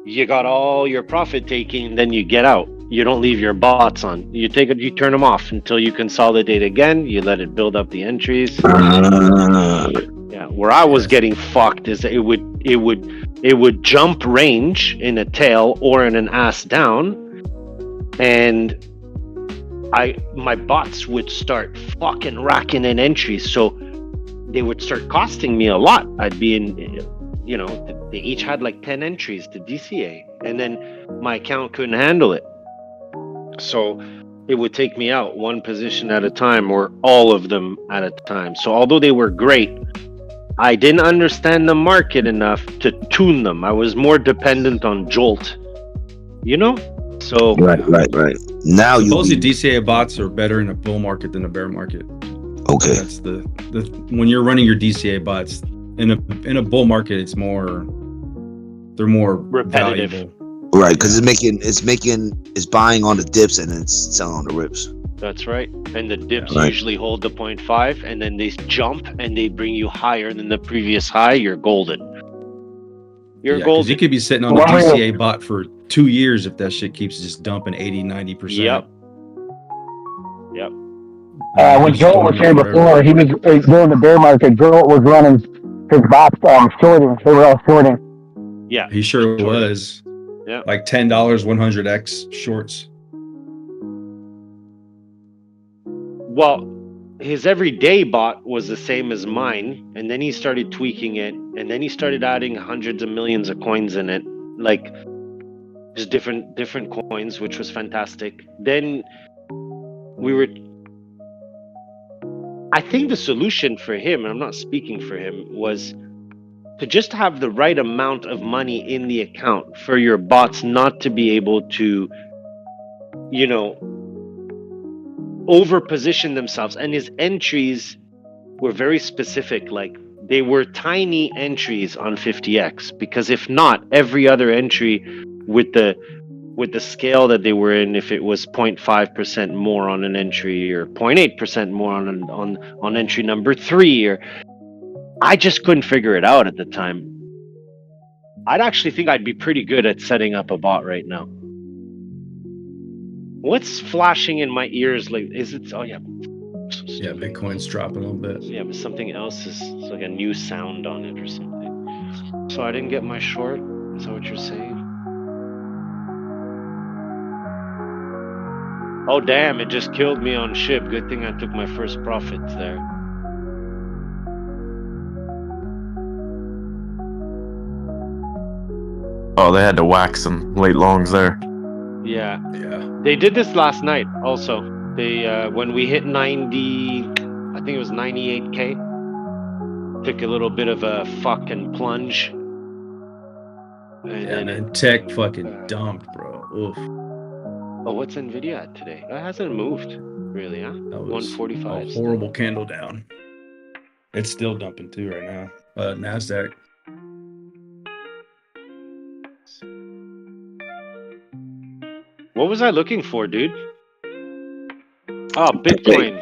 you got all your profit taking, then you get out. You don't leave your bots on. You turn them off until you consolidate again. You let it build up the entries. Yeah, where I was getting fucked is that it would jump range in a tail or in an ass down, and my bots would start fucking racking in entries, so they would start costing me a lot. I'd be in, they each had 10 entries to DCA, and then my account couldn't handle it. So it would take me out one position at a time or all of them at a time. So although they were great, I didn't understand the market enough to tune them. I was more dependent on Jolt. You know? So
Right. Now
supposedly DCA bots are better in a bull market than a bear market.
Okay.
That's the when you're running your DCA bots in a bull market, they're more
repetitive.
valuable.
Right, because it's buying on the dips and then it's selling on the rips.
That's right. And the dips usually hold the 0.5, and then they jump and they bring you higher than the previous high. You're golden. You're golden.
You could be sitting on a DCA bot for 2 years if that shit keeps just dumping 80-90%.
Yep.
When Joel was here before, he was during the bear market. Joel was running his bots shorting. They were all shorting.
Yeah,
he sure was.
Yeah,
like $10 100x shorts.
Well, his everyday bot was the same as mine, and then he started tweaking it, and then he started adding hundreds of millions of coins in it, like just different coins, which was fantastic. Then I think the solution for him, and I'm not speaking for him, was to just have the right amount of money in the account for your bots not to be able to, over position themselves. And his entries were very specific, like they were tiny entries on 50x, because if not, every other entry with the scale that they were in, if it was 0.5% more on an entry or 0.8% more on entry number 3, or I just couldn't figure it out at the time. I'd actually think I'd be pretty good at setting up a bot right now. What's flashing in my ears? Like, is it? Oh yeah.
Yeah, Bitcoin's dropping a little bit.
Yeah, but something else is like a new sound on it or something. So I didn't get my short. Is that what you're saying? Oh damn! It just killed me on SHIB. Good thing I took my first profits there.
Oh, they had to whack some late longs there.
Yeah. They did this last night also. They when we hit 90, I think it was 98K, took a little bit of a fucking plunge. And
then tech fucking dumped, bro. Oof.
Oh, what's Nvidia at today? It hasn't moved really, huh? 145.
A horrible candle down. It's still dumping too right now. NASDAQ.
What was I looking for, dude? Oh, Bitcoin.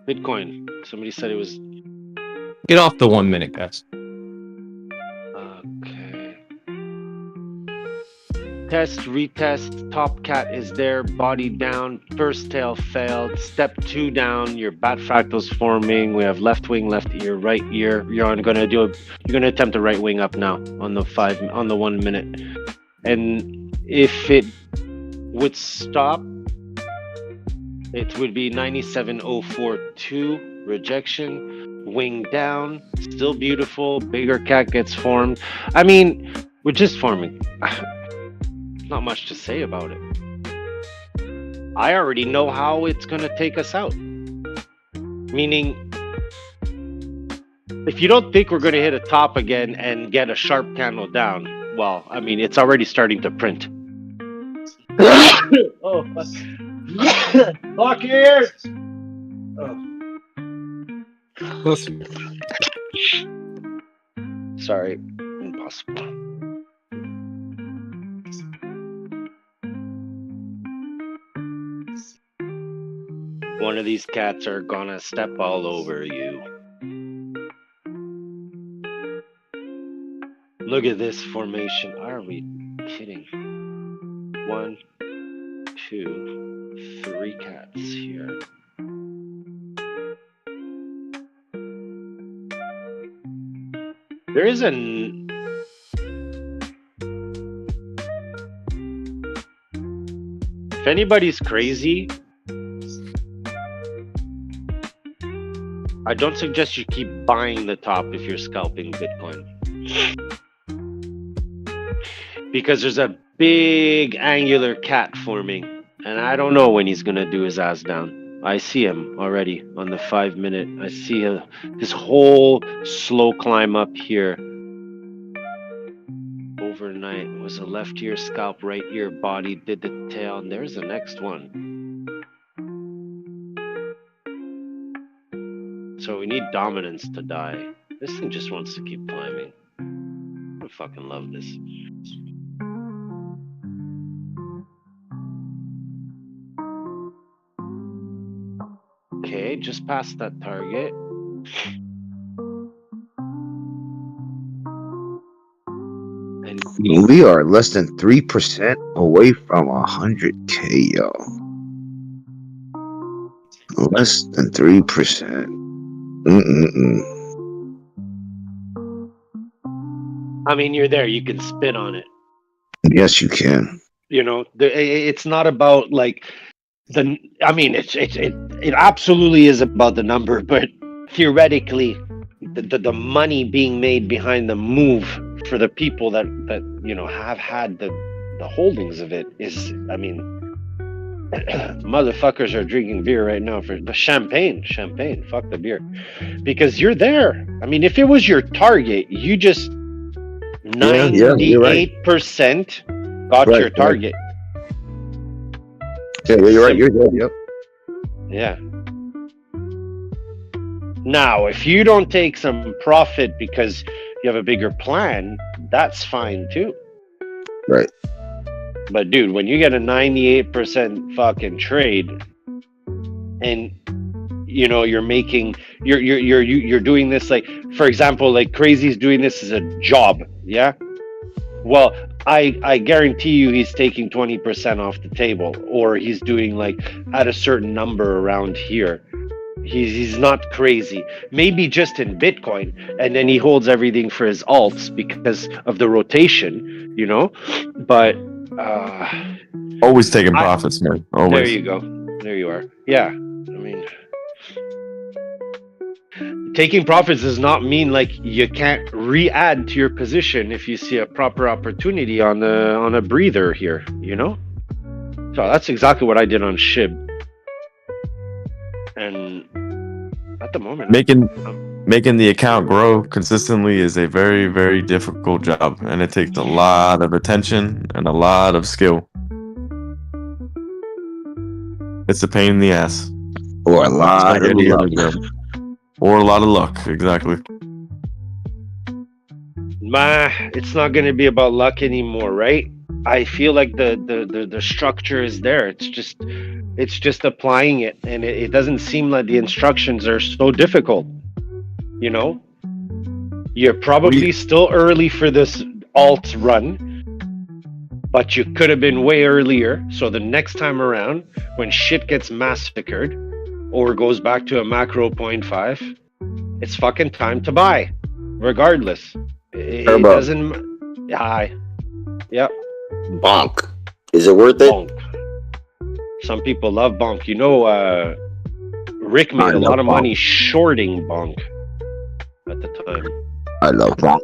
Bitcoin. Somebody said it was...
Get off the 1 minute, guys.
Okay. Test, retest. Top cat is there. Body down. First tail failed. Step 2 down. Your bat fractal's forming. We have left wing, left ear, right ear. You're gonna attempt a right wing up now on the 1 minute. And if it would stop, it would be 97.042 rejection, wing down, still beautiful, bigger cat gets formed. I mean, we're just forming. Not much to say about it. I already know how it's gonna take us out. Meaning, if you don't think we're gonna hit a top again and get a sharp candle down, well, I mean, it's already starting to print. Oh, lock your ears. Oh. Sorry, impossible. One of these cats are gonna step all over you. Look at this formation. Are we kidding? 1, 2, 3 cats here. There is an... If anybody's crazy, I don't suggest you keep buying the top if you're scalping Bitcoin. Because there's a big angular cat forming, and I don't know when he's gonna do his ass down. I see him already on the 5 minute. I see his whole slow climb up here. Overnight was a left ear scalp, right ear body, did the tail, and there's the next one. So we need dominance to die. This thing just wants to keep climbing. I fucking love this. Okay, just past that target.
We are less than 3% away from 100K, yo. Less than 3%.
I mean, you're there. You can spin on it.
Yes, you can.
You know, it's not about like the. I mean, it absolutely is about the number, but theoretically, the money being made behind the move for the people that you know have had the holdings of it is, I mean, motherfuckers are drinking beer right now for the champagne. Fuck the beer, because you're there. I mean, if it was your target, you just 98% got your target.
Yeah, you're right. You're good. Yep.
Yeah. Now, if you don't take some profit because you have a bigger plan, that's fine too.
Right.
But dude, when you get a 98% fucking trade, and you know you're doing this, like, for example, like Crazy's doing this as a job, yeah. Well, I guarantee you he's taking 20% off the table, or he's doing like at a certain number around here. He's not crazy. Maybe just in Bitcoin, and then he holds everything for his alts because of the rotation, you know. But
always taking profits, man. Always.
There you go. There you are. Yeah. I mean, taking profits does not mean like you can't re-add to your position if you see a proper opportunity on a breather here, you know. So that's exactly what I did on SHIB. And at the moment,
making the account grow consistently is a very, very difficult job, and it takes a lot of attention and a lot of skill. It's a pain in the ass,
or a lot of luck,
or a lot of luck. Exactly.
It's not going to be about luck anymore, right? I feel like the structure is there. It's just applying it, and it doesn't seem like the instructions are so difficult. You know, you're probably still early for this alt run, but you could have been way earlier. So the next time around, when shit gets massacred or goes back to a macro 0.5, it's fucking time to buy, regardless. It doesn't. Hi. Yep.
Bonk. Is it worth it?
Bonk. Some people love bonk. You know, Rick made a lot of money shorting bonk at the time.
I love bonk.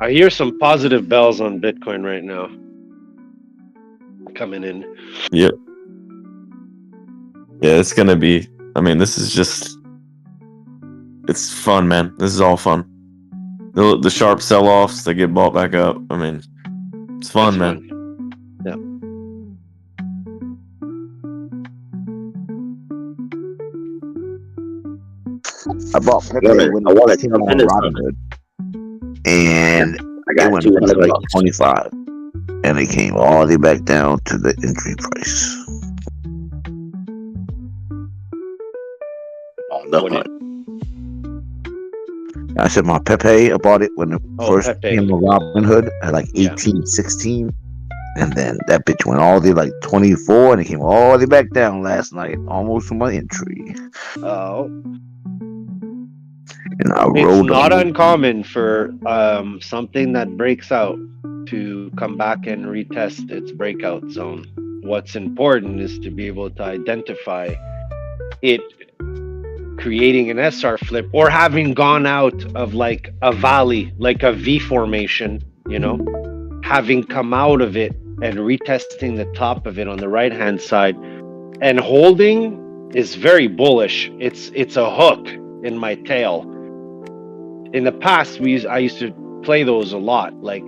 I hear some positive bells on Bitcoin right now coming in.
Yeah. Yeah, it's gonna be. I mean, this is just. It's fun, man. This is all fun. The sharp sell-offs, they get bought back up. I mean, it's fun, man.
Yeah.
I bought Pepe when I wanted to on Robinhood, and I got went to like 25, and it came all the way back down to the entry price. Oh no! I said my Pepe, I bought it when it first came to Robinhood at like 18, 16. And then that bitch went all the way like 24, and it came all the way back down last night, almost to my entry.
Oh.
And I
it's
rolled
not
on.
uncommon for something that breaks out to come back and retest its breakout zone. What's important is to be able to identify it creating an SR flip, or having gone out of like a valley, like a V formation, you know, having come out of it and retesting the top of it on the right hand side, and holding is very bullish. It's a hook in my tail. In the past, I used to play those a lot. Like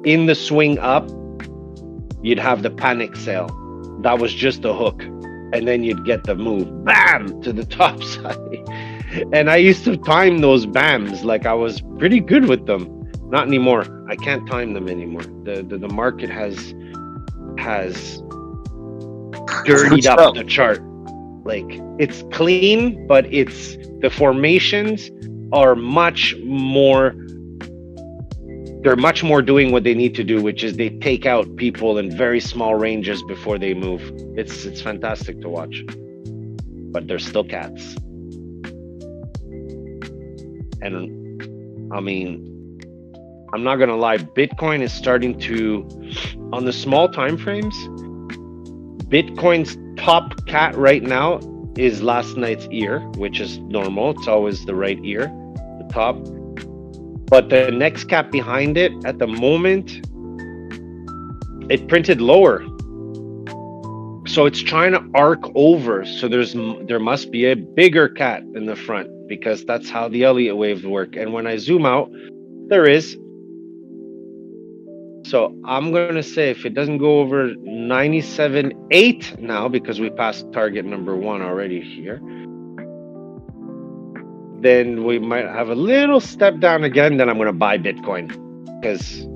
in the swing up, you'd have the panic sale. That was just a hook, and then you'd get the move, bam, to the top side. And I used to time those bams like I was pretty good with them. Not anymore. I can't time them anymore. The market has dirtied up the chart. Like it's clean, but the formations are much more. They're much more doing what they need to do, which is they take out people in very small ranges before they move. It's fantastic to watch, but they're still cats. And I mean, I'm not gonna lie, Bitcoin is starting to, on the small time frames, Bitcoin's top cat right now is last night's ear, which is normal. It's always the right ear, the top. But the next cap behind it, at the moment, it printed lower. So it's trying to arc over. So there must be a bigger cat in the front, because that's how the Elliott waves work. And when I zoom out, there is. So I'm going to say if it doesn't go over 97.8 now, because we passed target number 1 already here, then we might have a little step down again. Then I'm going to buy Bitcoin, because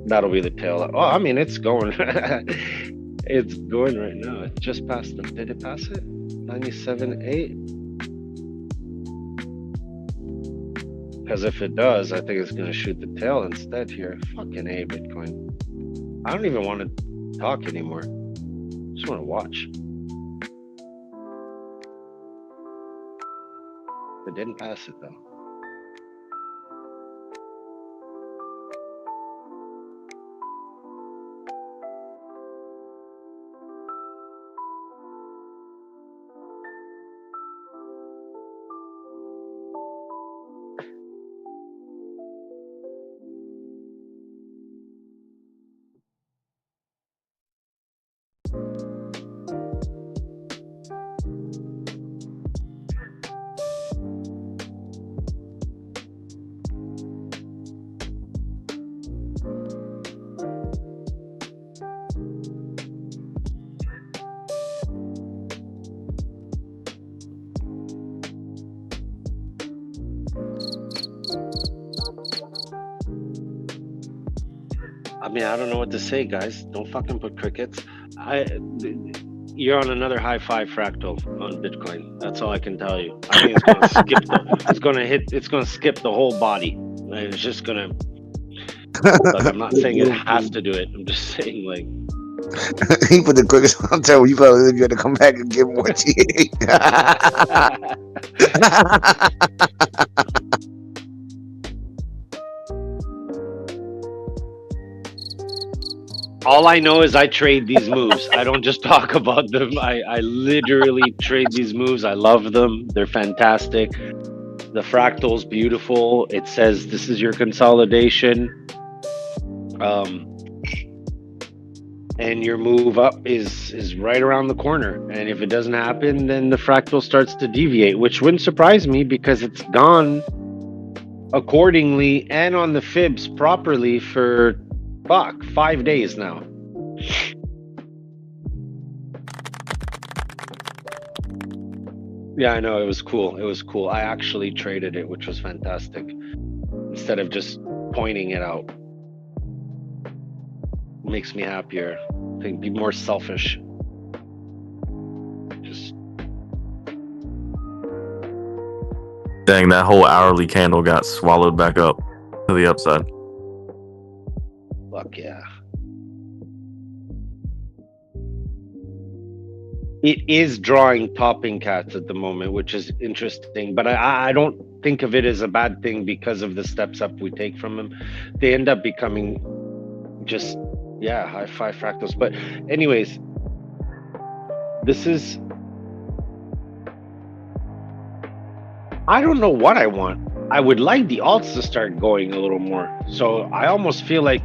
that'll be the tail. Oh, I mean, it's going. It's going right now. It just passed them. Did it pass it? 97.8? Because if it does, I think it's going to shoot the tail instead here. Fucking A, Bitcoin. I don't even want to talk anymore. I just want to watch. It didn't pass it though. I mean, I don't know what to say, guys. Don't fucking put crickets. You're on another high five fractal on Bitcoin. That's all I can tell you. I think it's gonna skip. It's gonna skip the whole body. It's just gonna. Look, I'm not saying it has to do it. I'm just saying, like.
He put the crickets on tail. You probably got to come back and give more
All I know is I trade these moves. I don't just talk about them. I literally trade these moves. I love them. They're fantastic. The fractal's beautiful. It says this is your consolidation. And your move up is right around the corner. And if it doesn't happen, then the fractal starts to deviate, which wouldn't surprise me because it's gone accordingly and on the fibs properly for 5 days now. Yeah, I know, it was cool. It was cool. I actually traded it, which was fantastic. Instead of just pointing it out. Makes me happier. I think be more selfish. Just
Dang, that whole hourly candle got swallowed back up to the upside.
fuck yeah. It is drawing topping cats at the moment, which is interesting, but I don't think of it as a bad thing because of the steps up we take from them. They end up becoming just, yeah, high five fractals. But anyways, this is, I don't know what I want. I would like the alts to start going a little more. So I almost feel like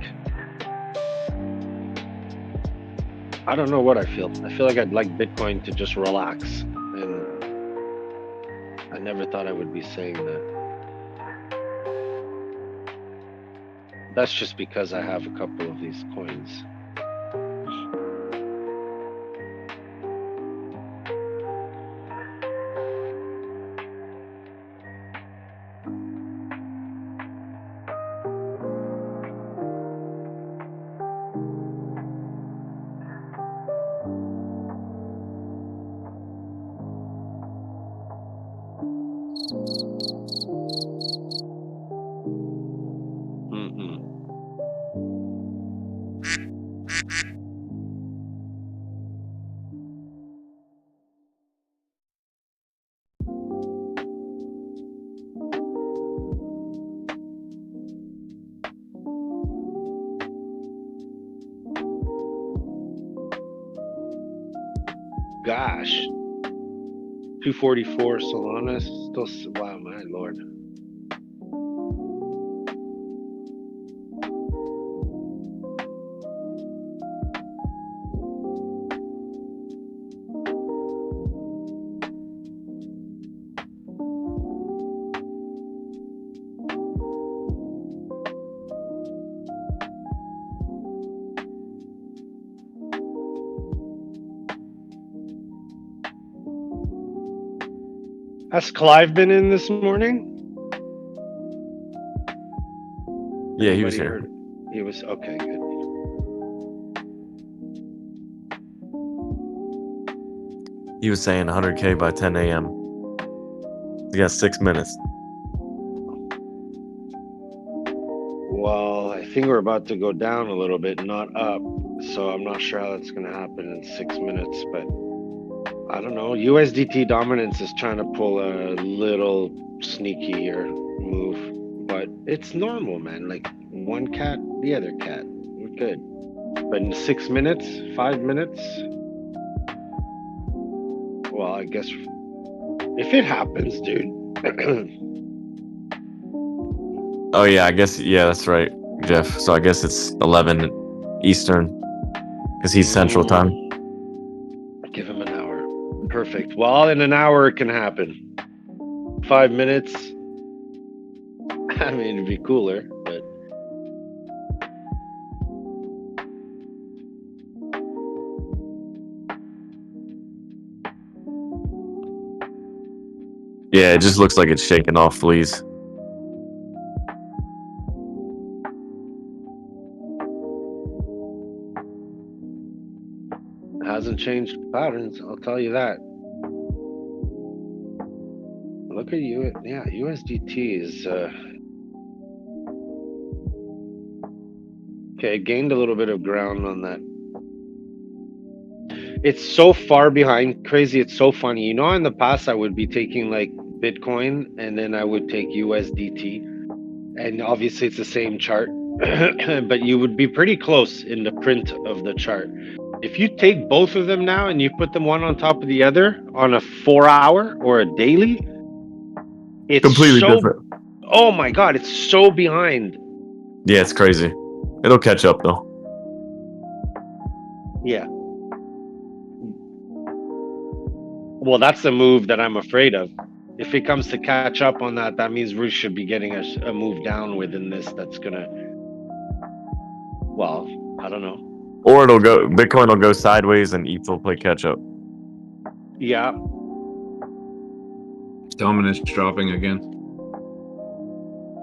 I don't know what I feel. I feel like I'd like Bitcoin to just relax, and I never thought I would be saying that. That's just because I have a couple of these coins. Gosh, 244 Solana still. Wow, my lord. Has Clive been in this morning?
Yeah, he was
Anybody
here.
heard? He was okay. Good.
He was saying 100K by 10 a.m. He got 6 minutes.
Well, I think we're about to go down a little bit, not up. So I'm not sure how that's going to happen in 6 minutes, but I don't know. USDT dominance is trying to pull a little sneakier move, but it's normal, man. Like one cat, the other cat. We're good. But in 6 minutes, 5 minutes, well, I guess if it happens, dude.
Oh yeah, I guess that's right, Jeff. So I guess it's 11 Eastern because he's Central Time.
Give him an hour. Perfect. Well, in an hour it can happen. 5 minutes. I mean, it'd be cooler, but
Yeah, it just looks like it's shaking off fleas.
it hasn't changed patterns. I'll tell you that. Look at you. Yeah, USDT is okay. Gained a little bit of ground on that. It's so far behind. Crazy. It's so funny. You know, in the past I would be taking like Bitcoin and then I would take USDT, and obviously it's the same chart, but you would be pretty close in the print of the chart. If you take both of them now and you put them one on top of the other on a 4-hour or a daily, it's
Completely different.
Oh my god, it's so behind.
Yeah, it's crazy. It'll catch up though.
Yeah. Well, that's the move that I'm afraid of. If it comes to catch up on that, that means we should be getting a move down within this. That's gonna. Well, I don't know.
Or Bitcoin will go sideways and ETH will play catch up.
Yeah.
Dominance dropping again.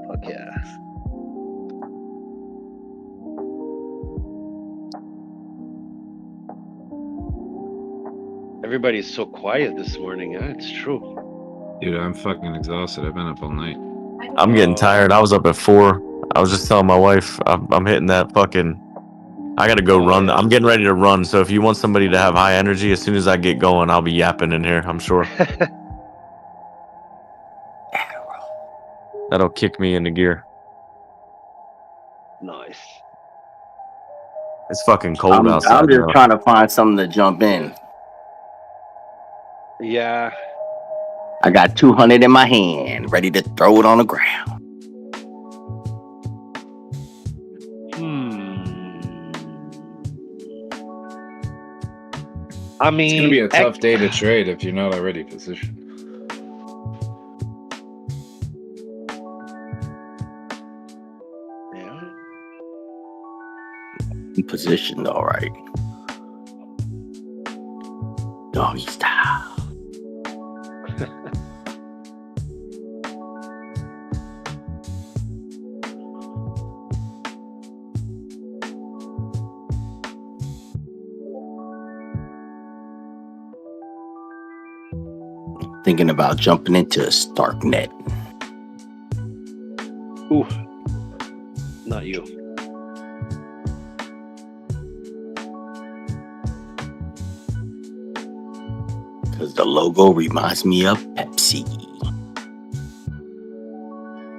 Fuck yeah. Everybody's so quiet this morning. Yeah, it's true.
Dude, I'm fucking exhausted. I've been up all night.
I'm getting tired. I was up at 4. I was just telling my wife I'm hitting that fucking. I gotta go run. I'm getting ready to run. So if you want somebody to have high energy, as soon as I get going, I'll be yapping in here. I'm sure. That'll kick me into gear.
Nice.
It's fucking cold outside.
I'm just trying to find something to jump in.
Yeah.
I got 200 in my hand, ready to throw it on the ground.
I
It's
mean,
gonna be a tough day to trade if you're not already positioned.
Positioned all right. Doggy style. Thinking about jumping into Starknet.
Ooh, not you.
Because the logo reminds me of Pepsi.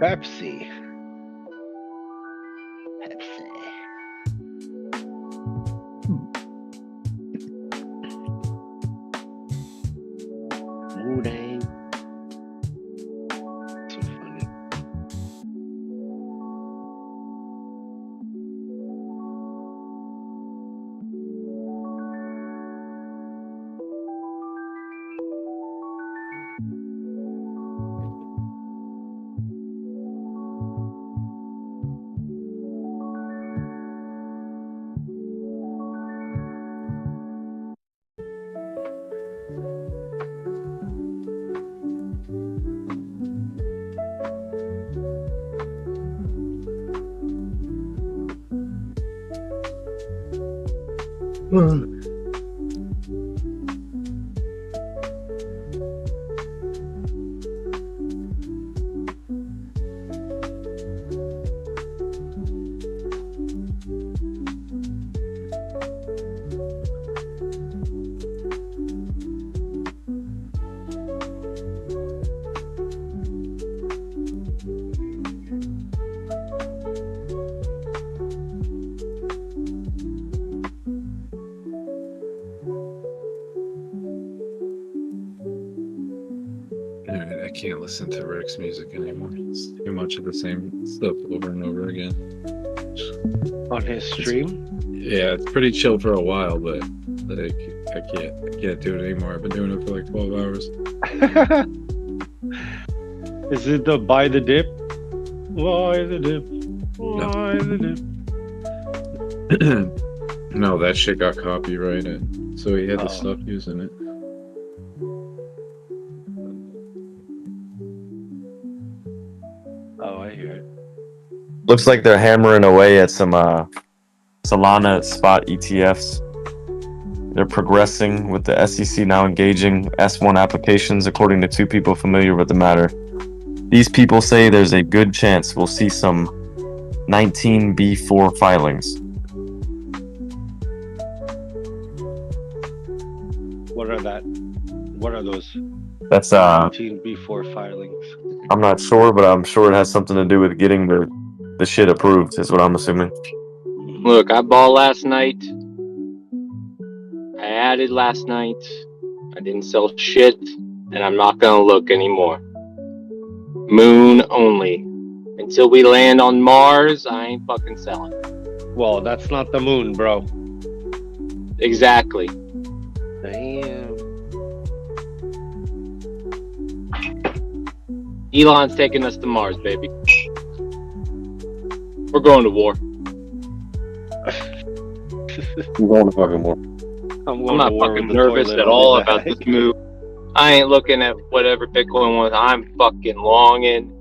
Pepsi. Wu-Dang. So funny.
Alright, I can't listen to Rick's music anymore. It's too much of the same stuff over and over again.
On his stream?
Yeah, it's pretty chill for a while, but like I can't do it anymore. I've been doing it for like 12 hours.
Is it the buy the dip? Buy the dip. Buy the dip.
No, that shit got copyrighted, so he had to stop using it.
Oh, I hear it.
Looks like they're hammering away at some Solana spot ETFs. They're progressing with the SEC now engaging S1 applications, according to two people familiar with the matter. These people say there's a good chance we'll see some 19B4 filings.
What are those?
That's
19B4 filings.
I'm not sure, but I'm sure it has something to do with getting the shit approved, is what I'm assuming.
Look, I bought last night. I added last night. I didn't sell shit, and I'm not gonna look anymore. Moon only. Until we land on Mars, I ain't fucking selling.
Well, that's not the moon, bro.
Exactly.
Damn.
Elon's taking us to Mars, baby. We're going to war.
We're going to fucking war.
I'm not fucking nervous at all about this move. I ain't looking at whatever Bitcoin wants. I'm fucking longing,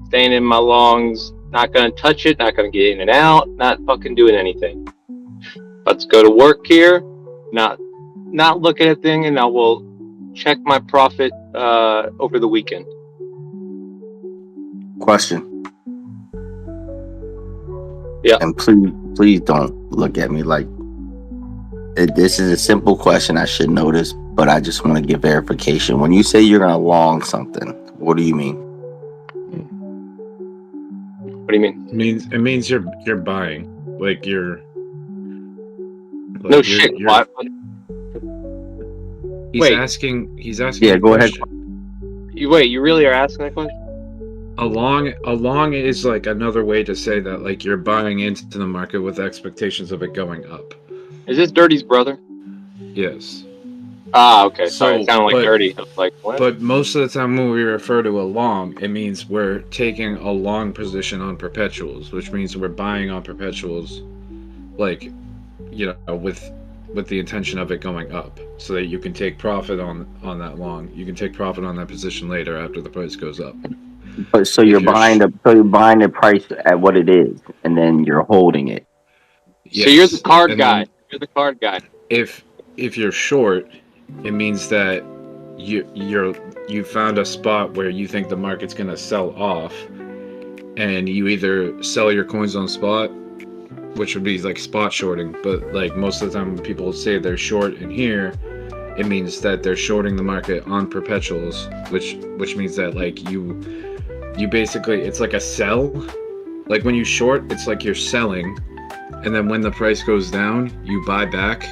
staying in my longs, not gonna touch it, not gonna get in and out, not fucking doing anything. Let's go to work here, not looking at thing, and I will check my profit over the weekend.
Question.
Yeah.
And please don't look at me like this is a simple question. I should know this, but I just want to get verification. When you say you're gonna long something, what do you mean?
What do you mean?
It means you're buying. Like you're. Like
no shit. What?
He's asking.
Yeah, go ahead.
You really are asking that question?
A long is like another way to say that like you're buying into the market with expectations of it going up.
Is this Dirty's brother?
Yes.
Ah, okay. Sorry, it sounded like dirty. I was like, what?
But most of the time when we refer to a long, it means we're taking a long position on perpetuals, which means we're buying on perpetuals, like, you know, with the intention of it going up, so that you can take profit on that long. You can take profit on that position later after the price goes up.
But so you're buying the price at what it is, and then you're holding it.
Yes.
So you're the card guy. You're the card guy.
If you're short, it means that you found a spot where you think the market's gonna sell off, and you either sell your coins on spot, which would be like spot shorting, but like most of the time when people say they're short in here, it means that they're shorting the market on perpetuals, which means that like you basically, it's like a sell. Like when you short, it's like you're selling, and then when the price goes down, you buy back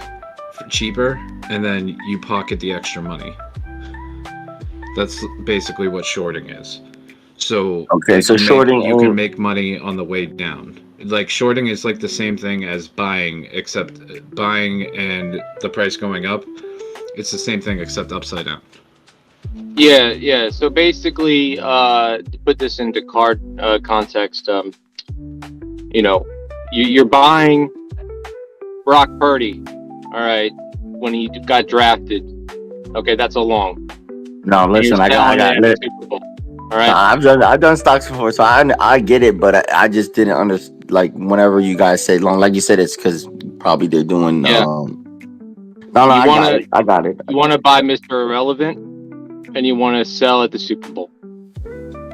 for cheaper, and then you pocket the extra money. That's basically what shorting is. So
okay, so shorting
you can make money on the way down. Like shorting is like the same thing as buying, except buying and the price going up. It's the same thing except upside down.
Yeah. So basically, to put this into card context, you know, you're buying Brock Purdy, all right, when he got drafted. Okay, that's a long.
No, listen, I got
all right.
I've done stocks before, so I get it, but I just didn't understand. Like whenever you guys say long, like you said, it's because probably they're doing.
Yeah.
I got it.
You want to buy Mr. Irrelevant, and you want to sell at the Super Bowl.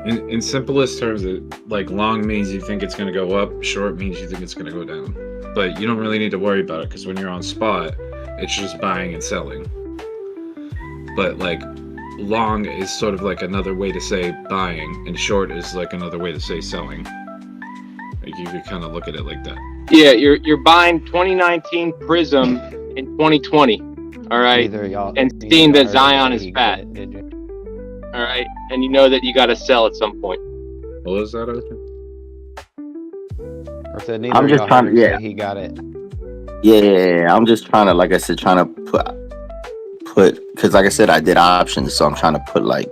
In simplest terms, like long means you think it's going to go up, short means you think it's going to go down. But you don't really need to worry about it because when you're on spot, it's just buying and selling. But like long is sort of like another way to say buying, and short is like another way to say selling. Like you could kind of look at it like that.
Yeah, you're buying 2019 Prism in 2020, all right, and seeing that Zion is fat, all right, and you know that you got to sell at some point.
What was that?
Or said neither
I'm just trying to, yeah.
He got it.
Yeah, I'm just trying to, like I said, put because like I said, I did options, so I'm trying to put like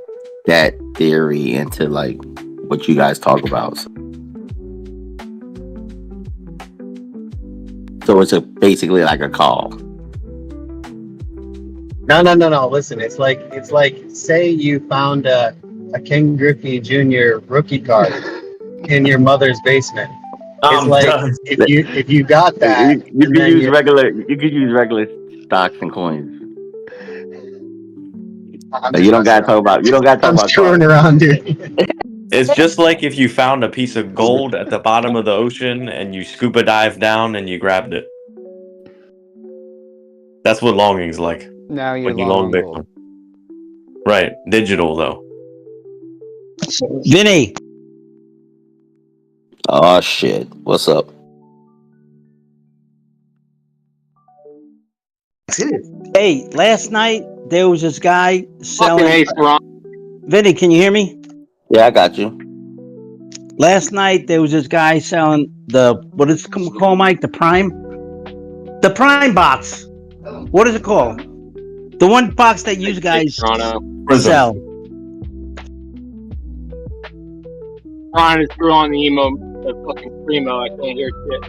that theory into like what you guys talk about. So it's basically like a call.
No. Listen, it's like say you found a Ken Griffey Jr. rookie card in your mother's basement. It's like if you got that,
you could use regular stocks and coins. You don't gotta talk about.
I'm screwing around, dude.
It's just like if you found a piece of gold at the bottom of the ocean and you scuba dive down and you grabbed it. That's what longing's like.
Now you're
when you long Bitcoin. Right, digital though.
Vinny.
Oh shit! What's up?
Hey, last night there was this guy selling.
Fucking Ron.
Vinny, can you hear me?
Yeah, I got you.
Last night there was this guy selling what is it called, Mike? The Prime box. What is it called? The one box that you guys sell.
Ron is through on the fucking primo. I can't hear shit.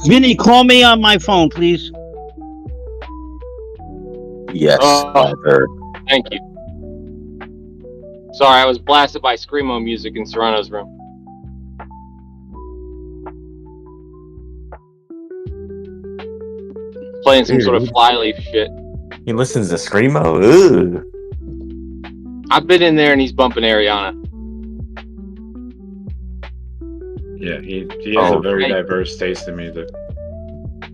Vinny, call me on my phone, please.
Yes, I heard.
Thank you. Sorry, I was blasted by screamo music in Serrano's room. Playing some sort of flyleaf shit.
He listens to screamo. Ugh.
I've been in there and he's bumping Ariana.
Yeah, he has a very diverse taste in music.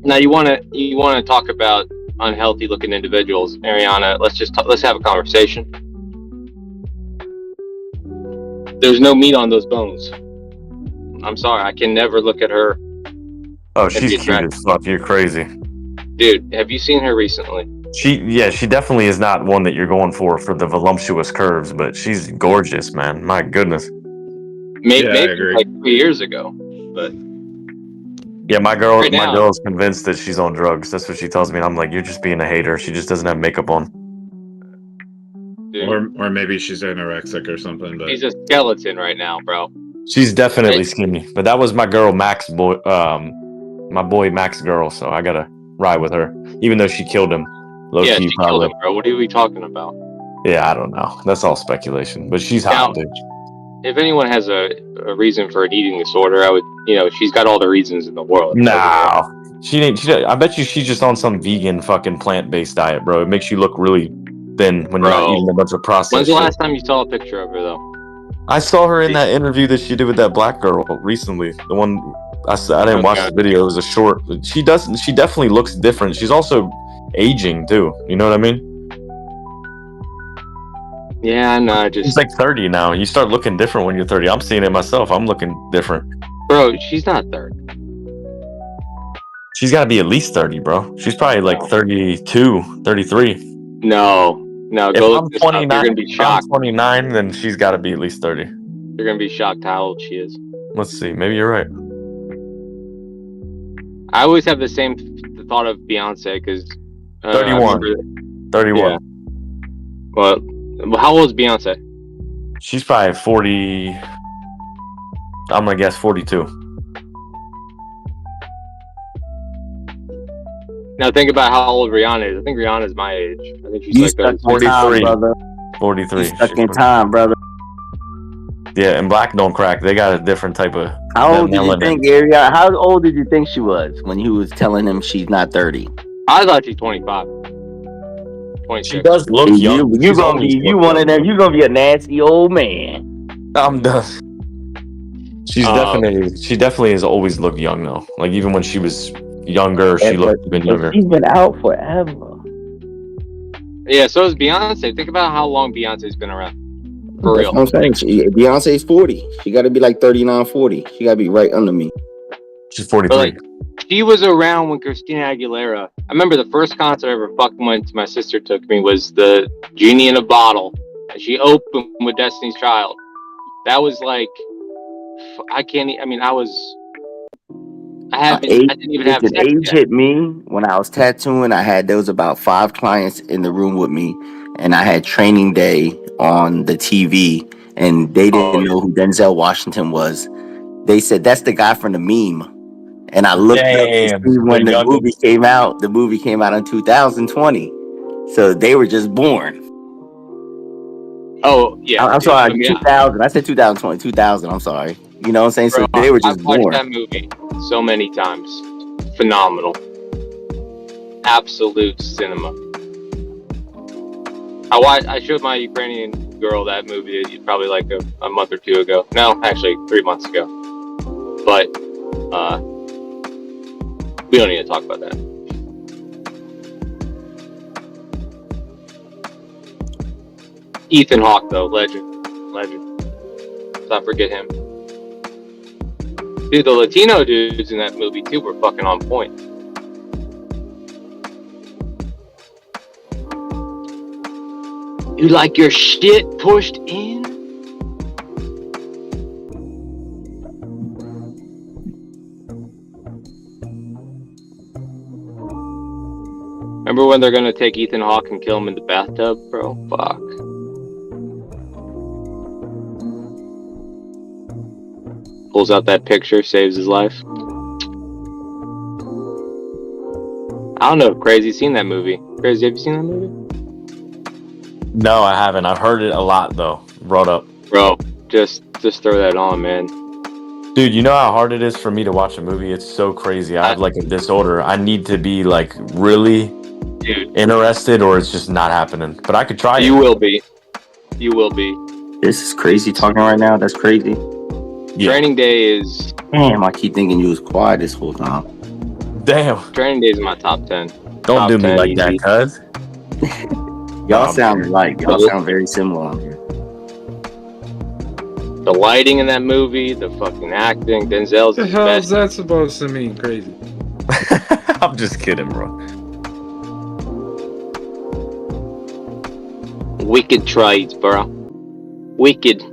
Now you want to talk about unhealthy looking individuals, Ariana? Let's have a conversation. There's no meat on those bones. I'm sorry, I can never look at her.
Oh, she's cute as fuck. You're crazy,
dude. Have you seen her recently?
She definitely is not one that you're going for the voluptuous curves, but she's gorgeous, man. My goodness.
Maybe like 3 years ago, but
Yeah, my girl,
Right
my
now.
girl's convinced that she's on drugs. That's what she tells me. And I'm like, you're just being a hater. She just doesn't have makeup on.
Or maybe she's anorexic or something. But
She's a skeleton right now, bro.
She's definitely skinny. But that was my girl Max boy, my boy Max girl. So I gotta ride with her, even though she killed him. Low
Yeah,
key,
she
probably.
killed him, bro. What are we talking about?
Yeah, I don't know. That's all speculation. But she's hot, dude.
If anyone has a reason for an eating disorder, I would, she's got all the reasons in the world.
No, she ain't. I bet you she's just on some vegan fucking plant-based diet, bro. It makes you look really thin when you're not eating a bunch of processed
When's the
shit.
last time you saw a picture of her, though?
I saw her in that interview that she did with that black girl recently. The one I didn't watch the video. It was a short. She definitely looks different. She's also aging too. You know what I mean?
Yeah, no,
She's like 30 now. You start looking different when you're 30. I'm seeing it myself. I'm looking different.
Bro, she's not 30.
She's got to be at least 30, bro. She's probably like 32, 33.
No,
If
go
I'm
look this up. You're
29,
gonna be shocked.
I'm 29, then she's got to be at least 30.
You're gonna be shocked how old she is.
Let's see. Maybe you're right.
I always have the same thought of Beyonce because
31. 31.
Yeah. Well, how old is Beyonce?
She's probably 40. I'm gonna guess 42.
Now think about how old Rihanna is. I think Rihanna's my age. I think she's
You
like
stuck in
43.
time, brother.
43.
You stuck in time, brother.
Yeah, and black don't crack. They got a different type of.
How old did you think, Ariana? How old did you think she was when you was telling him she's not 30?
I thought she's 25. 26.
She does look young.
You gonna be one of them. You gonna be a nasty old man.
I'm done. She definitely has always looked young though. Like even when she was younger, she looked even younger.
She's been out forever.
Yeah, so is Beyonce. Think about how long Beyonce's been around. For real.
That's what I'm saying. Beyonce's 40. She got to be like 39, 40. She got to be right under me.
She's 43.
But like, she was around when Christina Aguilera. I remember the first concert I ever fucking went to. My sister took me was the Genie in a Bottle, and she opened with Destiny's Child. That was like, I didn't even have sex
age
yet.
hit me when I was tattooing. There was about 5 clients in the room with me, and I had training day on the TV, and they didn't know who Denzel Washington was. They said that's the guy from the meme, and I looked up to see when the movie came out. The movie came out in 2020, so they were just born.
Oh yeah,
I'm sorry, 2000. I said 2020, 2000. I'm sorry. You know what I'm saying? So they were just
I've watched
born.
that movie so many times. Phenomenal. Absolute cinema. I showed my Ukrainian girl that movie probably like a month or two ago. No, actually 3 months ago. But we don't need to talk about that. Ethan Hawke though, legend. Let's not forget him. Dude, the Latino dudes in that movie too were fucking on point. You like your shit pushed in? Remember when they're gonna take Ethan Hawke and kill him in the bathtub, bro? Fuck. Pulls out that picture, saves his life. I don't know if Crazy's seen that movie. Crazy, have you seen that movie?
No, I haven't. I've heard it a lot though. Brought up.
Bro, just throw that on, man.
Dude, you know how hard it is for me to watch a movie? It's so crazy. I have like a disorder. I need to be like really interested or it's just not happening. But I could try it.
You will be. You will be.
This is crazy talking right now. That's crazy.
Yeah.
Training day is...
Damn, I keep thinking you was quiet this whole time.
Damn.
Training day is in my top 10.
Don't
top
do me
10
like
easy.
that, cuz.
Y'all sound alike. Y'all sound very similar on here.
The lighting in that movie, the fucking acting, Denzel's
What the
the
hell
best.
is that supposed to mean? Crazy.
I'm just kidding, bro.
Wicked trades, bro. Wicked.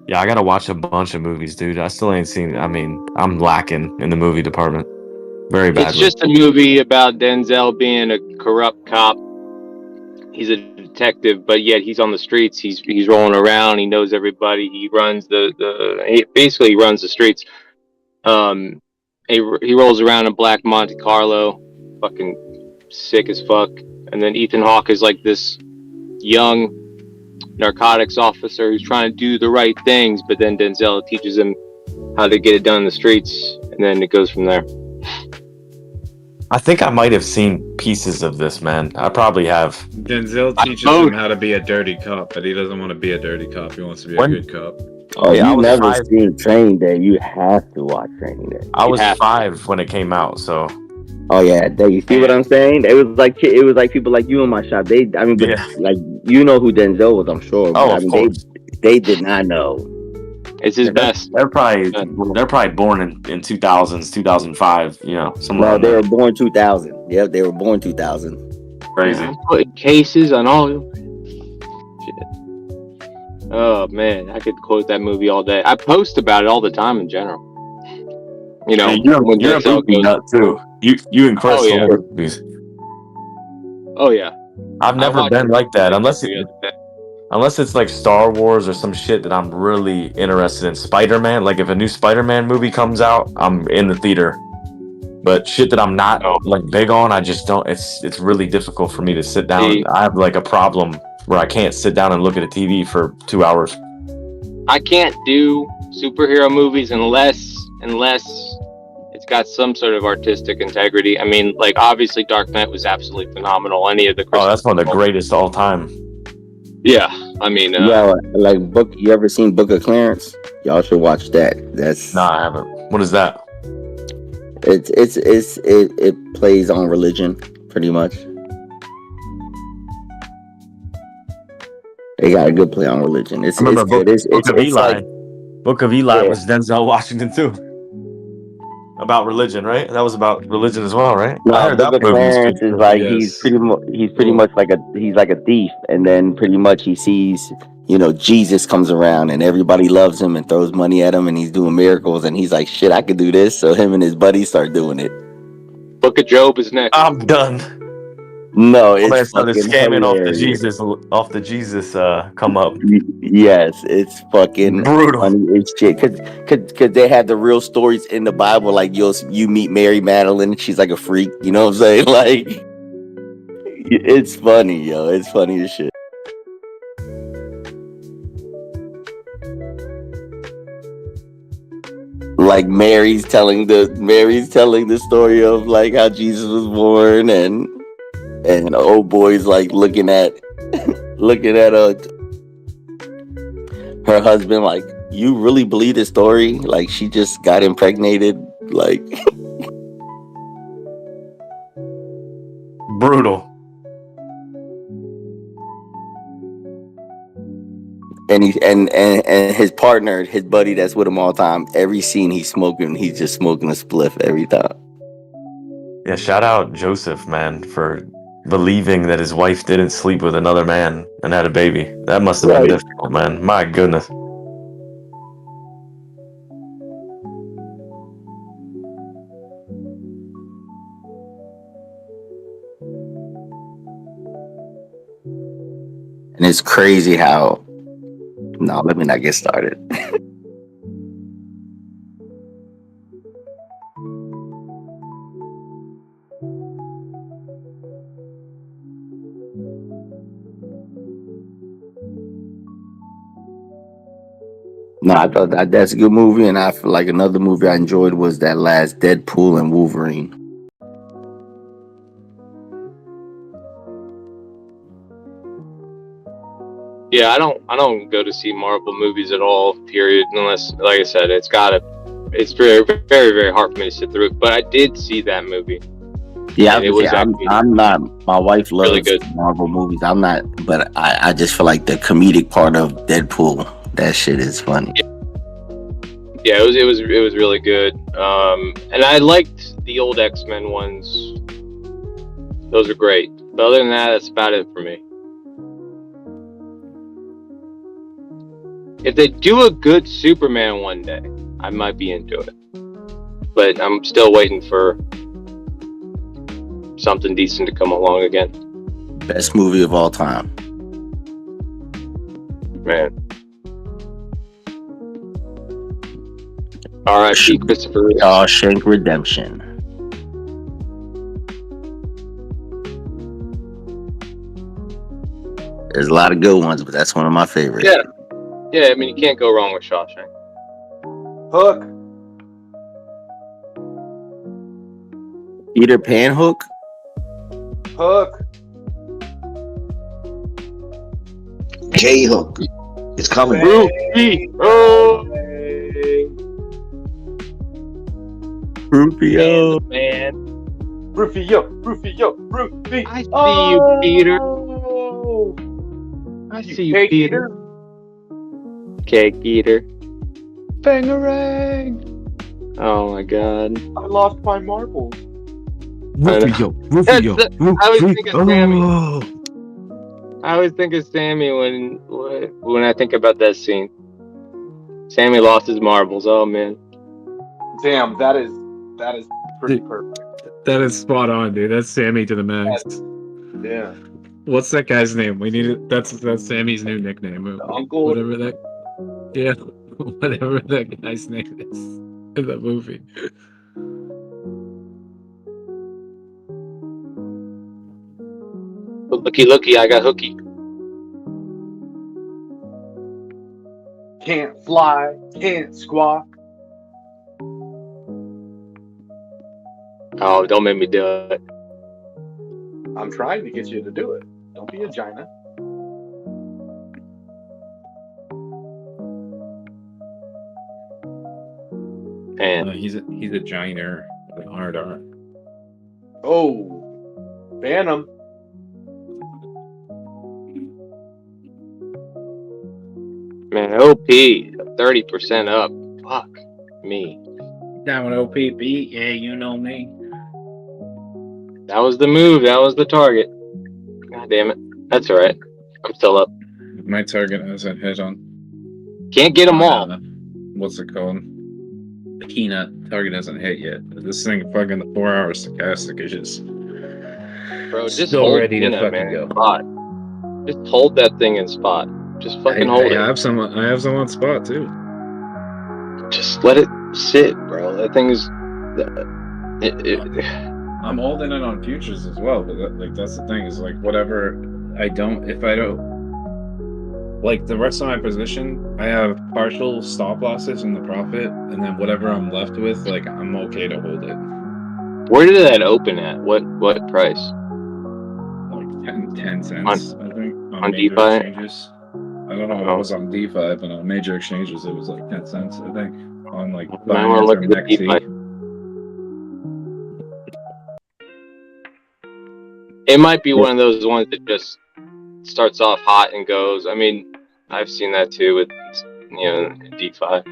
Yeah, I gotta watch a bunch of movies, dude. I still ain't seen. I mean, I'm lacking in the movie department very badly.
It's just a movie about Denzel being a corrupt cop. He's a detective, but yet he's on the streets. He's rolling around. He knows everybody. He runs he basically runs the streets. He rolls around in black Monte Carlo, fucking sick as fuck. And then Ethan Hawke is like this young narcotics officer who's trying to do the right things, but then Denzel teaches him how to get it done in the streets, and then it goes from there.
I think I might have seen pieces of this, man. I probably have.
Denzel teaches him how to be a dirty cop, but he doesn't want to be a dirty cop. He wants to be a good cop.
Oh, yeah, you never seen Training Day. You have to watch Training Day.
I was 5 when it came out, so.
Oh yeah, you see what I'm saying? It was like people like you in my shop. Like you know who Denzel was, I'm sure.
Oh, of course.
They did not know.
It's his best.
They're probably born in 2000s, 2005. You know, somewhere.
No, they were born 2000. Yep, they were born 2000.
Crazy.
Putting cases on all. Shit. Oh man, I could quote that movie all day. I post about it all the time in general. You know,
you're a movie nut too. You and Chris love movies.
Oh yeah.
I've never been like that unless it's like Star Wars or some shit that I'm really interested in. Spider-Man, like if a new Spider-Man movie comes out, I'm in the theater. But shit that I'm not like big on, I just don't. It's really difficult for me to sit down. I have like a problem where I can't sit down and look at a TV for 2 hours.
I can't do superhero movies unless it's got some sort of artistic integrity. I mean, like obviously Dark Knight was absolutely phenomenal. Any of the
that's one of the greatest all time.
Yeah, I mean,
like Book. You ever seen Book of Clarence? Y'all should watch that.
I haven't. What is that?
It plays on religion pretty much. They got a good play on religion.
Book of Eli was Denzel Washington too. About religion, right? That was about religion as well, right?
No, I heard Book of Clarence is like he's pretty much like a thief, and then pretty much he sees, Jesus comes around and everybody loves him and throws money at him and he's doing miracles and he's like, shit, I could do this. So him and his buddies start doing it.
Book of Job is next.
I'm done.
No, it's
started scamming off the Jesus come up.
Yes, it's fucking
brutal.
Funny as shit. Cause they have the real stories in the Bible. Like you meet Mary Magdalene, she's like a freak. You know what I'm saying? Like, it's funny, yo. It's funny as shit. Like Mary's telling the story of like how Jesus was born and old boy's like looking at her husband like, you really believe this story? Like she just got impregnated, like
brutal.
And his partner, his buddy that's with him all the time, every scene he's just smoking a spliff every time.
Yeah, shout out Joseph, man, for believing that his wife didn't sleep with another man and had a baby. That must have been difficult, man. My goodness.
And it's crazy how... No, let me not get started. No, I thought that's a good movie, and I feel like another movie I enjoyed was that last Deadpool and Wolverine.
Yeah, I don't go to see Marvel movies at all, period, unless, like I said, it's very, very, very hard for me to sit through it. But I did see that movie.
Yeah, I'm not. My wife loves really good Marvel movies. I'm not, but I just feel like the comedic part of Deadpool, that shit is funny.
Yeah, it was really good. And I liked the old X-Men ones. Those are great. But other than that, that's about it for me. If they do a good Superman one day, I might be into it. But I'm still waiting for something decent to come along again.
Best movie of all time.
Man. R.I.P. Christopher Reeve.
Shawshank Redemption. There's a lot of good ones, but that's one of my favorites.
Yeah. Yeah, I mean, you can't go wrong with Shawshank.
Hook.
Peter Pan Hook.
Hook.
J Hook. It's coming.
Rufio.
Man.
Rufio.
I see you, Peter. I see you, Peter. Cake eater.
Bangarang.
Oh my god.
I lost my marbles.
Rufio. I always think of Sammy. I always think of Sammy when I think about that scene. Sammy lost his marbles. Oh man.
Damn, that is pretty perfect.
That is spot on, dude. That's Sammy to the max.
Yeah.
What's that guy's name? We need it. That's Sammy's new nickname.
Uncle.
Whatever that. Yeah, whatever that guy's name is in the movie.
Looky, I got hooky.
Can't fly, can't squawk.
Oh, don't make me do it.
I'm trying to get you to do it. Don't be a Gina.
And
he's a giner with hard R.
Oh, ban him.
Man, OP 30% up. Fuck me.
Down with OPP, yeah, you know me.
That was the move. That was the target. God damn it. That's all right. I'm still up.
My target hasn't hit on.
Can't get them all.
What's it called? Peanut target hasn't hit yet. This thing fucking the 4 hour stochastic is just
just
still
hold
ready to
Peanut,
fucking
man,
go.
Spot. Just hold that thing in spot. Just fucking hold it.
I have some on spot too.
Just let it sit, bro. That thing is.
I'm holding it on futures as well, but that's the thing is whatever if I don't the rest of my position, I have partial stop losses in the profit, and then whatever I'm left with, I'm okay to hold it.
Where did that open at? What price?
10 cents, I think.
On
major
DeFi?
exchanges. I don't know what it was on DeFi, but on major exchanges it was 10 cents, I think. On Binance or MEXC.
It might be one of those ones that just starts off hot and goes. I mean, I've seen that too with DeFi.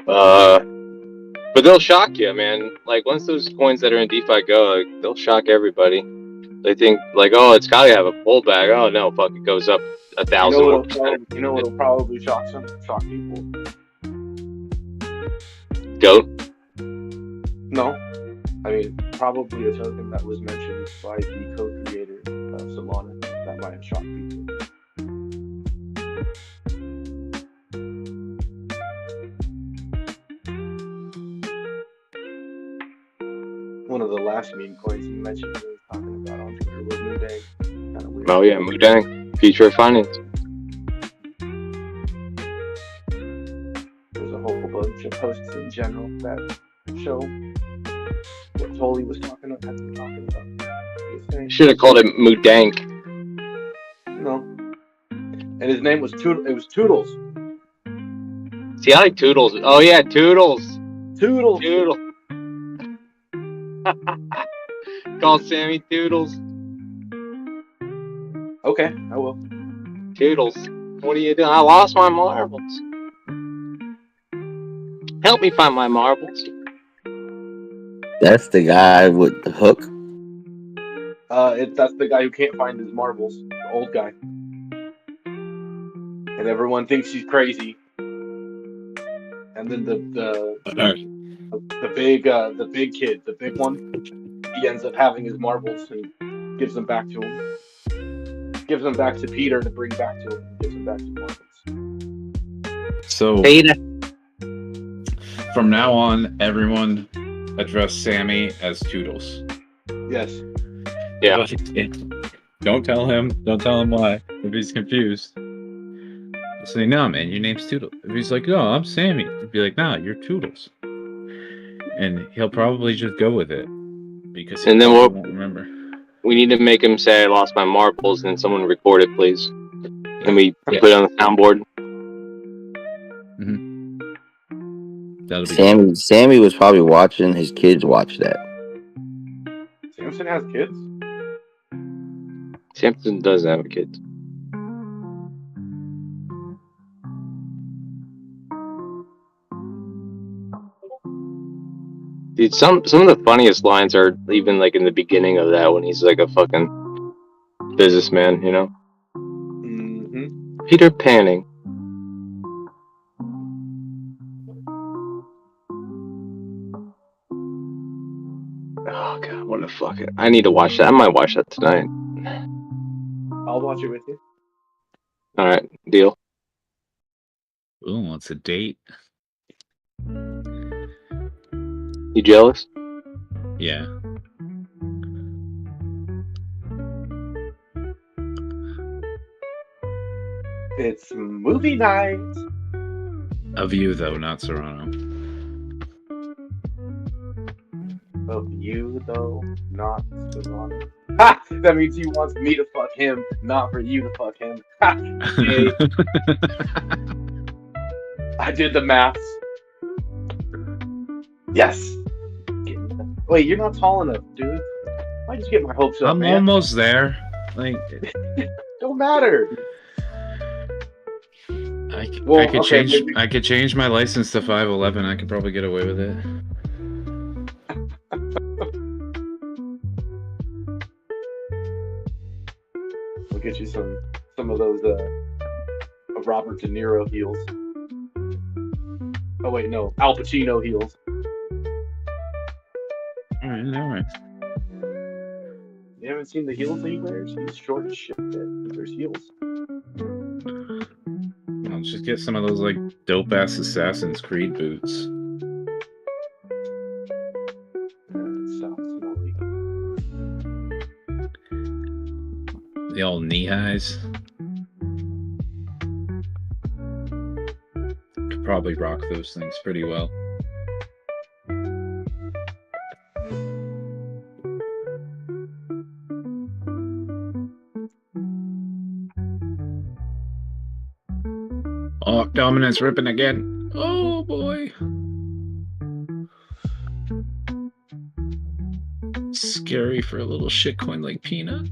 But they'll shock you, man. Once those coins that are in DeFi go, they'll shock everybody. They think oh, it's gotta have a pullback. Oh no, fuck, it goes up 1,000 more percent.
You know what'll probably shock people?
Goat?
No. I mean, probably a token that was mentioned by the co-creator of Solana that might have shocked people. One of the last meme coins you mentioned we were talking about on Twitter was Mudang. Kind of weird.
Oh yeah, Mudang. Future of finance.
There's a whole bunch of posts in general that show what Tolly was talking about.
Should have called it Mudank.
No. And his name was Toodles.
See, I like Toodles. Oh yeah, Toodles.
Toodles.
Call Sammy Toodles.
Okay, I will.
Toodles. What are you doing? I lost my marbles. Help me find my marbles.
That's the guy with the hook.
That's the guy who can't find his marbles. The old guy.
and everyone thinks he's crazy. And then the big kid, the big one, he ends up having his marbles and gives them back to him. Gives them back to Peter to bring back to him. Gives them back to marbles.
So from now on, everyone address Sammy as Toodles.
Yes.
Yeah.
Don't tell him why. If he's confused, say, no, man, your name's Toodles. If he's like, no, I'm Sammy, you'd be like, nah, you're Toodles. And he'll probably just go with it because he won't remember.
We need to make him say, I lost my marbles, and someone record it, please. And we put it on the soundboard.
Sammy was probably watching his kids watch that.
Samson has kids?
Samson does have kids. Dude, some of the funniest lines are even like in the beginning of that when he's like a fucking businessman, you know?
Mm-hmm.
Peter Panning. Oh god, what a fucking... I need to watch that. I might watch that tonight.
I'll watch it with you.
Alright, deal.
Ooh, what's a date?
You jealous?
Yeah.
It's movie night.
Of you, though, not Serrano.
Of you, though, not Serrano. Ha! That means he wants me to fuck him, not for you to fuck him. Ha! Hey. I did the maths. Yes! Wait, you're not tall enough, dude. Why did you get my hopes up,
I'm
man?
almost there. Like,
don't matter.
I
okay,
could change my license to 5'11". I could probably get away with it.
We'll get you some of those Robert De Niro heels. Oh wait, no, Al Pacino heels.
All right.
You haven't seen the heels that he wears? He's short as shit. There's heels.
I'll just get some of those like dope ass Assassin's Creed boots. The old knee highs. Could probably rock those things pretty well. Oh, dominance ripping again. Oh boy. Scary for a little shitcoin like Peanut.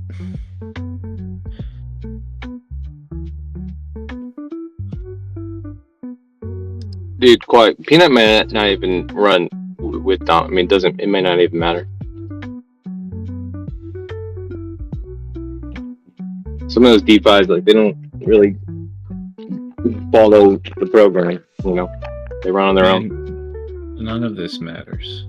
Dude, quiet. Peanut may not even run with Dom. I mean, it may not even matter. Some of those DeFis, like, they don't really follow the program, you know? They run on their own.
None of this matters.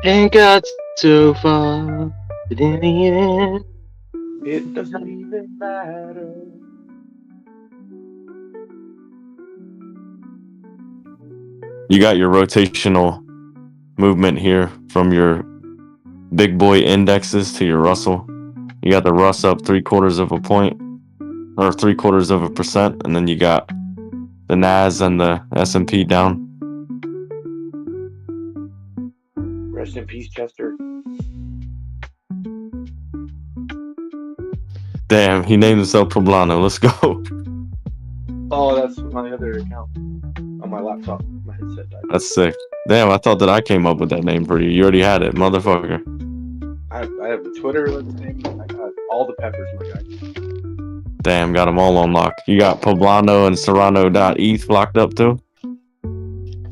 Ain't got so far, but in the end,
it doesn't even matter.
You got your rotational movement here from your big boy indexes to your Russell. You got the Russ up 3/4 of a point or 3/4 of a percent, and then you got the Nas and the S&P down.
Rest in peace, Chester.
Damn, he named himself Poblano. Let's go.
Oh, that's my other account on my laptop. My headset died.
That's sick. Damn, I thought that I came up with that name for you. You already had it, motherfucker.
I have the Twitter with the name. I got all the peppers, my guy.
Damn, got them all on lock. You got Poblano and Serrano.eth locked up too?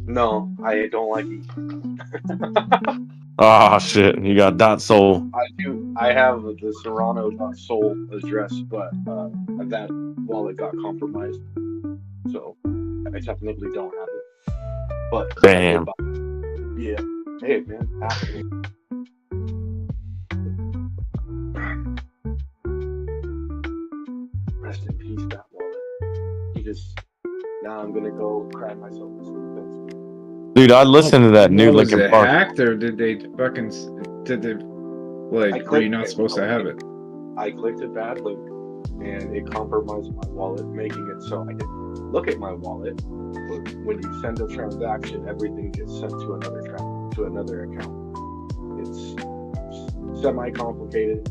No, I don't like it.
Ah, shit. You got .sol.
I have the Serrano.sol address, but that wallet got compromised, so I technically don't have it. But
damn.
Yeah. Hey, man. Apple. Rest in peace, that wallet. Now I'm gonna go cry myself to sleep.
Dude, I listened to that new
Was
Linkin
it
Park.
hacked or did they were you not supposed to have it?
I clicked a bad link and it compromised my wallet, making it so I can look at my wallet. But when you send a transaction, everything gets sent to another account. It's semi-complicated.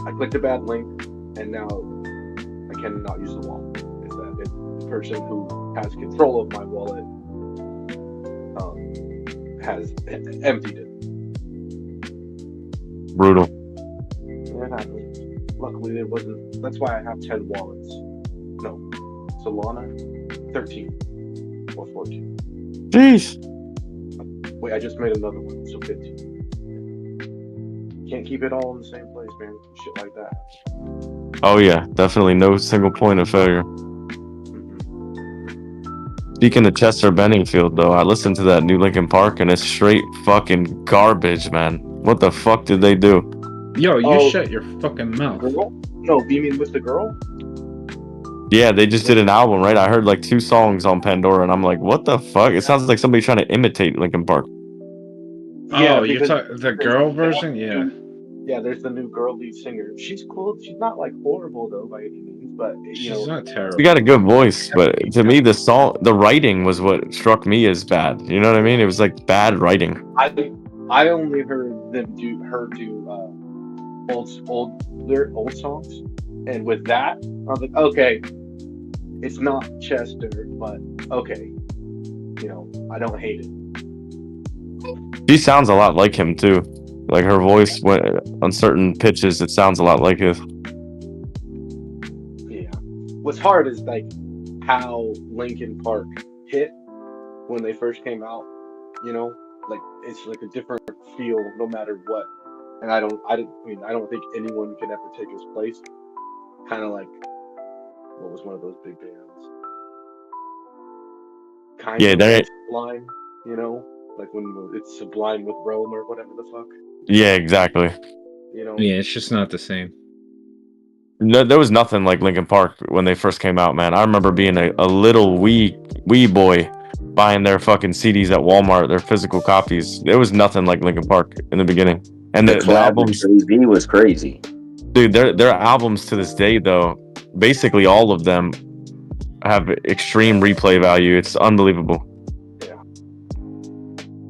I clicked a bad link and now I cannot use the wallet. Is that the person who has control of my wallet has emptied it.
Brutal.
That happened. Luckily, it wasn't. That's why I have 10 wallets. No, Solana, 13 or 14.
Jeez.
Wait, I just made another one, so 15. Can't keep it all in the same place, man. Shit like that.
Oh yeah, definitely no single point of failure. Speaking of Chester Benningfield, though, I listened to that new Linkin Park and it's straight fucking garbage, man. What the fuck did they do?
Yo, you shut your fucking mouth.
Girl? No, you mean with the girl?
Yeah, they just did an album, right? I heard like 2 songs on Pandora and I'm like, what the fuck? It sounds like somebody trying to imitate Linkin Park.
Oh, you're talking the girl version? Yeah.
Yeah, there's the new girl lead singer. She's cool. She's not like horrible though by any means, but
She's not terrible.
She got a good voice, but to me the writing was what struck me as bad. You know what I mean? It was like bad writing.
I only heard them do old songs, and with that, I was like, okay, it's not Chester, but okay, I don't hate it.
She sounds a lot like him too. Like her voice on certain pitches, it sounds a lot like his.
Yeah. What's hard is like how Linkin Park hit when they first came out. Like it's like a different feel no matter what. And I don't think anyone can ever take his place. Kind of like what was one of those big bands?
Yeah, they're
Sublime, like when it's Sublime with Rome or whatever the fuck.
Yeah, exactly.
Yeah, it's just not the same.
No, there was nothing like Linkin Park when they first came out, man. I remember being a little wee boy buying their fucking CDs at Walmart, their physical copies. There was nothing like Linkin Park in the beginning. And the albums
was crazy.
Dude, their albums to this day though, basically all of them have extreme replay value. It's unbelievable.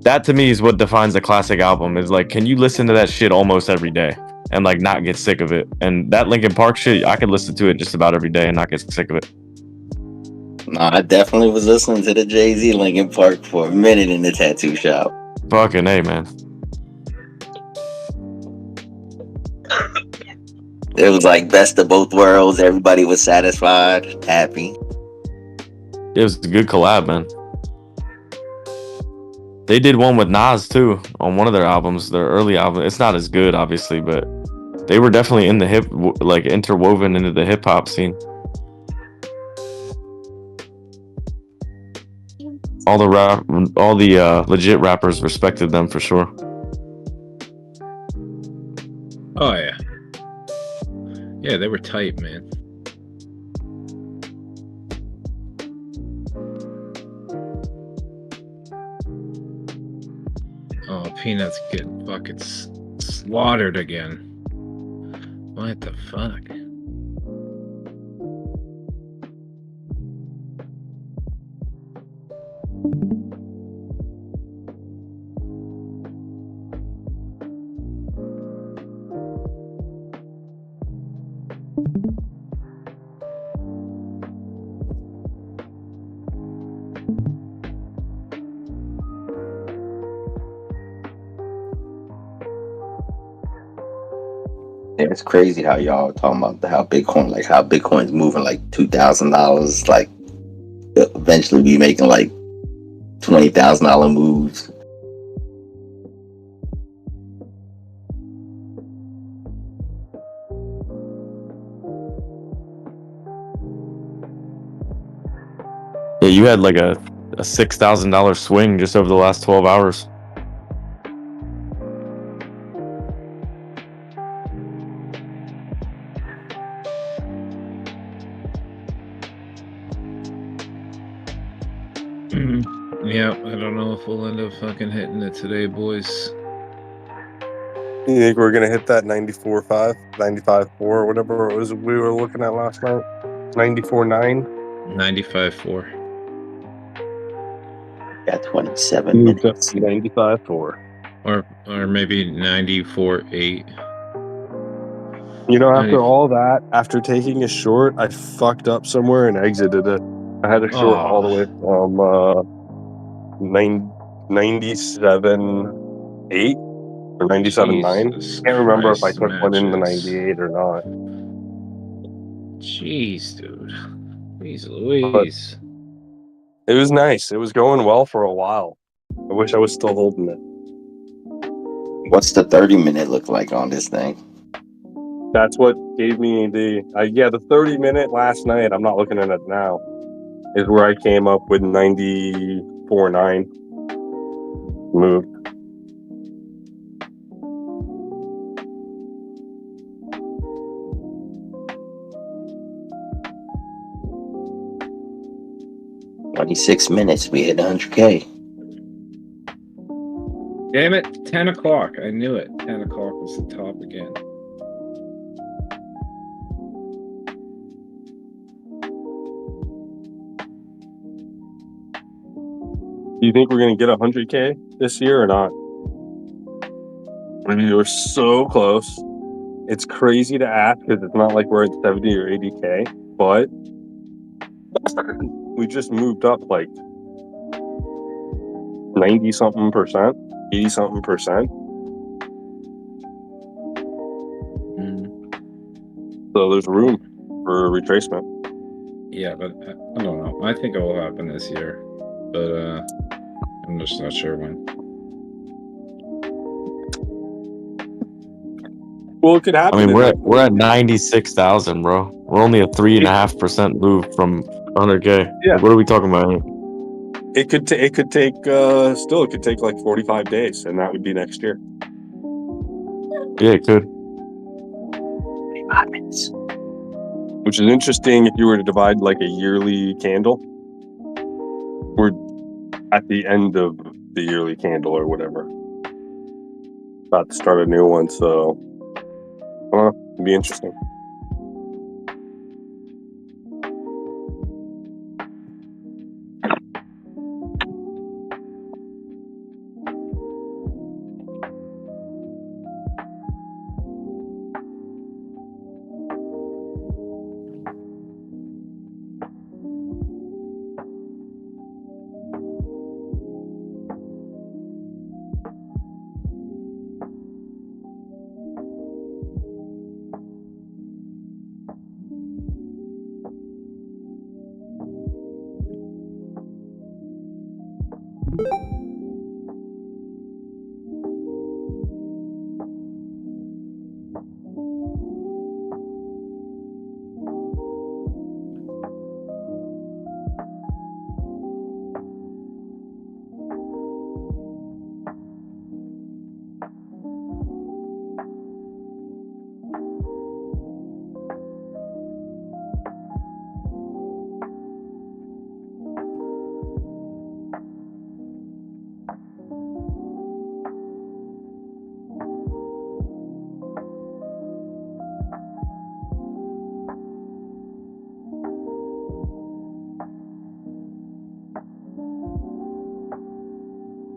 That to me is what defines a classic album. Is like, can you listen to that shit almost every day and like not get sick of it? And that Linkin Park shit, I could listen to it just about every day and not get sick of it.
No, I definitely was listening to the Jay-Z Linkin Park for a minute in the tattoo shop.
Fucking A, man.
It was like best of both worlds. Everybody was satisfied, happy.
It was a good collab, man. They did one with Nas too on one of their albums, their early album. It's not as good, obviously, but they were definitely in the like interwoven into the hip hop scene. All the legit rappers respected them for sure.
Oh yeah, yeah, they were tight, man. Oh, Peanut's getting fucking slaughtered again. What the fuck?
Yeah, it's crazy how y'all talking about how Bitcoin's moving like $2,000, like eventually be making like $20,000 moves.
Yeah, you had like a $6,000 swing just over the last 12 hours.
Yeah, I don't know if we'll end up fucking hitting it today, boys.
You think we're gonna hit that 94.5, 95.4, whatever it was we were looking at last night? 94.9?
95.4.
Got 27 minutes.
95.4.
Or maybe 94.8.
You know, after all that, after taking a short, I fucked up somewhere and exited it. I had a short all the way from 97.8 or 97.9. Can't remember if I took one in the 98 or not.
Jeez, dude. Jeez Louise.
But it was nice. It was going well for a while. I wish I was still holding it.
What's the 30-minute look like on this thing?
That's what gave me the 30-minute last night. I'm not looking at it now. Is where I came up with 94.9 move.
$26 minutes. We hit 100K.
Damn it, 10 o'clock. I knew it. 10 o'clock was the top again.
Do you think we're going to get 100K this year or not? I mean, we're so close. It's crazy to ask because it's not like we're at 70 or 80K, but we just moved up like 90-something percent, 80-something percent. So there's room for retracement.
Yeah, but I don't know. I think it will happen this year, but I'm just not sure when.
Well, it could happen.
I mean, we're at 96,000, bro. We're only a 3.5% move from 100K.
Yeah.
Like, what are we talking about here?
It could take like 45 days, and that would be next year.
Yeah, it could.
5 minutes.
Which is interesting if you were to divide like a yearly candle. We're at the end of the yearly candle or whatever. About to start a new one, so it'd be interesting.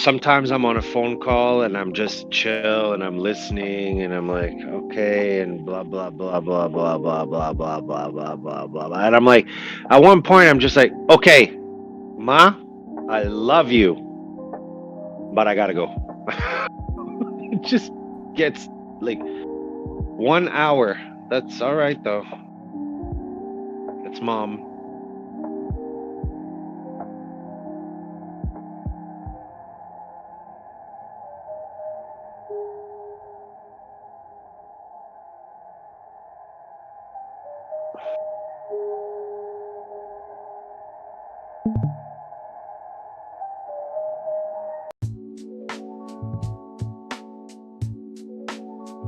Sometimes I'm on a phone call and I'm just chill and I'm listening and I'm like, okay, and blah blah blah blah blah blah blah blah blah blah blah blah. And I'm like, at one point I'm just like, okay, Ma, I love you, but I gotta go. It just gets like 1 hour. That's all right though. It's mom.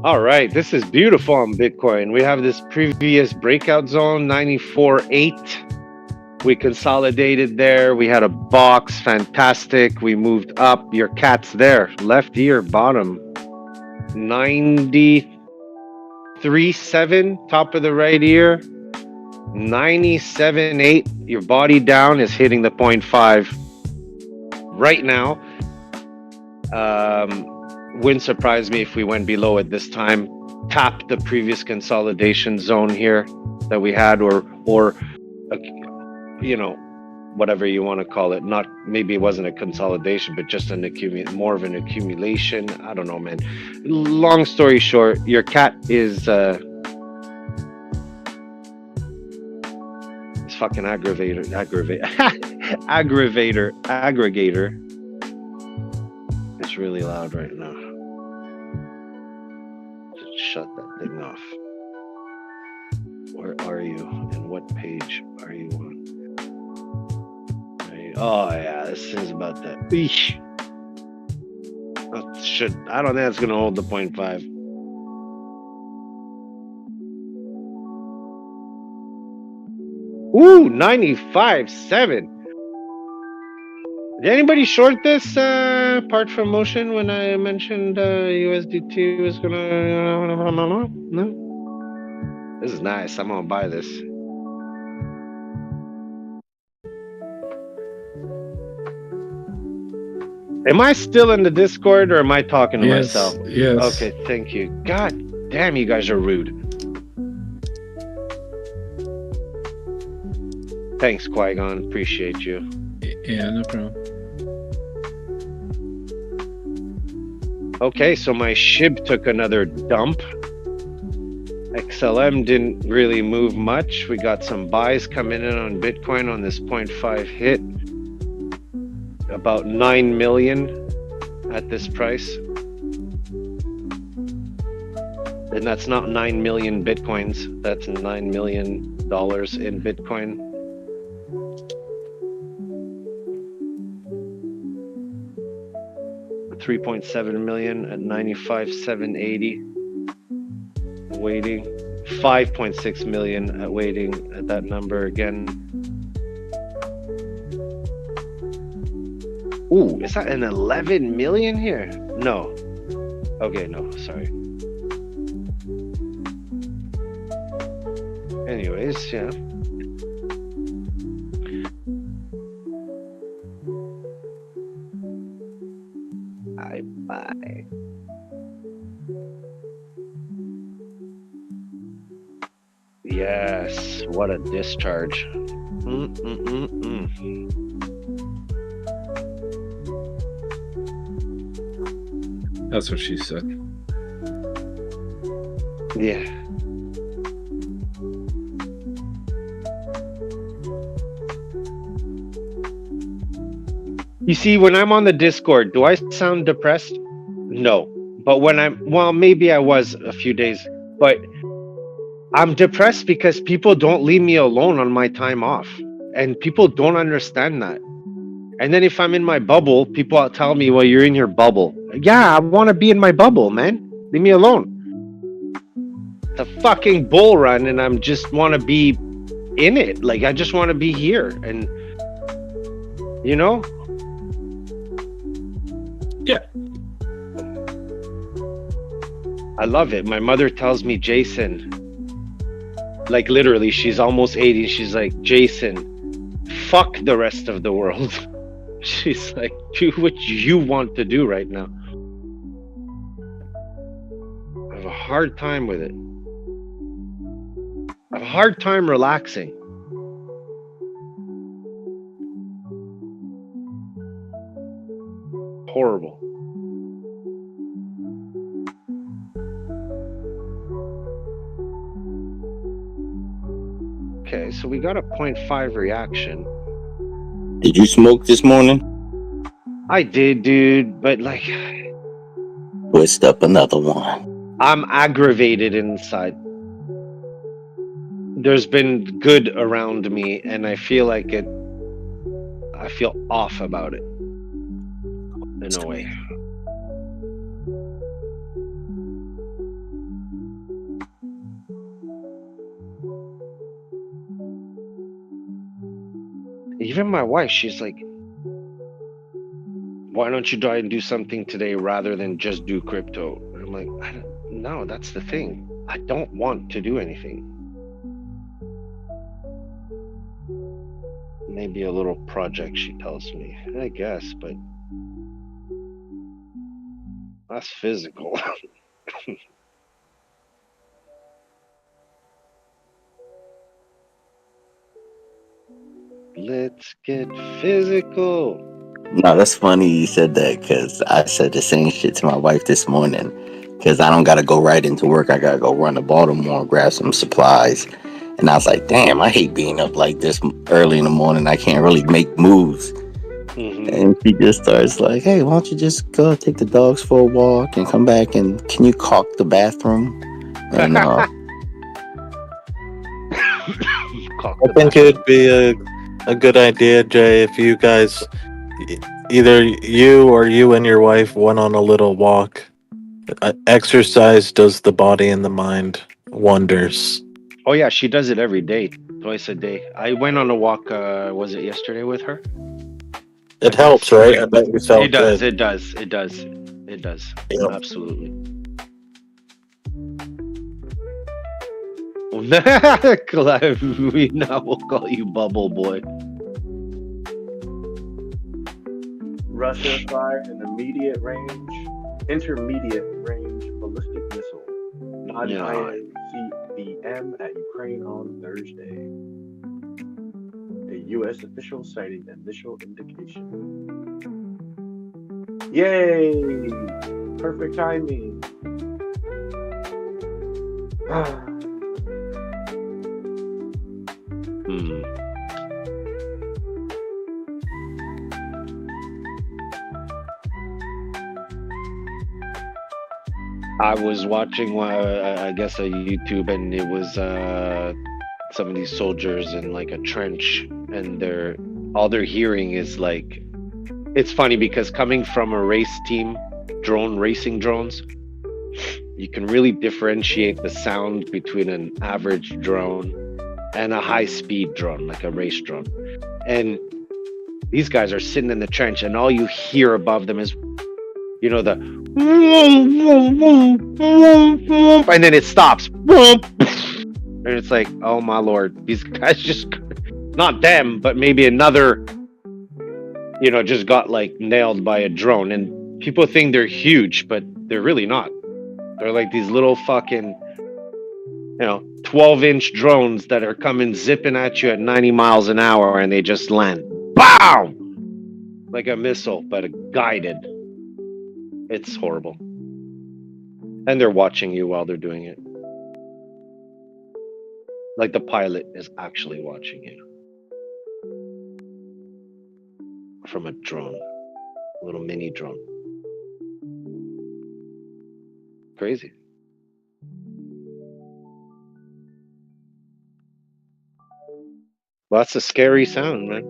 All right, this is beautiful on Bitcoin. We have this previous breakout zone, 94.8. We consolidated there. We had a box, fantastic. We moved up. Your cat's there, left ear, bottom. 93.7, top of the right ear. 97.8, your body down is hitting the 0.5 right now. Wouldn't surprise me if we went below it this time. Tap the previous consolidation zone here that we had, or you know, whatever you want to call it. Not, maybe it wasn't a consolidation, but just more of an accumulation. I don't know, man. Long story short, your cat is fucking aggregator. It's really loud right now. Just shut that thing off. Where are you? And what page are you on? Oh yeah, this is about that. Eesh. I don't think it's gonna hold the 0.5. Ooh, 95.7. Did anybody short this apart from motion when I mentioned USDT was gonna? No? This is nice. I'm gonna buy this. Am I still in the Discord or am I talking to myself?
Yes.
Okay, thank you. God damn, you guys are rude. Thanks, Qui-Gon. Appreciate you.
Yeah, no problem.
Okay, so my SHIB took another dump. XLM didn't really move much. We got some buys coming in on Bitcoin on this 0.5 hit. About 9 million at this price. And that's not 9 million Bitcoins. That's $9 million in Bitcoin. $3.7 million at 95,780. Waiting. 5.6 million at waiting at that number again. Ooh, is that an 11 million here? No. Okay, no, sorry. Anyways, yeah. Bye. Yes, what a discharge.
That's what she said.
Yeah. You see, when I'm on the Discord, do I sound depressed? No. But when well, maybe I was a few days, but I'm depressed because people don't leave me alone on my time off. And people don't understand that. And then if I'm in my bubble, people tell me, well, you're in your bubble. Yeah, I want to be in my bubble, man. Leave me alone. It's a fucking bull run and I'm just want to be in it. Like, I just want to be here. And, you know?
Yeah.
I love it. My mother tells me, Jason, like literally, she's almost 80. She's like, Jason, fuck the rest of the world. She's like, do what you want to do right now. I have a hard time with it. I have a hard time relaxing. Horrible. Okay, so we got a 0.5 reaction.
Did you smoke this morning?
I did, dude, but like,
Twist up another one.
I'm aggravated inside. There's been good around me, and I feel like it. I feel off about it in a way. Even my wife, she's like, why don't you try and do something today rather than just do crypto? And I'm like, no, that's the thing. I don't want to do anything. Maybe a little project, she tells me, I guess, but that's physical. Let's get physical.
No, that's funny you said that because I said the same shit to my wife this morning because I don't got to go right into work. I got to go run to Baltimore and grab some supplies. And I was like, damn, I hate being up like this early in the morning. I can't really make moves. And she just starts like, hey, why don't you just go take the dogs for a walk and come back and can you caulk the bathroom? And
I think it would be a good idea, Jay, if you guys, either you or you and your wife went on a little walk. Exercise does the body and the mind wonders.
Oh yeah, she does it every day, twice a day. I went on a walk, was it yesterday with her?
It helps, right? I bet you felt
It does,
good.
it does, it does. It does.
Yep.
Absolutely. We now will call you Bubble Boy.
Russia fired an intermediate range ballistic missile, non-ICBM, at Ukraine on Thursday. A U.S. official citing initial indication. Yay! Perfect timing.
I was watching, I guess, a YouTube, and it was some of these soldiers in like a trench, and all they're hearing is like, it's funny because coming from a race team, racing drones, you can really differentiate the sound between an average drone and a high-speed drone, like a race drone. And these guys are sitting in the trench, and all you hear above them is, you know, the and then it stops. And it's like, oh my lord, these guys just, not them, but maybe another, you know, just got like nailed by a drone. And people think they're huge, but they're really not. They're like these little fucking, 12-inch drones that are coming zipping at you at 90 miles an hour, and they just land. BOW! Like a missile, but guided. It's horrible. And they're watching you while they're doing it. Like the pilot is actually watching you. From a drone. A little mini drone. Crazy. Well, that's a scary sound, man.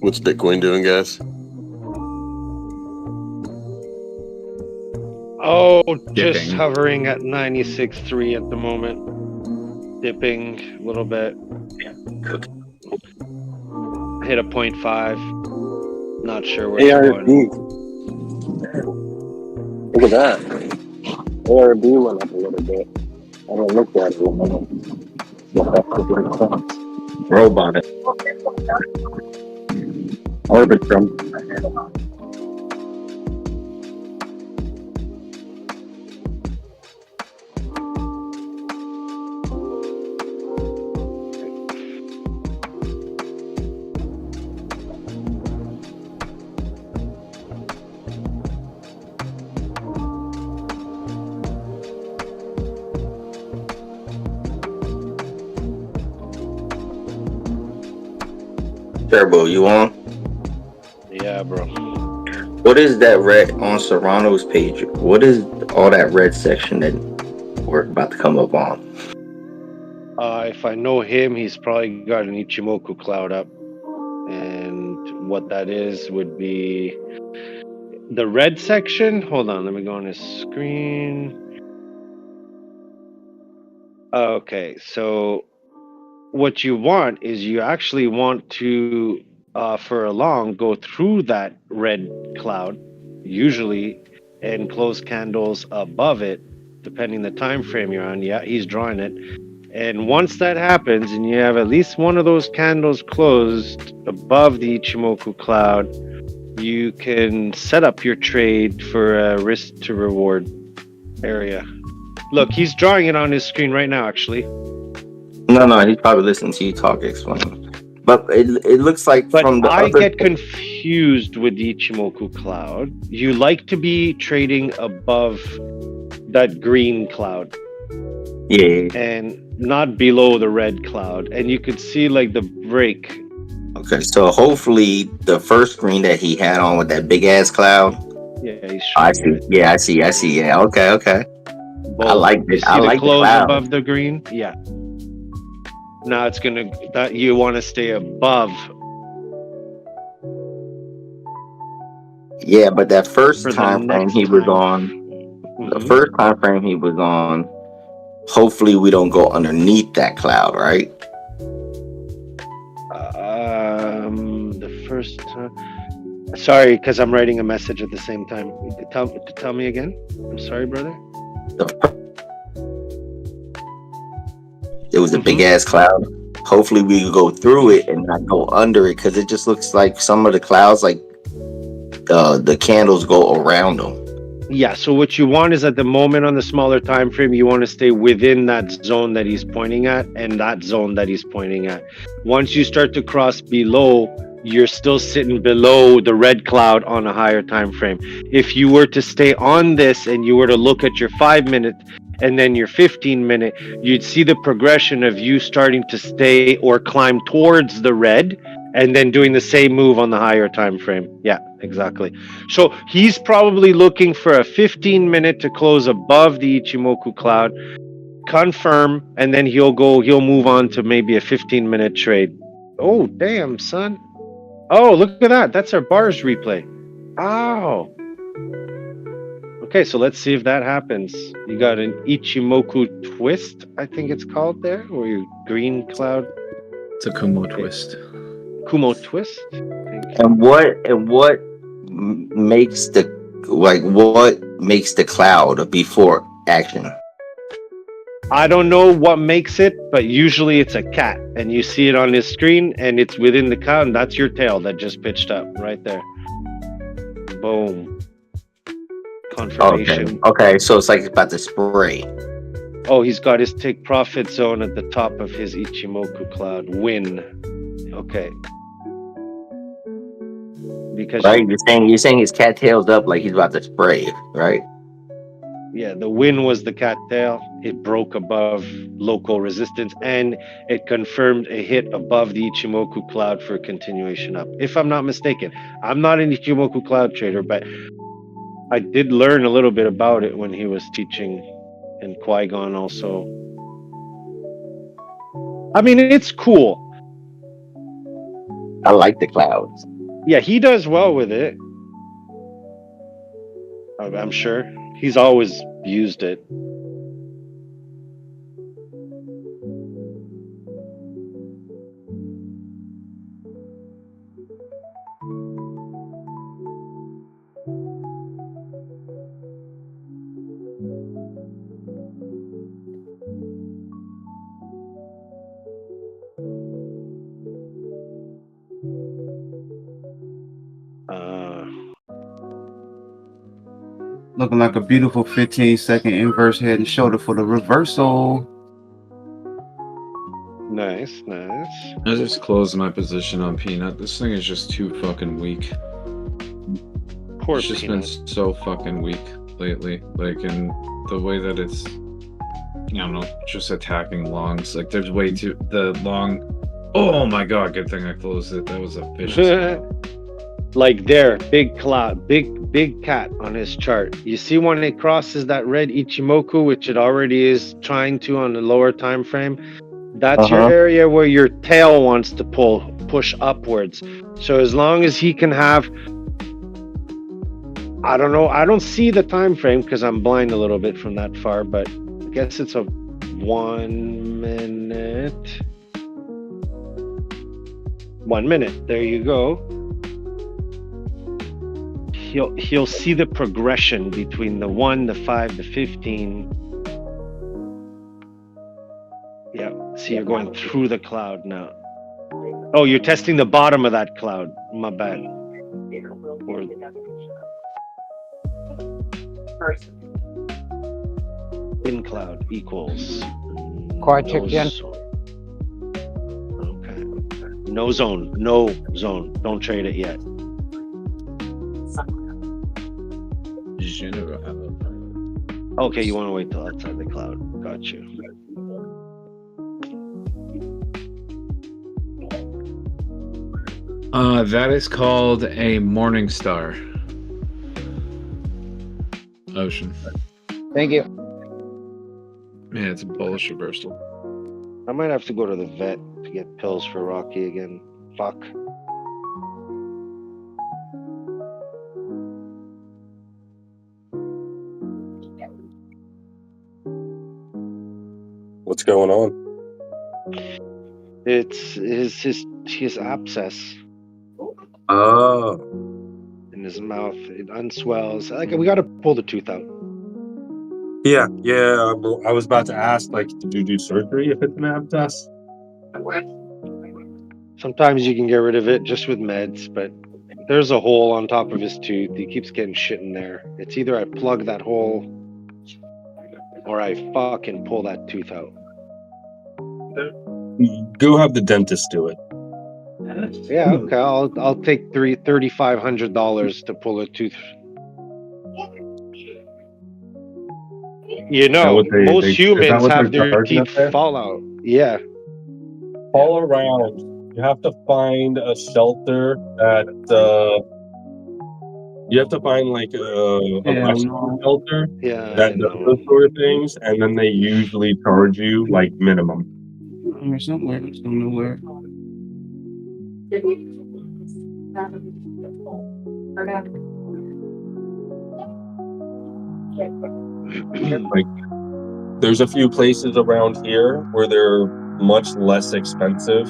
What's Bitcoin doing, guys?
Oh, just hovering at 96.3 at the moment. Dipping a little bit. Hit a 0.5. Not sure where it's
ARB.
going.
Look at that. ARB went up a little bit. I haven't looked at it in a minute. Robot it. Arbitrum.
Turbo, you on?
Yeah, bro.
What is that red on Serrano's page? What is all that red section that we're about to come up on?
If I know him, he's probably got an Ichimoku cloud up. And what that is would be the red section. Hold on, let me go on his screen. Okay, so what you want is you actually want to, for a long, go through that red cloud, usually, and close candles above it, depending the time frame you're on. Yeah, he's drawing it. And once that happens, and you have at least one of those candles closed above the Ichimoku cloud, you can set up your trade for a risk to reward area. Look, he's drawing it on his screen right now, actually.
No, he's probably listening to you talk, explain. But it looks like from the
I
other...
get confused with the Ichimoku cloud. You like to be trading above that green cloud.
Yeah.
And not below the red cloud. And you could see like the break.
Okay, so hopefully the first screen that he had on with that big ass cloud.
Yeah, he's
I see. Yeah, I see. Yeah, okay.
Both.
I like this. I like the
close
cloud.
above the green. Yeah. Now it's gonna that you want to stay above.
Yeah, but that first
For the
time frame
next
he was
time.
on, the first time frame he was on, hopefully we don't go underneath that cloud, right?
The first time. Sorry, because I'm writing a message at the same time. Tell me again. I'm sorry, brother.
It was a big ass cloud. Hopefully we could go through it and not go under it, because it just looks like some of the clouds, like the candles go around them.
Yeah, so what you want is at the moment on the smaller time frame, you want to stay within that zone that he's pointing at and that zone that he's pointing at. Once you start to cross below, you're still sitting below the red cloud on a higher time frame. If you were to stay on this and you were to look at your 5 minute and then your 15 minute, you'd see the progression of you starting to stay or climb towards the red and then doing the same move on the higher time frame. Yeah, exactly. So he's probably looking for a 15 minute to close above the Ichimoku cloud, confirm, and then he'll move on to maybe a 15 minute trade. Oh, damn, son. Oh, look at that. That's our bars replay. Ow. Okay, so let's see if that happens. You got an Ichimoku twist, I think it's called there, or your green cloud.
It's a Kumo twist.
Kumo twist.
And what makes the cloud before action?
I don't know what makes it, but usually it's a cat, and you see it on his screen, and it's within the cloud, and that's your tail that just pitched up right there. Boom. Confirmation.
Okay, so it's like it's about to spray.
Oh, he's got his take profit zone at the top of his Ichimoku cloud. Win. Okay. Because
right, you're saying his cat tail's up like he's about to spray, right?
Yeah, the win was the cat tail. It broke above local resistance, and it confirmed a hit above the Ichimoku cloud for a continuation up. If I'm not mistaken, I'm not an Ichimoku cloud trader, but I did learn a little bit about it when he was teaching, and Qui-Gon also. I mean, it's cool.
I like the clouds.
Yeah, he does well with it. I'm sure he's always used it.
Looking like a beautiful 15-second inverse head and shoulder for the reversal.
Nice, nice.
I just closed my position on Peanut. This thing is just too fucking weak.
Poor
It's just
Peanut.
been so fucking weak lately. Like, in the way that it's, I don't know, just attacking longs. Like, there's way too, the long, oh my god, good thing I closed it. That was a vicious.
Like there, big cloud, big cat on his chart. You see when it crosses that red Ichimoku, which it already is trying to on the lower time frame, that's your area where your tail wants to push upwards. So as long as he can have, I don't know, I don't see the time frame because I'm blind a little bit from that far, but I guess it's a 1 minute. 1 minute. There you go. He'll see the progression between the 1, the 5, the 15. Yeah, see, you're going through the cloud now. Oh, you're testing the bottom of that cloud. My bad. Or... in cloud equals.
Quiet check again.
Okay. No zone. No zone. Don't trade it yet. Okay, you want to wait till outside the cloud. Got you.
That is called a morning star. Ocean.
Thank you.
Yeah, it's a bullish reversal.
I might have to go to the vet to get pills for Rocky again. Fuck.
What's going on?
It's his abscess.
Oh.
In his mouth, it unswells. Like, we got to pull the tooth out.
Yeah. I was about to ask, like, did you do surgery if it's an abscess?
Sometimes you can get rid of it just with meds, but there's a hole on top of his tooth. He keeps getting shit in there. It's either I plug that hole or I fucking pull that tooth out.
Go have the dentist do it.
Yeah, okay. I'll take $3,500 to pull a tooth. You know, most humans have their teeth fall out. Yeah.
All around, you have to find a shelter at you have to find like a rescue shelter that does those sort of things, and then they usually charge you like minimum.
Somewhere, nowhere.
Like, there's a few places around here where they're much less expensive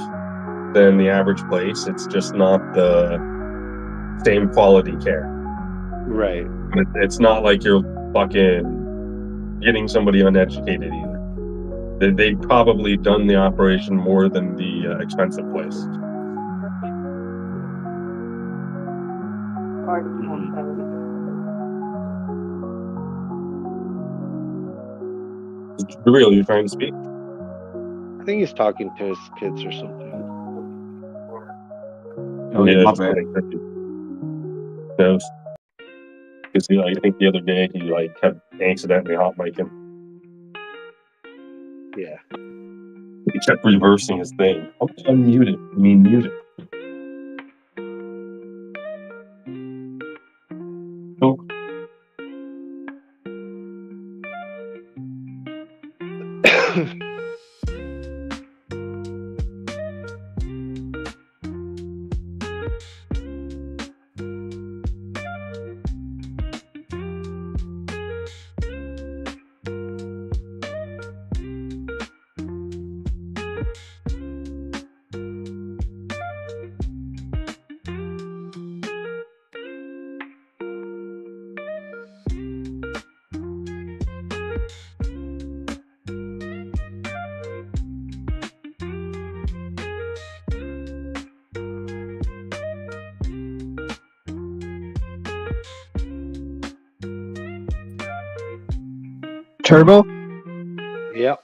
than the average place. It's just not the same quality care.
Right.
But it's not like you're fucking getting somebody uneducated either. They've probably done the operation more than the expensive place. Really, you're trying to speak?
I think he's talking to his kids or something.
Oh yeah,
my bad.
Because I think the other day he like kept accidentally hot micing.
Yeah.
He kept reversing his thing. How did I mute it? I mean, mute it. Oh.
Turbo,
Yep.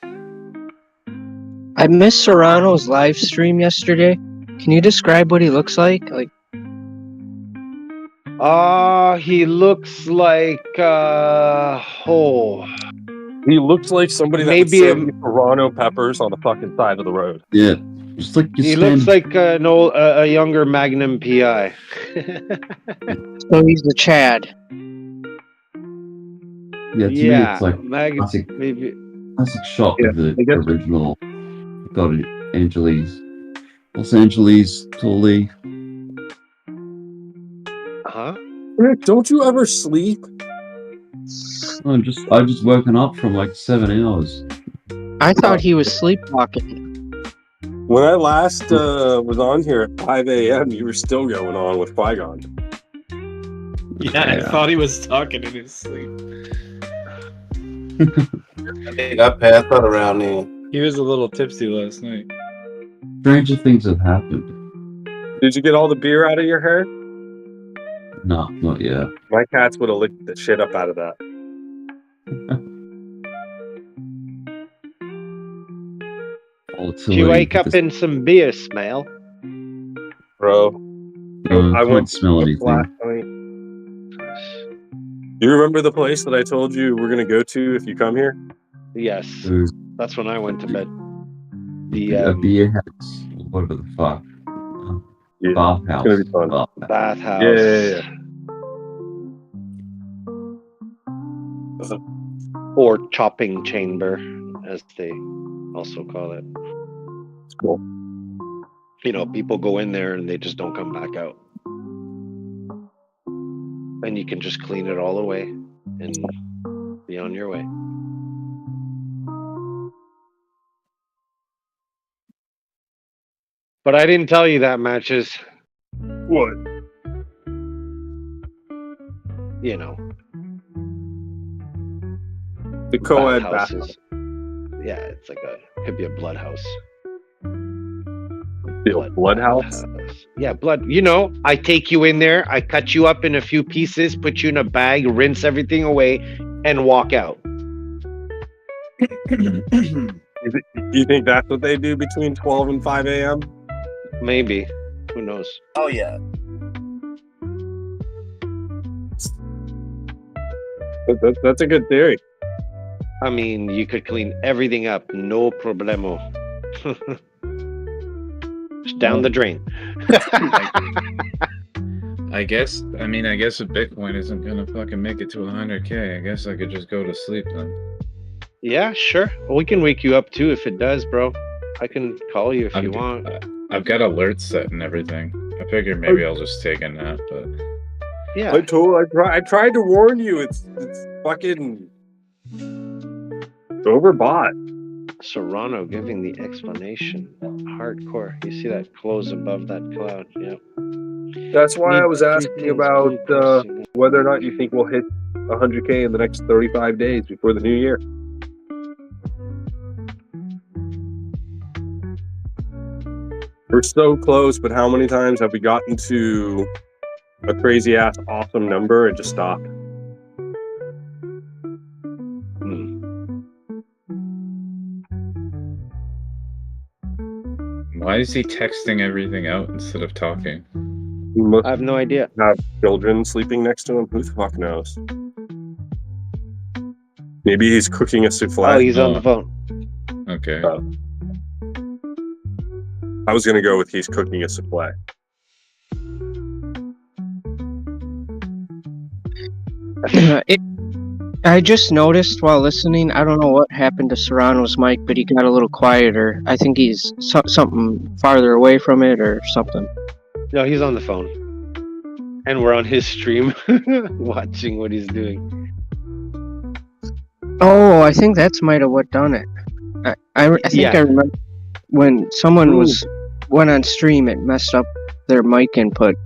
I missed Serrano's live stream yesterday. Can you describe what he looks like? Like,
He looks like
He looks like somebody that would
maybe
serve you Serrano peppers on the fucking side of the road.
Yeah, just like
he looks like a younger Magnum PI.
so he's the Chad.
Yeah, to me it's like classic,
maybe.
classic shot
Yeah,
of the
I guess-
original. Got it, Angeles, Los Angeles, Tully.
Huh?
Rick, don't you ever sleep?
I've just woken up from like 7 hours.
I thought he was sleepwalking.
When I last was on here at 5 a.m., you were still going on with Qui-Gon.
Yeah, I thought he was talking in his sleep.
I think I passed out around then.
He was a little tipsy last night.
Stranger things have happened.
Did you get all the beer out of your hair?
No, not yet.
My cats would have licked the shit up out of that.
Did you wake up in some beer smell?
Bro, I
can't
went
smell anything.
last night. You remember the place that I told you we're gonna go to if you come here?
Yes. That's when I went to bed.
A beer house, whatever the fuck. Bathhouse.
It's gonna be fun.
Bathhouse.
Yeah.
Or chopping chamber, as they also call it.
It's cool.
You know, people go in there and they just don't come back out. And you can just clean it all away and be on your way. But I didn't tell you that, Matches.
What?
You know.
The co-ed
bathhouses. Yeah, it's like could be a blood house.
The blood house?
Yeah, blood. You know, I take you in there, I cut you up in a few pieces, put you in a bag, rinse everything away, and walk out.
You think that's what they do between 12 and 5 a.m.?
Maybe. Who knows?
Oh yeah.
That's a good theory.
I mean, you could clean everything up, no problemo. Just down the drain.
I guess if Bitcoin isn't gonna fucking make it to 100K, I guess I could just go to sleep then.
Yeah, sure. Well, we can wake you up too if it does, bro. I can call you if you want.
I've got alerts set and everything. I figured maybe I'll just take a nap, but
yeah.
I tried to warn you. It's fucking overbought.
Serrano giving the explanation. Hardcore. You see that close above that cloud? Yep.
That's why I was asking about whether or not you think we'll hit 100K in the next 35 days before the new year. We're so close, but how many times have we gotten to a crazy ass awesome number and just stopped?
why is he texting everything out instead of talking?
I have no idea.
Have children sleeping next to him? Who the fuck knows? Maybe he's cooking a souffle.
Oh, he's on the phone.
Okay.
I was gonna go with he's cooking a souffle.
I just noticed while listening, I don't know what happened to Serrano's mic, but he got a little quieter. I think he's something farther away from it or something.
No, he's on the phone. And we're on his stream watching what he's doing.
Oh, I think that's might have what done it. I think I remember when someone went on stream, it messed up their mic input.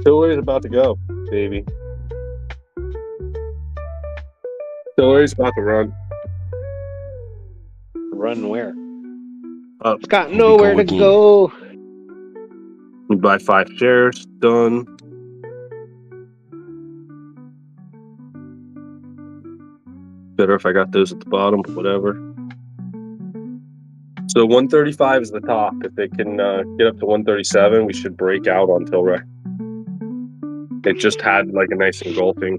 Hillary's about to go, baby. Hillary's about to run.
Run where? It's got nowhere to go.
We buy 5 shares. Done. better if I got those at the bottom, but whatever. So 135 is the top. If they can get up to 137, we should break out on Tilray. It just had like a nice engulfing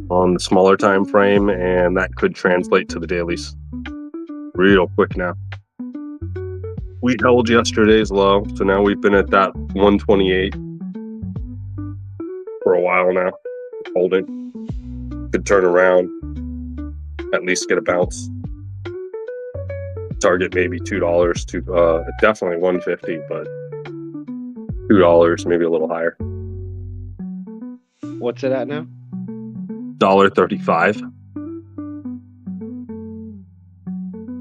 on the smaller time frame, and that could translate to the dailies real quick now. We held yesterday's low, so now we've been at that 128 for a while now, holding. Could turn around, at least get a bounce. Target maybe $2 to definitely 150, but $2, maybe a little higher.
What's it at now?
$1.35.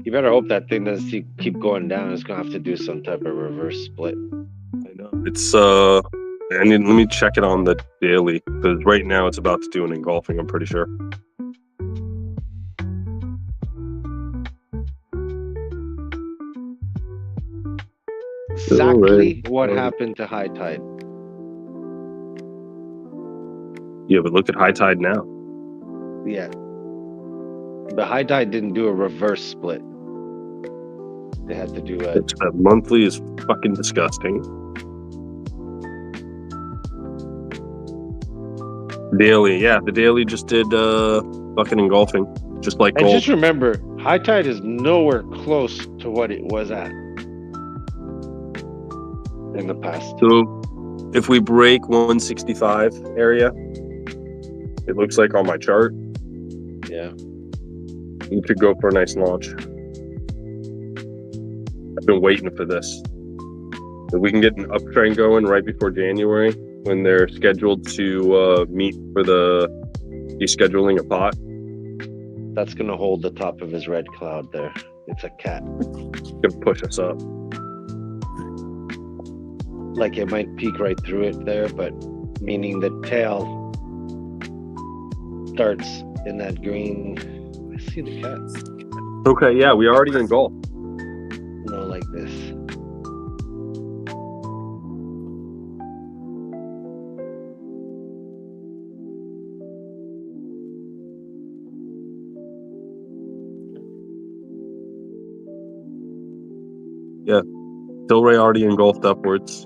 You better hope that thing doesn't keep going down. It's gonna have to do some type of reverse split.
I know. It's let me check it on the daily, because right now it's about to do an engulfing, I'm pretty sure.
Exactly what happened to high tide.
Yeah, but look at high tide now.
Yeah. The high tide didn't do a reverse split. They had to do a...
That monthly is fucking disgusting. Daily, yeah, the daily just did fucking engulfing, just like
And
gold.
just remember, high tide is nowhere close to what it was at in the past.
So if we break 165 area, it looks like on my chart,
yeah,
you could go for a nice launch. I've been waiting for this. If we can get an uptrend going right before January, when they're scheduled to meet for the descheduling a pot.
That's going to hold the top of his red cloud there. It's a cat.
It's going to push us up.
Like it might peek right through it there, but meaning the tail starts in that green. I see the cat.
Okay, yeah, we already engulfed.
No, like this.
Yeah, Tilray already engulfed upwards.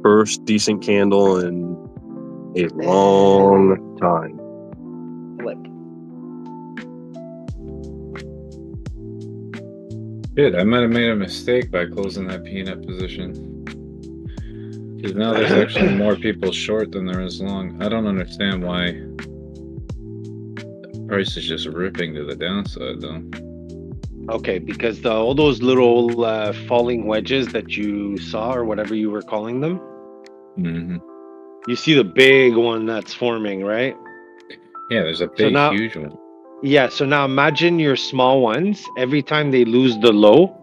First decent candle in a long time.
Flip.
Shit, I might have made a mistake by closing that peanut position. Because now there's actually more people short than there is long. I don't understand why the price is just ripping to the downside, though.
Okay, because all those little falling wedges that you saw, or whatever you were calling them, you see the big one that's forming, right?
Yeah, there's a big, huge one.
Yeah, so now imagine your small ones. Every time they lose the low,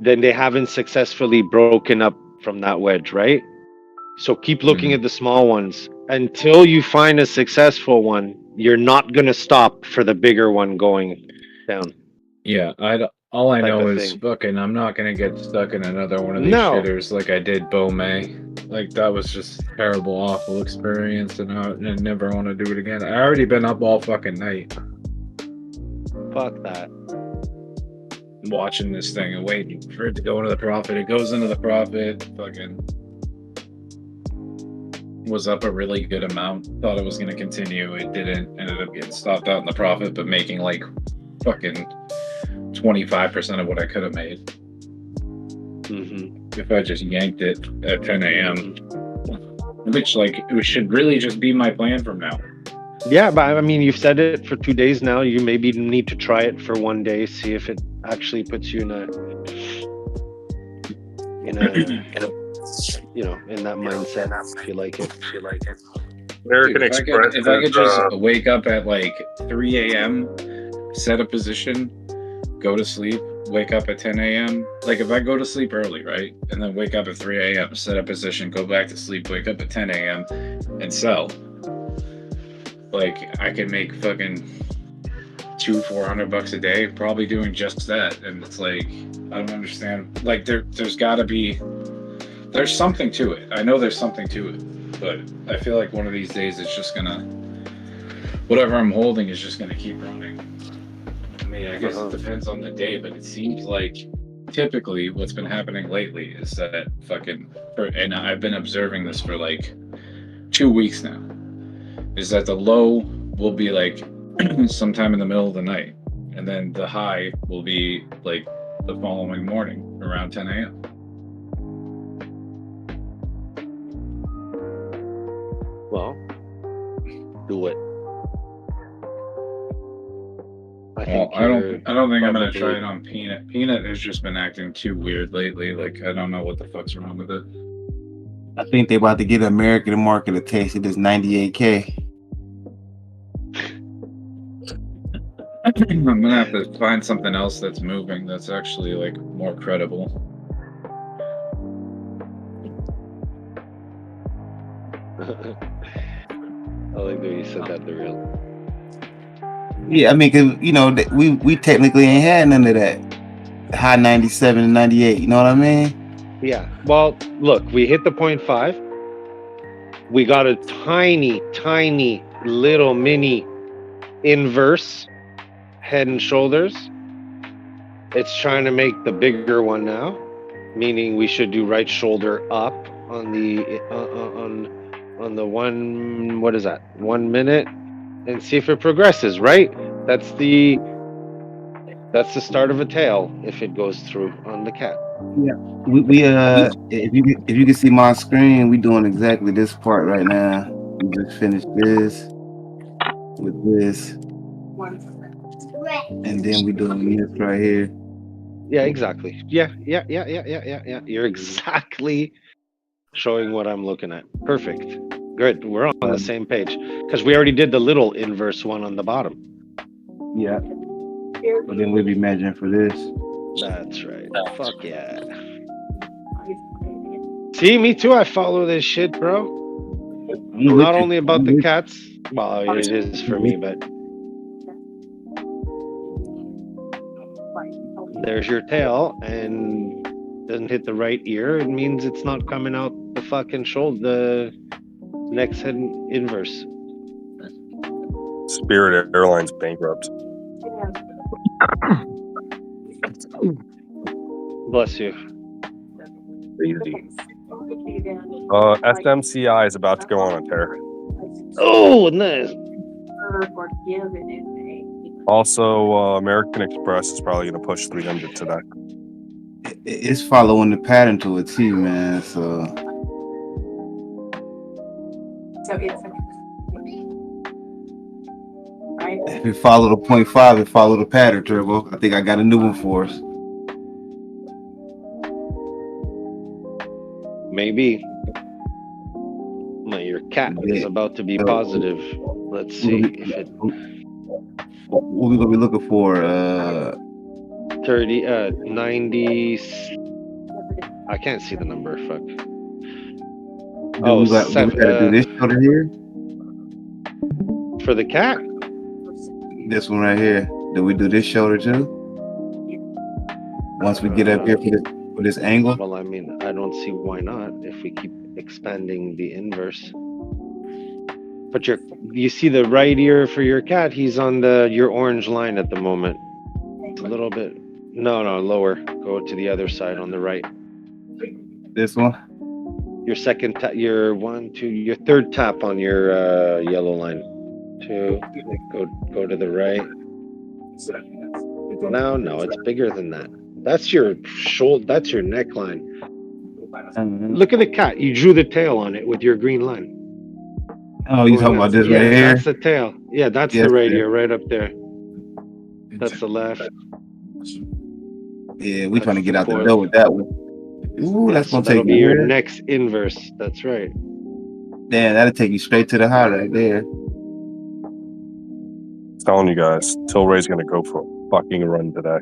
then they haven't successfully broken up from that wedge, right? So keep looking at the small ones. Until you find a successful one, you're not going to stop for the bigger one going down.
Yeah, all I
Type
know
of
is
thing.
fucking I'm not gonna get stuck in another one of these
No.
shitters like I did May. Like that was just a terrible, awful experience, and I never want to do it again. I already been up all fucking night
Fuck that.
watching this thing and waiting for it to go into the profit. It goes into the profit. Fucking was up a really good amount. Thought it was gonna continue. It didn't. Ended up getting stopped out in the profit, but making like fucking 25% of what I could have made if I just yanked it at 10 a.m. Which, like, it should really just be my plan from now.
Yeah, but I mean, you've said it for 2 days now. You maybe need to try it for 1 day, see if it actually puts you in a you know, in that mindset. If you like it.
American
Dude,
Express.
if I could just wake up at like 3 a.m., set a position, go to sleep, wake up at 10 a.m. Like if I go to sleep early, right? And then wake up at 3 a.m., set a position, go back to sleep, wake up at 10 a.m. and sell. Like I could make fucking $400 a day probably doing just that. And it's like, I don't understand. Like there's gotta be, there's something to it. I know there's something to it, but I feel like one of these days it's just gonna whatever I'm holding is just going to keep running. I mean, I guess it depends on the day, but it seems like typically what's been happening lately is that and I've been observing this for like 2 weeks now, is that the low will be like sometime in the middle of the night, and then the high will be like the following morning around 10 a.m.
Well, do it.
I don't think I'm gonna try it on Peanut. Peanut has just been acting too weird lately. Like, I don't know what the fuck's wrong with it.
I think they about to get the American market a taste of this 98K.
I'm gonna have to find something else that's moving that's actually like more credible.
I like that you said that, the real.
Yeah, I mean, cause you know we technically ain't had none of that high 97 and 98. You know what I mean?
Yeah. Well, look, we hit the 0.5. We got a tiny little mini inverse head and shoulders. It's trying to make the bigger one now, meaning we should do right shoulder up on the on the 1 minute, and see if it progresses. Right. That's the start of a tail if it goes through on the cat.
Yeah. We if you can see my screen, we doing exactly this part right now. We just finished this with this, and then we doing this right here.
Yeah, exactly. Yeah. You're exactly showing what I'm looking at. Perfect. Good. We're on the same page because we already did the little inverse one on the bottom.
Yeah. But then we'll be measuring for this.
That's right. Fuck yeah. See, me too. I follow this shit, bro. Not only about the cats. Well, it is for me, but there's your tail, and doesn't hit the right ear. It means it's not coming out the fucking shoulder, the next head inverse.
Spirit Airlines bankrupt.
Bless you.
Crazy. SMCI is about to go on a tear.
Oh, nice.
Also, American Express is probably going to push 300 today.
It's following the pattern to a T, man. So if it follow the 0.5, it follow the pattern, Turbo. I think I got a new one for us.
Maybe. Your cat is about to be positive. Let's see if it.
What we gonna be looking for?
90. I can't see the number. Fuck.
We gotta do this shoulder here
for the cat.
This one right here. Do we do this shoulder too? Once we get up here for this angle.
Well, I mean, I don't see why not if we keep expanding the inverse. But you see the right ear for your cat. He's on your orange line at the moment. It's a little bit. No, lower. Go to the other side on the right.
This one.
Your second tap. Your your third tap on your yellow line. 2. Go to the right. No, it's bigger than that. That's your shoulder. That's your neckline. Look at the cat. You drew the tail on it with your green line.
Oh, you talking about this right here?
That's the tail. Yeah, that's the right ear right up there. That's the left.
Yeah, we trying to get out the door with that one. Ooh, that's gonna take
me your next inverse. That's right.
Damn, that'll take you straight to the high right there.
Telling you guys, Tilray's gonna go for a fucking run today.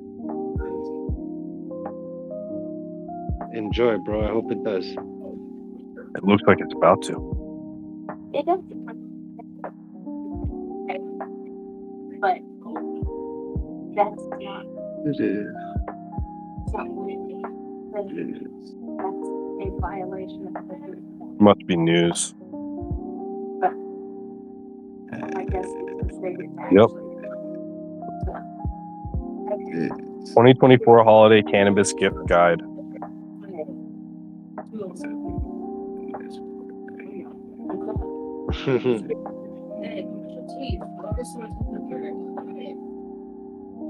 Enjoy, bro. I hope it does.
It looks like it's about to.
It does. But that's not.
It is.
That's a violation of the
Must be news.
But I guess
Yep. 2024 Holiday Cannabis Gift Guide.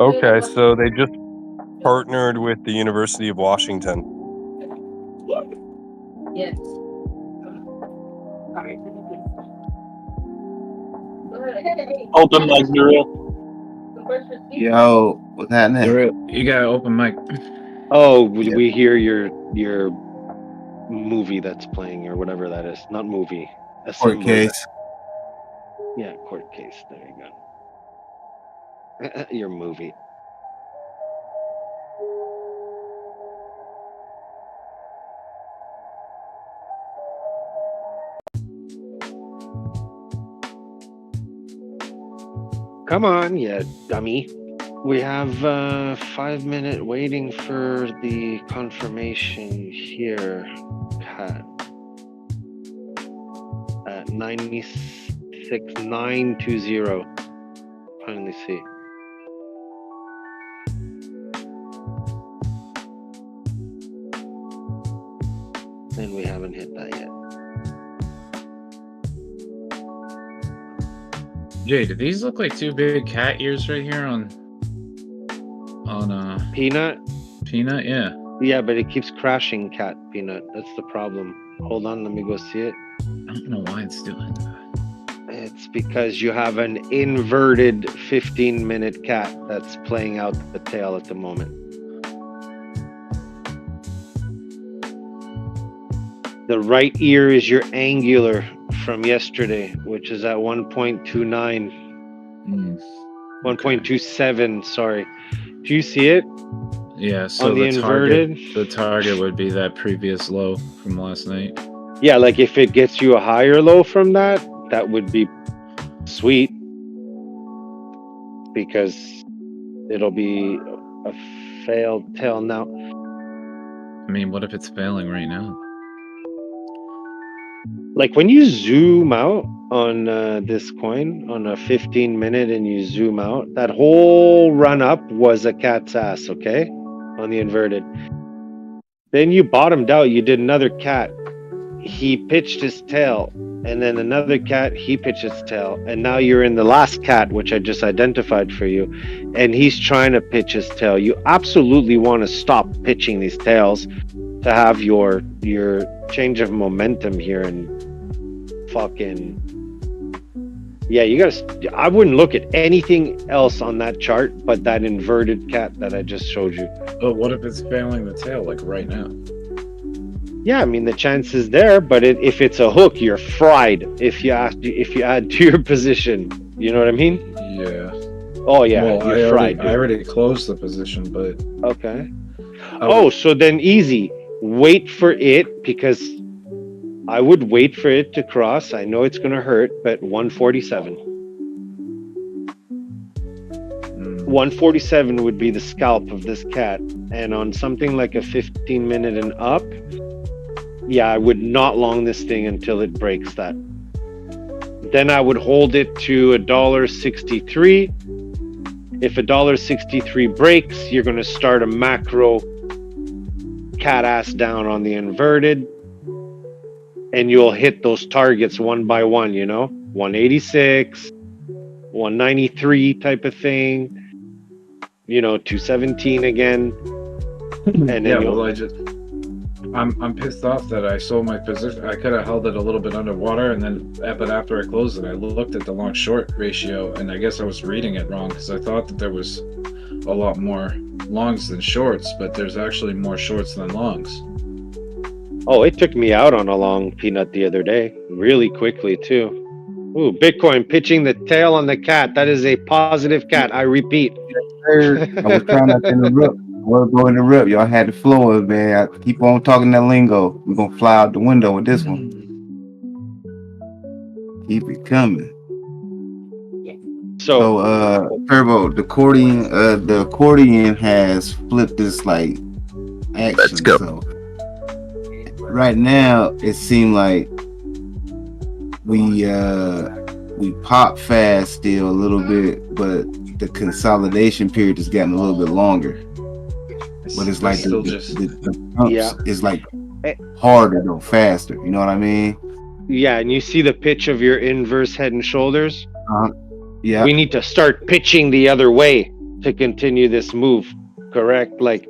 Okay, so they just partnered with the University of Washington.
Yes.
Open mic, Nuriel.
Yo, what's happening?
You got open mic.
Oh, we hear your movie that's playing or whatever that is. Not movie.
Court case.
Yeah, court case. There you go. Your movie. Come on, you dummy. We have 5 minute waiting for the confirmation here, Pat. At 96920. Finally see. And we haven't hit that yet.
Jay, do these look like two big cat ears right here on
Peanut?
Peanut, yeah.
Yeah, but it keeps crashing, Cat Peanut. That's the problem. Hold on, let me go see it.
I don't know why it's doing that.
It's because you have an inverted 15-minute cat that's playing out the tail at the moment. The right ear is your angular from yesterday, which is at 1.29. 1.27, sorry. Do you see it?
Yeah, so
On the inverted?
the target would be that previous low from last night.
Yeah, like if it gets you a higher low from that, that would be sweet. Because it'll be a failed tail now.
I mean, what if it's failing right now?
Like when you zoom out on this coin on a 15-minute and you zoom out, that whole run up was a cat's ass, okay? On the inverted. Then you bottomed out, you did another cat. He pitched his tail, and then another cat, he pitched his tail, and now you're in the last cat, which I just identified for you, and he's trying to pitch his tail. You absolutely want to stop pitching these tails to have your change of momentum here and fucking yeah, you gotta. I wouldn't look at anything else on that chart but that inverted cat that I just showed you.
But what if it's failing the tail like right now?
Yeah, I mean the chance is there, but if it's a hook, you're fried. If you add to your position, you know what I mean?
Yeah.
Oh yeah,
well,
you're fried.
I already closed the position, but
okay. Oh, so then easy. Wait for it, because I would wait for it to cross. I know it's going to hurt, but 147. 147 would be the scalp of this cat. And on something like a 15-minute and up, yeah, I would not long this thing until it breaks that. Then I would hold it to $1.63. If $1.63 breaks, you're going to start a macro cat ass down on the inverted, and you'll hit those targets one by one, you know, 186, 193 type of thing, you know, 217 again. And then
yeah, well, I'm pissed off that I sold my position. I could have held it a little bit underwater, and then, but after I closed it, I looked at the long short ratio, and I guess I was reading it wrong, because I thought that there was a lot more longs than shorts, but there's actually more shorts than longs.
Oh, it took me out on a long peanut the other day, really quickly too. Ooh, Bitcoin pitching the tail on the cat. That is a positive cat. I repeat.
I was trying not to interrupt. I was going to interrupt. Y'all had the floor, man. I keep on talking that lingo. We're gonna fly out the window with this one. Keep it coming. So Turbo, the accordion has flipped this like action.
Let's go.
So right now it seemed like we we pop fast still a little bit, but the consolidation period has gotten a little bit longer. But it's like the pumps is like harder though, faster. You know what I mean?
Yeah, and you see the pitch of your inverse head and shoulders?
Yeah.
We need to start pitching the other way to continue this move, correct? Like,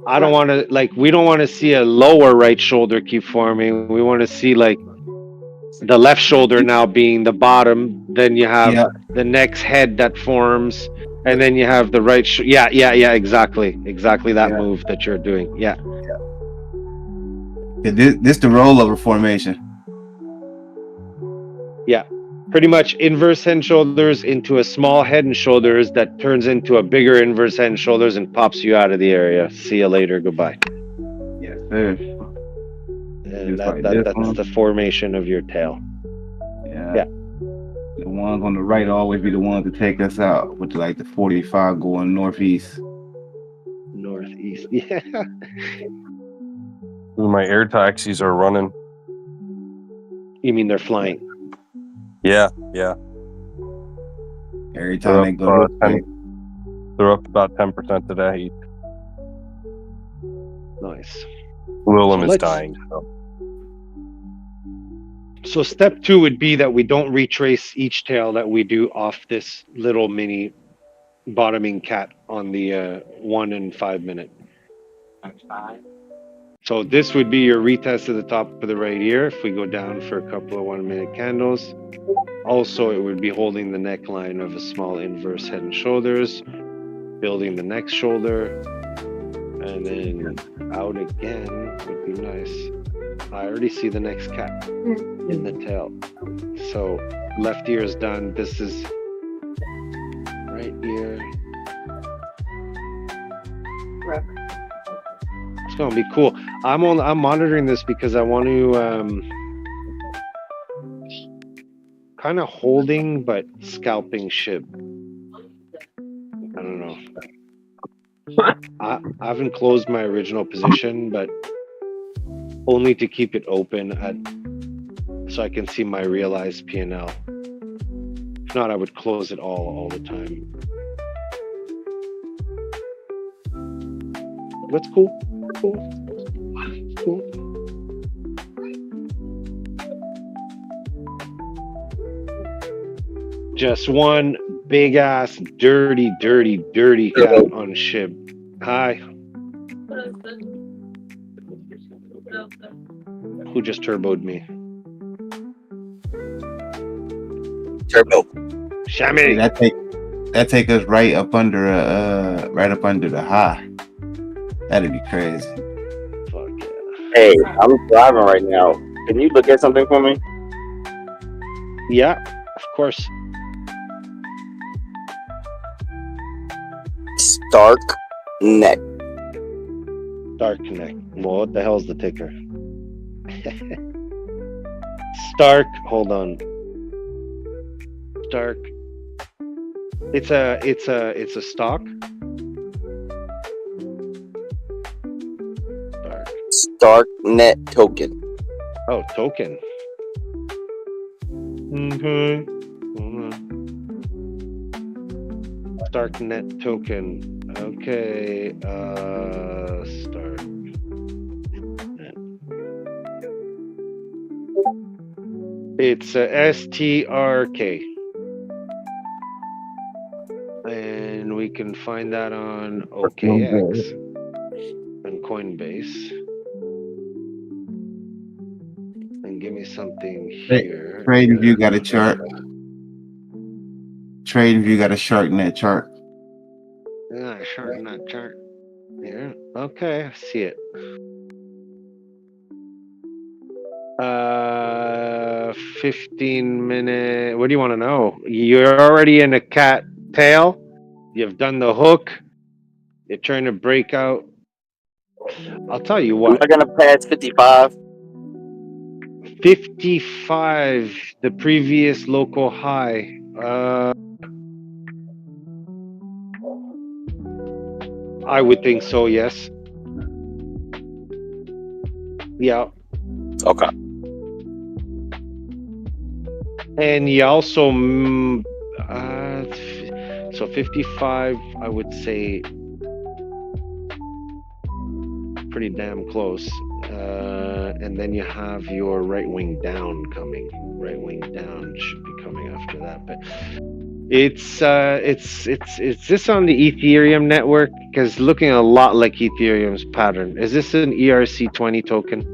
I don't want to, like, we don't want to see a lower right shoulder keep forming. We want to see, like, the left shoulder now being the bottom. Then you have the next head that forms, and then you have the right. Yeah, exactly that move that you're doing. Yeah.
This the rollover formation.
Yeah, pretty much inverse head and shoulders into a small head and shoulders that turns into a bigger inverse head and shoulders and pops you out of the area. See you later. Goodbye.
Yes, sir.
And that's the formation of your tail.
Yeah. The ones on the right always be the ones to take us out, with like the 45 going northeast.
Northeast, yeah.
My air taxis are running.
You mean they're flying?
Yeah.
Every time they go,
they're up about 10% today.
Nice.
Willem is dying.
So step 2 would be that we don't retrace each tail that we do off this little mini bottoming cat on the 1 and 5 minute. So this would be your retest at the top of the right ear. If we go down for a couple of 1 minute candles, also it would be holding the neckline of a small inverse head and shoulders, building the next shoulder, and then out again would be nice. I already see the next cat in the tail. So left ear is done. This is right ear. It's gonna be cool. I'm monitoring this because I want to kind of holding but scalping SHIB. I don't know. I haven't closed my original position, but only to keep it open so I can see my realized P&L. If not, I would close it all the time. That's cool. Cool. Just one big ass dirty cat on SHIB. Hi. Who just turboed me?
Turbo.
Shammy.
That take us right up under the high. That'd be crazy.
Fuck yeah.
Hey, I'm driving right now. Can you look at something for me?
Yeah, of course.
Stark neck.
Stark neck. Well, what the hell's the ticker? Stark. Hold on. Stark. It's a stock.
Stark net token.
Oh, token. Stark net token. Okay. Stark net. It's STRK. And we can find that on OKX and Coinbase. And give me something here.
TradingView got a chart. TradingView got a shark net chart.
Yeah, shark net chart. Here. Okay, I see it. 15 minute. What do you want to know? You're already in a cat tail. You've done the hook. You're trying to break out. I'll tell you what.
Am I gonna pass 55?
55, the previous local high. I would think so, yes. Yeah.
Okay.
And you also, so 55, I would say, pretty damn close. And then you have your right wing down coming. Right wing down should be coming after that, but it's this on the Ethereum network? Because looking a lot like Ethereum's pattern. Is this an ERC20 token?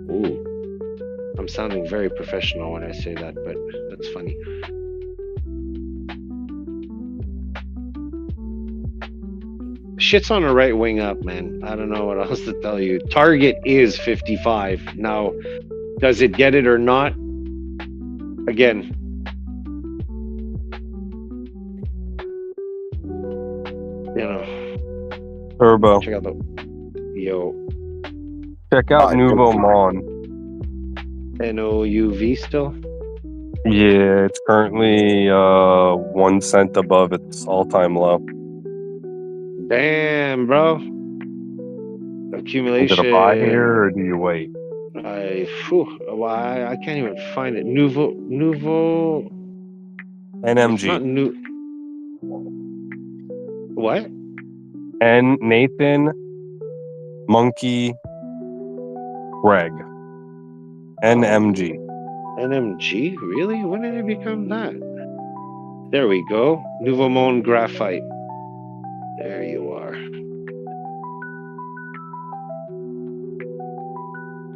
Ooh, I'm sounding very professional when I say that, but that's funny. Shit's on the right wing up, man. I don't know what else to tell you. Target is 55. Now, does it get it or not? Again, you know.
Turbo.
Check out the
Check out Nouveau Mon.
NOUV still?
Yeah, it's currently 1 cent above its all-time low.
Damn, bro. Accumulation.
Is it a buy here or do you wait?
I can't even find it. Nouveau.
NMG.
It's not new. What?
N Nathan Monkey Greg. NMG.
NMG? Really? When did it become that? There we go. Nouveau Monde Graphite. There you are.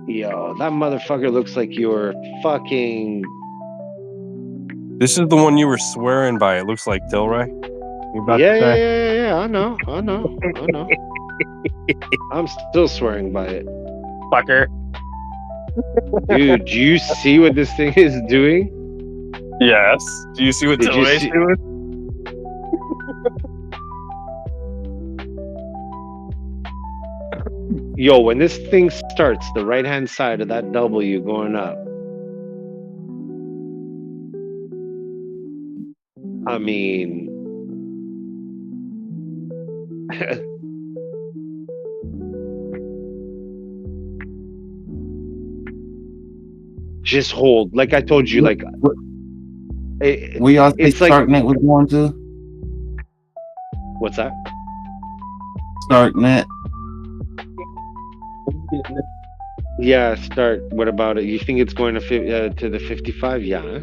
Yo, that motherfucker looks like you're fucking...
This is the one you were swearing by, it looks like, Tilray. You about to say?
Yeah. I know. I'm still swearing by it.
Fucker.
Dude, do you see what this thing is doing?
Yes. Do you see what Tilray's doing?
Yo, when this thing starts, the right-hand side of that W going up, I mean... just hold. Like I told you, like...
We all think Starknet was going to?
What's that?
Starknet.
Yeah, start. What about it? You think it's going to the 55? Yeah.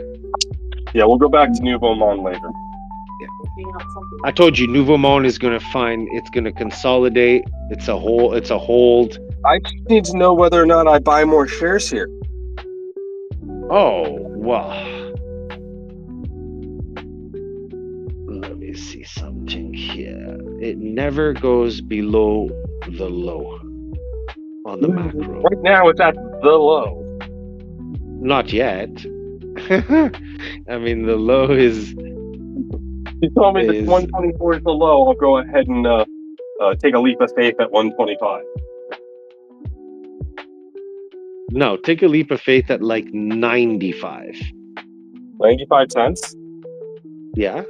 Yeah, we'll go back to Nouveau Monde later.
I told you, Nouveau Monde is going to find. It's going to consolidate. It's a hold.
I just need to know whether or not I buy more shares here.
Oh well. Let me see something here. It never goes below the low. On the macro.
Right now it's at the low.
Not yet. I mean, the low is...
You told me that 124 is the low. I'll go ahead and take a leap of faith at 125.
No, take a leap of faith at like 95.
95 cents?
Yeah?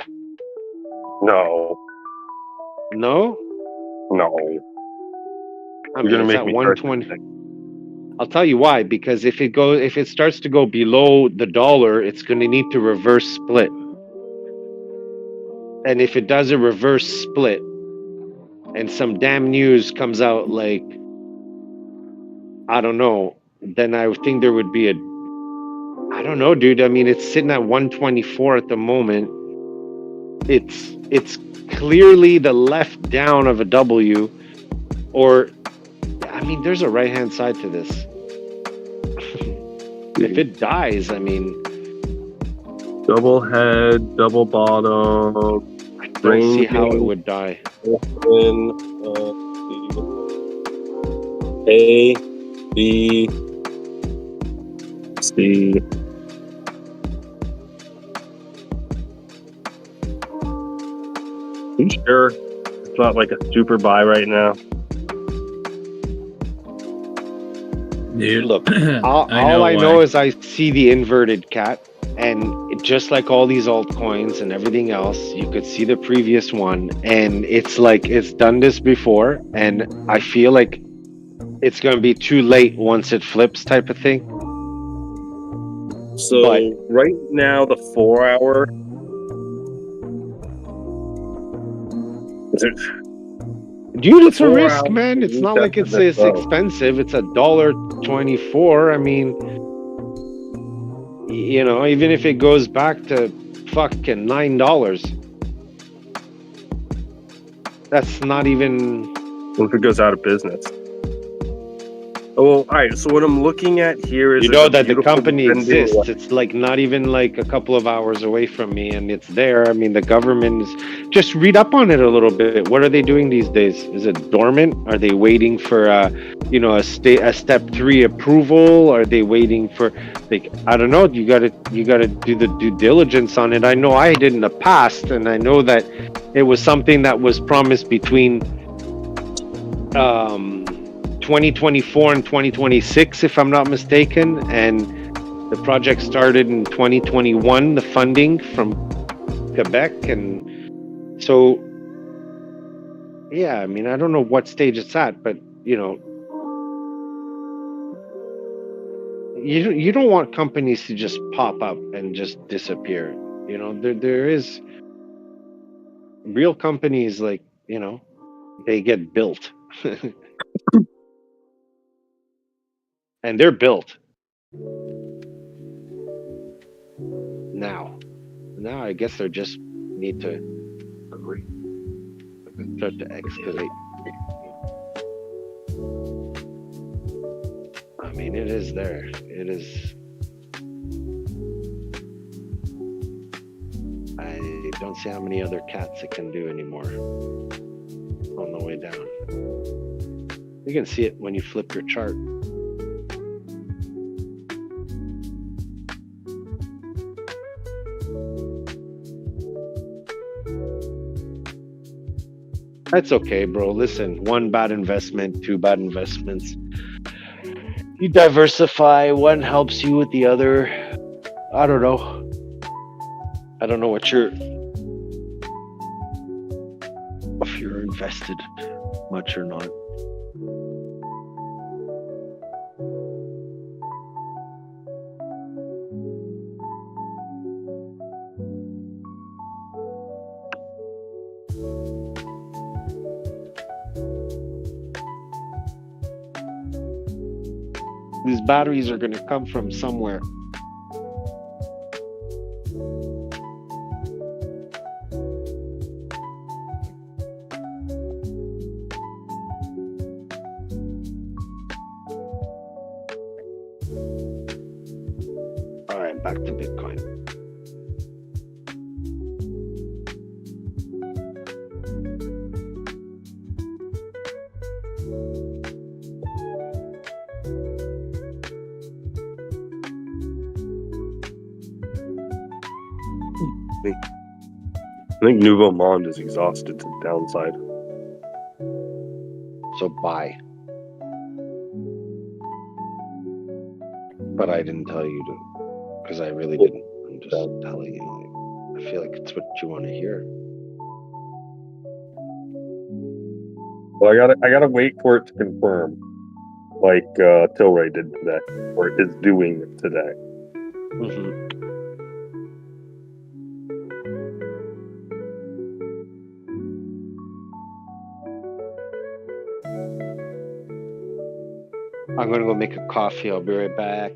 No.
No?
No.
I mean,
You're gonna
it's
make
at
me
120. I'll tell you why. Because if it starts to go below the dollar, it's going to need to reverse split. And if it does a reverse split, and some damn news comes out like, I don't know, then I would think there would be I don't know, dude. I mean, it's sitting at 124 at the moment. It's clearly the left down of a W, or I mean, there's a right-hand side to this. If it dies, I mean...
Double head, double bottom.
I don't see how it would die.
A, B, C. You sure it's not like a super buy right now?
Dude,
look, all I know is I see the inverted cat, and just like all these altcoins and everything else, you could see the previous one, and it's like it's done this before, and I feel like it's going to be too late once it flips type of thing.
So right now, the 4 hour. Is it?
Dude, it's a
4
risk,
hours
man.
a
It's
week
not like
after
it's
the low.
expensive. It's $1.24. I mean, you know, even if it goes back to fucking $9, that's not even.
What if it goes out of business? Oh, all right. So what I'm looking at here is
You
there's
know
a
that the
beautiful
company
pending
exists.
line.
It's like not even like a couple of hours away from me, and it's there. I mean, the government is. Just read up on it a little bit. What are they doing these days? Is it dormant? Are they waiting for a step 3 approval? Are they waiting for like I don't know? You gotta do the due diligence on it. I know I did in the past, and I know that it was something that was promised between 2024 and 2026, if I'm not mistaken, and the project started in 2021, the funding from Quebec, and so yeah, I mean, I don't know what stage it's at, but you know, you don't want companies to just pop up and just disappear. You know, there is real companies like, you know, they get built. And they're built now. Now I guess they just need to start to escalate. I mean, it is there. It is. I don't see how many other cats it can do anymore on the way down. You can see it when you flip your chart. That's okay, bro. Listen, one bad investment, two bad investments. You diversify, one helps you with the other. I don't know. I don't know what if you're invested much or not. These batteries are going to come from somewhere. All right, back to Bitcoin.
I think Nouveau Monde is exhausted to the downside.
So buy. But I didn't tell you to, because I really didn't. I'm just telling you. Like, I feel like it's what you want to hear.
Well, I gotta wait for it to confirm, like Tilray did today, or is doing today.
Mm-hmm. I'm gonna go make a coffee. I'll be right back.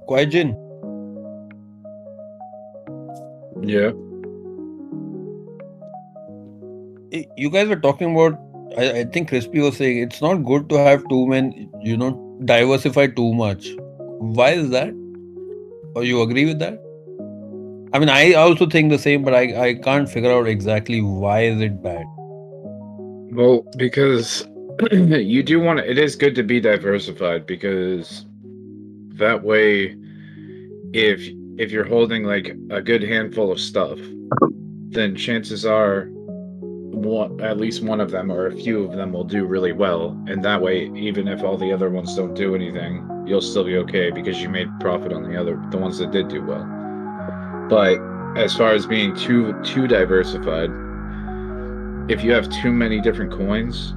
Kwaijin.
Yeah.
You guys were talking about, I think Crispy was saying it's not good to have too many, diversify too much. Why is that? Or you agree with that? I mean, I also think the same, but I can't figure out exactly why is it bad.
Well, because you do want to, it is good to be diversified, because that way, if you're holding like a good handful of stuff, then chances are at least one of them or a few of them will do really well, and that way, even if all the other ones don't do anything, you'll still be okay because you made profit on the ones that did do well. But as far as being too diversified, if you have too many different coins,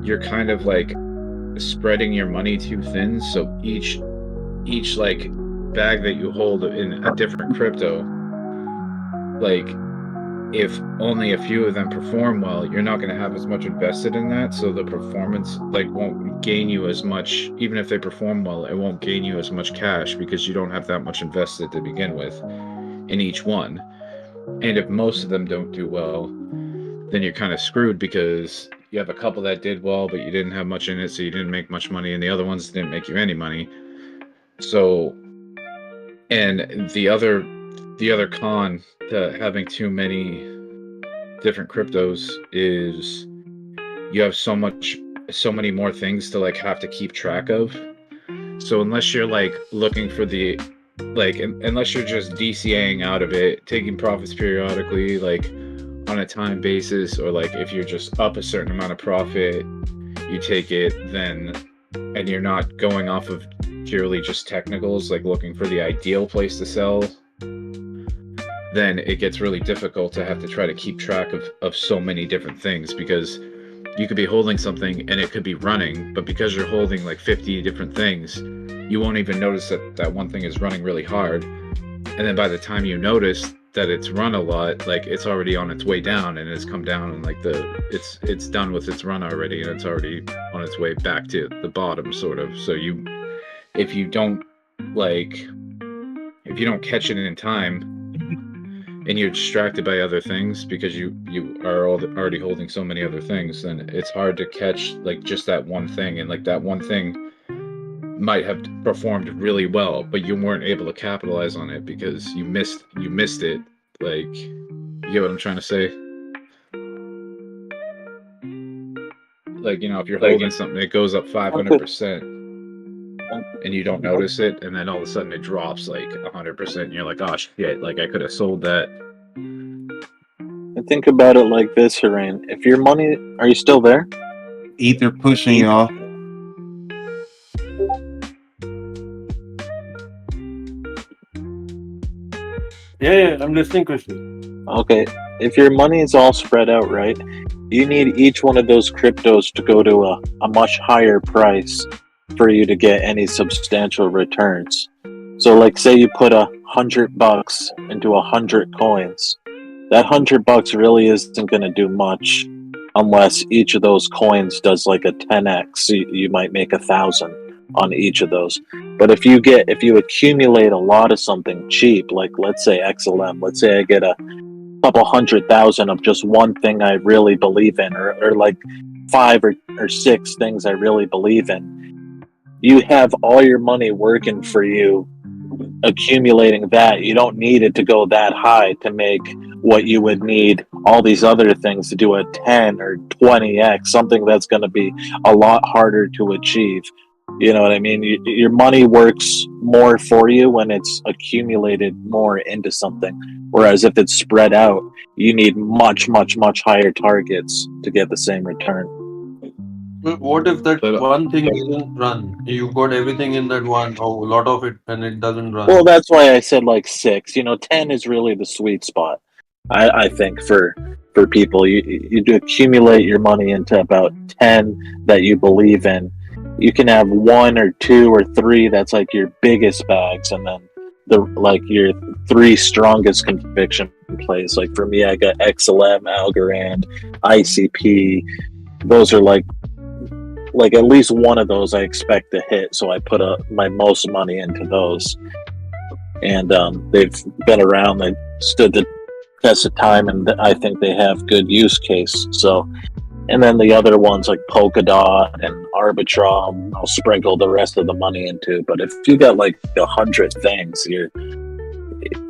you're kind of like spreading your money too thin. So each like bag that you hold in a different crypto, like if only a few of them perform well, you're not going to have as much invested in that. So the performance like won't gain you as much. Even if they perform well, it won't gain you as much cash because you don't have that much invested to begin with in each one. And if most of them don't do well, then you're kind of screwed because you have a couple that did well, but you didn't have much in it, so you didn't make much money, and the other ones didn't make you any money. So, and the other con to having too many different cryptos is you have so many more things to like have to keep track of. So unless you're like looking for unless you're just DCAing out of it, taking profits periodically, like on a time basis, or like if you're just up a certain amount of profit, you take it then, and you're not going off of purely just technicals, like looking for the ideal place to sell, then it gets really difficult to have to try to keep track of so many different things, because you could be holding something and it could be running, but because you're holding like 50 different things, you won't even notice that that one thing is running really hard. And then by the time you notice that it's run a lot, like it's already on its way down and it's come down and like it's done with its run already and it's already on its way back to the bottom sort of. So if you don't catch it in time and you're distracted by other things because you are already holding so many other things, then it's hard to catch like just that one thing. And like that one thing might have performed really well, but you weren't able to capitalize on it because you missed it. Like, you get what I'm trying to say? Like, if you're holding something, it goes up 500%. And you don't notice it, and then all of a sudden it drops like 100%, and you're like, oh shit, like I could have sold that.
And think about it like this, Harain. If your money, are you still there?
Ether pushing y'all.
Yeah, I'm listening, Christian.
Okay, if your money is all spread out, right, you need each one of those cryptos to go to a much higher price for you to get any substantial returns. So like say you put $100 into 100 coins, that $100 really isn't going to do much unless each of those coins does like a 10x. You might make 1,000 on each of those. But if you accumulate a lot of something cheap, like let's say XLM, let's say I get a couple 100,000 of just one thing I really believe in, or like 5 or 6 things I really believe in, you have all your money working for you, accumulating that. You don't need it to go that high to make what you would need all these other things to do a 10 or 20x, something that's going to be a lot harder to achieve. You know what I mean? Your money works more for you when it's accumulated more into something. Whereas if it's spread out, you need much, much, much higher targets to get the same return.
What if that one thing doesn't run? You got everything in that one, a lot of it, and it doesn't run.
Well, that's why I said like 6. 10 is really the sweet spot. I think for people, you accumulate your money into about 10 that you believe in. You can have 1 or 2 or 3 that's like your biggest bags, and then your 3 strongest conviction plays. Like for me, I got XLM, Algorand, ICP. Those are like at least one of those I expect to hit, so I put my most money into those. And they've been around, they stood the test of time, and I think they have good use case. So, and then the other ones like Polkadot and Arbitrum, I'll sprinkle the rest of the money into. But if you got like 100 things, you're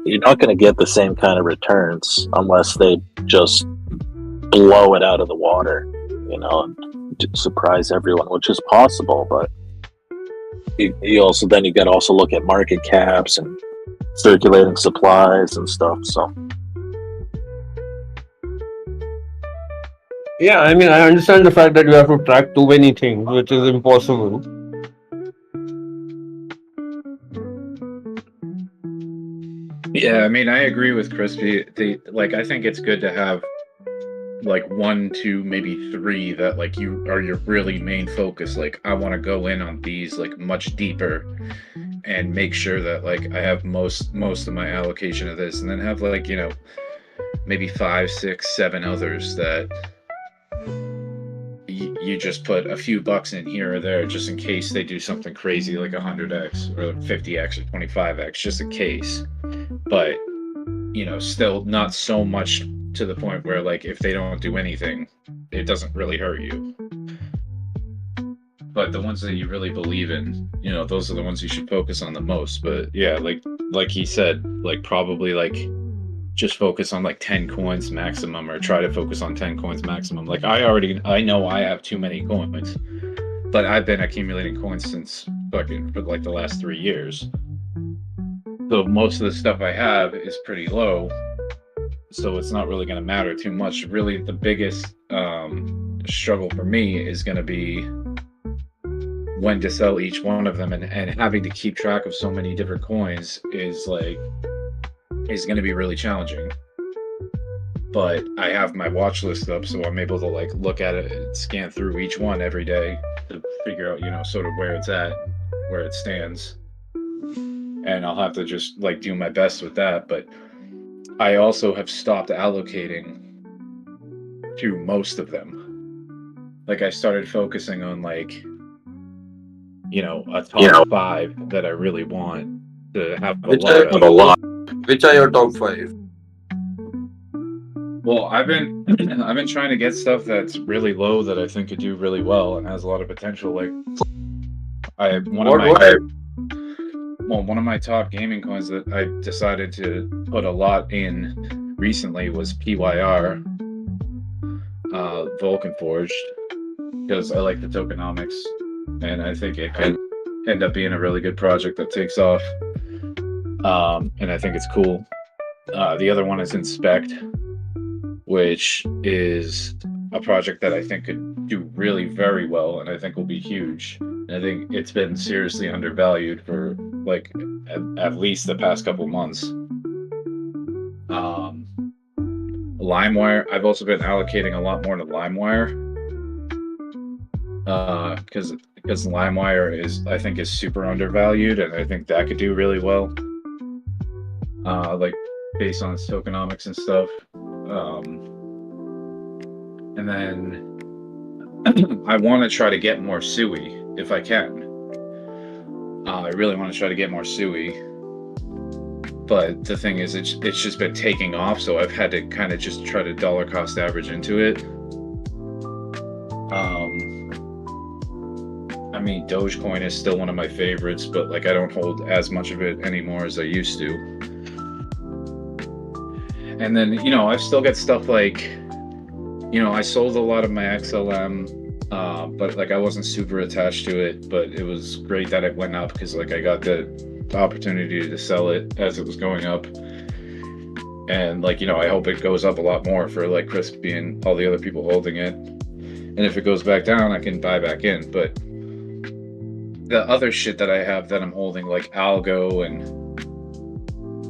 not going to get the same kind of returns unless they just blow it out of the water, and surprise everyone, which is possible. But you also got to also look at market caps and circulating supplies and stuff. So.
Yeah, I mean, I understand the fact that you have to track too many things, which is impossible.
Yeah, I mean, I agree with Crispy. I think it's good to have like 1, 2, maybe 3 that like you are your really main focus. Like I want to go in on these like much deeper and make sure that like I have most of my allocation of this, and then have like maybe 5, 6, 7 others that you just put a few bucks in here or there just in case they do something crazy like 100x or 50x or 25x, just in case. But still not so much to the point where like if they don't do anything, it doesn't really hurt you. But the ones that you really believe in, those are the ones you should focus on the most. But yeah, like he said, like probably like just focus on like 10 coins maximum, or try to focus on 10 coins maximum. Like I know I have too many coins, but I've been accumulating coins since for like the last 3 years. So most of the stuff I have is pretty low, so it's not really going to matter too much. Really, the biggest struggle for me is going to be when to sell each one of them, and having to keep track of so many different coins is going to be really challenging. but I have my watch list up, so I'm able to like look at it and scan through each one every day to figure out, you know, sort of where it's at, where it stands. And I'll have to just like do my best with that. But I also have stopped allocating to most of them. Like I started focusing on like, you know, a top 5 that I really want to have a lot of.
Which are your top 5?
Well, I've been trying to get stuff that's really low that I think could do really well and has a lot of potential. Like one of my top gaming coins that I decided to put a lot in recently was PYR, Vulcan Forged, because I like the tokenomics and I think it could end up being a really good project that takes off. And I think it's cool. The other one is Inspect, which is a project that I think could do really very well and I think will be huge. And I think it's been seriously undervalued for like at least the past couple months. LimeWire, I've also been allocating a lot more to LimeWire because LimeWire I think is super undervalued and I think that could do really well. Like based on its tokenomics and stuff. And then I want to try to get more SUI if I can. I really want to try to get more SUI. But the thing is, it's just been taking off, so I've had to kind of just try to dollar cost average into it. I mean, Dogecoin is still one of my favorites, but like I don't hold as much of it anymore as I used to. And then, you know, I've still got stuff like, you know, I sold a lot of my XLM, but like I wasn't super attached to it, but it was great that it went up because like I got the opportunity to sell it as it was going up. And like, you know, I hope it goes up a lot more for like Crispy and all the other people holding it. And if it goes back down, I can buy back in. But the other shit that I have that I'm holding, like Algo and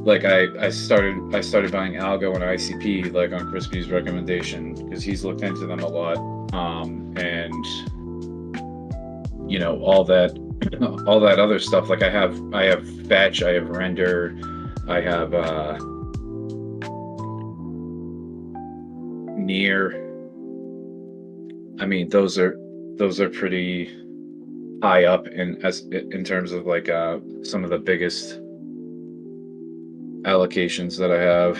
like I started buying Algo and ICP like on Crispy's recommendation because he's looked into them a lot, and you know all that other stuff. Like I have Fetch, I have Render, I have Near. I mean those are pretty high up in terms of like some of the biggest allocations that I have.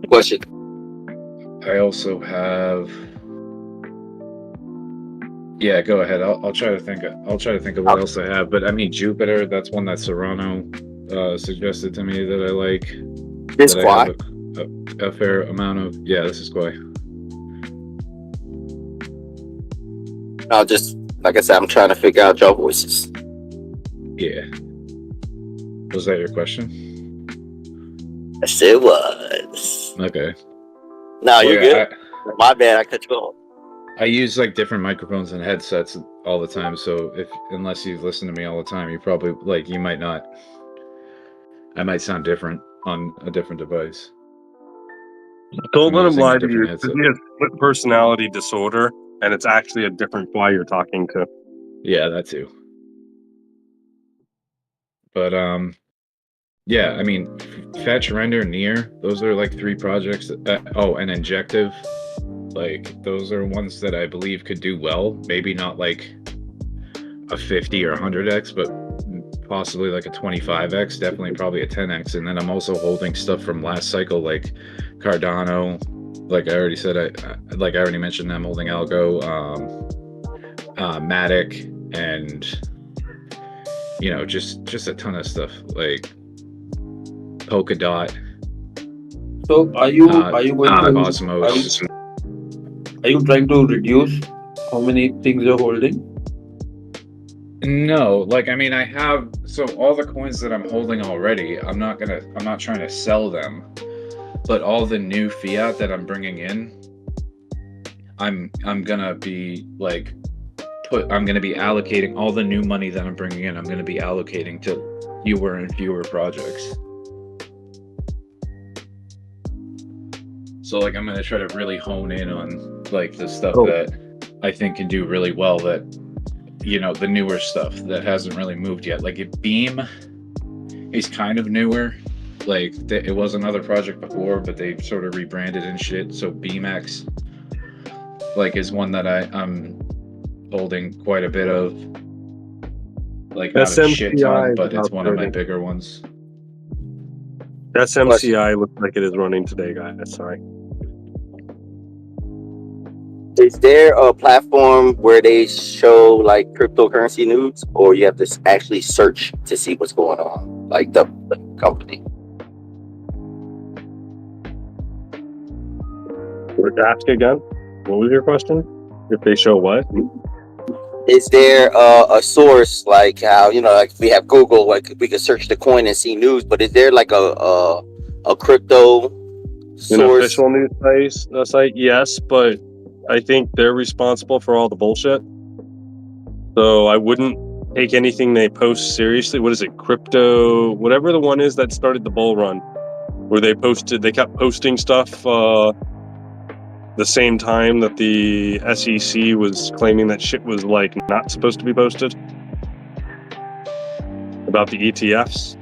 Question.
I also have. Yeah, go ahead. I'll try to think. I'll try to think of what else I have. But I mean, Jupiter. That's one that Serrano suggested to me that I like.
This Quai.
A fair amount of. Yeah, this is Quai.
I'll just like I said, I'm trying to figure out your voices.
Yeah. Was that your question?
Yes, it was.
Okay.
No, you're good. My bad, I cut you off.
I use like different microphones and headsets all the time, so unless you've listened to me all the time, you probably you might not. I might sound different on a different device.
Don't let him lie to you. He has split personality disorder, and it's actually a different Quai you're talking to.
Yeah, that too. But yeah, I mean, Fetch, Render, Near, those are like 3 projects. And Injective, like those are ones that I believe could do well. Maybe not like a 50 or 100x, but possibly like a 25x, definitely probably a 10x. And then I'm also holding stuff from last cycle like Cardano. Like I already said, I already mentioned I'm holding Algo, Matic, and you know, just a ton of stuff like Polkadot.
So are you going to
Osmos?
Are you trying to reduce how many things you're holding?
No, like I mean, I have all the coins that I'm holding already. I'm not trying to sell them, but all the new fiat that I'm bringing in, I'm gonna be like I'm gonna be allocating all the new money that I'm bringing in. I'm gonna be allocating to fewer and fewer projects. So like I'm gonna try to really hone in on like the stuff
Oh.
that I think can do really well, that the newer stuff that hasn't really moved yet. Like Beam is kind of newer. Like it was another project before, but they sort of rebranded and shit. So BMX like is one that I'm holding quite a bit of. Like not a shit ton, but it's one of my bigger ones.
SMCI looks like it is running today, guys. Sorry.
Is there a platform where they show like cryptocurrency news, or you have to actually search to see what's going on, like the company?
Ask again. What was your question? If they show what?
Is there a source like how like we have Google, like we can search the coin and see news, but is there like a crypto
An
source?
official news site? Yes, but I think they're responsible for all the bullshit. So I wouldn't take anything they post seriously. What is it? Crypto, whatever the one is that started the bull run, where they kept posting stuff the same time that the SEC was claiming that shit was like not supposed to be posted about the ETFs.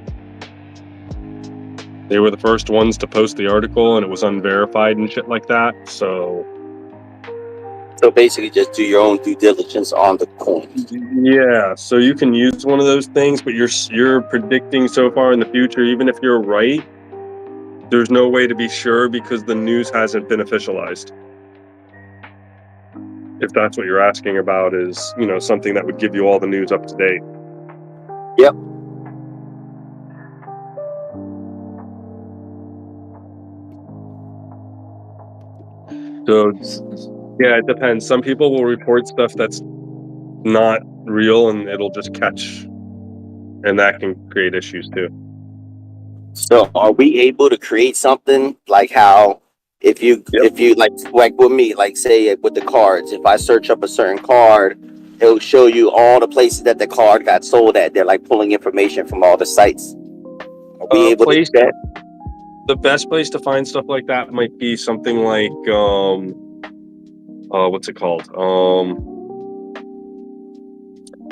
They were the first ones to post the article, and it was unverified and shit like that. So
basically, just do your own due diligence on the coin.
yeah, so you can use one of those things, but you're predicting so far in the future. Even if you're right, there's no way to be sure because the news hasn't been officialized. If that's what you're asking about, is something that would give you all the news up to date.
Yep.
So yeah, it depends. Some people will report stuff that's not real, and it'll just catch, and that can create issues too.
So are we able to create something like how if you like with me, like say with the cards, if I search up a certain card, it'll show you all the places that the card got sold at. They're like pulling information from all the sites. Are we able to do that?
The best place to find stuff like that might be something like what's it called?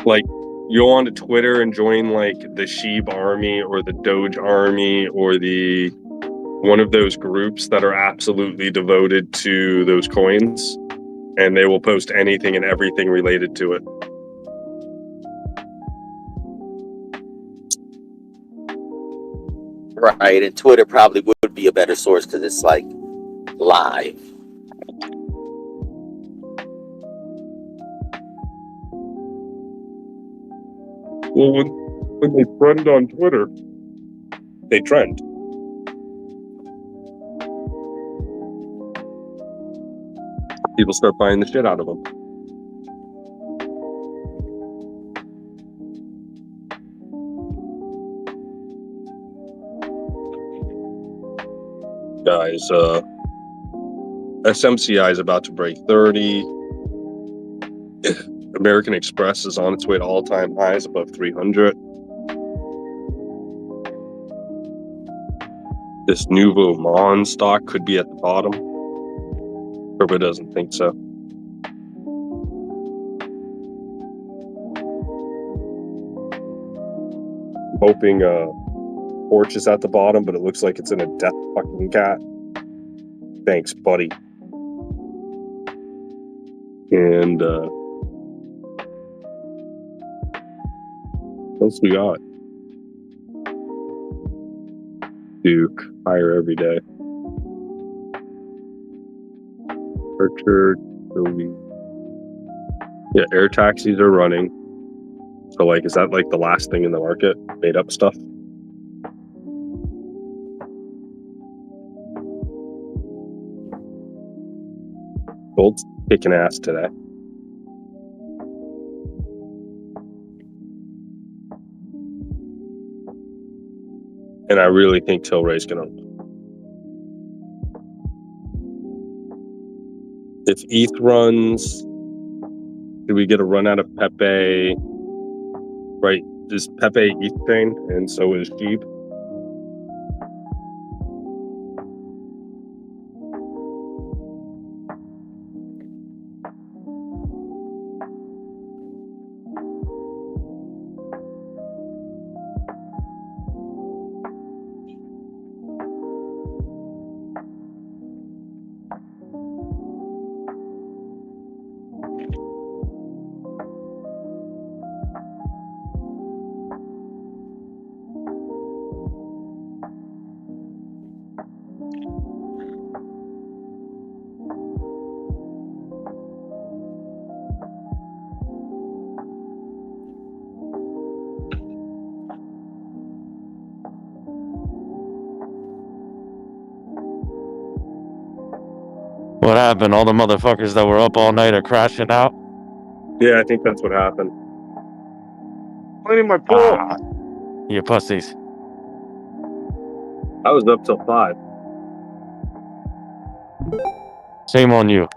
Like you go onto Twitter and join like the Sheeb Army or the Doge Army or the one of those groups that are absolutely devoted to those coins, and they will post anything and everything related to it.
Right, and Twitter probably would be a better source because it's like live.
Well, when they trend on Twitter, they trend. People start buying the shit out of them. Guys, SMCI is about to break 30. American Express is on its way to all-time highs above 300. This Nouveau Monde stock could be at the bottom. Turbo doesn't think so. I'm hoping Porch is at the bottom, but it looks like it's in a death fucking cat. Thanks, buddy. And what else we got? Duke, higher every day. Orchard, yeah, air taxis are running. So, like, is that like the last thing in the market? Made up stuff? Gold's kicking ass today. And I really think Tilray's gonna. If ETH runs, do we get a run out of Pepe? Right, is Pepe ETH chain, and so is Sheep.
What happened? All the motherfuckers that were up all night are crashing out?
Yeah, I think that's what happened.
Cleaning my pool.
You pussies.
I was up till 5.
Shame on you.